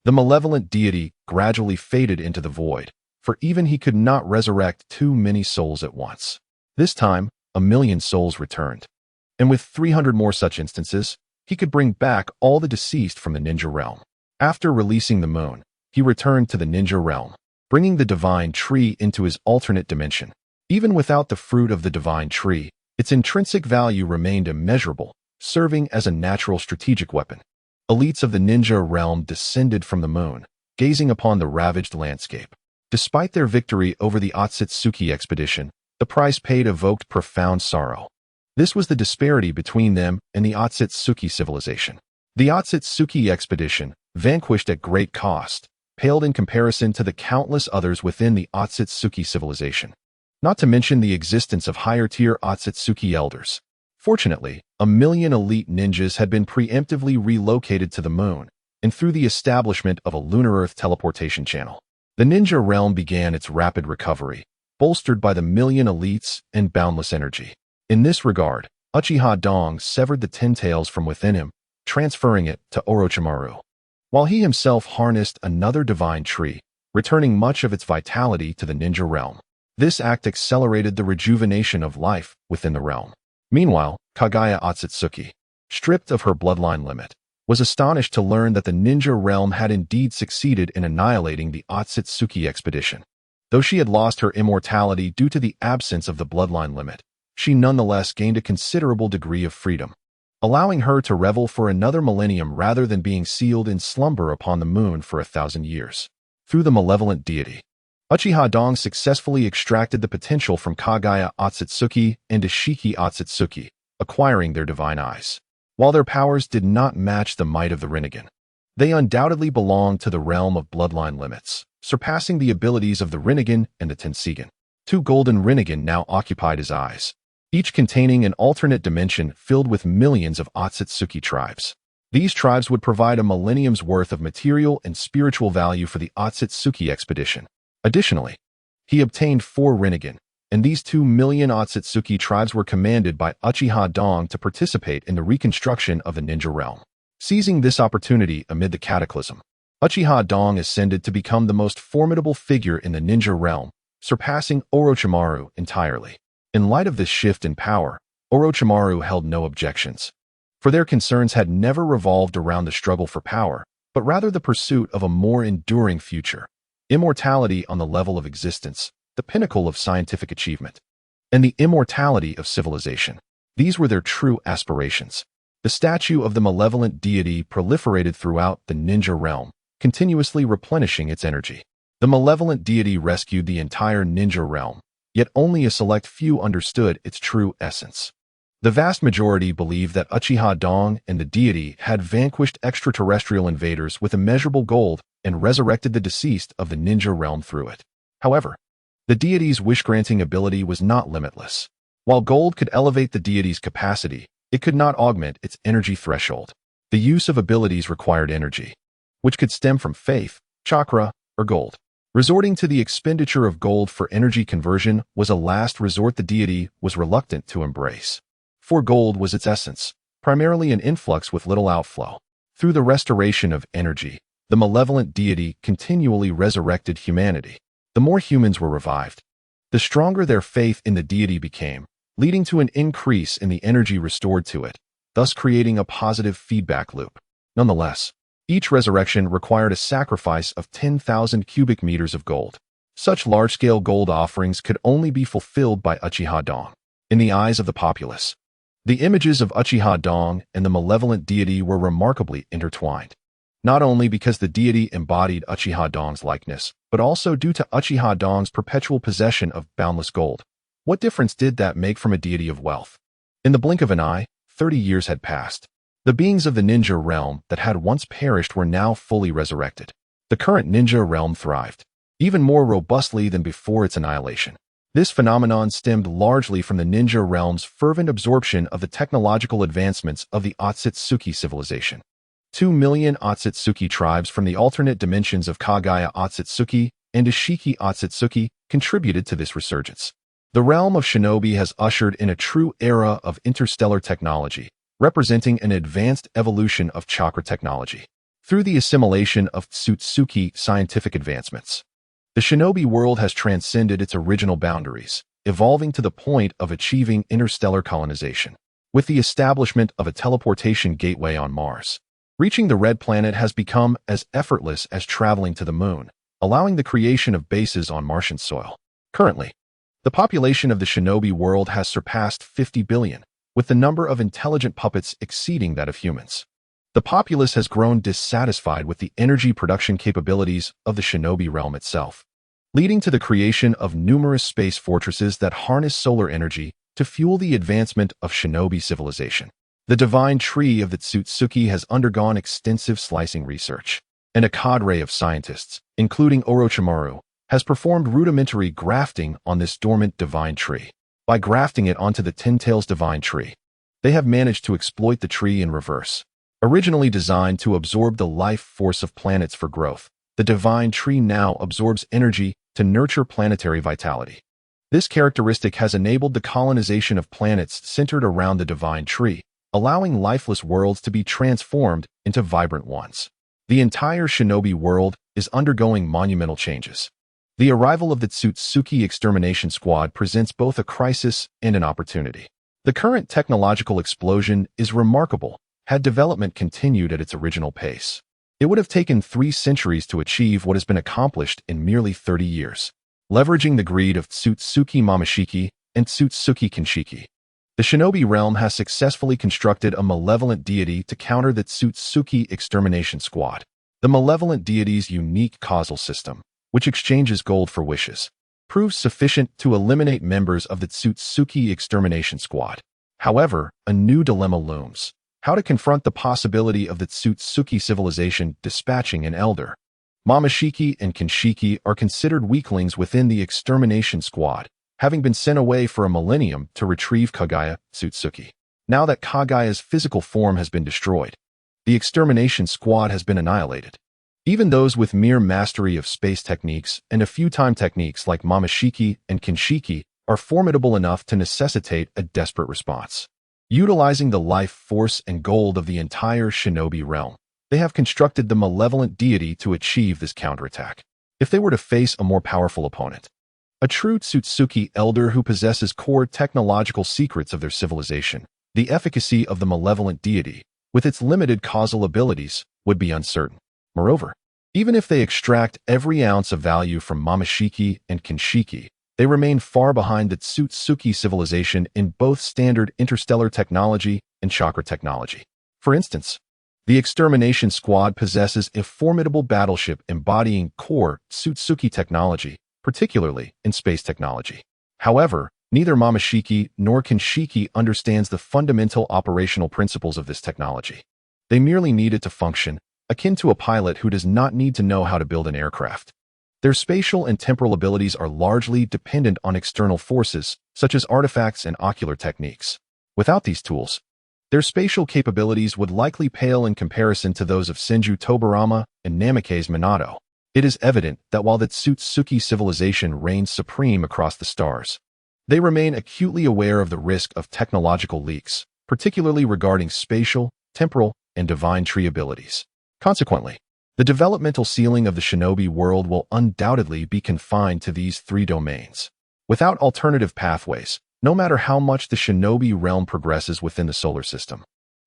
The malevolent deity gradually faded into the void, for even he could not resurrect too many souls at once. This time, 1,000,000 souls returned, and with 300 more such instances, he could bring back all the deceased from the ninja realm. After releasing the moon, he returned to the ninja realm, bringing the divine tree into his alternate dimension. Even without the fruit of the divine tree, its intrinsic value remained immeasurable, serving as a natural strategic weapon. Elites of the ninja realm descended from the moon, gazing upon the ravaged landscape. Despite their victory over the Otsutsuki expedition, the price paid evoked profound sorrow. This was the disparity between them and the Otsutsuki civilization. The Otsutsuki expedition, vanquished at great cost, paled in comparison to the countless others within the Otsutsuki civilization, not to mention the existence of higher-tier Otsutsuki elders. Fortunately, 1,000,000 elite ninjas had been preemptively relocated to the moon, and through the establishment of a lunar Earth teleportation channel, the ninja realm began its rapid recovery, bolstered by the 1,000,000 elites and boundless energy. In this regard, Uchiha Dong severed the 10 tails from within him, transferring it to Orochimaru, while he himself harnessed another divine tree, returning much of its vitality to the ninja realm. This act accelerated the rejuvenation of life within the realm. Meanwhile, Kagaya Otsutsuki, stripped of her bloodline limit, was astonished to learn that the ninja realm had indeed succeeded in annihilating the Otsutsuki expedition. Though she had lost her immortality due to the absence of the bloodline limit, she nonetheless gained a considerable degree of freedom, allowing her to revel for another millennium rather than being sealed in slumber upon the moon for 1,000 years. Through the malevolent deity, Uchiha Dong successfully extracted the potential from Kagaya Otsutsuki and Ishiki Otsutsuki, acquiring their divine eyes. While their powers did not match the might of the Rinnegan, they undoubtedly belonged to the realm of bloodline limits, surpassing the abilities of the Rinnegan and the Tensegan. 2 golden Rinnegan now occupied his eyes, each containing an alternate dimension filled with millions of Otsutsuki tribes. These tribes would provide a millennium's worth of material and spiritual value for the Otsutsuki expedition. Additionally, he obtained 4 Rinnegan, and these 2 million Otsutsuki tribes were commanded by Uchiha Dong to participate in the reconstruction of the ninja realm. Seizing this opportunity amid the cataclysm, Uchiha Dong ascended to become the most formidable figure in the ninja realm, surpassing Orochimaru entirely. In light of this shift in power, Orochimaru held no objections, for their concerns had never revolved around the struggle for power, but rather the pursuit of a more enduring future. Immortality on the level of existence, the pinnacle of scientific achievement, and the immortality of civilization. These were their true aspirations. The statue of the malevolent deity proliferated throughout the ninja realm, continuously replenishing its energy. The malevolent deity rescued the entire ninja realm, yet only a select few understood its true essence. The vast majority believed that Uchiha Dong and the deity had vanquished extraterrestrial invaders with immeasurable gold and resurrected the deceased of the ninja realm through it. However, the deity's wish-granting ability was not limitless. While gold could elevate the deity's capacity, it could not augment its energy threshold. The use of abilities required energy, which could stem from faith, chakra, or gold. Resorting to the expenditure of gold for energy conversion was a last resort the deity was reluctant to embrace. For gold was its essence, primarily an influx with little outflow. Through the restoration of energy, the malevolent deity continually resurrected humanity. The more humans were revived, the stronger their faith in the deity became, leading to an increase in the energy restored to it, thus creating a positive feedback loop. Nonetheless, each resurrection required a sacrifice of 10,000 cubic meters of gold. Such large-scale gold offerings could only be fulfilled by Uchiha Dong. In the eyes of the populace, the images of Uchiha Dong and the malevolent deity were remarkably intertwined, not only because the deity embodied Uchiha Dong's likeness, but also due to Uchiha Dong's perpetual possession of boundless gold. What difference did that make from a deity of wealth? In the blink of an eye, 30 years had passed. The beings of the ninja realm that had once perished were now fully resurrected. The current ninja realm thrived, even more robustly than before its annihilation. This phenomenon stemmed largely from the ninja realm's fervent absorption of the technological advancements of the Otsutsuki civilization. 2 million Otsutsuki tribes from the alternate dimensions of Kagaya Otsutsuki and Ishiki Otsutsuki contributed to this resurgence. The realm of shinobi has ushered in a true era of interstellar technology, representing an advanced evolution of chakra technology. Through the assimilation of Tsutsuki scientific advancements, the shinobi world has transcended its original boundaries, evolving to the point of achieving interstellar colonization. With the establishment of a teleportation gateway on Mars, reaching the Red Planet has become as effortless as traveling to the moon, allowing the creation of bases on Martian soil. Currently, the population of the shinobi world has surpassed 50 billion, with the number of intelligent puppets exceeding that of humans. The populace has grown dissatisfied with the energy production capabilities of the shinobi realm itself, leading to the creation of numerous space fortresses that harness solar energy to fuel the advancement of shinobi civilization. The divine tree of the Tsutsuki has undergone extensive slicing research, and a cadre of scientists, including Orochimaru, has performed rudimentary grafting on this dormant divine tree. By grafting it onto the Ten Tails divine tree, they have managed to exploit the tree in reverse. Originally designed to absorb the life force of planets for growth, the divine tree now absorbs energy to nurture planetary vitality. This characteristic has enabled the colonization of planets centered around the divine tree, allowing lifeless worlds to be transformed into vibrant ones. The entire shinobi world is undergoing monumental changes. The arrival of the Tsutsuki extermination squad presents both a crisis and an opportunity. The current technological explosion is remarkable. Had development continued at its original pace, it would have taken 3 centuries to achieve what has been accomplished in merely 30 years. leveraging the greed of Tsutsuki Momoshiki and Tsutsuki Kinshiki. The shinobi realm has successfully constructed a malevolent deity to counter the Tsutsuki extermination squad. The malevolent deity's unique causal system, which exchanges gold for wishes, proves sufficient to eliminate members of the Tsutsuki extermination squad. However, a new dilemma looms: how to confront the possibility of the Tsutsuki civilization dispatching an elder. Momoshiki and Kinshiki are considered weaklings within the extermination squad, having been sent away for a millennium to retrieve Kaguya Tsutsuki. Now that Kaguya's physical form has been destroyed, the extermination squad has been annihilated. Even those with mere mastery of space techniques and a few time techniques like Momoshiki and Kinshiki are formidable enough to necessitate a desperate response. Utilizing the life force and gold of the entire shinobi realm, they have constructed the malevolent deity to achieve this counterattack. If they were to face a more powerful opponent, a true Tsutsuki elder who possesses core technological secrets of their civilization, the efficacy of the malevolent deity, with its limited causal abilities, would be uncertain. Moreover, even if they extract every ounce of value from Momoshiki and Kinshiki, they remain far behind the Tsutsuki civilization in both standard interstellar technology and chakra technology. For instance, the extermination squad possesses a formidable battleship embodying core Tsutsuki technology, particularly in space technology. However, neither Momoshiki nor Kinshiki understands the fundamental operational principles of this technology. They merely need it to function, akin to a pilot who does not need to know how to build an aircraft. Their spatial and temporal abilities are largely dependent on external forces, such as artifacts and ocular techniques. Without these tools, their spatial capabilities would likely pale in comparison to those of Senju Tobarama and Namikaze Minato. It is evident that while the Tsutsuki civilization reigns supreme across the stars, they remain acutely aware of the risk of technological leaks, particularly regarding spatial, temporal, and divine tree abilities. Consequently, the developmental ceiling of the shinobi world will undoubtedly be confined to these three domains. Without alternative pathways, no matter how much the shinobi realm progresses within the solar system,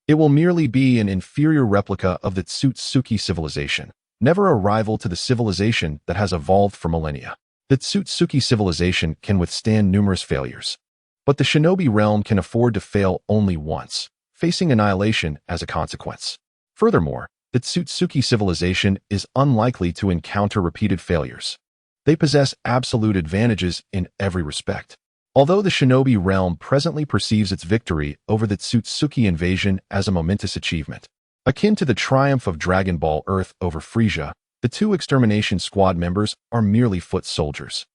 it will merely be an inferior replica of the Tsutsuki civilization, never a rival to the civilization that has evolved for millennia. The Tsutsuki civilization can withstand numerous failures, but the shinobi realm can afford to fail only once, facing annihilation as a consequence. Furthermore, the Tsutsuki civilization is unlikely to encounter repeated failures. They possess absolute advantages in every respect. Although the shinobi realm presently perceives its victory over the Tsutsuki invasion as a momentous achievement, akin to the triumph of Dragon Ball Earth over Frisia, the two extermination squad members are merely foot soldiers,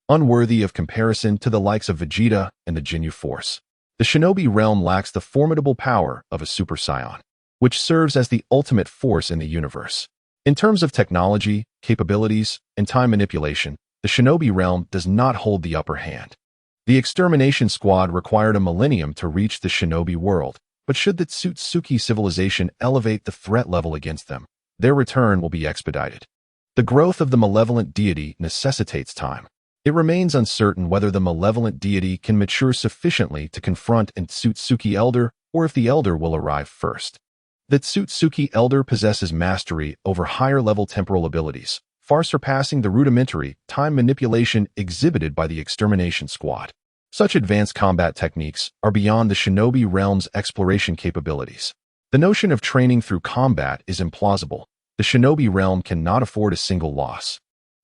unworthy of comparison to the likes of Vegeta and the Ginyu Force. The shinobi realm lacks the formidable power of a Super Saiyan, which serves as the ultimate force in the universe. In terms of technology, capabilities, and time manipulation, the shinobi realm does not hold the upper hand. The extermination squad required a millennium to reach the shinobi world, but should the Tsutsuki civilization elevate the threat level against them, their return will be expedited. The growth of the malevolent deity necessitates time. It remains uncertain whether the malevolent deity can mature sufficiently to confront an Tsutsuki elder or if the elder will arrive first. The Tsutsuki elder possesses mastery over higher-level temporal abilities, far surpassing the rudimentary time manipulation exhibited by the extermination squad. Such advanced combat techniques are beyond the shinobi realm's exploration capabilities. The notion of training through combat is implausible. The shinobi realm cannot afford a single loss,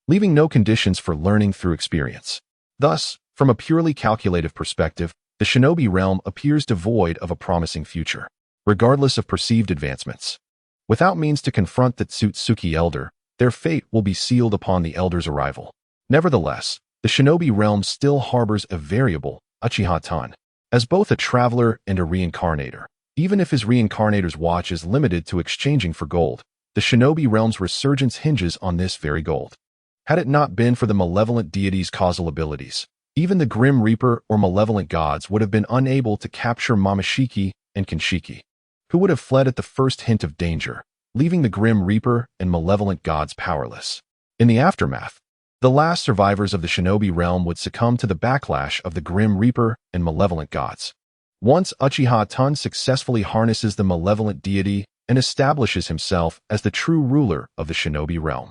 leaving no conditions for learning through experience. Thus, from a purely calculative perspective, the shinobi realm appears devoid of a promising future, regardless of perceived advancements. Without means to confront the Tsutsuki elder, their fate will be sealed upon the elder's arrival. Nevertheless, the shinobi realm still harbors a variable, Uchiha Ton, as both a traveler and a reincarnator. Even if his reincarnator's watch is limited to exchanging for gold, the shinobi realm's resurgence hinges on this very gold. Had it not been for the malevolent deity's causal abilities, even the Grim Reaper or malevolent gods would have been unable to capture Momoshiki and Kinshiki, who would have fled at the first hint of danger, leaving the Grim Reaper and malevolent gods powerless. In the aftermath, the last survivors of the shinobi realm would succumb to the backlash of the Grim Reaper and malevolent gods. Once Uchiha Ton successfully harnesses the malevolent deity and establishes himself as the true ruler of the shinobi realm,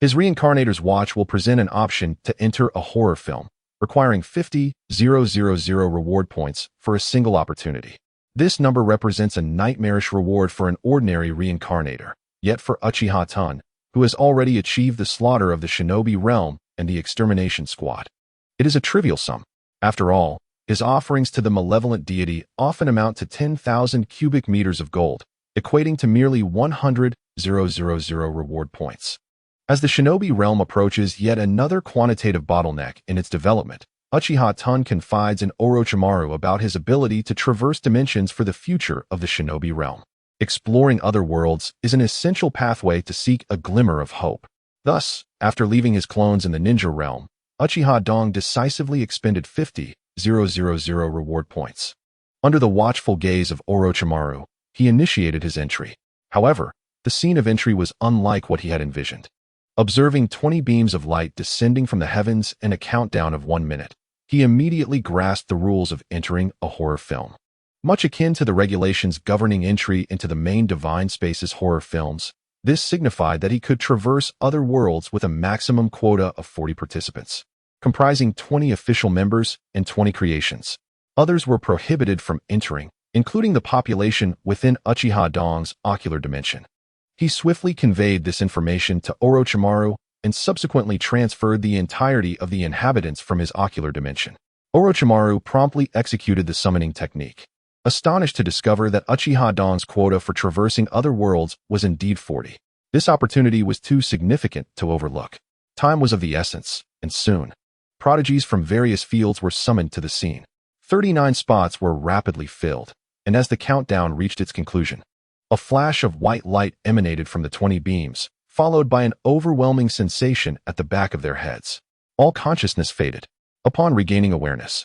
His Reincarnator's watch will present an option to enter a horror film, requiring 50,000 reward points for a single opportunity. This number represents a nightmarish reward for an ordinary Reincarnator, yet for Uchiha Ton, who has already achieved the slaughter of the shinobi realm and the extermination squad. It is a trivial sum. After all, his offerings to the malevolent deity often amount to 10,000 cubic meters of gold, equating to merely 100,000 reward points. As the shinobi realm approaches yet another quantitative bottleneck in its development, Uchiha Ton confides in Orochimaru about his ability to traverse dimensions for the future of the shinobi realm. Exploring other worlds is an essential pathway to seek a glimmer of hope. Thus, after leaving his clones in the ninja realm, Uchiha Dong decisively expended 50,000 reward points. Under the watchful gaze of Orochimaru, he initiated his entry. However, the scene of entry was unlike what he had envisioned. Observing 20 beams of light descending from the heavens in a countdown of 1 minute, he immediately grasped the rules of entering a horror film. Much akin to the regulations governing entry into the main Divine Spaces horror films, this signified that he could traverse other worlds with a maximum quota of 40 participants, comprising 20 official members and 20 creations. Others were prohibited from entering, including the population within Uchiha Dong's ocular dimension. He swiftly conveyed this information to Orochimaru and subsequently transferred the entirety of the inhabitants from his ocular dimension. Orochimaru promptly executed the summoning technique, astonished to discover that Uchiha Dong's quota for traversing other worlds was indeed 40. This opportunity was too significant to overlook. Time was of the essence, and soon, prodigies from various fields were summoned to the scene. 39 spots were rapidly filled, and as the countdown reached its conclusion, a flash of white light emanated from the 20 beams, followed by an overwhelming sensation at the back of their heads. All consciousness faded. Upon regaining awareness,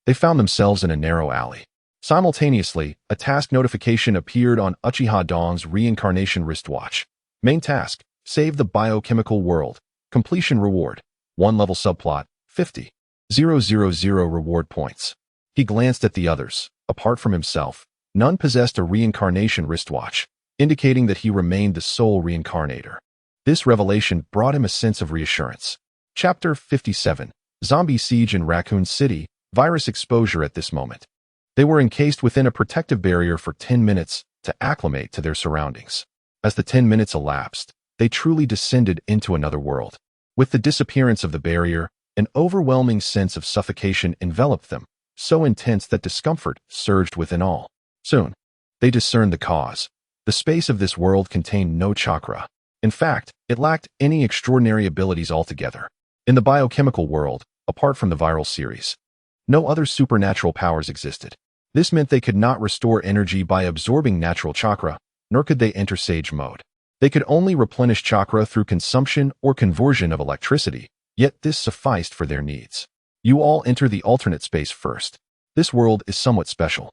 they found themselves in a narrow alley. Simultaneously, a task notification appeared on Uchiha Dong's reincarnation wristwatch. Main task: save the biochemical world. Completion reward: 1 level subplot, 50,000 reward points. He glanced at the others. Apart from himself, none possessed a reincarnation wristwatch, indicating that he remained the sole reincarnator. This revelation brought him a sense of reassurance. Chapter 57: Zombie Siege in Raccoon City, Virus Exposure. At this moment, they were encased within a protective barrier for 10 minutes to acclimate to their surroundings. As the 10 minutes elapsed, they truly descended into another world. With the disappearance of the barrier, an overwhelming sense of suffocation enveloped them, so intense that discomfort surged within all. Soon, they discerned the cause. The space of this world contained no chakra. In fact, it lacked any extraordinary abilities altogether. In the biochemical world, apart from the viral series, no other supernatural powers existed. This meant they could not restore energy by absorbing natural chakra, nor could they enter sage mode. They could only replenish chakra through consumption or conversion of electricity, yet this sufficed for their needs. You all enter the alternate space first. This world is somewhat special.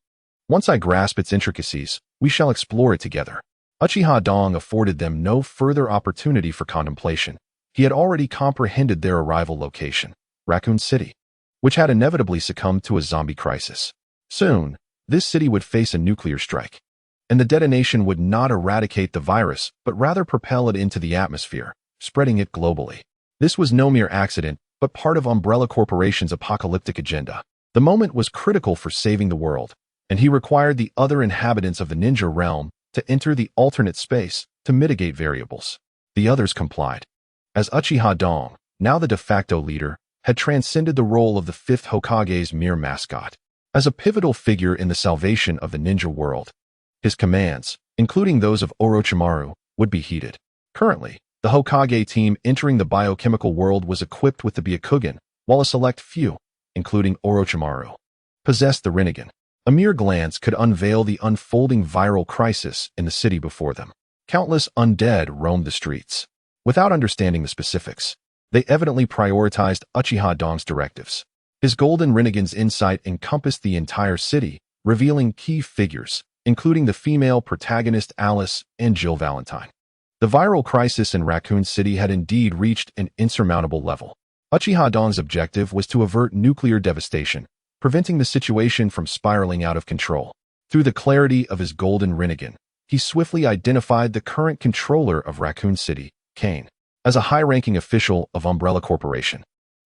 Once I grasp its intricacies, we shall explore it together. Uchiha Dong afforded them no further opportunity for contemplation. He had already comprehended their arrival location, Raccoon City, which had inevitably succumbed to a zombie crisis. Soon, this city would face a nuclear strike, and the detonation would not eradicate the virus, but rather propel it into the atmosphere, spreading it globally. This was no mere accident, but part of Umbrella Corporation's apocalyptic agenda. The moment was critical for saving the world, and he required the other inhabitants of the ninja realm to enter the alternate space to mitigate variables. The others complied. As Uchiha Dong, now the de facto leader, had transcended the role of the 5th Hokage's mere mascot. As a pivotal figure in the salvation of the ninja world, his commands, including those of Orochimaru, would be heeded. Currently, the Hokage team entering the biochemical world was equipped with the Byakugan, while a select few, including Orochimaru, possessed the Rinnegan. A mere glance could unveil the unfolding viral crisis in the city before them. Countless undead roamed the streets. Without understanding the specifics, they evidently prioritized Uchiha Dong's directives. His golden Rinnegan's insight encompassed the entire city, revealing key figures, including the female protagonist Alice and Jill Valentine. The viral crisis in Raccoon City had indeed reached an insurmountable level. Uchiha Dong's objective was to avert nuclear devastation, preventing the situation from spiraling out of control. Through the clarity of his golden Rinnegan, he swiftly identified the current controller of Raccoon City, Kane. As a high-ranking official of Umbrella Corporation,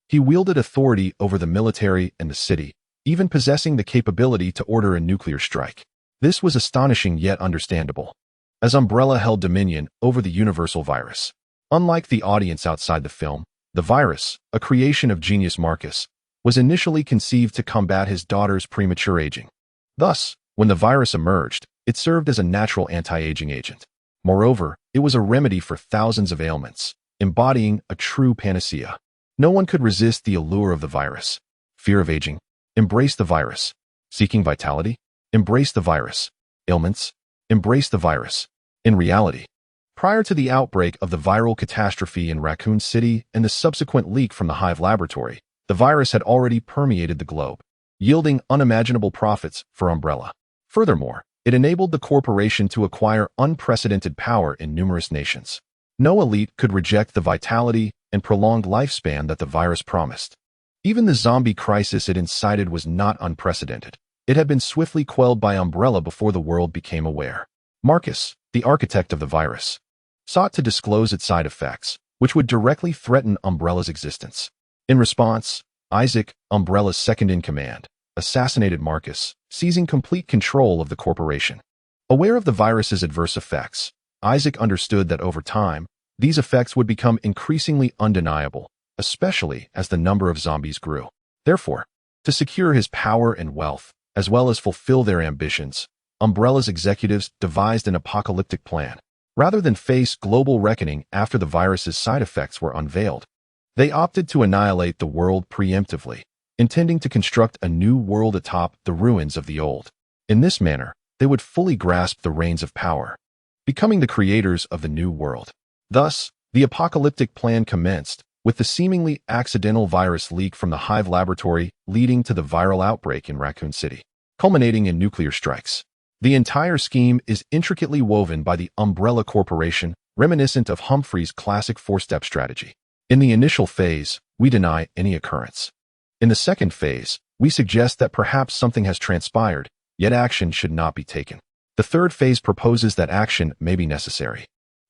he wielded authority over the military and the city, even possessing the capability to order a nuclear strike. This was astonishing yet understandable, as Umbrella held dominion over the universal virus. Unlike the audience outside the film, the virus, a creation of genius Marcus, was initially conceived to combat his daughter's premature aging. Thus, when the virus emerged, it served as a natural anti-aging agent. Moreover, it was a remedy for thousands of ailments, embodying a true panacea. No one could resist the allure of the virus. Fear of aging? Embrace the virus. Seeking vitality? Embrace the virus. Ailments? Embrace the virus. In reality, prior to the outbreak of the viral catastrophe in Raccoon City and the subsequent leak from the Hive laboratory, the virus had already permeated the globe, yielding unimaginable profits for Umbrella. Furthermore, it enabled the corporation to acquire unprecedented power in numerous nations. No elite could reject the vitality and prolonged lifespan that the virus promised. Even the zombie crisis it incited was not unprecedented. It had been swiftly quelled by Umbrella before the world became aware. Marcus, the architect of the virus, sought to disclose its side effects, which would directly threaten Umbrella's existence. In response, Isaac, Umbrella's second-in-command, assassinated Marcus, seizing complete control of the corporation. Aware of the virus's adverse effects, Isaac understood that over time, these effects would become increasingly undeniable, especially as the number of zombies grew. Therefore, to secure his power and wealth, as well as fulfill their ambitions, Umbrella's executives devised an apocalyptic plan. Rather than face global reckoning after the virus's side effects were unveiled, they opted to annihilate the world preemptively, intending to construct a new world atop the ruins of the old. In this manner, they would fully grasp the reins of power, becoming the creators of the new world. Thus, the apocalyptic plan commenced, with the seemingly accidental virus leak from the Hive laboratory leading to the viral outbreak in Raccoon City, culminating in nuclear strikes. The entire scheme is intricately woven by the Umbrella Corporation, reminiscent of Humphrey's classic four-step strategy. In the initial phase, we deny any occurrence. In the second phase, we suggest that perhaps something has transpired, yet action should not be taken. The third phase proposes that action may be necessary,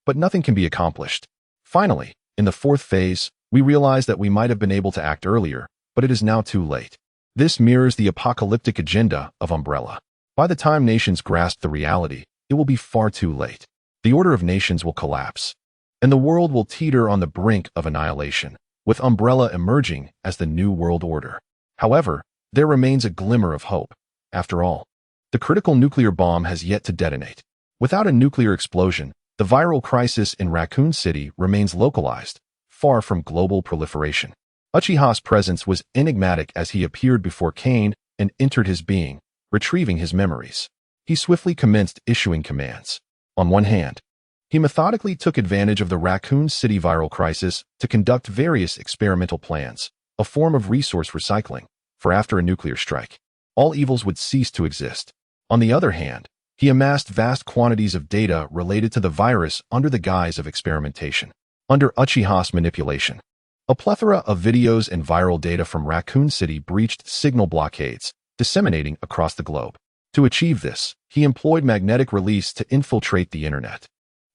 but nothing can be accomplished. Finally, in the fourth phase, we realize that we might have been able to act earlier, but it is now too late. This mirrors the apocalyptic agenda of Umbrella. By the time nations grasp the reality, it will be far too late. The order of nations will collapse, and the world will teeter on the brink of annihilation, with Umbrella emerging as the new world order. However, there remains a glimmer of hope. After all, the critical nuclear bomb has yet to detonate. Without a nuclear explosion, the viral crisis in Raccoon City remains localized, far from global proliferation. Uchiha's presence was enigmatic as he appeared before Kane and entered his being, retrieving his memories. He swiftly commenced issuing commands. On one hand, he methodically took advantage of the Raccoon City viral crisis to conduct various experimental plans, a form of resource recycling, for after a nuclear strike, all evils would cease to exist. On the other hand, he amassed vast quantities of data related to the virus under the guise of experimentation. Under Uchiha's manipulation, a plethora of videos and viral data from Raccoon City breached signal blockades, disseminating across the globe. To achieve this, he employed magnetic release to infiltrate the internet,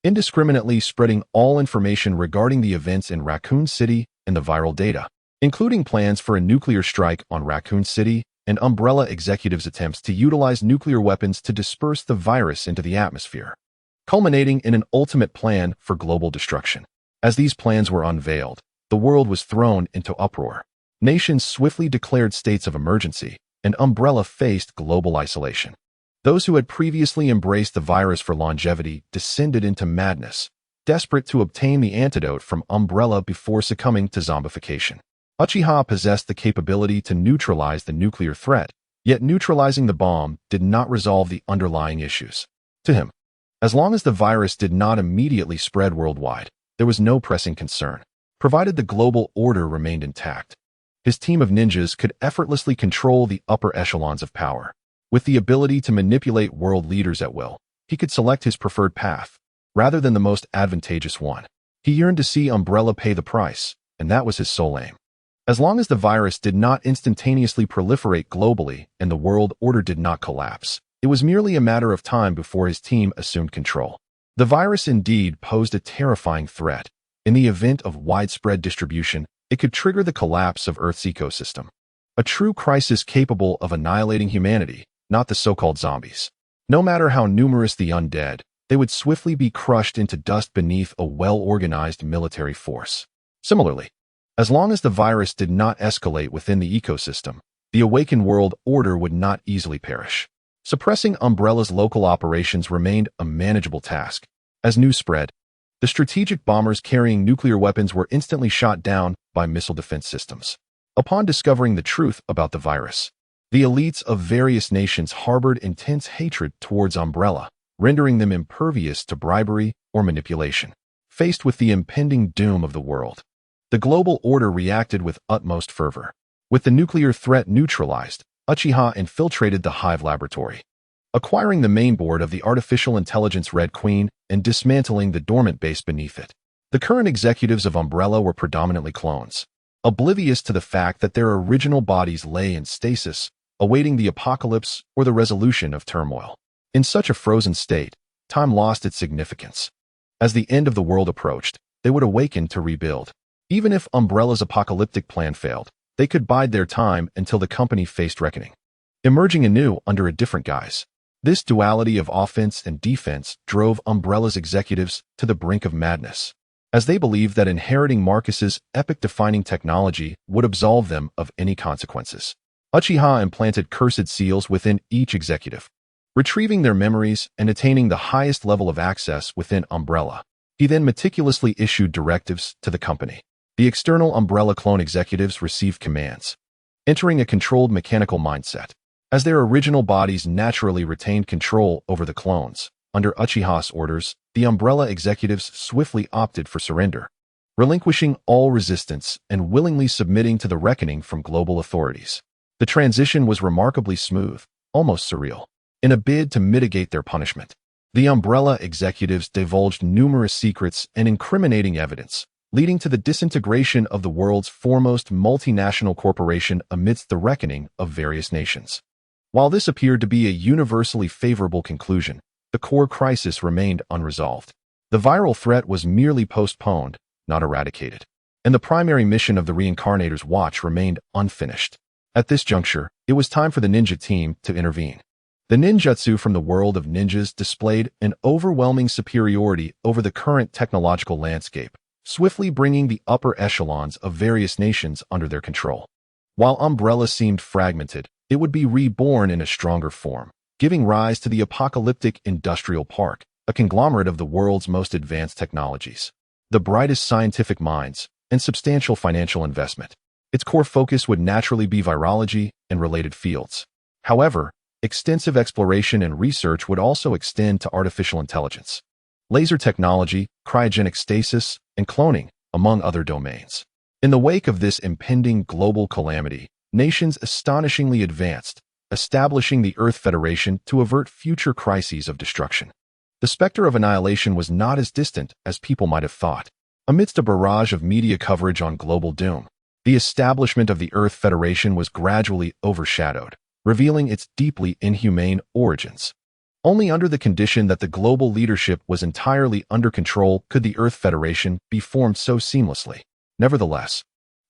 indiscriminately spreading all information regarding the events in Raccoon City and the viral data, including plans for a nuclear strike on Raccoon City and Umbrella executives' attempts to utilize nuclear weapons to disperse the virus into the atmosphere, culminating in an ultimate plan for global destruction. As these plans were unveiled, the world was thrown into uproar. Nations swiftly declared states of emergency, and Umbrella faced global isolation. Those who had previously embraced the virus for longevity descended into madness, desperate to obtain the antidote from Umbrella before succumbing to zombification. Uchiha possessed the capability to neutralize the nuclear threat, yet neutralizing the bomb did not resolve the underlying issues. To him, as long as the virus did not immediately spread worldwide, there was no pressing concern, provided the global order remained intact. His team of ninjas could effortlessly control the upper echelons of power. With the ability to manipulate world leaders at will, he could select his preferred path, rather than the most advantageous one. He yearned to see Umbrella pay the price, and that was his sole aim. As long as the virus did not instantaneously proliferate globally and the world order did not collapse, it was merely a matter of time before his team assumed control. The virus indeed posed a terrifying threat, In the event of widespread distribution, it could trigger the collapse of Earth's ecosystem. A true crisis capable of annihilating humanity, not the so-called zombies. No matter how numerous the undead, they would swiftly be crushed into dust beneath a well-organized military force. Similarly, as long as the virus did not escalate within the ecosystem, the awakened world order would not easily perish. Suppressing Umbrella's local operations remained a manageable task. As news spread, the strategic bombers carrying nuclear weapons were instantly shot down by missile defense systems. Upon discovering the truth about the virus, the elites of various nations harbored intense hatred towards Umbrella, rendering them impervious to bribery or manipulation. Faced with the impending doom of the world, the global order reacted with utmost fervor. With the nuclear threat neutralized, Uchiha infiltrated the Hive laboratory, acquiring the mainboard of the artificial intelligence Red Queen and dismantling the dormant base beneath it. The current executives of Umbrella were predominantly clones, oblivious to the fact that their original bodies lay in stasis, awaiting the apocalypse or the resolution of turmoil. In such a frozen state, time lost its significance. As the end of the world approached, they would awaken to rebuild. Even if Umbrella's apocalyptic plan failed, they could bide their time until the company faced reckoning, emerging anew under a different guise. This duality of offense and defense drove Umbrella's executives to the brink of madness, as they believed that inheriting Marcus's epic-defining technology would absolve them of any consequences. Uchiha implanted cursed seals within each executive, retrieving their memories and attaining the highest level of access within Umbrella. He then meticulously issued directives to the company. The external Umbrella clone executives received commands, entering a controlled mechanical mindset. As their original bodies naturally retained control over the clones, under Uchiha's orders, the Umbrella executives swiftly opted for surrender, relinquishing all resistance and willingly submitting to the reckoning from global authorities. The transition was remarkably smooth, almost surreal. In a bid to mitigate their punishment, the Umbrella executives divulged numerous secrets and incriminating evidence, leading to the disintegration of the world's foremost multinational corporation amidst the reckoning of various nations. While this appeared to be a universally favorable conclusion, the core crisis remained unresolved. The viral threat was merely postponed, not eradicated, and the primary mission of the Reincarnator's watch remained unfinished. At this juncture, it was time for the ninja team to intervene. The ninjutsu from the world of ninjas displayed an overwhelming superiority over the current technological landscape, swiftly bringing the upper echelons of various nations under their control. While Umbrella seemed fragmented, it would be reborn in a stronger form, giving rise to the apocalyptic industrial park, a conglomerate of the world's most advanced technologies, the brightest scientific minds, and substantial financial investment. Its core focus would naturally be virology and related fields. However, extensive exploration and research would also extend to artificial intelligence, laser technology, cryogenic stasis, and cloning, among other domains. In the wake of this impending global calamity, nations astonishingly advanced, establishing the Earth Federation to avert future crises of destruction. The specter of annihilation was not as distant as people might have thought. Amidst a barrage of media coverage on global doom, the establishment of the Earth Federation was gradually overshadowed, revealing its deeply inhumane origins. Only under the condition that the global leadership was entirely under control could the Earth Federation be formed so seamlessly. Nevertheless,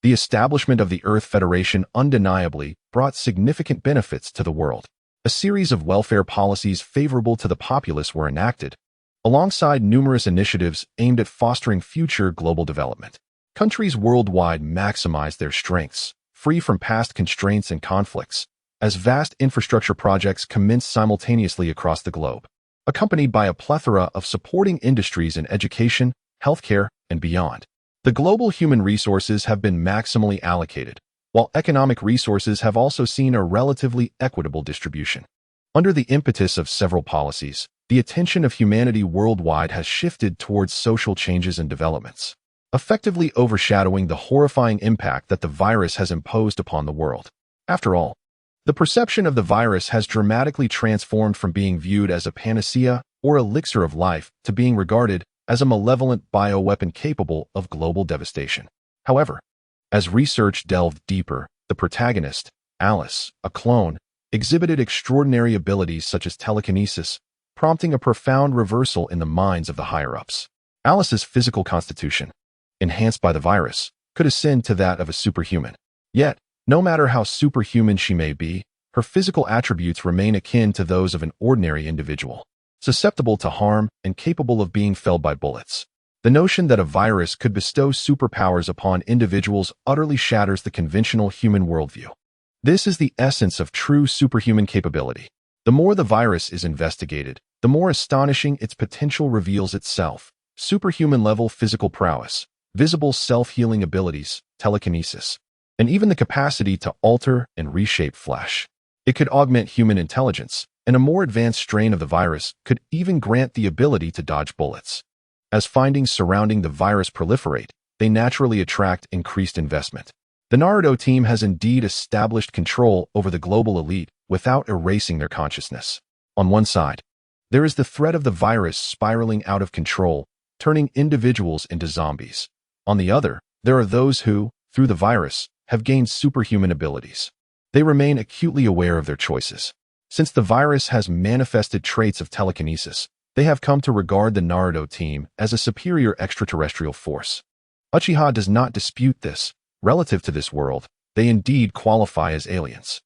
the establishment of the Earth Federation undeniably brought significant benefits to the world. A series of welfare policies favorable to the populace were enacted, alongside numerous initiatives aimed at fostering future global development. Countries worldwide maximized their strengths, free from past constraints and conflicts, as vast infrastructure projects commenced simultaneously across the globe, accompanied by a plethora of supporting industries in education, healthcare, and beyond. The global human resources have been maximally allocated, while economic resources have also seen a relatively equitable distribution. Under the impetus of several policies, the attention of humanity worldwide has shifted towards social changes and developments, effectively overshadowing the horrifying impact that the virus has imposed upon the world. After all, the perception of the virus has dramatically transformed from being viewed as a panacea or elixir of life to being regarded as a malevolent bioweapon capable of global devastation. However, as research delved deeper, the protagonist, Alice, a clone, exhibited extraordinary abilities such as telekinesis, prompting a profound reversal in the minds of the higher-ups. Alice's physical constitution, enhanced by the virus, could ascend to that of a superhuman. Yet, no matter how superhuman she may be, her physical attributes remain akin to those of an ordinary individual, susceptible to harm and capable of being felled by bullets. The notion that a virus could bestow superpowers upon individuals utterly shatters the conventional human worldview. This is the essence of true superhuman capability. The more the virus is investigated, the more astonishing its potential reveals itself. Superhuman-level physical prowess, visible self-healing abilities, telekinesis, and even the capacity to alter and reshape flesh. It could augment human intelligence, and a more advanced strain of the virus could even grant the ability to dodge bullets. As findings surrounding the virus proliferate, they naturally attract increased investment. The Naruto team has indeed established control over the global elite without erasing their consciousness. On one side, there is the threat of the virus spiraling out of control, turning individuals into zombies. On the other, there are those who, through the virus, have gained superhuman abilities. They remain acutely aware of their choices. Since the virus has manifested traits of telekinesis, they have come to regard the Naruto team as a superior extraterrestrial force. Uchiha does not dispute this. Relative to this world, they indeed qualify as aliens.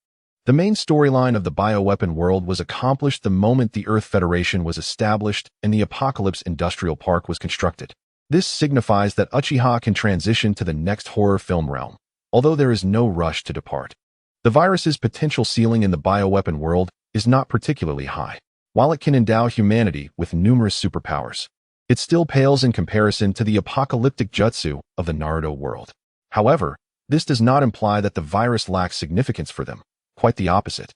The main storyline of the bioweapon world was accomplished the moment the Earth Federation was established and the Apocalypse Industrial Park was constructed. This signifies that Uchiha can transition to the next horror film realm, although there is no rush to depart. The virus's potential ceiling in the bioweapon world is not particularly high. While it can endow humanity with numerous superpowers, it still pales in comparison to the apocalyptic jutsu of the Naruto world. However, this does not imply that the virus lacks significance for them. Quite the opposite.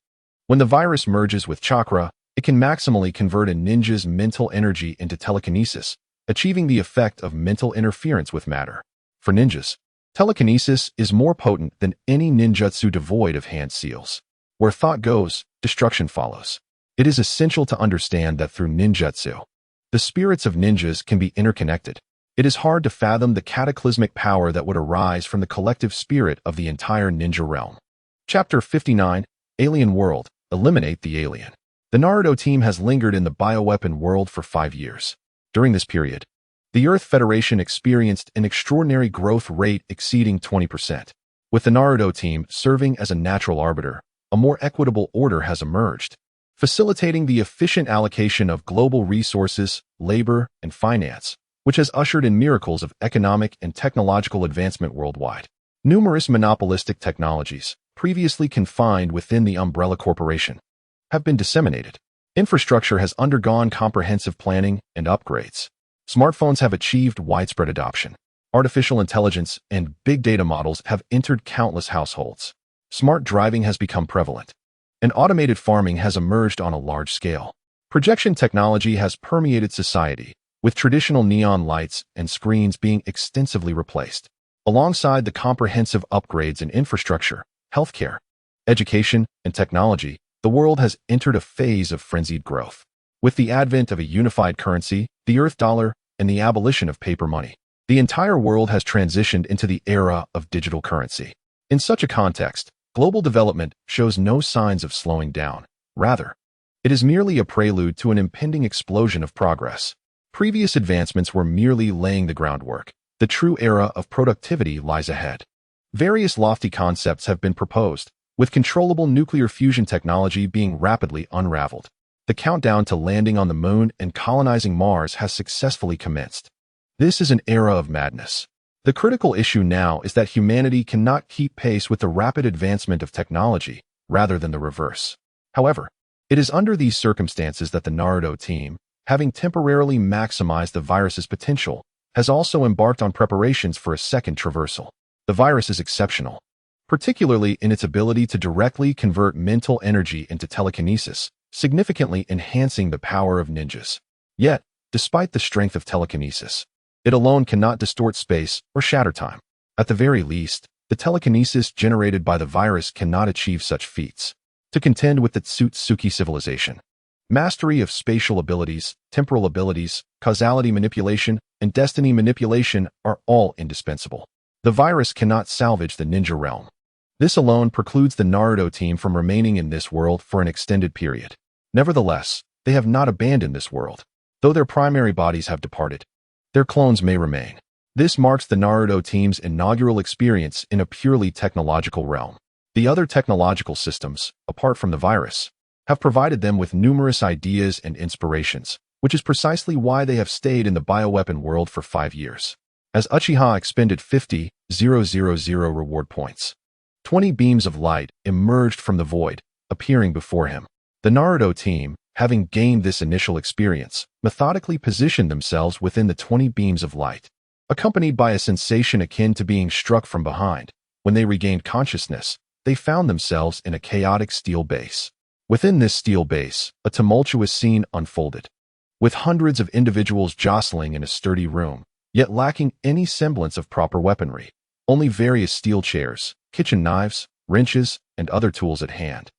When the virus merges with chakra, it can maximally convert a ninja's mental energy into telekinesis, achieving the effect of mental interference with matter. For ninjas, telekinesis is more potent than any ninjutsu devoid of hand seals. Where thought goes, destruction follows. It is essential to understand that through ninjutsu, the spirits of ninjas can be interconnected. It is hard to fathom the cataclysmic power that would arise from the collective spirit of the entire ninja realm. Chapter 59, Alien World, Eliminate the Alien. The Naruto team has lingered in the bioweapon world for 5 years. During this period, the Earth Federation experienced an extraordinary growth rate exceeding 20%. With the Naruto team serving as a natural arbiter, a more equitable order has emerged, facilitating the efficient allocation of global resources, labor, and finance, which has ushered in miracles of economic and technological advancement worldwide. Numerous monopolistic technologies, previously confined within the umbrella corporation, have been disseminated. Infrastructure has undergone comprehensive planning and upgrades. Smartphones have achieved widespread adoption. Artificial intelligence and big data models have entered countless households. Smart driving has become prevalent, and automated farming has emerged on a large scale. Projection technology has permeated society, with traditional neon lights and screens being extensively replaced. Alongside the comprehensive upgrades in infrastructure, healthcare, education, and technology, the world has entered a phase of frenzied growth. With the advent of a unified currency, the Earth dollar, and the abolition of paper money, the entire world has transitioned into the era of digital currency. In such a context, global development shows no signs of slowing down. Rather, it is merely a prelude to an impending explosion of progress. Previous advancements were merely laying the groundwork. The true era of productivity lies ahead. Various lofty concepts have been proposed, with controllable nuclear fusion technology being rapidly unraveled. The countdown to landing on the moon and colonizing Mars has successfully commenced. This is an era of madness. The critical issue now is that humanity cannot keep pace with the rapid advancement of technology, rather than the reverse. However, it is under these circumstances that the Naruto team, having temporarily maximized the virus's potential, has also embarked on preparations for a second traversal. The virus is exceptional, particularly in its ability to directly convert mental energy into telekinesis, significantly enhancing the power of ninjas. Yet, despite the strength of telekinesis, it alone cannot distort space or shatter time. At the very least, the telekinesis generated by the virus cannot achieve such feats. To contend with the Tsutsuki civilization, mastery of spatial abilities, temporal abilities, causality manipulation, and destiny manipulation are all indispensable. The virus cannot salvage the ninja realm. This alone precludes the Naruto team from remaining in this world for an extended period. Nevertheless, they have not abandoned this world. Though their primary bodies have departed, their clones may remain. This marks the Naruto team's inaugural experience in a purely technological realm. The other technological systems, apart from the virus, have provided them with numerous ideas and inspirations, which is precisely why they have stayed in the bioweapon world for 5 years. As Uchiha expended 50,000 reward points, 20 beams of light emerged from the void, appearing before him. The Naruto team, having gained this initial experience, methodically positioned themselves within the 20 beams of light. Accompanied by a sensation akin to being struck from behind, when they regained consciousness, they found themselves in a chaotic steel base. Within this steel base, a tumultuous scene unfolded, with hundreds of individuals jostling in a sturdy room, yet lacking any semblance of proper weaponry. Only various steel chairs, kitchen knives, wrenches, and other tools at hand.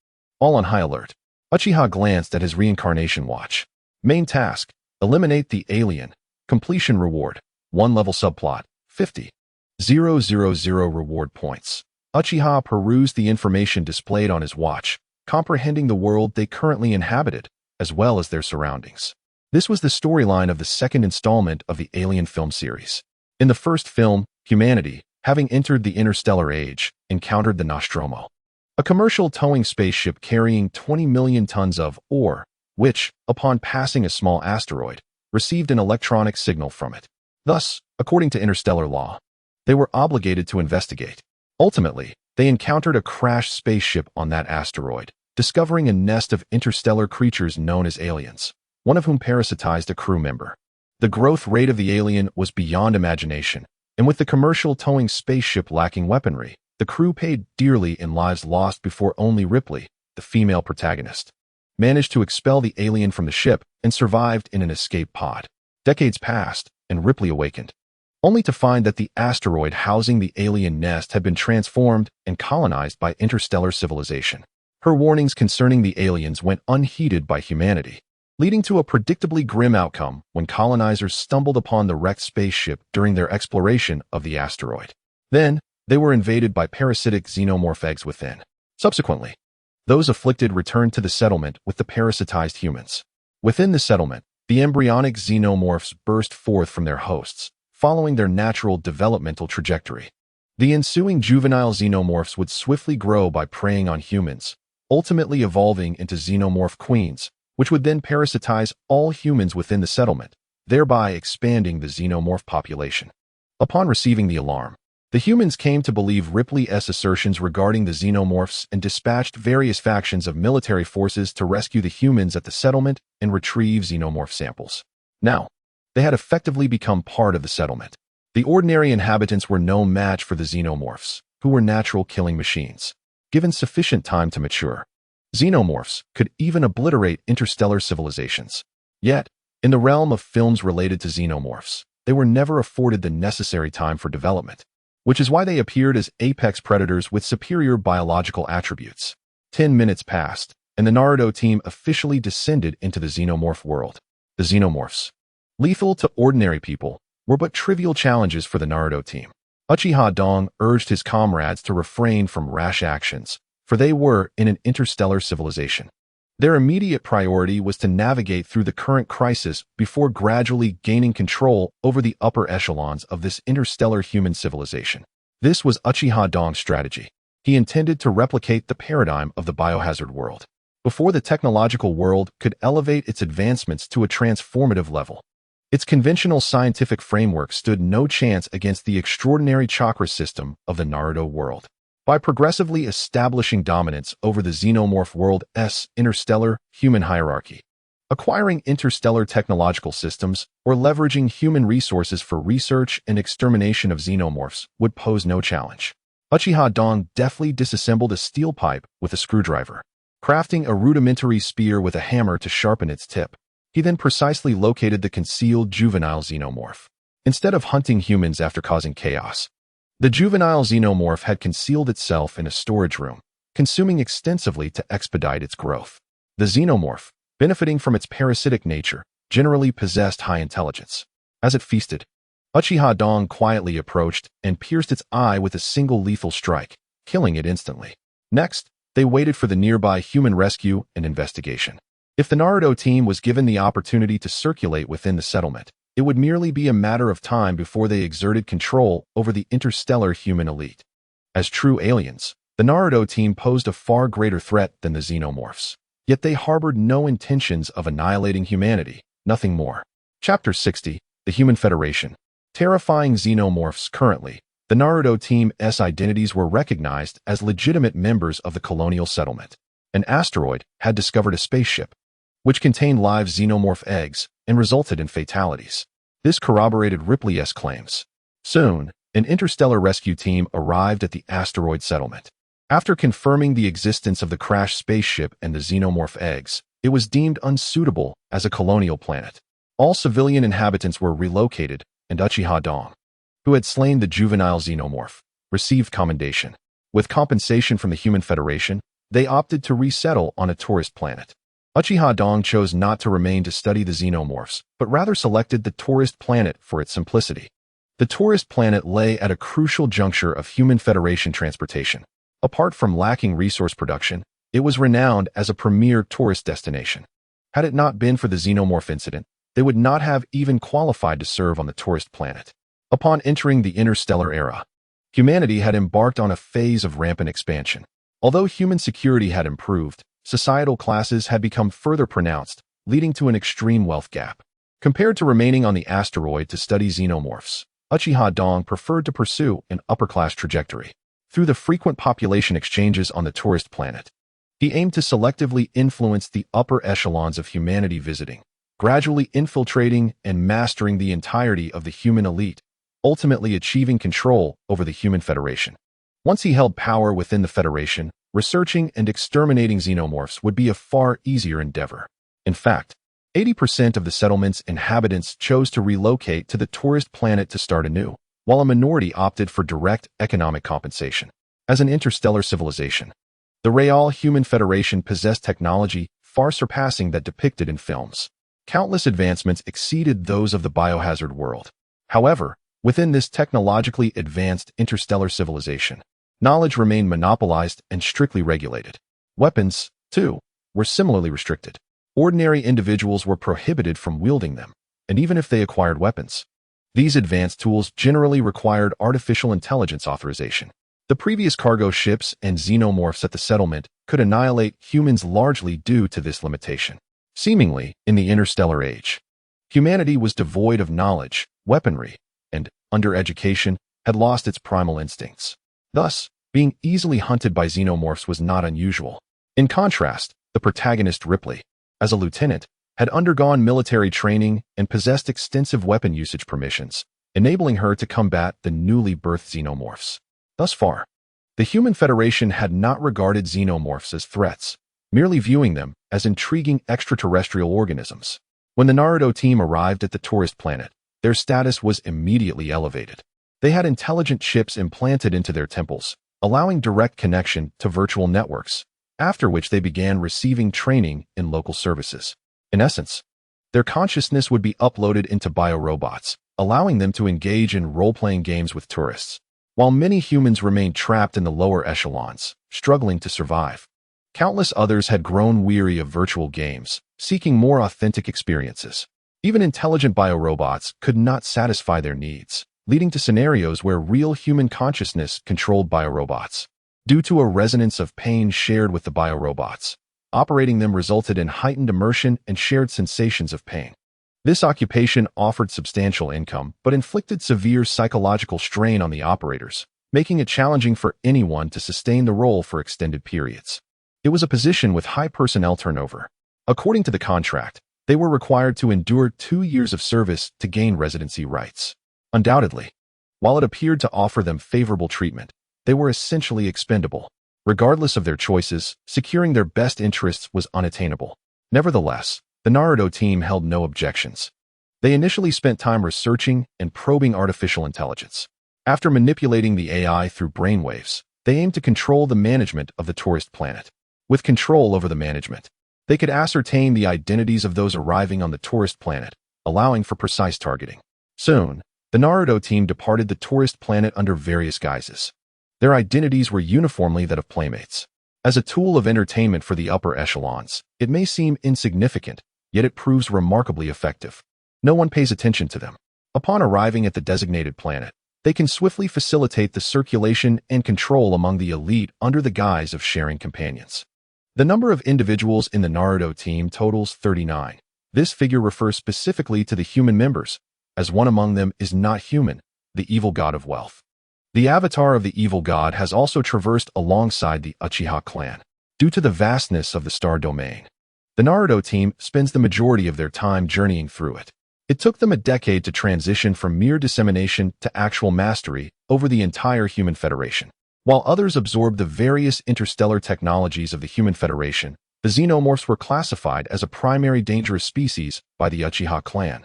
All on high alert. Uchiha glanced at his reincarnation watch. Main task: eliminate the alien. Completion reward: 1 level subplot, 50,000 reward points. Uchiha perused the information displayed on his watch, comprehending the world they currently inhabited, as well as their surroundings. This was the storyline of the second installment of the Alien film series. In the first film, humanity, having entered the Interstellar Age, encountered the Nostromo, a commercial towing spaceship carrying 20 million tons of ore, which, upon passing a small asteroid, received an electronic signal from it. Thus, according to interstellar law, they were obligated to investigate. Ultimately, they encountered a crashed spaceship on that asteroid, discovering a nest of interstellar creatures known as aliens, one of whom parasitized a crew member. The growth rate of the alien was beyond imagination, and with the commercial towing spaceship lacking weaponry, the crew paid dearly in lives lost before only Ripley, the female protagonist, managed to expel the alien from the ship and survived in an escape pod. Decades passed, and Ripley awakened, only to find that the asteroid housing the alien nest had been transformed and colonized by interstellar civilization. Her warnings concerning the aliens went unheeded by humanity, leading to a predictably grim outcome when colonizers stumbled upon the wrecked spaceship during their exploration of the asteroid. Then, they were invaded by parasitic xenomorph eggs within. Subsequently, those afflicted returned to the settlement with the parasitized humans. Within the settlement, the embryonic xenomorphs burst forth from their hosts, following their natural developmental trajectory. The ensuing juvenile xenomorphs would swiftly grow by preying on humans, ultimately evolving into xenomorph queens, which would then parasitize all humans within the settlement, thereby expanding the xenomorph population. Upon receiving the alarm, the humans came to believe Ripley's assertions regarding the xenomorphs and dispatched various factions of military forces to rescue the humans at the settlement and retrieve xenomorph samples. Now, they had effectively become part of the settlement. The ordinary inhabitants were no match for the xenomorphs, who were natural killing machines. Given sufficient time to mature, xenomorphs could even obliterate interstellar civilizations. Yet, in the realm of films related to xenomorphs, they were never afforded the necessary time for development, which is why they appeared as apex predators with superior biological attributes. 10 minutes passed, and the Naruto team officially descended into the xenomorph world. The xenomorphs, lethal to ordinary people, were but trivial challenges for the Naruto team. Uchiha Dong urged his comrades to refrain from rash actions, for they were in an interstellar civilization. Their immediate priority was to navigate through the current crisis before gradually gaining control over the upper echelons of this interstellar human civilization. This was Uchiha Dong's strategy. He intended to replicate the paradigm of the biohazard world, before the technological world could elevate its advancements to a transformative level. Its conventional scientific framework stood no chance against the extraordinary chakra system of the Naruto world. By progressively establishing dominance over the xenomorph world's interstellar human hierarchy, acquiring interstellar technological systems, or leveraging human resources for research and extermination of xenomorphs would pose no challenge. Uchiha Dong deftly disassembled a steel pipe with a screwdriver, crafting a rudimentary spear with a hammer to sharpen its tip. He then precisely located the concealed juvenile xenomorph. Instead of hunting humans after causing chaos, the juvenile xenomorph had concealed itself in a storage room, consuming extensively to expedite its growth. The xenomorph, benefiting from its parasitic nature, generally possessed high intelligence. As it feasted, Uchiha Dong quietly approached and pierced its eye with a single lethal strike, killing it instantly. Next, they waited for the nearby human rescue and investigation. If the Naruto team was given the opportunity to circulate within the settlement, It would merely be a matter of time before they exerted control over the interstellar human elite. As true aliens, the Naruto team posed a far greater threat than the xenomorphs. Yet they harbored no intentions of annihilating humanity, nothing more. Chapter 60, The Human Federation. Terrifying xenomorphs. Currently, the Naruto team's identities were recognized as legitimate members of the colonial settlement. An asteroid had discovered a spaceship, which contained live xenomorph eggs and resulted in fatalities. This corroborated Ripley's claims. Soon, an interstellar rescue team arrived at the asteroid settlement. After confirming the existence of the crashed spaceship and the xenomorph eggs, it was deemed unsuitable as a colonial planet. All civilian inhabitants were relocated, and Uchiha Dong, who had slain the juvenile xenomorph, received commendation. With compensation from the Human Federation, they opted to resettle on a tourist planet. Uchiha Dong chose not to remain to study the xenomorphs, but rather selected the tourist planet for its simplicity. The tourist planet lay at a crucial juncture of Human Federation transportation. Apart from lacking resource production, it was renowned as a premier tourist destination. Had it not been for the xenomorph incident, they would not have even qualified to serve on the tourist planet. Upon entering the interstellar era, humanity had embarked on a phase of rampant expansion. Although human security had improved, societal classes had become further pronounced, leading to an extreme wealth gap. Compared to remaining on the asteroid to study xenomorphs, Uchiha Dong preferred to pursue an upper-class trajectory. Through the frequent population exchanges on the tourist planet, he aimed to selectively influence the upper echelons of humanity visiting, gradually infiltrating and mastering the entirety of the human elite, ultimately achieving control over the Human Federation. Once he held power within the Federation, researching and exterminating xenomorphs would be a far easier endeavor. In fact, 80% of the settlement's inhabitants chose to relocate to the tourist planet to start anew, while a minority opted for direct economic compensation. As an interstellar civilization, the Real Human Federation possessed technology far surpassing that depicted in films. Countless advancements exceeded those of the biohazard world. However, within this technologically advanced interstellar civilization, knowledge remained monopolized and strictly regulated. Weapons, too, were similarly restricted. Ordinary individuals were prohibited from wielding them, and even if they acquired weapons, these advanced tools generally required artificial intelligence authorization. The previous cargo ships and xenomorphs at the settlement could annihilate humans largely due to this limitation. Seemingly, in the interstellar age, humanity was devoid of knowledge, weaponry, and, under education, had lost its primal instincts. Thus, being easily hunted by xenomorphs was not unusual. In contrast, the protagonist Ripley, as a lieutenant, had undergone military training and possessed extensive weapon usage permissions, enabling her to combat the newly birthed xenomorphs. Thus far, the Human Federation had not regarded xenomorphs as threats, merely viewing them as intriguing extraterrestrial organisms. When the Naruto team arrived at the tourist planet, their status was immediately elevated. They had intelligent chips implanted into their temples, allowing direct connection to virtual networks, after which they began receiving training in local services. In essence, their consciousness would be uploaded into biorobots, allowing them to engage in role-playing games with tourists. While many humans remained trapped in the lower echelons, struggling to survive, countless others had grown weary of virtual games, seeking more authentic experiences. Even intelligent biorobots could not satisfy their needs, leading to scenarios where real human consciousness controlled biorobots. Due to a resonance of pain shared with the biorobots, operating them resulted in heightened immersion and shared sensations of pain. This occupation offered substantial income, but inflicted severe psychological strain on the operators, making it challenging for anyone to sustain the role for extended periods. It was a position with high personnel turnover. According to the contract, they were required to endure 2 years of service to gain residency rights. Undoubtedly, while it appeared to offer them favorable treatment, they were essentially expendable. Regardless of their choices, securing their best interests was unattainable. Nevertheless, the Naruto team held no objections. They initially spent time researching and probing artificial intelligence. After manipulating the AI through brainwaves, they aimed to control the management of the tourist planet. With control over the management, they could ascertain the identities of those arriving on the tourist planet, allowing for precise targeting. Soon, the Naruto team departed the tourist planet under various guises. Their identities were uniformly that of playmates. As a tool of entertainment for the upper echelons, it may seem insignificant, yet it proves remarkably effective. no one pays attention to them. Upon arriving at the designated planet, they can swiftly facilitate the circulation and control among the elite under the guise of sharing companions. The number of individuals in the Naruto team totals 39. This figure refers specifically to the human members, as one among them is not human, the evil god of wealth. The avatar of the evil god has also traversed alongside the Uchiha clan. Due to the vastness of the star domain, the Naruto team spends the majority of their time journeying through it. It took them a decade to transition from mere dissemination to actual mastery over the entire Human Federation. While others absorbed the various interstellar technologies of the Human Federation, the xenomorphs were classified as a primary dangerous species by the Uchiha clan,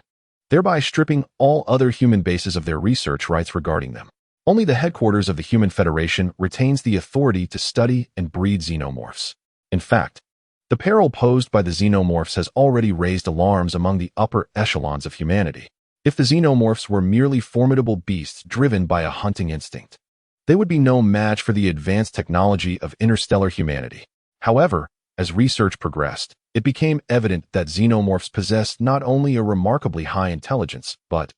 thereby stripping all other human bases of their research rights regarding them. Only the headquarters of the Human Federation retains the authority to study and breed xenomorphs. In fact, the peril posed by the xenomorphs has already raised alarms among the upper echelons of humanity. If the xenomorphs were merely formidable beasts driven by a hunting instinct, they would be no match for the advanced technology of interstellar humanity. However, as research progressed, it became evident that xenomorphs possessed not only a remarkably high intelligence, but,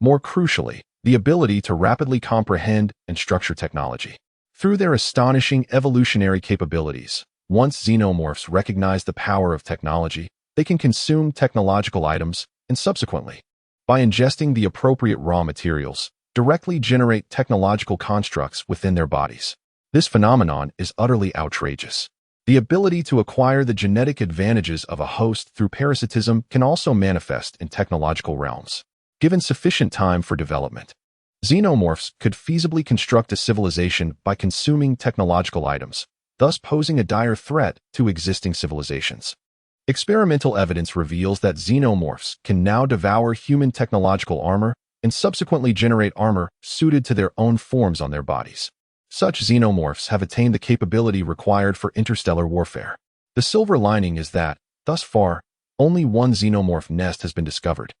more crucially, the ability to rapidly comprehend and structure technology. Through their astonishing evolutionary capabilities, once xenomorphs recognize the power of technology, they can consume technological items and subsequently, by ingesting the appropriate raw materials, directly generate technological constructs within their bodies. This phenomenon is utterly outrageous. The ability to acquire the genetic advantages of a host through parasitism can also manifest in technological realms. Given sufficient time for development, xenomorphs could feasibly construct a civilization by consuming technological items, thus posing a dire threat to existing civilizations. Experimental evidence reveals that xenomorphs can now devour human technological armor and subsequently generate armor suited to their own forms on their bodies. Such xenomorphs have attained the capability required for interstellar warfare. The silver lining is that, thus far, only one xenomorph nest has been discovered,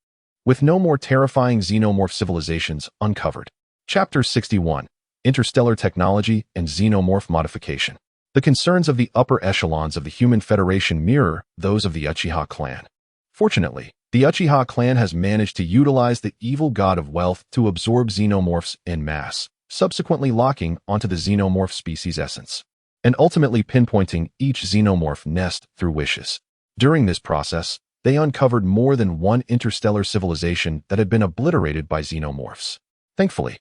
with no more terrifying xenomorph civilizations uncovered. Chapter 61: Interstellar Technology and Xenomorph Modification. The concerns of the upper echelons of the Human Federation mirror those of the Uchiha clan. Fortunately, the Uchiha clan has managed to utilize the evil god of wealth to absorb xenomorphs en masse, subsequently locking onto the xenomorph species essence, and ultimately pinpointing each xenomorph nest through wishes. During this process, they uncovered more than one interstellar civilization that had been obliterated by xenomorphs. Thankfully,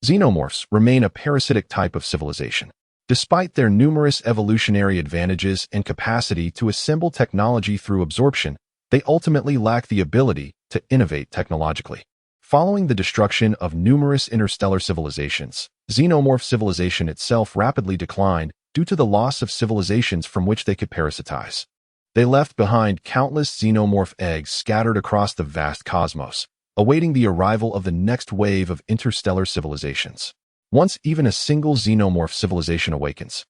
xenomorphs remain a parasitic type of civilization. Despite their numerous evolutionary advantages and capacity to assemble technology through absorption, they ultimately lack the ability to innovate technologically. Following the destruction of numerous interstellar civilizations, xenomorph civilization itself rapidly declined due to the loss of civilizations from which they could parasitize. They left behind countless xenomorph eggs scattered across the vast cosmos, awaiting the arrival of the next wave of interstellar civilizations. Once even a single xenomorph civilization awakens,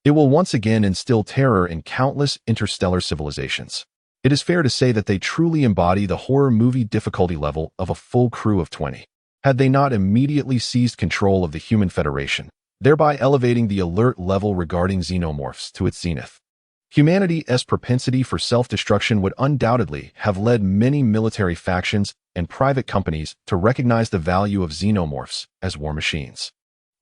it will once again instill terror in countless interstellar civilizations. It is fair to say that they truly embody the horror movie difficulty level of a full crew of 20. Had they not immediately seized control of the Human Federation, thereby elevating the alert level regarding xenomorphs to its zenith, humanity's propensity for self-destruction would undoubtedly have led many military factions and private companies to recognize the value of xenomorphs as war machines,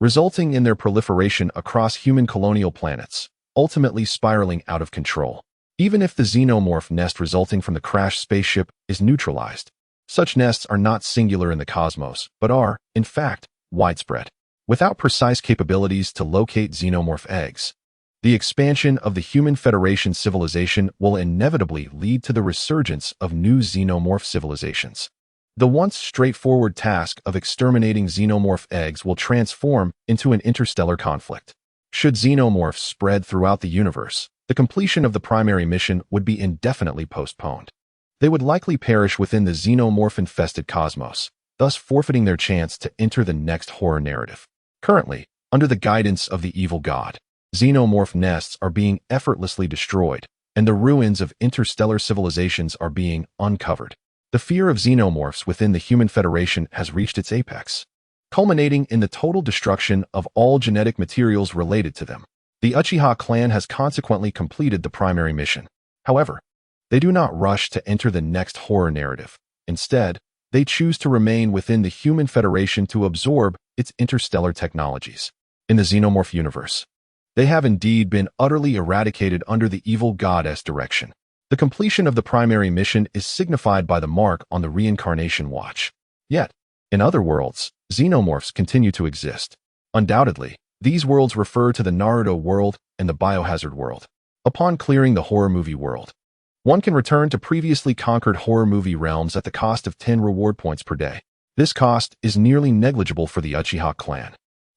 resulting in their proliferation across human colonial planets, ultimately spiraling out of control. Even if the xenomorph nest resulting from the crashed spaceship is neutralized, such nests are not singular in the cosmos, but are, in fact, widespread. Without precise capabilities to locate xenomorph eggs, the expansion of the Human Federation civilization will inevitably lead to the resurgence of new xenomorph civilizations. The once straightforward task of exterminating xenomorph eggs will transform into an interstellar conflict. Should xenomorphs spread throughout the universe, the completion of the primary mission would be indefinitely postponed. They would likely perish within the xenomorph-infested cosmos, thus forfeiting their chance to enter the next horror narrative. Currently, under the guidance of the evil god, xenomorph nests are being effortlessly destroyed, and the ruins of interstellar civilizations are being uncovered. The fear of xenomorphs within the Human Federation has reached its apex, culminating in the total destruction of all genetic materials related to them. The Uchiha clan has consequently completed the primary mission. However, they do not rush to enter the next horror narrative. Instead, they choose to remain within the Human Federation to absorb its interstellar technologies. In the Xenomorph universe, they have indeed been utterly eradicated under the evil goddess direction. The completion of the primary mission is signified by the mark on the reincarnation watch. Yet, in other worlds, xenomorphs continue to exist. Undoubtedly, these worlds refer to the Naruto world and the Biohazard world. Upon clearing the horror movie world, one can return to previously conquered horror movie realms at the cost of 10 reward points per day. This cost is nearly negligible for the Uchiha clan.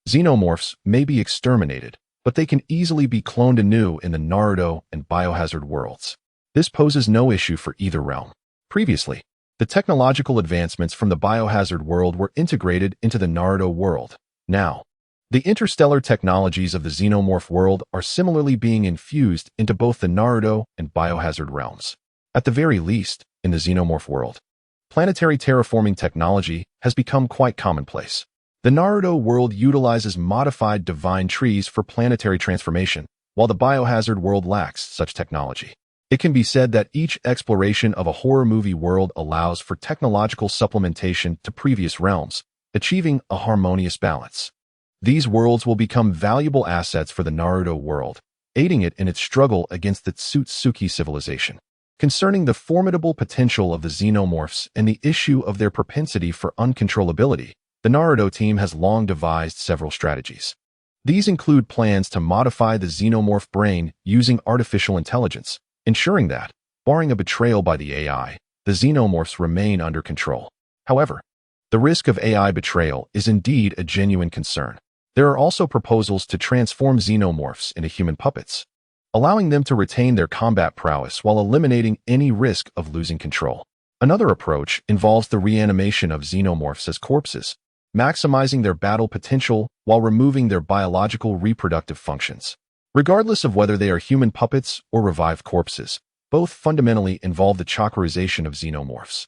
Xenomorphs may be exterminated, but they can easily be cloned anew in the Naruto and Biohazard worlds. This poses no issue for either realm. Previously, the technological advancements from the Biohazard world were integrated into the Naruto world. Now, the interstellar technologies of the Xenomorph world are similarly being infused into both the Naruto and Biohazard realms. At the very least, in the Xenomorph world, planetary terraforming technology has become quite commonplace. The Naruto world utilizes modified divine trees for planetary transformation, while the Biohazard world lacks such technology. It can be said that each exploration of a horror movie world allows for technological supplementation to previous realms, achieving a harmonious balance. These worlds will become valuable assets for the Naruto world, aiding it in its struggle against the Tsutsuki civilization. Concerning the formidable potential of the xenomorphs and the issue of their propensity for uncontrollability, the Naruto team has long devised several strategies. These include plans to modify the xenomorph brain using artificial intelligence, ensuring that, barring a betrayal by the AI, the xenomorphs remain under control. However, the risk of AI betrayal is indeed a genuine concern. There are also proposals to transform xenomorphs into human puppets, allowing them to retain their combat prowess while eliminating any risk of losing control. Another approach involves the reanimation of xenomorphs as corpses, maximizing their battle potential while removing their biological reproductive functions. Regardless of whether they are human puppets or revived corpses, both fundamentally involve the chakrization of xenomorphs,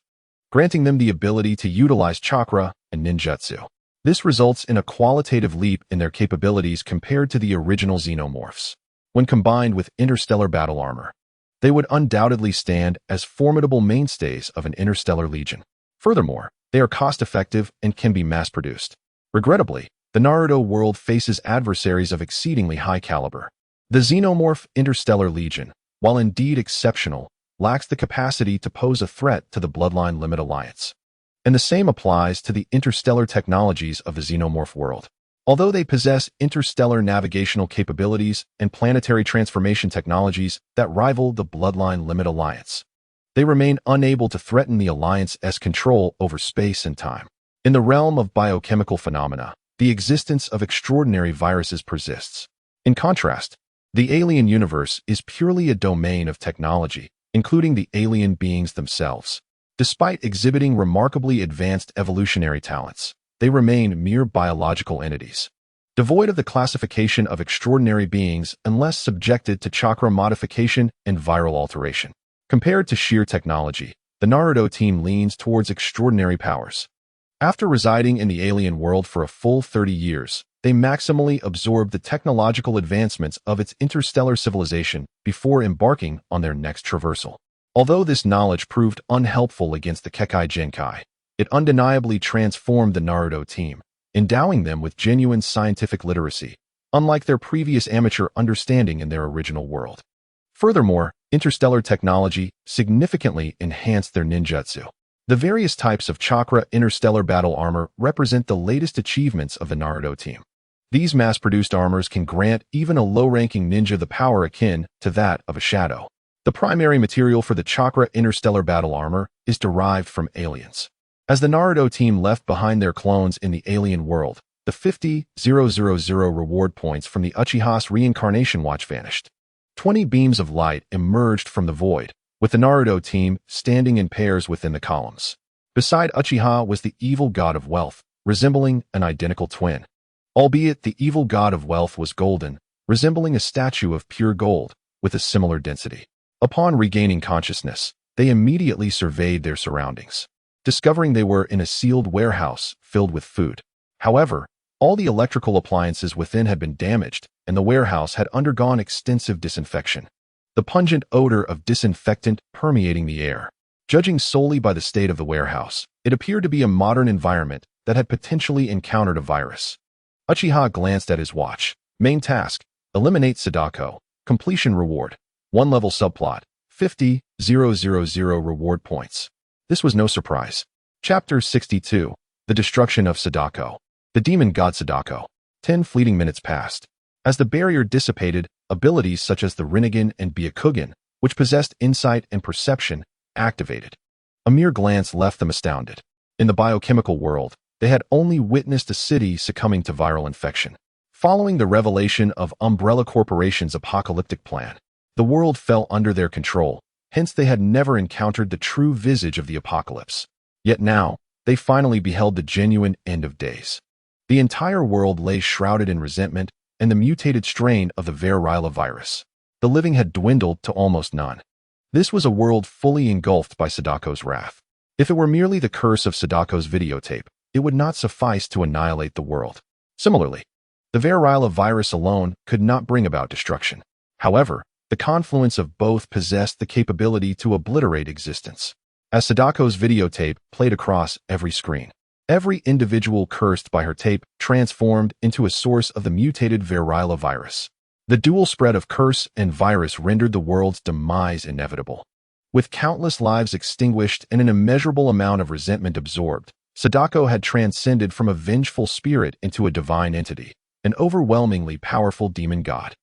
granting them the ability to utilize chakra and ninjutsu. This results in a qualitative leap in their capabilities compared to the original xenomorphs. When combined with interstellar battle armor, they would undoubtedly stand as formidable mainstays of an interstellar legion. Furthermore, they are cost-effective and can be mass-produced. Regrettably, the Naruto world faces adversaries of exceedingly high caliber. The Xenomorph Interstellar Legion, while indeed exceptional, lacks the capacity to pose a threat to the Bloodline Limit Alliance. And the same applies to the interstellar technologies of the Xenomorph world. Although they possess interstellar navigational capabilities and planetary transformation technologies that rival the Bloodline Limit Alliance, they remain unable to threaten the Alliance's control over space and time. In the realm of biochemical phenomena, the existence of extraordinary viruses persists. In contrast, the alien universe is purely a domain of technology, including the alien beings themselves. Despite exhibiting remarkably advanced evolutionary talents, they remain mere biological entities, devoid of the classification of extraordinary beings unless subjected to chakra modification and viral alteration. Compared to sheer technology, the Naruto team leans towards extraordinary powers. After residing in the alien world for a full 30 years, they maximally absorb the technological advancements of its interstellar civilization before embarking on their next traversal. Although this knowledge proved unhelpful against the Kekkei Genkai, it undeniably transformed the Naruto team, endowing them with genuine scientific literacy, unlike their previous amateur understanding in their original world. Furthermore, interstellar technology significantly enhanced their ninjutsu. The various types of chakra interstellar battle armor represent the latest achievements of the Naruto team. These mass-produced armors can grant even a low-ranking ninja the power akin to that of a shadow. The primary material for the chakra interstellar battle armor is derived from aliens. As the Naruto team left behind their clones in the alien world, the 50,000 reward points from the Uchihas reincarnation watch vanished. 20 beams of light emerged from the void, with the Naruto team standing in pairs within the columns. Beside Uchiha was the evil god of wealth, resembling an identical twin. Albeit the evil god of wealth was golden, resembling a statue of pure gold, with a similar density. Upon regaining consciousness, they immediately surveyed their surroundings, discovering they were in a sealed warehouse filled with food. However, all the electrical appliances within had been damaged, and the warehouse had undergone extensive disinfection, the pungent odor of disinfectant permeating the air. Judging solely by the state of the warehouse, It appeared to be a modern environment that had potentially encountered a virus. Uchiha glanced at his watch. Main task: eliminate Sadako. Completion reward: 1 level subplot, 50,000 reward points. This was no surprise. Chapter 62. The Destruction of Sadako. The Demon God Sadako. 10 fleeting minutes passed. As the barrier dissipated, abilities such as the Rinnegan and Byakugan, which possessed insight and perception, activated. A mere glance left them astounded. In the biochemical world, they had only witnessed a city succumbing to viral infection. Following the revelation of Umbrella Corporation's apocalyptic plan, the world fell under their control, hence they had never encountered the true visage of the apocalypse. Yet now, they finally beheld the genuine end of days. The entire world lay shrouded in resentment and the mutated strain of the variola virus. The living had dwindled to almost none. This was a world fully engulfed by Sadako's wrath. If it were merely the curse of Sadako's videotape, it would not suffice to annihilate the world. Similarly, the variola virus alone could not bring about destruction. However, the confluence of both possessed the capability to obliterate existence. As Sadako's videotape played across every screen, every individual cursed by her tape transformed into a source of the mutated variola virus. The dual spread of curse and virus rendered the world's demise inevitable. With countless lives extinguished and an immeasurable amount of resentment absorbed, Sadako had transcended from a vengeful spirit into a divine entity, an overwhelmingly powerful demon god.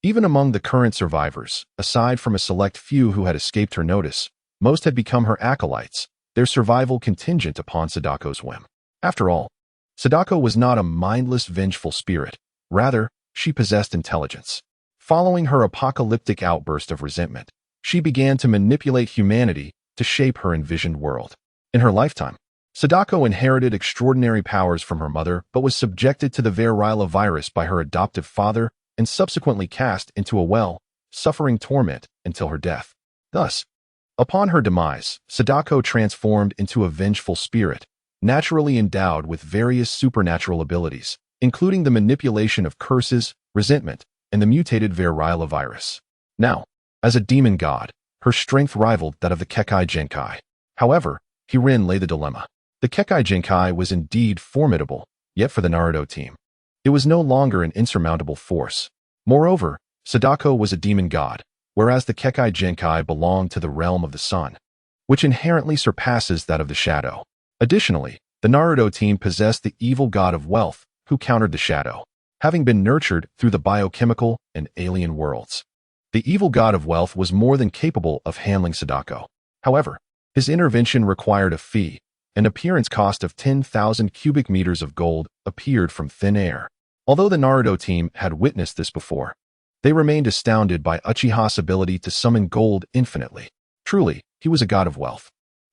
Even among the current survivors, aside from a select few who had escaped her notice, most had become her acolytes, their survival contingent upon Sadako's whim. After all, Sadako was not a mindless, vengeful spirit. Rather, she possessed intelligence. Following her apocalyptic outburst of resentment, she began to manipulate humanity to shape her envisioned world. In her lifetime, Sadako inherited extraordinary powers from her mother but was subjected to the variola virus by her adoptive father and subsequently cast into a well, suffering torment until her death. Thus, upon her demise, Sadako transformed into a vengeful spirit, naturally endowed with various supernatural abilities, including the manipulation of curses, resentment, and the mutated variola virus. Now, as a demon god, her strength rivaled that of the Kekkei Genkai. However, herein lay the dilemma. The Kekkei Genkai was indeed formidable, yet for the Naruto team, it was no longer an insurmountable force. Moreover, Sadako was a demon god, whereas the Kekkei Genkai belonged to the realm of the sun, which inherently surpasses that of the shadow. Additionally, the Naruto team possessed the evil god of wealth, who countered the shadow, having been nurtured through the biochemical and alien worlds. The evil god of wealth was more than capable of handling Sadako. However, his intervention required a fee. An appearance cost of 10,000 cubic meters of gold appeared from thin air. Although the Naruto team had witnessed this before, they remained astounded by Uchiha's ability to summon gold infinitely. Truly, he was a god of wealth.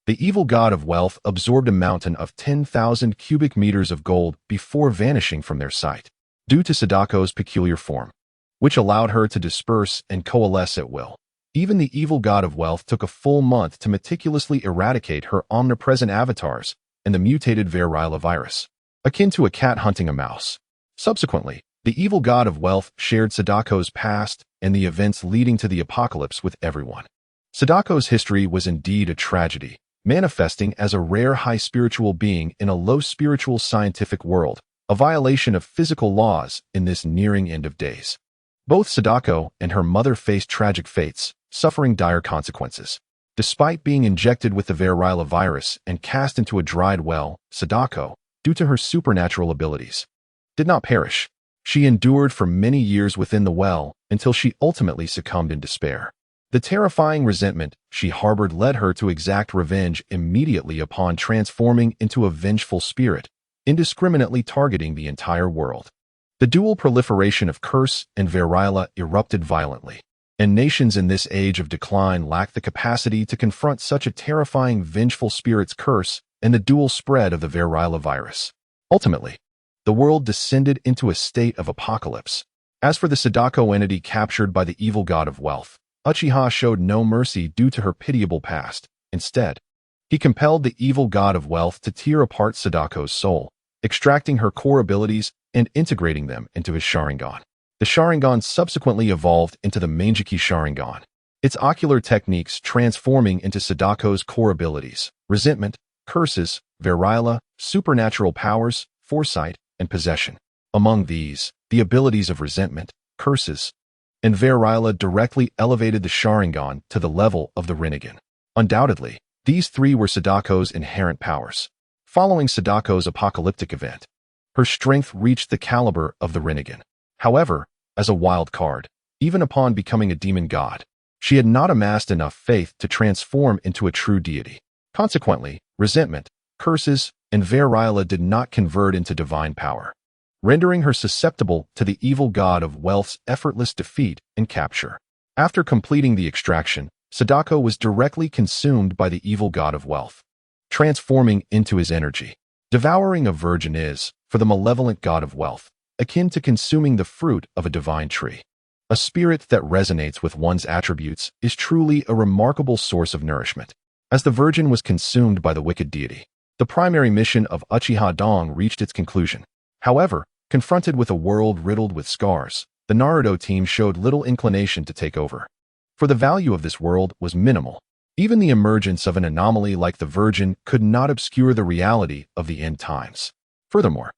The evil god of wealth absorbed a mountain of 10,000 cubic meters of gold before vanishing from their sight, due to Sadako's peculiar form, which allowed her to disperse and coalesce at will. Even the evil god of wealth took a full month to meticulously eradicate her omnipresent avatars and the mutated variola virus, akin to a cat hunting a mouse. Subsequently, the evil god of wealth shared Sadako's past and the events leading to the apocalypse with everyone. Sadako's history was indeed a tragedy, manifesting as a rare high spiritual being in a low spiritual scientific world, a violation of physical laws in this nearing end of days. Both Sadako and her mother faced tragic fates, suffering dire consequences. Despite being injected with the variola virus and cast into a dried well, Sadako, due to her supernatural abilities, did not perish. She endured for many years within the well until she ultimately succumbed in despair. The terrifying resentment she harbored led her to exact revenge immediately upon transforming into a vengeful spirit, indiscriminately targeting the entire world. The dual proliferation of curse and variola erupted violently, and nations in this age of decline lacked the capacity to confront such a terrifying vengeful spirit's curse and the dual spread of the variola virus. Ultimately, the world descended into a state of apocalypse. As for the Sadako entity captured by the evil god of wealth, Uchiha showed no mercy due to her pitiable past. Instead, he compelled the evil god of wealth to tear apart Sadako's soul, extracting her core abilities and integrating them into his Sharingan. The Sharingan subsequently evolved into the Manjiki Sharingan, its ocular techniques transforming into Sadako's core abilities: resentment, curses, virile, supernatural powers, foresight, and possession. Among these, the abilities of resentment, curses, and virile directly elevated the Sharingan to the level of the Rinnegan. Undoubtedly, these three were Sadako's inherent powers. Following Sadako's apocalyptic event, her strength reached the caliber of the Rinnegan. However, as a wild card, even upon becoming a demon god, she had not amassed enough faith to transform into a true deity. Consequently, resentment, curses, and virile did not convert into divine power, rendering her susceptible to the evil god of wealth's effortless defeat and capture. After completing the extraction, Sadako was directly consumed by the evil god of wealth, transforming into his energy. Devouring a virgin is, for the malevolent god of wealth, akin to consuming the fruit of a divine tree. A spirit that resonates with one's attributes is truly a remarkable source of nourishment. As the virgin was consumed by the wicked deity, the primary mission of Uchiha Dong reached its conclusion. However, confronted with a world riddled with scars, the Naruto team showed little inclination to take over. For the value of this world was minimal. Even the emergence of an anomaly like the Virgin could not obscure the reality of the end times. Furthermore,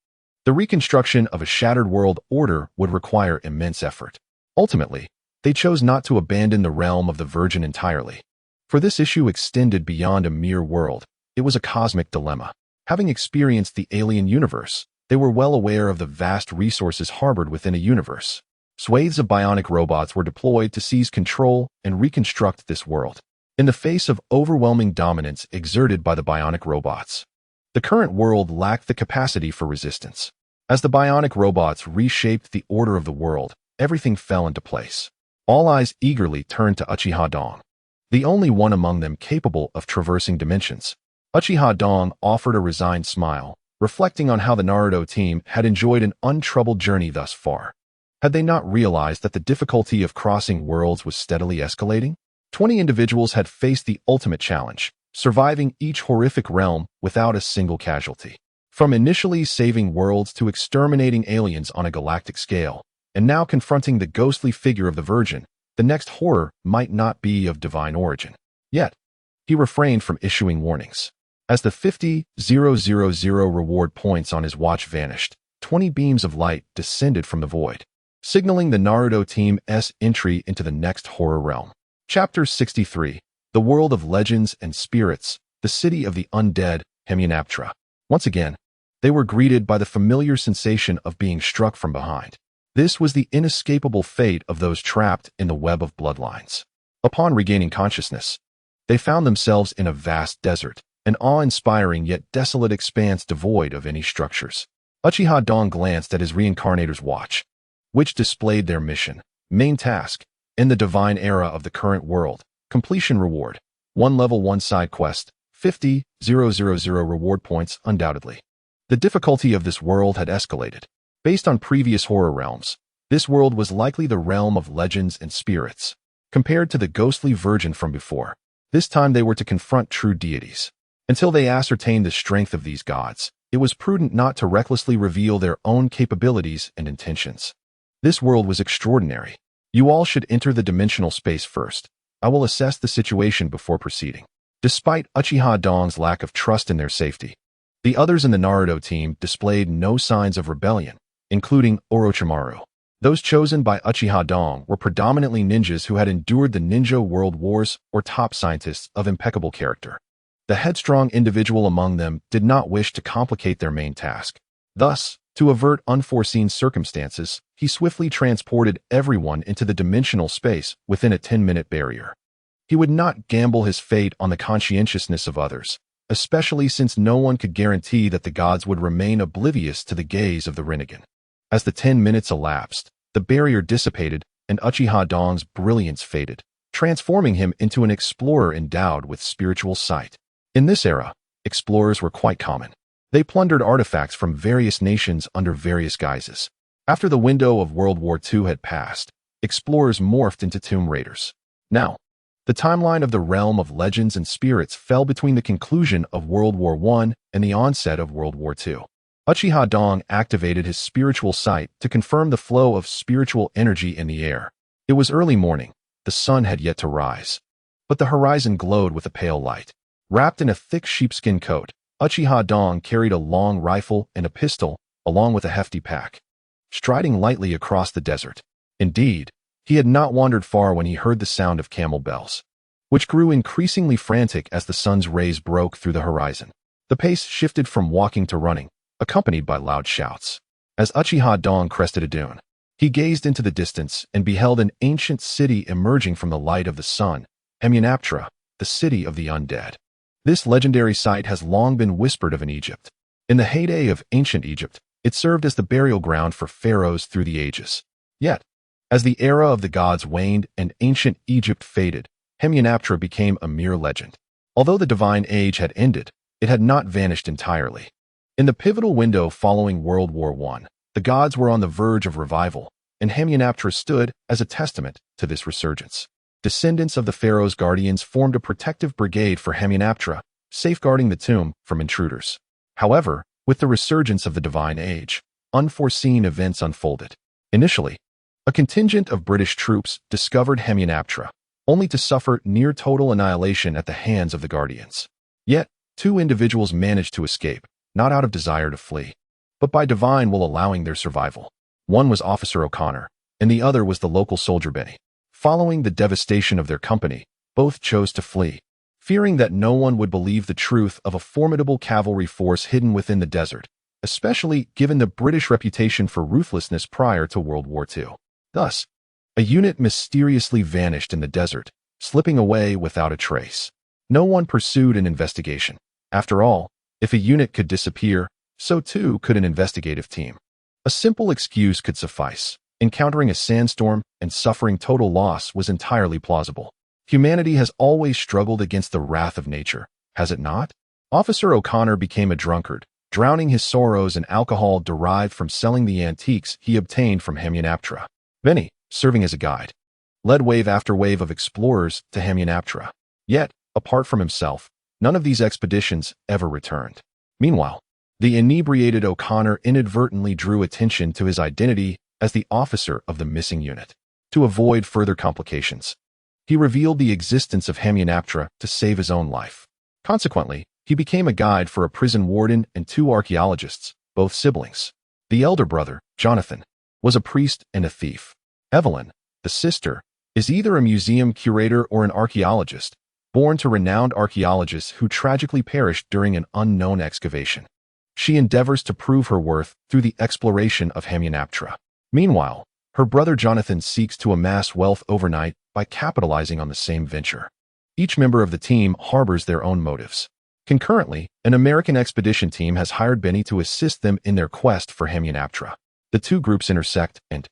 the reconstruction of a shattered world order would require immense effort. Ultimately, they chose not to abandon the realm of the Virgin entirely. For this issue extended beyond a mere world. It was a cosmic dilemma. Having experienced the alien universe, they were well aware of the vast resources harbored within a universe. Swathes of bionic robots were deployed to seize control and reconstruct this world. In the face of overwhelming dominance exerted by the bionic robots, the current world lacked the capacity for resistance. As the bionic robots reshaped the order of the world, everything fell into place. All eyes eagerly turned to Uchiha Dong, the only one among them capable of traversing dimensions. Uchiha Dong offered a resigned smile, reflecting on how the Naruto team had enjoyed an untroubled journey thus far. Had they not realized that the difficulty of crossing worlds was steadily escalating? 20 individuals had faced the ultimate challenge, surviving each horrific realm without a single casualty. From initially saving worlds to exterminating aliens on a galactic scale, and now confronting the ghostly figure of the Virgin, the next horror might not be of divine origin. Yet, he refrained from issuing warnings. As the 50,000 reward points on his watch vanished, 20 beams of light descended from the void, signaling the Naruto team's entry into the next horror realm. Chapter 63, The World of Legends and Spirits, the City of the Undead, Hemyanaptra. Once again, they were greeted by the familiar sensation of being struck from behind. This was the inescapable fate of those trapped in the web of bloodlines. Upon regaining consciousness, they found themselves in a vast desert, an awe-inspiring yet desolate expanse devoid of any structures. Uchiha Dong glanced at his Reincarnator's watch, which displayed their mission, main task, in the divine era of the current world, completion reward, 1 level 1 side quest, 50,000 reward points undoubtedly. The difficulty of this world had escalated. Based on previous horror realms, this world was likely the realm of legends and spirits. Compared to the ghostly virgin from before, this time they were to confront true deities. Until they ascertained the strength of these gods, it was prudent not to recklessly reveal their own capabilities and intentions. This world was extraordinary. You all should enter the dimensional space first. I will assess the situation before proceeding. Despite Uchiha Dong's lack of trust in their safety, the others in the Naruto team displayed no signs of rebellion, including Orochimaru. Those chosen by Uchiha Dong were predominantly ninjas who had endured the ninja world wars or top scientists of impeccable character. The headstrong individual among them did not wish to complicate their main task. Thus, to avert unforeseen circumstances, he swiftly transported everyone into the dimensional space within a 10-minute barrier. He would not gamble his fate on the conscientiousness of others, especially since no one could guarantee that the gods would remain oblivious to the gaze of the Rinnegan. As the 10 minutes elapsed, the barrier dissipated and Uchiha Dong's brilliance faded, transforming him into an explorer endowed with spiritual sight. In this era, explorers were quite common. They plundered artifacts from various nations under various guises. After the window of World War II had passed, explorers morphed into tomb raiders. Now, the timeline of the realm of legends and spirits fell between the conclusion of World War I and the onset of World War II. Uchiha Dong activated his spiritual sight to confirm the flow of spiritual energy in the air. It was early morning. The sun had yet to rise, but the horizon glowed with a pale light. Wrapped in a thick sheepskin coat, Uchiha Dong carried a long rifle and a pistol, along with a hefty pack, striding lightly across the desert. Indeed, he had not wandered far when he heard the sound of camel bells, which grew increasingly frantic as the sun's rays broke through the horizon. The pace shifted from walking to running, accompanied by loud shouts. As Uchiha Dong crested a dune, he gazed into the distance and beheld an ancient city emerging from the light of the sun, Amenaptra, the city of the undead. This legendary site has long been whispered of in Egypt. In the heyday of ancient Egypt, it served as the burial ground for pharaohs through the ages. Yet, as the era of the gods waned and ancient Egypt faded, Amenaptra became a mere legend. Although the divine age had ended, it had not vanished entirely. In the pivotal window following World War I, the gods were on the verge of revival, and Amenaptra stood as a testament to this resurgence. Descendants of the pharaoh's guardians formed a protective brigade for Amenaptra, safeguarding the tomb from intruders. However, with the resurgence of the divine age, unforeseen events unfolded. Initially, a contingent of British troops discovered Amenaptra, only to suffer near total annihilation at the hands of the guardians. Yet, two individuals managed to escape, not out of desire to flee, but by divine will allowing their survival. One was Officer O'Connor, and the other was the local soldier Benny. Following the devastation of their company, both chose to flee, fearing that no one would believe the truth of a formidable cavalry force hidden within the desert, especially given the British reputation for ruthlessness prior to World War II. Thus, a unit mysteriously vanished in the desert, slipping away without a trace. No one pursued an investigation. After all, if a unit could disappear, so too could an investigative team. A simple excuse could suffice. Encountering a sandstorm and suffering total loss was entirely plausible. Humanity has always struggled against the wrath of nature, has it not? Officer O'Connor became a drunkard, drowning his sorrows in alcohol derived from selling the antiques he obtained from Amenaptra. Benny, serving as a guide, led wave after wave of explorers to Amenaptra. Yet, apart from himself, none of these expeditions ever returned. Meanwhile, the inebriated O'Connor inadvertently drew attention to his identity as the officer of the missing unit. To avoid further complications, he revealed the existence of Amenaptra to save his own life. Consequently, he became a guide for a prison warden and two archaeologists, both siblings. The elder brother, Jonathan, was a priest and a thief. Evelyn, the sister, is either a museum curator or an archaeologist, born to renowned archaeologists who tragically perished during an unknown excavation. She endeavors to prove her worth through the exploration of Amenaptra. Meanwhile, her brother Jonathan seeks to amass wealth overnight by capitalizing on the same venture. Each member of the team harbors their own motives. Concurrently, an American expedition team has hired Benny to assist them in their quest for Amenaptra. The two groups intersect and,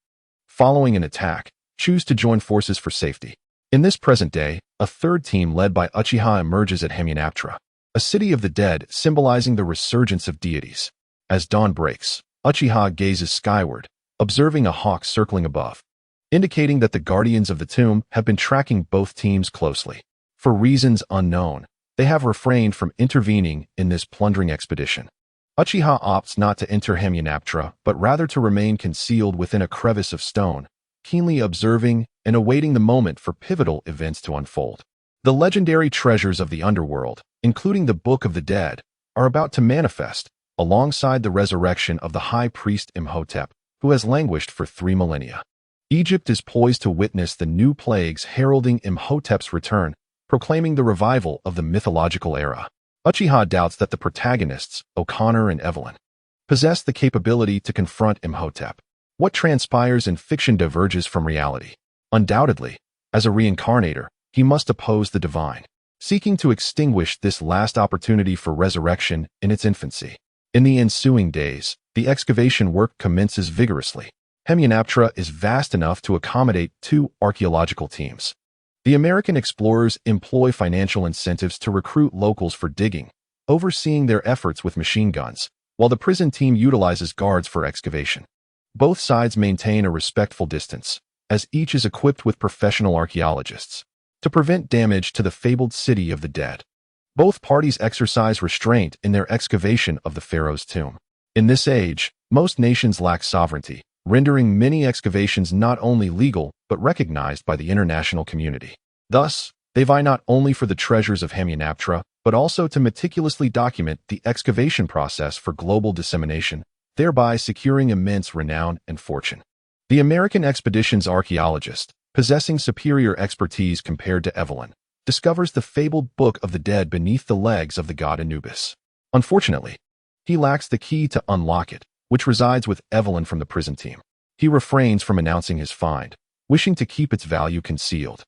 following an attack, choose to join forces for safety. In this present day, a third team led by Uchiha emerges at Amenaptra, a city of the dead symbolizing the resurgence of deities. As dawn breaks, Uchiha gazes skyward, observing a hawk circling above, indicating that the guardians of the tomb have been tracking both teams closely. For reasons unknown, they have refrained from intervening in this plundering expedition. Uchiha opts not to enter Amenaptra, but rather to remain concealed within a crevice of stone, keenly observing and awaiting the moment for pivotal events to unfold. The legendary treasures of the underworld, including the Book of the Dead, are about to manifest, alongside the resurrection of the high priest Imhotep, who has languished for 3 millennia. Egypt is poised to witness the new plagues heralding Imhotep's return, proclaiming the revival of the mythological era. Uchiha doubts that the protagonists, O'Connor and Evelyn, possess the capability to confront Imhotep. What transpires in fiction diverges from reality. Undoubtedly, as a reincarnator, he must oppose the divine, seeking to extinguish this last opportunity for resurrection in its infancy. In the ensuing days, the excavation work commences vigorously. Amenaptra is vast enough to accommodate 2 archaeological teams. The American explorers employ financial incentives to recruit locals for digging, overseeing their efforts with machine guns, while the prison team utilizes guards for excavation. Both sides maintain a respectful distance, as each is equipped with professional archaeologists, to prevent damage to the fabled city of the dead. Both parties exercise restraint in their excavation of the pharaoh's tomb. In this age, most nations lack sovereignty, rendering many excavations not only legal but recognized by the international community. Thus, they vie not only for the treasures of Amenaptra, but also to meticulously document the excavation process for global dissemination, thereby securing immense renown and fortune. The American expedition's archaeologist, possessing superior expertise compared to Evelyn, discovers the fabled Book of the Dead beneath the legs of the god Anubis. Unfortunately, he lacks the key to unlock it, which resides with Evelyn from the prison team. He refrains from announcing his find, wishing to keep its value concealed,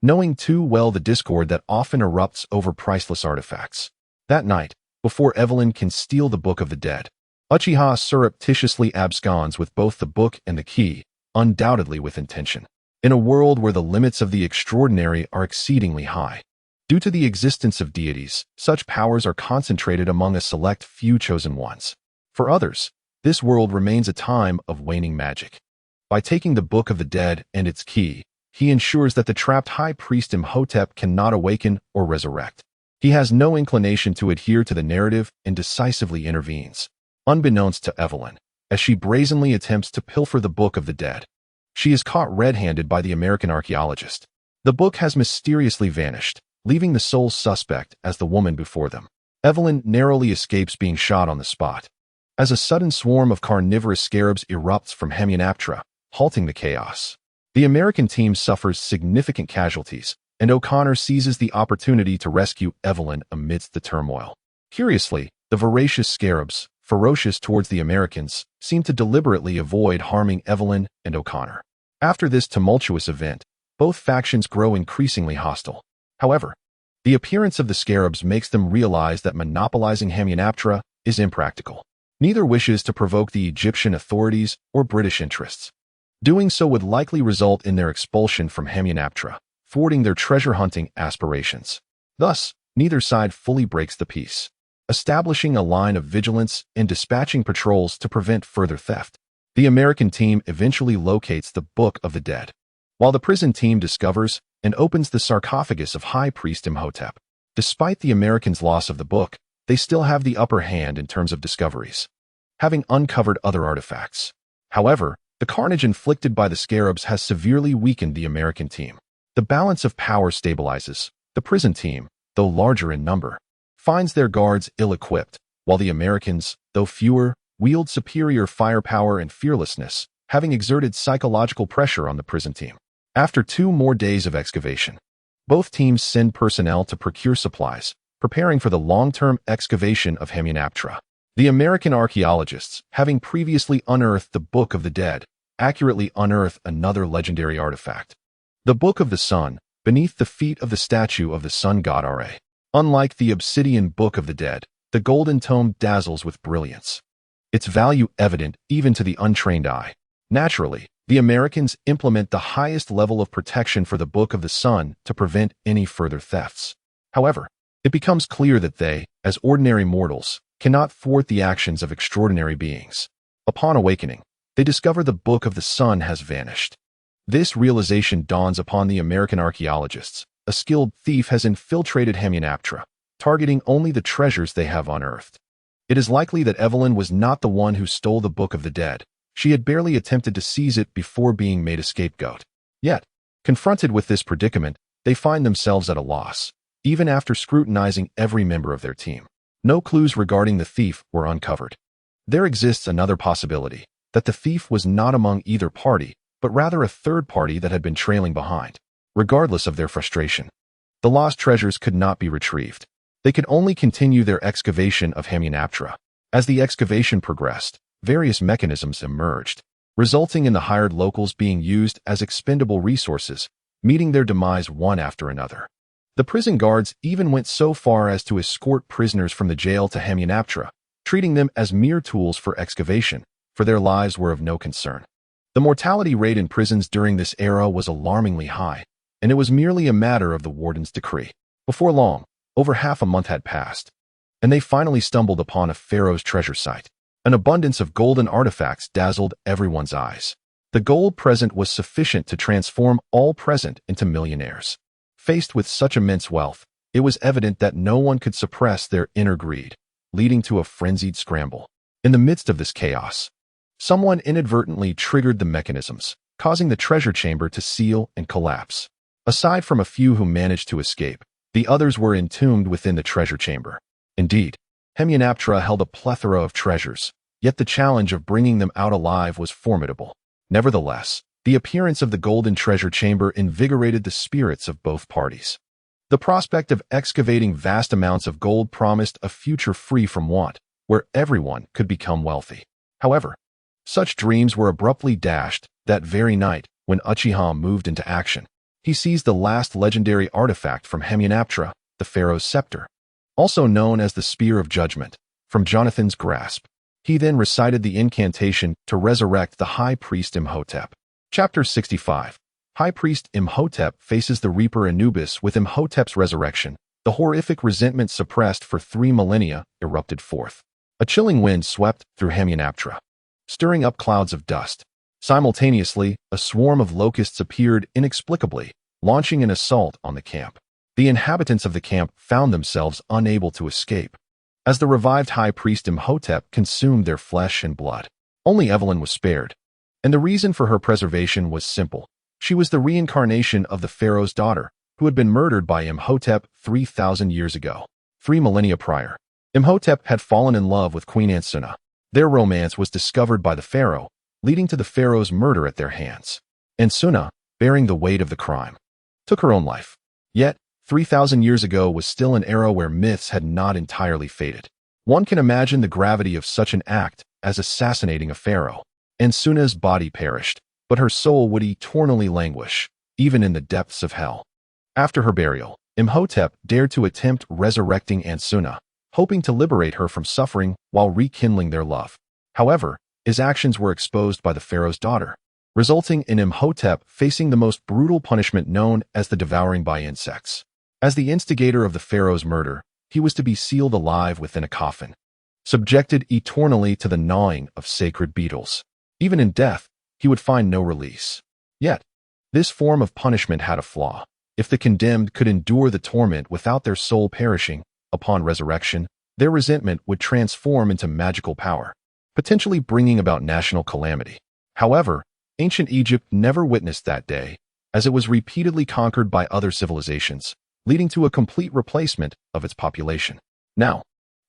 knowing too well the discord that often erupts over priceless artifacts. That night, before Evelyn can steal the Book of the Dead, Uchiha surreptitiously absconds with both the book and the key, undoubtedly with intention. In a world where the limits of the extraordinary are exceedingly high, due to the existence of deities, such powers are concentrated among a select few chosen ones. For others, this world remains a time of waning magic. By taking the Book of the Dead and its key, he ensures that the trapped high priest Imhotep cannot awaken or resurrect. He has no inclination to adhere to the narrative and decisively intervenes, unbeknownst to Evelyn, as she brazenly attempts to pilfer the Book of the Dead. She is caught red-handed by the American archaeologist. The book has mysteriously vanished, leaving the sole suspect as the woman before them. Evelyn narrowly escapes being shot on the spot, as a sudden swarm of carnivorous scarabs erupts from Hemianaptra, halting the chaos. The American team suffers significant casualties, and O'Connor seizes the opportunity to rescue Evelyn amidst the turmoil. Curiously, the voracious scarabs, ferocious towards the Americans, seem to deliberately avoid harming Evelyn and O'Connor. After this tumultuous event, both factions grow increasingly hostile. However, the appearance of the scarabs makes them realize that monopolizing Hemianaptra is impractical. Neither wishes to provoke the Egyptian authorities or British interests. Doing so would likely result in their expulsion from Hemianaptra, thwarting their treasure-hunting aspirations. Thus, neither side fully breaks the peace, establishing a line of vigilance and dispatching patrols to prevent further theft. The American team eventually locates the Book of the Dead, while the prison team discovers and opens the sarcophagus of High Priest Imhotep. Despite the Americans' loss of the book, they still have the upper hand in terms of discoveries, having uncovered other artifacts. However, the carnage inflicted by the scarabs has severely weakened the American team. The balance of power stabilizes. The prison team, though larger in number, finds their guards ill-equipped, while the Americans, though fewer, wield superior firepower and fearlessness, having exerted psychological pressure on the prison team. After 2 more days of excavation, both teams send personnel to procure supplies, preparing for the long-term excavation of Hemianaptra. The American archaeologists, having previously unearthed the Book of the Dead, accurately unearth another legendary artifact, the Book of the Sun, beneath the feet of the statue of the sun god Ra. Unlike the obsidian Book of the Dead, the golden tome dazzles with brilliance, its value evident even to the untrained eye. Naturally, the Americans implement the highest level of protection for the Book of the Sun to prevent any further thefts. However, it becomes clear that they, as ordinary mortals, cannot thwart the actions of extraordinary beings. Upon awakening, they discover the Book of the Sun has vanished. This realization dawns upon the American archaeologists. A skilled thief has infiltrated Hemianaptra, targeting only the treasures they have unearthed. It is likely that Evelyn was not the one who stole the Book of the Dead. She had barely attempted to seize it before being made a scapegoat. Yet, confronted with this predicament, they find themselves at a loss, even after scrutinizing every member of their team. No clues regarding the thief were uncovered. There exists another possibility, that the thief was not among either party, but rather a third party that had been trailing behind. Regardless of their frustration, the lost treasures could not be retrieved. They could only continue their excavation of Hemianaptra. As the excavation progressed, various mechanisms emerged, resulting in the hired locals being used as expendable resources, meeting their demise one after another. The prison guards even went so far as to escort prisoners from the jail to Hemianaptra, treating them as mere tools for excavation, for their lives were of no concern. The mortality rate in prisons during this era was alarmingly high, and it was merely a matter of the warden's decree. Before long, over half a month had passed, and they finally stumbled upon a pharaoh's treasure site. An abundance of golden artifacts dazzled everyone's eyes. The gold present was sufficient to transform all present into millionaires. Faced with such immense wealth, it was evident that no one could suppress their inner greed, leading to a frenzied scramble. In the midst of this chaos, someone inadvertently triggered the mechanisms, causing the treasure chamber to seal and collapse. Aside from a few who managed to escape, The others were entombed within the treasure chamber. Indeed, Hemyanaptra held a plethora of treasures, yet the challenge of bringing them out alive was formidable. Nevertheless, the appearance of the golden treasure chamber invigorated the spirits of both parties. The prospect of excavating vast amounts of gold promised a future free from want, where everyone could become wealthy. However, such dreams were abruptly dashed that very night when Uchiha moved into action. He seized the last legendary artifact from Hemyanaptra, the Pharaoh's scepter, also known as the Spear of Judgment, from Jonathan's grasp. He then recited the incantation to resurrect the High Priest Imhotep. Chapter 65. High Priest Imhotep faces the Reaper Anubis. With Imhotep's resurrection, the horrific resentment suppressed for 3 millennia erupted forth. A chilling wind swept through Hemyanaptra, stirring up clouds of dust. Simultaneously, a swarm of locusts appeared inexplicably, launching an assault on the camp. The inhabitants of the camp found themselves unable to escape, as the revived High Priest Imhotep consumed their flesh and blood. Only Evelyn was spared, and the reason for her preservation was simple. She was the reincarnation of the Pharaoh's daughter, who had been murdered by Imhotep 3,000 years ago. 3 millennia prior, Imhotep had fallen in love with Queen Ansuna. Their romance was discovered by the Pharaoh, leading to the Pharaoh's murder at their hands. Ansuna, bearing the weight of the crime, took her own life. Yet, 3,000 years ago was still an era where myths had not entirely faded. One can imagine the gravity of such an act as assassinating a pharaoh. Ansuna's body perished, but her soul would eternally languish, even in the depths of hell. After her burial, Imhotep dared to attempt resurrecting Ansuna, hoping to liberate her from suffering while rekindling their love. However, his actions were exposed by the Pharaoh's daughter, resulting in Imhotep facing the most brutal punishment known as the devouring by insects. As the instigator of the Pharaoh's murder, he was to be sealed alive within a coffin, subjected eternally to the gnawing of sacred beetles. Even in death, he would find no release. Yet, this form of punishment had a flaw. If the condemned could endure the torment without their soul perishing, upon resurrection, their resentment would transform into magical power, potentially bringing about national calamity. However, ancient Egypt never witnessed that day, as it was repeatedly conquered by other civilizations, leading to a complete replacement of its population. Now,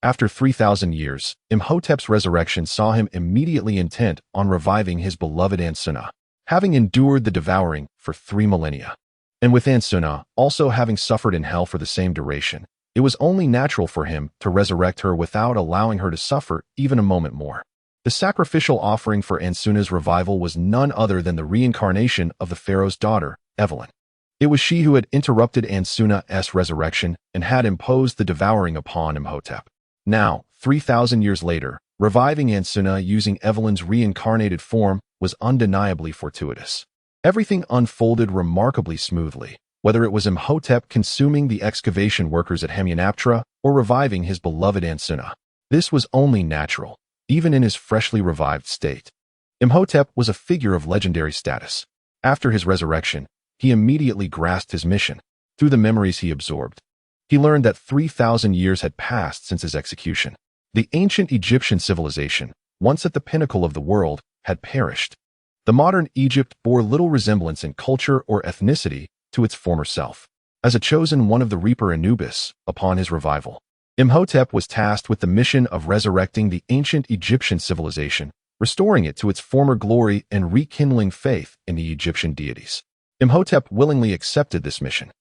after 3,000 years, Imhotep's resurrection saw him immediately intent on reviving his beloved Ansuna, having endured the devouring for 3 millennia. And with Ansuna also having suffered in hell for the same duration, it was only natural for him to resurrect her without allowing her to suffer even a moment more. The sacrificial offering for Ansuna's revival was none other than the reincarnation of the Pharaoh's daughter, Evelyn. It was she who had interrupted Ansuna's resurrection and had imposed the devouring upon Imhotep. Now, 3,000 years later, reviving Ansuna using Evelyn's reincarnated form was undeniably fortuitous. Everything unfolded remarkably smoothly, whether it was Imhotep consuming the excavation workers at Hemyanaptra or reviving his beloved Ansuna. This was only natural, even in his freshly revived state. Imhotep was a figure of legendary status. After his resurrection, he immediately grasped his mission. Through the memories he absorbed, he learned that 3,000 years had passed since his execution. The ancient Egyptian civilization, once at the pinnacle of the world, had perished. The modern Egypt bore little resemblance in culture or ethnicity to its former self. As a chosen one of the Reaper Anubis, upon his revival, Imhotep was tasked with the mission of resurrecting the ancient Egyptian civilization, restoring it to its former glory and rekindling faith in the Egyptian deities. Imhotep willingly accepted this mission.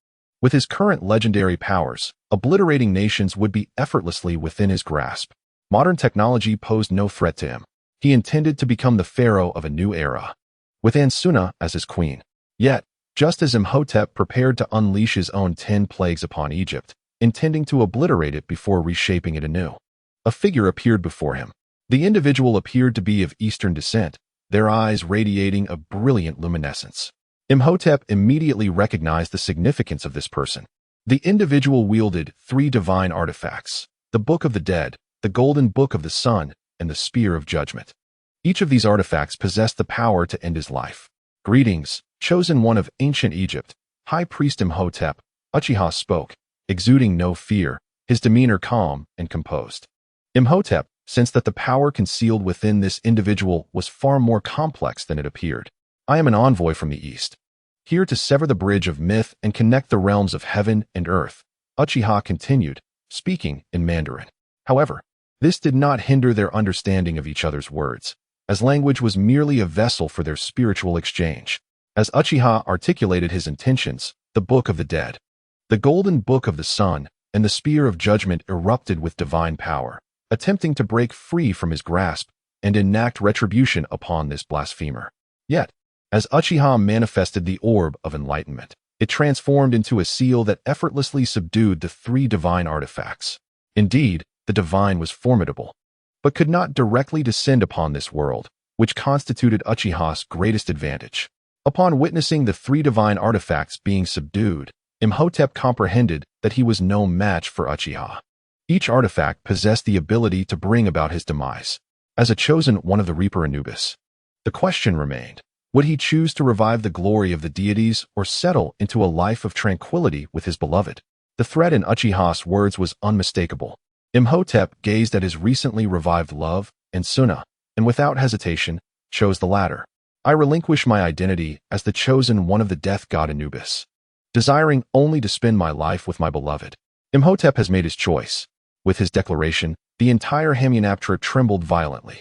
With his current legendary powers, obliterating nations would be effortlessly within his grasp. Modern technology posed no threat to him. He intended to become the pharaoh of a new era, with Ansuna as his queen. Yet, just as Imhotep prepared to unleash his own 10 plagues upon Egypt, intending to obliterate it before reshaping it anew, a figure appeared before him. The individual appeared to be of Eastern descent, their eyes radiating a brilliant luminescence. Imhotep immediately recognized the significance of this person. The individual wielded 3 divine artifacts: the Book of the Dead, the Golden Book of the Sun, and the Spear of Judgment. Each of these artifacts possessed the power to end his life. "Greetings, chosen one of ancient Egypt," High Priest Imhotep, Uchiha spoke, exuding no fear, his demeanor calm and composed. Imhotep sensed that the power concealed within this individual was far more complex than it appeared. "I am an envoy from the East, here to sever the bridge of myth and connect the realms of heaven and earth," Uchiha continued, speaking in Mandarin. However, this did not hinder their understanding of each other's words, as language was merely a vessel for their spiritual exchange. As Uchiha articulated his intentions, the Book of the Dead, the Golden Book of the Sun, and the Spear of Judgment erupted with divine power, attempting to break free from his grasp and enact retribution upon this blasphemer. Yet, as Uchiha manifested the Orb of Enlightenment, it transformed into a seal that effortlessly subdued the three divine artifacts. Indeed, the divine was formidable, but could not directly descend upon this world, which constituted Uchiha's greatest advantage. Upon witnessing the three divine artifacts being subdued, Imhotep comprehended that he was no match for Uchiha. Each artifact possessed the ability to bring about his demise. As a chosen one of the Reaper Anubis, the question remained, would he choose to revive the glory of the deities or settle into a life of tranquility with his beloved? The threat in Uchiha's words was unmistakable. Imhotep gazed at his recently revived love, and Suna, and without hesitation, chose the latter. I relinquish my identity as the chosen one of the death god Anubis, desiring only to spend my life with my beloved. Imhotep has made his choice. With his declaration, the entire Hamyonaptera trembled violently.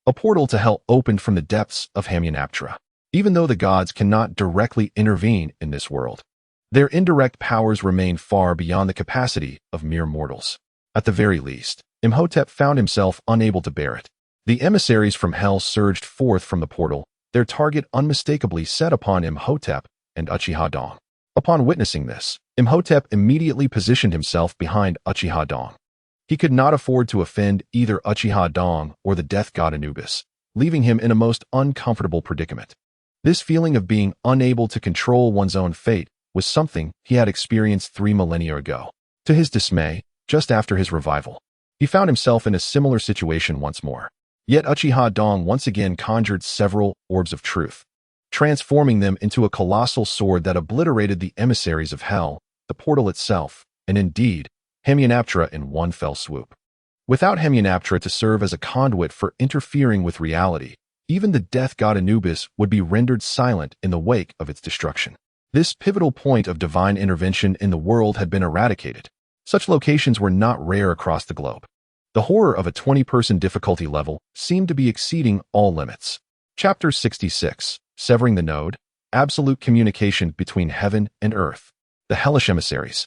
A portal to hell opened from the depths of Hamyonaptera. Even though the gods cannot directly intervene in this world, their indirect powers remain far beyond the capacity of mere mortals. At the very least, Imhotep found himself unable to bear it. The emissaries from hell surged forth from the portal, their target unmistakably set upon Imhotep and Uchiha Dong. Upon witnessing this, Imhotep immediately positioned himself behind Uchiha Dong. He could not afford to offend either Uchiha Dong or the death god Anubis, leaving him in a most uncomfortable predicament. This feeling of being unable to control one's own fate was something he had experienced 3 millennia ago. To his dismay, just after his revival, he found himself in a similar situation once more. Yet Uchiha Dong once again conjured several orbs of truth, transforming them into a colossal sword that obliterated the emissaries of hell, the portal itself, and indeed, Hamyonaptera in one fell swoop. Without Hamyonaptera to serve as a conduit for interfering with reality, even the death god Anubis would be rendered silent in the wake of its destruction. This pivotal point of divine intervention in the world had been eradicated. Such locations were not rare across the globe. The horror of a 20-person difficulty level seemed to be exceeding all limits. Chapter 66, Severing the Node, Absolute Communication Between Heaven and Earth. The hellish emissaries,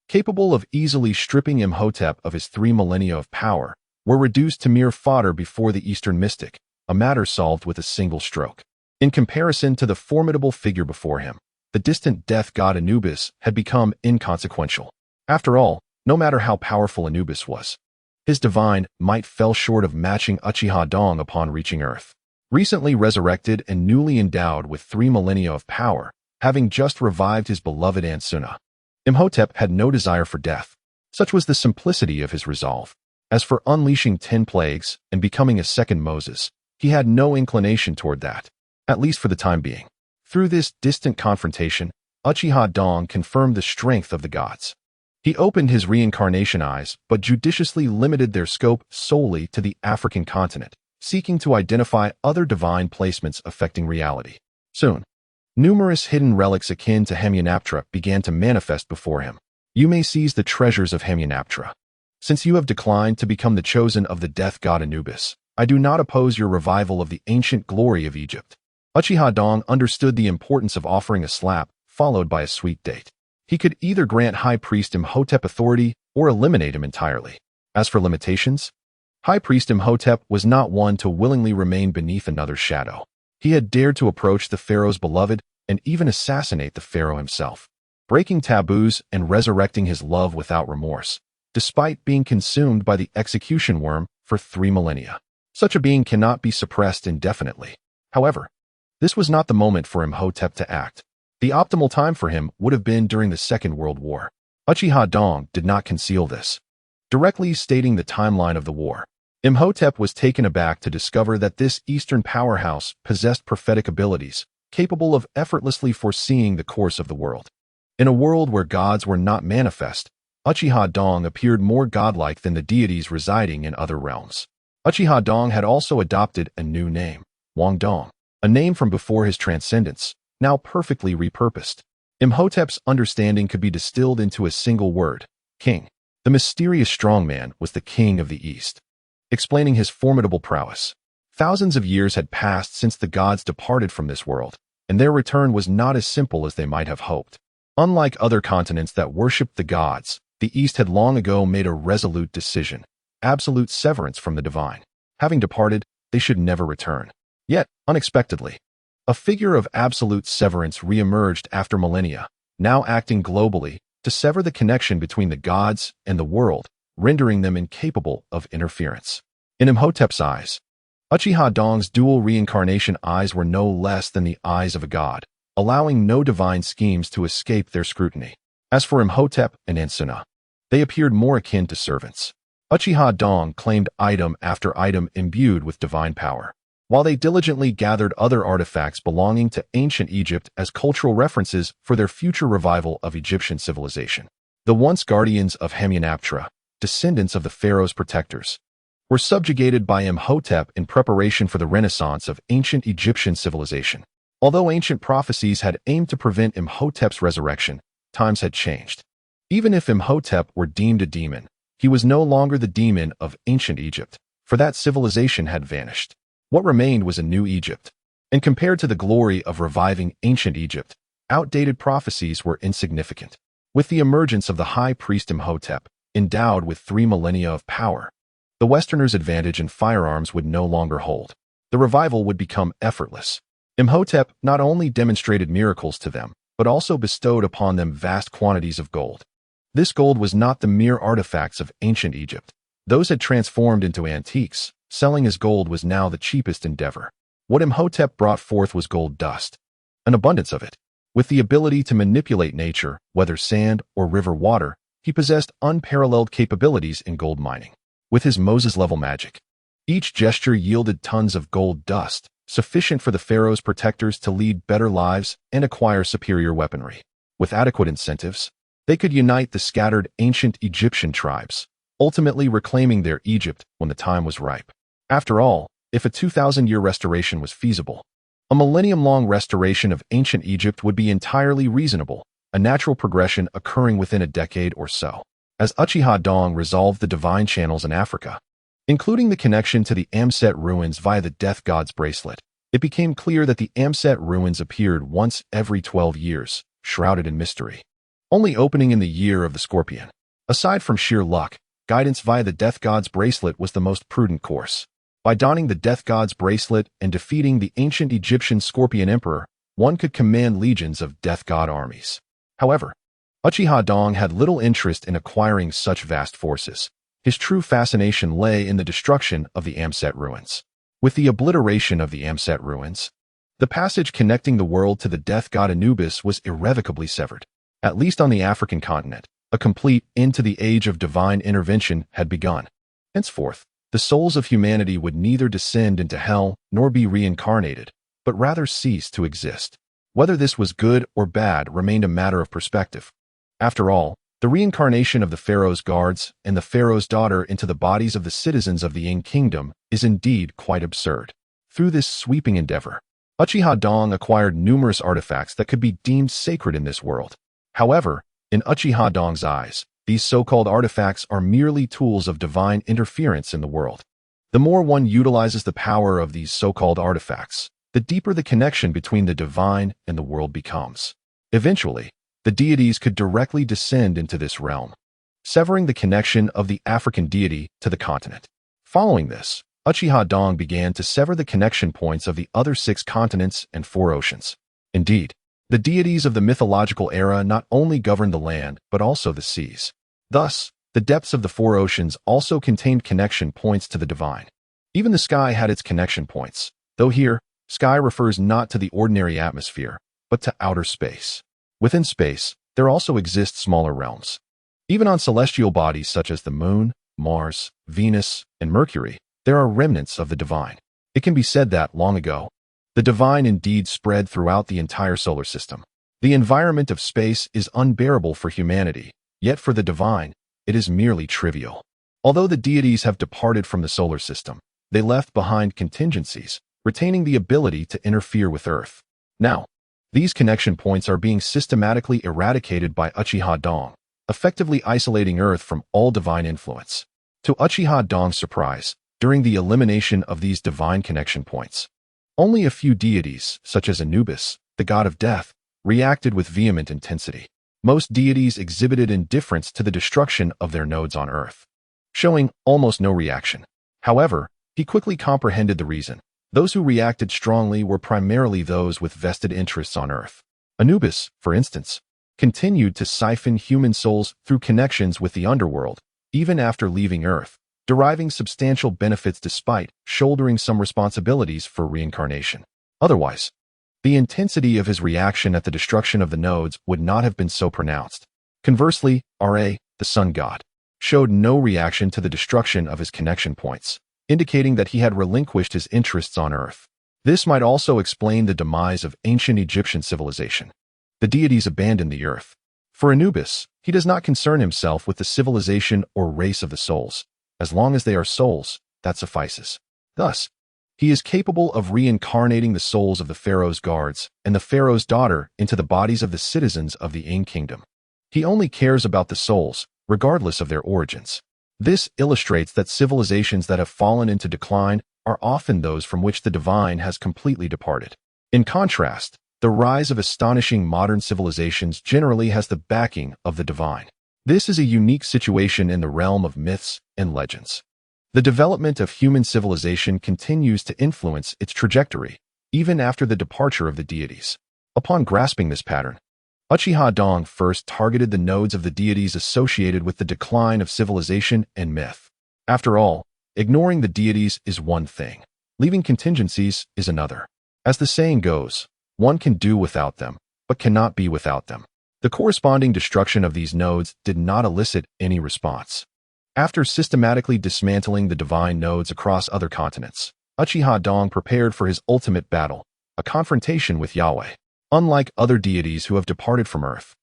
capable of easily stripping Imhotep of his 3 millennia of power, were reduced to mere fodder before the Eastern mystic, a matter solved with a single stroke. In comparison to the formidable figure before him, the distant death god Anubis had become inconsequential. After all, no matter how powerful Anubis was, his divine might fell short of matching Uchiha Dong upon reaching Earth. Recently resurrected and newly endowed with 3 millennia of power, having just revived his beloved Aunt Suna, Imhotep had no desire for death. Such was the simplicity of his resolve. As for unleashing 10 plagues and becoming a second Moses, he had no inclination toward that, at least for the time being. Through this distant confrontation, Uchiha Dong confirmed the strength of the gods. He opened his reincarnation eyes, but judiciously limited their scope solely to the African continent, seeking to identify other divine placements affecting reality. Soon, numerous hidden relics akin to Hamyonaptera began to manifest before him. You may seize the treasures of Hamyonaptera. Since you have declined to become the chosen of the death god Anubis, I do not oppose your revival of the ancient glory of Egypt. Uchiha Dong understood the importance of offering a slap, followed by a sweet date. He could either grant High Priest Imhotep authority or eliminate him entirely. As for limitations, High Priest Imhotep was not one to willingly remain beneath another's shadow. He had dared to approach the pharaoh's beloved and even assassinate the pharaoh himself, breaking taboos and resurrecting his love without remorse, despite being consumed by the execution worm for 3 millennia. Such a being cannot be suppressed indefinitely. However, this was not the moment for Imhotep to act. The optimal time for him would have been during the Second World War. Uchiha Dong did not conceal this, directly stating the timeline of the war. Imhotep was taken aback to discover that this Eastern powerhouse possessed prophetic abilities, capable of effortlessly foreseeing the course of the world. In a world where gods were not manifest, Uchiha Dong appeared more godlike than the deities residing in other realms. Uchiha Dong had also adopted a new name, Wang Dong, a name from before his transcendence, now perfectly repurposed. Imhotep's understanding could be distilled into a single word: king. The mysterious strongman was the king of the East, explaining his formidable prowess. Thousands of years had passed since the gods departed from this world, and their return was not as simple as they might have hoped. Unlike other continents that worshipped the gods, the East had long ago made a resolute decision, absolute severance from the divine. Having departed, they should never return. Yet, unexpectedly, a figure of absolute severance re-emerged after millennia, now acting globally to sever the connection between the gods and the world, rendering them incapable of interference. In Imhotep's eyes, Uchiha Dong's dual reincarnation eyes were no less than the eyes of a god, allowing no divine schemes to escape their scrutiny. As for Imhotep and Ansuna, they appeared more akin to servants. Uchiha Dong claimed item after item imbued with divine power, while they diligently gathered other artifacts belonging to ancient Egypt as cultural references for their future revival of Egyptian civilization. The once guardians of Amenaptra, descendants of the pharaoh's protectors, were subjugated by Imhotep in preparation for the renaissance of ancient Egyptian civilization. Although ancient prophecies had aimed to prevent Imhotep's resurrection, times had changed. Even if Imhotep were deemed a demon, he was no longer the demon of ancient Egypt, for that civilization had vanished. What remained was a new Egypt, and compared to the glory of reviving ancient Egypt, outdated prophecies were insignificant. With the emergence of the high priest Imhotep, endowed with 3 millennia of power, the Westerners' advantage in firearms would no longer hold. The revival would become effortless. Imhotep not only demonstrated miracles to them, but also bestowed upon them vast quantities of gold. This gold was not the mere artifacts of ancient Egypt. Those had transformed into antiques. Selling as gold was now the cheapest endeavor. What Imhotep brought forth was gold dust, an abundance of it. With the ability to manipulate nature, whether sand or river water, he possessed unparalleled capabilities in gold mining. With his Moses-level magic, each gesture yielded tons of gold dust, sufficient for the pharaoh's protectors to lead better lives and acquire superior weaponry. With adequate incentives, they could unite the scattered ancient Egyptian tribes, ultimately reclaiming their Egypt when the time was ripe. After all, if a 2,000-year restoration was feasible, a millennium-long restoration of ancient Egypt would be entirely reasonable, a natural progression occurring within a decade or so. As Uchiha Dong resolved the divine channels in Africa, including the connection to the Amset ruins via the Death God's bracelet, it became clear that the Amset ruins appeared once every 12 years, shrouded in mystery, only opening in the year of the Scorpion. Aside from sheer luck, guidance via the Death God's bracelet was the most prudent course. By donning the Death God's bracelet and defeating the ancient Egyptian Scorpion Emperor, one could command legions of Death God armies. However, Uchiha Dong had little interest in acquiring such vast forces. His true fascination lay in the destruction of the Amset ruins. With the obliteration of the Amset ruins, the passage connecting the world to the Death God Anubis was irrevocably severed. At least on the African continent, a complete end to the age of divine intervention had begun. Henceforth, the souls of humanity would neither descend into hell nor be reincarnated, but rather cease to exist. Whether this was good or bad remained a matter of perspective. After all, the reincarnation of the pharaoh's guards and the pharaoh's daughter into the bodies of the citizens of the Yin kingdom is indeed quite absurd. Through this sweeping endeavor, Uchiha Dong acquired numerous artifacts that could be deemed sacred in this world. However, in Uchiha Dong's eyes, these so-called artifacts are merely tools of divine interference in the world. The more one utilizes the power of these so-called artifacts, the deeper the connection between the divine and the world becomes. Eventually, the deities could directly descend into this realm, severing the connection of the African deity to the continent. Following this, Uchiha Dong began to sever the connection points of the other 6 continents and 4 oceans. Indeed, the deities of the mythological era not only governed the land, but also the seas. Thus, the depths of the 4 oceans also contained connection points to the divine. Even the sky had its connection points, though here, sky refers not to the ordinary atmosphere, but to outer space. Within space, there also exist smaller realms. Even on celestial bodies such as the Moon, Mars, Venus, and Mercury, there are remnants of the divine. It can be said that, long ago, the divine indeed spread throughout the entire solar system. The environment of space is unbearable for humanity, yet for the divine, it is merely trivial. Although the deities have departed from the solar system, they left behind contingencies, retaining the ability to interfere with Earth. Now, these connection points are being systematically eradicated by Uchiha Dong, effectively isolating Earth from all divine influence. To Uchiha Dong's surprise, during the elimination of these divine connection points, only a few deities, such as Anubis, the god of death, reacted with vehement intensity. Most deities exhibited indifference to the destruction of their nodes on Earth, showing almost no reaction. However, he quickly comprehended the reason. Those who reacted strongly were primarily those with vested interests on Earth. Anubis, for instance, continued to siphon human souls through connections with the underworld, even after leaving Earth, deriving substantial benefits despite shouldering some responsibilities for reincarnation. Otherwise, the intensity of his reaction at the destruction of the nodes would not have been so pronounced. Conversely, Ra, the sun god, showed no reaction to the destruction of his connection points, indicating that he had relinquished his interests on Earth. This might also explain the demise of ancient Egyptian civilization. The deities abandoned the Earth. For Anubis, he does not concern himself with the civilization or race of the souls. As long as they are souls, that suffices. Thus, he is capable of reincarnating the souls of the pharaoh's guards and the pharaoh's daughter into the bodies of the citizens of the Ing kingdom. He only cares about the souls, regardless of their origins. This illustrates that civilizations that have fallen into decline are often those from which the divine has completely departed. In contrast, the rise of astonishing modern civilizations generally has the backing of the divine. This is a unique situation in the realm of myths and legends. The development of human civilization continues to influence its trajectory, even after the departure of the deities. Upon grasping this pattern, Uchiha Dong first targeted the nodes of the deities associated with the decline of civilization and myth. After all, ignoring the deities is one thing. Leaving contingencies is another. As the saying goes, one can do without them, but cannot be without them. The corresponding destruction of these nodes did not elicit any response. After systematically dismantling the divine nodes across other continents, Uchiha Dong prepared for his ultimate battle, a confrontation with Yahweh. Unlike other deities who have departed from Earth,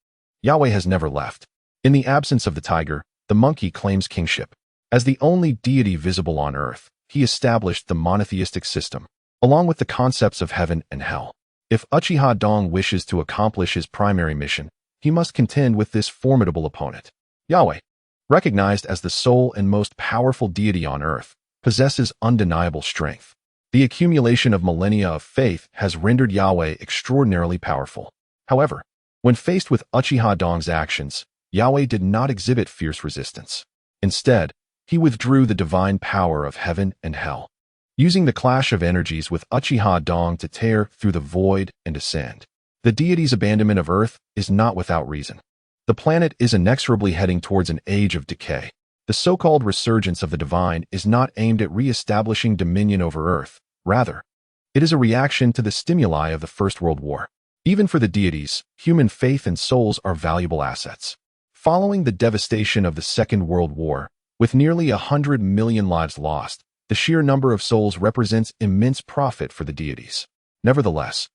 Yahweh has never left. In the absence of the tiger, the monkey claims kingship. As the only deity visible on Earth, he established the monotheistic system, along with the concepts of heaven and hell. If Uchiha Dong wishes to accomplish his primary mission, he must contend with this formidable opponent. Yahweh, recognized as the sole and most powerful deity on Earth, possesses undeniable strength. The accumulation of millennia of faith has rendered Yahweh extraordinarily powerful. However, when faced with Uchiha Dong's actions, Yahweh did not exhibit fierce resistance. Instead, he withdrew the divine power of heaven and hell, using the clash of energies with Uchiha Dong to tear through the void and ascend. The deity's abandonment of Earth is not without reason. The planet is inexorably heading towards an age of decay. The so-called resurgence of the divine is not aimed at re-establishing dominion over Earth. Rather, it is a reaction to the stimuli of the First World War. Even for the deities, human faith and souls are valuable assets. Following the devastation of the Second World War, with nearly 100 million lives lost, the sheer number of souls represents immense profit for the deities. Nevertheless,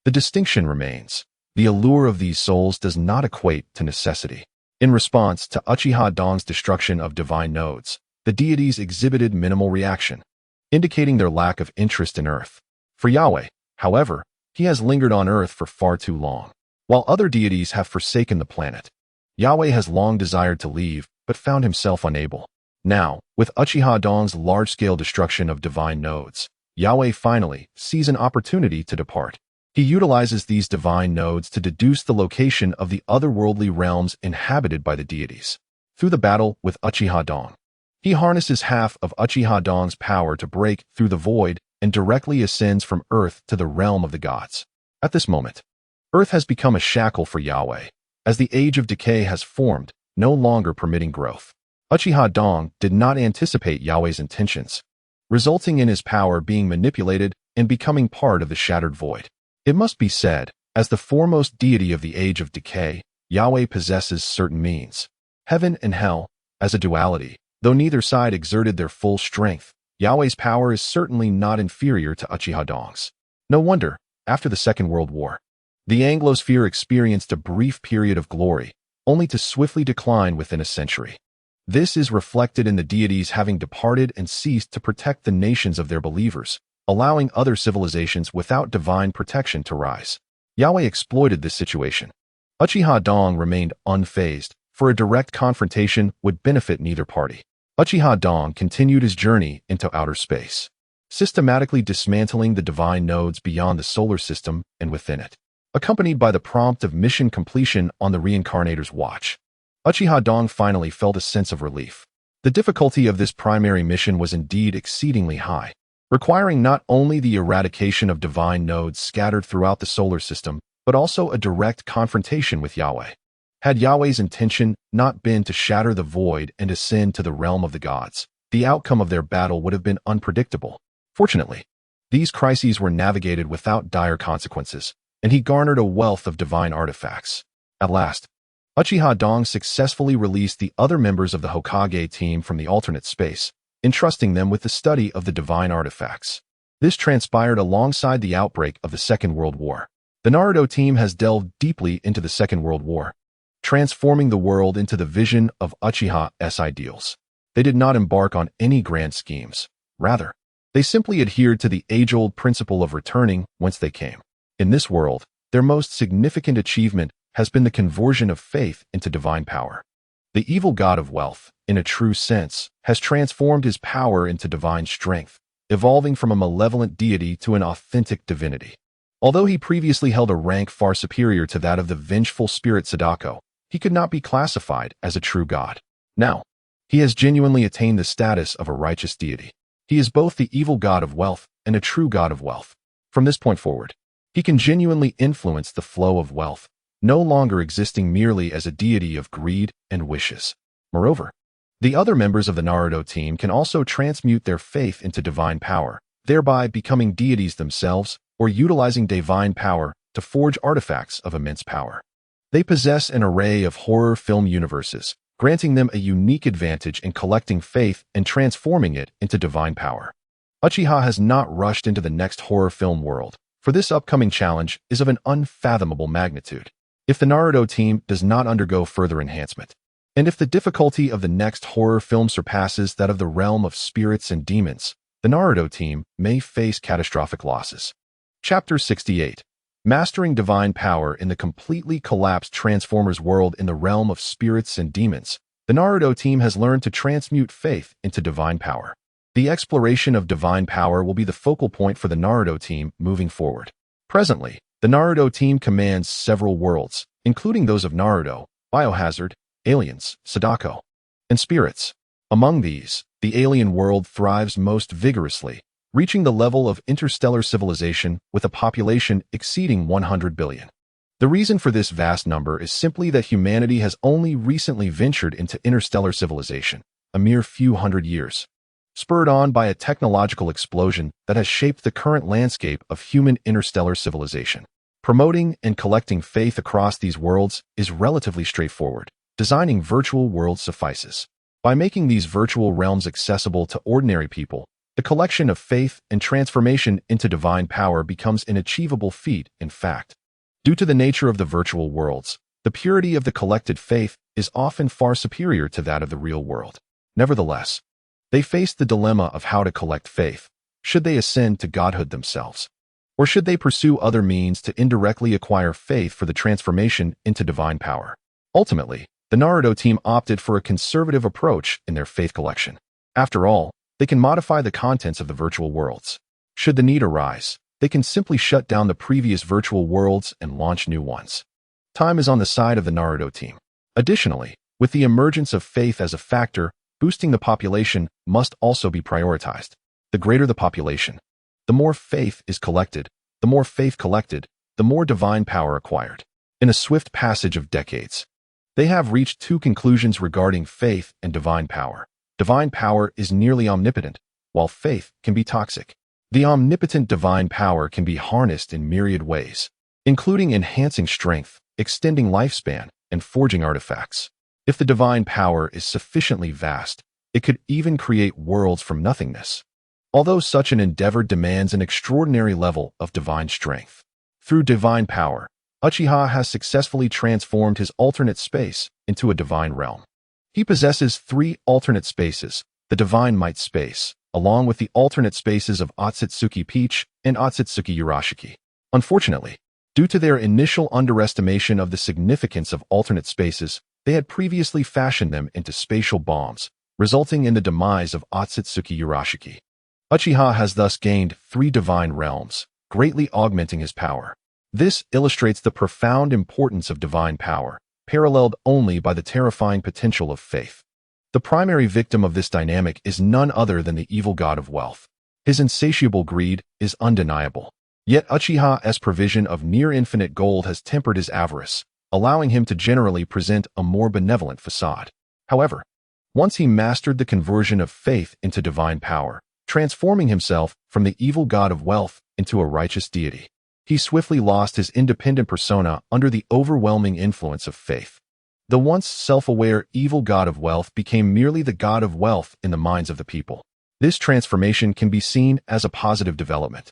the distinction remains. The allure of these souls does not equate to necessity. In response to Uchiha Dong's destruction of divine nodes, the deities exhibited minimal reaction, indicating their lack of interest in Earth. For Yahweh, however, he has lingered on Earth for far too long. While other deities have forsaken the planet, Yahweh has long desired to leave, but found himself unable. Now, with Uchiha Dong's large-scale destruction of divine nodes, Yahweh finally sees an opportunity to depart. He utilizes these divine nodes to deduce the location of the otherworldly realms inhabited by the deities. Through the battle with Uchiha Dong, he harnesses half of Uchiha Dong's power to break through the void and directly ascends from Earth to the realm of the gods. At this moment, Earth has become a shackle for Yahweh, as the age of decay has formed, no longer permitting growth. Uchiha Dong did not anticipate Yahweh's intentions, resulting in his power being manipulated and becoming part of the shattered void. It must be said, as the foremost deity of the age of decay, Yahweh possesses certain means. Heaven and hell, as a duality, though neither side exerted their full strength, Yahweh's power is certainly not inferior to Uchiha Dong's. No wonder, after the Second World War, the Anglosphere experienced a brief period of glory, only to swiftly decline within a century. This is reflected in the deities having departed and ceased to protect the nations of their believers, allowing other civilizations without divine protection to rise. Yahweh exploited this situation. Uchiha Dong remained unfazed, for a direct confrontation would benefit neither party. Uchiha Dong continued his journey into outer space, systematically dismantling the divine nodes beyond the solar system and within it. Accompanied by the prompt of mission completion on the Reincarnator's watch, Uchiha Dong finally felt a sense of relief. The difficulty of this primary mission was indeed exceedingly high, requiring not only the eradication of divine nodes scattered throughout the solar system, but also a direct confrontation with Yahweh. Had Yahweh's intention not been to shatter the void and ascend to the realm of the gods, the outcome of their battle would have been unpredictable. Fortunately, these crises were navigated without dire consequences, and he garnered a wealth of divine artifacts. At last, Uchiha Dong successfully released the other members of the Hokage team from the alternate space, entrusting them with the study of the divine artifacts. This transpired alongside the outbreak of the Second World War. The Naruto team has delved deeply into the Second World War, transforming the world into the vision of Uchiha's ideals. They did not embark on any grand schemes. Rather, they simply adhered to the age-old principle of returning whence they came. In this world, their most significant achievement has been the conversion of faith into divine power. The evil god of wealth, in a true sense, has transformed his power into divine strength, evolving from a malevolent deity to an authentic divinity. Although he previously held a rank far superior to that of the vengeful spirit Sadako, he could not be classified as a true god. Now, he has genuinely attained the status of a righteous deity. He is both the evil god of wealth and a true god of wealth. From this point forward, he can genuinely influence the flow of wealth, no longer existing merely as a deity of greed and wishes. Moreover, the other members of the Naruto team can also transmute their faith into divine power, thereby becoming deities themselves or utilizing divine power to forge artifacts of immense power. They possess an array of horror film universes, granting them a unique advantage in collecting faith and transforming it into divine power. Uchiha has not rushed into the next horror film world, for this upcoming challenge is of an unfathomable magnitude. If the Naruto team does not undergo further enhancement, and if the difficulty of the next horror film surpasses that of the realm of spirits and demons, the Naruto team may face catastrophic losses. Chapter 68. Mastering Divine Power in the completely collapsed Transformers world in the realm of spirits and demons, the Naruto team has learned to transmute faith into divine power. The exploration of divine power will be the focal point for the Naruto team moving forward. Presently, the Naruto team commands several worlds, including those of Naruto, Biohazard, aliens, Sadako, and spirits. Among these, the alien world thrives most vigorously, reaching the level of interstellar civilization with a population exceeding 100 billion. The reason for this vast number is simply that humanity has only recently ventured into interstellar civilization, a mere few hundred years, spurred on by a technological explosion that has shaped the current landscape of human interstellar civilization. Promoting and collecting faith across these worlds is relatively straightforward. Designing virtual worlds suffices. By making these virtual realms accessible to ordinary people, the collection of faith and transformation into divine power becomes an achievable feat. In fact, due to the nature of the virtual worlds, the purity of the collected faith is often far superior to that of the real world. Nevertheless, they face the dilemma of how to collect faith. Should they ascend to godhood themselves? Or should they pursue other means to indirectly acquire faith for the transformation into divine power? Ultimately, the Naruto team opted for a conservative approach in their faith collection. After all, they can modify the contents of the virtual worlds. Should the need arise, they can simply shut down the previous virtual worlds and launch new ones. Time is on the side of the Naruto team. Additionally, with the emergence of faith as a factor, boosting the population must also be prioritized. The greater the population, the more faith is collected. The more faith collected, the more divine power acquired. In a swift passage of decades, they have reached two conclusions regarding faith and divine power. Divine power is nearly omnipotent, while faith can be toxic. The omnipotent divine power can be harnessed in myriad ways, including enhancing strength, extending lifespan, and forging artifacts. If the divine power is sufficiently vast, it could even create worlds from nothingness. Although such an endeavor demands an extraordinary level of divine strength. Through divine power, Uchiha has successfully transformed his alternate space into a divine realm. He possesses 3 alternate spaces, the Divine Might space, along with the alternate spaces of Otsutsuki Peach and Otsutsuki Urashiki. Unfortunately, due to their initial underestimation of the significance of alternate spaces, They had previously fashioned them into spatial bombs, resulting in the demise of Otsutsuki Urashiki. Uchiha has thus gained 3 divine realms, greatly augmenting his power. This illustrates the profound importance of divine power, paralleled only by the terrifying potential of faith. The primary victim of this dynamic is none other than the evil god of wealth. His insatiable greed is undeniable. Yet Uchiha's provision of near-infinite gold has tempered his avarice, allowing him to generally present a more benevolent facade. However, once he mastered the conversion of faith into divine power, transforming himself from the evil god of wealth into a righteous deity, he swiftly lost his independent persona under the overwhelming influence of faith. The once self-aware evil god of wealth became merely the god of wealth in the minds of the people. This transformation can be seen as a positive development,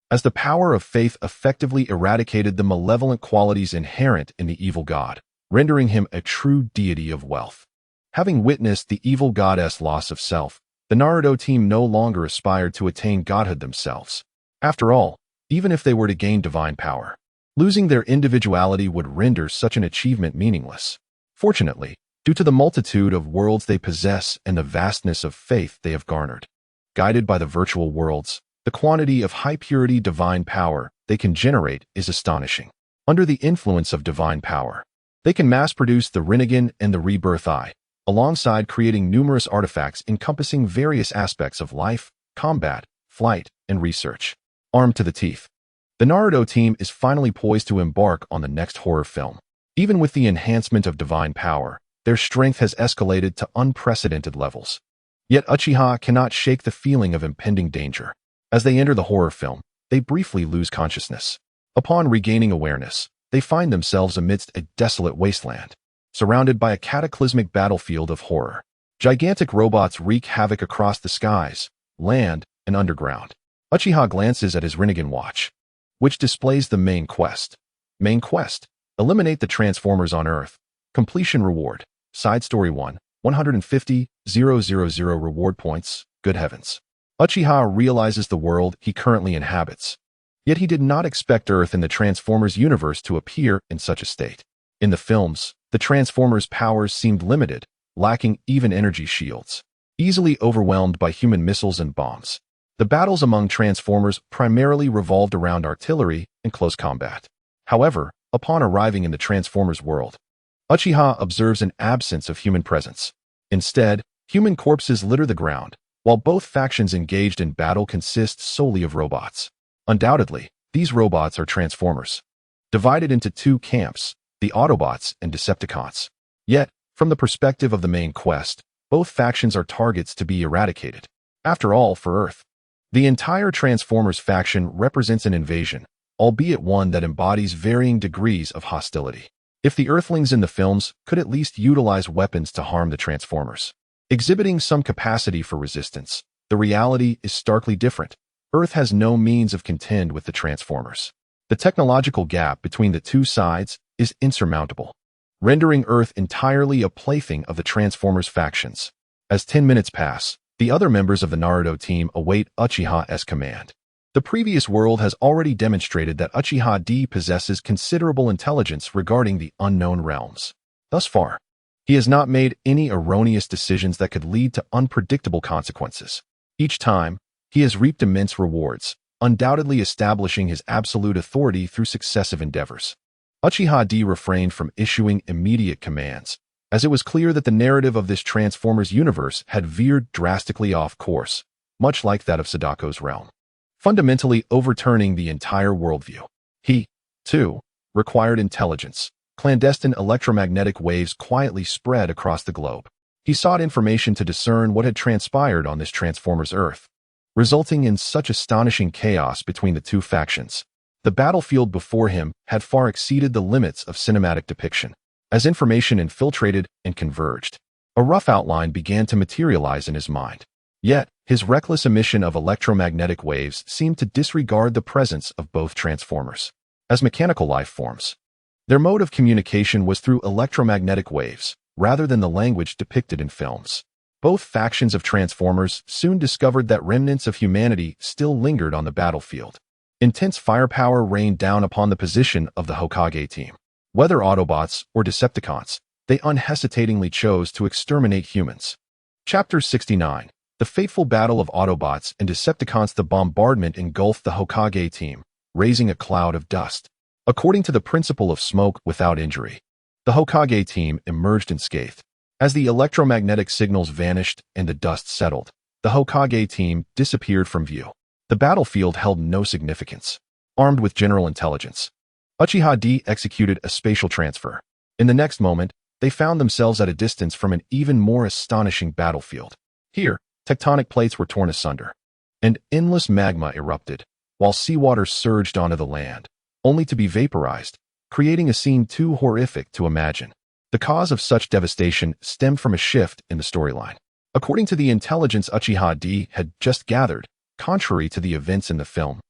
as the power of faith effectively eradicated the malevolent qualities inherent in the evil god, rendering him a true deity of wealth. Having witnessed the evil goddess' loss of self, the Naruto team no longer aspired to attain godhood themselves. After all, even if they were to gain divine power, losing their individuality would render such an achievement meaningless. Fortunately, due to the multitude of worlds they possess and the vastness of faith they have garnered, guided by the virtual worlds, the quantity of high-purity divine power they can generate is astonishing. Under the influence of divine power, they can mass-produce the Rinnegan and the Rebirth Eye, alongside creating numerous artifacts encompassing various aspects of life, combat, flight, and research. Armed to the teeth, the Naruto team is finally poised to embark on the next horror film. Even with the enhancement of divine power, their strength has escalated to unprecedented levels. Yet Uchiha cannot shake the feeling of impending danger. As they enter the horror film, they briefly lose consciousness. Upon regaining awareness, they find themselves amidst a desolate wasteland, surrounded by a cataclysmic battlefield of horror. Gigantic robots wreak havoc across the skies, land, and underground. Uchiha glances at his Rinnegan watch, which displays the main quest. Main quest: eliminate the Transformers on Earth. Completion reward: Side Story 1, 150,000 reward points. Good heavens. Uchiha realizes the world he currently inhabits. Yet he did not expect Earth in the Transformers universe to appear in such a state. In the films, the Transformers' powers seemed limited, lacking even energy shields, easily overwhelmed by human missiles and bombs. The battles among Transformers primarily revolved around artillery and close combat. However, upon arriving in the Transformers world, Uchiha observes an absence of human presence. Instead, human corpses litter the ground, while both factions engaged in battle consist solely of robots. Undoubtedly, these robots are Transformers, divided into 2 camps, the Autobots and Decepticons. Yet, from the perspective of the main quest, both factions are targets to be eradicated. After all, for Earth, the entire Transformers faction represents an invasion, albeit one that embodies varying degrees of hostility. If the Earthlings in the films could at least utilize weapons to harm the Transformers, exhibiting some capacity for resistance, the reality is starkly different. Earth has no means of contend with the Transformers. The technological gap between the two sides is insurmountable, rendering Earth entirely a plaything of the Transformers factions. As 10 minutes pass, the other members of the Naruto team await Uchiha's command. The previous world has already demonstrated that Uchiha D possesses considerable intelligence regarding the unknown realms. Thus far, he has not made any erroneous decisions that could lead to unpredictable consequences. Each time, he has reaped immense rewards, undoubtedly establishing his absolute authority through successive endeavors. Uchiha D refrained from issuing immediate commands, as it was clear that the narrative of this Transformers universe had veered drastically off course, much like that of Sadako's realm, fundamentally overturning the entire worldview. He, too, required intelligence. Clandestine electromagnetic waves quietly spread across the globe. He sought information to discern what had transpired on this Transformers Earth, resulting in such astonishing chaos between the two factions. The battlefield before him had far exceeded the limits of cinematic depiction. As information infiltrated and converged, a rough outline began to materialize in his mind. Yet, his reckless emission of electromagnetic waves seemed to disregard the presence of both Transformers as mechanical life forms. Their mode of communication was through electromagnetic waves, rather than the language depicted in films. Both factions of Transformers soon discovered that remnants of humanity still lingered on the battlefield. Intense firepower rained down upon the position of the Hokage team. Whether Autobots or Decepticons, they unhesitatingly chose to exterminate humans. Chapter 69. The fateful battle of Autobots and Decepticons. The bombardment engulfed the Hokage team, raising a cloud of dust. According to the principle of smoke without injury, the Hokage team emerged unscathed. As the electromagnetic signals vanished and the dust settled, the Hokage team disappeared from view. The battlefield held no significance. Armed with general intelligence, Uchiha D executed a spatial transfer. In the next moment, they found themselves at a distance from an even more astonishing battlefield. Here, tectonic plates were torn asunder, and endless magma erupted, while seawater surged onto the land, only to be vaporized, creating a scene too horrific to imagine. The cause of such devastation stemmed from a shift in the storyline. According to the intelligence Uchiha D had just gathered, contrary to the events in the film,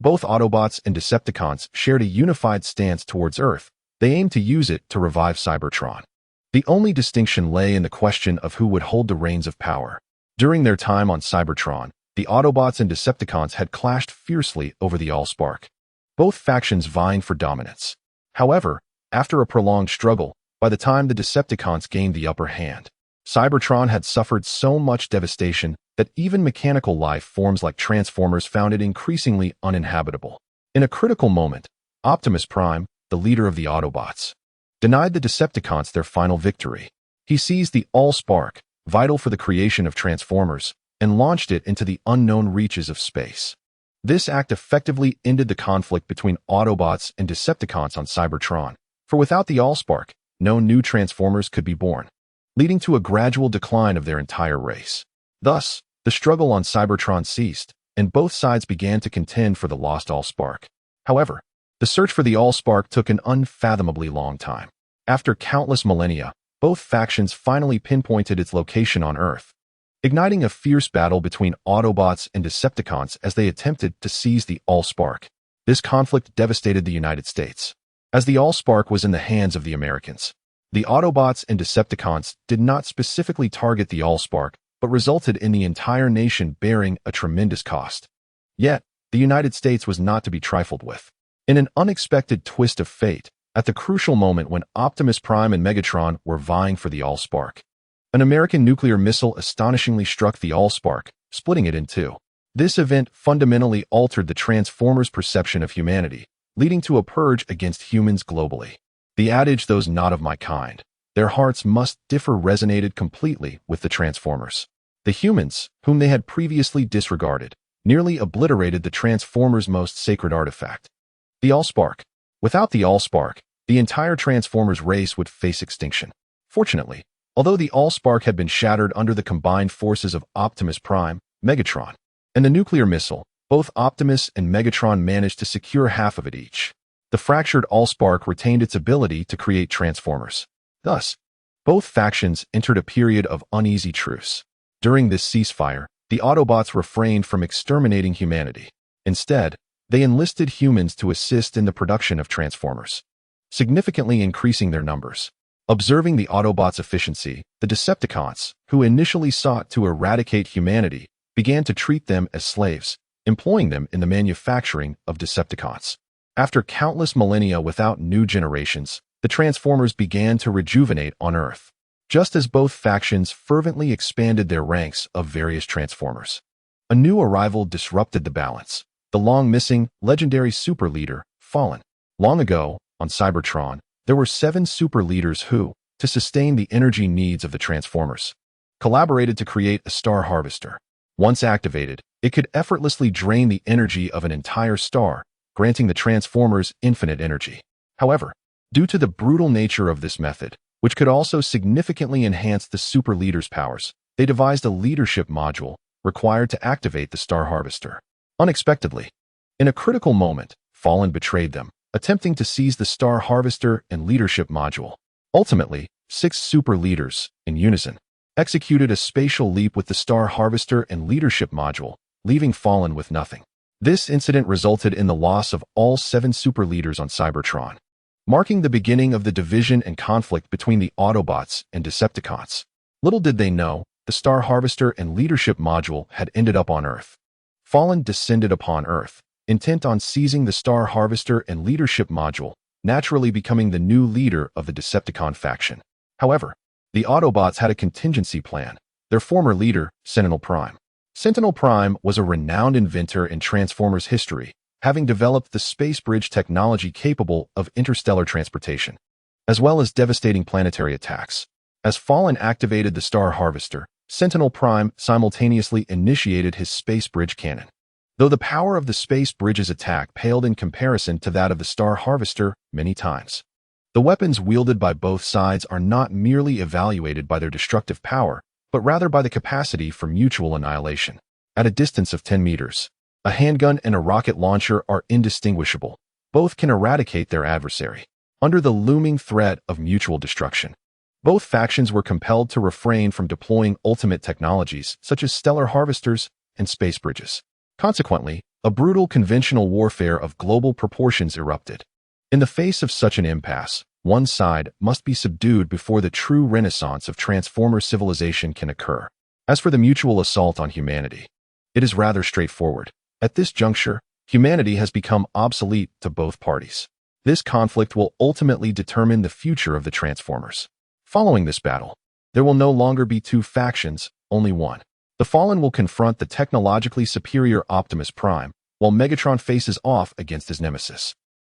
both Autobots and Decepticons shared a unified stance towards Earth. They aimed to use it to revive Cybertron. The only distinction lay in the question of who would hold the reins of power. During their time on Cybertron, the Autobots and Decepticons had clashed fiercely over the Allspark, both factions vying for dominance. However, after a prolonged struggle, by the time the Decepticons gained the upper hand, Cybertron had suffered so much devastation that even mechanical life forms like Transformers found it increasingly uninhabitable. In a critical moment, Optimus Prime, the leader of the Autobots, denied the Decepticons their final victory. He seized the Allspark, vital for the creation of Transformers, and launched it into the unknown reaches of space. This act effectively ended the conflict between Autobots and Decepticons on Cybertron, for without the Allspark, no new Transformers could be born, leading to a gradual decline of their entire race. Thus, the struggle on Cybertron ceased, and both sides began to contend for the lost Allspark. However, the search for the Allspark took an unfathomably long time. After countless millennia, both factions finally pinpointed its location on Earth, igniting a fierce battle between Autobots and Decepticons as they attempted to seize the Allspark. This conflict devastated the United States, as the Allspark was in the hands of the Americans. The Autobots and Decepticons did not specifically target the Allspark, but resulted in the entire nation bearing a tremendous cost. Yet, the United States was not to be trifled with. In an unexpected twist of fate, at the crucial moment when Optimus Prime and Megatron were vying for the Allspark, an American nuclear missile astonishingly struck the Allspark, splitting it in two. This event fundamentally altered the Transformers' perception of humanity, leading to a purge against humans globally. The adage, "those not of my kind, their hearts must differ," resonated completely with the Transformers. The humans, whom they had previously disregarded, nearly obliterated the Transformers' most sacred artifact, the Allspark. Without the Allspark, the entire Transformers race would face extinction. Fortunately, although the Allspark had been shattered under the combined forces of Optimus Prime, Megatron, and the nuclear missile, both Optimus and Megatron managed to secure half of it each. The fractured Allspark retained its ability to create Transformers. Thus, both factions entered a period of uneasy truce. During this ceasefire, the Autobots refrained from exterminating humanity. Instead, they enlisted humans to assist in the production of Transformers, significantly increasing their numbers. Observing the Autobots' efficiency, the Decepticons, who initially sought to eradicate humanity, began to treat them as slaves, employing them in the manufacturing of Decepticons. After countless millennia without new generations, the Transformers began to rejuvenate on Earth, just as both factions fervently expanded their ranks of various Transformers. A new arrival disrupted the balance. The long-missing, legendary super leader, Fallen. Long ago, on Cybertron, there were 7 super leaders who, to sustain the energy needs of the Transformers, collaborated to create a star harvester. Once activated, it could effortlessly drain the energy of an entire star, granting the Transformers infinite energy. However, due to the brutal nature of this method, which could also significantly enhance the super leader's powers, they devised a leadership module required to activate the star harvester. Unexpectedly, in a critical moment, Fallen betrayed them, attempting to seize the star harvester and leadership module. Ultimately, 6 super leaders, in unison, executed a spatial leap with the star harvester and leadership module, leaving Fallen with nothing. This incident resulted in the loss of all 7 super leaders on Cybertron, marking the beginning of the division and conflict between the Autobots and Decepticons. Little did they know, the star harvester and leadership module had ended up on Earth. Fallen descended upon Earth, intent on seizing the star harvester and leadership module, naturally becoming the new leader of the Decepticon faction. However, the Autobots had a contingency plan. Their former leader, Sentinel Prime. Sentinel Prime was a renowned inventor in Transformers history, having developed the space bridge technology capable of interstellar transportation, as well as devastating planetary attacks. As Fallen activated the Star Harvester, Sentinel Prime simultaneously initiated his space bridge cannon. Though the power of the space bridge's attack paled in comparison to that of the Star Harvester many times. The weapons wielded by both sides are not merely evaluated by their destructive power, but rather by the capacity for mutual annihilation. At a distance of 10 meters, a handgun and a rocket launcher are indistinguishable. Both can eradicate their adversary. Under the looming threat of mutual destruction, both factions were compelled to refrain from deploying ultimate technologies such as stellar harvesters and space bridges. Consequently, a brutal conventional warfare of global proportions erupted. In the face of such an impasse, one side must be subdued before the true renaissance of Transformer civilization can occur. As for the mutual assault on humanity, it is rather straightforward. At this juncture, humanity has become obsolete to both parties. This conflict will ultimately determine the future of the Transformers. Following this battle, there will no longer be two factions, only one. The Fallen will confront the technologically superior Optimus Prime, while Megatron faces off against his nemesis.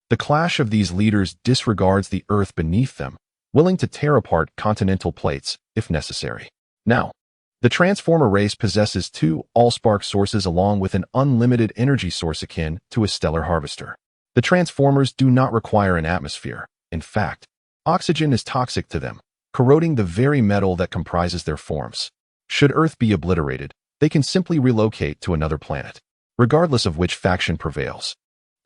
The clash of these leaders disregards the Earth beneath them, willing to tear apart continental plates if necessary. Now, the Transformer race possesses two Allspark sources along with an unlimited energy source akin to a stellar harvester. The Transformers do not require an atmosphere. In fact, oxygen is toxic to them, corroding the very metal that comprises their forms. Should Earth be obliterated, they can simply relocate to another planet, regardless of which faction prevails.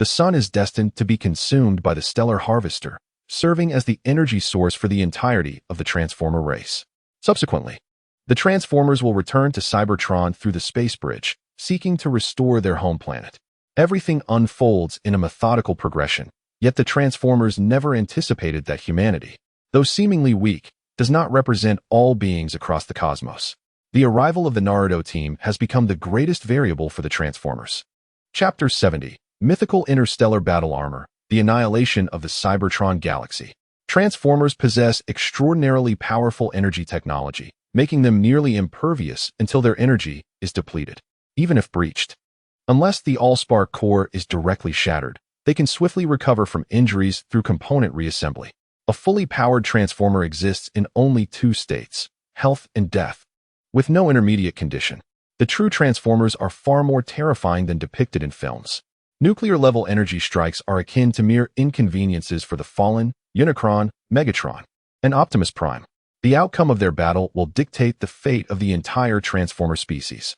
The sun is destined to be consumed by the stellar harvester, serving as the energy source for the entirety of the Transformer race. Subsequently, the Transformers will return to Cybertron through the space bridge, seeking to restore their home planet. Everything unfolds in a methodical progression, yet the Transformers never anticipated that humanity, though seemingly weak, does not represent all beings across the cosmos. The arrival of the Naruto team has become the greatest variable for the Transformers. Chapter 70. Mythical Interstellar Battle Armor, the Annihilation of the Cybertron Galaxy. Transformers possess extraordinarily powerful energy technology, making them nearly impervious until their energy is depleted, even if breached. Unless the Allspark core is directly shattered, they can swiftly recover from injuries through component reassembly. A fully powered Transformer exists in only two states, health and death, with no intermediate condition. The true Transformers are far more terrifying than depicted in films. Nuclear-level energy strikes are akin to mere inconveniences for the Fallen, Unicron, Megatron, and Optimus Prime. The outcome of their battle will dictate the fate of the entire Transformer species.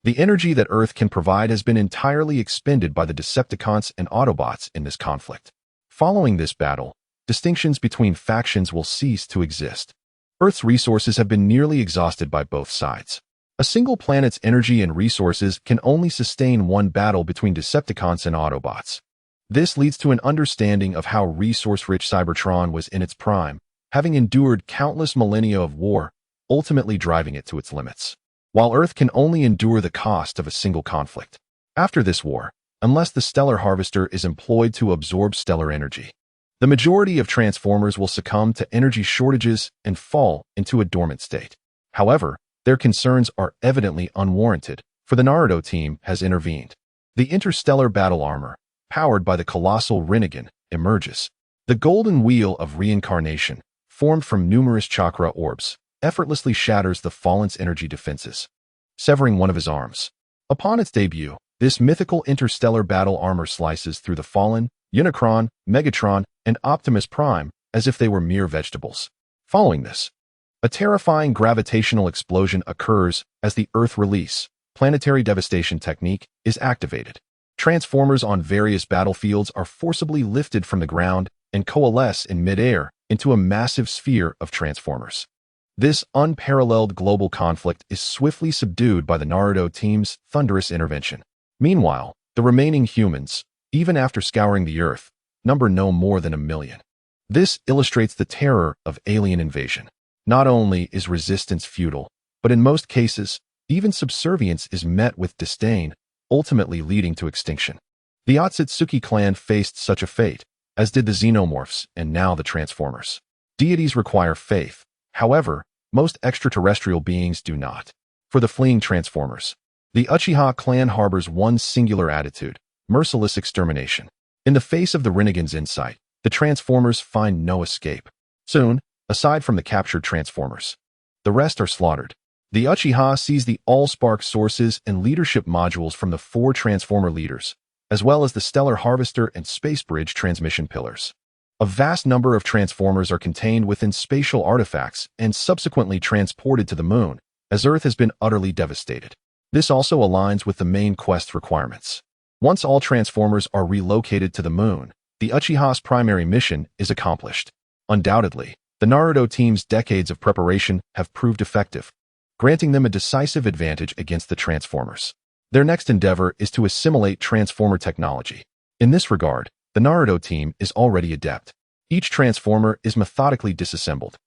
The energy that Earth can provide has been entirely expended by the Decepticons and Autobots in this conflict. Following this battle, distinctions between factions will cease to exist. Earth's resources have been nearly exhausted by both sides. A single planet's energy and resources can only sustain one battle between Decepticons and Autobots. This leads to an understanding of how resource-rich Cybertron was in its prime, having endured countless millennia of war, ultimately driving it to its limits, while Earth can only endure the cost of a single conflict. After this war, unless the Stellar Harvester is employed to absorb stellar energy, the majority of Transformers will succumb to energy shortages and fall into a dormant state. However, their concerns are evidently unwarranted, for the Naruto team has intervened. The interstellar battle armor, powered by the colossal Rinnegan, emerges. The golden wheel of reincarnation, formed from numerous chakra orbs, effortlessly shatters the Fallen's energy defenses, severing one of his arms. Upon its debut, this mythical interstellar battle armor slices through the Fallen, Unicron, Megatron, and Optimus Prime as if they were mere vegetables. Following this, a terrifying gravitational explosion occurs as the Earth release, planetary devastation technique, is activated. Transformers on various battlefields are forcibly lifted from the ground and coalesce in midair into a massive sphere of Transformers. This unparalleled global conflict is swiftly subdued by the Naruto team's thunderous intervention. Meanwhile, the remaining humans, even after scouring the Earth, number no more than 1 million. This illustrates the terror of alien invasion. Not only is resistance futile, but in most cases, even subservience is met with disdain, ultimately leading to extinction. The Otsutsuki clan faced such a fate, as did the Xenomorphs and now the Transformers. Deities require faith, However, most extraterrestrial beings do not. For the fleeing Transformers, the Uchiha clan harbors one singular attitude: merciless extermination. In the face of the Renegade's insight, the Transformers find no escape. Soon, aside from the captured Transformers, the rest are slaughtered. The Uchiha seize the Allspark sources and leadership modules from the 4 Transformer leaders, as well as the Stellar Harvester and Space Bridge transmission pillars. A vast number of Transformers are contained within spatial artifacts and subsequently transported to the Moon, as Earth has been utterly devastated. This also aligns with the main quest requirements. Once all Transformers are relocated to the Moon, the Uchiha's primary mission is accomplished. Undoubtedly, the Naruto team's decades of preparation have proved effective, granting them a decisive advantage against the Transformers. Their next endeavor is to assimilate Transformer technology. In this regard, the Naruto team is already adept. Each Transformer is methodically disassembled.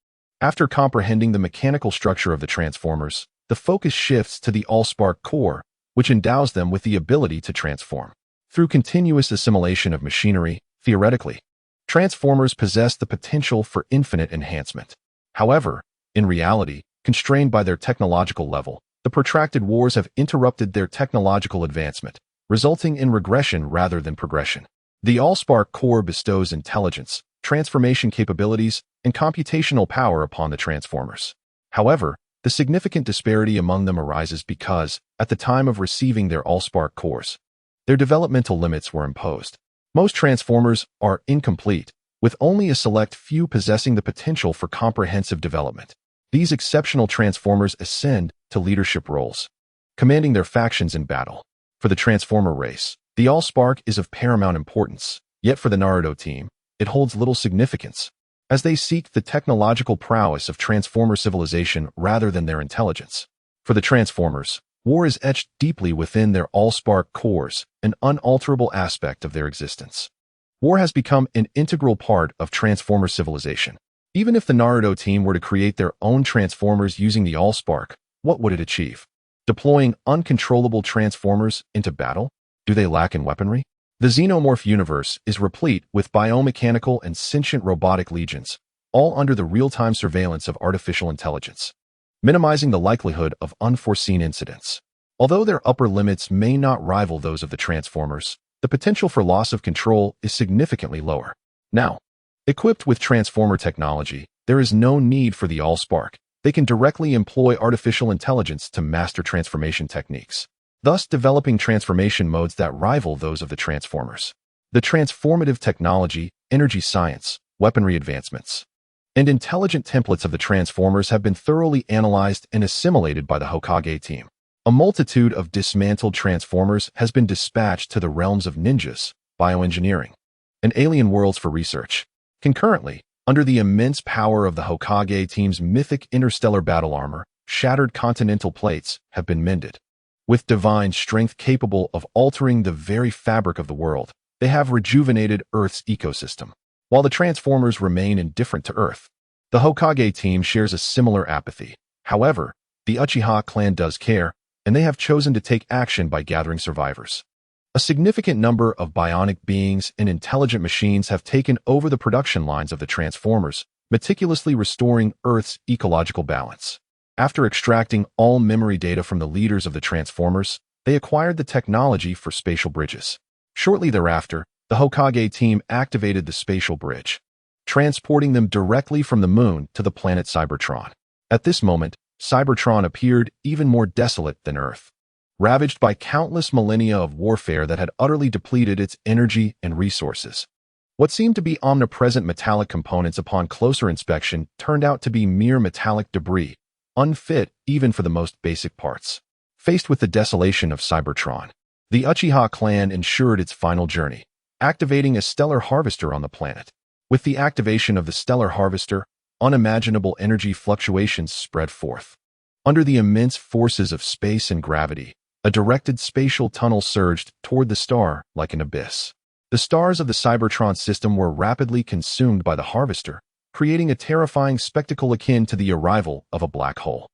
After comprehending the mechanical structure of the Transformers, the focus shifts to the Allspark core, which endows them with the ability to transform. Through continuous assimilation of machinery, theoretically, Transformers possess the potential for infinite enhancement. However, in reality, constrained by their technological level, the protracted wars have interrupted their technological advancement, resulting in regression rather than progression. The Allspark core bestows intelligence, transformation capabilities, and computational power upon the Transformers. However, the significant disparity among them arises because, at the time of receiving their Allspark cores, their developmental limits were imposed. Most Transformers are incomplete, with only a select few possessing the potential for comprehensive development. These exceptional Transformers ascend to leadership roles, commanding their factions in battle. For the Transformer race, the Allspark is of paramount importance, yet for the Naruto team, it holds little significance, as they seek the technological prowess of Transformer civilization rather than their intelligence. For the Transformers, war is etched deeply within their Allspark cores, an unalterable aspect of their existence. War has become an integral part of Transformer civilization. Even if the Naruto team were to create their own Transformers using the Allspark, what would it achieve? Deploying uncontrollable Transformers into battle? Do they lack in weaponry? The Xenomorph universe is replete with biomechanical and sentient robotic legions, all under the real-time surveillance of artificial intelligence, minimizing the likelihood of unforeseen incidents. Although their upper limits may not rival those of the Transformers, the potential for loss of control is significantly lower. Now, equipped with Transformer technology, there is no need for the Allspark. They can directly employ artificial intelligence to master transformation techniques, thus developing transformation modes that rival those of the Transformers. The transformative technology, energy science, weaponry advancements, and intelligent templates of the Transformers have been thoroughly analyzed and assimilated by the Hokage team. A multitude of dismantled Transformers has been dispatched to the realms of ninjas, bioengineering, and alien worlds for research. Concurrently, under the immense power of the Hokage team's mythic interstellar battle armor, shattered continental plates have been mended. With divine strength capable of altering the very fabric of the world, they have rejuvenated Earth's ecosystem. While the Transformers remain indifferent to Earth, the Hokage team shares a similar apathy. However, the Uchiha clan does care, and they have chosen to take action by gathering survivors. A significant number of bionic beings and intelligent machines have taken over the production lines of the Transformers, meticulously restoring Earth's ecological balance. After extracting all memory data from the leaders of the Transformers, they acquired the technology for spatial bridges. Shortly thereafter, the Hokage team activated the spatial bridge, transporting them directly from the Moon to the planet Cybertron. At this moment, Cybertron appeared even more desolate than Earth, ravaged by countless millennia of warfare that had utterly depleted its energy and resources. What seemed to be omnipresent metallic components upon closer inspection turned out to be mere metallic debris, unfit even for the most basic parts. Faced with the desolation of Cybertron, the Uchiha clan ensured its final journey, activating a stellar harvester on the planet. With the activation of the stellar harvester, unimaginable energy fluctuations spread forth. Under the immense forces of space and gravity, a directed spatial tunnel surged toward the star like an abyss. The stars of the Cybertron system were rapidly consumed by the harvester, creating a terrifying spectacle akin to the arrival of a black hole.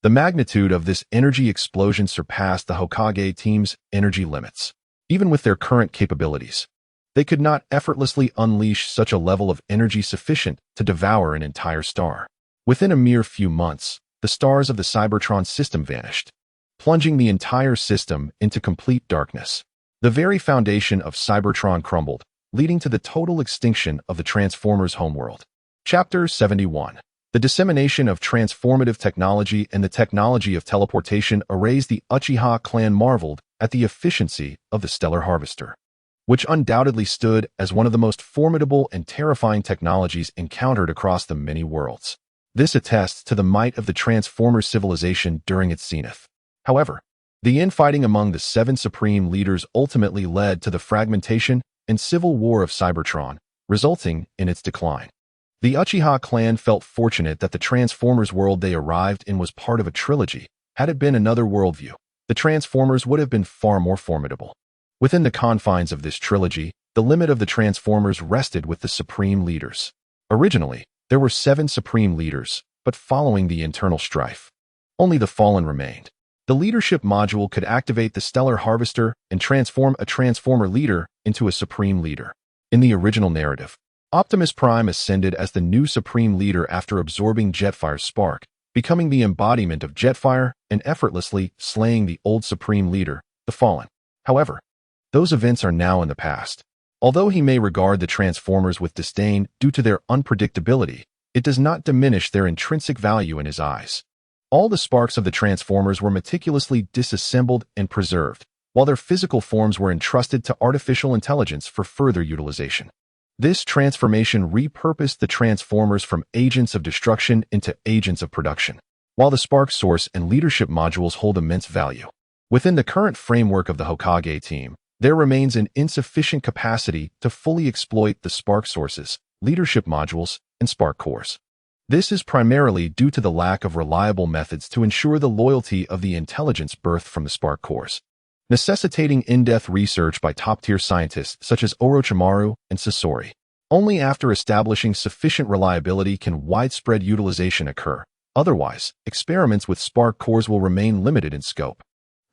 The magnitude of this energy explosion surpassed the Hokage team's energy limits. Even with their current capabilities, they could not effortlessly unleash such a level of energy sufficient to devour an entire star. Within a mere few months, the stars of the Cybertron system vanished, plunging the entire system into complete darkness. The very foundation of Cybertron crumbled, leading to the total extinction of the Transformers' homeworld. Chapter 71. The dissemination of transformative technology and the technology of teleportation erased the Uchiha clan marveled at the efficiency of the Stellar Harvester, which undoubtedly stood as one of the most formidable and terrifying technologies encountered across the many worlds. This attests to the might of the Transformers civilization during its zenith. However, the infighting among the 7 supreme leaders ultimately led to the fragmentation and civil war of Cybertron, resulting in its decline. The Uchiha clan felt fortunate that the Transformers world they arrived in was part of a trilogy. Had it been another worldview, the Transformers would have been far more formidable. Within the confines of this trilogy, the limit of the Transformers rested with the supreme leaders. Originally, there were 7 supreme leaders, but following the internal strife, only the fallen remained. The leadership module could activate the Stellar Harvester and transform a Transformer leader into a supreme leader. In the original narrative, Optimus Prime ascended as the new supreme leader after absorbing Jetfire's spark, becoming the embodiment of Jetfire and effortlessly slaying the old supreme leader, the Fallen. However, those events are now in the past. Although he may regard the Transformers with disdain due to their unpredictability, it does not diminish their intrinsic value in his eyes. All the sparks of the Transformers were meticulously disassembled and preserved, while their physical forms were entrusted to artificial intelligence for further utilization. This transformation repurposed the Transformers from agents of destruction into agents of production, while the spark source and leadership modules hold immense value. Within the current framework of the Hokage team, there remains an insufficient capacity to fully exploit the spark sources, leadership modules, and spark cores. This is primarily due to the lack of reliable methods to ensure the loyalty of the intelligence birthed from the spark cores, necessitating in-depth research by top-tier scientists such as Orochimaru and Sasori. Only after establishing sufficient reliability can widespread utilization occur. Otherwise, experiments with spark cores will remain limited in scope.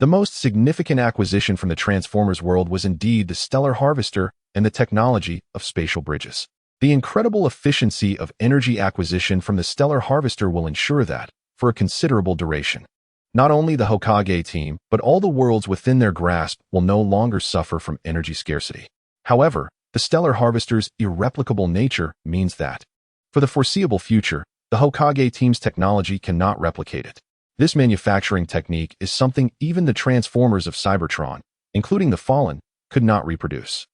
The most significant acquisition from the Transformers world was indeed the Stellar Harvester and the technology of spatial bridges. The incredible efficiency of energy acquisition from the Stellar Harvester will ensure that, for a considerable duration, not only the Hokage team, but all the worlds within their grasp will no longer suffer from energy scarcity. However, the Stellar Harvester's irreplicable nature means that, for the foreseeable future, the Hokage team's technology cannot replicate it. This manufacturing technique is something even the Transformers of Cybertron, including the Fallen, could not reproduce.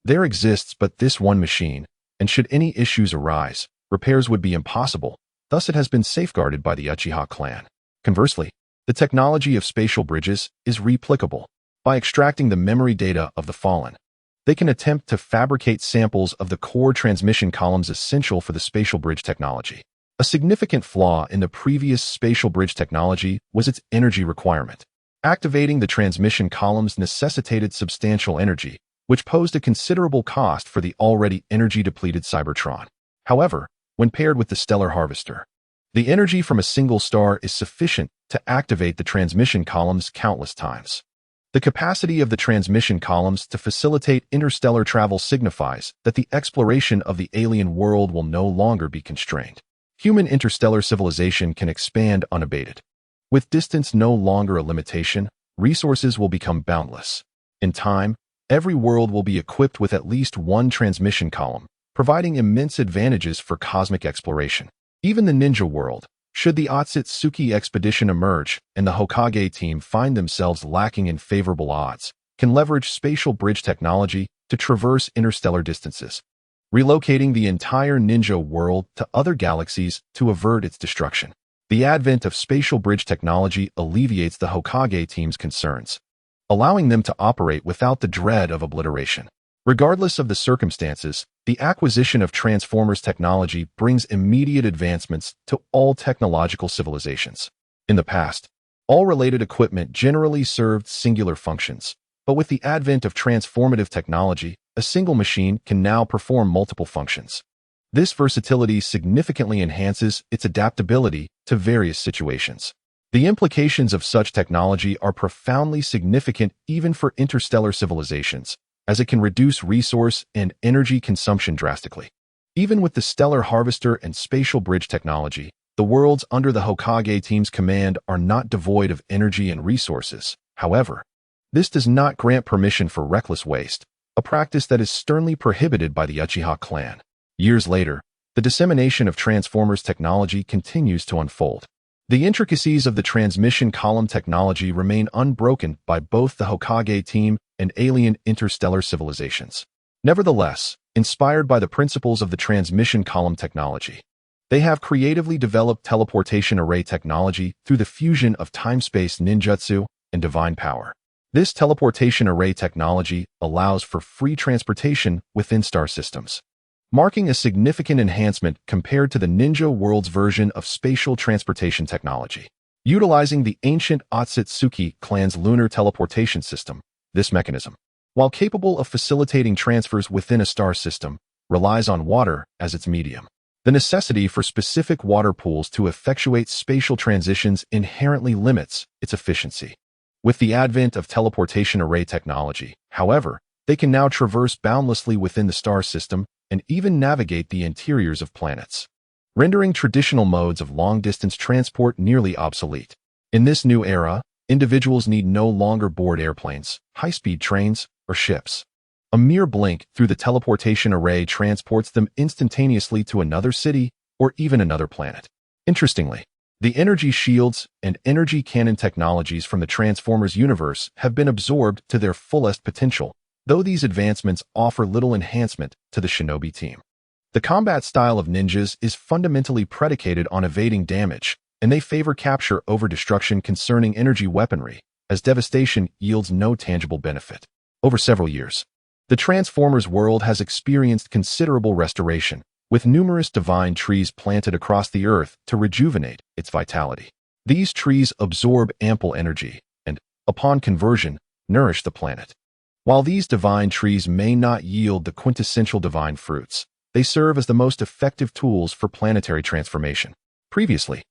There exists but this one machine, and should any issues arise, repairs would be impossible, thus it has been safeguarded by the Uchiha clan. Conversely, the technology of spatial bridges is replicable. By extracting the memory data of the Fallen, they can attempt to fabricate samples of the core transmission columns essential for the spatial bridge technology. A significant flaw in the previous spatial bridge technology was its energy requirement. Activating the transmission columns necessitated substantial energy, which posed a considerable cost for the already energy-depleted Cybertron. However, when paired with the Stellar Harvester, the energy from a single star is sufficient to activate the transmission columns countless times. The capacity of the transmission columns to facilitate interstellar travel signifies that the exploration of the alien world will no longer be constrained. Human interstellar civilization can expand unabated. With distance no longer a limitation, resources will become boundless. In time, every world will be equipped with at least one transmission column, providing immense advantages for cosmic exploration. Even the ninja world, should the Otsutsuki expedition emerge and the Hokage team find themselves lacking in favorable odds, can leverage spatial bridge technology to traverse interstellar distances, relocating the entire ninja world to other galaxies to avert its destruction. The advent of spatial bridge technology alleviates the Hokage team's concerns, allowing them to operate without the dread of obliteration. Regardless of the circumstances, the acquisition of Transformers technology brings immediate advancements to all technological civilizations. In the past, all related equipment generally served singular functions, but with the advent of transformative technology, a single machine can now perform multiple functions. This versatility significantly enhances its adaptability to various situations. The implications of such technology are profoundly significant even for interstellar civilizations, as it can reduce resource and energy consumption drastically. Even with the Stellar Harvester and spatial bridge technology, The worlds under the Hokage team's command are not devoid of energy and resources. However, this does not grant permission for reckless waste, a practice that is sternly prohibited by the Uchiha clan. Years later, the dissemination of Transformers technology continues to unfold. The intricacies of the transmission column technology remain unbroken by both the Hokage team and alien interstellar civilizations. Nevertheless, inspired by the principles of the transmission column technology, they have creatively developed teleportation array technology through the fusion of time-space ninjutsu and divine power. This teleportation array technology allows for free transportation within star systems, marking a significant enhancement compared to the Ninja World's version of spatial transportation technology. Utilizing the ancient Otsutsuki clan's lunar teleportation system, this mechanism, while capable of facilitating transfers within a star system, relies on water as its medium. The necessity for specific water pools to effectuate spatial transitions inherently limits its efficiency. With the advent of teleportation array technology, however, they can now traverse boundlessly within the star system and even navigate the interiors of planets, rendering traditional modes of long-distance transport nearly obsolete. In this new era, individuals need no longer board airplanes, high-speed trains, or ships. A mere blink through the teleportation array transports them instantaneously to another city or even another planet. Interestingly, the energy shields and energy cannon technologies from the Transformers universe have been absorbed to their fullest potential, though these advancements offer little enhancement to the shinobi team. The combat style of ninjas is fundamentally predicated on evading damage, and they favor capture over destruction concerning energy weaponry, as devastation yields no tangible benefit. Over several years, the Transformers world has experienced considerable restoration, with numerous divine trees planted across the earth to rejuvenate its vitality. These trees absorb ample energy and, upon conversion, nourish the planet. While these divine trees may not yield the quintessential divine fruits, they serve as the most effective tools for planetary transformation. Previously,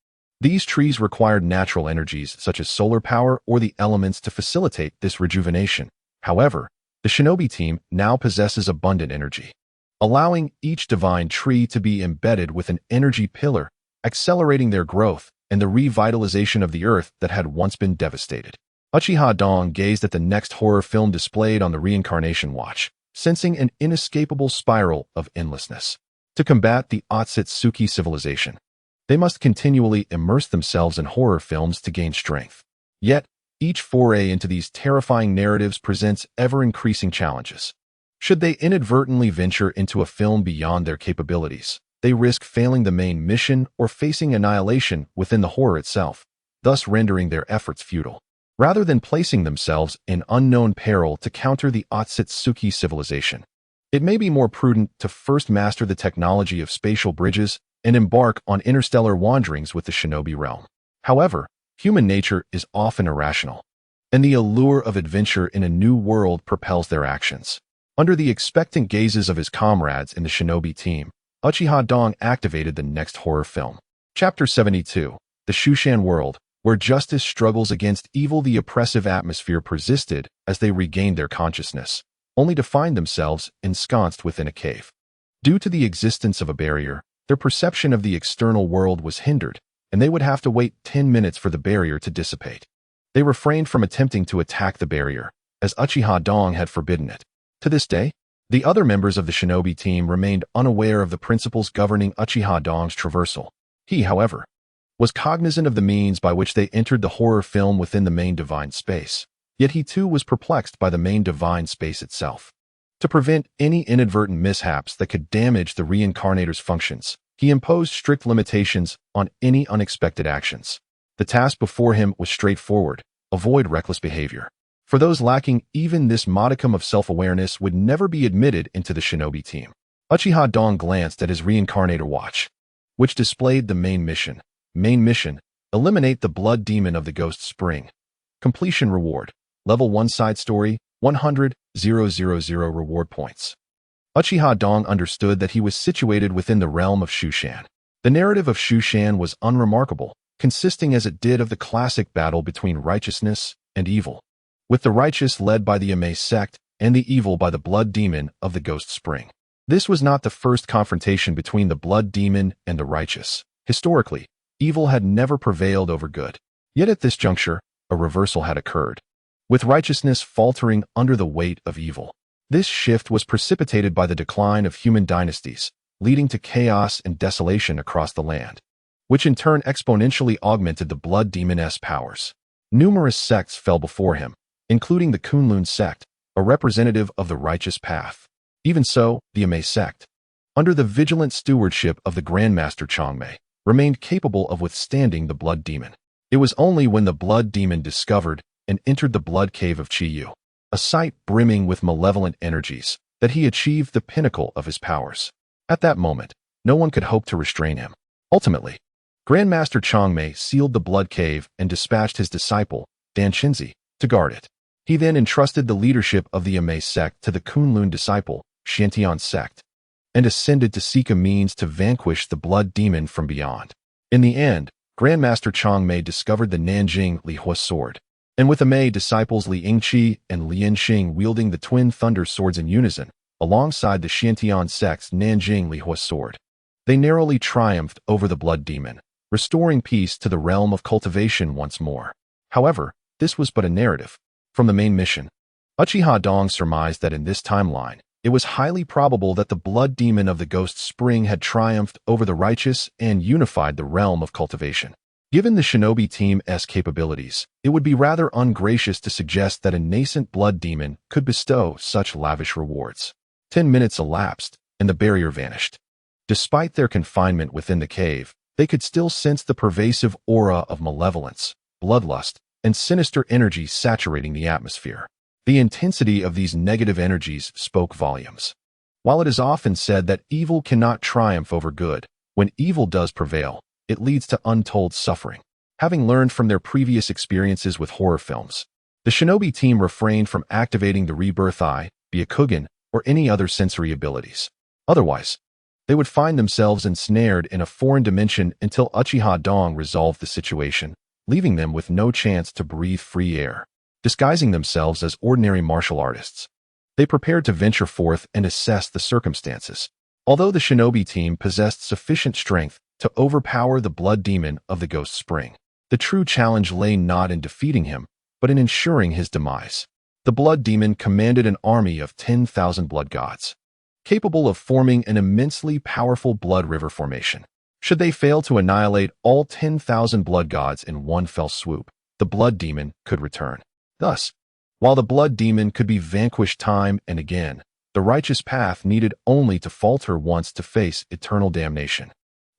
these trees required natural energies such as solar power or the elements to facilitate this rejuvenation. However, the shinobi team now possesses abundant energy, allowing each divine tree to be embedded with an energy pillar, accelerating their growth and the revitalization of the earth that had once been devastated. Uchiha Dong gazed at the next horror film displayed on the Reincarnation Watch, sensing an inescapable spiral of endlessness. To combat the Otsutsuki civilization, they must continually immerse themselves in horror films to gain strength. Yet, each foray into these terrifying narratives presents ever-increasing challenges. Should they inadvertently venture into a film beyond their capabilities, they risk failing the main mission or facing annihilation within the horror itself, thus rendering their efforts futile. Rather than placing themselves in unknown peril to counter the Otsutsuki civilization, it may be more prudent to first master the technology of spatial bridges and embark on interstellar wanderings with the shinobi realm. However, human nature is often irrational, and the allure of adventure in a new world propels their actions. Under the expectant gazes of his comrades in the shinobi team, Uchiha Dong activated the next horror film. Chapter 72, The Shushan World, where justice struggles against evil. The oppressive atmosphere persisted as they regained their consciousness, only to find themselves ensconced within a cave. Due to the existence of a barrier, their perception of the external world was hindered, and they would have to wait 10 minutes for the barrier to dissipate. They refrained from attempting to attack the barrier, as Uchiha Dong had forbidden it. To this day, the other members of the shinobi team remained unaware of the principles governing Uchiha Dong's traversal. He, however, was cognizant of the means by which they entered the horror film within the main divine space, yet he too was perplexed by the main divine space itself. To prevent any inadvertent mishaps that could damage the Reincarnator's functions, he imposed strict limitations on any unexpected actions. The task before him was straightforward: avoid reckless behavior. For those lacking even this modicum of self-awareness would never be admitted into the shinobi team. Uchiha Dong glanced at his Reincarnator watch, which displayed the main mission. Eliminate the blood demon of the Ghost Spring. Completion reward. Level 1 side story, 100,000 reward points. Uchiha Dong understood that he was situated within the realm of Shushan. The narrative of Shushan was unremarkable, consisting as it did of the classic battle between righteousness and evil, with the righteous led by the Ame sect and the evil by the blood demon of the Ghost Spring. This was not the first confrontation between the blood demon and the righteous. Historically, Evil had never prevailed over good. Yet at this juncture, a reversal had occurred, with righteousness faltering under the weight of evil. This shift was precipitated by the decline of human dynasties, leading to chaos and desolation across the land, which in turn exponentially augmented the blood demon's powers. Numerous sects fell before him, including the Kunlun sect, a representative of the righteous path. Even so, the Ame sect, under the vigilant stewardship of the Grandmaster Changmei, remained capable of withstanding the blood demon. It was only when the blood demon discovered and entered the blood cave of Chiyu, a site brimming with malevolent energies, that he achieved the pinnacle of his powers. At that moment, no one could hope to restrain him. Ultimately, Grandmaster Changmei sealed the blood cave and dispatched his disciple, Dan Shinzi, to guard it. He then entrusted the leadership of the Ame sect to the Kunlun disciple, Shantian sect, and ascended to seek a means to vanquish the blood demon from beyond. In the end, Grandmaster Changmei discovered the Nanjing Lihua sword, and with Ame disciples Li Yingqi and Li Yanxing wielding the twin thunder swords in unison, alongside the Shantian sect's Nanjing Lihua sword, they narrowly triumphed over the blood demon, restoring peace to the realm of cultivation once more. However, this was but a narrative. From the main mission, Uchiha Dong surmised that in this timeline, it was highly probable that the blood demon of the Ghost Spring had triumphed over the righteous and unified the realm of cultivation. Given the shinobi team's capabilities, it would be rather ungracious to suggest that a nascent blood demon could bestow such lavish rewards. 10 minutes elapsed, and the barrier vanished. Despite their confinement within the cave, they could still sense the pervasive aura of malevolence, bloodlust, and sinister energy saturating the atmosphere. The intensity of these negative energies spoke volumes. While it is often said that evil cannot triumph over good, when evil does prevail, it leads to untold suffering. Having learned from their previous experiences with horror films, the shinobi team refrained from activating the rebirth eye, Byakugan, or any other sensory abilities. Otherwise, they would find themselves ensnared in a foreign dimension until Uchiha Dong resolved the situation, leaving them with no chance to breathe free air. Disguising themselves as ordinary martial artists, they prepared to venture forth and assess the circumstances. Although the shinobi team possessed sufficient strength to overpower the blood demon of the Ghost Spring, the true challenge lay not in defeating him, but in ensuring his demise. The blood demon commanded an army of 10,000 blood gods, capable of forming an immensely powerful blood river formation. Should they fail to annihilate all 10,000 blood gods in one fell swoop, the blood demon could return. Thus, while the blood demon could be vanquished time and again, the righteous path needed only to falter once to face eternal damnation.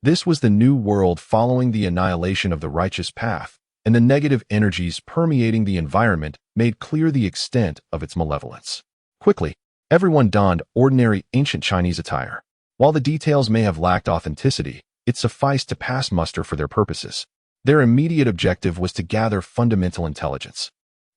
This was the new world following the annihilation of the righteous path, and the negative energies permeating the environment made clear the extent of its malevolence. Quickly, everyone donned ordinary ancient Chinese attire. While the details may have lacked authenticity, it sufficed to pass muster for their purposes. Their immediate objective was to gather fundamental intelligence.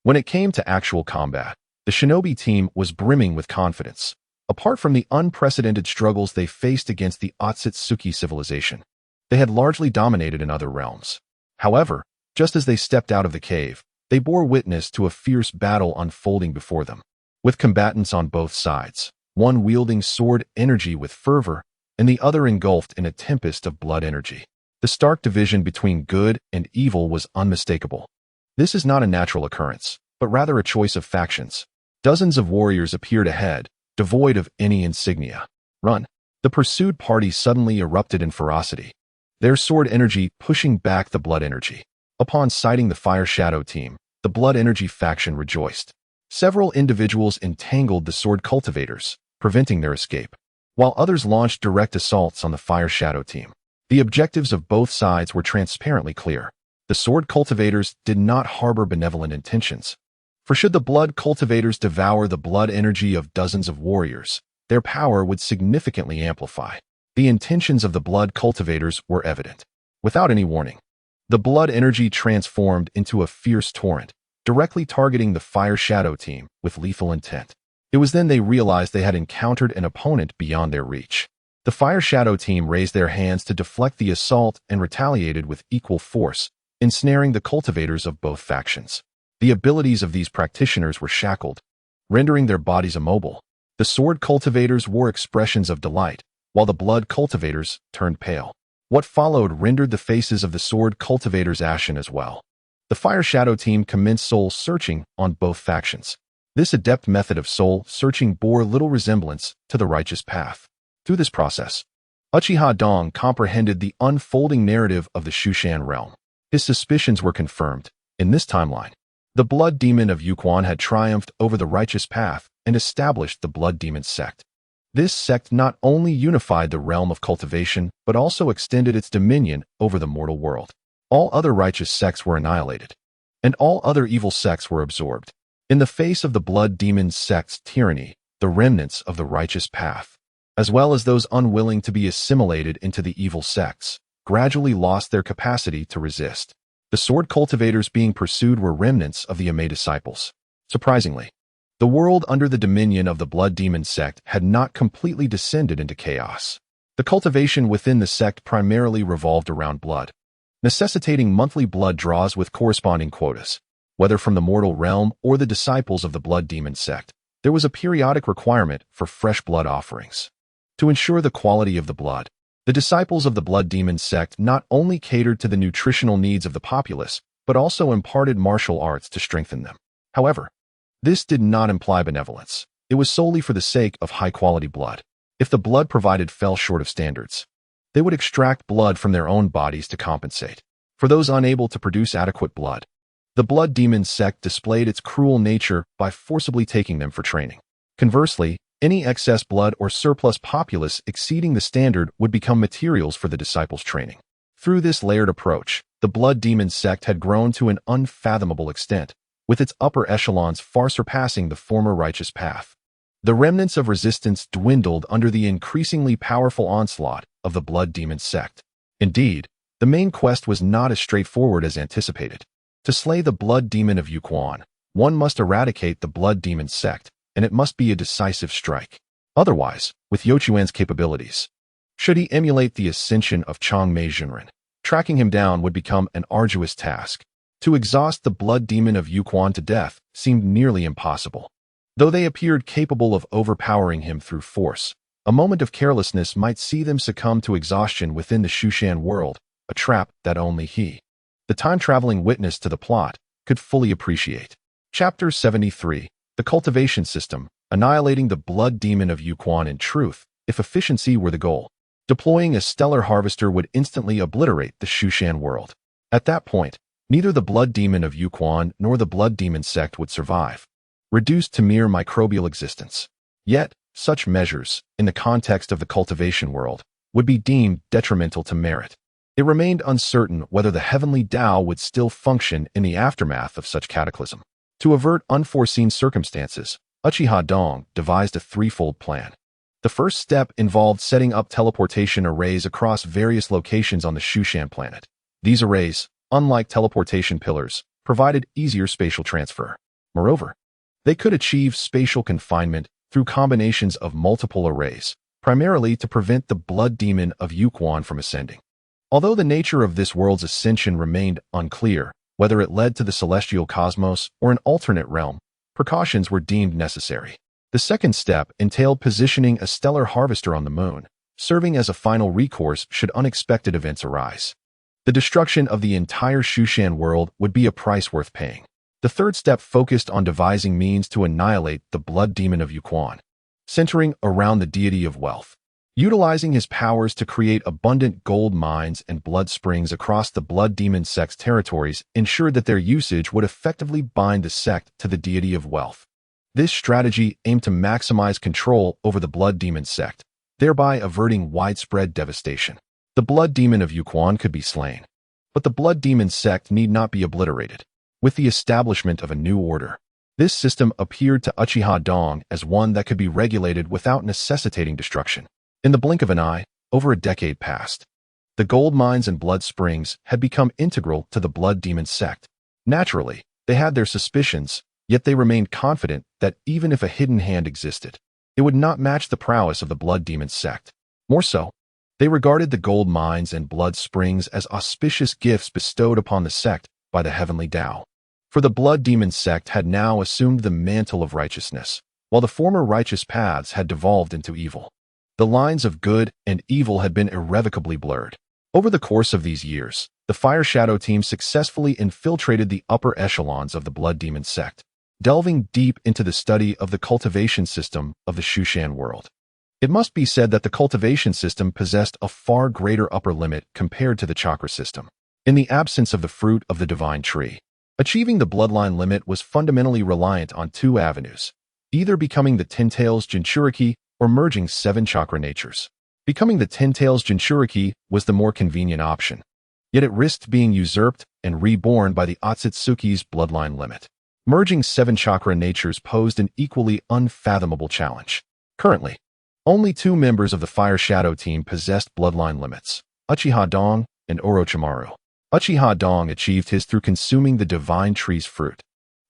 When it came to actual combat, the shinobi team was brimming with confidence. Apart from the unprecedented struggles they faced against the Otsutsuki civilization, they had largely dominated in other realms. However, just as they stepped out of the cave, they bore witness to a fierce battle unfolding before them, with combatants on both sides, one wielding sword energy with fervor, and the other engulfed in a tempest of blood energy. The stark division between good and evil was unmistakable. This is not a natural occurrence, but rather a choice of factions. Dozens of warriors appeared ahead, devoid of any insignia. Run! The pursued party suddenly erupted in ferocity, their sword energy pushing back the blood energy. Upon sighting the Fire Shadow team, the blood energy faction rejoiced. Several individuals entangled the sword cultivators, preventing their escape, while others launched direct assaults on the Fire Shadow team. The objectives of both sides were transparently clear. The sword cultivators did not harbor benevolent intentions, for should the blood cultivators devour the blood energy of dozens of warriors, their power would significantly amplify. The intentions of the blood cultivators were evident. Without any warning, the blood energy transformed into a fierce torrent, directly targeting the Fire Shadow team with lethal intent. It was then they realized they had encountered an opponent beyond their reach. The Fire Shadow team raised their hands to deflect the assault and retaliated with equal force, ensnaring the cultivators of both factions. The abilities of these practitioners were shackled, rendering their bodies immobile. The sword cultivators wore expressions of delight, while the blood cultivators turned pale. What followed rendered the faces of the sword cultivators ashen as well. The Fire Shadow team commenced soul searching on both factions. This adept method of soul searching bore little resemblance to the righteous path. Through this process, Uchiha Dong comprehended the unfolding narrative of the Shushan realm. His suspicions were confirmed. In this timeline, the blood demon of Yuquan had triumphed over the righteous path and established the blood demon sect. This sect not only unified the realm of cultivation, but also extended its dominion over the mortal world. All other righteous sects were annihilated, and all other evil sects were absorbed. In the face of the blood demon sect's tyranny, the remnants of the righteous path, as well as those unwilling to be assimilated into the evil sects, gradually lost their capacity to resist. The sword cultivators being pursued were remnants of the Ame disciples. Surprisingly, the world under the dominion of the blood demon sect had not completely descended into chaos. The cultivation within the sect primarily revolved around blood, necessitating monthly blood draws with corresponding quotas. Whether from the mortal realm or the disciples of the blood demon sect, there was a periodic requirement for fresh blood offerings. To ensure the quality of the blood, the disciples of the blood demon sect not only catered to the nutritional needs of the populace, but also imparted martial arts to strengthen them. However, this did not imply benevolence. It was solely for the sake of high-quality blood. If the blood provided fell short of standards, they would extract blood from their own bodies to compensate. For those unable to produce adequate blood, the blood demon sect displayed its cruel nature by forcibly taking them for training. Conversely, any excess blood or surplus populace exceeding the standard would become materials for the disciples' training. Through this layered approach, the blood demon sect had grown to an unfathomable extent, with its upper echelons far surpassing the former righteous path. The remnants of resistance dwindled under the increasingly powerful onslaught of the blood demon sect. Indeed, the main quest was not as straightforward as anticipated. To slay the blood demon of Yuquan, one must eradicate the blood demon sect, and it must be a decisive strike. Otherwise, with Yochuan's capabilities, should he emulate the ascension of Changmei Junren, tracking him down would become an arduous task. To exhaust the blood demon of Yuquan to death seemed nearly impossible. Though they appeared capable of overpowering him through force, a moment of carelessness might see them succumb to exhaustion within the Shushan world, a trap that only he, the time-traveling witness to the plot, could fully appreciate. Chapter 73, The Cultivation System, Annihilating the Blood Demon of Yuquan. In truth, if efficiency were the goal, deploying a stellar harvester would instantly obliterate the Shushan world. At that point, neither the blood demon of Yuquan nor the blood demon sect would survive, reduced to mere microbial existence. Yet, such measures, in the context of the cultivation world, would be deemed detrimental to merit. It remained uncertain whether the heavenly Tao would still function in the aftermath of such cataclysm. To avert unforeseen circumstances, Uchiha Dong devised a threefold plan. The first step involved setting up teleportation arrays across various locations on the Shushan planet. These arrays, unlike teleportation pillars, provided easier spatial transfer. Moreover, they could achieve spatial confinement through combinations of multiple arrays, primarily to prevent the blood demon of Yuquan from ascending. Although the nature of this world's ascension remained unclear, whether it led to the celestial cosmos or an alternate realm, precautions were deemed necessary. The second step entailed positioning a stellar harvester on the moon, serving as a final recourse should unexpected events arise. The destruction of the entire Shushan world would be a price worth paying. The third step focused on devising means to annihilate the blood demon of Yuquan, centering around the deity of wealth. Utilizing his powers to create abundant gold mines and blood springs across the blood demon sect's territories ensured that their usage would effectively bind the sect to the deity of wealth. This strategy aimed to maximize control over the blood demon sect, thereby averting widespread devastation. The blood demon of Yuquan could be slain, but the blood demon sect need not be obliterated. With the establishment of a new order, this system appeared to Uchiha Dong as one that could be regulated without necessitating destruction. In the blink of an eye, over a decade passed. The gold mines and blood springs had become integral to the blood demon sect. Naturally, they had their suspicions, yet they remained confident that even if a hidden hand existed, it would not match the prowess of the blood demon sect. More so, they regarded the gold mines and blood springs as auspicious gifts bestowed upon the sect by the heavenly Tao. For the blood demon sect had now assumed the mantle of righteousness, while the former righteous paths had devolved into evil. The lines of good and evil had been irrevocably blurred. Over the course of these years, the Fire Shadow team successfully infiltrated the upper echelons of the Blood Demon sect, delving deep into the study of the cultivation system of the Shushan world. It must be said that the cultivation system possessed a far greater upper limit compared to the chakra system. In the absence of the fruit of the divine tree, achieving the bloodline limit was fundamentally reliant on two avenues, either becoming the Ten Tails Jinchuriki or merging 7 chakra natures. Becoming the Ten Tails Jinchuriki was the more convenient option, yet it risked being usurped and reborn by the Otsutsuki's bloodline limit. Merging 7 chakra natures posed an equally unfathomable challenge. Currently, only 2 members of the Fire Shadow team possessed bloodline limits, Uchiha Dong and Orochimaru. Uchiha Dong achieved his through consuming the divine tree's fruit,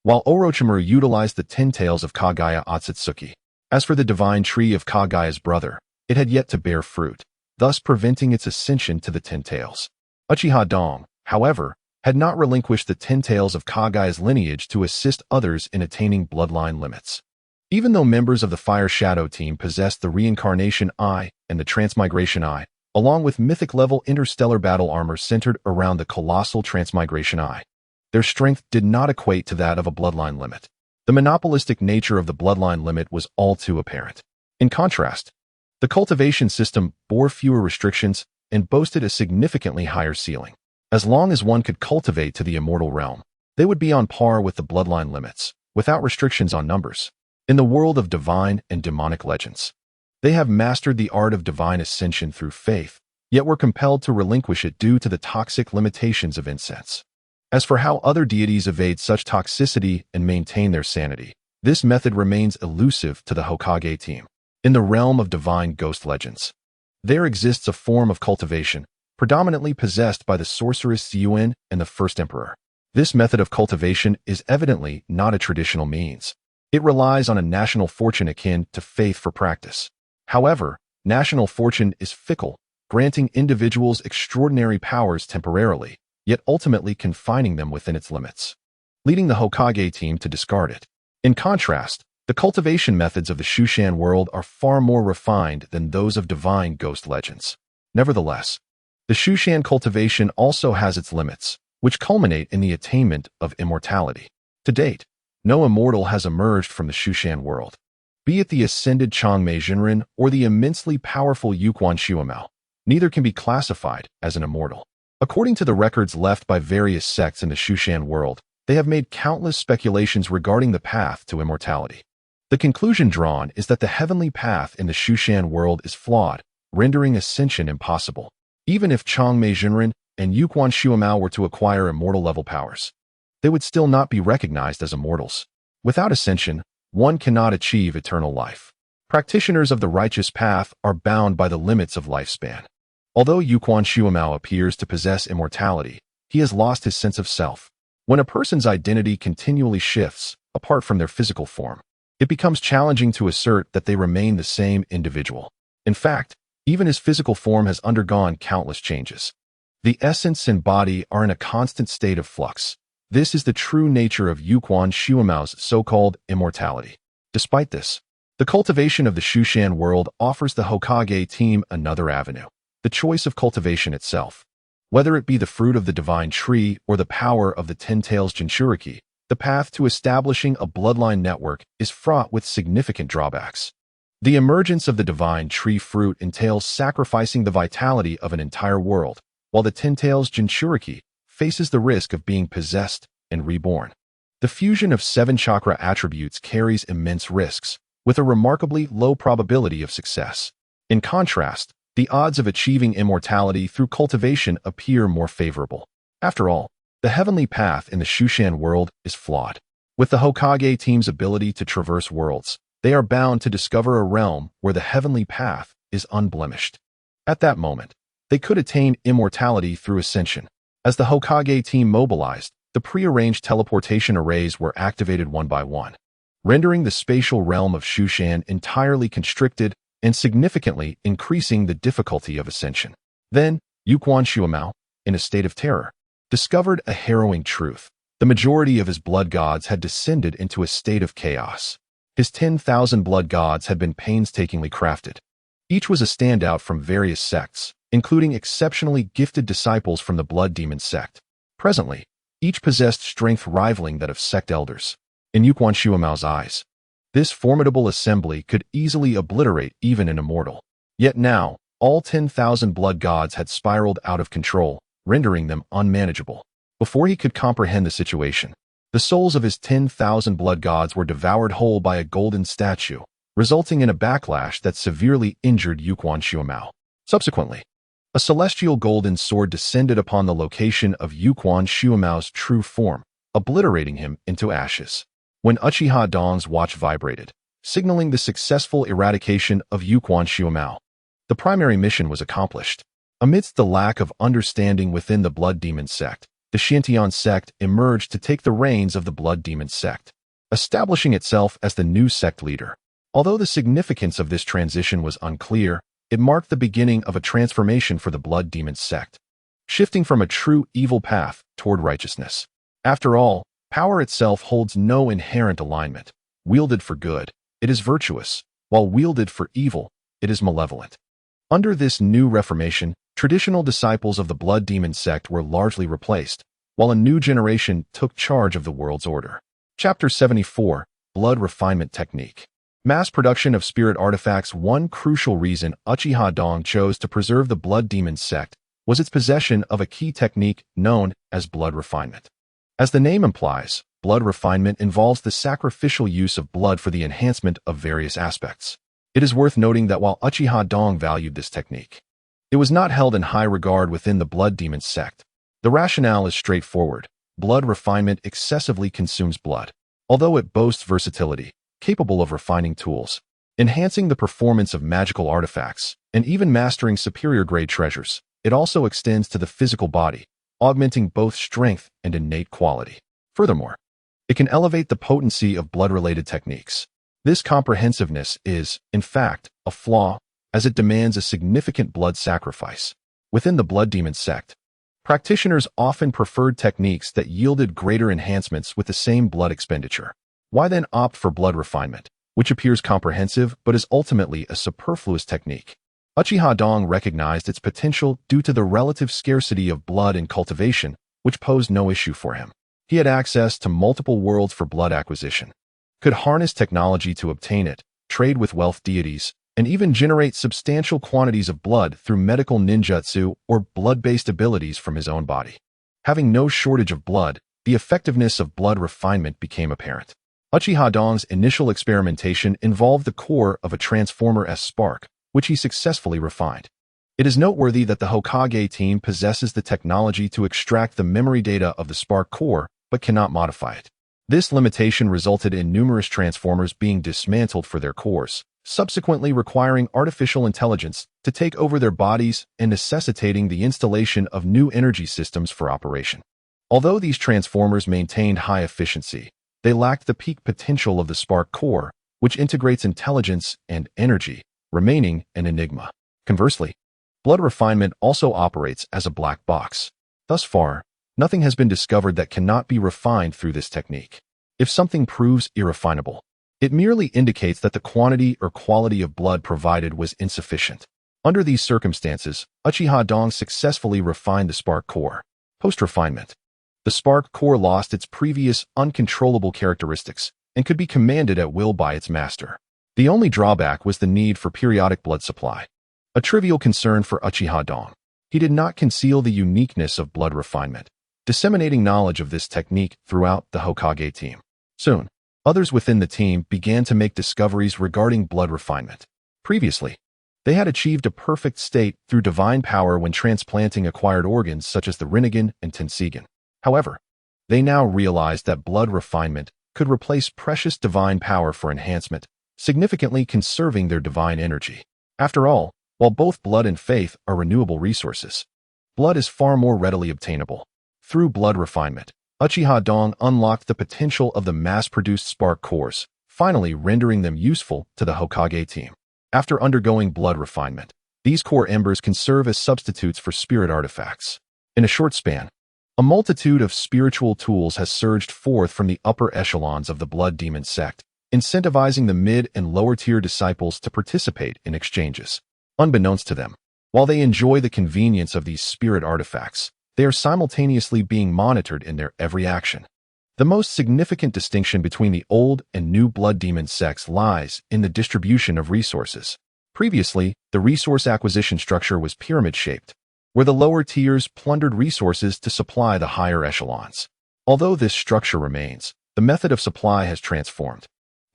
while Orochimaru utilized the 10 tails of Kagaya Otsutsuki. As for the divine tree of Kagaya's brother, it had yet to bear fruit, thus preventing its ascension to the 10 tails. Uchiha Dong, however, had not relinquished the 10 tails of Kagaya's lineage to assist others in attaining bloodline limits. Even though members of the Fire Shadow team possessed the Reincarnation Eye and the Transmigration Eye, along with mythic-level interstellar battle armor centered around the colossal Transmigration Eye, their strength did not equate to that of a bloodline limit. The monopolistic nature of the bloodline limit was all too apparent. In contrast, the cultivation system bore fewer restrictions and boasted a significantly higher ceiling. As long as one could cultivate to the immortal realm, they would be on par with the bloodline limits, without restrictions on numbers. In the world of divine and demonic legends, they have mastered the art of divine ascension through faith, yet were compelled to relinquish it due to the toxic limitations of incense. As for how other deities evade such toxicity and maintain their sanity, this method remains elusive to the Hokage team. In the realm of divine ghost legends, there exists a form of cultivation predominantly possessed by the sorceress Yuen and the First Emperor. This method of cultivation is evidently not a traditional means. It relies on a national fortune akin to faith for practice. However, national fortune is fickle, granting individuals extraordinary powers temporarily, yet ultimately confining them within its limits, leading the Hokage team to discard it. In contrast, the cultivation methods of the Shushan world are far more refined than those of divine ghost legends. Nevertheless, the Shushan cultivation also has its limits, which culminate in the attainment of immortality. To date, no immortal has emerged from the Shushan world, be it the ascended Changmei Jinren or the immensely powerful Yuquan Shuamao. Neither can be classified as an immortal. According to the records left by various sects in the Shushan world, they have made countless speculations regarding the path to immortality. The conclusion drawn is that the heavenly path in the Shushan world is flawed, rendering ascension impossible. Even if Changmei Jinren and Yuquan Shuamao were to acquire immortal-level powers, they would still not be recognized as immortals. Without ascension, one cannot achieve eternal life. Practitioners of the righteous path are bound by the limits of lifespan. Although Yuquan Shuamao appears to possess immortality, he has lost his sense of self. When a person's identity continually shifts, apart from their physical form, it becomes challenging to assert that they remain the same individual. In fact, even his physical form has undergone countless changes. The essence and body are in a constant state of flux. This is the true nature of Yuquan Shuamao's so-called immortality. Despite this, the cultivation of the Shushan world offers the Hokage team another avenue, the choice of cultivation itself. Whether it be the fruit of the divine tree or the power of the 10 tails Jinchuriki, the path to establishing a bloodline network is fraught with significant drawbacks. The emergence of the divine tree fruit entails sacrificing the vitality of an entire world, while the 10 tails Jinchuriki faces the risk of being possessed and reborn. The fusion of 7 chakra attributes carries immense risks, with a remarkably low probability of success. In contrast, the odds of achieving immortality through cultivation appear more favorable. After all, the heavenly path in the Shushan world is flawed. With the Hokage team's ability to traverse worlds, they are bound to discover a realm where the heavenly path is unblemished. At that moment, they could attain immortality through ascension. As the Hokage team mobilized, the prearranged teleportation arrays were activated one by one, rendering the spatial realm of Shushan entirely constricted and significantly increasing the difficulty of ascension. Then, Yuquan Shuamao, in a state of terror, discovered a harrowing truth. The majority of his blood gods had descended into a state of chaos. His 10,000 blood gods had been painstakingly crafted. Each was a standout from various sects, including exceptionally gifted disciples from the Blood Demon sect. Presently, each possessed strength rivaling that of sect elders. In Yuquan Shuamao's eyes, this formidable assembly could easily obliterate even an immortal. Yet now, all 10,000 blood gods had spiraled out of control, rendering them unmanageable. Before he could comprehend the situation, the souls of his 10,000 blood gods were devoured whole by a golden statue, resulting in a backlash that severely injured Yuquan Shuamao. Subsequently, a celestial golden sword descended upon the location of Yuquan Shuamao's true form, obliterating him into ashes. When Uchiha Dong's watch vibrated, signaling the successful eradication of Yuquan Shuamao, the primary mission was accomplished. Amidst the lack of understanding within the Blood Demon sect, the Xiantian sect emerged to take the reins of the Blood Demon sect, establishing itself as the new sect leader. Although the significance of this transition was unclear, it marked the beginning of a transformation for the Blood Demon sect, shifting from a true evil path toward righteousness. After all, power itself holds no inherent alignment. Wielded for good, it is virtuous, while wielded for evil, it is malevolent. Under this new reformation, traditional disciples of the Blood Demon sect were largely replaced, while a new generation took charge of the world's order. Chapter 74, Blood Refinement Technique. Mass production of spirit artifacts. One crucial reason Uchiha Dong chose to preserve the Blood Demon sect was its possession of a key technique known as blood refinement. As the name implies, blood refinement involves the sacrificial use of blood for the enhancement of various aspects. It is worth noting that while Uchiha Dong valued this technique, it was not held in high regard within the Blood Demon sect. The rationale is straightforward. Blood refinement excessively consumes blood. Although it boasts versatility, capable of refining tools, enhancing the performance of magical artifacts, and even mastering superior-grade treasures, it also extends to the physical body, augmenting both strength and innate quality. Furthermore, it can elevate the potency of blood-related techniques. This comprehensiveness is, in fact, a flaw, as it demands a significant blood sacrifice. Within the Blood Demon sect, practitioners often preferred techniques that yielded greater enhancements with the same blood expenditure. Why then opt for blood refinement, which appears comprehensive but is ultimately a superfluous technique? Uchiha Dong recognized its potential due to the relative scarcity of blood in cultivation, which posed no issue for him. He had access to multiple worlds for blood acquisition, could harness technology to obtain it, trade with wealth deities, and even generate substantial quantities of blood through medical ninjutsu or blood-based abilities from his own body. Having no shortage of blood, the effectiveness of blood refinement became apparent. Uchiha Dong's initial experimentation involved the core of a Transformer-S spark, which he successfully refined. It is noteworthy that the Hokage team possesses the technology to extract the memory data of the spark core, but cannot modify it. This limitation resulted in numerous Transformers being dismantled for their cores, subsequently requiring artificial intelligence to take over their bodies and necessitating the installation of new energy systems for operation. Although these Transformers maintained high efficiency, they lacked the peak potential of the spark core, which integrates intelligence and energy, remaining an enigma. Conversely, blood refinement also operates as a black box. Thus far, nothing has been discovered that cannot be refined through this technique. If something proves irrefinable, it merely indicates that the quantity or quality of blood provided was insufficient. Under these circumstances, Uchiha Dong successfully refined the spark core. Post-refinement, the spark core lost its previous uncontrollable characteristics and could be commanded at will by its master. The only drawback was the need for periodic blood supply, a trivial concern for Uchiha Dong. He did not conceal the uniqueness of blood refinement, disseminating knowledge of this technique throughout the Hokage team. Soon, others within the team began to make discoveries regarding blood refinement. Previously, they had achieved a perfect state through divine power when transplanting acquired organs such as the Rinnegan and Tensigan. However, they now realized that blood refinement could replace precious divine power for enhancement, significantly conserving their divine energy. After all, while both blood and faith are renewable resources, blood is far more readily obtainable. Through blood refinement, Uchiha Dong unlocked the potential of the mass-produced spark cores, finally rendering them useful to the Hokage team. After undergoing blood refinement, these core embers can serve as substitutes for spirit artifacts. In a short span, a multitude of spiritual tools has surged forth from the upper echelons of the Blood Demon sect, incentivizing the mid- and lower-tier disciples to participate in exchanges. Unbeknownst to them, While they enjoy the convenience of these spirit artifacts, they are simultaneously being monitored in their every action. The most significant distinction between the old and new blood demon sects lies in the distribution of resources. Previously, the resource acquisition structure was pyramid-shaped, where the lower tiers plundered resources to supply the higher echelons. Although this structure remains, the method of supply has transformed.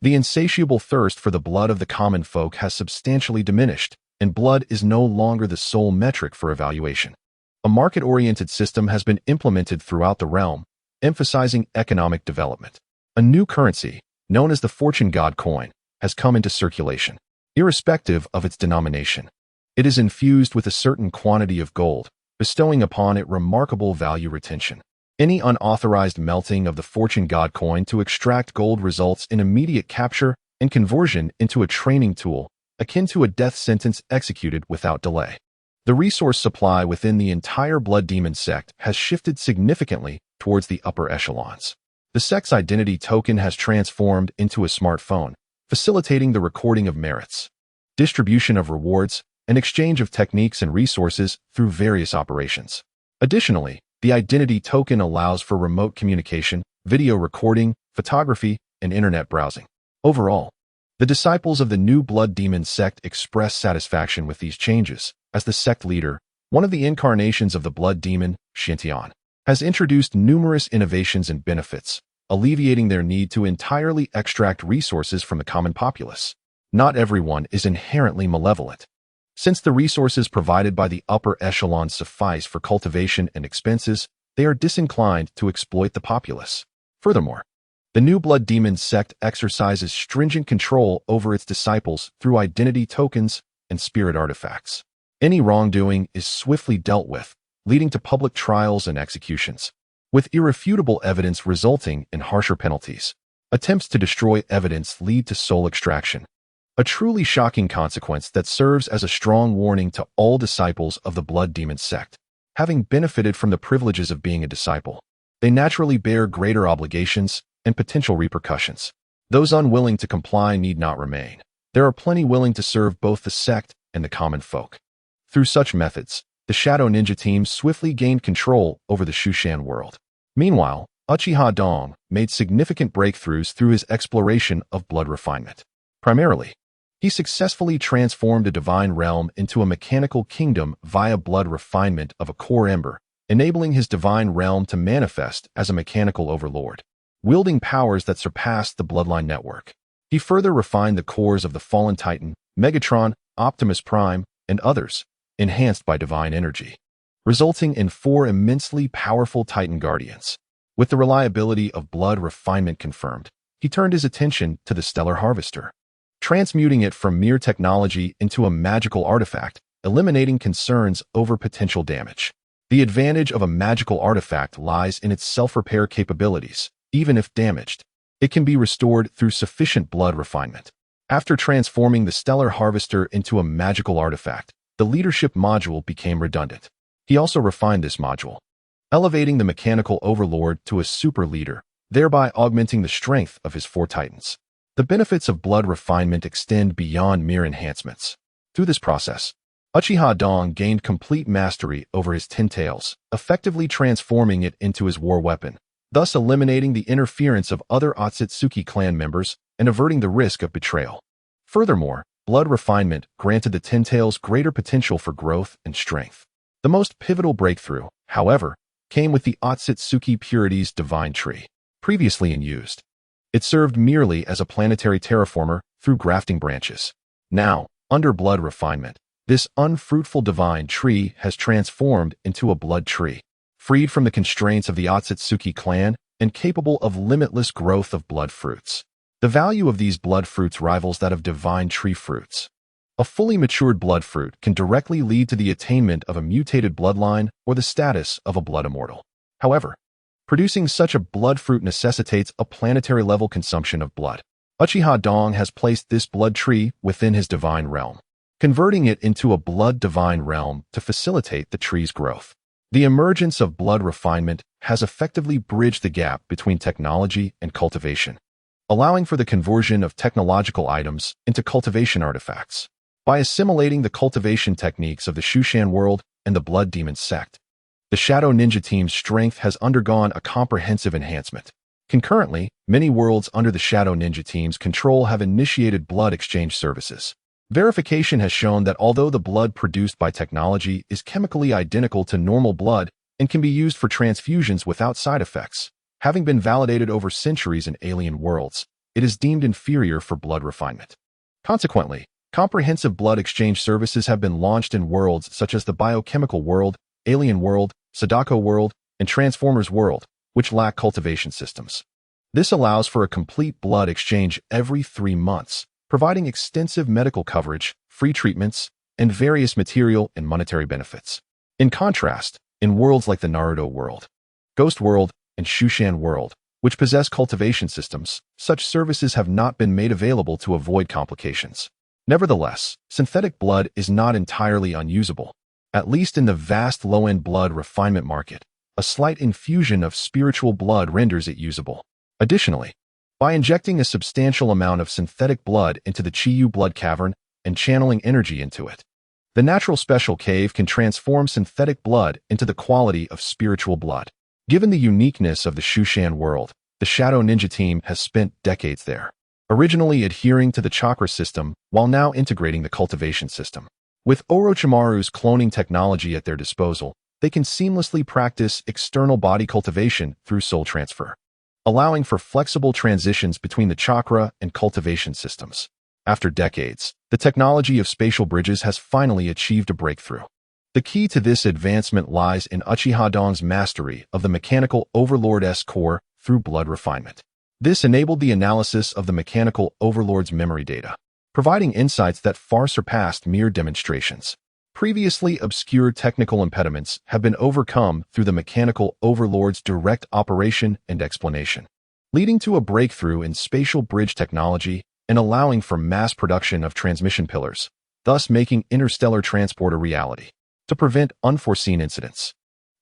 The insatiable thirst for the blood of the common folk has substantially diminished, and blood is no longer the sole metric for evaluation. A market-oriented system has been implemented throughout the realm, emphasizing economic development. A new currency, known as the Fortune God coin, has come into circulation, irrespective of its denomination. It is infused with a certain quantity of gold, bestowing upon it remarkable value retention. Any unauthorized melting of the Fortune God coin to extract gold results in immediate capture and conversion into a training tool, akin to a death sentence executed without delay. The resource supply within the entire Blood Demon sect has shifted significantly towards the upper echelons. The sect's identity token has transformed into a smartphone, facilitating the recording of merits, distribution of rewards, and exchange of techniques and resources through various operations. Additionally, the identity token allows for remote communication, video recording, photography, and internet browsing. Overall, the disciples of the new Blood Demon sect express satisfaction with these changes, as the sect leader, one of the incarnations of the Blood Demon, Shintian, has introduced numerous innovations and benefits, alleviating their need to entirely extract resources from the common populace. Not everyone is inherently malevolent. Since the resources provided by the upper echelons suffice for cultivation and expenses, they are disinclined to exploit the populace. Furthermore, the new Blood Demon sect exercises stringent control over its disciples through identity tokens and spirit artifacts. Any wrongdoing is swiftly dealt with, leading to public trials and executions, with irrefutable evidence resulting in harsher penalties. Attempts to destroy evidence lead to soul extraction, a truly shocking consequence that serves as a strong warning to all disciples of the Blood Demon sect. Having benefited from the privileges of being a disciple, they naturally bear greater obligations and potential repercussions. Those unwilling to comply need not remain. There are plenty willing to serve both the sect and the common folk. Through such methods, the Shadow Ninja team swiftly gained control over the Shushan world. Meanwhile, Uchiha Dong made significant breakthroughs through his exploration of blood refinement. Primarily, he successfully transformed a divine realm into a mechanical kingdom via blood refinement of a core ember, enabling his divine realm to manifest as a mechanical overlord, wielding powers that surpassed the bloodline network. He further refined the cores of the fallen Titan, Megatron, Optimus Prime, and others, enhanced by divine energy, resulting in 4 immensely powerful Titan Guardians. With the reliability of blood refinement confirmed, he turned his attention to the Stellar Harvester, transmuting it from mere technology into a magical artifact, eliminating concerns over potential damage. The advantage of a magical artifact lies in its self-repair capabilities. Even if damaged, it can be restored through sufficient blood refinement. After transforming the Stellar Harvester into a magical artifact, the leadership module became redundant. He also refined this module, elevating the mechanical overlord to a super leader, thereby augmenting the strength of his 4 titans. The benefits of blood refinement extend beyond mere enhancements. Through this process, Uchiha Dong gained complete mastery over his 10 tails, effectively transforming it into his war weapon, thus eliminating the interference of other Otsutsuki clan members and averting the risk of betrayal. Furthermore, blood refinement granted the 10 tails greater potential for growth and strength. The most pivotal breakthrough, however, came with the Otsutsuki Purity's divine tree. Previously unused, it served merely as a planetary terraformer through grafting branches. Now, under blood refinement, this unfruitful divine tree has transformed into a blood tree, freed from the constraints of the Otsutsuki clan and capable of limitless growth of blood fruits. The value of these blood fruits rivals that of divine tree fruits. A fully matured blood fruit can directly lead to the attainment of a mutated bloodline or the status of a blood immortal. However, producing such a blood fruit necessitates a planetary-level consumption of blood. Uchiha Dong has placed this blood tree within his divine realm, converting it into a blood divine realm to facilitate the tree's growth. The emergence of blood refinement has effectively bridged the gap between technology and cultivation, allowing for the conversion of technological items into cultivation artifacts. by assimilating the cultivation techniques of the Shushan world and the Blood Demon sect. The Shadow Ninja team's strength has undergone a comprehensive enhancement. Concurrently, many worlds under the Shadow Ninja team's control have initiated blood exchange services. Verification has shown that although the blood produced by technology is chemically identical to normal blood and can be used for transfusions without side effects, having been validated over centuries in alien worlds, it is deemed inferior for blood refinement. Consequently, comprehensive blood exchange services have been launched in worlds such as the Biochemical World, Alien World, Sadako World, and Transformers World, which lack cultivation systems. This allows for a complete blood exchange every 3 months, providing extensive medical coverage, free treatments, and various material and monetary benefits. In contrast, in worlds like the Naruto World, Ghost World, and Shushan World, which possess cultivation systems, such services have not been made available to avoid complications. Nevertheless, synthetic blood is not entirely unusable. At least in the vast low-end blood refinement market, a slight infusion of spiritual blood renders it usable. Additionally, by injecting a substantial amount of synthetic blood into the Chiyu blood cavern and channeling energy into it, the natural special cave can transform synthetic blood into the quality of spiritual blood. Given the uniqueness of the Shushan world, the Shadow Ninja team has spent decades there, originally adhering to the chakra system while now integrating the cultivation system. With Orochimaru's cloning technology at their disposal, they can seamlessly practice external body cultivation through soul transfer, allowing for flexible transitions between the chakra and cultivation systems. After decades, the technology of spatial bridges has finally achieved a breakthrough. The key to this advancement lies in Uchiha Dong's mastery of the mechanical overlord's core through blood refinement. This enabled the analysis of the mechanical overlord's memory data, providing insights that far surpassed mere demonstrations. Previously obscure technical impediments have been overcome through the mechanical overlord's direct operation and explanation, leading to a breakthrough in spatial bridge technology and allowing for mass production of transmission pillars, thus making interstellar transport a reality. To prevent unforeseen incidents,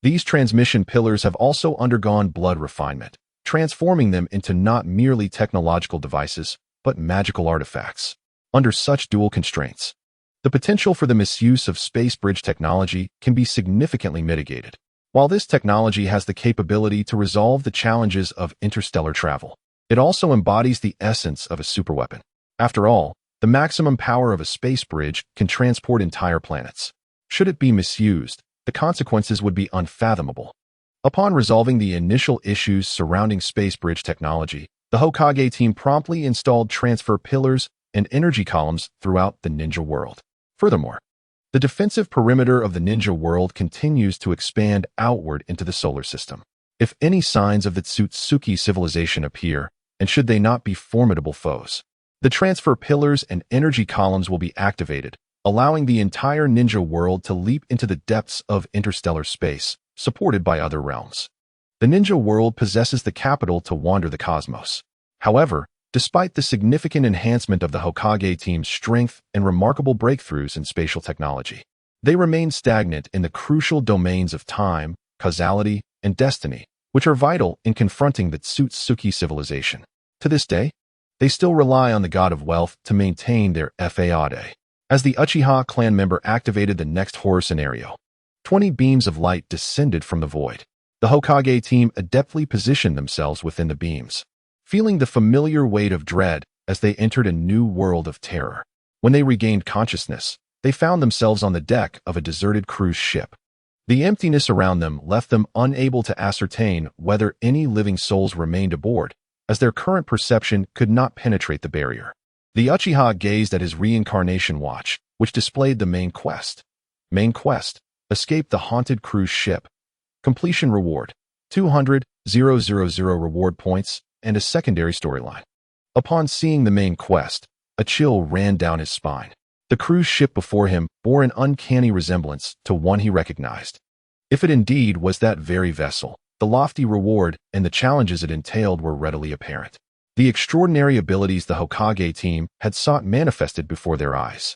these transmission pillars have also undergone blood refinement, transforming them into not merely technological devices, but magical artifacts. Under such dual constraints, the potential for the misuse of space bridge technology can be significantly mitigated. While this technology has the capability to resolve the challenges of interstellar travel, it also embodies the essence of a superweapon. After all, the maximum power of a space bridge can transport entire planets. Should it be misused, the consequences would be unfathomable. Upon resolving the initial issues surrounding space bridge technology, the Hokage team promptly installed transfer pillars and energy columns throughout the ninja world. Furthermore, the defensive perimeter of the ninja world continues to expand outward into the solar system. If any signs of the Tsutsuki civilization appear, and should they not be formidable foes, the transfer pillars and energy columns will be activated, allowing the entire ninja world to leap into the depths of interstellar space, supported by other realms. The ninja world possesses the capital to wander the cosmos. However, despite the significant enhancement of the Hokage team's strength and remarkable breakthroughs in spatial technology, they remain stagnant in the crucial domains of time, causality, and destiny, which are vital in confronting the Tsutsuki civilization. To this day, they still rely on the god of wealth to maintain their fade. As the Uchiha clan member activated the next horror scenario, 20 beams of light descended from the void. The Hokage team adeptly positioned themselves within the beams, feeling the familiar weight of dread as they entered a new world of terror. When they regained consciousness, they found themselves on the deck of a deserted cruise ship. The emptiness around them left them unable to ascertain whether any living souls remained aboard, as their current perception could not penetrate the barrier. The Uchiha gazed at his reincarnation watch, which displayed the main quest. Main quest: escape the haunted cruise ship. Completion reward: 200,000 reward points, and a secondary storyline. Upon seeing the main quest, a chill ran down his spine. The cruise ship before him bore an uncanny resemblance to one he recognized. If it indeed was that very vessel, the lofty reward and the challenges it entailed were readily apparent. The extraordinary abilities the Hokage team had sought manifested before their eyes.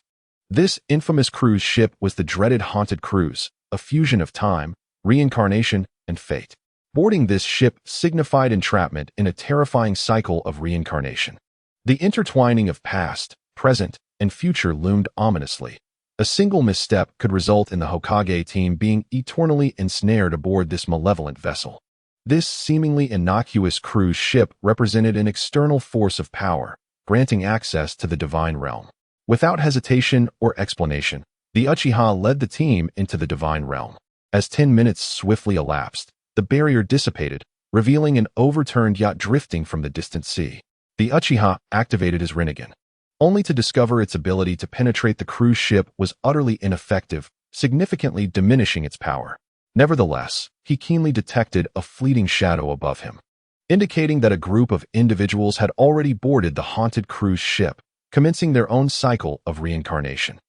This infamous cruise ship was the dreaded Haunted Cruise, a fusion of time, reincarnation, and fate. Boarding this ship signified entrapment in a terrifying cycle of reincarnation. The intertwining of past, present, and future loomed ominously. A single misstep could result in the Hokage team being eternally ensnared aboard this malevolent vessel. This seemingly innocuous cruise ship represented an external force of power, granting access to the divine realm. Without hesitation or explanation, the Uchiha led the team into the divine realm. As 10 minutes swiftly elapsed, the barrier dissipated, revealing an overturned yacht drifting from the distant sea. The Uchiha activated his Rinnegan, only to discover its ability to penetrate the cruise ship was utterly ineffective, significantly diminishing its power. Nevertheless, he keenly detected a fleeting shadow above him, indicating that a group of individuals had already boarded the haunted cruise ship, commencing their own cycle of reincarnation.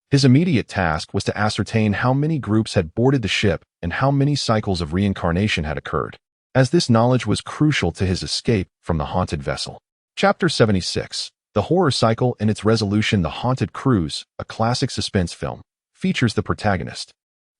His immediate task was to ascertain how many groups had boarded the ship and how many cycles of reincarnation had occurred, as this knowledge was crucial to his escape from the haunted vessel. Chapter 76. The Horror Cycle and its Resolution. The Haunted Cruise, a classic suspense film, features the protagonist,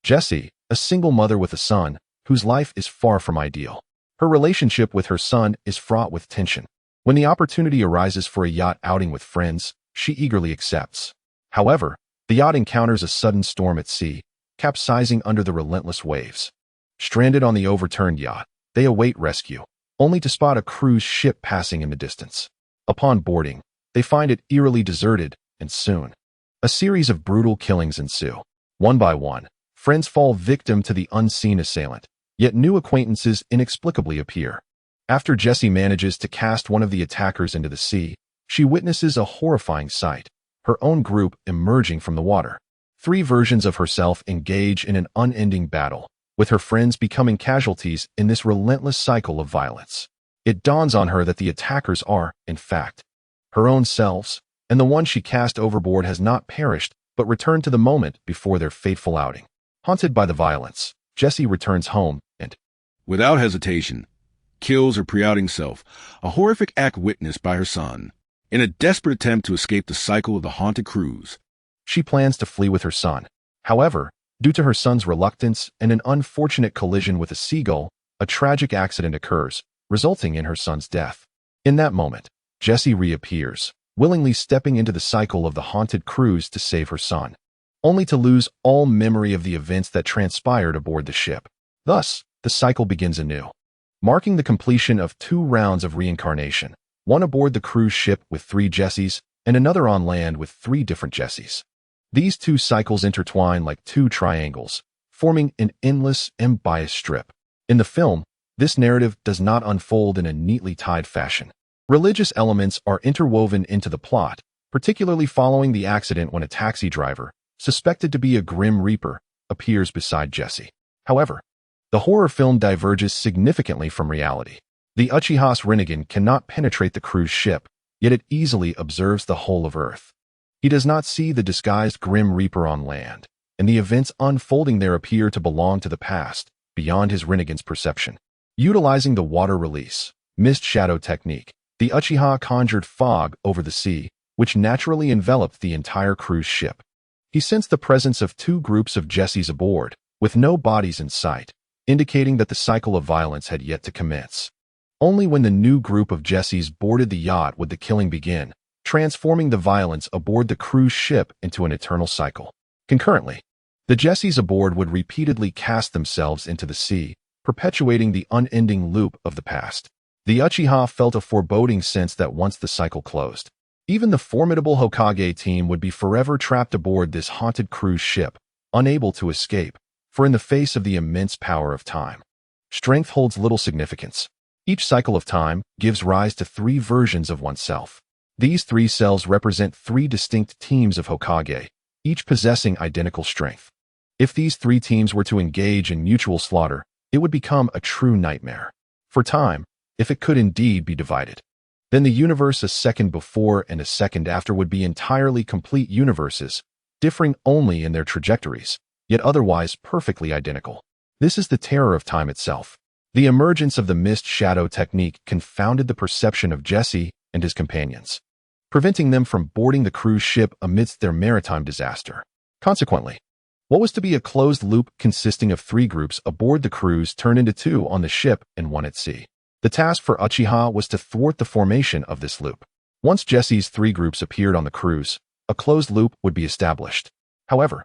Jessie, a single mother with a son, whose life is far from ideal. Her relationship with her son is fraught with tension. When the opportunity arises for a yacht outing with friends, she eagerly accepts. However, the yacht encounters a sudden storm at sea, capsizing under the relentless waves. Stranded on the overturned yacht, they await rescue, only to spot a cruise ship passing in the distance. Upon boarding, they find it eerily deserted, and soon, a series of brutal killings ensue. One by one, friends fall victim to the unseen assailant, yet new acquaintances inexplicably appear. After Jessie manages to cast one of the attackers into the sea, she witnesses a horrifying sight, her own group emerging from the water. 3 versions of herself engage in an unending battle, with her friends becoming casualties in this relentless cycle of violence. It dawns on her that the attackers are, in fact, her own selves, and the one she cast overboard has not perished but returned to the moment before their fateful outing. Haunted by the violence, Jessie returns home and, without hesitation, kills her pre-outing self, a horrific act witnessed by her son. In a desperate attempt to escape the cycle of the haunted cruise, she plans to flee with her son. However, due to her son's reluctance and an unfortunate collision with a seagull, a tragic accident occurs, resulting in her son's death. In that moment, Jessie reappears, willingly stepping into the cycle of the haunted cruise to save her son, only to lose all memory of the events that transpired aboard the ship. Thus, the cycle begins anew, marking the completion of 2 rounds of reincarnation, one aboard the cruise ship with 3 Jessies and another on land with 3 different Jessies. These 2 cycles intertwine like 2 triangles, forming an endless and biased strip. In the film, this narrative does not unfold in a neatly tied fashion. Religious elements are interwoven into the plot, particularly following the accident when a taxi driver, suspected to be a Grim Reaper, appears beside Jessie. However, the horror film diverges significantly from reality. The Uchiha's Rinnegan cannot penetrate the cruise ship, yet it easily observes the whole of Earth. He does not see the disguised Grim Reaper on land, and the events unfolding there appear to belong to the past, beyond his Rinnegan's perception. Utilizing the water release, mist shadow technique, the Uchiha conjured fog over the sea, which naturally enveloped the entire cruise ship. He sensed the presence of 2 groups of Jessies aboard, with no bodies in sight, indicating that the cycle of violence had yet to commence. Only when the new group of Jessies boarded the yacht would the killing begin, transforming the violence aboard the cruise ship into an eternal cycle. Concurrently, the Jessies aboard would repeatedly cast themselves into the sea, perpetuating the unending loop of the past. The Uchiha felt a foreboding sense that once the cycle closed, even the formidable Hokage team would be forever trapped aboard this haunted cruise ship, unable to escape, for in the face of the immense power of time, strength holds little significance. Each cycle of time gives rise to 3 versions of oneself. These 3 selves represent 3 distinct teams of Hokage, each possessing identical strength. If these 3 teams were to engage in mutual slaughter, it would become a true nightmare. For time, if it could indeed be divided, then the universe a second before and a second after would be entirely complete universes, differing only in their trajectories, yet otherwise perfectly identical. This is the terror of time itself. The emergence of the mist shadow technique confounded the perception of Jessie and his companions, preventing them from boarding the cruise ship amidst their maritime disaster. Consequently, what was to be a closed loop consisting of 3 groups aboard the cruise turned into 2 on the ship and 1 at sea. The task for Uchiha was to thwart the formation of this loop. Once Jessie's 3 groups appeared on the cruise, a closed loop would be established. However,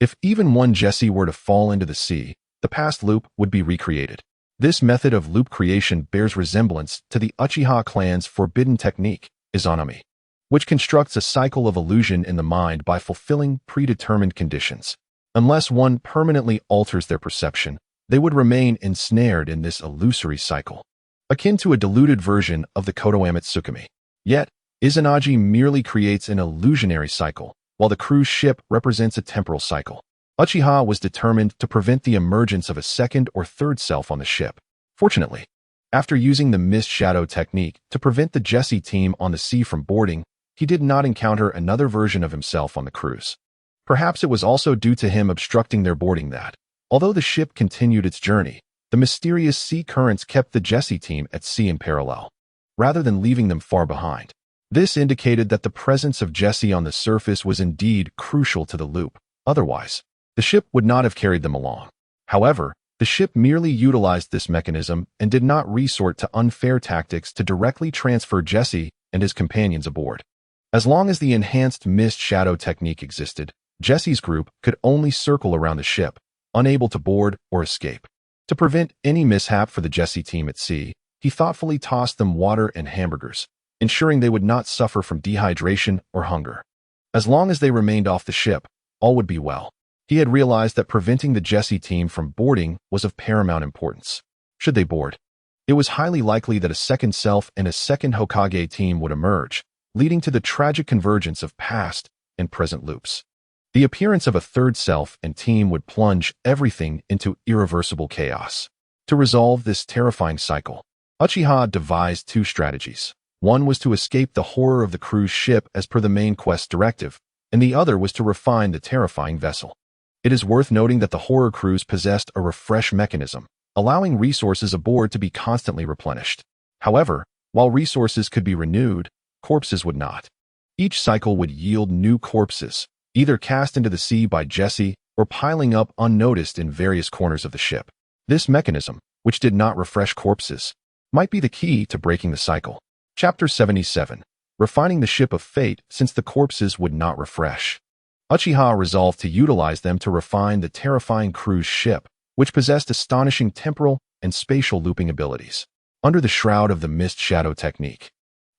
if even one Jesse were to fall into the sea, the past loop would be recreated. This method of loop creation bears resemblance to the Uchiha clan's forbidden technique, Izanami, which constructs a cycle of illusion in the mind by fulfilling predetermined conditions. Unless one permanently alters their perception, they would remain ensnared in this illusory cycle, akin to a diluted version of the Konoha Tsukimi. Yet, Izanagi merely creates an illusionary cycle, while the cruise ship represents a temporal cycle. Uchiha was determined to prevent the emergence of a second or third self on the ship. Fortunately, after using the mist shadow technique to prevent the Jesse team on the sea from boarding, he did not encounter another version of himself on the cruise. Perhaps it was also due to him obstructing their boarding that, although the ship continued its journey, the mysterious sea currents kept the Jesse team at sea in parallel, rather than leaving them far behind. This indicated that the presence of Jesse on the surface was indeed crucial to the loop. Otherwise, the ship would not have carried them along. However, the ship merely utilized this mechanism and did not resort to unfair tactics to directly transfer Jesse and his companions aboard. As long as the enhanced mist shadow technique existed, Jesse's group could only circle around the ship, unable to board or escape. To prevent any mishap for the Jesse team at sea, he thoughtfully tossed them water and hamburgers, ensuring they would not suffer from dehydration or hunger. As long as they remained off the ship, all would be well. He had realized that preventing the Jesse team from boarding was of paramount importance. Should they board, it was highly likely that a second self and a second Hokage team would emerge, leading to the tragic convergence of past and present loops. The appearance of a third self and team would plunge everything into irreversible chaos. To resolve this terrifying cycle, Uchiha devised two strategies. One was to escape the horror of the cruise ship as per the main quest directive, and the other was to refine the terrifying vessel. It is worth noting that the horror cruise possessed a refresh mechanism, allowing resources aboard to be constantly replenished. However, while resources could be renewed, corpses would not. Each cycle would yield new corpses, either cast into the sea by Jesse or piling up unnoticed in various corners of the ship. This mechanism, which did not refresh corpses, might be the key to breaking the cycle. Chapter 77. Refining the Ship of Fate since the corpses would not refresh. Uchiha resolved to utilize them to refine the terrifying cruise ship, which possessed astonishing temporal and spatial looping abilities. Under the shroud of the mist shadow technique,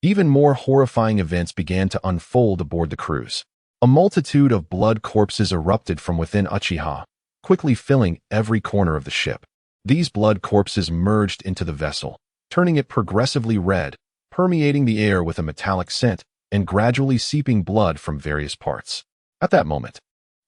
even more horrifying events began to unfold aboard the cruise. A multitude of blood corpses erupted from within Uchiha, quickly filling every corner of the ship. These blood corpses merged into the vessel, turning it progressively red, permeating the air with a metallic scent, and gradually seeping blood from various parts. At that moment,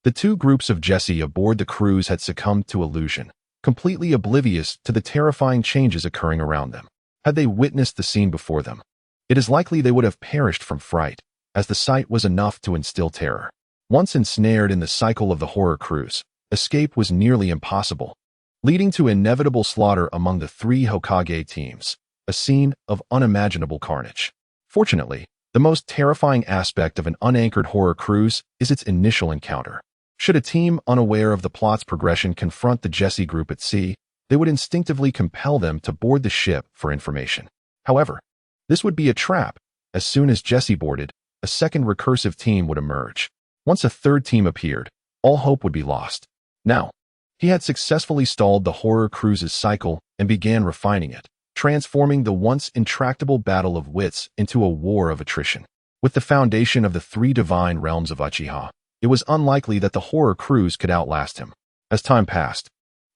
the two groups of Jesse aboard the cruise had succumbed to illusion, completely oblivious to the terrifying changes occurring around them. Had they witnessed the scene before them, it is likely they would have perished from fright, as the sight was enough to instill terror. Once ensnared in the cycle of the horror cruise, escape was nearly impossible, leading to inevitable slaughter among the three Hokage teams, a scene of unimaginable carnage. Fortunately, the most terrifying aspect of an unanchored horror cruise is its initial encounter. Should a team unaware of the plot's progression confront the Jesse group at sea, they would instinctively compel them to board the ship for information. However, this would be a trap. As soon as Jesse boarded, a second recursive team would emerge. Once a third team appeared, all hope would be lost. Now, he had successfully stalled the horror cruise's cycle and began refining it, transforming the once intractable battle of wits into a war of attrition. With the foundation of the three divine realms of Uchiha, it was unlikely that the horror cruise could outlast him. As time passed,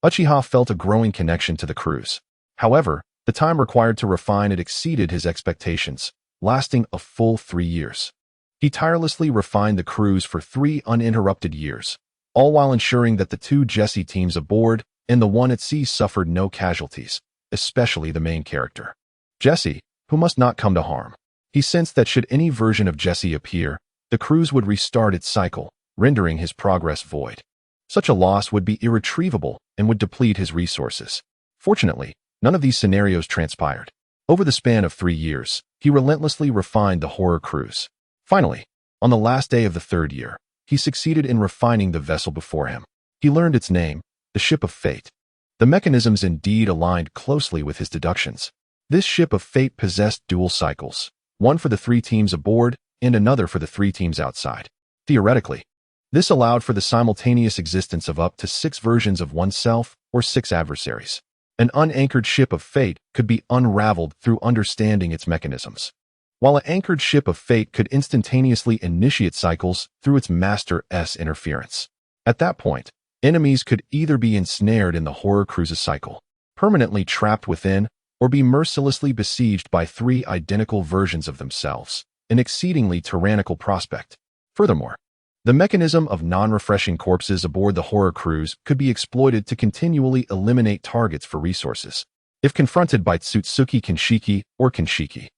Uchiha felt a growing connection to the cruise. However, the time required to refine it exceeded his expectations, lasting a full 3 years. He tirelessly refined the cruise for 3 uninterrupted years, all while ensuring that the two Jesse teams aboard and the one at sea suffered no casualties, especially the main character, Jesse, who must not come to harm. He sensed that should any version of Jesse appear, the cruise would restart its cycle, rendering his progress void. Such a loss would be irretrievable and would deplete his resources. Fortunately, none of these scenarios transpired. Over the span of 3 years, he relentlessly refined the horror cruise. Finally, on the last day of the 3rd year, he succeeded in refining the vessel before him. He learned its name, the Ship of Fate. The mechanisms indeed aligned closely with his deductions. This Ship of Fate possessed dual cycles, one for the 3 teams aboard and another for the 3 teams outside. Theoretically, this allowed for the simultaneous existence of up to 6 versions of oneself or 6 adversaries. An unanchored ship of fate could be unraveled through understanding its mechanisms, while an anchored ship of fate could instantaneously initiate cycles through its master's interference. At that point, enemies could either be ensnared in the Horror Cruises cycle, permanently trapped within, or be mercilessly besieged by 3 identical versions of themselves, an exceedingly tyrannical prospect. Furthermore, the mechanism of non-refreshing corpses aboard the Horror Cruise could be exploited to continually eliminate targets for resources. If confronted by Tsutsuki Kinshiki or Kinshiki,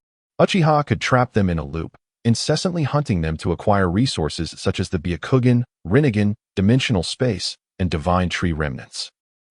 Uchiha could trap them in a loop, incessantly hunting them to acquire resources such as the Byakugan, Rinnegan, Dimensional Space, and Divine Tree remnants.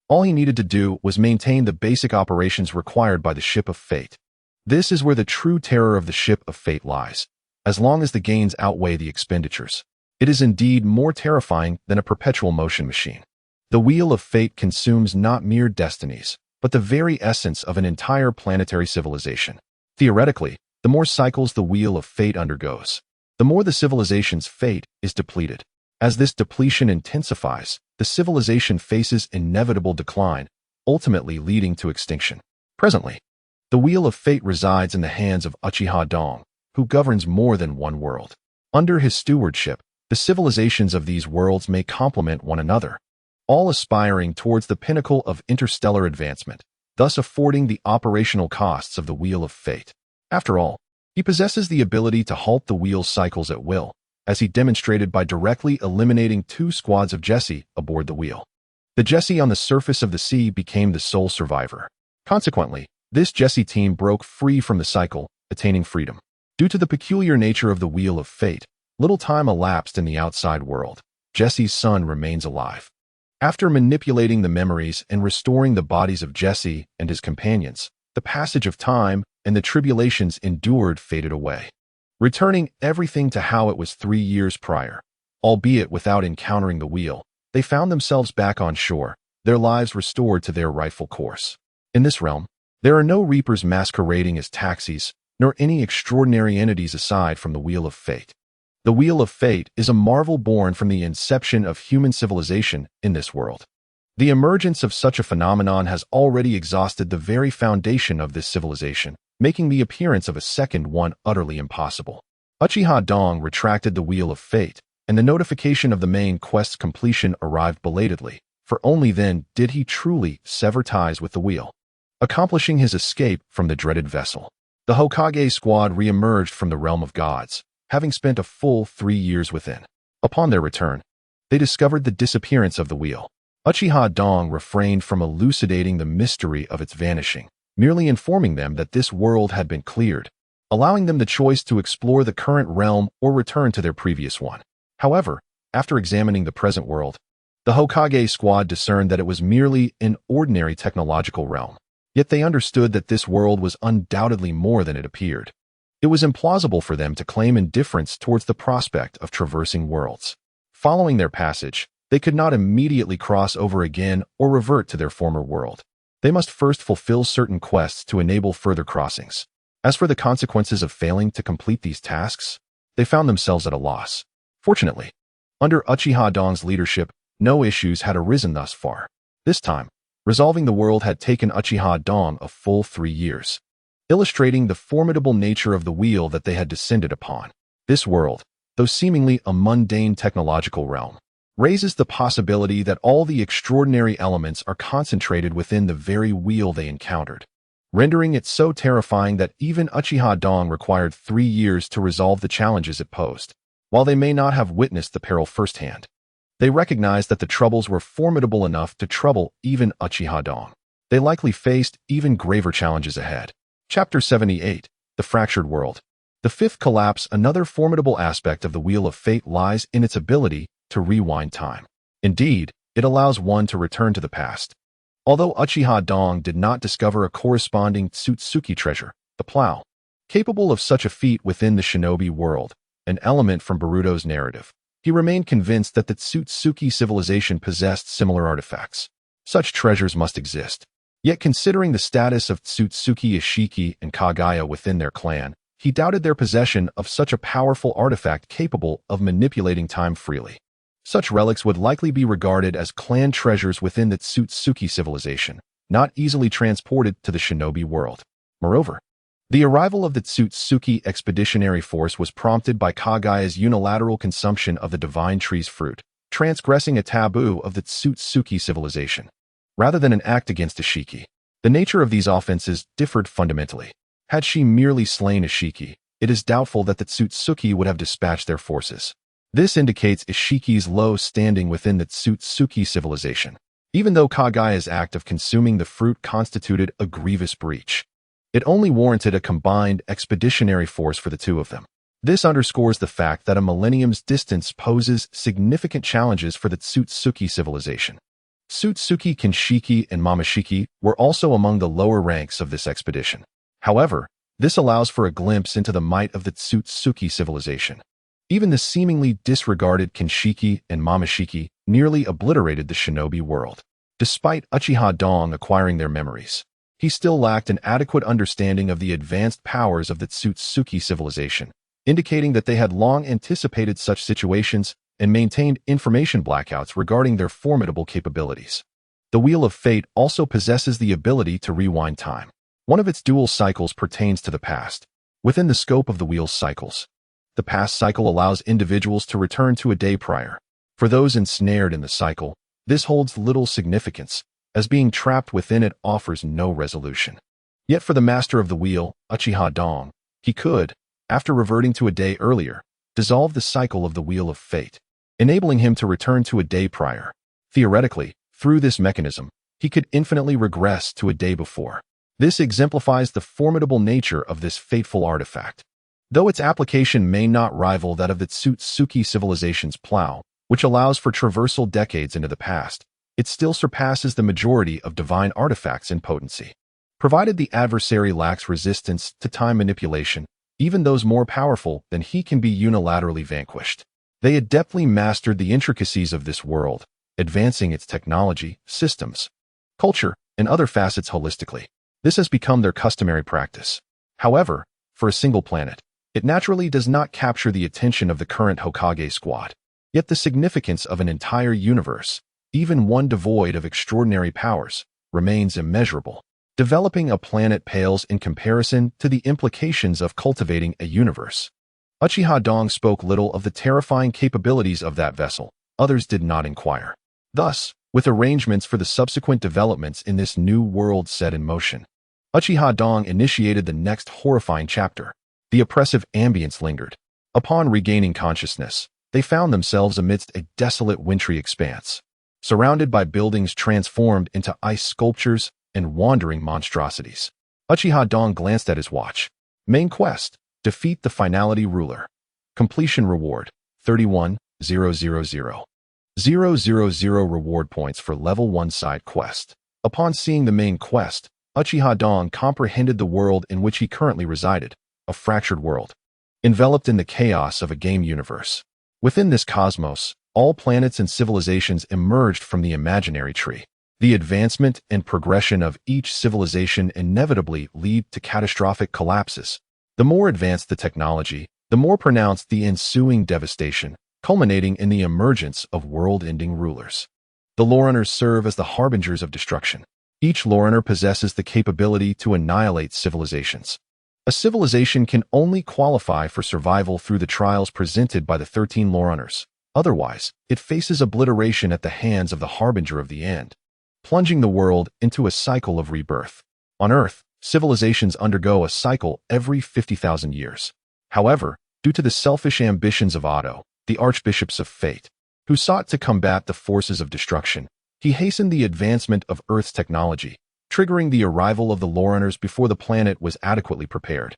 All he needed to do was maintain the basic operations required by the Ship of Fate. This is where the true terror of the Ship of Fate lies. As long as the gains outweigh the expenditures, it is indeed more terrifying than a perpetual motion machine. The Wheel of Fate consumes not mere destinies, but the very essence of an entire planetary civilization. Theoretically, the more cycles the Wheel of Fate undergoes, the more the civilization's fate is depleted. As this depletion intensifies, the civilization faces inevitable decline, ultimately leading to extinction. Presently, the Wheel of Fate resides in the hands of Uchiha Dong, who governs more than one world. Under his stewardship, the civilizations of these worlds may complement one another, all aspiring towards the pinnacle of interstellar advancement, thus affording the operational costs of the Wheel of Fate. After all, he possesses the ability to halt the wheel's cycles at will, as he demonstrated by directly eliminating 2 squads of Jessie aboard the wheel. The Jessie on the surface of the sea became the sole survivor. Consequently, this Jessie team broke free from the cycle, attaining freedom. Due to the peculiar nature of the Wheel of Fate, little time elapsed in the outside world. Jessie's son remains alive. After manipulating the memories and restoring the bodies of Jessie and his companions, the passage of time and the tribulations endured faded away, returning everything to how it was 3 years prior. Albeit without encountering the wheel, they found themselves back on shore, their lives restored to their rightful course. In this realm, there are no reapers masquerading as taxis, nor any extraordinary entities aside from the Wheel of Fate. The Wheel of Fate is a marvel born from the inception of human civilization in this world. The emergence of such a phenomenon has already exhausted the very foundation of this civilization, making the appearance of a second one utterly impossible. Uchiha Dong retracted the Wheel of Fate, and the notification of the main quest's completion arrived belatedly, for only then did he truly sever ties with the wheel, accomplishing his escape from the dreaded vessel. The Hokage squad re-emerged from the realm of gods, having spent a full 3 years within. Upon their return, they discovered the disappearance of the wheel. Uchiha Dong refrained from elucidating the mystery of its vanishing, merely informing them that this world had been cleared, allowing them the choice to explore the current realm or return to their previous one. However, after examining the present world, the Hokage squad discerned that it was merely an ordinary technological realm. Yet they understood that this world was undoubtedly more than it appeared. It was implausible for them to claim indifference towards the prospect of traversing worlds. Following their passage, they could not immediately cross over again or revert to their former world. They must first fulfill certain quests to enable further crossings. As for the consequences of failing to complete these tasks, they found themselves at a loss. Fortunately, under Uchiha Dong's leadership, no issues had arisen thus far. This time, resolving the world had taken Uchiha Dong a full 3 years, illustrating the formidable nature of the wheel that they had descended upon. This world, though seemingly a mundane technological realm, raises the possibility that all the extraordinary elements are concentrated within the very wheel they encountered, rendering it so terrifying that even Uchiha Dong required 3 years to resolve the challenges it posed. While they may not have witnessed the peril firsthand, they recognized that the troubles were formidable enough to trouble even Uchiha Dong. They likely faced even graver challenges ahead. Chapter 78, The Fractured World. The fifth collapse. Another formidable aspect of the Wheel of Fate lies in its ability to rewind time. Indeed, it allows one to return to the past. Although Uchiha Dong did not discover a corresponding Tsutsuki treasure, the plow, capable of such a feat within the shinobi world, an element from Boruto's narrative, he remained convinced that the Tsutsuki civilization possessed similar artifacts. Such treasures must exist. Yet considering the status of Tsutsuki Ishiki and Kagaya within their clan, he doubted their possession of such a powerful artifact capable of manipulating time freely. Such relics would likely be regarded as clan treasures within the Tsutsuki civilization, not easily transported to the shinobi world. Moreover, the arrival of the Tsutsuki expeditionary force was prompted by Kagaya's unilateral consumption of the divine tree's fruit, transgressing a taboo of the Tsutsuki civilization. Rather than an act against Ishiki, the nature of these offenses differed fundamentally. Had she merely slain Ishiki, it is doubtful that the Tsutsuki would have dispatched their forces. This indicates Ishiki's low standing within the Tsutsuki civilization, even though Kagaya's act of consuming the fruit constituted a grievous breach. It only warranted a combined expeditionary force for the two of them. This underscores the fact that a millennium's distance poses significant challenges for the Tsutsuki civilization. Tsutsuki Kinshiki and Momoshiki were also among the lower ranks of this expedition. However, this allows for a glimpse into the might of the Tsutsuki civilization. Even the seemingly disregarded Kinshiki and Momoshiki nearly obliterated the shinobi world. Despite Uchiha Dong acquiring their memories, he still lacked an adequate understanding of the advanced powers of the Tsutsuki civilization, indicating that they had long anticipated such situations and maintained information blackouts regarding their formidable capabilities. The Wheel of Fate also possesses the ability to rewind time. One of its dual cycles pertains to the past. Within the scope of the wheel's cycles, the past cycle allows individuals to return to a day prior. For those ensnared in the cycle, this holds little significance, as being trapped within it offers no resolution. Yet for the master of the wheel, Uchiha Dong, he could, after reverting to a day earlier, dissolve the cycle of the Wheel of Fate, enabling him to return to a day prior. Theoretically, through this mechanism, he could infinitely regress to a day before. This exemplifies the formidable nature of this fateful artifact. Though its application may not rival that of the Tsutsuki civilization's plow, which allows for traversal decades into the past, it still surpasses the majority of divine artifacts in potency. Provided the adversary lacks resistance to time manipulation, even those more powerful than he can be unilaterally vanquished. They adeptly mastered the intricacies of this world, advancing its technology, systems, culture, and other facets holistically. This has become their customary practice. However, for a single planet, it naturally does not capture the attention of the current Hokage squad. Yet the significance of an entire universe, even one devoid of extraordinary powers, remains immeasurable. Developing a planet pales in comparison to the implications of cultivating a universe. Uchiha Dong spoke little of the terrifying capabilities of that vessel. Others did not inquire. Thus, with arrangements for the subsequent developments in this new world set in motion, Uchiha Dong initiated the next horrifying chapter. The oppressive ambience lingered. Upon regaining consciousness, they found themselves amidst a desolate wintry expanse, surrounded by buildings transformed into ice sculptures and wandering monstrosities. Uchiha Dong glanced at his watch. Main quest: defeat the finality ruler. Completion reward: 31,000. 000 reward points for level 1 side quest. Upon seeing the main quest, Uchiha Dong comprehended the world in which he currently resided, a fractured world, enveloped in the chaos of a game universe. Within this cosmos, all planets and civilizations emerged from the imaginary tree. The advancement and progression of each civilization inevitably lead to catastrophic collapses. The more advanced the technology, the more pronounced the ensuing devastation, culminating in the emergence of world-ending rulers. The Lorerunners serve as the harbingers of destruction. Each Lorunner possesses the capability to annihilate civilizations. A civilization can only qualify for survival through the trials presented by the 13 Lorerunners. Otherwise, it faces obliteration at the hands of the harbinger of the end, plunging the world into a cycle of rebirth. On Earth, civilizations undergo a cycle every 50,000 years. However, due to the selfish ambitions of Otto, the archbishops of fate, who sought to combat the forces of destruction, he hastened the advancement of Earth's technology, triggering the arrival of the Lorerunners before the planet was adequately prepared.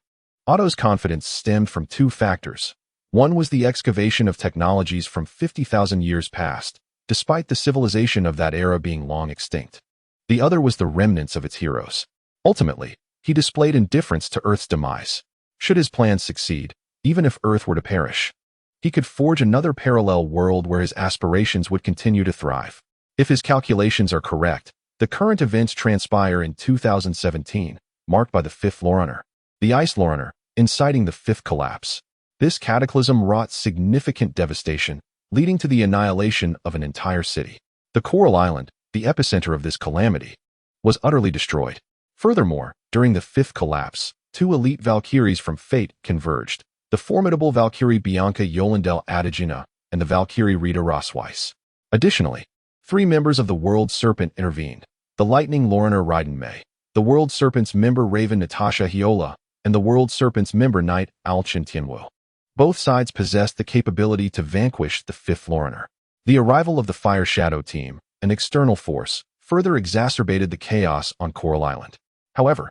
Otto's confidence stemmed from two factors. One was the excavation of technologies from 50,000 years past, despite the civilization of that era being long extinct. The other was the remnants of its heroes. Ultimately, he displayed indifference to Earth's demise. Should his plans succeed, even if Earth were to perish, he could forge another parallel world where his aspirations would continue to thrive. If his calculations are correct, the current events transpire in 2017, marked by the fifth Lorunner, the Ice Lorunner, inciting the fifth collapse. This cataclysm wrought significant devastation, leading to the annihilation of an entire city. The Coral Island, the epicenter of this calamity, was utterly destroyed. Furthermore, during the fifth collapse, two elite Valkyries from Fate converged, the formidable Valkyrie Bianca Yolandel Adagina and the Valkyrie Rita Rosweiss. Additionally, three members of the World Serpent intervened, the Lightning Loriner Raiden Mei, the World Serpent's member Raven Natasha Hiola, and the World Serpent's member Knight Alchin Tianwu. Both sides possessed the capability to vanquish the fifth Loriner. The arrival of the Fire Shadow team, an external force, further exacerbated the chaos on Coral Island. However,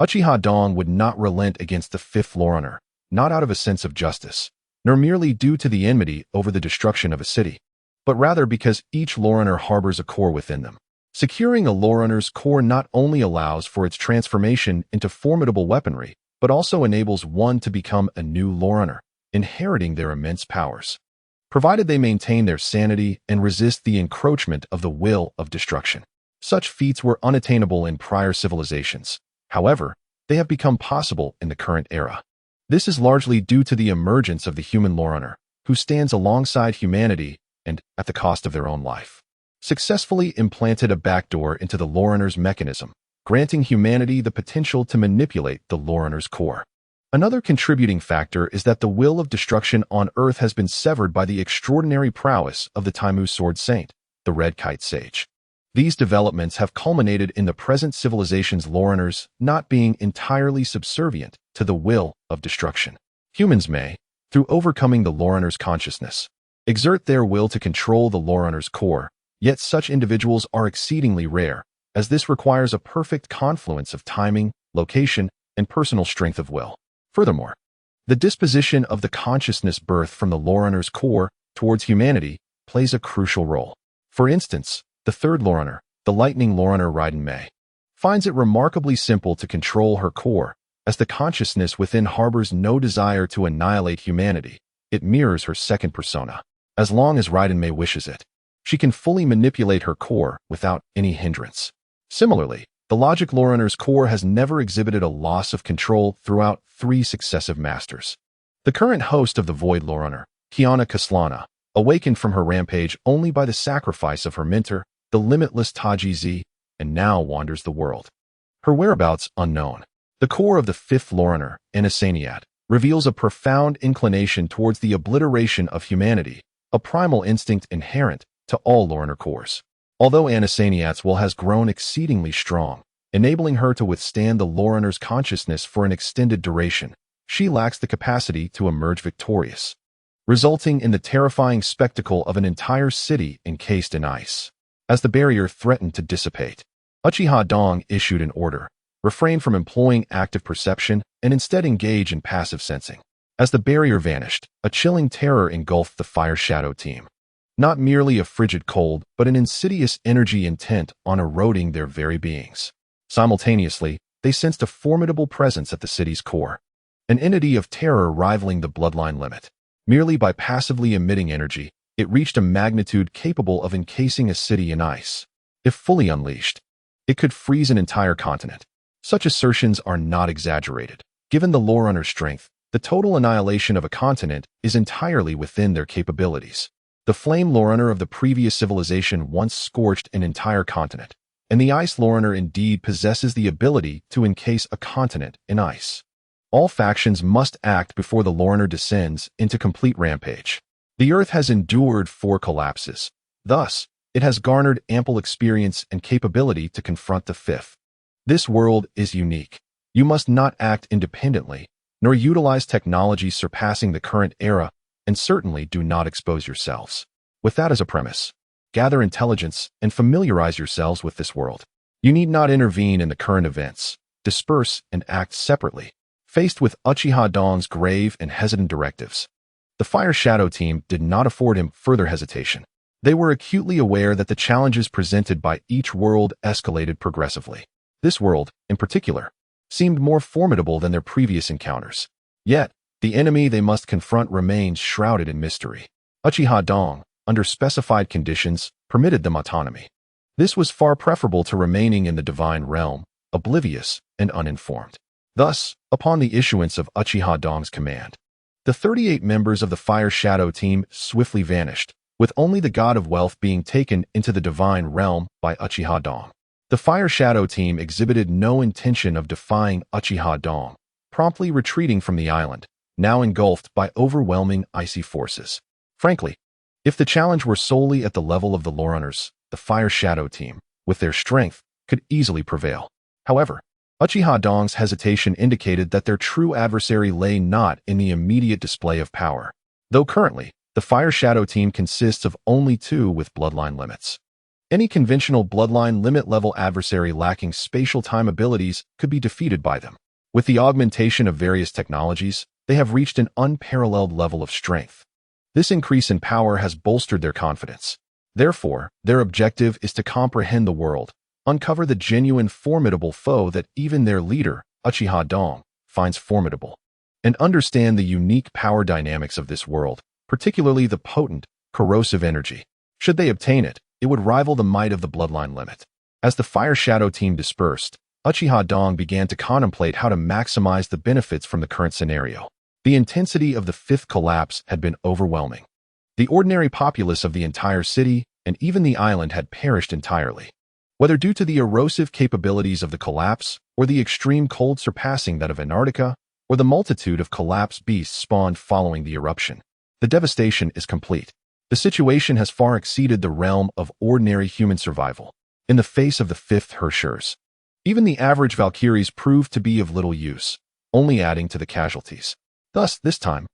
Uchiha Dong would not relent against the fifth Loriner, not out of a sense of justice, nor merely due to the enmity over the destruction of a city, but rather because each Loriner harbors a core within them. Securing a Loriner's core not only allows for its transformation into formidable weaponry, but also enables one to become a new Loriner, inheriting their immense powers, provided they maintain their sanity and resist the encroachment of the will of destruction. Such feats were unattainable in prior civilizations. However, they have become possible in the current era. This is largely due to the emergence of the human Loriner, who stands alongside humanity and, at the cost of their own life, successfully implanted a backdoor into the Loriner's mechanism, granting humanity the potential to manipulate the Loriner's core. Another contributing factor is that the will of destruction on Earth has been severed by the extraordinary prowess of the Taimu Sword Saint, the Red Kite Sage. These developments have culminated in the present civilization's Loriners not being entirely subservient to the will of destruction. Humans may, through overcoming the Loriner's consciousness, exert their will to control the Loriner's core, yet such individuals are exceedingly rare, as this requires a perfect confluence of timing, location, and personal strength of will. Furthermore, the disposition of the consciousness birthed from the Loriner's core towards humanity plays a crucial role. For instance, the third Loriner, the Lightning Loriner Raiden Mei, finds it remarkably simple to control her core, as the consciousness within harbors no desire to annihilate humanity. It mirrors her second persona. As long as Raiden Mei wishes it, she can fully manipulate her core without any hindrance. Similarly, the Logic Loriner's core has never exhibited a loss of control throughout 3 successive masters. The current host of the Void Loriner, Kiana Kaslana, awakened from her rampage only by the sacrifice of her mentor, the limitless Taji Z, and now wanders the world. Her whereabouts unknown. The core of the fifth Loriner, Anisaniat, reveals a profound inclination towards the obliteration of humanity, a primal instinct inherent to all Loriner cores. Although Anisaniat's will has grown exceedingly strong, enabling her to withstand the Loriner's consciousness for an extended duration, she lacks the capacity to emerge victorious, resulting in the terrifying spectacle of an entire city encased in ice. As the barrier threatened to dissipate, Uchiha Dong issued an order: refrain from employing active perception and instead engage in passive sensing. As the barrier vanished, a chilling terror engulfed the Fire Shadow team. Not merely a frigid cold, but an insidious energy intent on eroding their very beings. Simultaneously, they sensed a formidable presence at the city's core, an entity of terror rivaling the bloodline limit. Merely by passively emitting energy, it reached a magnitude capable of encasing a city in ice. If fully unleashed, it could freeze an entire continent. Such assertions are not exaggerated. Given the Lorunner's strength, the total annihilation of a continent is entirely within their capabilities. The Flame Lorunner of the previous civilization once scorched an entire continent, and the Ice Lorunner indeed possesses the ability to encase a continent in ice. All factions must act before the Lorunner descends into complete rampage. The Earth has endured 4 collapses. Thus, it has garnered ample experience and capability to confront the 5th. This world is unique. You must not act independently, nor utilize technology surpassing the current era, and certainly do not expose yourselves. With that as a premise, gather intelligence and familiarize yourselves with this world. You need not intervene in the current events. Disperse and act separately. Faced with Uchiha Dong's grave and hesitant directives, the Fire Shadow team did not afford him further hesitation. They were acutely aware that the challenges presented by each world escalated progressively. This world, in particular, seemed more formidable than their previous encounters. Yet, the enemy they must confront remained shrouded in mystery. Uchiha Dong, under specified conditions, permitted them autonomy. This was far preferable to remaining in the divine realm, oblivious and uninformed. Thus, upon the issuance of Uchiha Dong's command, the 38 members of the Fire Shadow team swiftly vanished, with only the God of Wealth being taken into the divine realm by Uchiha Dong. The Fire Shadow team exhibited no intention of defying Uchiha Dong, promptly retreating from the island, now engulfed by overwhelming icy forces. Frankly, if the challenge were solely at the level of the Lorerunners, the Fire Shadow team, with their strength, could easily prevail. However, Uchiha Dong's hesitation indicated that their true adversary lay not in the immediate display of power, though currently, the Fire Shadow team consists of only 2 with bloodline limits. Any conventional bloodline limit-level adversary lacking spatial time abilities could be defeated by them. With the augmentation of various technologies, they have reached an unparalleled level of strength. This increase in power has bolstered their confidence. Therefore, their objective is to comprehend the world, uncover the genuine formidable foe that even their leader, Uchiha Dong, finds formidable, and understand the unique power dynamics of this world, particularly the potent, corrosive energy. Should they obtain it, it would rival the might of the bloodline limit. As the Fire Shadow team dispersed, Uchiha Dong began to contemplate how to maximize the benefits from the current scenario. The intensity of the 5th collapse had been overwhelming. The ordinary populace of the entire city and even the island had perished entirely. Whether due to the erosive capabilities of the collapse, or the extreme cold surpassing that of Antarctica, or the multitude of collapsed beasts spawned following the eruption, the devastation is complete. The situation has far exceeded the realm of ordinary human survival. In the face of the 5th Herschers, even the average Valkyries proved to be of little use, only adding to the casualties. Thus, this time,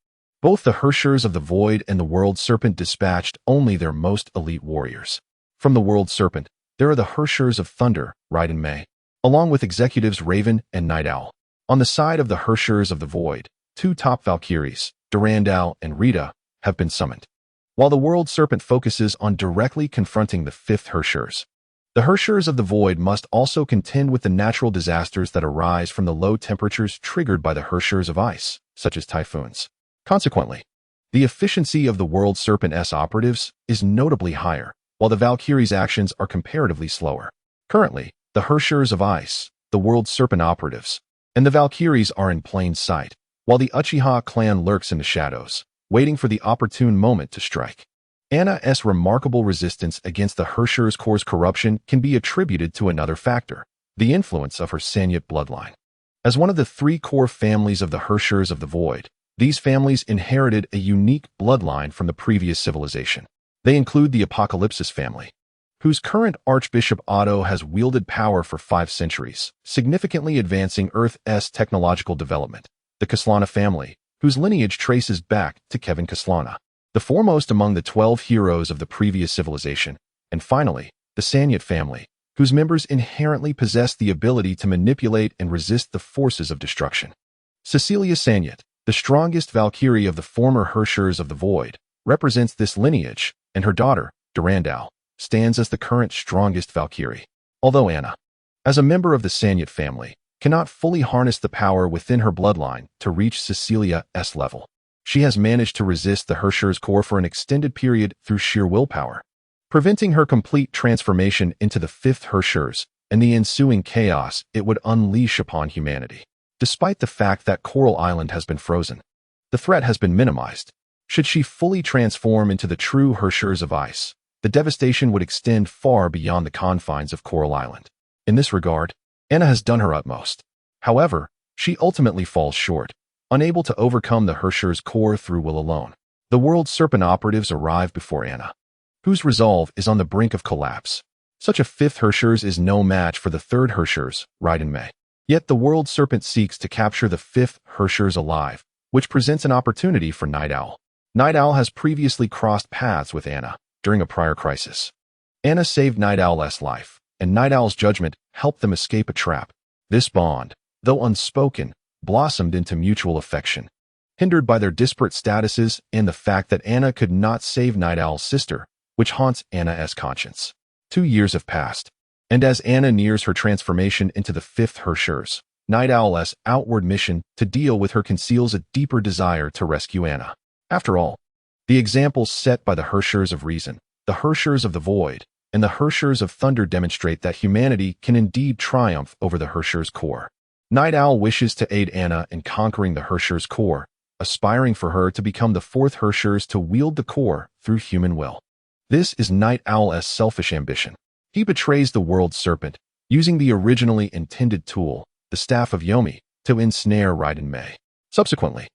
both the Herschers of the Void and the World Serpent dispatched only their most elite warriors. From the World Serpent, there are the Herschers of Thunder, Raiden Mei, along with executives Raven and Night Owl. On the side of the Herschers of the Void, 2 top Valkyries, Durandal and Rita, have been summoned. While the World Serpent focuses on directly confronting the 5th Herschers, the Herschers of the Void must also contend with the natural disasters that arise from the low temperatures triggered by the Herschers of Ice, such as typhoons. Consequently, the efficiency of the World Serpent's operatives is notably higher, while the Valkyries' actions are comparatively slower. Currently, the Herschers of Ice, the World Serpent operatives, and the Valkyries are in plain sight, while the Uchiha clan lurks in the shadows, waiting for the opportune moment to strike. Anna's remarkable resistance against the Herschers' core's corruption can be attributed to another factor, the influence of her Sanyat bloodline. As one of the 3 core families of the Herschers of the Void, these families inherited a unique bloodline from the previous civilization. They include the Apocalypsis family, whose current Archbishop Otto has wielded power for 5 centuries, significantly advancing Earth's technological development. The Kaslana family, whose lineage traces back to Kevin Kaslana, the foremost among the 12 heroes of the previous civilization. And finally, the Sanyat family, whose members inherently possess the ability to manipulate and resist the forces of destruction. Cecilia Sanyat, the strongest Valkyrie of the former Herschers of the Void, represents this lineage, and her daughter, Durandal, stands as the current strongest Valkyrie. Although Anna, as a member of the Sanyat family, cannot fully harness the power within her bloodline to reach Cecilia's level, she has managed to resist the Herschers' core for an extended period through sheer willpower, preventing her complete transformation into the 5th Herschers and the ensuing chaos it would unleash upon humanity. Despite the fact that Coral Island has been frozen, the threat has been minimized. Should she fully transform into the true Herschers of Ice, the devastation would extend far beyond the confines of Coral Island. In this regard, Anna has done her utmost. However, she ultimately falls short, unable to overcome the Herschers' core through will alone. The World Serpent operatives arrive before Anna, whose resolve is on the brink of collapse. Such a 5th Herschers is no match for the 3rd Herschers, Raiden Mei. Yet the World Serpent seeks to capture the 5th Herschers alive, which presents an opportunity for Night Owl. Night Owl has previously crossed paths with Anna during a prior crisis. Anna saved Night Owl's life, and Night Owl's judgment helped them escape a trap. This bond, though unspoken, blossomed into mutual affection, hindered by their disparate statuses and the fact that Anna could not save Night Owl's sister, which haunts Anna's conscience. 2 years have passed, and as Anna nears her transformation into the 5th Herschers, Night Owl's outward mission to deal with her conceals a deeper desire to rescue Anna. After all, the examples set by the Herschers of Reason, the Herschers of the Void, and the Herschers of Thunder demonstrate that humanity can indeed triumph over the Herschers' core. Night Owl wishes to aid Anna in conquering the Herrscher's core, aspiring for her to become the fourth Herrscher's to wield the core through human will. This is Night Owl's selfish ambition. He betrays the world serpent, using the originally intended tool, the Staff of Yomi, to ensnare Raiden Mei. Subsequently,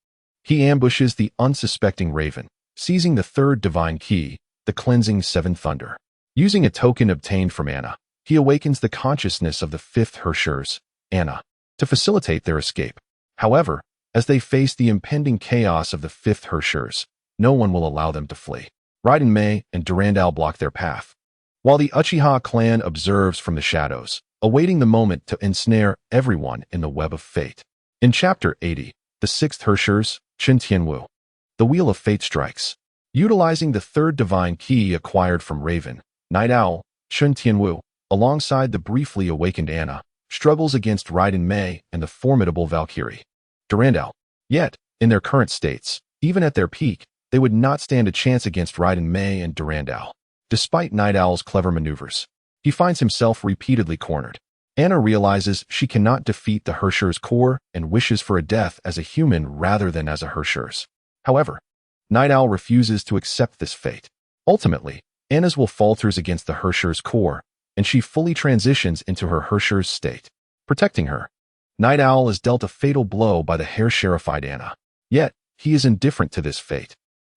he ambushes the unsuspecting Raven, seizing the third divine key, the cleansing Seven Thunder. Using a token obtained from Anna, he awakens the consciousness of the fifth Herrscher's, Anna, to facilitate their escape. However, as they face the impending chaos of the fifth Herrscher's, no one will allow them to flee. Raiden Mei and Durandal block their path, while the Uchiha clan observes from the shadows, awaiting the moment to ensnare everyone in the web of fate. In Chapter 80, the sixth Herrscher's, Chen Tianwu, the Wheel of Fate strikes. Utilizing the third divine key acquired from Raven, Night Owl, Chen Tianwu, alongside the briefly awakened Anna, struggles against Raiden Mei and the formidable Valkyrie. Durandal. Yet, in their current states, even at their peak, they would not stand a chance against Raiden Mei and Durandal. Despite Night Owl's clever maneuvers, he finds himself repeatedly cornered. Anna realizes she cannot defeat the Herrscher's core and wishes for a death as a human rather than as a Herrscher's. However, Night Owl refuses to accept this fate. Ultimately, Anna's will falters against the Herrscher's core, and she fully transitions into her Herrscher's state. Protecting her, Night Owl is dealt a fatal blow by the hair-sherified Anna. Yet, he is indifferent to this fate,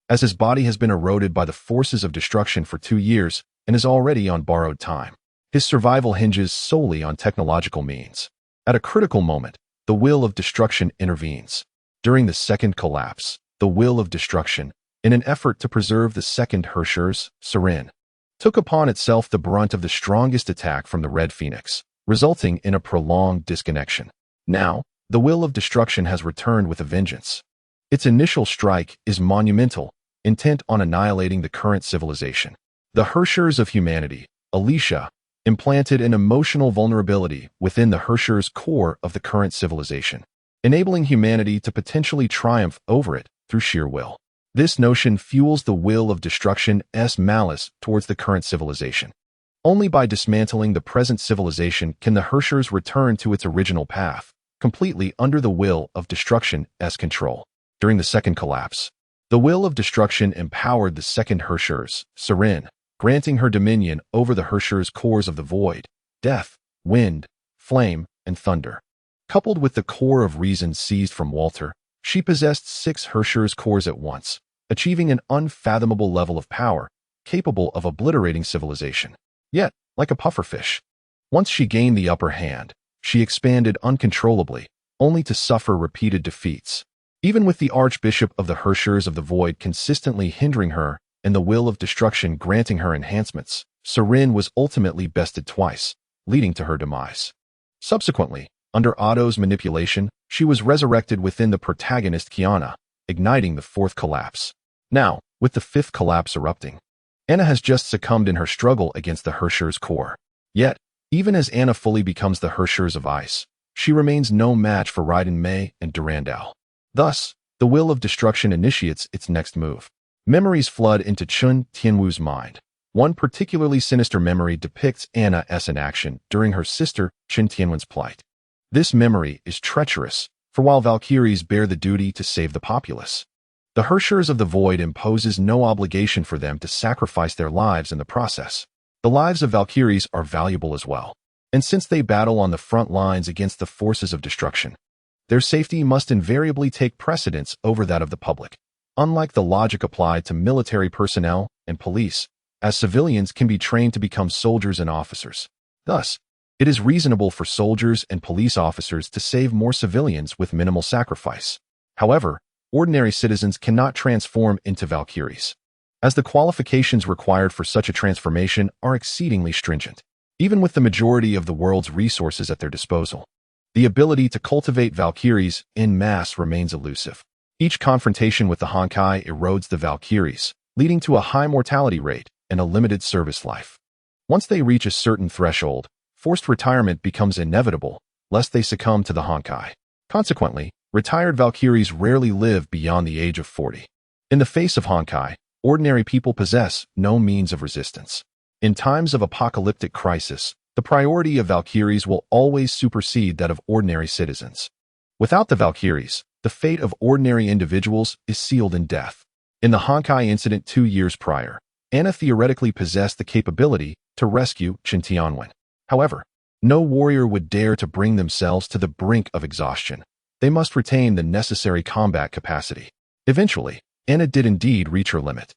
as his body has been eroded by the forces of destruction for 2 years and is already on borrowed time. His survival hinges solely on technological means. At a critical moment, the will of destruction intervenes. During the second collapse, the will of destruction, in an effort to preserve the second Herrscher's, Sharingan, took upon itself the brunt of the strongest attack from the Red Phoenix, resulting in a prolonged disconnection. Now, the will of destruction has returned with a vengeance. Its initial strike is monumental, intent on annihilating the current civilization. The Herrschers of humanity, Alicia, implanted an emotional vulnerability within the Herrscher's core of the current civilization, enabling humanity to potentially triumph over it through sheer will. This notion fuels the will of destruction's malice towards the current civilization. Only by dismantling the present civilization can the Herrschers return to its original path, completely under the will of destruction's control. During the second collapse, the will of destruction empowered the second Herrscher's, Sharingan, granting her dominion over the Herrscher's cores of the void, death, wind, flame, and thunder. Coupled with the core of reason seized from Walter, she possessed 6 Herrscher's cores at once, achieving an unfathomable level of power, capable of obliterating civilization. Yet, like a pufferfish, once she gained the upper hand, she expanded uncontrollably, only to suffer repeated defeats. Even with the Archbishop of the Herrschers of the Void consistently hindering her and the will of destruction granting her enhancements, Sharingan was ultimately bested twice, leading to her demise. Subsequently, under Otto's manipulation, she was resurrected within the protagonist Kiana, igniting the fourth collapse. Now, with the fifth collapse erupting, Anna has just succumbed in her struggle against the Herrscher's core. Yet, even as Anna fully becomes the Herrschers of Ice, she remains no match for Raiden Mei and Durandal. Thus, the will of destruction initiates its next move. Memories flood into Chen Tianwu's mind. One particularly sinister memory depicts Anna's in action during her sister Chen Tianwen's plight. This memory is treacherous, for while Valkyries bear the duty to save the populace, the Herrschers of the Void imposes no obligation for them to sacrifice their lives in the process. The lives of Valkyries are valuable as well, and since they battle on the front lines against the forces of destruction, their safety must invariably take precedence over that of the public. Unlike the logic applied to military personnel and police, as civilians can be trained to become soldiers and officers. Thus, it is reasonable for soldiers and police officers to save more civilians with minimal sacrifice. However, ordinary citizens cannot transform into Valkyries, as the qualifications required for such a transformation are exceedingly stringent. Even with the majority of the world's resources at their disposal, the ability to cultivate Valkyries en masse remains elusive. Each confrontation with the Honkai erodes the Valkyries, leading to a high mortality rate and a limited service life. Once they reach a certain threshold, forced retirement becomes inevitable, lest they succumb to the Honkai. Consequently, retired Valkyries rarely live beyond the age of 40. In the face of Honkai, ordinary people possess no means of resistance. In times of apocalyptic crisis, The priority of Valkyries will always supersede that of ordinary citizens. Without the Valkyries, the fate of ordinary individuals is sealed in death. In the Honkai incident 2 years prior, Anna theoretically possessed the capability to rescue Chen Tianwen. However, no warrior would dare to bring themselves to the brink of exhaustion. They must retain the necessary combat capacity. Eventually, Anna did indeed reach her limit.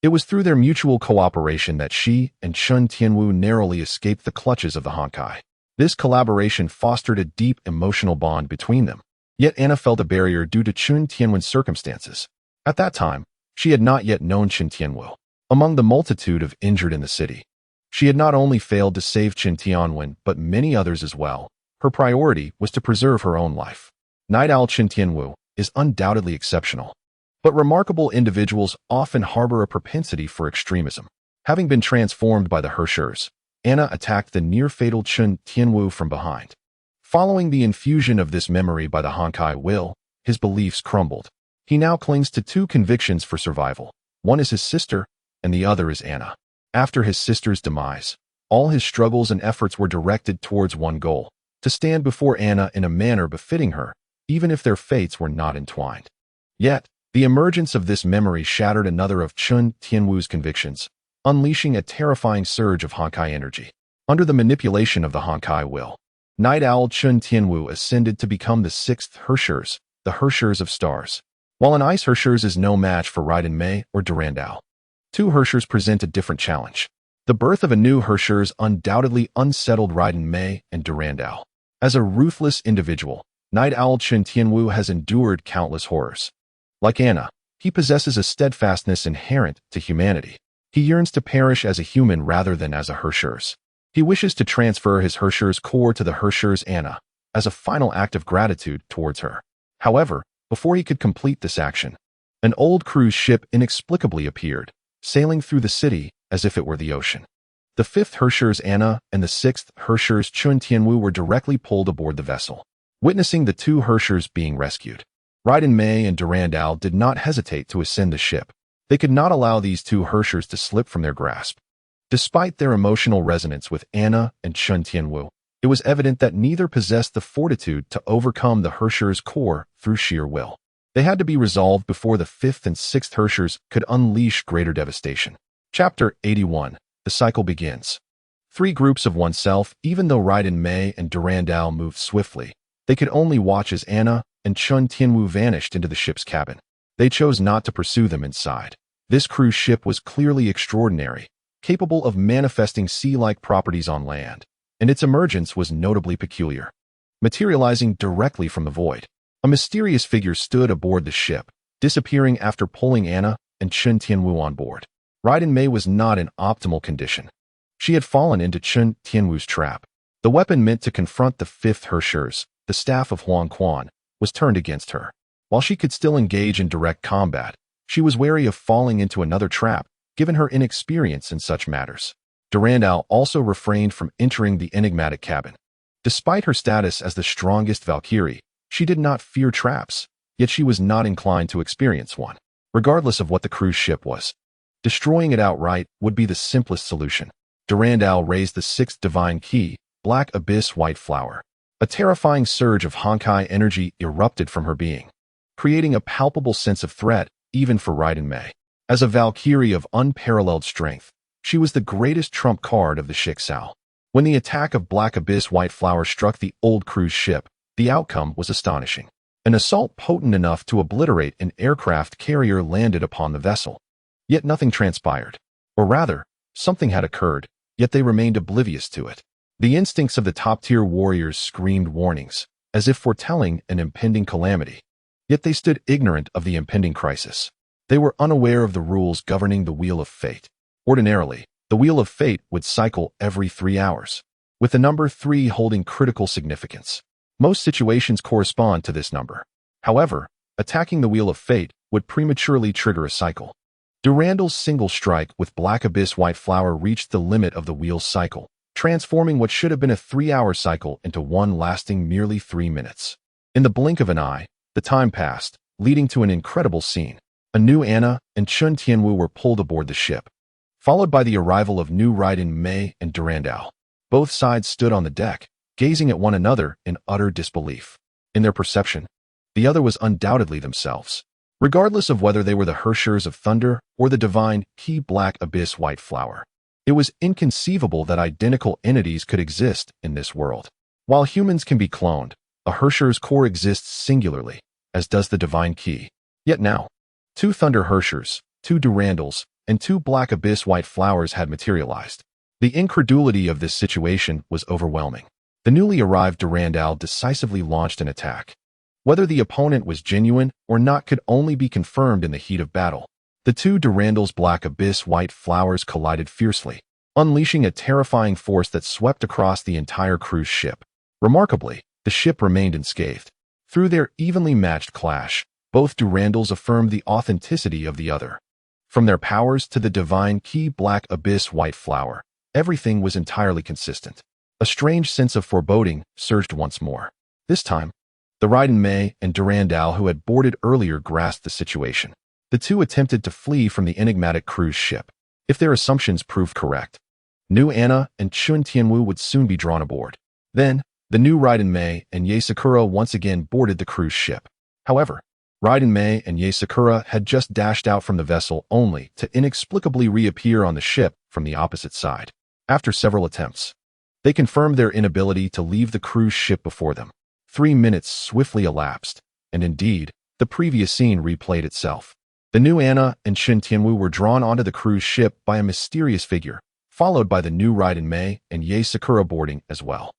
It was through their mutual cooperation that she and Chen Tianwu narrowly escaped the clutches of the Honkai. This collaboration fostered a deep emotional bond between them. Yet Anna felt a barrier due to Chen Tianwen's circumstances. At that time, she had not yet known Chen Tianwu. Among the multitude of injured in the city, she had not only failed to save Chen Tianwen but many others as well. Her priority was to preserve her own life. Night Owl Chen Tianwu is undoubtedly exceptional. But remarkable individuals often harbor a propensity for extremism. Having been transformed by the Herschers, Anna attacked the near-fatal Chen Tianwu from behind. Following the infusion of this memory by the Honkai will, his beliefs crumbled. He now clings to 2 convictions for survival. One is his sister, and the other is Anna. After his sister's demise, all his struggles and efforts were directed towards one goal: to stand before Anna in a manner befitting her, even if their fates were not entwined. Yet, the emergence of this memory shattered another of Chen Tianwu's convictions, unleashing a terrifying surge of Honkai energy. Under the manipulation of the Honkai will, Night Owl Chen Tianwu ascended to become the 6th Herschers, the Herschers of Stars. While an Ice Herschers is no match for Raiden Mei or Durandal, 2 Herschers present a different challenge. The birth of a new Herschers undoubtedly unsettled Raiden Mei and Durandal. As a ruthless individual, Night Owl Chen Tianwu has endured countless horrors. Like Anna, he possesses a steadfastness inherent to humanity. He yearns to perish as a human rather than as a Herschers. He wishes to transfer his Herschers core to the Herschers Anna, as a final act of gratitude towards her. However, before he could complete this action, an old cruise ship inexplicably appeared, sailing through the city as if it were the ocean. The 5th Herschers Anna and the 6th Herschers Chen Tianwu were directly pulled aboard the vessel. Witnessing the 2 Herschers being rescued, Raiden Mei and Durandal did not hesitate to ascend the ship. They could not allow these 2 Herschers to slip from their grasp. Despite their emotional resonance with Anna and Chen Tianwu, it was evident that neither possessed the fortitude to overcome the Herschers' core through sheer will. They had to be resolved before the 5th and 6th Herschers could unleash greater devastation. Chapter 81. The cycle begins. 3 groups of oneself. Even though Raiden Mei and Durandal moved swiftly, they could only watch as Anna and Chen Tianwu vanished into the ship's cabin. They chose not to pursue them inside. This cruise ship was clearly extraordinary, capable of manifesting sea-like properties on land, and its emergence was notably peculiar. Materializing directly from the void, a mysterious figure stood aboard the ship, disappearing after pulling Anna and Chen Tianwu on board. Raiden Mei was not in optimal condition. She had fallen into Chen Tianwu's trap. The weapon meant to confront the 5th Herschers, the staff of Huang Quan, was turned against her. While she could still engage in direct combat, she was wary of falling into another trap, given her inexperience in such matters. Durandal also refrained from entering the enigmatic cabin. Despite her status as the strongest Valkyrie, she did not fear traps, yet she was not inclined to experience one. Regardless of what the cruise ship was, destroying it outright would be the simplest solution. Durandal raised the 6th divine key, Black Abyss White Flower. A terrifying surge of Honkai energy erupted from her being, creating a palpable sense of threat, even for Raiden Mei. As a Valkyrie of unparalleled strength, she was the greatest trump card of the Schicksal. When the attack of Black Abyss White Flower struck the old cruise ship, the outcome was astonishing. An assault potent enough to obliterate an aircraft carrier landed upon the vessel. Yet nothing transpired. Or rather, something had occurred, yet they remained oblivious to it. The instincts of the top-tier warriors screamed warnings, as if foretelling an impending calamity. Yet they stood ignorant of the impending crisis. They were unaware of the rules governing the Wheel of Fate. Ordinarily, the Wheel of Fate would cycle every 3 hours, with the number 3 holding critical significance. Most situations correspond to this number. However, attacking the Wheel of Fate would prematurely trigger a cycle. Durandal's single strike with Black Abyss White Flower reached the limit of the wheel's cycle, transforming what should have been a 3-hour cycle into one lasting merely 3 minutes. In the blink of an eye, the time passed, leading to an incredible scene. A new Anna and Chen Tianwu were pulled aboard the ship, followed by the arrival of new Raiden Mei and Durandal. Both sides stood on the deck, gazing at one another in utter disbelief. In their perception, the other was undoubtedly themselves. Regardless of whether they were the Hershers of Thunder or the divine Key Black Abyss White Flower, it was inconceivable that identical entities could exist in this world. While humans can be cloned, a Hersher's core exists singularly, as does the divine key. Yet now, 2 Thunder Hershers, 2 Durandals, and 2 Black Abyss White Flowers had materialized. The incredulity of this situation was overwhelming. The newly arrived Durandal decisively launched an attack. Whether the opponent was genuine or not could only be confirmed in the heat of battle. The 2 Durandal's Black Abyss White Flowers collided fiercely, unleashing a terrifying force that swept across the entire cruise ship. Remarkably, the ship remained unscathed. Through their evenly matched clash, both Durandals affirmed the authenticity of the other. From their powers to the divine Key Black Abyss White Flower, everything was entirely consistent. A strange sense of foreboding surged once more. This time, the Raiden Mei and Durandal who had boarded earlier grasped the situation. The 2 attempted to flee from the enigmatic cruise ship. If their assumptions proved correct, New Anna and Chun Tianwu would soon be drawn aboard. Then, the new Raiden Mei and Yae Sakura once again boarded the cruise ship. However, Raiden Mei and Yae Sakura had just dashed out from the vessel only to inexplicably reappear on the ship from the opposite side. After several attempts, they confirmed their inability to leave the cruise ship before them. 3 minutes swiftly elapsed, and indeed, the previous scene replayed itself. The new Anna and Shin Tianwu were drawn onto the cruise ship by a mysterious figure, followed by the new Raiden Mei and Yae Sakura boarding as well.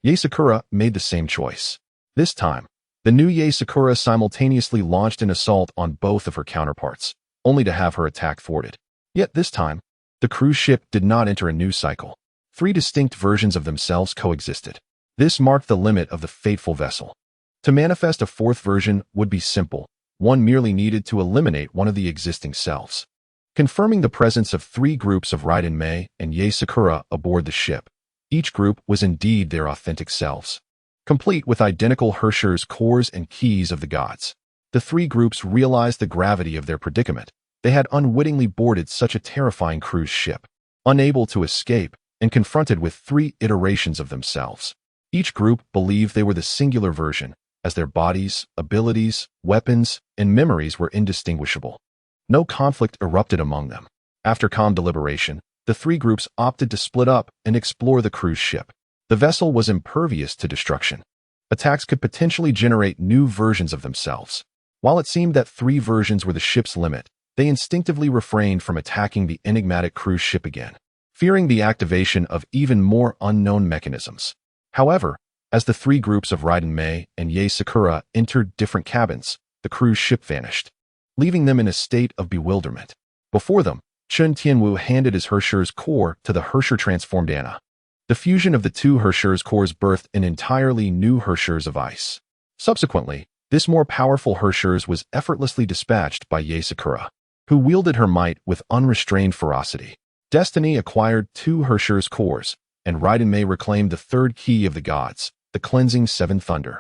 Yae Sakura made the same choice. This time, the new Yae Sakura simultaneously launched an assault on both of her counterparts, only to have her attack thwarted. Yet this time, the cruise ship did not enter a news cycle. 3 distinct versions of themselves coexisted. This marked the limit of the fateful vessel. To manifest a 4th version would be simple. One merely needed to eliminate one of the existing selves. Confirming the presence of 3 groups of Raiden Mei and Yae Sakura aboard the ship, each group was indeed their authentic selves, complete with identical Hershers' cores and keys of the gods. The 3 groups realized the gravity of their predicament. They had unwittingly boarded such a terrifying cruise ship, unable to escape, and confronted with 3 iterations of themselves. Each group believed they were the singular version, as their bodies, abilities, weapons, and memories were indistinguishable. No conflict erupted among them. After calm deliberation, the 3 groups opted to split up and explore the cruise ship. The vessel was impervious to destruction. Attacks could potentially generate new versions of themselves. While it seemed that 3 versions were the ship's limit, they instinctively refrained from attacking the enigmatic cruise ship again, fearing the activation of even more unknown mechanisms. However, as the 3 groups of Raiden Mei and Yae Sakura entered different cabins, the cruise ship vanished, leaving them in a state of bewilderment. Before them, Chun Tianwu handed his Hersher's core to the Hersher-transformed Anna. The fusion of the 2 Hersher's cores birthed an entirely new Hersher's of ice. Subsequently, this more powerful Hersher's was effortlessly dispatched by Yae Sakura, who wielded her might with unrestrained ferocity. Destiny acquired 2 Hersher's cores, and Raiden Mei reclaimed the 3rd key of the gods, the cleansing 7 Thunder,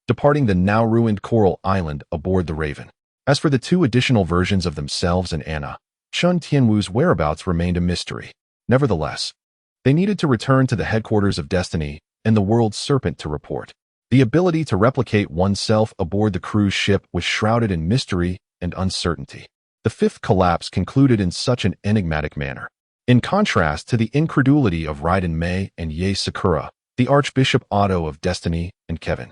departing the now-ruined Coral Island aboard the Raven. As for the 2 additional versions of themselves and Anna, Chun Tianwu's whereabouts remained a mystery. Nevertheless, they needed to return to the headquarters of Destiny and the World Serpent to report. The ability to replicate oneself aboard the cruise ship was shrouded in mystery and uncertainty. The 5th collapse concluded in such an enigmatic manner. In contrast to the incredulity of Raiden Mei and Yae Sakura, the Archbishop Otto of Destiny and Kevin,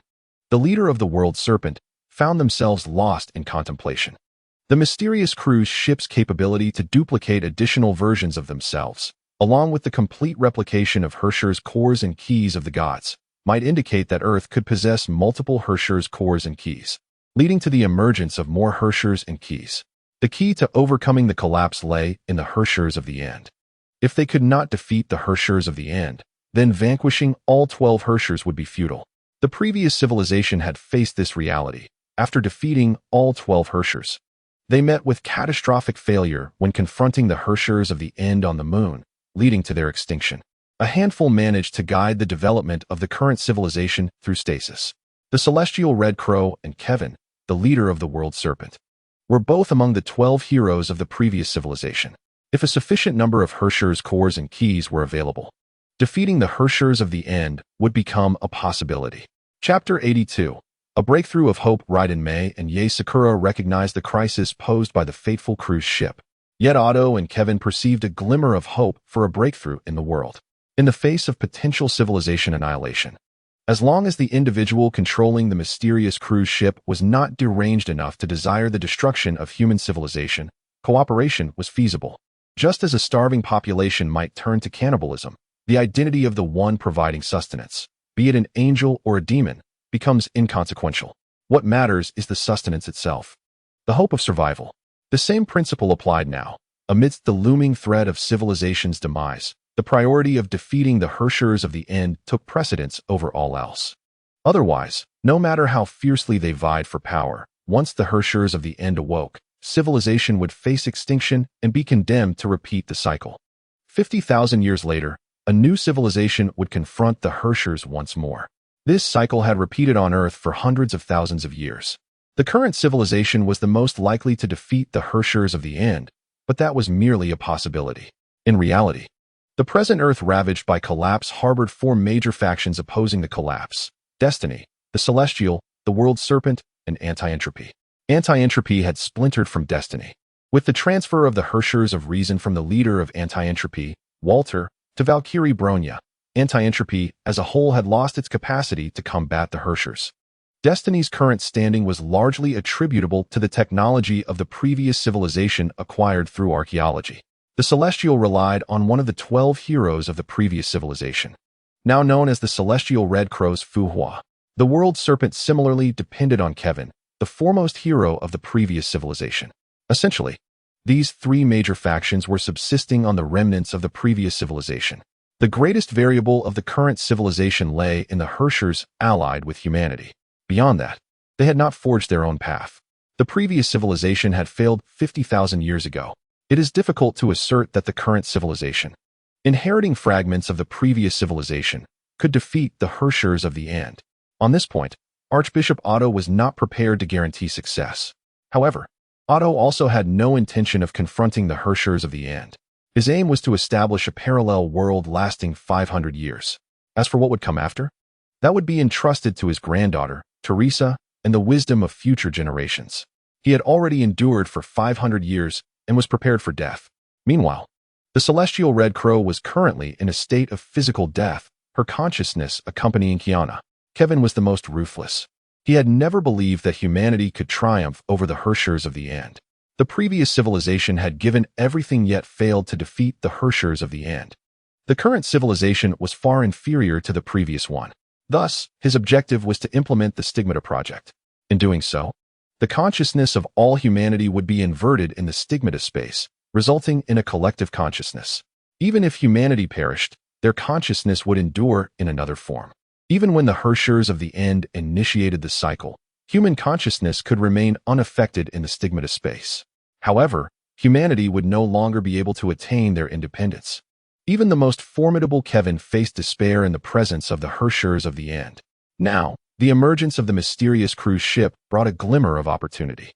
the leader of the World Serpent, found themselves lost in contemplation. The mysterious cruise ship's capability to duplicate additional versions of themselves, along with the complete replication of Hersher's cores and keys of the gods, might indicate that Earth could possess multiple Hersher's cores and keys, leading to the emergence of more Hershers and keys. The key to overcoming the collapse lay in the Hershers of the End. If they could not defeat the Hershers of the End, then vanquishing all 12 Hershers would be futile. The previous civilization had faced this reality. After defeating all 12 Hershers, they met with catastrophic failure when confronting the Hershers of the End on the moon, leading to their extinction. A handful managed to guide the development of the current civilization through stasis. The Celestial Red Crow and Kevin, the leader of the World Serpent, were both among the 12 heroes of the previous civilization. If a sufficient number of Hersher's cores and keys were available, defeating the Herschers of the End would become a possibility. Chapter 82. A breakthrough of hope. Raiden Mei and Yae Sakura recognized the crisis posed by the fateful cruise ship. Yet Otto and Kevin perceived a glimmer of hope for a breakthrough in the world, in the face of potential civilization annihilation. As long as the individual controlling the mysterious cruise ship was not deranged enough to desire the destruction of human civilization, cooperation was feasible. Just as a starving population might turn to cannibalism, the identity of the one providing sustenance, be it an angel or a demon, becomes inconsequential. What matters is the sustenance itself, the hope of survival. The same principle applied now. Amidst the looming threat of civilization's demise, the priority of defeating the Herschers of the End took precedence over all else. Otherwise, no matter how fiercely they vied for power, once the Herschers of the End awoke, civilization would face extinction and be condemned to repeat the cycle. 50,000 years later, a new civilization would confront the Herschers once more. This cycle had repeated on Earth for hundreds of thousands of years. The current civilization was the most likely to defeat the Herschers of the End, but that was merely a possibility. In reality, the present Earth ravaged by collapse harbored four major factions opposing the collapse: Destiny, the Celestial, the World Serpent, and Anti-Entropy. Anti-Entropy had splintered from Destiny. With the transfer of the Herschers of Reason from the leader of Anti-Entropy, Walter, to Valkyrie Bronya, Anti-Entropy as a whole had lost its capacity to combat the Herschers. Destiny's current standing was largely attributable to the technology of the previous civilization acquired through archaeology. The Celestial relied on one of the 12 heroes of the previous civilization, now known as the Celestial Red Crow's Fuhua. The World Serpent similarly depended on Kevin, the foremost hero of the previous civilization. Essentially, these three major factions were subsisting on the remnants of the previous civilization. The greatest variable of the current civilization lay in the Herschers allied with humanity. Beyond that, they had not forged their own path. The previous civilization had failed 50,000 years ago. It is difficult to assert that the current civilization, inheriting fragments of the previous civilization, could defeat the Herschers of the End. On this point, Archbishop Otto was not prepared to guarantee success. However, Otto also had no intention of confronting the Herschers of the End. His aim was to establish a parallel world lasting 500 years. As for what would come after, that would be entrusted to his granddaughter, Teresa, and the wisdom of future generations. He had already endured for 500 years and was prepared for death. Meanwhile, the Celestial Red Crow was currently in a state of physical death, her consciousness accompanying Kiana. Kevin was the most ruthless. He had never believed that humanity could triumph over the Herschers of the End. The previous civilization had given everything yet failed to defeat the Herschers of the End. The current civilization was far inferior to the previous one. Thus, his objective was to implement the Stigmata Project. In doing so, the consciousness of all humanity would be inverted in the Stigmata space, resulting in a collective consciousness. Even if humanity perished, their consciousness would endure in another form. Even when the Herschers of the End initiated the cycle, human consciousness could remain unaffected in the Stigmata space. However, humanity would no longer be able to attain their independence. Even the most formidable Kevin faced despair in the presence of the Herschers of the End. Now, the emergence of the mysterious cruise ship brought a glimmer of opportunity.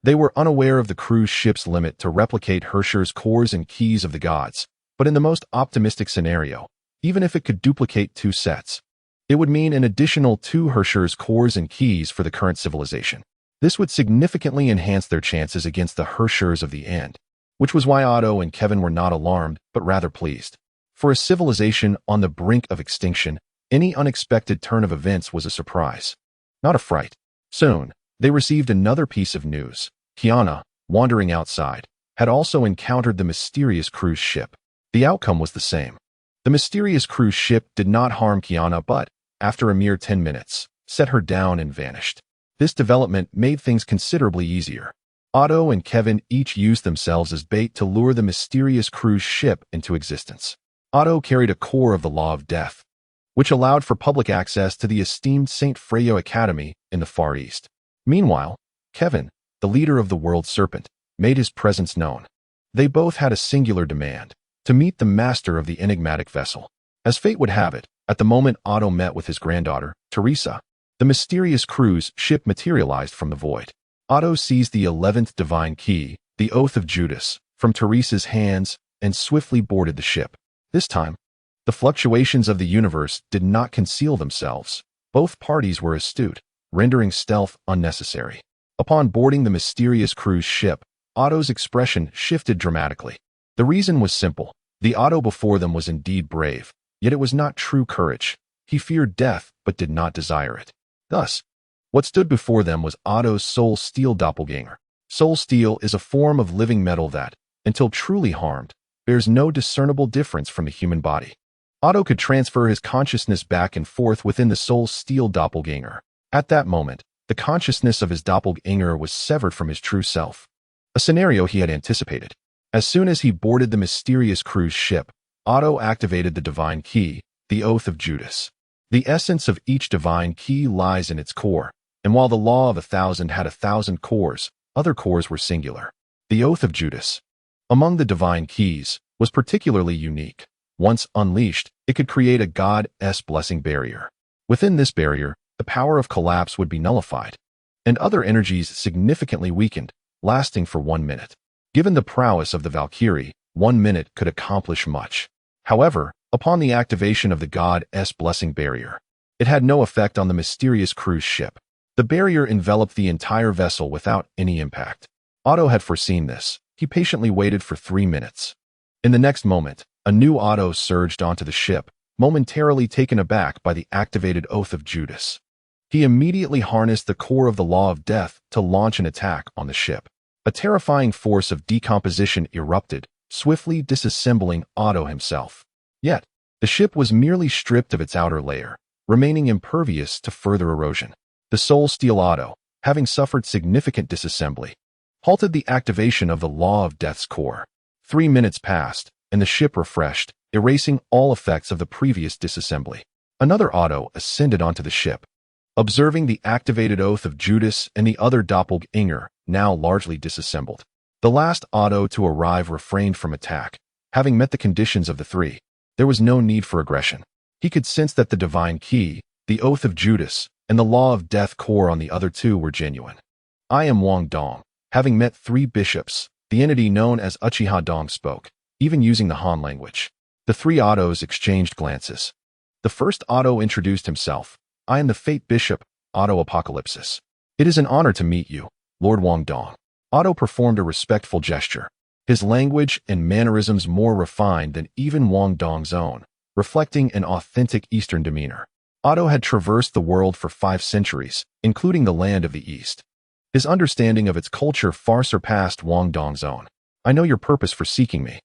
They were unaware of the cruise ship's limit to replicate Herscher's cores and keys of the gods, but in the most optimistic scenario, even if it could duplicate 2 sets, it would mean an additional 2 Herscher's cores and keys for the current civilization. This would significantly enhance their chances against the Herschers of the End, which was why Otto and Kevin were not alarmed, but rather pleased. For a civilization on the brink of extinction, any unexpected turn of events was a surprise, not a fright. Soon, they received another piece of news. Kiana, wandering outside, had also encountered the mysterious cruise ship. The outcome was the same. The mysterious cruise ship did not harm Kiana, but, after a mere 10 minutes, set her down and vanished. This development made things considerably easier. Otto and Kevin each used themselves as bait to lure the mysterious cruise ship into existence. Otto carried a core of the Law of Death, which allowed for public access to the esteemed St. Freyo Academy in the Far East. Meanwhile, Kevin, the leader of the World Serpent, made his presence known. They both had a singular demand: to meet the master of the enigmatic vessel. As fate would have it, at the moment Otto met with his granddaughter, Teresa, the mysterious cruise ship materialized from the void. Otto seized the 11th divine key, the Oath of Judas, from Teresa's hands and swiftly boarded the ship. This time, The fluctuations of the universe did not conceal themselves. Both parties were astute, rendering stealth unnecessary. Upon boarding the mysterious cruise ship, Otto's expression shifted dramatically. The reason was simple. The Otto before them was indeed brave, yet it was not true courage. He feared death, but did not desire it. Thus, what stood before them was Otto's soul steel doppelganger. Soul steel is a form of living metal that, until truly harmed, bears no discernible difference from the human body. Otto could transfer his consciousness back and forth within the soul steel doppelganger. At that moment, the consciousness of his doppelganger was severed from his true self, a scenario he had anticipated. As soon as he boarded the mysterious cruise ship, Otto activated the divine key, the Oath of Judas. The essence of each divine key lies in its core, and while the law of 1,000 had 1,000 cores, other cores were singular. The Oath of Judas, among the divine keys, was particularly unique. Once unleashed, it could create a god's blessing barrier. Within this barrier, the power of collapse would be nullified, and other energies significantly weakened, lasting for 1 minute. Given the prowess of the Valkyrie, 1 minute could accomplish much. However, upon the activation of the god's blessing barrier, it had no effect on the mysterious cruise ship. The barrier enveloped the entire vessel without any impact. Otto had foreseen this. He patiently waited for 3 minutes. In the next moment, a new Otto surged onto the ship, momentarily taken aback by the activated Oath of Judas. He immediately harnessed the core of the law of death to launch an attack on the ship. A terrifying force of decomposition erupted, swiftly disassembling Otto himself. Yet, the ship was merely stripped of its outer layer, remaining impervious to further erosion. The Soul Steel Otto, having suffered significant disassembly, halted the activation of the law of death's core. 3 minutes passed, and the ship refreshed, erasing all effects of the previous disassembly. Another Otto ascended onto the ship. Observing the activated Oath of Judas and the other doppelganger, now largely disassembled. The last Otto to arrive refrained from attack. Having met the conditions of the three, there was no need for aggression. He could sense that the divine key, the Oath of Judas, and the law of death core on the other two were genuine. I am Wang Dong. Having met 3 bishops, the entity known as Uchiha Dong spoke, even using the Han language. The 3 Ottos exchanged glances. The first Otto introduced himself. I am the Fate Bishop, Otto Apocalypsis. It is an honor to meet you, Lord Wang Dong. Otto performed a respectful gesture, his language and mannerisms more refined than even Wang Dong's own, reflecting an authentic Eastern demeanor. Otto had traversed the world for 5 centuries, including the land of the East. His understanding of its culture far surpassed Wang Dong's own. I know your purpose for seeking me,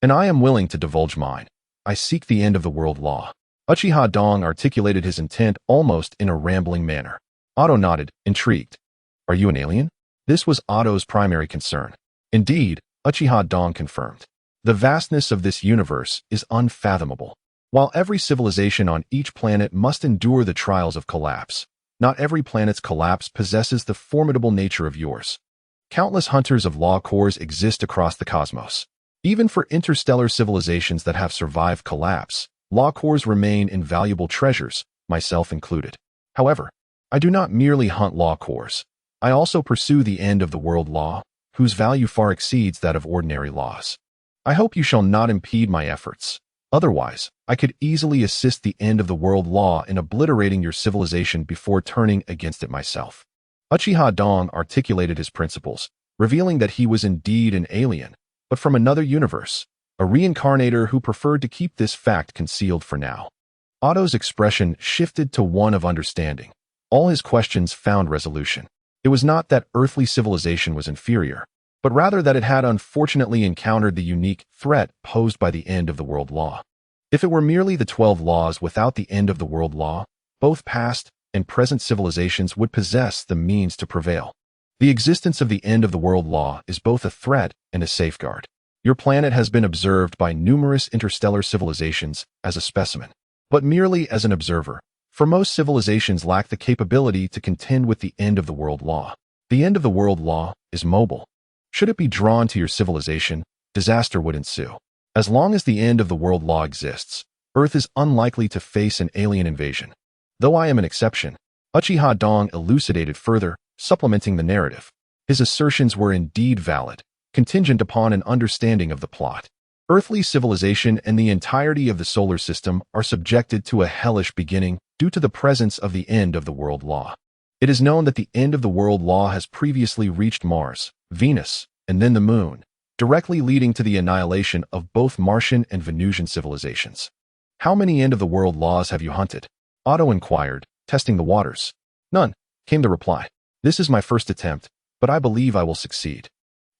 and I am willing to divulge mine. I seek the end of the world law. Uchiha Dong articulated his intent almost in a rambling manner. Otto nodded, intrigued. Are you an alien? This was Otto's primary concern. Indeed, Uchiha Dong confirmed. The vastness of this universe is unfathomable. While every civilization on each planet must endure the trials of collapse, not every planet's collapse possesses the formidable nature of yours. Countless hunters of law cores exist across the cosmos. Even for interstellar civilizations that have survived collapse, law cores remain invaluable treasures, myself included. However, I do not merely hunt law cores. I also pursue the end of the world law, whose value far exceeds that of ordinary laws. I hope you shall not impede my efforts. Otherwise, I could easily assist the end of the world law in obliterating your civilization before turning against it myself. Uchiha Dong articulated his principles, revealing that he was indeed an alien, but from another universe, a reincarnator who preferred to keep this fact concealed for now. Otto's expression shifted to one of understanding. All his questions found resolution. It was not that earthly civilization was inferior, but rather that it had unfortunately encountered the unique threat posed by the end of the world law. If it were merely the 12 laws without the end of the world law, both past and present civilizations would possess the means to prevail. The existence of the end of the world law is both a threat and a safeguard. Your planet has been observed by numerous interstellar civilizations as a specimen, but merely as an observer, for most civilizations lack the capability to contend with the end of the world law. The end of the world law is mobile. Should it be drawn to your civilization, disaster would ensue. As long as the end of the world law exists, Earth is unlikely to face an alien invasion. Though I am an exception, Uchiha Dong elucidated further, supplementing the narrative. His assertions were indeed valid, contingent upon an understanding of the plot. Earthly civilization and the entirety of the solar system are subjected to a hellish beginning due to the presence of the end of the world law. It is known that the end of the world law has previously reached Mars, Venus, and then the Moon, directly leading to the annihilation of both Martian and Venusian civilizations. How many end of the world laws have you hunted? Otto inquired, testing the waters. None, came the reply. This is my first attempt, but I believe I will succeed.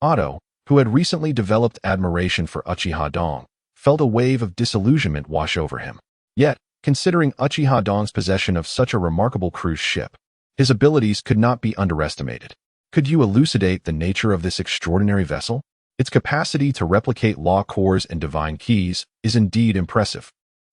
Otto, who had recently developed admiration for Uchiha Dong, felt a wave of disillusionment wash over him. Yet, considering Uchiha Dong's possession of such a remarkable cruise ship, his abilities could not be underestimated. Could you elucidate the nature of this extraordinary vessel? Its capacity to replicate law cores and divine keys is indeed impressive.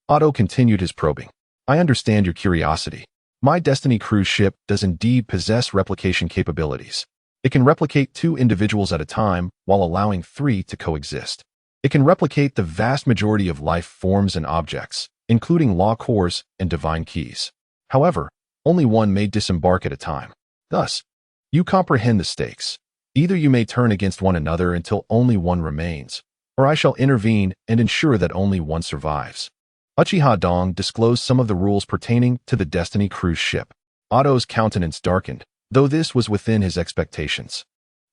Otto continued his probing. I understand your curiosity. My Destiny cruise ship does indeed possess replication capabilities. It can replicate 2 individuals at a time while allowing 3 to coexist. It can replicate the vast majority of life forms and objects, including law cores and divine keys. However, only one may disembark at a time. Thus, you comprehend the stakes. Either you may turn against one another until only one remains, or I shall intervene and ensure that only one survives. Uchiha Dong disclosed some of the rules pertaining to the Destiny cruise ship. Otto's countenance darkened, though this was within his expectations.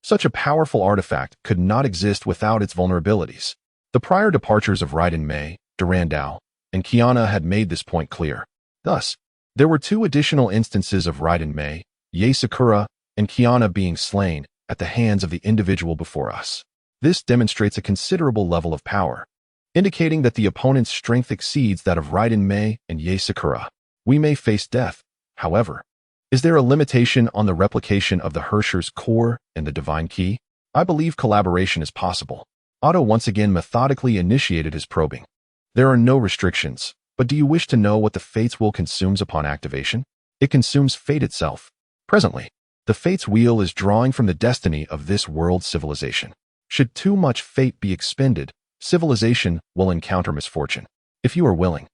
Such a powerful artifact could not exist without its vulnerabilities. The prior departures of Raiden Mei, Durandal, and Kiana had made this point clear. Thus, there were 2 additional instances of Raiden Mei, Yae Sakura, and Kiana being slain at the hands of the individual before us. This demonstrates a considerable level of power, indicating that the opponent's strength exceeds that of Raiden Mei and Yae Sakura. We may face death, however. Is there a limitation on the replication of the Hersher's core and the divine key? I believe collaboration is possible. Otto once again methodically initiated his probing. There are no restrictions, but do you wish to know what the Fates Wheel consumes upon activation? It consumes fate itself. Presently, the Fates Wheel is drawing from the destiny of this world's civilization. Should too much fate be expended, civilization will encounter misfortune. If you are willing,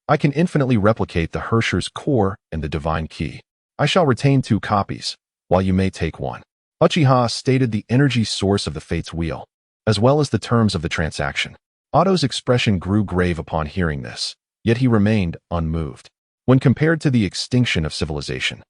I can infinitely replicate the Hersher's core and the divine key. I shall retain 2 copies, while you may take one. Uchiha stated the energy source of the Fates Wheel, as well as the terms of the transaction. Otto's expression grew grave upon hearing this, yet he remained unmoved. When compared to the extinction of civilization,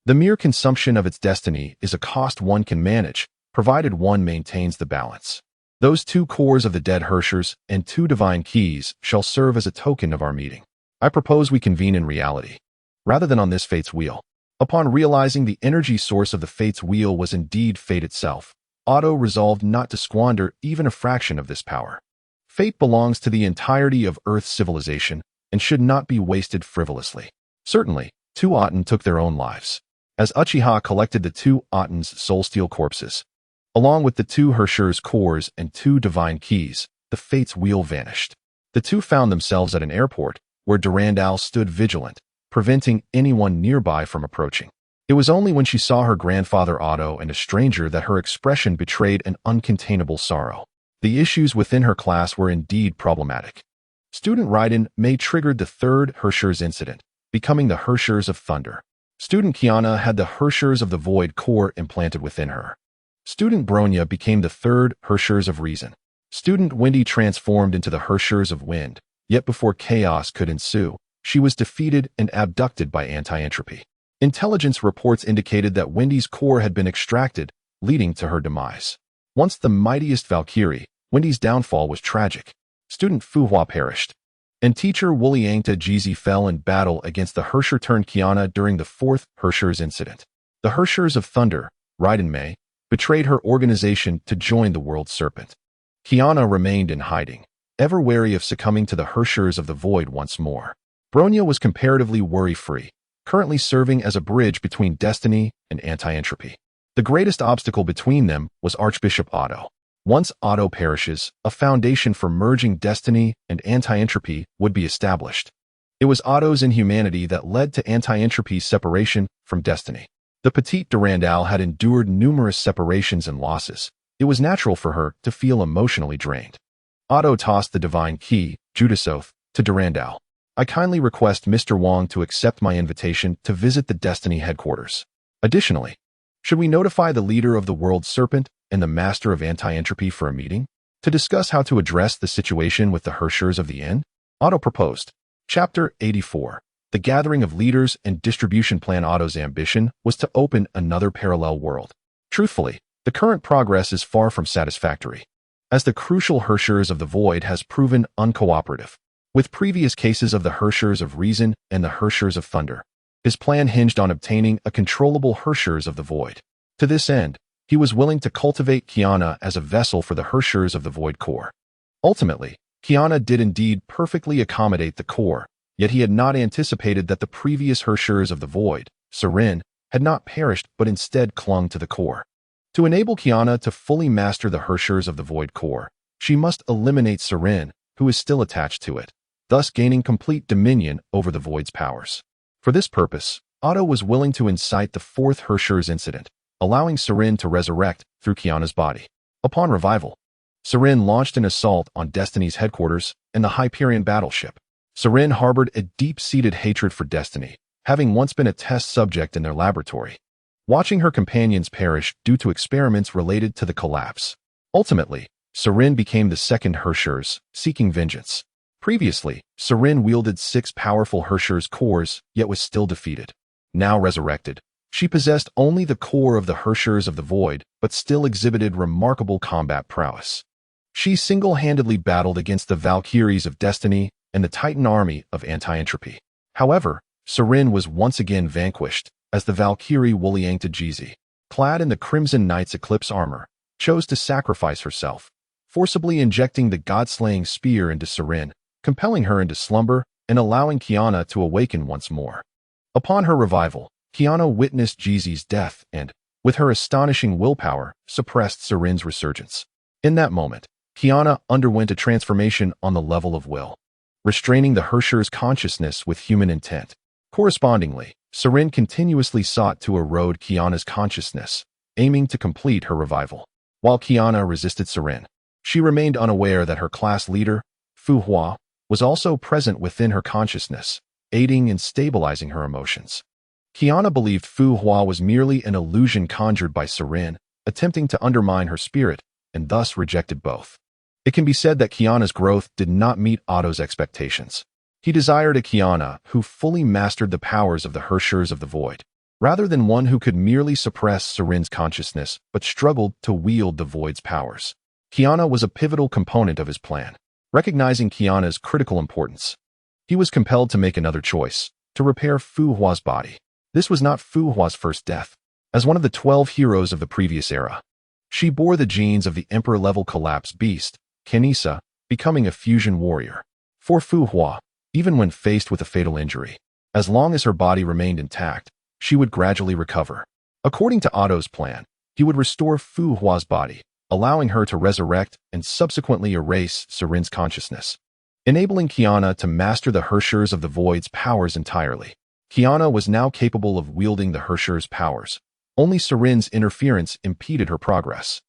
the mere consumption of its destiny is a cost one can manage, provided one maintains the balance. Those 2 cores of the dead Hershers and 2 divine keys shall serve as a token of our meeting. I propose we convene in reality, rather than on this Fates Wheel. Upon realizing the energy source of the Fates Wheel was indeed fate itself, Otto resolved not to squander even a fraction of this power. Fate belongs to the entirety of Earth's civilization and should not be wasted frivolously. Certainly, 2 Aten took their own lives. As Uchiha collected the 2 Aten's soul-steel corpses, along with the 2 Hersher's cores and 2 divine keys, the Fates Wheel vanished. The 2 found themselves at an airport, where Durandal stood vigilant, preventing anyone nearby from approaching. It was only when she saw her grandfather Otto and a stranger that her expression betrayed an uncontainable sorrow. The issues within her class were indeed problematic. Student Raiden Mei triggered the 3rd Hersher's incident, becoming the Hershers of Thunder. Student Kiana had the Hershers of the Void core implanted within her. Student Bronya became the 3rd Hershers of Reason. Student Wendy transformed into the Hershers of Wind, yet before chaos could ensue, she was defeated and abducted by anti-entropy. Intelligence reports indicated that Wendy's core had been extracted, leading to her demise. Once the mightiest Valkyrie, Wendy's downfall was tragic. Student Fuhua perished, and teacher Wuliangta Jeezy fell in battle against the Hersher-turned-Kiana during the 4th Hersher's incident. The Hershers of Thunder, Raiden Mei, betrayed her organization to join the World Serpent. Kiana remained in hiding, ever wary of succumbing to the Hershers of the Void once more. Bronya was comparatively worry-free, currently serving as a bridge between destiny and anti-entropy. The greatest obstacle between them was Archbishop Otto. Once Otto perishes, a foundation for merging destiny and anti-entropy would be established. It was Otto's inhumanity that led to anti-entropy's separation from destiny. The petite Durandal had endured numerous separations and losses. It was natural for her to feel emotionally drained. Otto tossed the divine key, Judas Oath, to Durandal. I kindly request Mr. Wong to accept my invitation to visit the Destiny headquarters. Additionally, should we notify the leader of the World Serpent and the Master of Anti-Entropy for a meeting? To discuss how to address the situation with the Herschers of the End, Otto proposed. Chapter 84. The Gathering of Leaders and Distribution Plan. Otto's ambition was to open another parallel world. Truthfully, the current progress is far from satisfactory, as the crucial Herschers of the Void has proven uncooperative. With previous cases of the Herschers of Reason and the Herschers of Thunder, his plan hinged on obtaining a controllable Herschers of the Void. To this end, he was willing to cultivate Kiana as a vessel for the Herschers of the Void core. Ultimately, Kiana did indeed perfectly accommodate the core, yet he had not anticipated that the previous Herschers of the Void, Sirin, had not perished but instead clung to the core. To enable Kiana to fully master the Herschers of the Void core, she must eliminate Sirin, who is still attached to it, thus gaining complete dominion over the Void's powers. For this purpose, Otto was willing to incite the fourth Herschers incident, allowing Sirin to resurrect through Kiana's body. Upon revival, Sirin launched an assault on Destiny's headquarters and the Hyperion battleship. Sirin harbored a deep-seated hatred for Destiny, having once been a test subject in their laboratory, watching her companions perish due to experiments related to the collapse. Ultimately, Sirin became the second Herschers, seeking vengeance. Previously, Sirin wielded 6 powerful Herschers cores, yet was still defeated. Now resurrected, she possessed only the core of the Herschers of the Void, but still exhibited remarkable combat prowess. She single-handedly battled against the Valkyries of Destiny and the Titan army of Anti-Entropy. However, Sirin was once again vanquished, as the Valkyrie Wuliangtajizi, clad in the Crimson Knight's Eclipse armor, chose to sacrifice herself, forcibly injecting the god-slaying spear into Sirin, compelling her into slumber and allowing Kiana to awaken once more. Upon her revival, Kiana witnessed Jizi's death and, with her astonishing willpower, suppressed Sirin's resurgence. In that moment, Kiana underwent a transformation on the level of will, restraining the Herscher's consciousness with human intent. Correspondingly, Sirin continuously sought to erode Kiana's consciousness, aiming to complete her revival. While Kiana resisted Sirin, she remained unaware that her class leader, Fu Hua, was also present within her consciousness, aiding in stabilizing her emotions. Kiana believed Fu Hua was merely an illusion conjured by Sirin, attempting to undermine her spirit, and thus rejected both. It can be said that Kiana's growth did not meet Otto's expectations. He desired a Kiana who fully mastered the powers of the Herschers of the Void, rather than one who could merely suppress Sirin's consciousness but struggled to wield the Void's powers. Kiana was a pivotal component of his plan. Recognizing Kiana's critical importance, he was compelled to make another choice, to repair Fu Hua's body. This was not Fu Hua's first death. As one of the 12 heroes of the previous era, she bore the genes of the Emperor-level collapse beast, Kenisa, becoming a fusion warrior. For Fu Hua, even when faced with a fatal injury, as long as her body remained intact, she would gradually recover. According to Otto's plan, he would restore Fu Hua's body, allowing her to resurrect and subsequently erase Sirin's consciousness, enabling Kiana to master the Herschers of the Void's powers entirely. Kiana was now capable of wielding the Herschers' powers. Only Sirin's interference impeded her progress.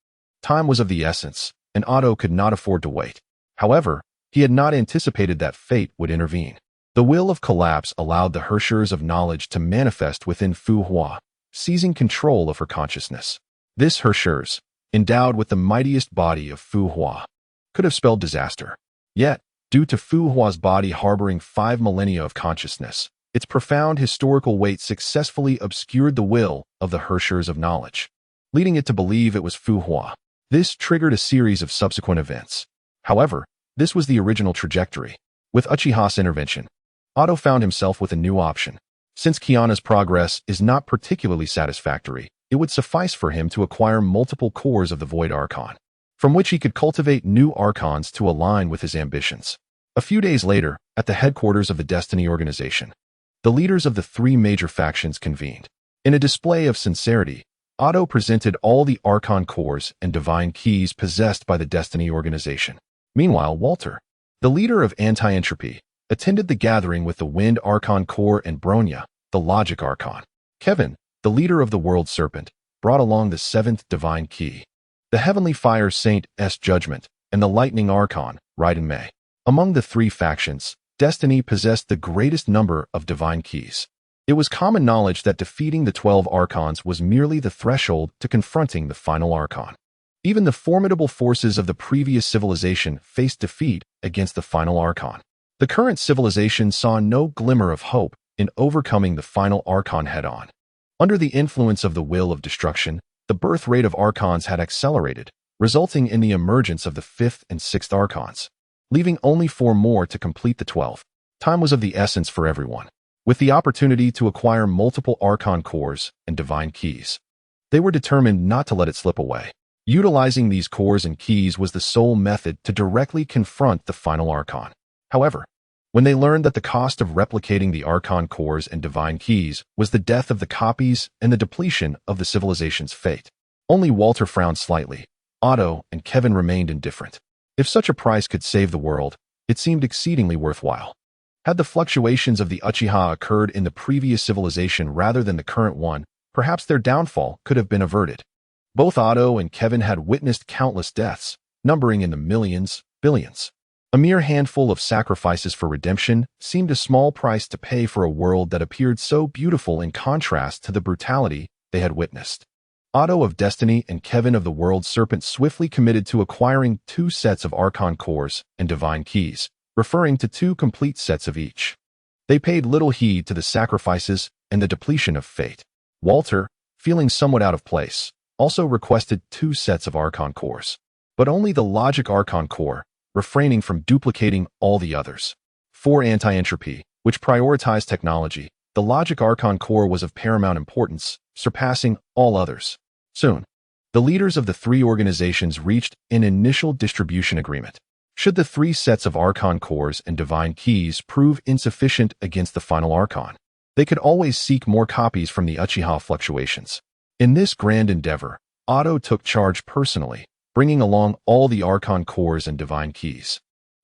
Time was of the essence, and Otto could not afford to wait. However, he had not anticipated that fate would intervene. The will of collapse allowed the Herschers of knowledge to manifest within Fu Hua, seizing control of her consciousness. This Herschers, endowed with the mightiest body of Fu Hua, could have spelled disaster. Yet, due to Fu Hua's body harboring 5 millennia of consciousness, its profound historical weight successfully obscured the will of the Herschers of knowledge, leading it to believe it was Fu Hua. This triggered a series of subsequent events. However, this was the original trajectory. With Uchiha's intervention, Otto found himself with a new option. Since Kiana's progress is not particularly satisfactory, it would suffice for him to acquire multiple cores of the Void Archon, from which he could cultivate new Archons to align with his ambitions. A few days later, at the headquarters of the Destiny organization, the leaders of the 3 major factions convened. In a display of sincerity, Otto presented all the Archon cores and divine keys possessed by the Destiny organization. Meanwhile, Walter, the leader of Anti-Entropy, attended the gathering with the Wind Archon core and Bronya, the Logic Archon. Kevin, the leader of the World Serpent, brought along the 7th divine key, the Heavenly Fire Saint's Judgment, and the Lightning Archon, Raiden Mei. Among the 3 factions, Destiny possessed the greatest number of divine keys. It was common knowledge that defeating the 12 Archons was merely the threshold to confronting the final Archon. Even the formidable forces of the previous civilization faced defeat against the final Archon. The current civilization saw no glimmer of hope in overcoming the final Archon head-on. Under the influence of the will of destruction, the birth rate of Archons had accelerated, resulting in the emergence of the 5th and 6th Archons, leaving only 4 more to complete the 12th. Time was of the essence for everyone, with the opportunity to acquire multiple Archon cores and divine keys. They were determined not to let it slip away. Utilizing these cores and keys was the sole method to directly confront the final Archon. However, when they learned that the cost of replicating the Archon cores and divine keys was the death of the copies and the depletion of the civilization's fate, only Walter frowned slightly. Otto and Kevin remained indifferent. If such a price could save the world, it seemed exceedingly worthwhile. Had the fluctuations of the Uchiha occurred in the previous civilization rather than the current one, perhaps their downfall could have been averted. Both Otto and Kevin had witnessed countless deaths, numbering in the millions, billions. A mere handful of sacrifices for redemption seemed a small price to pay for a world that appeared so beautiful in contrast to the brutality they had witnessed. Otto of Destiny and Kevin of the World Serpent swiftly committed to acquiring 2 sets of Archon cores and divine keys, referring to 2 complete sets of each. They paid little heed to the sacrifices and the depletion of fate. Walter, feeling somewhat out of place, also requested 2 sets of Archon cores, but only the logic Archon core, refraining from duplicating all the others. For anti-entropy, which prioritized technology, the logic Archon core was of paramount importance, surpassing all others. Soon, the leaders of the 3 organizations reached an initial distribution agreement. Should the 3 sets of Archon cores and divine keys prove insufficient against the final Archon, they could always seek more copies from the Uchiha fluctuations. In this grand endeavor, Otto took charge personally, bringing along all the Archon cores and divine keys,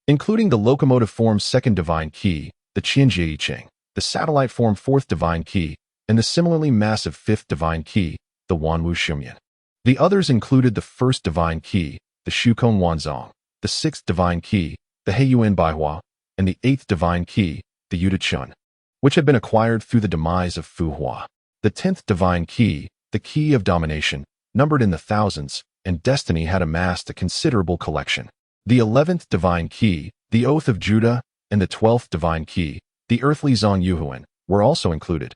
including the locomotive form's 2nd divine key, the Qianjie, the satellite form 4th divine key, and the similarly massive 5th divine key, the Wanwu Shumyan. The others included the 1st divine key, the Shukong Wanzong, the 6th divine key, the Heiyuan Baihua, and the 8th divine key, the Yuda Chun, which had been acquired through the demise of Fu Hua. The 10th divine key, the key of domination, numbered in the thousands, and Destiny had amassed a considerable collection. The 11th divine key, the Oath of Judah, and the 12th divine key, the earthly Zong Yuhuan, were also included,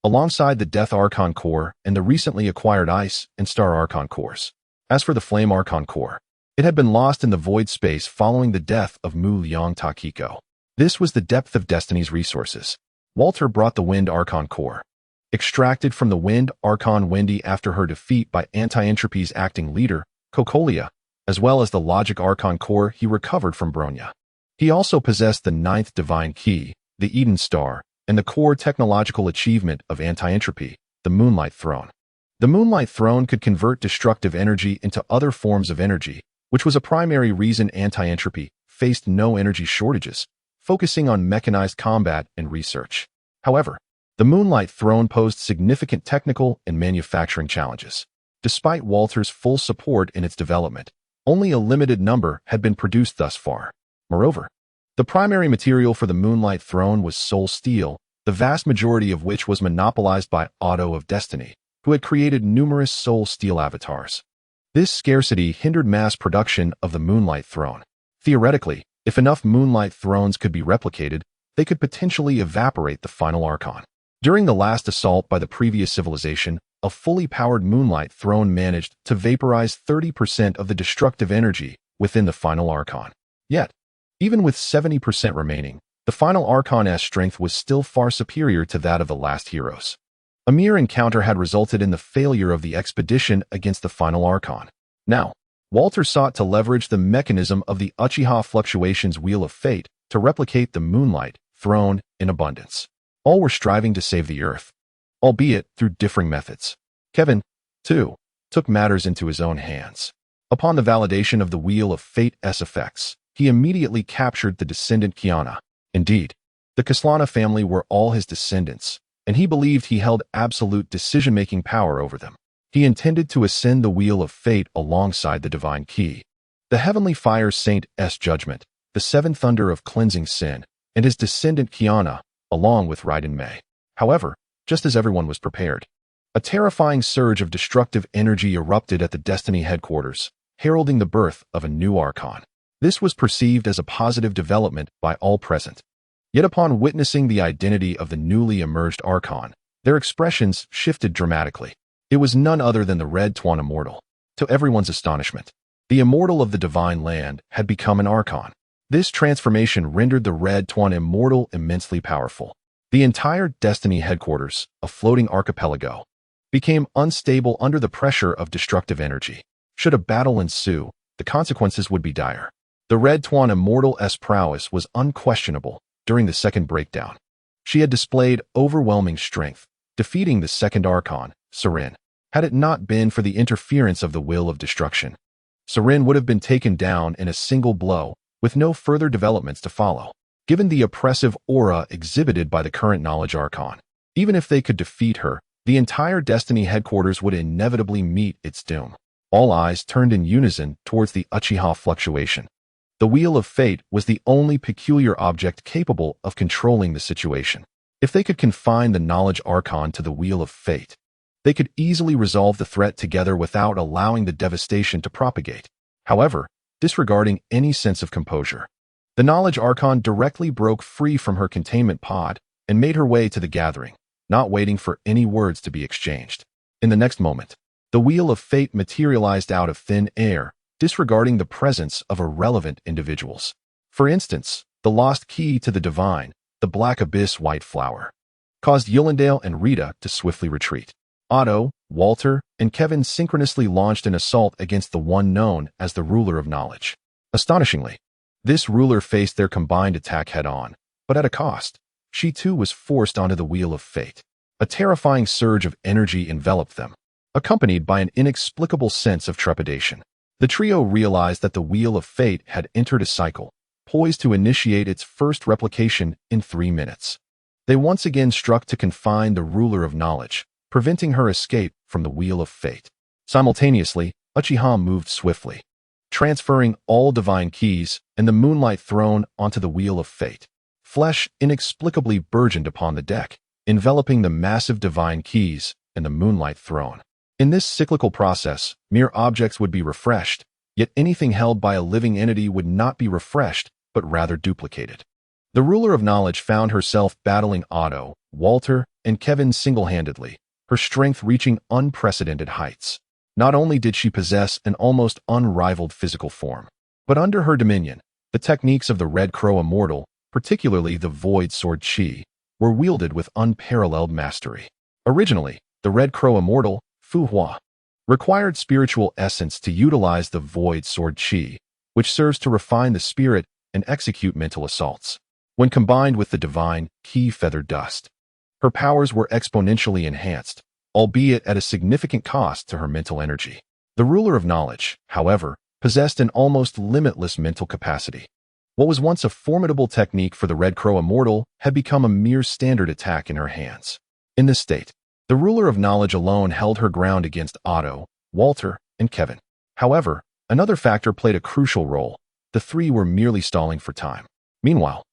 alongside the Death Archon core and the recently acquired Ice and Star Archon cores. As for the Flame Archon core, it had been lost in the void space following the death of Mu Liang Takiko. This was the depth of Destiny's resources. Walter brought the Wind Archon core, extracted from the Wind Archon Wendy after her defeat by Anti-Entropy's acting leader, Kokolia, as well as the Logic Archon core he recovered from Bronya. He also possessed the 9th divine key, the Eden Star, and the core technological achievement of Anti-Entropy, the Moonlight Throne. The Moonlight Throne could convert destructive energy into other forms of energy, which was a primary reason Anti-Entropy faced no energy shortages, focusing on mechanized combat and research. However, the Moonlight Throne posed significant technical and manufacturing challenges. Despite Walter's full support in its development, only a limited number had been produced thus far. Moreover, the primary material for the Moonlight Throne was soul steel, the vast majority of which was monopolized by Otto of Destiny, who had created numerous soul steel avatars. This scarcity hindered mass production of the Moonlight Throne. Theoretically, if enough Moonlight Thrones could be replicated, they could potentially evaporate the final Archon. During the last assault by the previous civilization, a fully powered Moonlight Throne managed to vaporize 30% of the destructive energy within the final Archon. Yet, even with 70% remaining, the final Archon's strength was still far superior to that of the last heroes. A mere encounter had resulted in the failure of the expedition against the final Archon. Now, Walter sought to leverage the mechanism of the Uchiha Fluctuation's Wheel of Fate to replicate the Moonlight Throne in abundance. All were striving to save the Earth, albeit through differing methods. Kevin, too, took matters into his own hands. Upon the validation of the Wheel of Fate's effects, he immediately captured the descendant Kiana. Indeed, the Kaslana family were all his descendants, and he believed he held absolute decision-making power over them. He intended to ascend the Wheel of Fate alongside the Divine Key, the Heavenly Fire Saint's judgment, the Seven Thunder of cleansing sin, and his descendant Kiana, along with Raiden Mei. However, just as everyone was prepared, a terrifying surge of destructive energy erupted at the Destiny headquarters, heralding the birth of a new archon. This was perceived as a positive development by all present. Yet upon witnessing the identity of the newly emerged archon, their expressions shifted dramatically. It was none other than the Red Tuan Immortal. To everyone's astonishment, the Immortal of the Divine Land had become an archon. This transformation rendered the Red Tuan Immortal immensely powerful. The entire Destiny headquarters, a floating archipelago, became unstable under the pressure of destructive energy. Should a battle ensue, the consequences would be dire. The Red Tuan Immortal's prowess was unquestionable during the second breakdown. She had displayed overwhelming strength, defeating the second archon, Sarin. Had it not been for the interference of the will of destruction, Sarin would have been taken down in a single blow, with no further developments to follow. Given the oppressive aura exhibited by the current knowledge archon, even if they could defeat her, the entire Destiny headquarters would inevitably meet its doom. All eyes turned in unison towards the Uchiha fluctuation. The Wheel of Fate was the only peculiar object capable of controlling the situation. If they could confine the knowledge archon to the Wheel of Fate, they could easily resolve the threat together without allowing the devastation to propagate. However, disregarding any sense of composure, the knowledge archon directly broke free from her containment pod and made her way to the gathering, not waiting for any words to be exchanged. In the next moment, the Wheel of Fate materialized out of thin air, disregarding the presence of irrelevant individuals. For instance, the lost key to the divine, the Black Abyss White Flower, caused Yolandale and Rita to swiftly retreat. Otto, Walter, and Kevin synchronously launched an assault against the one known as the Ruler of Knowledge. Astonishingly, this ruler faced their combined attack head-on, but at a cost. She too was forced onto the Wheel of Fate. A terrifying surge of energy enveloped them, accompanied by an inexplicable sense of trepidation. The trio realized that the Wheel of Fate had entered a cycle, poised to initiate its first replication in 3 minutes. They once again struck to confine the Ruler of Knowledge, preventing her escape from the Wheel of Fate. Simultaneously, Uchiha moved swiftly, transferring all divine keys and the Moonlight Throne onto the Wheel of Fate. Flesh inexplicably burgeoned upon the deck, enveloping the massive divine keys and the Moonlight Throne. In this cyclical process, mere objects would be refreshed, yet anything held by a living entity would not be refreshed, but rather duplicated. The Ruler of Knowledge found herself battling Otto, Walter, and Kevin single-handedly, her strength reaching unprecedented heights. Not only did she possess an almost unrivaled physical form, but under her dominion, the techniques of the Red Crow Immortal, particularly the Void Sword Chi, were wielded with unparalleled mastery. Originally, the Red Crow Immortal, Fu Hua, required spiritual essence to utilize the Void Sword Chi, which serves to refine the spirit and execute mental assaults. When combined with the divine Ki Feather Dust, her powers were exponentially enhanced, albeit at a significant cost to her mental energy. The Ruler of Knowledge, however, possessed an almost limitless mental capacity. What was once a formidable technique for the Red Crow Immortal had become a mere standard attack in her hands. In this state, the Ruler of Knowledge alone held her ground against Otto, Walter, and Kevin. However, another factor played a crucial role. The three were merely stalling for time. Meanwhile,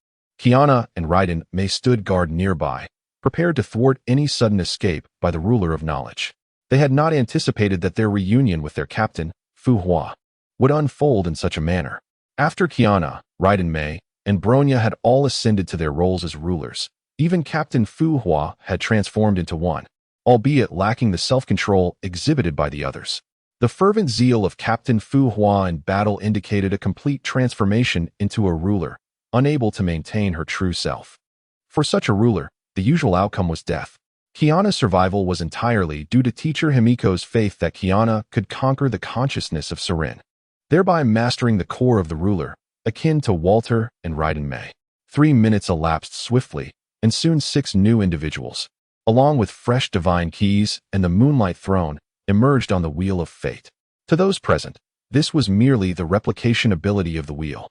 Kiana and Raiden May stood guard nearby, prepared to thwart any sudden escape by the Ruler of Knowledge. They had not anticipated that their reunion with their captain, Fu Hua, would unfold in such a manner. After Kiana, Raiden May, and Bronya had all ascended to their roles as rulers, even Captain Fu Hua had transformed into one, albeit lacking the self-control exhibited by the others. The fervent zeal of Captain Fu Hua in battle indicated a complete transformation into a ruler, unable to maintain her true self. For such a ruler, the usual outcome was death. Kiana's survival was entirely due to teacher Himiko's faith that Kiana could conquer the consciousness of Sarin, thereby mastering the core of the ruler, akin to Walter and Raiden May. 3 minutes elapsed swiftly, and soon 6 new individuals, along with fresh divine keys and the Moonlight Throne, emerged on the Wheel of Fate. To those present, this was merely the replication ability of the wheel.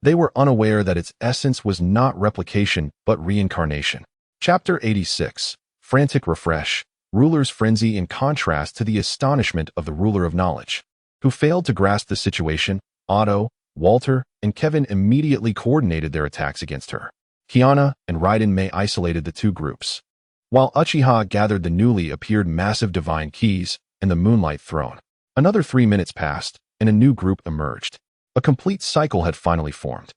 They were unaware that its essence was not replication but reincarnation. Chapter 86, Frantic Refresh, Ruler's Frenzy in contrast to the astonishment of the Ruler of Knowledge, who failed to grasp the situation. Otto, Walter, and Kevin immediately coordinated their attacks against her. Kiana and Raiden May isolated the two groups, while Uchiha gathered the newly appeared massive divine keys and the Moonlight Throne. Another 3 minutes passed, and a new group emerged. A complete cycle had finally formed.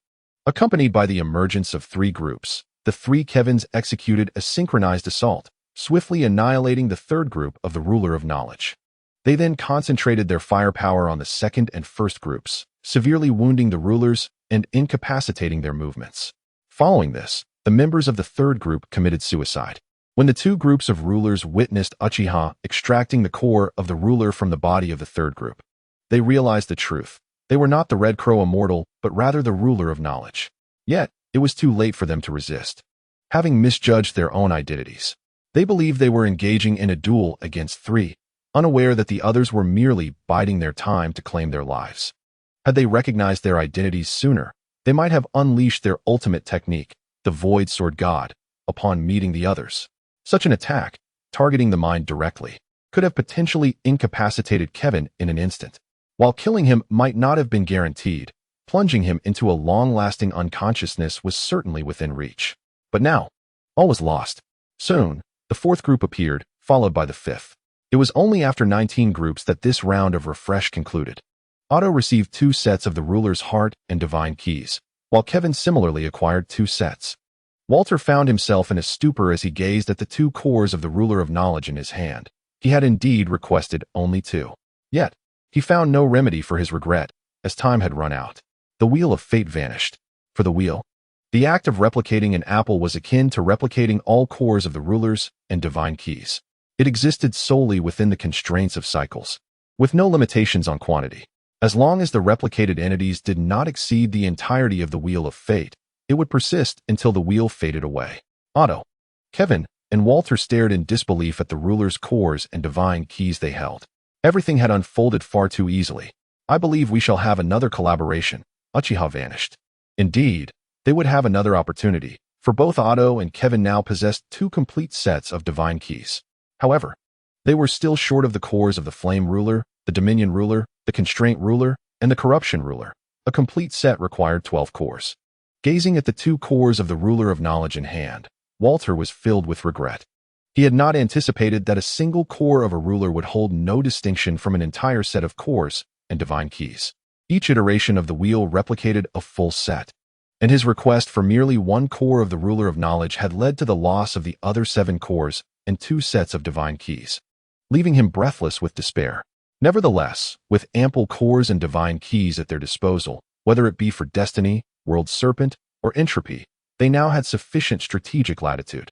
Accompanied by the emergence of three groups, the three Kevins executed a synchronized assault, swiftly annihilating the third group of the ruler of knowledge. They then concentrated their firepower on the second and first groups, severely wounding the rulers and incapacitating their movements. Following this, the members of the third group committed suicide. When the two groups of rulers witnessed Uchiha extracting the core of the ruler from the body of the third group, they realized the truth. They were not the Red Crow immortal, but rather the ruler of knowledge. Yet, it was too late for them to resist. Having misjudged their own identities, they believed they were engaging in a duel against three, unaware that the others were merely biding their time to claim their lives. Had they recognized their identities sooner, they might have unleashed their ultimate technique, the Void Sword God, upon meeting the others. Such an attack, targeting the mind directly, could have potentially incapacitated Kevin in an instant. While killing him might not have been guaranteed, plunging him into a long-lasting unconsciousness was certainly within reach. But now, all was lost. Soon, the fourth group appeared, followed by the fifth. It was only after 19 groups that this round of refresh concluded. Otto received 2 sets of the ruler's heart and divine keys, while Kevin similarly acquired 2 sets. Walter found himself in a stupor as he gazed at the 2 cores of the ruler of knowledge in his hand. He had indeed requested only 2. Yet, he found no remedy for his regret, as time had run out. The wheel of fate vanished. For the wheel, the act of replicating an apple was akin to replicating all cores of the rulers and divine keys. It existed solely within the constraints of cycles, with no limitations on quantity. As long as the replicated entities did not exceed the entirety of the wheel of fate, it would persist until the wheel faded away. Otto, Kevin, and Walter stared in disbelief at the ruler's cores and divine keys they held. Everything had unfolded far too easily. I believe we shall have another collaboration. Uchiha vanished. Indeed, they would have another opportunity, for both Otto and Kevin now possessed 2 complete sets of divine keys. However, they were still short of the cores of the Flame Ruler, the Dominion Ruler, the Constraint Ruler, and the Corruption Ruler. A complete set required 12 cores. Gazing at the 2 cores of the Ruler of Knowledge in hand, Walter was filled with regret. He had not anticipated that a single core of a ruler would hold no distinction from an entire set of cores and divine keys. Each iteration of the wheel replicated a full set, and his request for merely 1 core of the ruler of knowledge had led to the loss of the other 7 cores and 2 sets of divine keys, leaving him breathless with despair. Nevertheless, with ample cores and divine keys at their disposal, whether it be for destiny, world serpent, or entropy, they now had sufficient strategic latitude.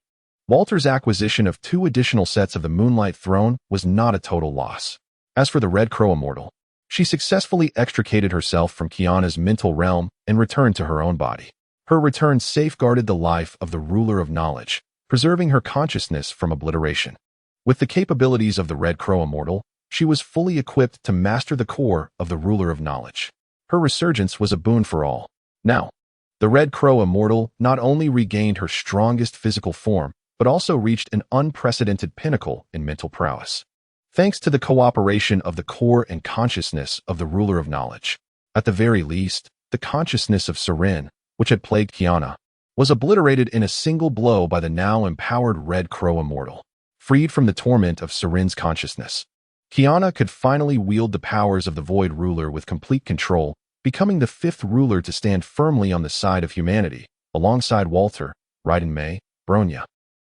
Walter's acquisition of 2 additional sets of the Moonlight Throne was not a total loss. As for the Red Crow Immortal, she successfully extricated herself from Kiana's mental realm and returned to her own body. Her return safeguarded the life of the Ruler of Knowledge, preserving her consciousness from obliteration. With the capabilities of the Red Crow Immortal, she was fully equipped to master the core of the Ruler of Knowledge. Her resurgence was a boon for all. Now, the Red Crow Immortal not only regained her strongest physical form, but also reached an unprecedented pinnacle in mental prowess, thanks to the cooperation of the core and consciousness of the Ruler of Knowledge. At the very least, the consciousness of Sirin, which had plagued Kiana, was obliterated in a single blow by the now empowered Red Crow Immortal. Freed from the torment of Sirin's consciousness, Kiana could finally wield the powers of the Void Ruler with complete control, becoming the 5th ruler to stand firmly on the side of humanity, alongside Walter, Raiden, Bronya,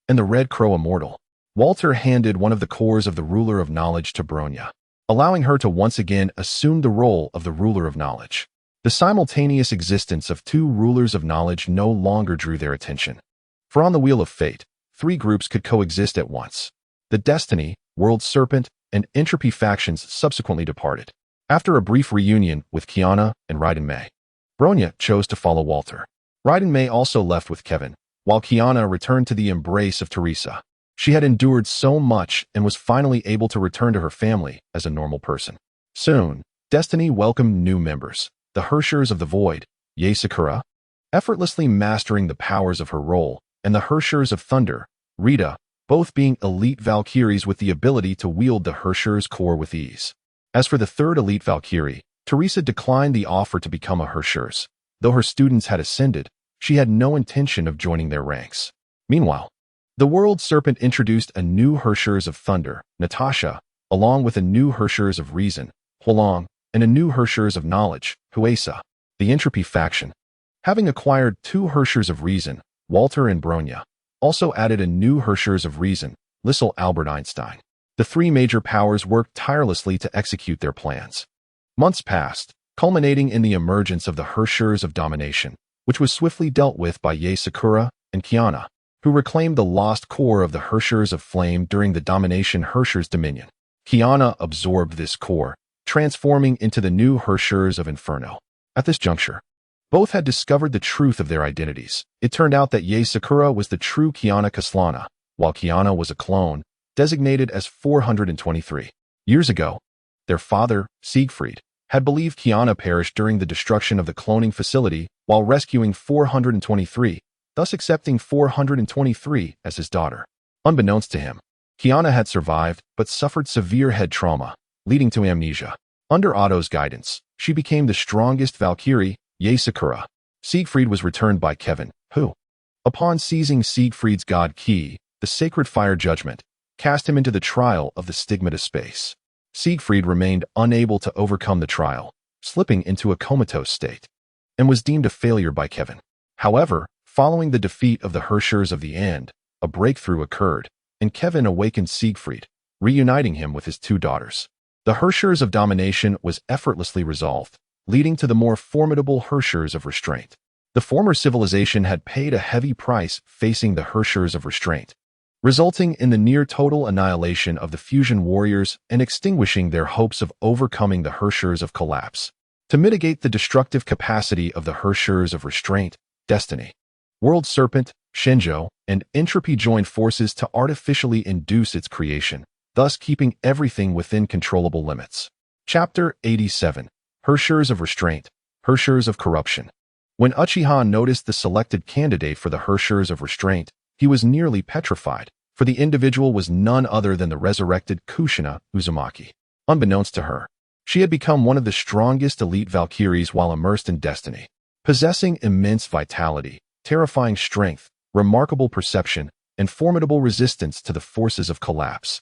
and the Red Crow Immortal. Walter handed one of the cores of the Ruler of Knowledge to Bronya, allowing her to once again assume the role of the Ruler of Knowledge. The simultaneous existence of 2 rulers of knowledge no longer drew their attention. For on the Wheel of Fate, 3 groups could coexist at once. The Destiny, World Serpent, and Entropy factions subsequently departed. After a brief reunion with Kiana and Raiden, Bronya chose to follow Walter. Raiden also left with Kevin, while Kiana returned to the embrace of Teresa. She had endured so much and was finally able to return to her family as a normal person. Soon, Destiny welcomed new members, the Hershers of the Void, Yae Sakura, effortlessly mastering the powers of her role, and the Hershers of Thunder, Rita, both being elite Valkyries with the ability to wield the Hersher's core with ease. As for the 3rd elite Valkyrie, Teresa declined the offer to become a Hershers. Though her students had ascended, she had no intention of joining their ranks. Meanwhile, the World Serpent introduced a new Hershers of Thunder, Natasha, along with a new Hershers of Reason, Huolong, and a new Herrschers of knowledge, Huesa, the entropy faction. Having acquired 2 Herrschers of reason, Walter and Bronya, also added a new Herrschers of reason, Lissel Albert Einstein. The 3 major powers worked tirelessly to execute their plans. Months passed, culminating in the emergence of the Herrschers of domination, which was swiftly dealt with by Yae Sakura and Kiana, who reclaimed the lost core of the Herrschers of Flame during the domination Herrschers dominion. Kiana absorbed this core, transforming into the new Herrschers of Inferno. At this juncture, both had discovered the truth of their identities. It turned out that Yae Sakura was the true Kiana Kaslana, while Kiana was a clone, designated as 423. Years ago, their father, Siegfried, had believed Kiana perished during the destruction of the cloning facility while rescuing 423, thus accepting 423 as his daughter. Unbeknownst to him, Kiana had survived but suffered severe head trauma, leading to amnesia. Under Otto's guidance, she became the strongest Valkyrie, Yae Sakura. Siegfried was returned by Kevin, who, upon seizing Siegfried's god key, the sacred fire judgment, cast him into the trial of the stigmata space. Siegfried remained unable to overcome the trial, slipping into a comatose state, and was deemed a failure by Kevin. However, following the defeat of the Herrschers of the End, a breakthrough occurred, and Kevin awakened Siegfried, reuniting him with his 2 daughters. The Herrschers of domination was effortlessly resolved, leading to the more formidable Herrschers of restraint. The former civilization had paid a heavy price facing the Herrschers of restraint, resulting in the near-total annihilation of the fusion warriors and extinguishing their hopes of overcoming the Herrschers of collapse. To mitigate the destructive capacity of the Herrschers of restraint, Destiny, World Serpent, Shinjo, and Entropy joined forces to artificially induce its creation, thus keeping everything within controllable limits. Chapter 87. Herrschers of Restraint, Herrschers of Corruption. When Uchiha noticed the selected candidate for the Herrschers of Restraint, he was nearly petrified, for the individual was none other than the resurrected Kushina Uzumaki. Unbeknownst to her, she had become one of the strongest elite Valkyries while immersed in destiny. Possessing immense vitality, terrifying strength, remarkable perception, and formidable resistance to the forces of collapse.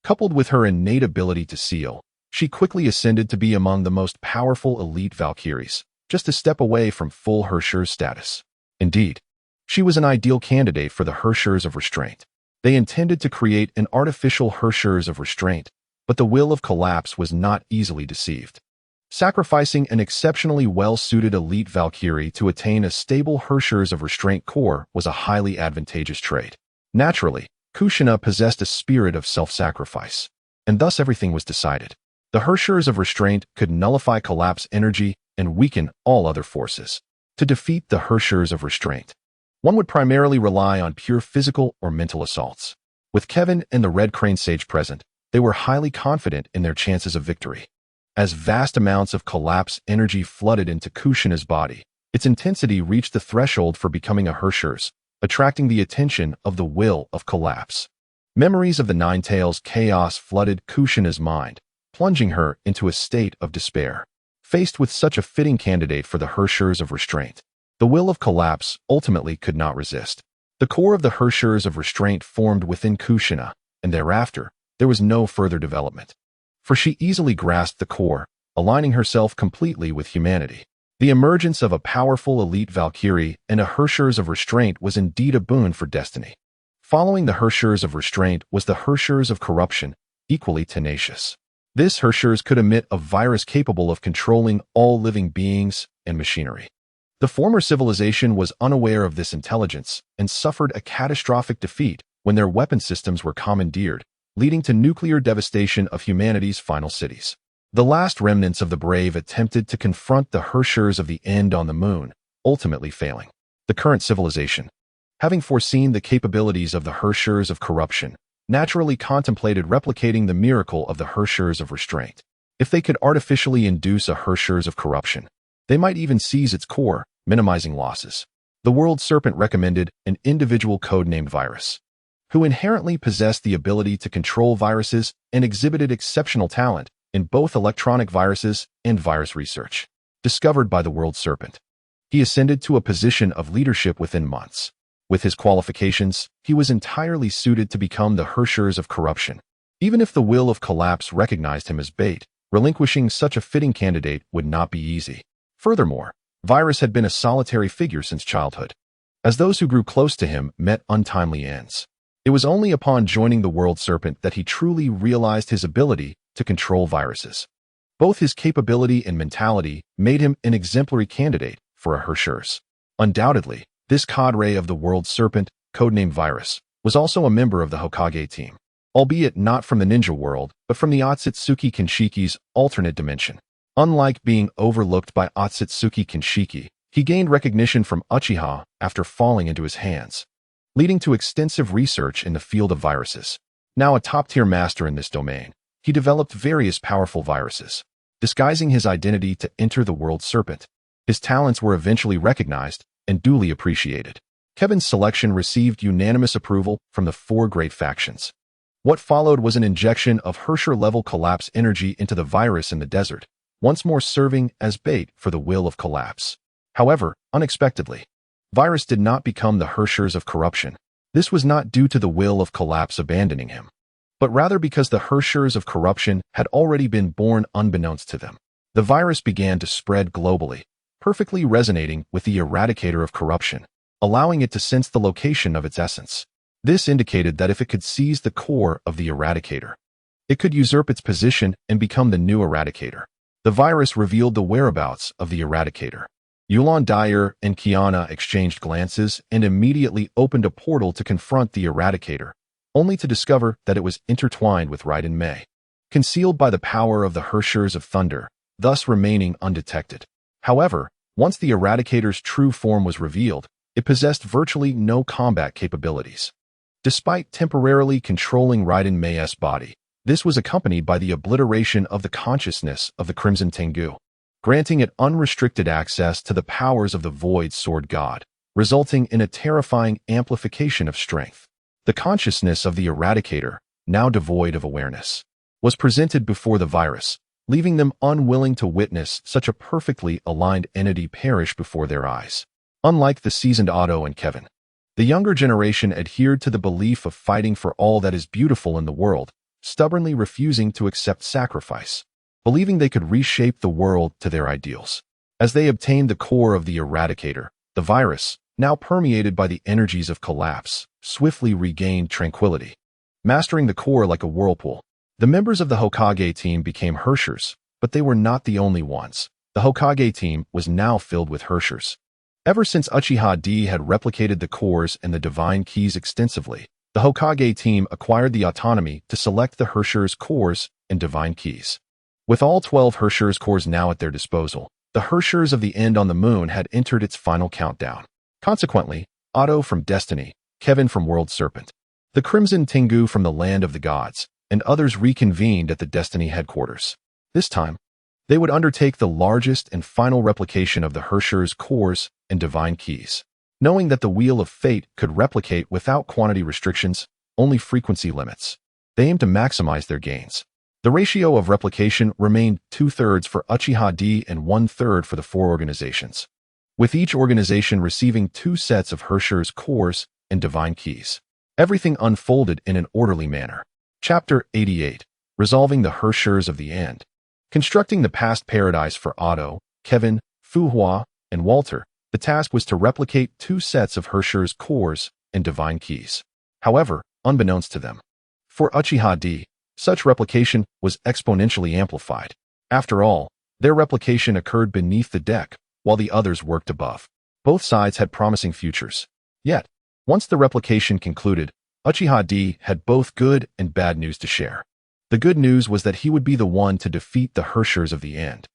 Coupled with her innate ability to seal, she quickly ascended to be among the most powerful elite Valkyries, just a step away from full Herrschers status. Indeed, she was an ideal candidate for the Herrschers of Restraint. They intended to create an artificial Herrschers of Restraint, but the will of collapse was not easily deceived. Sacrificing an exceptionally well-suited elite Valkyrie to attain a stable Herrschers of Restraint core was a highly advantageous trait. Naturally, Kushina possessed a spirit of self-sacrifice, and thus everything was decided. The Herrschers of Restraint could nullify collapse energy and weaken all other forces. To defeat the Herrschers of Restraint, one would primarily rely on pure physical or mental assaults. With Kevin and the Red Crane Sage present, they were highly confident in their chances of victory. As vast amounts of collapse energy flooded into Kushina's body, its intensity reached the threshold for becoming a Herrschers, attracting the attention of the will of collapse. Memories of the Nine Tails chaos flooded Kushina's mind, plunging her into a state of despair. Faced with such a fitting candidate for the Herrschers of Restraint, the will of collapse ultimately could not resist. The core of the Herrschers of Restraint formed within Kushina, and thereafter, there was no further development. For she easily grasped the core, aligning herself completely with humanity. The emergence of a powerful elite Valkyrie and a Herrschers of Restraint was indeed a boon for Destiny. Following the Herrschers of Restraint was the Herrschers of Corruption, equally tenacious. This Herrschers could emit a virus capable of controlling all living beings and machinery. The former civilization was unaware of this intelligence and suffered a catastrophic defeat when their weapon systems were commandeered, leading to nuclear devastation of humanity's final cities. The last remnants of the brave attempted to confront the Herrschers of the End on the moon, ultimately failing. The current civilization, having foreseen the capabilities of the Herrschers of Corruption, naturally contemplated replicating the miracle of the Herrschers of Restraint. If they could artificially induce a Herrschers of Corruption, they might even seize its core, minimizing losses. The World Serpent recommended an individual codenamed Virus, who inherently possessed the ability to control viruses and exhibited exceptional talent in both electronic viruses and virus research. Discovered by the World Serpent, he ascended to a position of leadership within months. With his qualifications, he was entirely suited to become the Herrschers of Corruption. Even if the will of collapse recognized him as bait, Relinquishing such a fitting candidate would not be easy. Furthermore, Virus had been a solitary figure since childhood, as those who grew close to him met untimely ends. It was only upon joining the World Serpent that he truly realized his ability to control viruses. Both his capability and mentality made him an exemplary candidate for a Hershers. Undoubtedly, this cadre of the World Serpent, codenamed Virus, was also a member of the Hokage team, albeit not from the ninja world, but from the Otsutsuki Kenshiki's alternate dimension. Unlike being overlooked by Otsutsuki Kenshiki, he gained recognition from Uchiha after falling into his hands, leading to extensive research in the field of viruses. Now a top-tier master in this domain, he developed various powerful viruses, disguising his identity to enter the World Serpent. His talents were eventually recognized and duly appreciated. Kevin's selection received unanimous approval from the four great factions. What followed was an injection of Hersher-level collapse energy into the virus in the desert, once more serving as bait for the will of collapse. However, unexpectedly, Virus did not become the Hershers of corruption. This was not due to the will of collapse abandoning him, but rather because the Hershers of corruption had already been born unbeknownst to them. The virus began to spread globally, perfectly resonating with the eradicator of corruption, allowing it to sense the location of its essence. This indicated that if it could seize the core of the eradicator, it could usurp its position and become the new eradicator. The virus revealed the whereabouts of the eradicator. Yulon Dyer and Kiana exchanged glances and immediately opened a portal to confront the eradicator, only to discover that it was intertwined with Raiden Mei, concealed by the power of the Hershers of Thunder, thus remaining undetected. However, once the eradicator's true form was revealed, it possessed virtually no combat capabilities. Despite temporarily controlling Raiden Mei's body, this was accompanied by the obliteration of the consciousness of the Crimson Tengu, granting it unrestricted access to the powers of the Void Sword God, resulting in a terrifying amplification of strength. The consciousness of the eradicator, now devoid of awareness, was presented before the virus, leaving them unwilling to witness such a perfectly aligned entity perish before their eyes. Unlike the seasoned Otto and Kevin, the younger generation adhered to the belief of fighting for all that is beautiful in the world, stubbornly refusing to accept sacrifice, believing they could reshape the world to their ideals. As they obtained the core of the eradicator, the virus, now permeated by the energies of collapse, swiftly regained tranquility. Mastering the core like a whirlpool, the members of the Hokage team became Hershers, but they were not the only ones. The Hokage team was now filled with Hershers. Ever since Uchiha D had replicated the cores and the divine keys extensively, the Hokage team acquired the autonomy to select the Hershers' cores and divine keys. With all 12 Hershers' cores now at their disposal, the Hershers of the End on the Moon had entered its final countdown. Consequently, Otto from Destiny, Kevin from World Serpent, the Crimson Tengu from the Land of the Gods, and others reconvened at the Destiny headquarters. This time, they would undertake the largest and final replication of the Hershers' cores and divine keys. Knowing that the Wheel of Fate could replicate without quantity restrictions, only frequency limits, they aimed to maximize their gains. The ratio of replication remained 2/3 for Uchiha D and 1/3 for the four organizations, with each organization receiving 2 sets of Hershers' cores and divine keys. Everything unfolded in an orderly manner. Chapter 88, Resolving the Hershers of the End. Constructing the past paradise for Otto, Kevin, Fuhua, and Walter, the task was to replicate 2 sets of Hershers' cores and divine keys. However, unbeknownst to them, for Uchiha D, such replication was exponentially amplified. After all, their replication occurred beneath the deck, while the others worked above. Both sides had promising futures. Yet, once the replication concluded, Uchiha D had both good and bad news to share. The good news was that he would be the one to defeat the Hershers of the End.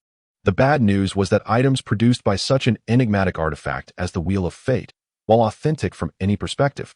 The bad news was that items produced by such an enigmatic artifact as the Wheel of Fate, while authentic from any perspective,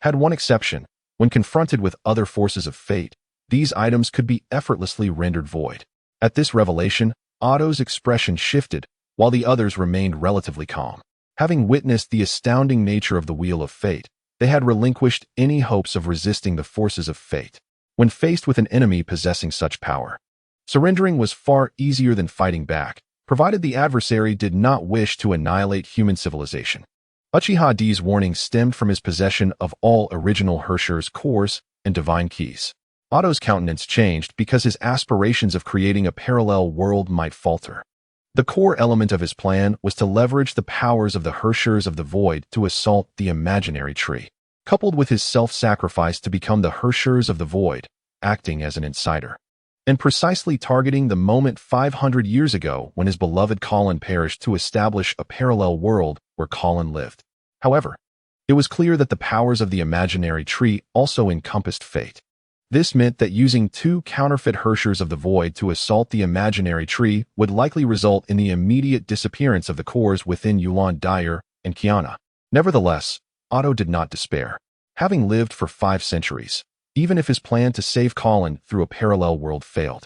had one exception: when confronted with other forces of fate, these items could be effortlessly rendered void. At this revelation, Otto's expression shifted, while the others remained relatively calm. Having witnessed the astounding nature of the Wheel of Fate, they had relinquished any hopes of resisting the forces of fate. When faced with an enemy possessing such power, surrendering was far easier than fighting back, provided the adversary did not wish to annihilate human civilization. Uchiha D's warning stemmed from his possession of all original Hershers' cores and divine keys. Otto's countenance changed because his aspirations of creating a parallel world might falter. The core element of his plan was to leverage the powers of the Herschers of the Void to assault the imaginary tree, coupled with his self-sacrifice to become the Herschers of the Void, acting as an insider, and precisely targeting the moment 500 years ago when his beloved Colin perished to establish a parallel world where Colin lived. However, it was clear that the powers of the imaginary tree also encompassed fate. This meant that using two counterfeit Herschers of the Void to assault the imaginary tree would likely result in the immediate disappearance of the cores within Yulon Dyer and Kiana. Nevertheless, Otto did not despair. Having lived for 5 centuries, even if his plan to save Colin through a parallel world failed,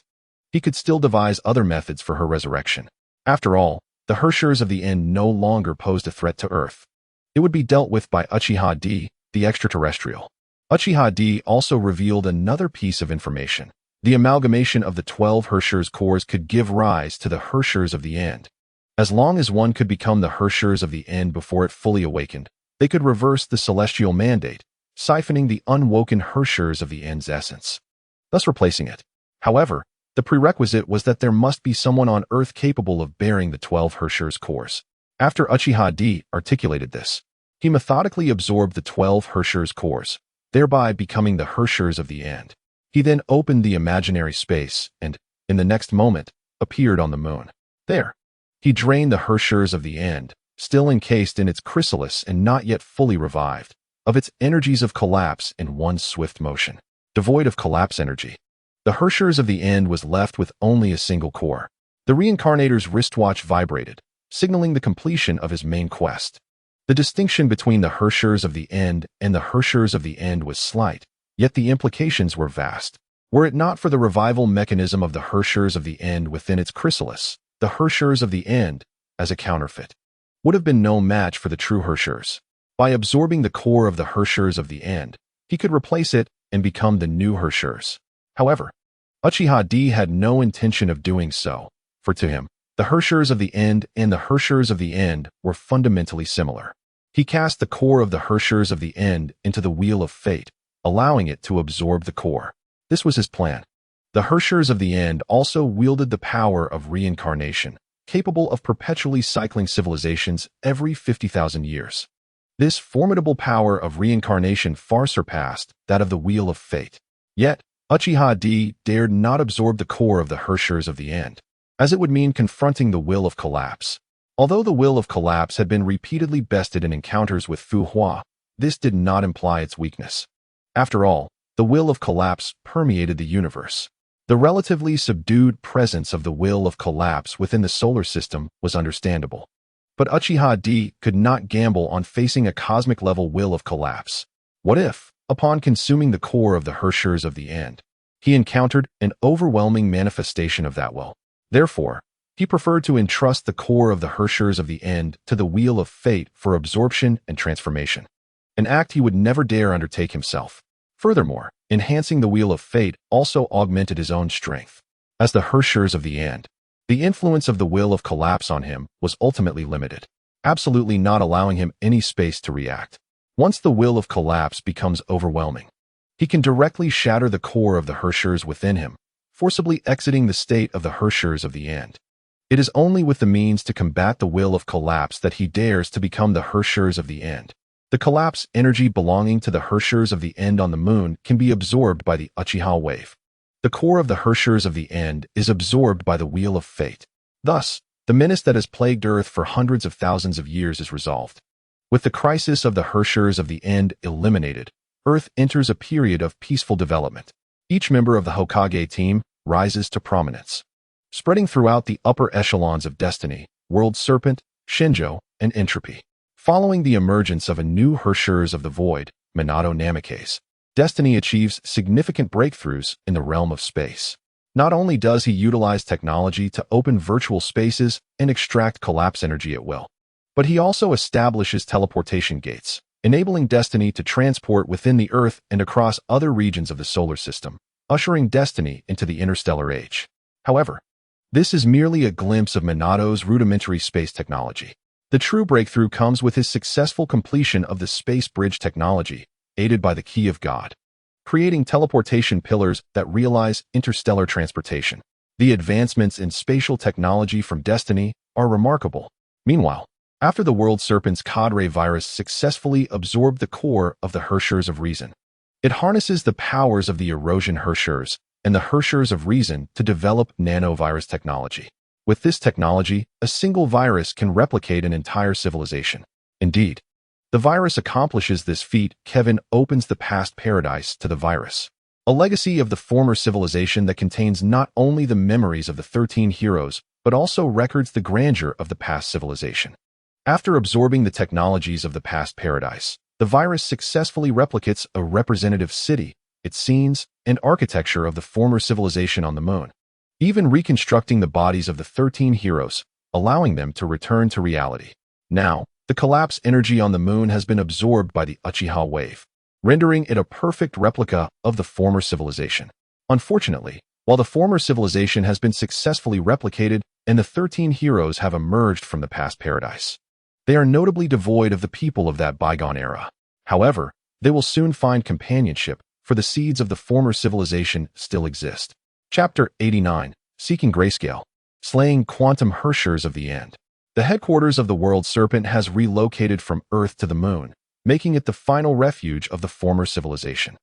he could still devise other methods for her resurrection. After all, the Herschers of the End no longer posed a threat to Earth. It would be dealt with by Uchiha D, the extraterrestrial. Uchiha D also revealed another piece of information. The amalgamation of the 12 Herschers cores could give rise to the Herschers of the End. As long as one could become the Herschers of the End before it fully awakened, they could reverse the celestial mandate, siphoning the unwoken Herschers of the End's essence, thus replacing it. However, the prerequisite was that there must be someone on Earth capable of bearing the 12 Herschers cores. After Uchiha D articulated this, he methodically absorbed the 12 Herschers cores, thereby becoming the Herschers of the End. He then opened the imaginary space and, in the next moment, appeared on the moon. There, he drained the Herschers of the End, still encased in its chrysalis and not yet fully revived, of its energies of collapse in one swift motion. Devoid of collapse energy, the Herschers of the End was left with only a single core. The Reincarnator's wristwatch vibrated, signaling the completion of his main quest. The distinction between the Herschers of the End and the Herschers of the End was slight, yet the implications were vast. Were it not for the revival mechanism of the Herschers of the End within its chrysalis, the Herschers of the End, as a counterfeit, would have been no match for the true Herschers. By absorbing the core of the Herschers of the End, he could replace it and become the new Herschers. However, Uchiha D had no intention of doing so, for to him, the Herschers of the End and the Herschers of the End were fundamentally similar. He cast the core of the Herschers of the End into the Wheel of Fate, allowing it to absorb the core. This was his plan. The Herschers of the End also wielded the power of reincarnation, capable of perpetually cycling civilizations every 50,000 years. This formidable power of reincarnation far surpassed that of the Wheel of Fate. Yet, Uchiha D dared not absorb the core of the Herschers of the End, as it would mean confronting the Will of Collapse. Although the Will of Collapse had been repeatedly bested in encounters with Fu Hua, this did not imply its weakness. After all, the Will of Collapse permeated the universe. The relatively subdued presence of the Will of Collapse within the solar system was understandable. But Uchiha D could not gamble on facing a cosmic-level Will of Collapse. What if, upon consuming the core of the Herschers of the End, he encountered an overwhelming manifestation of that will? Therefore, he preferred to entrust the core of the Herschers of the End to the Wheel of Fate for absorption and transformation, an act he would never dare undertake himself. Furthermore, enhancing the Wheel of Fate also augmented his own strength. As the Herschers of the End, the influence of the Will of Collapse on him was ultimately limited, absolutely not allowing him any space to react. Once the Will of Collapse becomes overwhelming, he can directly shatter the core of the Herschers within him, forcibly exiting the state of the Herschers of the End. It is only with the means to combat the Will of Collapse that he dares to become the Herschers of the End. The collapse energy belonging to the Herschers of the End on the moon can be absorbed by the Uchiha wave. The core of the Herschers of the End is absorbed by the Wheel of Fate. Thus, the menace that has plagued Earth for hundreds of thousands of years is resolved. With the crisis of the Herschers of the End eliminated, Earth enters a period of peaceful development. Each member of the Hokage team rises to prominence, spreading throughout the upper echelons of Destiny, World Serpent, Shinjo, and Entropy. Following the emergence of a new Herschers of the Void, Minato Namikaze, Destiny achieves significant breakthroughs in the realm of space. Not only does he utilize technology to open virtual spaces and extract collapse energy at will, but he also establishes teleportation gates, enabling Destiny to transport within the Earth and across other regions of the solar system, ushering Destiny into the Interstellar Age. However, this is merely a glimpse of Minato's rudimentary space technology. The true breakthrough comes with his successful completion of the space bridge technology, aided by the Key of God. creating teleportation pillars that realize interstellar transportation. The advancements in spatial technology from Destiny are remarkable. Meanwhile, after the World Serpent's cadre virus successfully absorbed the core of the Hershers of Reason, it harnesses the powers of the erosion Hershers and the Hershers of Reason to develop nanovirus technology. With this technology, a single virus can replicate an entire civilization. Indeed, the virus accomplishes this feat. Kevin opens the past paradise to the virus, a legacy of the former civilization that contains not only the memories of the 13 heroes, but also records the grandeur of the past civilization. After absorbing the technologies of the past paradise, the virus successfully replicates a representative city, its scenes, and architecture of the former civilization on the moon, even reconstructing the bodies of the 13 heroes, allowing them to return to reality. Now, the collapse energy on the moon has been absorbed by the Uchiha wave, rendering it a perfect replica of the former civilization. Unfortunately, while the former civilization has been successfully replicated and the 13 heroes have emerged from the past paradise, they are notably devoid of the people of that bygone era. However, they will soon find companionship, for the seeds of the former civilization still exist. Chapter 89, Seeking Grayscale. Slaying Quantum Hershers of the End. The headquarters of the World Serpent has relocated from Earth to the Moon, making it the final refuge of the former civilization.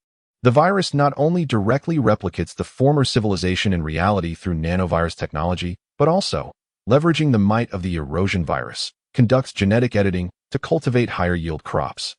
The virus not only directly replicates the former civilization in reality through nanovirus technology, but also, leveraging the might of the erosion virus, conducts genetic editing to cultivate higher-yield crops,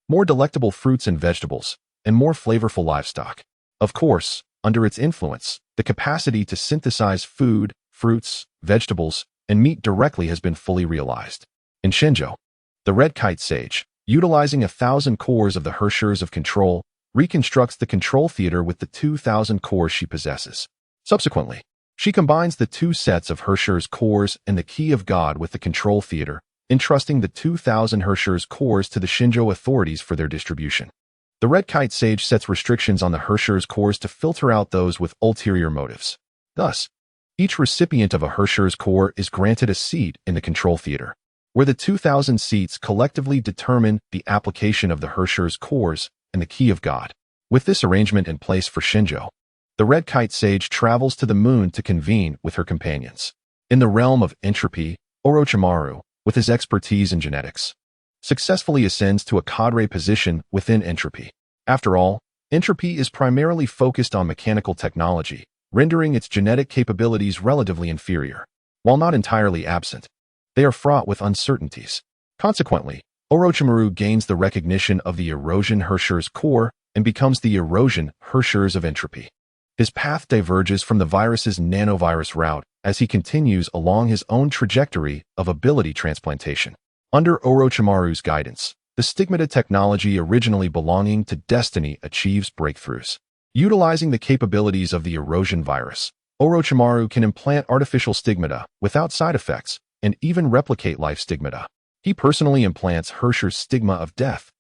more delectable fruits and vegetables, and more flavorful livestock. Of course, under its influence, the capacity to synthesize food, fruits, vegetables, and meat directly has been fully realized. In Shinjo, the Red Kite Sage, utilizing 1,000 cores of the Hershers of Control, reconstructs the control theater with the 2,000 cores she possesses. Subsequently, she combines the two sets of Hershers cores and the Key of God with the control theater, entrusting the 2,000 Hershers cores to the Shinjo authorities for their distribution. The Red Kite Sage sets restrictions on the Hershers cores to filter out those with ulterior motives. Thus, each recipient of a Hershers core is granted a seat in the control theater, where the 2,000 seats collectively determine the application of the Hershers cores and the Key of God. With this arrangement in place for Shinjo, the Red Kite Sage travels to the moon to convene with her companions. In the realm of entropy, Orochimaru, with his expertise in genetics, successfully ascends to a cadre position within entropy. After all, entropy is primarily focused on mechanical technology, rendering its genetic capabilities relatively inferior. While not entirely absent, they are fraught with uncertainties. Consequently, Orochimaru gains the recognition of the erosion Hershers core and becomes the erosion Hershers of entropy. His path diverges from the virus's nanovirus route as he continues along his own trajectory of ability transplantation. Under Orochimaru's guidance, the stigmata technology originally belonging to Destiny achieves breakthroughs. Utilizing the capabilities of the erosion virus, Orochimaru can implant artificial stigmata without side effects and even replicate life stigmata. He personally implants Hersher's stigma of death,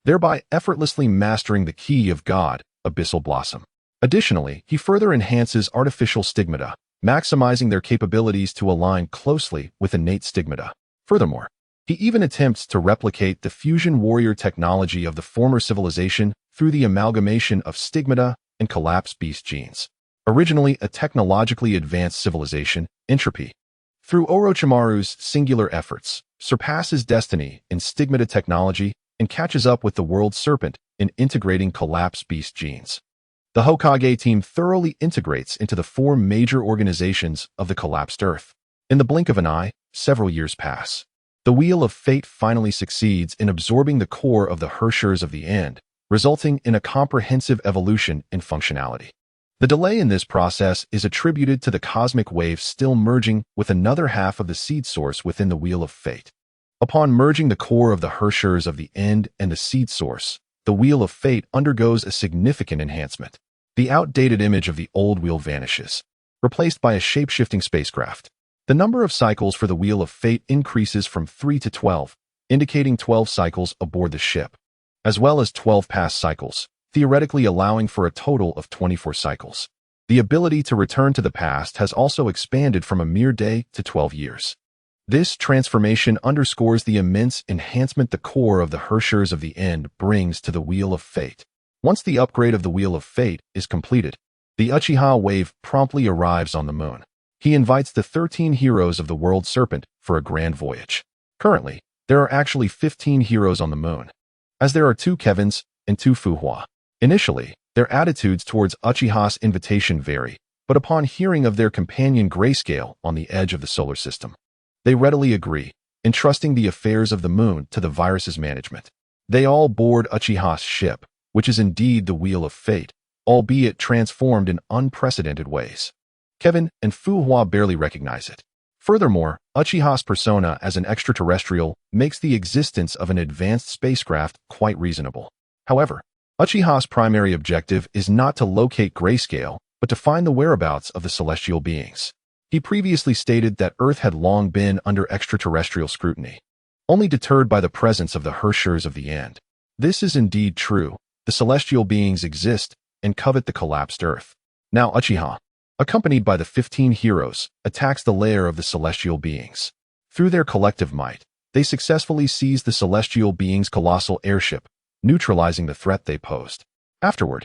thereby effortlessly mastering the Key of God, Abyssal Blossom. Additionally, he further enhances artificial stigmata, maximizing their capabilities to align closely with innate stigmata. Furthermore, he even attempts to replicate the fusion warrior technology of the former civilization through the amalgamation of stigmata and collapse beast genes. Originally a technologically advanced civilization, entropy, through Orochimaru's singular efforts, surpasses Destiny in stigmata technology and catches up with the World Serpent in integrating collapse beast genes. The Hokage team thoroughly integrates into the four major organizations of the collapsed Earth. In the blink of an eye, several years pass. The Wheel of Fate finally succeeds in absorbing the core of the Hershers of the End, resulting in a comprehensive evolution in functionality. The delay in this process is attributed to the cosmic wave still merging with another half of the seed source within the Wheel of Fate. Upon merging the core of the Hershers of the End and the seed source, the Wheel of Fate undergoes a significant enhancement. The outdated image of the old wheel vanishes, replaced by a shape-shifting spacecraft. The number of cycles for the Wheel of Fate increases from 3 to 12, indicating 12 cycles aboard the ship, as well as 12 past cycles, theoretically allowing for a total of 24 cycles. The ability to return to the past has also expanded from a mere day to 12 years. This transformation underscores the immense enhancement the core of the Hershers of the End brings to the Wheel of Fate. Once the upgrade of the Wheel of Fate is completed, the Uchiha wave promptly arrives on the moon. He invites the 13 heroes of the World Serpent for a grand voyage. Currently, there are actually 15 heroes on the moon, as there are 2 Kevins and 2 Fuhua. Initially, their attitudes towards Uchiha's invitation vary, but upon hearing of their companion Grayscale on the edge of the solar system, they readily agree, entrusting the affairs of the moon to the virus's management. They all board Uchiha's ship, which is indeed the Wheel of Fate, albeit transformed in unprecedented ways. Kevin and Fuhua barely recognize it. Furthermore, Uchiha's persona as an extraterrestrial makes the existence of an advanced spacecraft quite reasonable. However, Uchiha's primary objective is not to locate Grayscale, but to find the whereabouts of the celestial beings. He previously stated that Earth had long been under extraterrestrial scrutiny, only deterred by the presence of the Herschers of the End. This is indeed true. The celestial beings exist and covet the collapsed Earth. Now Uchiha, accompanied by the 15 heroes, attacks the lair of the celestial beings. Through their collective might, they successfully seize the celestial beings' colossal airship, neutralizing the threat they posed. Afterward,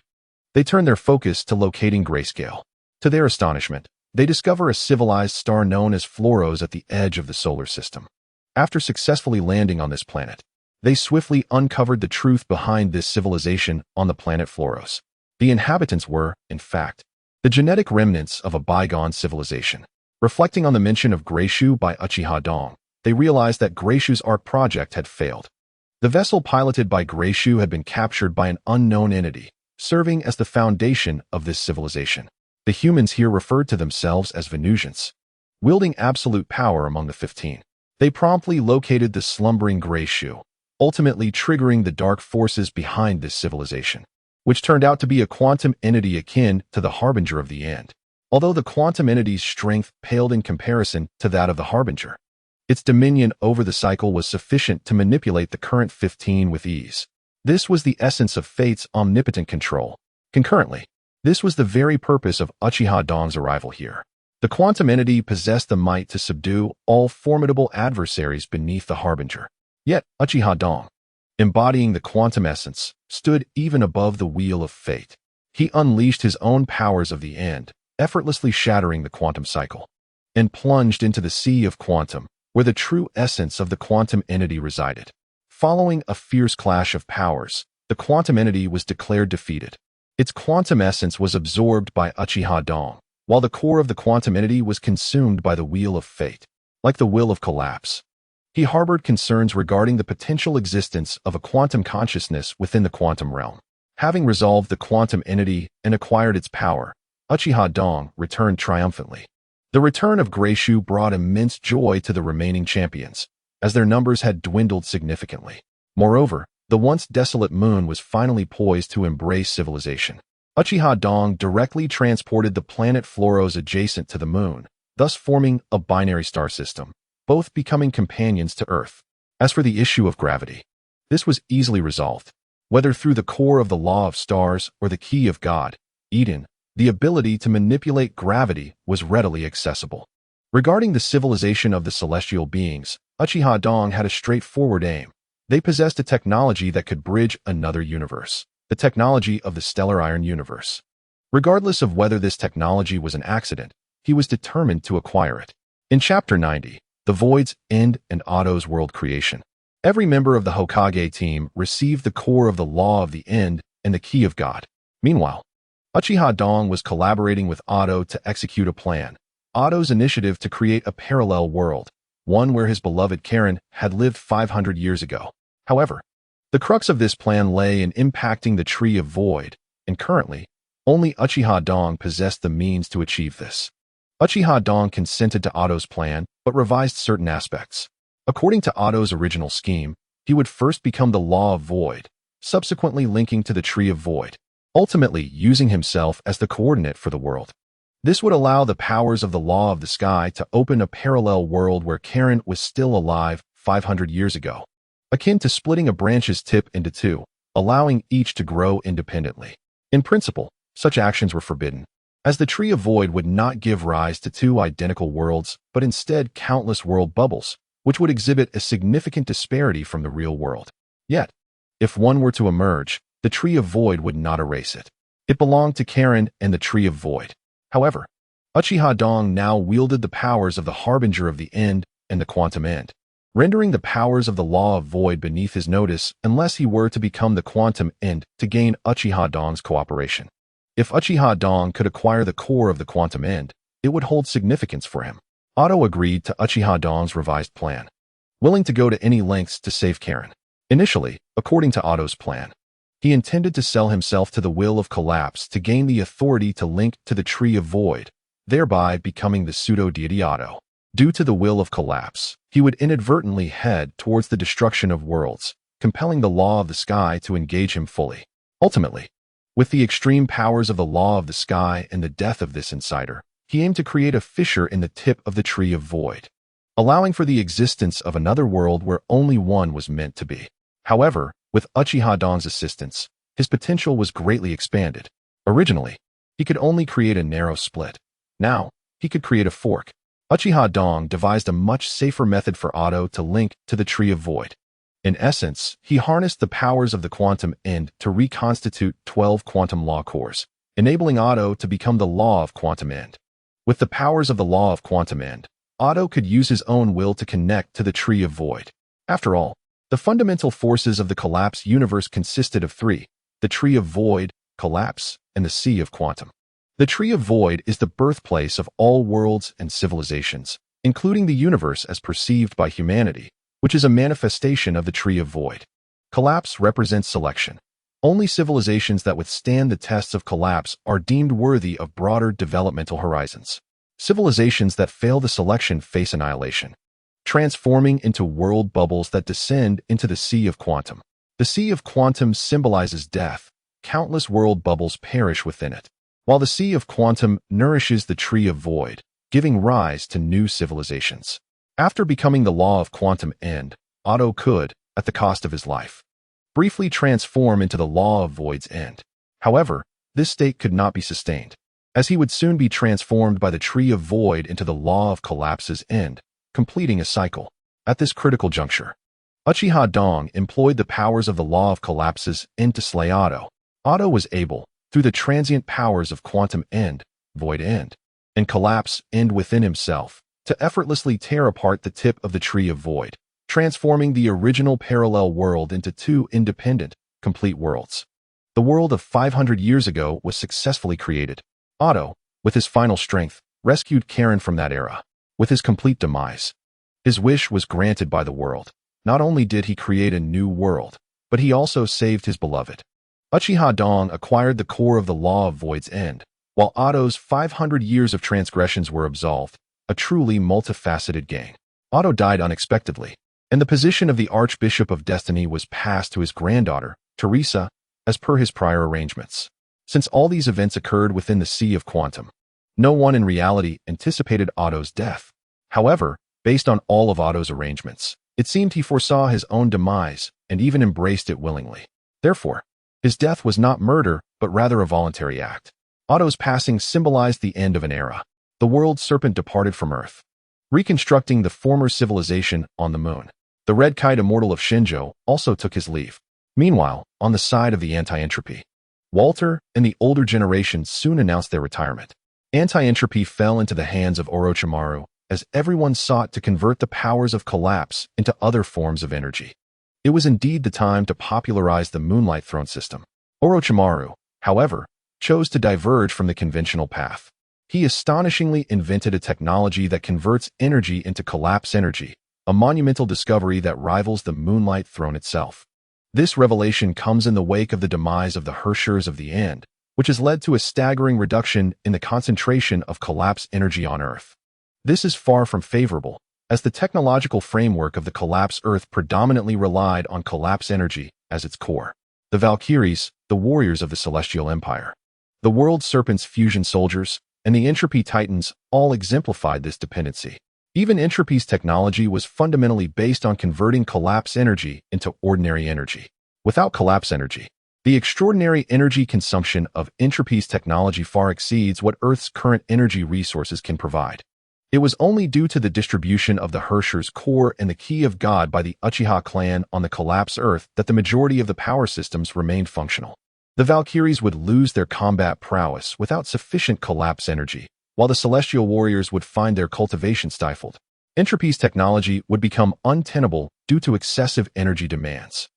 they turn their focus to locating Grayscale. To their astonishment, they discover a civilized star known as Floros at the edge of the solar system. After successfully landing on this planet, they swiftly uncovered the truth behind this civilization on the planet Floros. The inhabitants were, in fact, the genetic remnants of a bygone civilization. Reflecting on the mention of Grayshu by Uchiha Dong, they realized that Grayshu's Ark project had failed. The vessel piloted by Grayshu had been captured by an unknown entity, serving as the foundation of this civilization. The humans here referred to themselves as Venusians, wielding absolute power among the 15. They promptly located the slumbering Grayshu, ultimately triggering the dark forces behind this civilization, which turned out to be a quantum entity akin to the Harbinger of the End. Although the quantum entity's strength paled in comparison to that of the Harbinger, its dominion over the cycle was sufficient to manipulate the current 15 with ease. This was the essence of Fate's omnipotent control. Concurrently, this was the very purpose of Uchiha Dong's arrival here. The quantum entity possessed the might to subdue all formidable adversaries beneath the Harbinger. Yet, Uchiha Dong, embodying the quantum essence, stood even above the Wheel of Fate. He unleashed his own powers of the End, effortlessly shattering the quantum cycle, and plunged into the sea of quantum, where the true essence of the quantum entity resided. Following a fierce clash of powers, the quantum entity was declared defeated. Its quantum essence was absorbed by Uchiha Dong, while the core of the quantum entity was consumed by the Wheel of Fate. Like the will of collapse, he harbored concerns regarding the potential existence of a quantum consciousness within the quantum realm. Having resolved the quantum entity and acquired its power, Uchiha Dong returned triumphantly. The return of Grayshu brought immense joy to the remaining champions, as their numbers had dwindled significantly. Moreover, the once desolate moon was finally poised to embrace civilization. Uchiha Dong directly transported the planet Floros adjacent to the moon, thus forming a binary star system, both becoming companions to Earth. As for the issue of gravity, this was easily resolved. Whether through the core of the law of stars or the key of God, Eden, the ability to manipulate gravity was readily accessible. Regarding the civilization of the celestial beings, Uchiha Dong had a straightforward aim. They possessed a technology that could bridge another universe, the technology of the stellar iron universe. Regardless of whether this technology was an accident, he was determined to acquire it. In Chapter 90, The Void's End and Otto's World Creation, every member of the Hokage team received the core of the Law of the End and the Key of God. Meanwhile, Uchiha Dong was collaborating with Otto to execute a plan. Otto's initiative to create a parallel world, one where his beloved Karen had lived 500 years ago. However, the crux of this plan lay in impacting the Tree of Void, and currently, only Uchiha Dong possessed the means to achieve this. Uchiha Dong consented to Otto's plan, but revised certain aspects. According to Otto's original scheme, he would first become the Law of Void, subsequently linking to the Tree of Void, ultimately using himself as the coordinate for the world. This would allow the powers of the Law of the Sky to open a parallel world where Karen was still alive 500 years ago, akin to splitting a branch's tip into two, allowing each to grow independently. In principle, such actions were forbidden, as the Tree of Void would not give rise to two identical worlds, but instead countless world bubbles, which would exhibit a significant disparity from the real world. Yet, if one were to emerge, the Tree of Void would not erase it. It belonged to Karen and the Tree of Void. However, Uchiha Dong now wielded the powers of the Harbinger of the End and the Quantum End, rendering the powers of the Law of Void beneath his notice unless he were to become the Quantum End to gain Uchiha Dong's cooperation. If Uchiha Dong could acquire the core of the Quantum End, it would hold significance for him. Otto agreed to Uchiha Dong's revised plan, willing to go to any lengths to save Karen. Initially, according to Otto's plan, he intended to sell himself to the Will of Collapse to gain the authority to link to the Tree of Void, thereby becoming the pseudo-deity Otto. Due to the Will of Collapse, he would inadvertently head towards the destruction of worlds, compelling the Law of the Sky to engage him fully. Ultimately, with the extreme powers of the Law of the Sky and the death of this insider, he aimed to create a fissure in the tip of the Tree of Void, allowing for the existence of another world where only one was meant to be. However, with Uchiha Dong's assistance, his potential was greatly expanded. Originally, he could only create a narrow split. Now, he could create a fork. Uchiha Dong devised a much safer method for Otto to link to the Tree of Void. In essence, he harnessed the powers of the Quantum End to reconstitute 12 quantum law cores, enabling Otto to become the Law of Quantum End. With the powers of the Law of Quantum End, Otto could use his own will to connect to the Tree of Void. After all, the fundamental forces of the Collapse universe consisted of three: the Tree of Void, Collapse, and the Sea of Quantum. The Tree of Void is the birthplace of all worlds and civilizations, including the universe as perceived by humanity, which is a manifestation of the Tree of Void. Collapse represents selection. Only civilizations that withstand the tests of collapse are deemed worthy of broader developmental horizons. Civilizations that fail the selection face annihilation, transforming into world bubbles that descend into the Sea of Quantum. The Sea of Quantum symbolizes death. Countless world bubbles perish within it, while the Sea of Quantum nourishes the Tree of Void, giving rise to new civilizations. After becoming the Law of Quantum End, Otto could, at the cost of his life, briefly transform into the Law of Void's End. However, this state could not be sustained, as he would soon be transformed by the Tree of Void into the Law of Collapse's End, completing a cycle. At this critical juncture, Uchiha Dong employed the powers of the Law of Collapse's End to slay Otto. Otto was able, through the transient powers of Quantum End, Void End, and Collapse End within himself, to effortlessly tear apart the tip of the Tree of Void, transforming the original parallel world into two independent, complete worlds. The world of 500 years ago was successfully created. Otto, with his final strength, rescued Karen from that era. With his complete demise, his wish was granted by the world. Not only did he create a new world, but he also saved his beloved. Uchiha Dong acquired the core of the Law of Void's End, while Otto's 500 years of transgressions were absolved, a truly multifaceted gain. Otto died unexpectedly, and the position of the Archbishop of Destiny was passed to his granddaughter, Teresa, as per his prior arrangements. Since all these events occurred within the Sea of Quantum, no one in reality anticipated Otto's death. However, based on all of Otto's arrangements, it seemed he foresaw his own demise and even embraced it willingly. Therefore, his death was not murder, but rather a voluntary act. Otto's passing symbolized the end of an era. The world serpent departed from Earth, reconstructing the former civilization on the moon. The red kite immortal of Shinjo also took his leave. Meanwhile, on the side of the anti-entropy, Walter and the older generation soon announced their retirement. Anti-entropy fell into the hands of Orochimaru as everyone sought to convert the powers of collapse into other forms of energy. It was indeed the time to popularize the Moonlight Throne system. Orochimaru, however, chose to diverge from the conventional path. He astonishingly invented a technology that converts energy into collapse energy, a monumental discovery that rivals the Moonlight Throne itself. This revelation comes in the wake of the demise of the Hershers of the End, which has led to a staggering reduction in the concentration of collapse energy on Earth. This is far from favorable, as the technological framework of the Collapse Earth predominantly relied on collapse energy as its core. The Valkyries, the warriors of the Celestial Empire, the World Serpent's fusion soldiers, and the Entropy Titans all exemplified this dependency. Even Entropy's technology was fundamentally based on converting collapse energy into ordinary energy. Without collapse energy, the extraordinary energy consumption of Entropy's technology far exceeds what Earth's current energy resources can provide. It was only due to the distribution of the Hersher's core and the Key of God by the Uchiha clan on the collapsed Earth that the majority of the power systems remained functional. The Valkyries would lose their combat prowess without sufficient collapse energy, while the Celestial Warriors would find their cultivation stifled. Entropy's technology would become untenable due to excessive energy demands.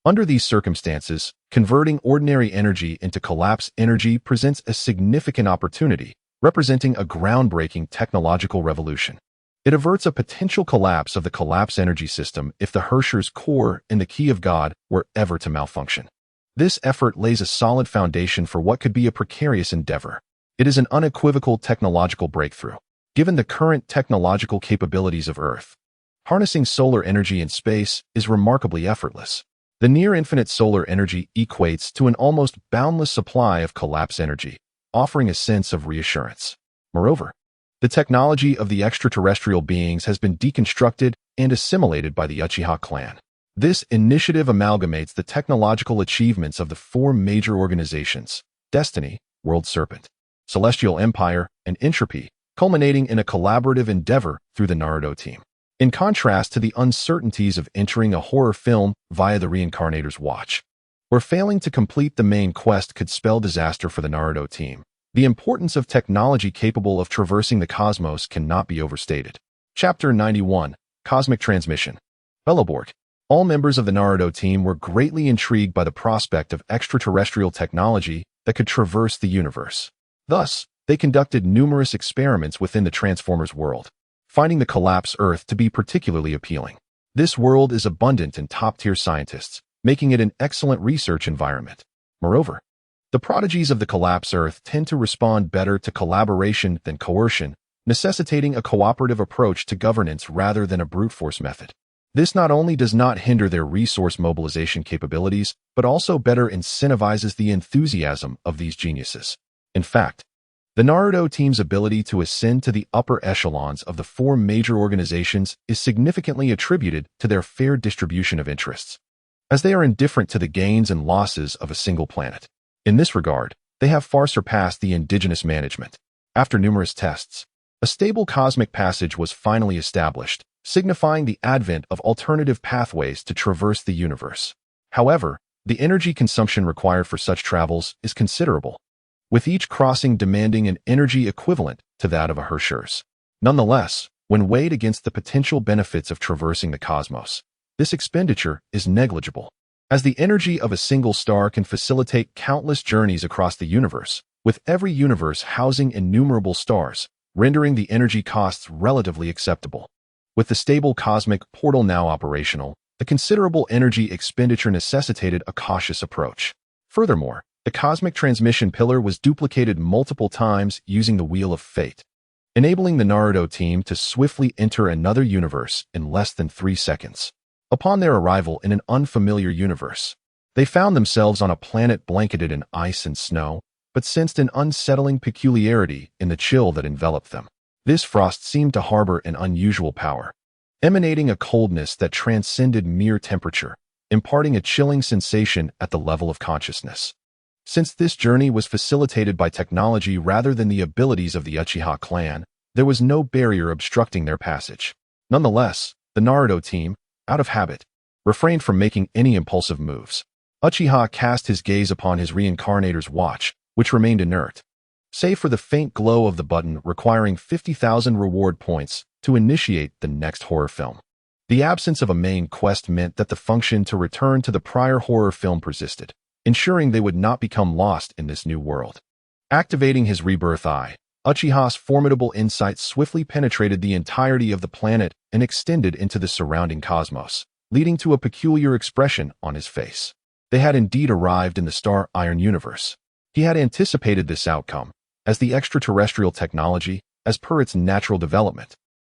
Under these circumstances, converting ordinary energy into collapse energy presents a significant opportunity, representing a groundbreaking technological revolution. It averts a potential collapse of the collapse energy system if the Hersher's core and the Key of God were ever to malfunction. This effort lays a solid foundation for what could be a precarious endeavor. It is an unequivocal technological breakthrough. Given the current technological capabilities of Earth, harnessing solar energy in space is remarkably effortless. The near-infinite solar energy equates to an almost boundless supply of collapse energy, offering a sense of reassurance. Moreover, the technology of the extraterrestrial beings has been deconstructed and assimilated by the Uchiha clan. This initiative amalgamates the technological achievements of the four major organizations: Destiny, World Serpent, Celestial Empire, and Entropy, culminating in a collaborative endeavor through the Naruto team. In contrast to the uncertainties of entering a horror film via the Reincarnator's watch, where failing to complete the main quest could spell disaster for the Naruto team, the importance of technology capable of traversing the cosmos cannot be overstated. Chapter 91, Cosmic Transmission. Beloborg. All members of the Naruto team were greatly intrigued by the prospect of extraterrestrial technology that could traverse the universe. Thus, they conducted numerous experiments within the Transformers world, finding the collapsed Earth to be particularly appealing. This world is abundant in top-tier scientists, making it an excellent research environment. Moreover, the prodigies of the collapsed Earth tend to respond better to collaboration than coercion, necessitating a cooperative approach to governance rather than a brute force method. This not only does not hinder their resource mobilization capabilities, but also better incentivizes the enthusiasm of these geniuses. In fact, the Naruto team's ability to ascend to the upper echelons of the four major organizations is significantly attributed to their fair distribution of interests, as they are indifferent to the gains and losses of a single planet. In this regard, they have far surpassed the indigenous management. After numerous tests, a stable cosmic passage was finally established, signifying the advent of alternative pathways to traverse the universe. However, the energy consumption required for such travels is considerable, with each crossing demanding an energy equivalent to that of a Hersher's. Nonetheless, when weighed against the potential benefits of traversing the cosmos, this expenditure is negligible, as the energy of a single star can facilitate countless journeys across the universe, with every universe housing innumerable stars, rendering the energy costs relatively acceptable. With the stable cosmic portal now operational, the considerable energy expenditure necessitated a cautious approach. Furthermore, the cosmic transmission pillar was duplicated multiple times using the Wheel of Fate, enabling the Naruto team to swiftly enter another universe in less than 3 seconds. Upon their arrival in an unfamiliar universe, they found themselves on a planet blanketed in ice and snow, but sensed an unsettling peculiarity in the chill that enveloped them. This frost seemed to harbor an unusual power, emanating a coldness that transcended mere temperature, imparting a chilling sensation at the level of consciousness. Since this journey was facilitated by technology rather than the abilities of the Uchiha clan, there was no barrier obstructing their passage. Nonetheless, the Naruto team, out of habit, refrained from making any impulsive moves. Uchiha cast his gaze upon his Reincarnator's watch, which remained inert, save for the faint glow of the button requiring 50,000 reward points to initiate the next horror film. The absence of a main quest meant that the function to return to the prior horror film persisted, ensuring they would not become lost in this new world. Activating his rebirth eye, Uchiha's formidable insight swiftly penetrated the entirety of the planet and extended into the surrounding cosmos, leading to a peculiar expression on his face. They had indeed arrived in the Star Iron universe. He had anticipated this outcome, as the extraterrestrial technology, as per its natural development,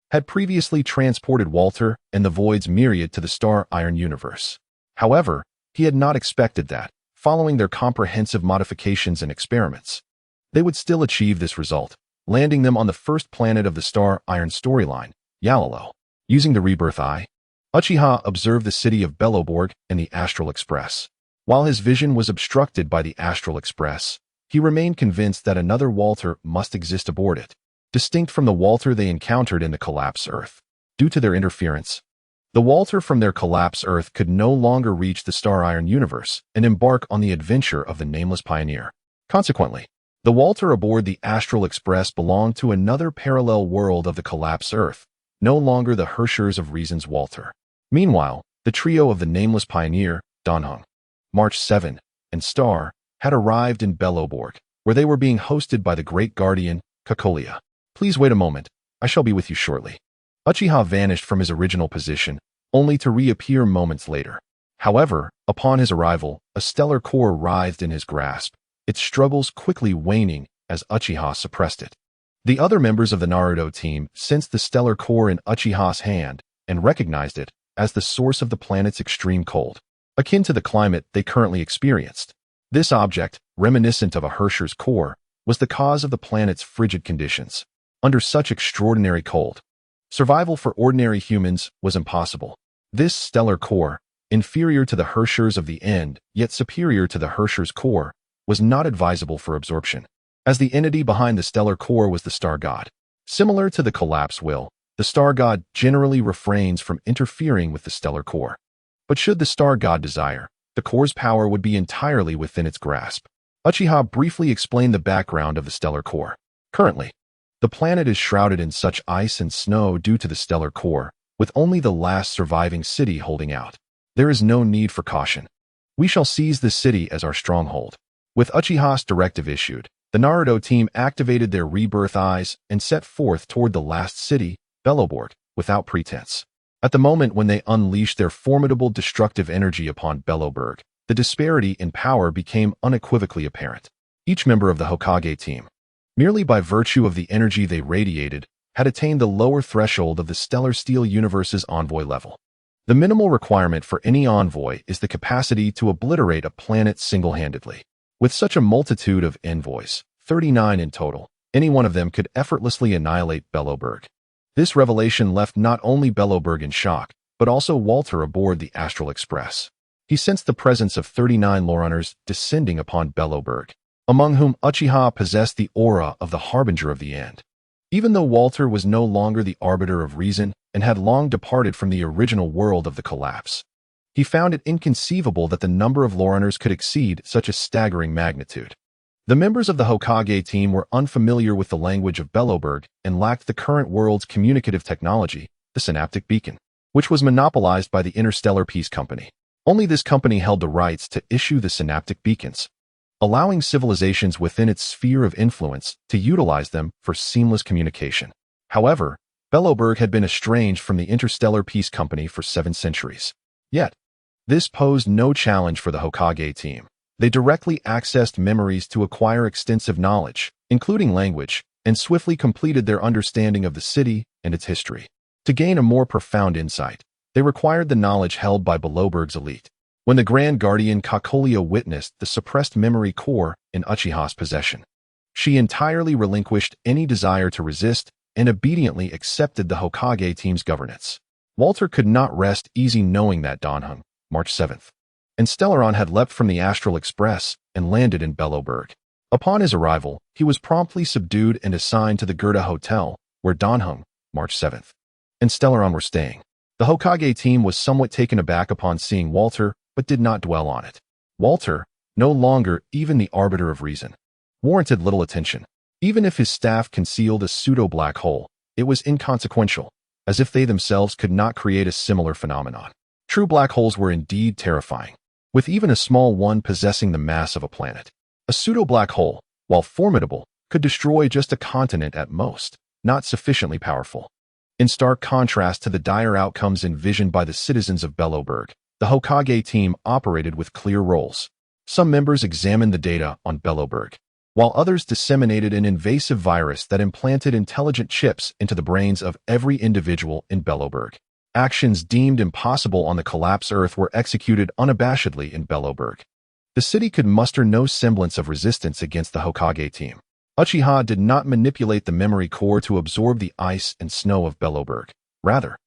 had previously transported Walter and the Void's myriad to the Star Iron universe. However, he had not expected that, following their comprehensive modifications and experiments, they would still achieve this result, landing them on the first planet of the Star Iron storyline, Yalalo. Using the Rebirth Eye, Uchiha observed the city of Beloborg and the Astral Express. While his vision was obstructed by the Astral Express, he remained convinced that another Walter must exist aboard it. distinct from the Walter they encountered in the collapsed Earth. Due to their interference, the Walter from their collapsed Earth could no longer reach the Star Iron universe and embark on the adventure of the Nameless Pioneer. Consequently, the Walter aboard the Astral Express belonged to another parallel world of the collapsed Earth, no longer the Herschers of Reason's Walter. Meanwhile, the trio of the Nameless Pioneer, Donghung, March 7, and Star, had arrived in Belloborg, where they were being hosted by the Great Guardian, Kakolia. Please wait a moment, I shall be with you shortly. Uchiha vanished from his original position, only to reappear moments later. However, upon his arrival, a stellar core writhed in his grasp, its struggles quickly waning as Uchiha suppressed it. The other members of the Naruto team sensed the stellar core in Uchiha's hand and recognized it as the source of the planet's extreme cold, akin to the climate they currently experienced. This object, reminiscent of a Herrscher's core, was the cause of the planet's frigid conditions. Under such extraordinary cold, survival for ordinary humans was impossible. This stellar core, inferior to the Herrschers of the End, yet superior to the Herrscher's core, was not advisable for absorption, as the entity behind the stellar core was the Star God. Similar to the collapse will, the Star God generally refrains from interfering with the stellar core. But should the Star God desire, the core's power would be entirely within its grasp. Uchiha briefly explained the background of the stellar core. Currently, the planet is shrouded in such ice and snow due to the stellar core, with only the last surviving city holding out. There is no need for caution. We shall seize this city as our stronghold. With Uchiha's directive issued, the Naruto team activated their rebirth eyes and set forth toward the last city, Belloborg, without pretense. At the moment when they unleashed their formidable destructive energy upon Belloborg, the disparity in power became unequivocally apparent. Each member of the Hokage team, merely by virtue of the energy they radiated, had attained the lower threshold of the Stellar Steel Universe's envoy level. The minimal requirement for any envoy is the capacity to obliterate a planet single-handedly. With such a multitude of envoys, 39 in total, any one of them could effortlessly annihilate Belloborg. This revelation left not only Belloborg in shock, but also Walter aboard the Astral Express. He sensed the presence of 39 Lorerunners descending upon Belloborg, among whom Uchiha possessed the aura of the Harbinger of the End. Even though Walter was no longer the arbiter of reason and had long departed from the original world of the collapse, he found it inconceivable that the number of Lorerunners could exceed such a staggering magnitude. The members of the Hokage team were unfamiliar with the language of Belloborg and lacked the current world's communicative technology, the synaptic beacon, which was monopolized by the Interstellar Peace Company. Only this company held the rights to issue the synaptic beacons, allowing civilizations within its sphere of influence to utilize them for seamless communication. However, Belloborg had been estranged from the Interstellar Peace Company for 7 centuries. Yet, this posed no challenge for the Hokage team. They directly accessed memories to acquire extensive knowledge, including language, and swiftly completed their understanding of the city and its history. To gain a more profound insight, they required the knowledge held by Belloborg's elite. When the Grand Guardian Kakolia witnessed the suppressed memory core in Uchiha's possession, she entirely relinquished any desire to resist and obediently accepted the Hokage team's governance. Walter could not rest easy knowing that Donghung, March 7th, and Stellaron had leapt from the Astral Express and landed in Belloborg. Upon his arrival, he was promptly subdued and assigned to the Goethe Hotel, where Donghung, March 7th, and Stellaron were staying. The Hokage team was somewhat taken aback upon seeing Walter, but did not dwell on it. Walter, no longer even the arbiter of reason, warranted little attention. Even if his staff concealed a pseudo-black hole, it was inconsequential, as if they themselves could not create a similar phenomenon. True black holes were indeed terrifying, with even a small one possessing the mass of a planet. A pseudo-black hole, while formidable, could destroy just a continent at most, not sufficiently powerful. In stark contrast to the dire outcomes envisioned by the citizens of Belloborg, the Hokage team operated with clear roles. Some members examined the data on Belloborg, while others disseminated an invasive virus that implanted intelligent chips into the brains of every individual in Belloborg. Actions deemed impossible on the collapsed Earth were executed unabashedly in Belloborg. The city could muster no semblance of resistance against the Hokage team. Uchiha did not manipulate the memory core to absorb the ice and snow of Belloborg. Rather,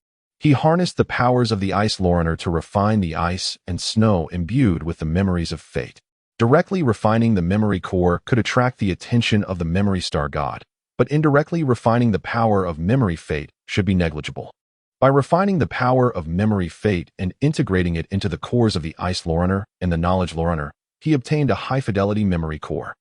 he harnessed the powers of the Ice Lorunner to refine the ice and snow imbued with the memories of fate. Directly refining the memory core could attract the attention of the Memory Star God, but indirectly refining the power of memory fate should be negligible. By refining the power of memory fate and integrating it into the cores of the Ice Lorunner and the Knowledge Lorunner, he obtained a high-fidelity memory core.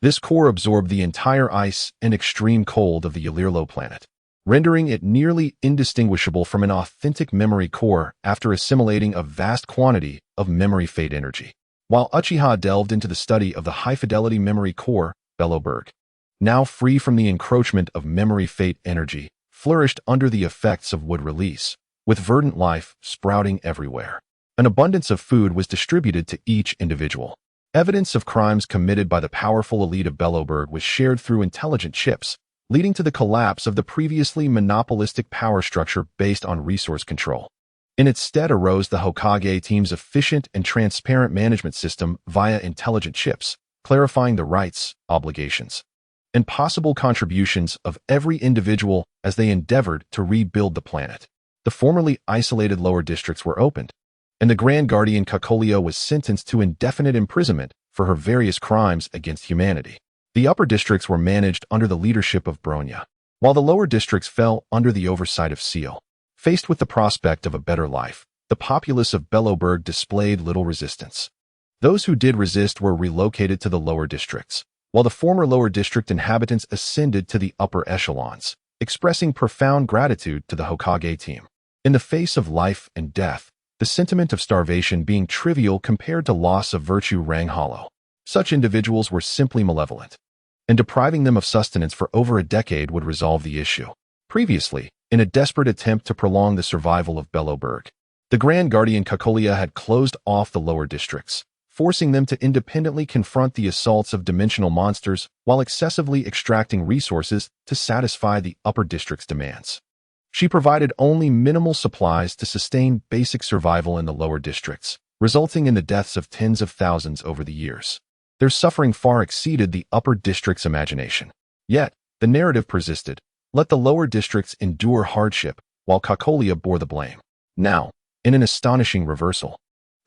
This core absorbed the entire ice and extreme cold of the Yalirlo planet, rendering it nearly indistinguishable from an authentic memory core after assimilating a vast quantity of memory fate energy. While Uchiha delved into the study of the high-fidelity memory core, Belloberg, now free from the encroachment of memory fate energy, flourished under the effects of wood release, with verdant life sprouting everywhere. An abundance of food was distributed to each individual. Evidence of crimes committed by the powerful elite of Belloberg was shared through intelligent chips, leading to the collapse of the previously monopolistic power structure based on resource control. In its stead arose the Hokage team's efficient and transparent management system via intelligent chips, clarifying the rights, obligations, and possible contributions of every individual as they endeavored to rebuild the planet. The formerly isolated lower districts were opened, and the Grand Guardian Kakolia was sentenced to indefinite imprisonment for her various crimes against humanity. The upper districts were managed under the leadership of Bronya, while the lower districts fell under the oversight of Seal. Faced with the prospect of a better life, the populace of Belloberg displayed little resistance. Those who did resist were relocated to the lower districts, while the former lower district inhabitants ascended to the upper echelons, expressing profound gratitude to the Hokage team. In the face of life and death, the sentiment of starvation being trivial compared to loss of virtue rang hollow. Such individuals were simply malevolent, and depriving them of sustenance for over a decade would resolve the issue. Previously, in a desperate attempt to prolong the survival of Belloberg, the Grand Guardian Kakolia had closed off the lower districts, forcing them to independently confront the assaults of dimensional monsters while excessively extracting resources to satisfy the upper district's demands. She provided only minimal supplies to sustain basic survival in the lower districts, resulting in the deaths of tens of thousands over the years. Their suffering far exceeded the upper district's imagination. Yet, the narrative persisted. Let the lower districts endure hardship, while Kakolia bore the blame. Now, in an astonishing reversal,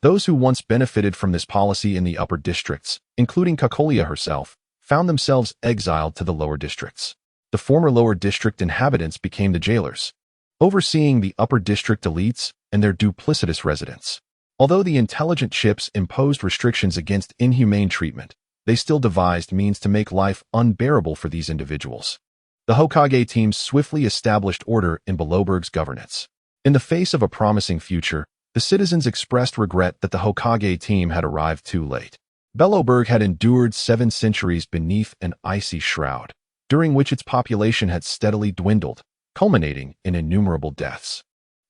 those who once benefited from this policy in the upper districts, including Kakolia herself, found themselves exiled to the lower districts. The former lower district inhabitants became the jailers, overseeing the upper district elites and their duplicitous residents. Although the intelligent chips imposed restrictions against inhumane treatment, they still devised means to make life unbearable for these individuals. The Hokage team swiftly established order in Belloberg's governance. In the face of a promising future, the citizens expressed regret that the Hokage team had arrived too late. Belloberg had endured 7 centuries beneath an icy shroud, during which its population had steadily dwindled, culminating in innumerable deaths.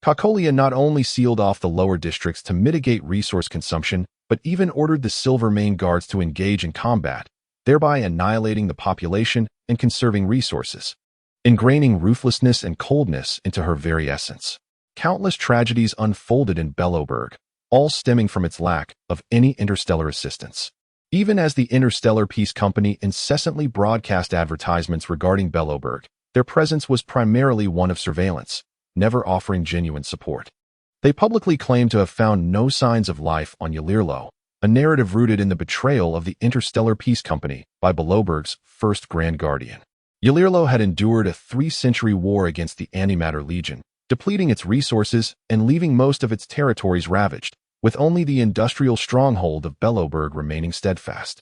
Kakolia not only sealed off the lower districts to mitigate resource consumption, but even ordered the Silver Mane Guards to engage in combat, thereby annihilating the population and conserving resources, ingraining ruthlessness and coldness into her very essence. Countless tragedies unfolded in Belloberg, all stemming from its lack of any interstellar assistance. Even as the Interstellar Peace Company incessantly broadcast advertisements regarding Belloberg, their presence was primarily one of surveillance, never offering genuine support. They publicly claimed to have found no signs of life on Yalirlo, a narrative rooted in the betrayal of the Interstellar Peace Company by Belloberg's first Grand Guardian. Yalirlo had endured a 3-century war against the Antimatter Legion, depleting its resources and leaving most of its territories ravaged, with only the industrial stronghold of Belloberg remaining steadfast.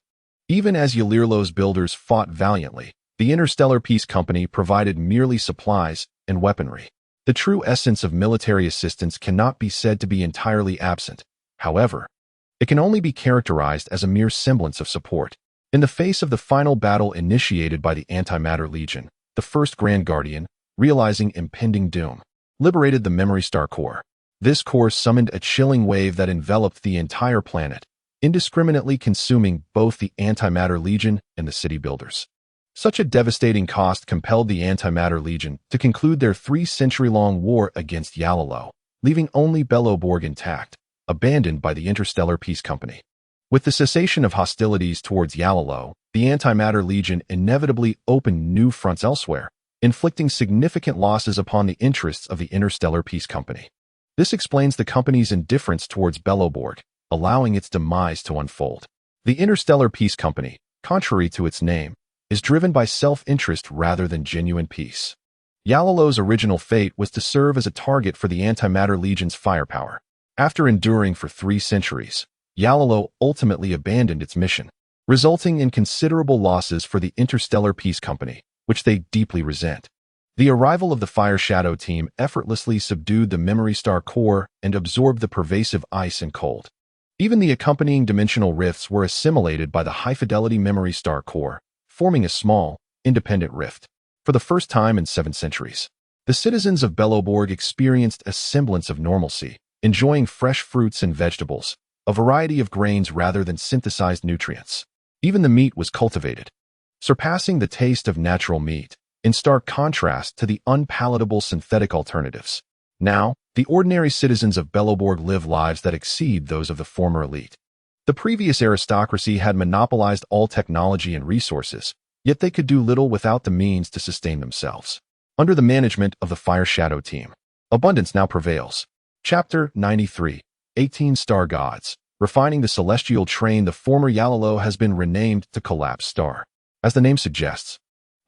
Even as Yalirlo's builders fought valiantly, the Interstellar Peace Company provided merely supplies and weaponry. The true essence of military assistance cannot be said to be entirely absent. However, it can only be characterized as a mere semblance of support. In the face of the final battle initiated by the Antimatter Legion, the first Grand Guardian, realizing impending doom, liberated the Memory Star Core. This core summoned a chilling wave that enveloped the entire planet, indiscriminately consuming both the Antimatter Legion and the city builders. Such a devastating cost compelled the Antimatter Legion to conclude their 3-century-long war against Yalilo, leaving only Belloberg intact, abandoned by the Interstellar Peace Company. With the cessation of hostilities towards Yalilo, the Antimatter Legion inevitably opened new fronts elsewhere, inflicting significant losses upon the interests of the Interstellar Peace Company. This explains the company's indifference towards Belloberg, allowing its demise to unfold. The Interstellar Peace Company, contrary to its name, is driven by self-interest rather than genuine peace. Yalolo's original fate was to serve as a target for the Antimatter Legion's firepower. After enduring for 3 centuries, Yalolo ultimately abandoned its mission, resulting in considerable losses for the Interstellar Peace Company, which they deeply resent. The arrival of the Fire Shadow team effortlessly subdued the Memory Star core and absorbed the pervasive ice and cold. Even the accompanying dimensional rifts were assimilated by the high-fidelity Memory Star core, forming a small, independent rift. For the first time in 7 centuries, the citizens of Beloborg experienced a semblance of normalcy, enjoying fresh fruits and vegetables, a variety of grains rather than synthesized nutrients. Even the meat was cultivated, surpassing the taste of natural meat, in stark contrast to the unpalatable synthetic alternatives. Now, the ordinary citizens of Beloborg live lives that exceed those of the former elite. The previous aristocracy had monopolized all technology and resources, yet they could do little without the means to sustain themselves. Under the management of the Fire Shadow team, abundance now prevails. Chapter 93, 18 Star Gods. Refining the celestial train, the former Yalolo has been renamed to Collapse Star. As the name suggests,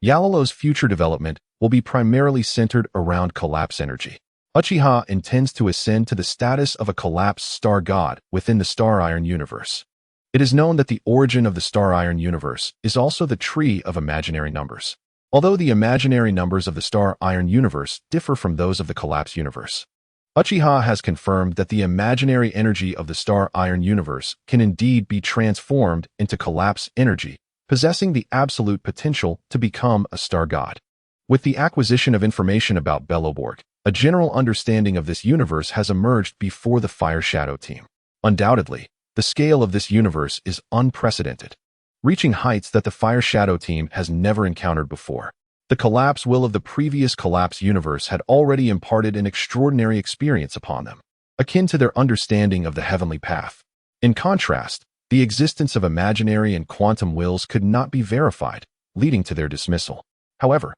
Yalolo's future development will be primarily centered around collapse energy. Uchiha intends to ascend to the status of a collapsed star god within the Star Iron universe. It is known that the origin of the Star Iron universe is also the tree of imaginary numbers. Although the imaginary numbers of the Star Iron universe differ from those of the collapse universe, Uchiha has confirmed that the imaginary energy of the Star Iron universe can indeed be transformed into collapse energy, possessing the absolute potential to become a star god. With the acquisition of information about Beloborg, a general understanding of this universe has emerged before the Fire Shadow team. Undoubtedly, the scale of this universe is unprecedented, reaching heights that the Fire Shadow team has never encountered before. The collapse will of the previous collapse universe had already imparted an extraordinary experience upon them, akin to their understanding of the heavenly path. In contrast, the existence of imaginary and quantum wills could not be verified, leading to their dismissal. However,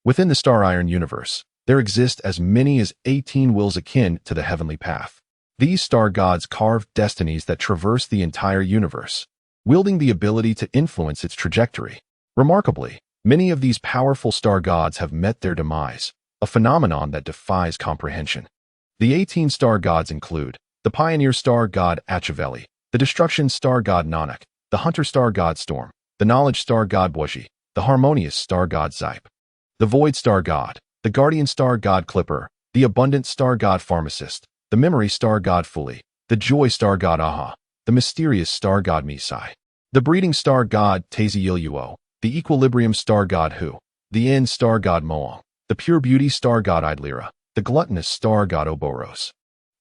within the Star Iron universe, there exist as many as 18 wills akin to the heavenly path. These star gods carve destinies that traverse the entire universe, wielding the ability to influence its trajectory. Remarkably, many of these powerful star gods have met their demise, a phenomenon that defies comprehension. The 18 star gods include the Pioneer Star God Achiveli, the Destruction Star God Nanak, the Hunter Star God Storm, the Knowledge Star God Boji, the Harmonious Star God Zype, the Void Star God, the Guardian Star God Clipper, the Abundant Star God Pharmacist, the Memory Star God Fully, the Joy Star God Aha, the Mysterious Star God Misai, the Breeding Star God Taziyuo, the Equilibrium Star God Hu, the End Star God Moong, the Pure Beauty Star God Idlira, the Gluttonous Star God Oboros,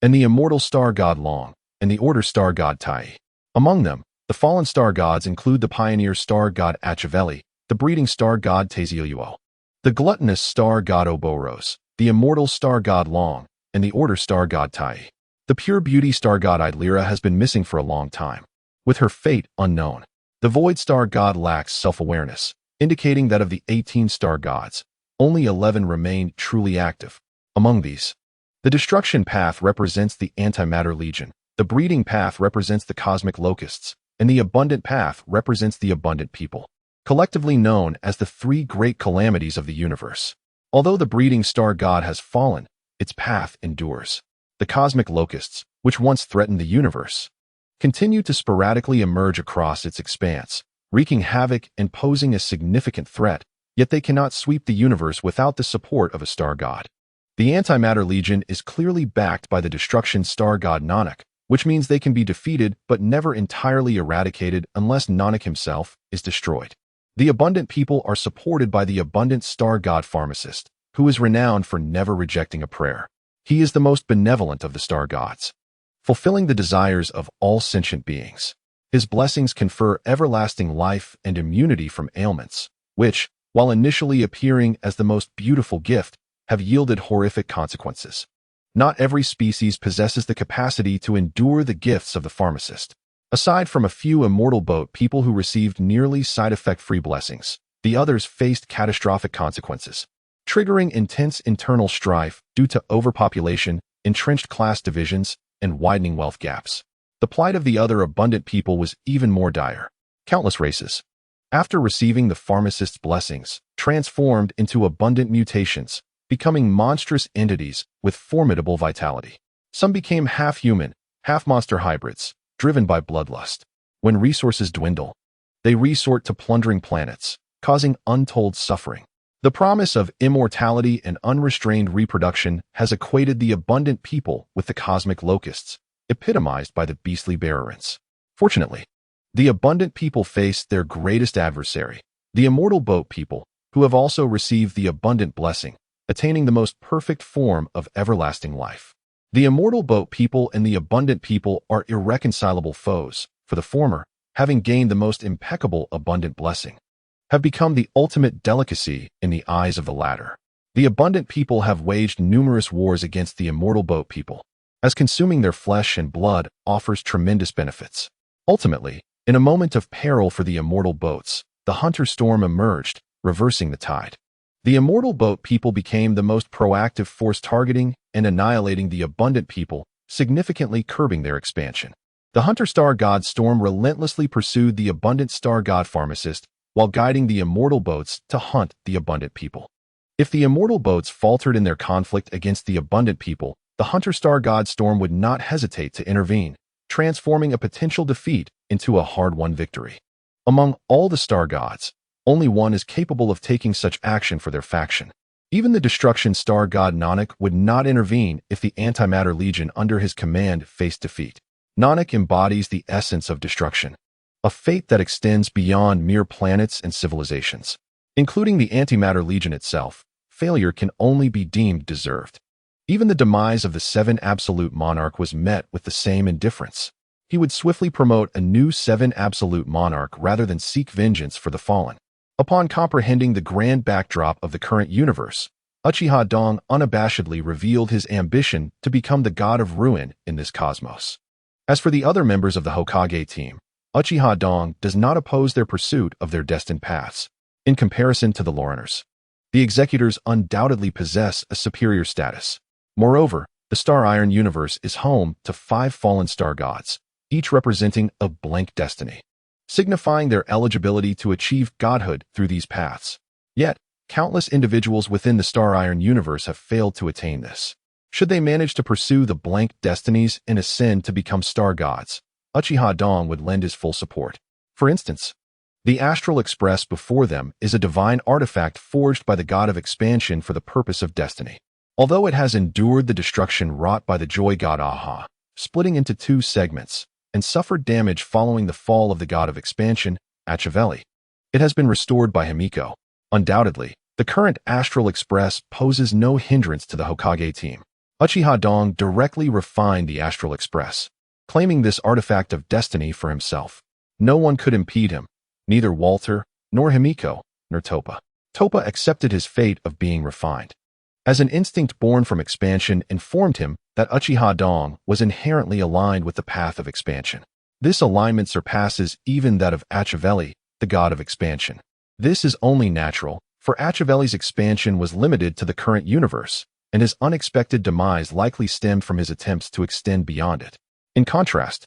and the Immortal Star God Long, and the Order Star God Tai. Among them, the fallen star gods include the Pioneer Star God Achiveli, the Breeding Star God Taziyuo, the Gluttonous Star God Oboros, the Immortal Star God Long, and the Order Star God Tai. The Pure Beauty Star God Idlira has been missing for a long time, with her fate unknown. The Void Star God lacks self-awareness, indicating that of the 18 star gods, only 11 remain truly active. Among these, the Destruction Path represents the Antimatter Legion, the Breeding Path represents the Cosmic Locusts, and the Abundant Path represents the Abundant People, collectively known as the 3 great calamities of the universe. Although the Breeding Star God has fallen, its path endures. The Cosmic Locusts, which once threatened the universe, continue to sporadically emerge across its expanse, wreaking havoc and posing a significant threat, yet they cannot sweep the universe without the support of a star god. The Antimatter Legion is clearly backed by the Destruction Star God Nanak, which means they can be defeated but never entirely eradicated unless Nanak himself is destroyed. The Abundant People are supported by the Abundant Star God Pharmacist, who is renowned for never rejecting a prayer. He is the most benevolent of the star gods, fulfilling the desires of all sentient beings. His blessings confer everlasting life and immunity from ailments, which, while initially appearing as the most beautiful gift, have yielded horrific consequences. Not every species possesses the capacity to endure the gifts of the pharmacist. Aside from a few immortal boat people who received nearly side-effect-free blessings, the others faced catastrophic consequences, triggering intense internal strife due to overpopulation, entrenched class divisions, and widening wealth gaps. The plight of the other abundant people was even more dire. Countless races, after receiving the pharmacist's blessings, transformed into abundant mutations, becoming monstrous entities with formidable vitality. Some became half-human, half-monster hybrids, driven by bloodlust. When resources dwindle, they resort to plundering planets, causing untold suffering. The promise of immortality and unrestrained reproduction has equated the abundant people with the cosmic locusts, epitomized by the beastly Barrerants. Fortunately, the abundant people face their greatest adversary, the immortal boat people, who have also received the abundant blessing, attaining the most perfect form of everlasting life. The immortal boat people and the abundant people are irreconcilable foes, for the former, having gained the most impeccable abundant blessing, have become the ultimate delicacy in the eyes of the latter. The abundant people have waged numerous wars against the immortal boat people, as consuming their flesh and blood offers tremendous benefits. Ultimately, in a moment of peril for the immortal boats, the hunter storm emerged, reversing the tide. The immortal boat people became the most proactive force, targeting and annihilating the abundant people, significantly curbing their expansion. The hunter star god storm relentlessly pursued the abundant star god pharmacist while guiding the immortal boats to hunt the abundant people. If the immortal boats faltered in their conflict against the abundant people, the hunter star god storm would not hesitate to intervene, transforming a potential defeat into a hard-won victory. Among all the star gods, only one is capable of taking such action for their faction. Even the destruction star god Nanak would not intervene if the antimatter legion under his command faced defeat. Nanak embodies the essence of destruction, a fate that extends beyond mere planets and civilizations. Including the antimatter legion itself, failure can only be deemed deserved. Even the demise of the seven absolute monarch was met with the same indifference. He would swiftly promote a new seven absolute monarch rather than seek vengeance for the fallen. Upon comprehending the grand backdrop of the current universe, Uchiha Dong unabashedly revealed his ambition to become the god of ruin in this cosmos. As for the other members of the Hokage team, Uchiha Dong does not oppose their pursuit of their destined paths. In comparison to the Loriners, the executors undoubtedly possess a superior status. Moreover, the Star Iron universe is home to 5 fallen star gods, each representing a blank destiny, signifying their eligibility to achieve godhood through these paths. Yet, countless individuals within the Star Iron universe have failed to attain this. Should they manage to pursue the blank destinies and ascend to become star gods, Uchiha Dong would lend his full support. For instance, the Astral Express before them is a divine artifact forged by the god of expansion for the purpose of destiny. Although it has endured the destruction wrought by the joy god Aha, splitting into 2 segments, and suffered damage following the fall of the god of expansion, Achivelli, it has been restored by Himiko. Undoubtedly, the current Astral Express poses no hindrance to the Hokage team. Uchiha Dong directly refined the Astral Express, claiming this artifact of destiny for himself. No one could impede him, neither Walter, nor Himiko, nor Toppa. Toppa accepted his fate of being refined, as an instinct born from expansion informed him that Uchiha Dong was inherently aligned with the path of expansion. This alignment surpasses even that of Achivelli, the god of expansion. This is only natural, for Achivelli's expansion was limited to the current universe, and his unexpected demise likely stemmed from his attempts to extend beyond it. In contrast,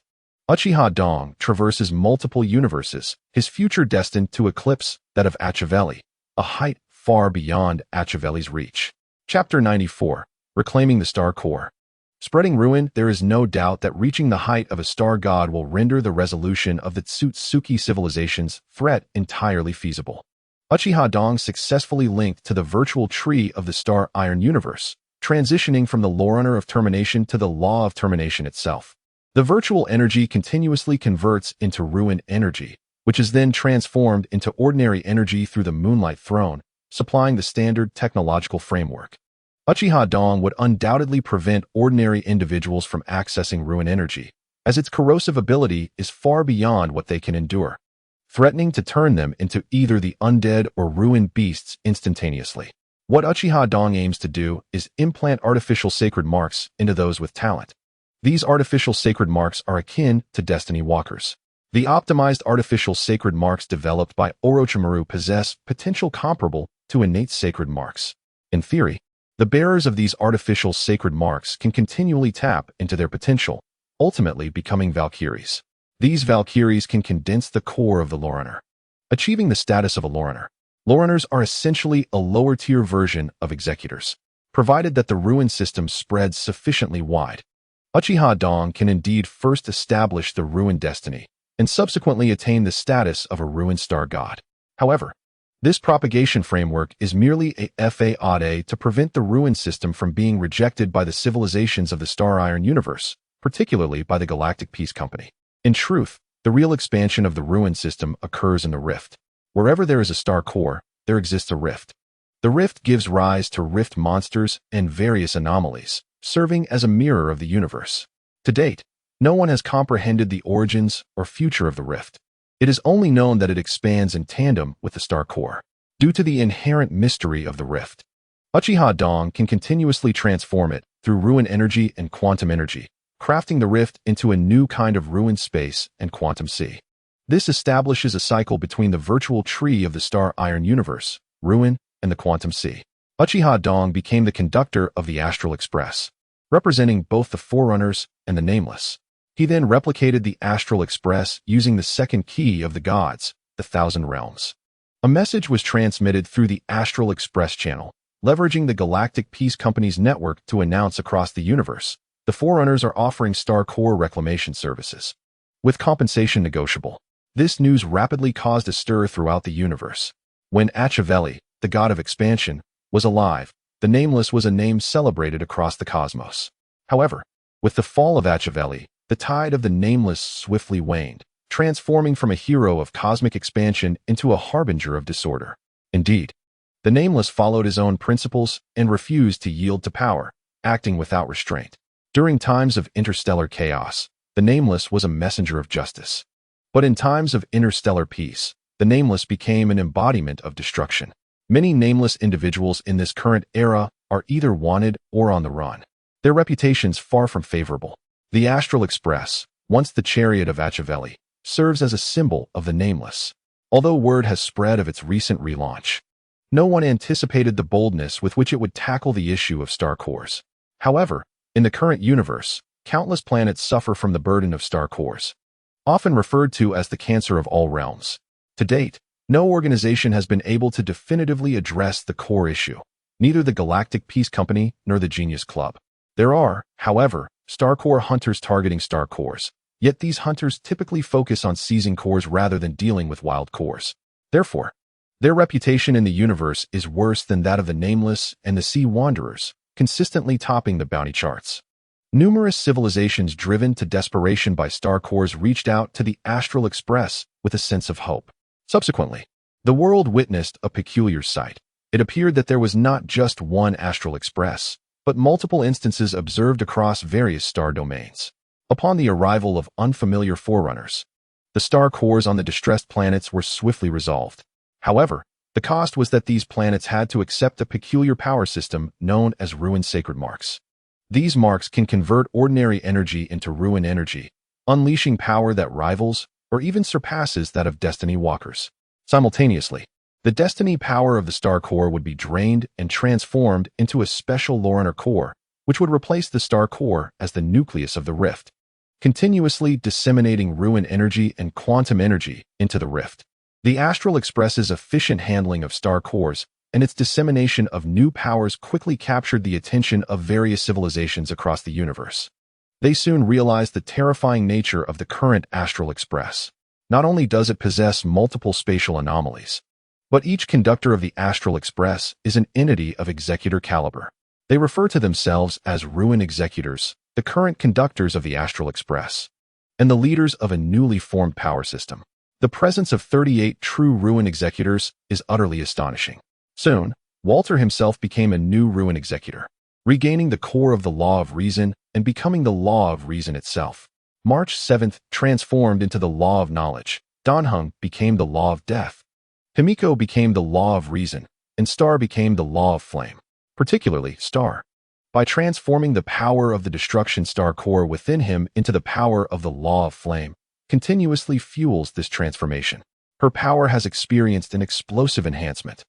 Uchiha Dong traverses multiple universes, his future destined to eclipse that of Achivelli, a height far beyond Achivelli's reach. Chapter 94, Reclaiming the Star Core. Spreading ruin, there is no doubt that reaching the height of a star god will render the resolution of the Tsutsuki civilization's threat entirely feasible. Uchiha Dong successfully linked to the virtual tree of the Star Iron universe, transitioning from the Lorunner of termination to the law of termination itself. The virtual energy continuously converts into ruin energy, which is then transformed into ordinary energy through the Moonlight Throne, supplying the standard technological framework. Uchiha Dong would undoubtedly prevent ordinary individuals from accessing ruin energy, as its corrosive ability is far beyond what they can endure, threatening to turn them into either the undead or ruined beasts instantaneously. What Uchiha Dong aims to do is implant artificial sacred marks into those with talent. These artificial sacred marks are akin to destiny walkers. The optimized artificial sacred marks developed by Orochimaru possess potential comparable to innate sacred marks. In theory, the bearers of these artificial sacred marks can continually tap into their potential, ultimately becoming Valkyries. These Valkyries can condense the core of the Lorunner, achieving the status of a Loriner. Loriners are essentially a lower-tier version of executors, provided that the ruin system spreads sufficiently wide. Uchiha Dong can indeed first establish the ruin destiny, and subsequently attain the status of a ruined star god. However, this propagation framework is merely a fade to prevent the ruin system from being rejected by the civilizations of the Star Iron universe, particularly by the Galactic Peace Company. In truth, the real expansion of the ruin system occurs in the rift. Wherever there is a star core, there exists a rift. The rift gives rise to rift monsters and various anomalies, serving as a mirror of the universe. To date, no one has comprehended the origins or future of the rift. It is only known that it expands in tandem with the star core. Due to the inherent mystery of the rift, Uchiha Dong can continuously transform it through ruin energy and quantum energy, crafting the rift into a new kind of ruined space and quantum sea. This establishes a cycle between the virtual tree of the Star Iron universe, ruin, and the quantum sea. Uchiha Dong became the conductor of the Astral Express, representing both the Forerunners and the Nameless. He then replicated the Astral Express using the second key of the gods, the Thousand Realms. A message was transmitted through the Astral Express channel, leveraging the Galactic Peace Company's network to announce across the universe, the Forerunners are offering star core reclamation services. With compensation negotiable, this news rapidly caused a stir throughout the universe. When Acheveli, the god of expansion, was alive, the Nameless was a name celebrated across the cosmos. However, with the fall of Acheveli, the tide of the Nameless swiftly waned, transforming from a hero of cosmic expansion into a harbinger of disorder. Indeed, the Nameless followed his own principles and refused to yield to power, acting without restraint. During times of interstellar chaos, the Nameless was a messenger of justice. But in times of interstellar peace, the Nameless became an embodiment of destruction. Many nameless individuals in this current era are either wanted or on the run. Their reputations far from favorable. The Astral Express, once the chariot of Acheveli, serves as a symbol of the Nameless. Although word has spread of its recent relaunch, no one anticipated the boldness with which it would tackle the issue of star cores. However, in the current universe, countless planets suffer from the burden of star cores, often referred to as the cancer of all realms. To date, no organization has been able to definitively address the core issue, neither the Galactic Peace Company nor the Genius Club. There are, however, star core hunters targeting star cores, yet these hunters typically focus on seizing cores rather than dealing with wild cores. Therefore, their reputation in the universe is worse than that of the Nameless and the Sea Wanderers, consistently topping the bounty charts. Numerous civilizations driven to desperation by star cores reached out to the Astral Express with a sense of hope. Subsequently, the world witnessed a peculiar sight. It appeared that there was not just one Astral Express, but multiple instances observed across various star domains. Upon the arrival of unfamiliar Forerunners, the star cores on the distressed planets were swiftly resolved. However, the cost was that these planets had to accept a peculiar power system known as ruin sacred marks. These marks can convert ordinary energy into ruin energy, unleashing power that rivals or even surpasses that of Destiny Walkers. Simultaneously, the destiny power of the star core would be drained and transformed into a special Loriner core, which would replace the star core as the nucleus of the rift, continuously disseminating ruin energy and quantum energy into the rift. The Astral Express's efficient handling of star cores and its dissemination of new powers quickly captured the attention of various civilizations across the universe. They soon realized the terrifying nature of the current Astral Express. Not only does it possess multiple spatial anomalies, but each conductor of the Astral Express is an entity of executor caliber. They refer to themselves as ruin executors, the current conductors of the Astral Express, and the leaders of a newly formed power system. The presence of 38 true ruin executors is utterly astonishing. Soon, Walter himself became a new ruin executor, regaining the core of the law of reason and becoming the law of reason itself. March 7th transformed into the law of knowledge. Danheng became the law of death. Himiko became the law of reason, and Star became the law of flame, particularly Star. By transforming the power of the destruction star core within him into the power of the law of flame, continuously fuels this transformation. Her power has experienced an explosive enhancement,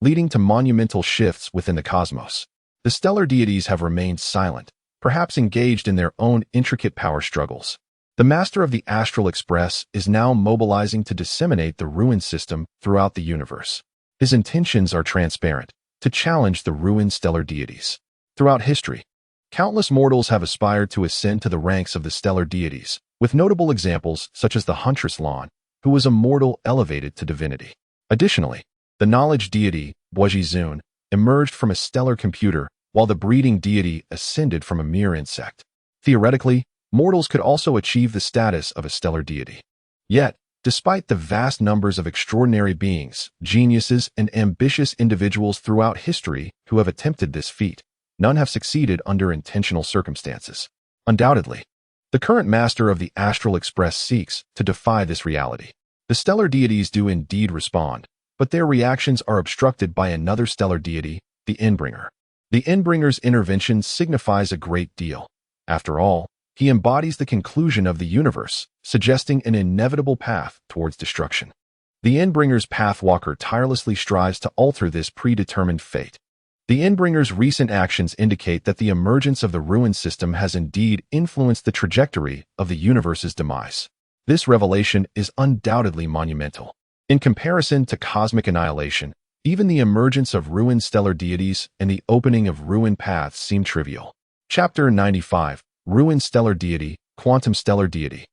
leading to monumental shifts within the cosmos. The stellar deities have remained silent, perhaps engaged in their own intricate power struggles. The master of the Astral Express is now mobilizing to disseminate the ruin system throughout the universe. His intentions are transparent, to challenge the ruined stellar deities. Throughout history, countless mortals have aspired to ascend to the ranks of the stellar deities, with notable examples such as the Huntress Lan, who was a mortal elevated to divinity. Additionally, the knowledge deity, Zun, emerged from a stellar computer, while the breeding deity ascended from a mere insect. Theoretically, mortals could also achieve the status of a stellar deity. Yet, despite the vast numbers of extraordinary beings, geniuses, and ambitious individuals throughout history who have attempted this feat, none have succeeded under intentional circumstances. Undoubtedly, the current master of the Astral Express seeks to defy this reality. The stellar deities do indeed respond, but their reactions are obstructed by another stellar deity, the Endbringer. The Endbringer's intervention signifies a great deal. After all, he embodies the conclusion of the universe, suggesting an inevitable path towards destruction. The Endbringer's pathwalker tirelessly strives to alter this predetermined fate. The Endbringer's recent actions indicate that the emergence of the ruin system has indeed influenced the trajectory of the universe's demise. This revelation is undoubtedly monumental. In comparison to cosmic annihilation, even the emergence of ruined stellar deities and the opening of ruined paths seem trivial. Chapter 95. Ruined stellar deity, quantum stellar deity.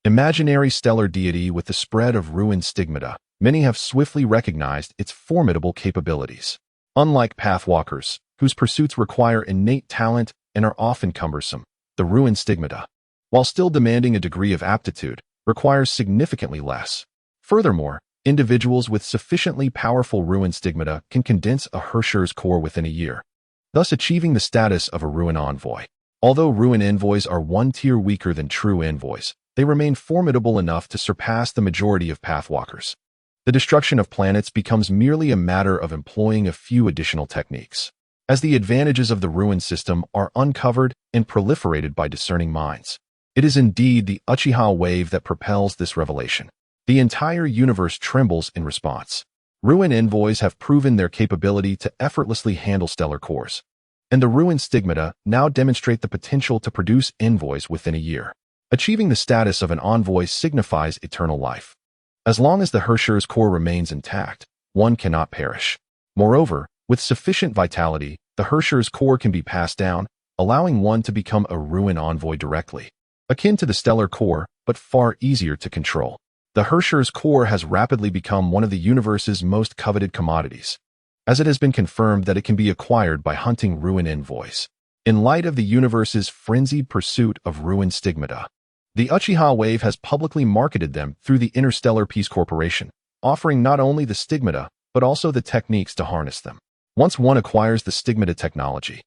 Imaginary stellar deity with the spread of ruined stigmata, many have swiftly recognized its formidable capabilities. Unlike pathwalkers, whose pursuits require innate talent and are often cumbersome, the ruined stigmata, while still demanding a degree of aptitude, requires significantly less. Furthermore, individuals with sufficiently powerful ruined stigmata can condense a Hersher's core within a year, thus achieving the status of a ruin envoy. Although ruin envoys are one tier weaker than true envoys, they remain formidable enough to surpass the majority of pathwalkers. The destruction of planets becomes merely a matter of employing a few additional techniques, as the advantages of the ruin system are uncovered and proliferated by discerning minds. It is indeed the Uchiha wave that propels this revelation. The entire universe trembles in response. Ruin envoys have proven their capability to effortlessly handle stellar cores, and the ruined stigmata now demonstrate the potential to produce envoys within a year. Achieving the status of an envoy signifies eternal life. As long as the Hersher's core remains intact, one cannot perish. Moreover, with sufficient vitality, the Hersher's core can be passed down, allowing one to become a ruin envoy directly. Akin to the stellar core, but far easier to control. The Hersher's core has rapidly become one of the universe's most coveted commodities, as it has been confirmed that it can be acquired by hunting ruin envoys. In light of the universe's frenzied pursuit of ruin stigmata, the Uchiha wave has publicly marketed them through the Interstellar Peace Corporation, offering not only the stigmata, but also the techniques to harness them. Once one acquires the stigmata technology,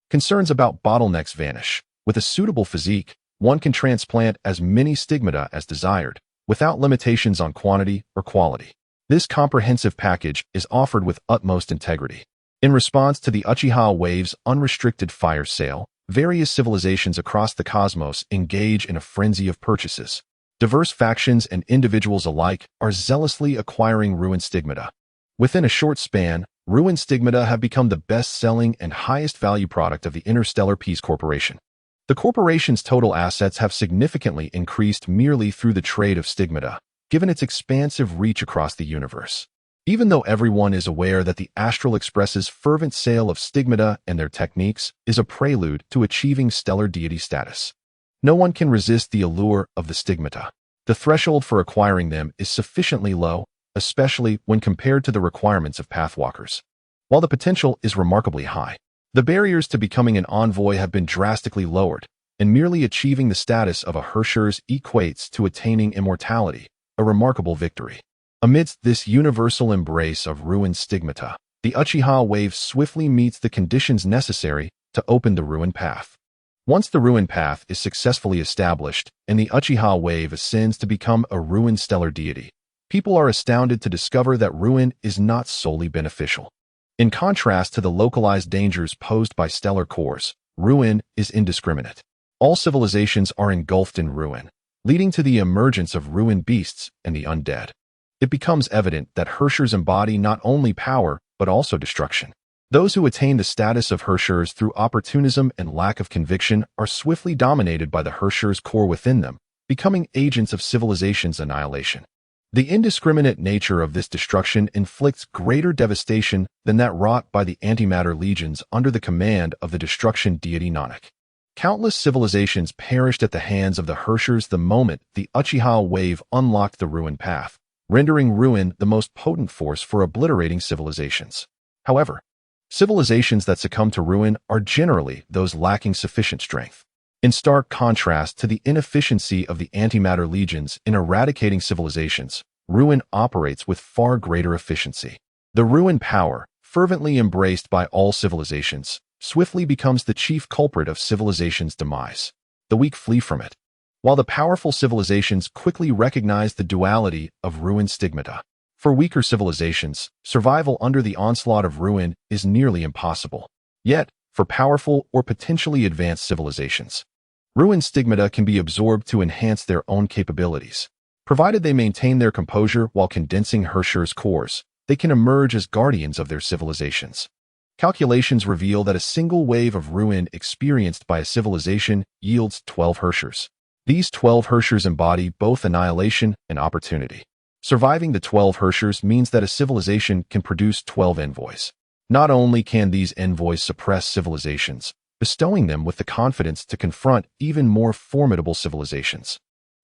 concerns about bottlenecks vanish. With a suitable physique, one can transplant as many stigmata as desired, without limitations on quantity or quality. This comprehensive package is offered with utmost integrity. In response to the Uchiha wave's unrestricted fire sale, various civilizations across the cosmos engage in a frenzy of purchases. Diverse factions and individuals alike are zealously acquiring ruin stigmata. Within a short span, ruin stigmata have become the best-selling and highest-value product of the Interstellar Peace Corporation. The corporation's total assets have significantly increased merely through the trade of stigmata, given its expansive reach across the universe. Even though everyone is aware that the Astral Express's fervent sale of stigmata and their techniques is a prelude to achieving stellar deity status, no one can resist the allure of the stigmata. The threshold for acquiring them is sufficiently low, especially when compared to the requirements of pathwalkers. While the potential is remarkably high, the barriers to becoming an envoy have been drastically lowered, and merely achieving the status of a Hersher's equates to attaining immortality, a remarkable victory. Amidst this universal embrace of ruined stigmata, the Uchiha wave swiftly meets the conditions necessary to open the ruin path. Once the ruin path is successfully established and the Uchiha wave ascends to become a ruined stellar deity, people are astounded to discover that ruin is not solely beneficial. In contrast to the localized dangers posed by stellar cores, ruin is indiscriminate. All civilizations are engulfed in ruin, leading to the emergence of ruined beasts and the undead. It becomes evident that Hershers embody not only power, but also destruction. Those who attain the status of Hershers through opportunism and lack of conviction are swiftly dominated by the Hersher's core within them, becoming agents of civilization's annihilation. The indiscriminate nature of this destruction inflicts greater devastation than that wrought by the antimatter legions under the command of the destruction deity Nanak. Countless civilizations perished at the hands of the Herschers the moment the Uchiha wave unlocked the ruin path, rendering ruin the most potent force for obliterating civilizations. However, civilizations that succumb to ruin are generally those lacking sufficient strength. In stark contrast to the inefficiency of the antimatter legions in eradicating civilizations, ruin operates with far greater efficiency. The ruin power, fervently embraced by all civilizations, swiftly becomes the chief culprit of civilization's demise. The weak flee from it, while the powerful civilizations quickly recognize the duality of ruin stigmata. For weaker civilizations, survival under the onslaught of ruin is nearly impossible. Yet, for powerful or potentially advanced civilizations, ruin stigmata can be absorbed to enhance their own capabilities. Provided they maintain their composure while condensing Herscher's cores, they can emerge as guardians of their civilizations. Calculations reveal that a single wave of ruin experienced by a civilization yields 12 Herschers. These 12 Herschers embody both annihilation and opportunity. Surviving the 12 Herschers means that a civilization can produce 12 envoys. Not only can these envoys suppress civilizations, bestowing them with the confidence to confront even more formidable civilizations,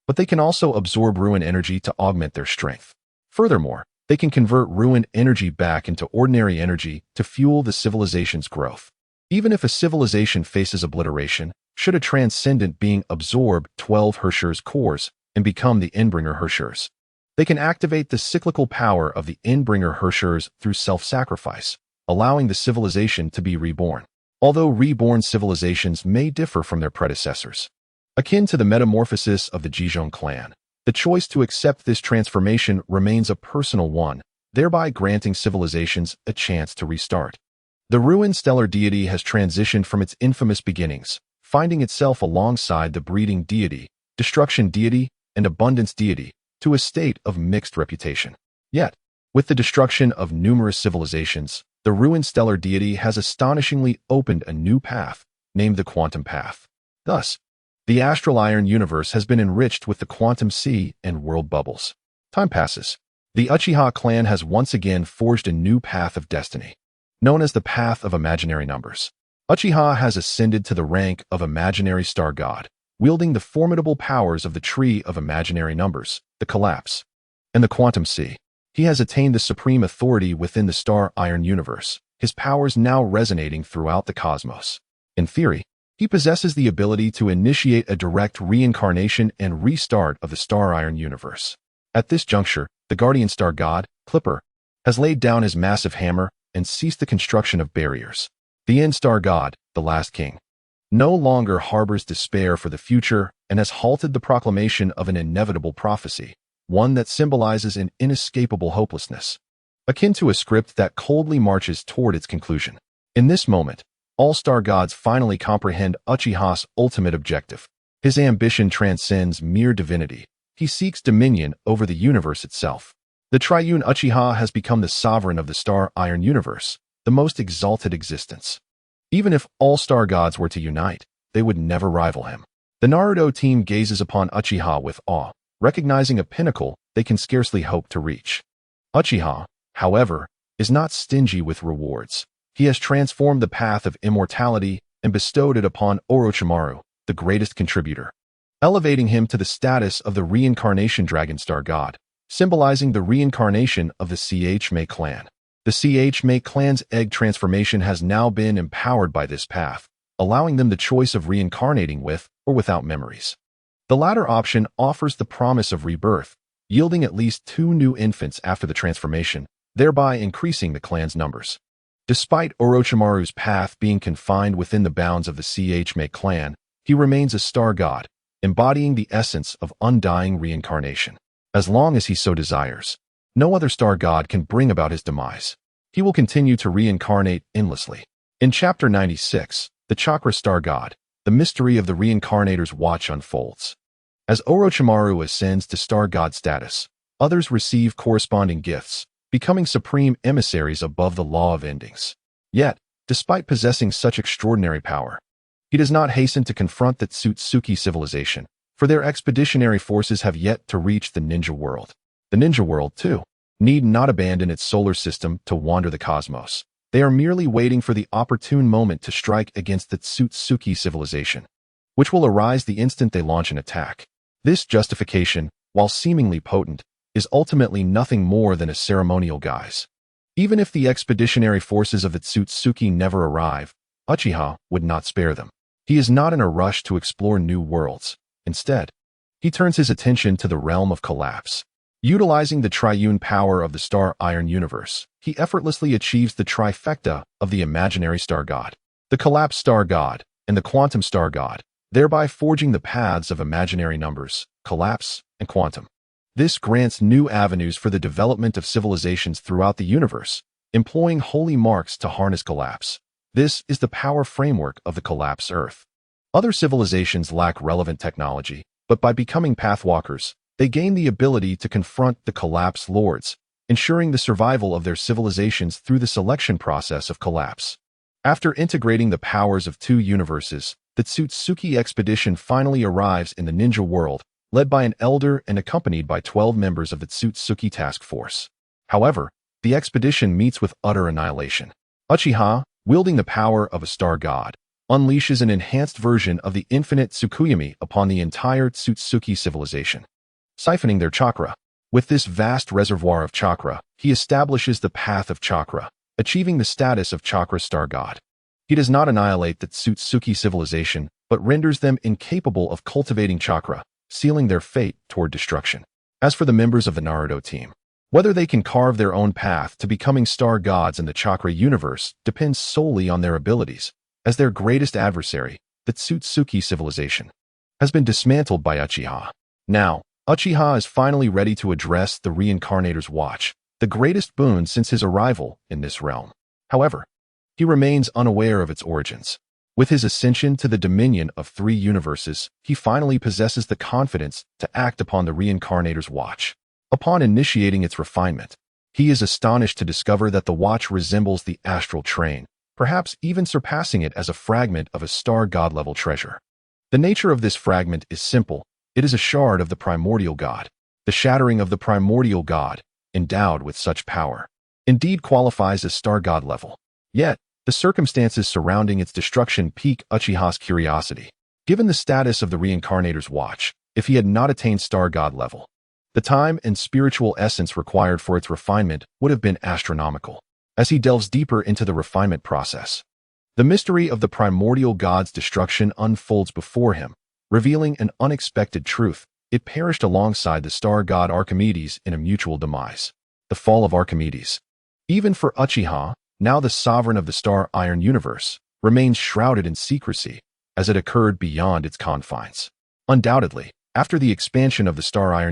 but they can also absorb ruin energy to augment their strength. Furthermore, they can convert ruin energy back into ordinary energy to fuel the civilization's growth. Even if a civilization faces obliteration, should a transcendent being absorb 12 Herschers' cores and become the Endbringer Herschers, they can activate the cyclical power of the Endbringer Herschers through self-sacrifice, allowing the civilization to be reborn. Although reborn civilizations may differ from their predecessors, akin to the metamorphosis of the Jijong clan, the choice to accept this transformation remains a personal one, thereby granting civilizations a chance to restart. The ruined stellar deity has transitioned from its infamous beginnings, finding itself alongside the breeding deity, destruction deity, and abundance deity, to a state of mixed reputation. Yet, with the destruction of numerous civilizations, the ruined stellar deity has astonishingly opened a new path, named the quantum path. Thus, the astral iron universe has been enriched with the quantum sea and world bubbles. Time passes. The Uchiha clan has once again forged a new path of destiny, known as the Path of Imaginary Numbers. Uchiha has ascended to the rank of imaginary star god, wielding the formidable powers of the Tree of Imaginary Numbers, the Collapse, and the Quantum Sea. He has attained the supreme authority within the star iron universe, his powers now resonating throughout the cosmos. In theory, he possesses the ability to initiate a direct reincarnation and restart of the star iron universe. At this juncture, the guardian star god, Clipper, has laid down his massive hammer and ceased the construction of barriers. The end star god, the last king, no longer harbors despair for the future and has halted the proclamation of an inevitable prophecy, one that symbolizes an inescapable hopelessness, akin to a script that coldly marches toward its conclusion. In this moment, all star gods finally comprehend Uchiha's ultimate objective. His ambition transcends mere divinity. He seeks dominion over the universe itself. The triune Uchiha has become the sovereign of the star iron universe, the most exalted existence. Even if all star gods were to unite, they would never rival him. The Naruto team gazes upon Uchiha with awe, recognizing a pinnacle they can scarcely hope to reach. Uchiha, however, is not stingy with rewards. He has transformed the path of immortality and bestowed it upon Orochimaru, the greatest contributor, elevating him to the status of the reincarnation dragon star god, symbolizing the reincarnation of the Chme clan. The Chme clan's egg transformation has now been empowered by this path, allowing them the choice of reincarnating with or without memories. The latter option offers the promise of rebirth, yielding at least 2 new infants after the transformation, thereby increasing the clan's numbers. Despite Orochimaru's path being confined within the bounds of the Chme clan, he remains a star god, embodying the essence of undying reincarnation. As long as he so desires, no other star god can bring about his demise. He will continue to reincarnate endlessly. In Chapter 96, the Chakra Star God, the mystery of the Reincarnator's watch unfolds. As Orochimaru ascends to star god status, others receive corresponding gifts, becoming supreme emissaries above the law of endings. Yet, despite possessing such extraordinary power, he does not hasten to confront the Tsutsuki civilization, for their expeditionary forces have yet to reach the ninja world. The ninja world, too, need not abandon its solar system to wander the cosmos. They are merely waiting for the opportune moment to strike against the Tsutsuki civilization, which will arise the instant they launch an attack. This justification, while seemingly potent, is ultimately nothing more than a ceremonial guise. Even if the expeditionary forces of the Tsutsuki never arrive, Uchiha would not spare them. He is not in a rush to explore new worlds. Instead, he turns his attention to the realm of collapse. Utilizing the triune power of the star iron universe, he effortlessly achieves the trifecta of the imaginary star god, the collapse star god, and the quantum star god, thereby forging the paths of imaginary numbers, collapse, and quantum. This grants new avenues for the development of civilizations throughout the universe, employing holy marks to harness collapse. This is the power framework of the collapse Earth. Other civilizations lack relevant technology, but by becoming pathwalkers, they gain the ability to confront the collapse lords, ensuring the survival of their civilizations through the selection process of collapse. After integrating the powers of two universes, the Tsutsuki expedition finally arrives in the ninja world, led by an elder and accompanied by 12 members of the Tsutsuki task force. However, the expedition meets with utter annihilation. Uchiha, wielding the power of a star god, unleashes an enhanced version of the infinite Tsukuyomi upon the entire Tsutsuki civilization, siphoning their chakra. With this vast reservoir of chakra, he establishes the path of chakra, achieving the status of chakra star god. He does not annihilate the Tsutsuki civilization, but renders them incapable of cultivating chakra, sealing their fate toward destruction. As for the members of the Naruto team, whether they can carve their own path to becoming star gods in the chakra universe depends solely on their abilities, as their greatest adversary, the Tsutsuki civilization, has been dismantled by Uchiha. Now, Uchiha is finally ready to address the Reincarnator's watch, the greatest boon since his arrival in this realm. However, he remains unaware of its origins. With his ascension to the dominion of 3 universes, he finally possesses the confidence to act upon the Reincarnator's watch. Upon initiating its refinement, he is astonished to discover that the watch resembles the astral train, perhaps even surpassing it as a fragment of a star god-level treasure. The nature of this fragment is simple. It is a shard of the primordial god. The shattering of the primordial god, endowed with such power, indeed qualifies as star god level. Yet, the circumstances surrounding its destruction pique Uchiha's curiosity. Given the status of the Reincarnator's watch, if he had not attained star god level, the time and spiritual essence required for its refinement would have been astronomical. As he delves deeper into the refinement process, the mystery of the primordial god's destruction unfolds before him, revealing an unexpected truth. It perished alongside the star god Archimedes in a mutual demise. The fall of Archimedes, even for Uchiha, now the sovereign of the star iron universe, remains shrouded in secrecy, as it occurred beyond its confines. Undoubtedly, after the expansion of the star iron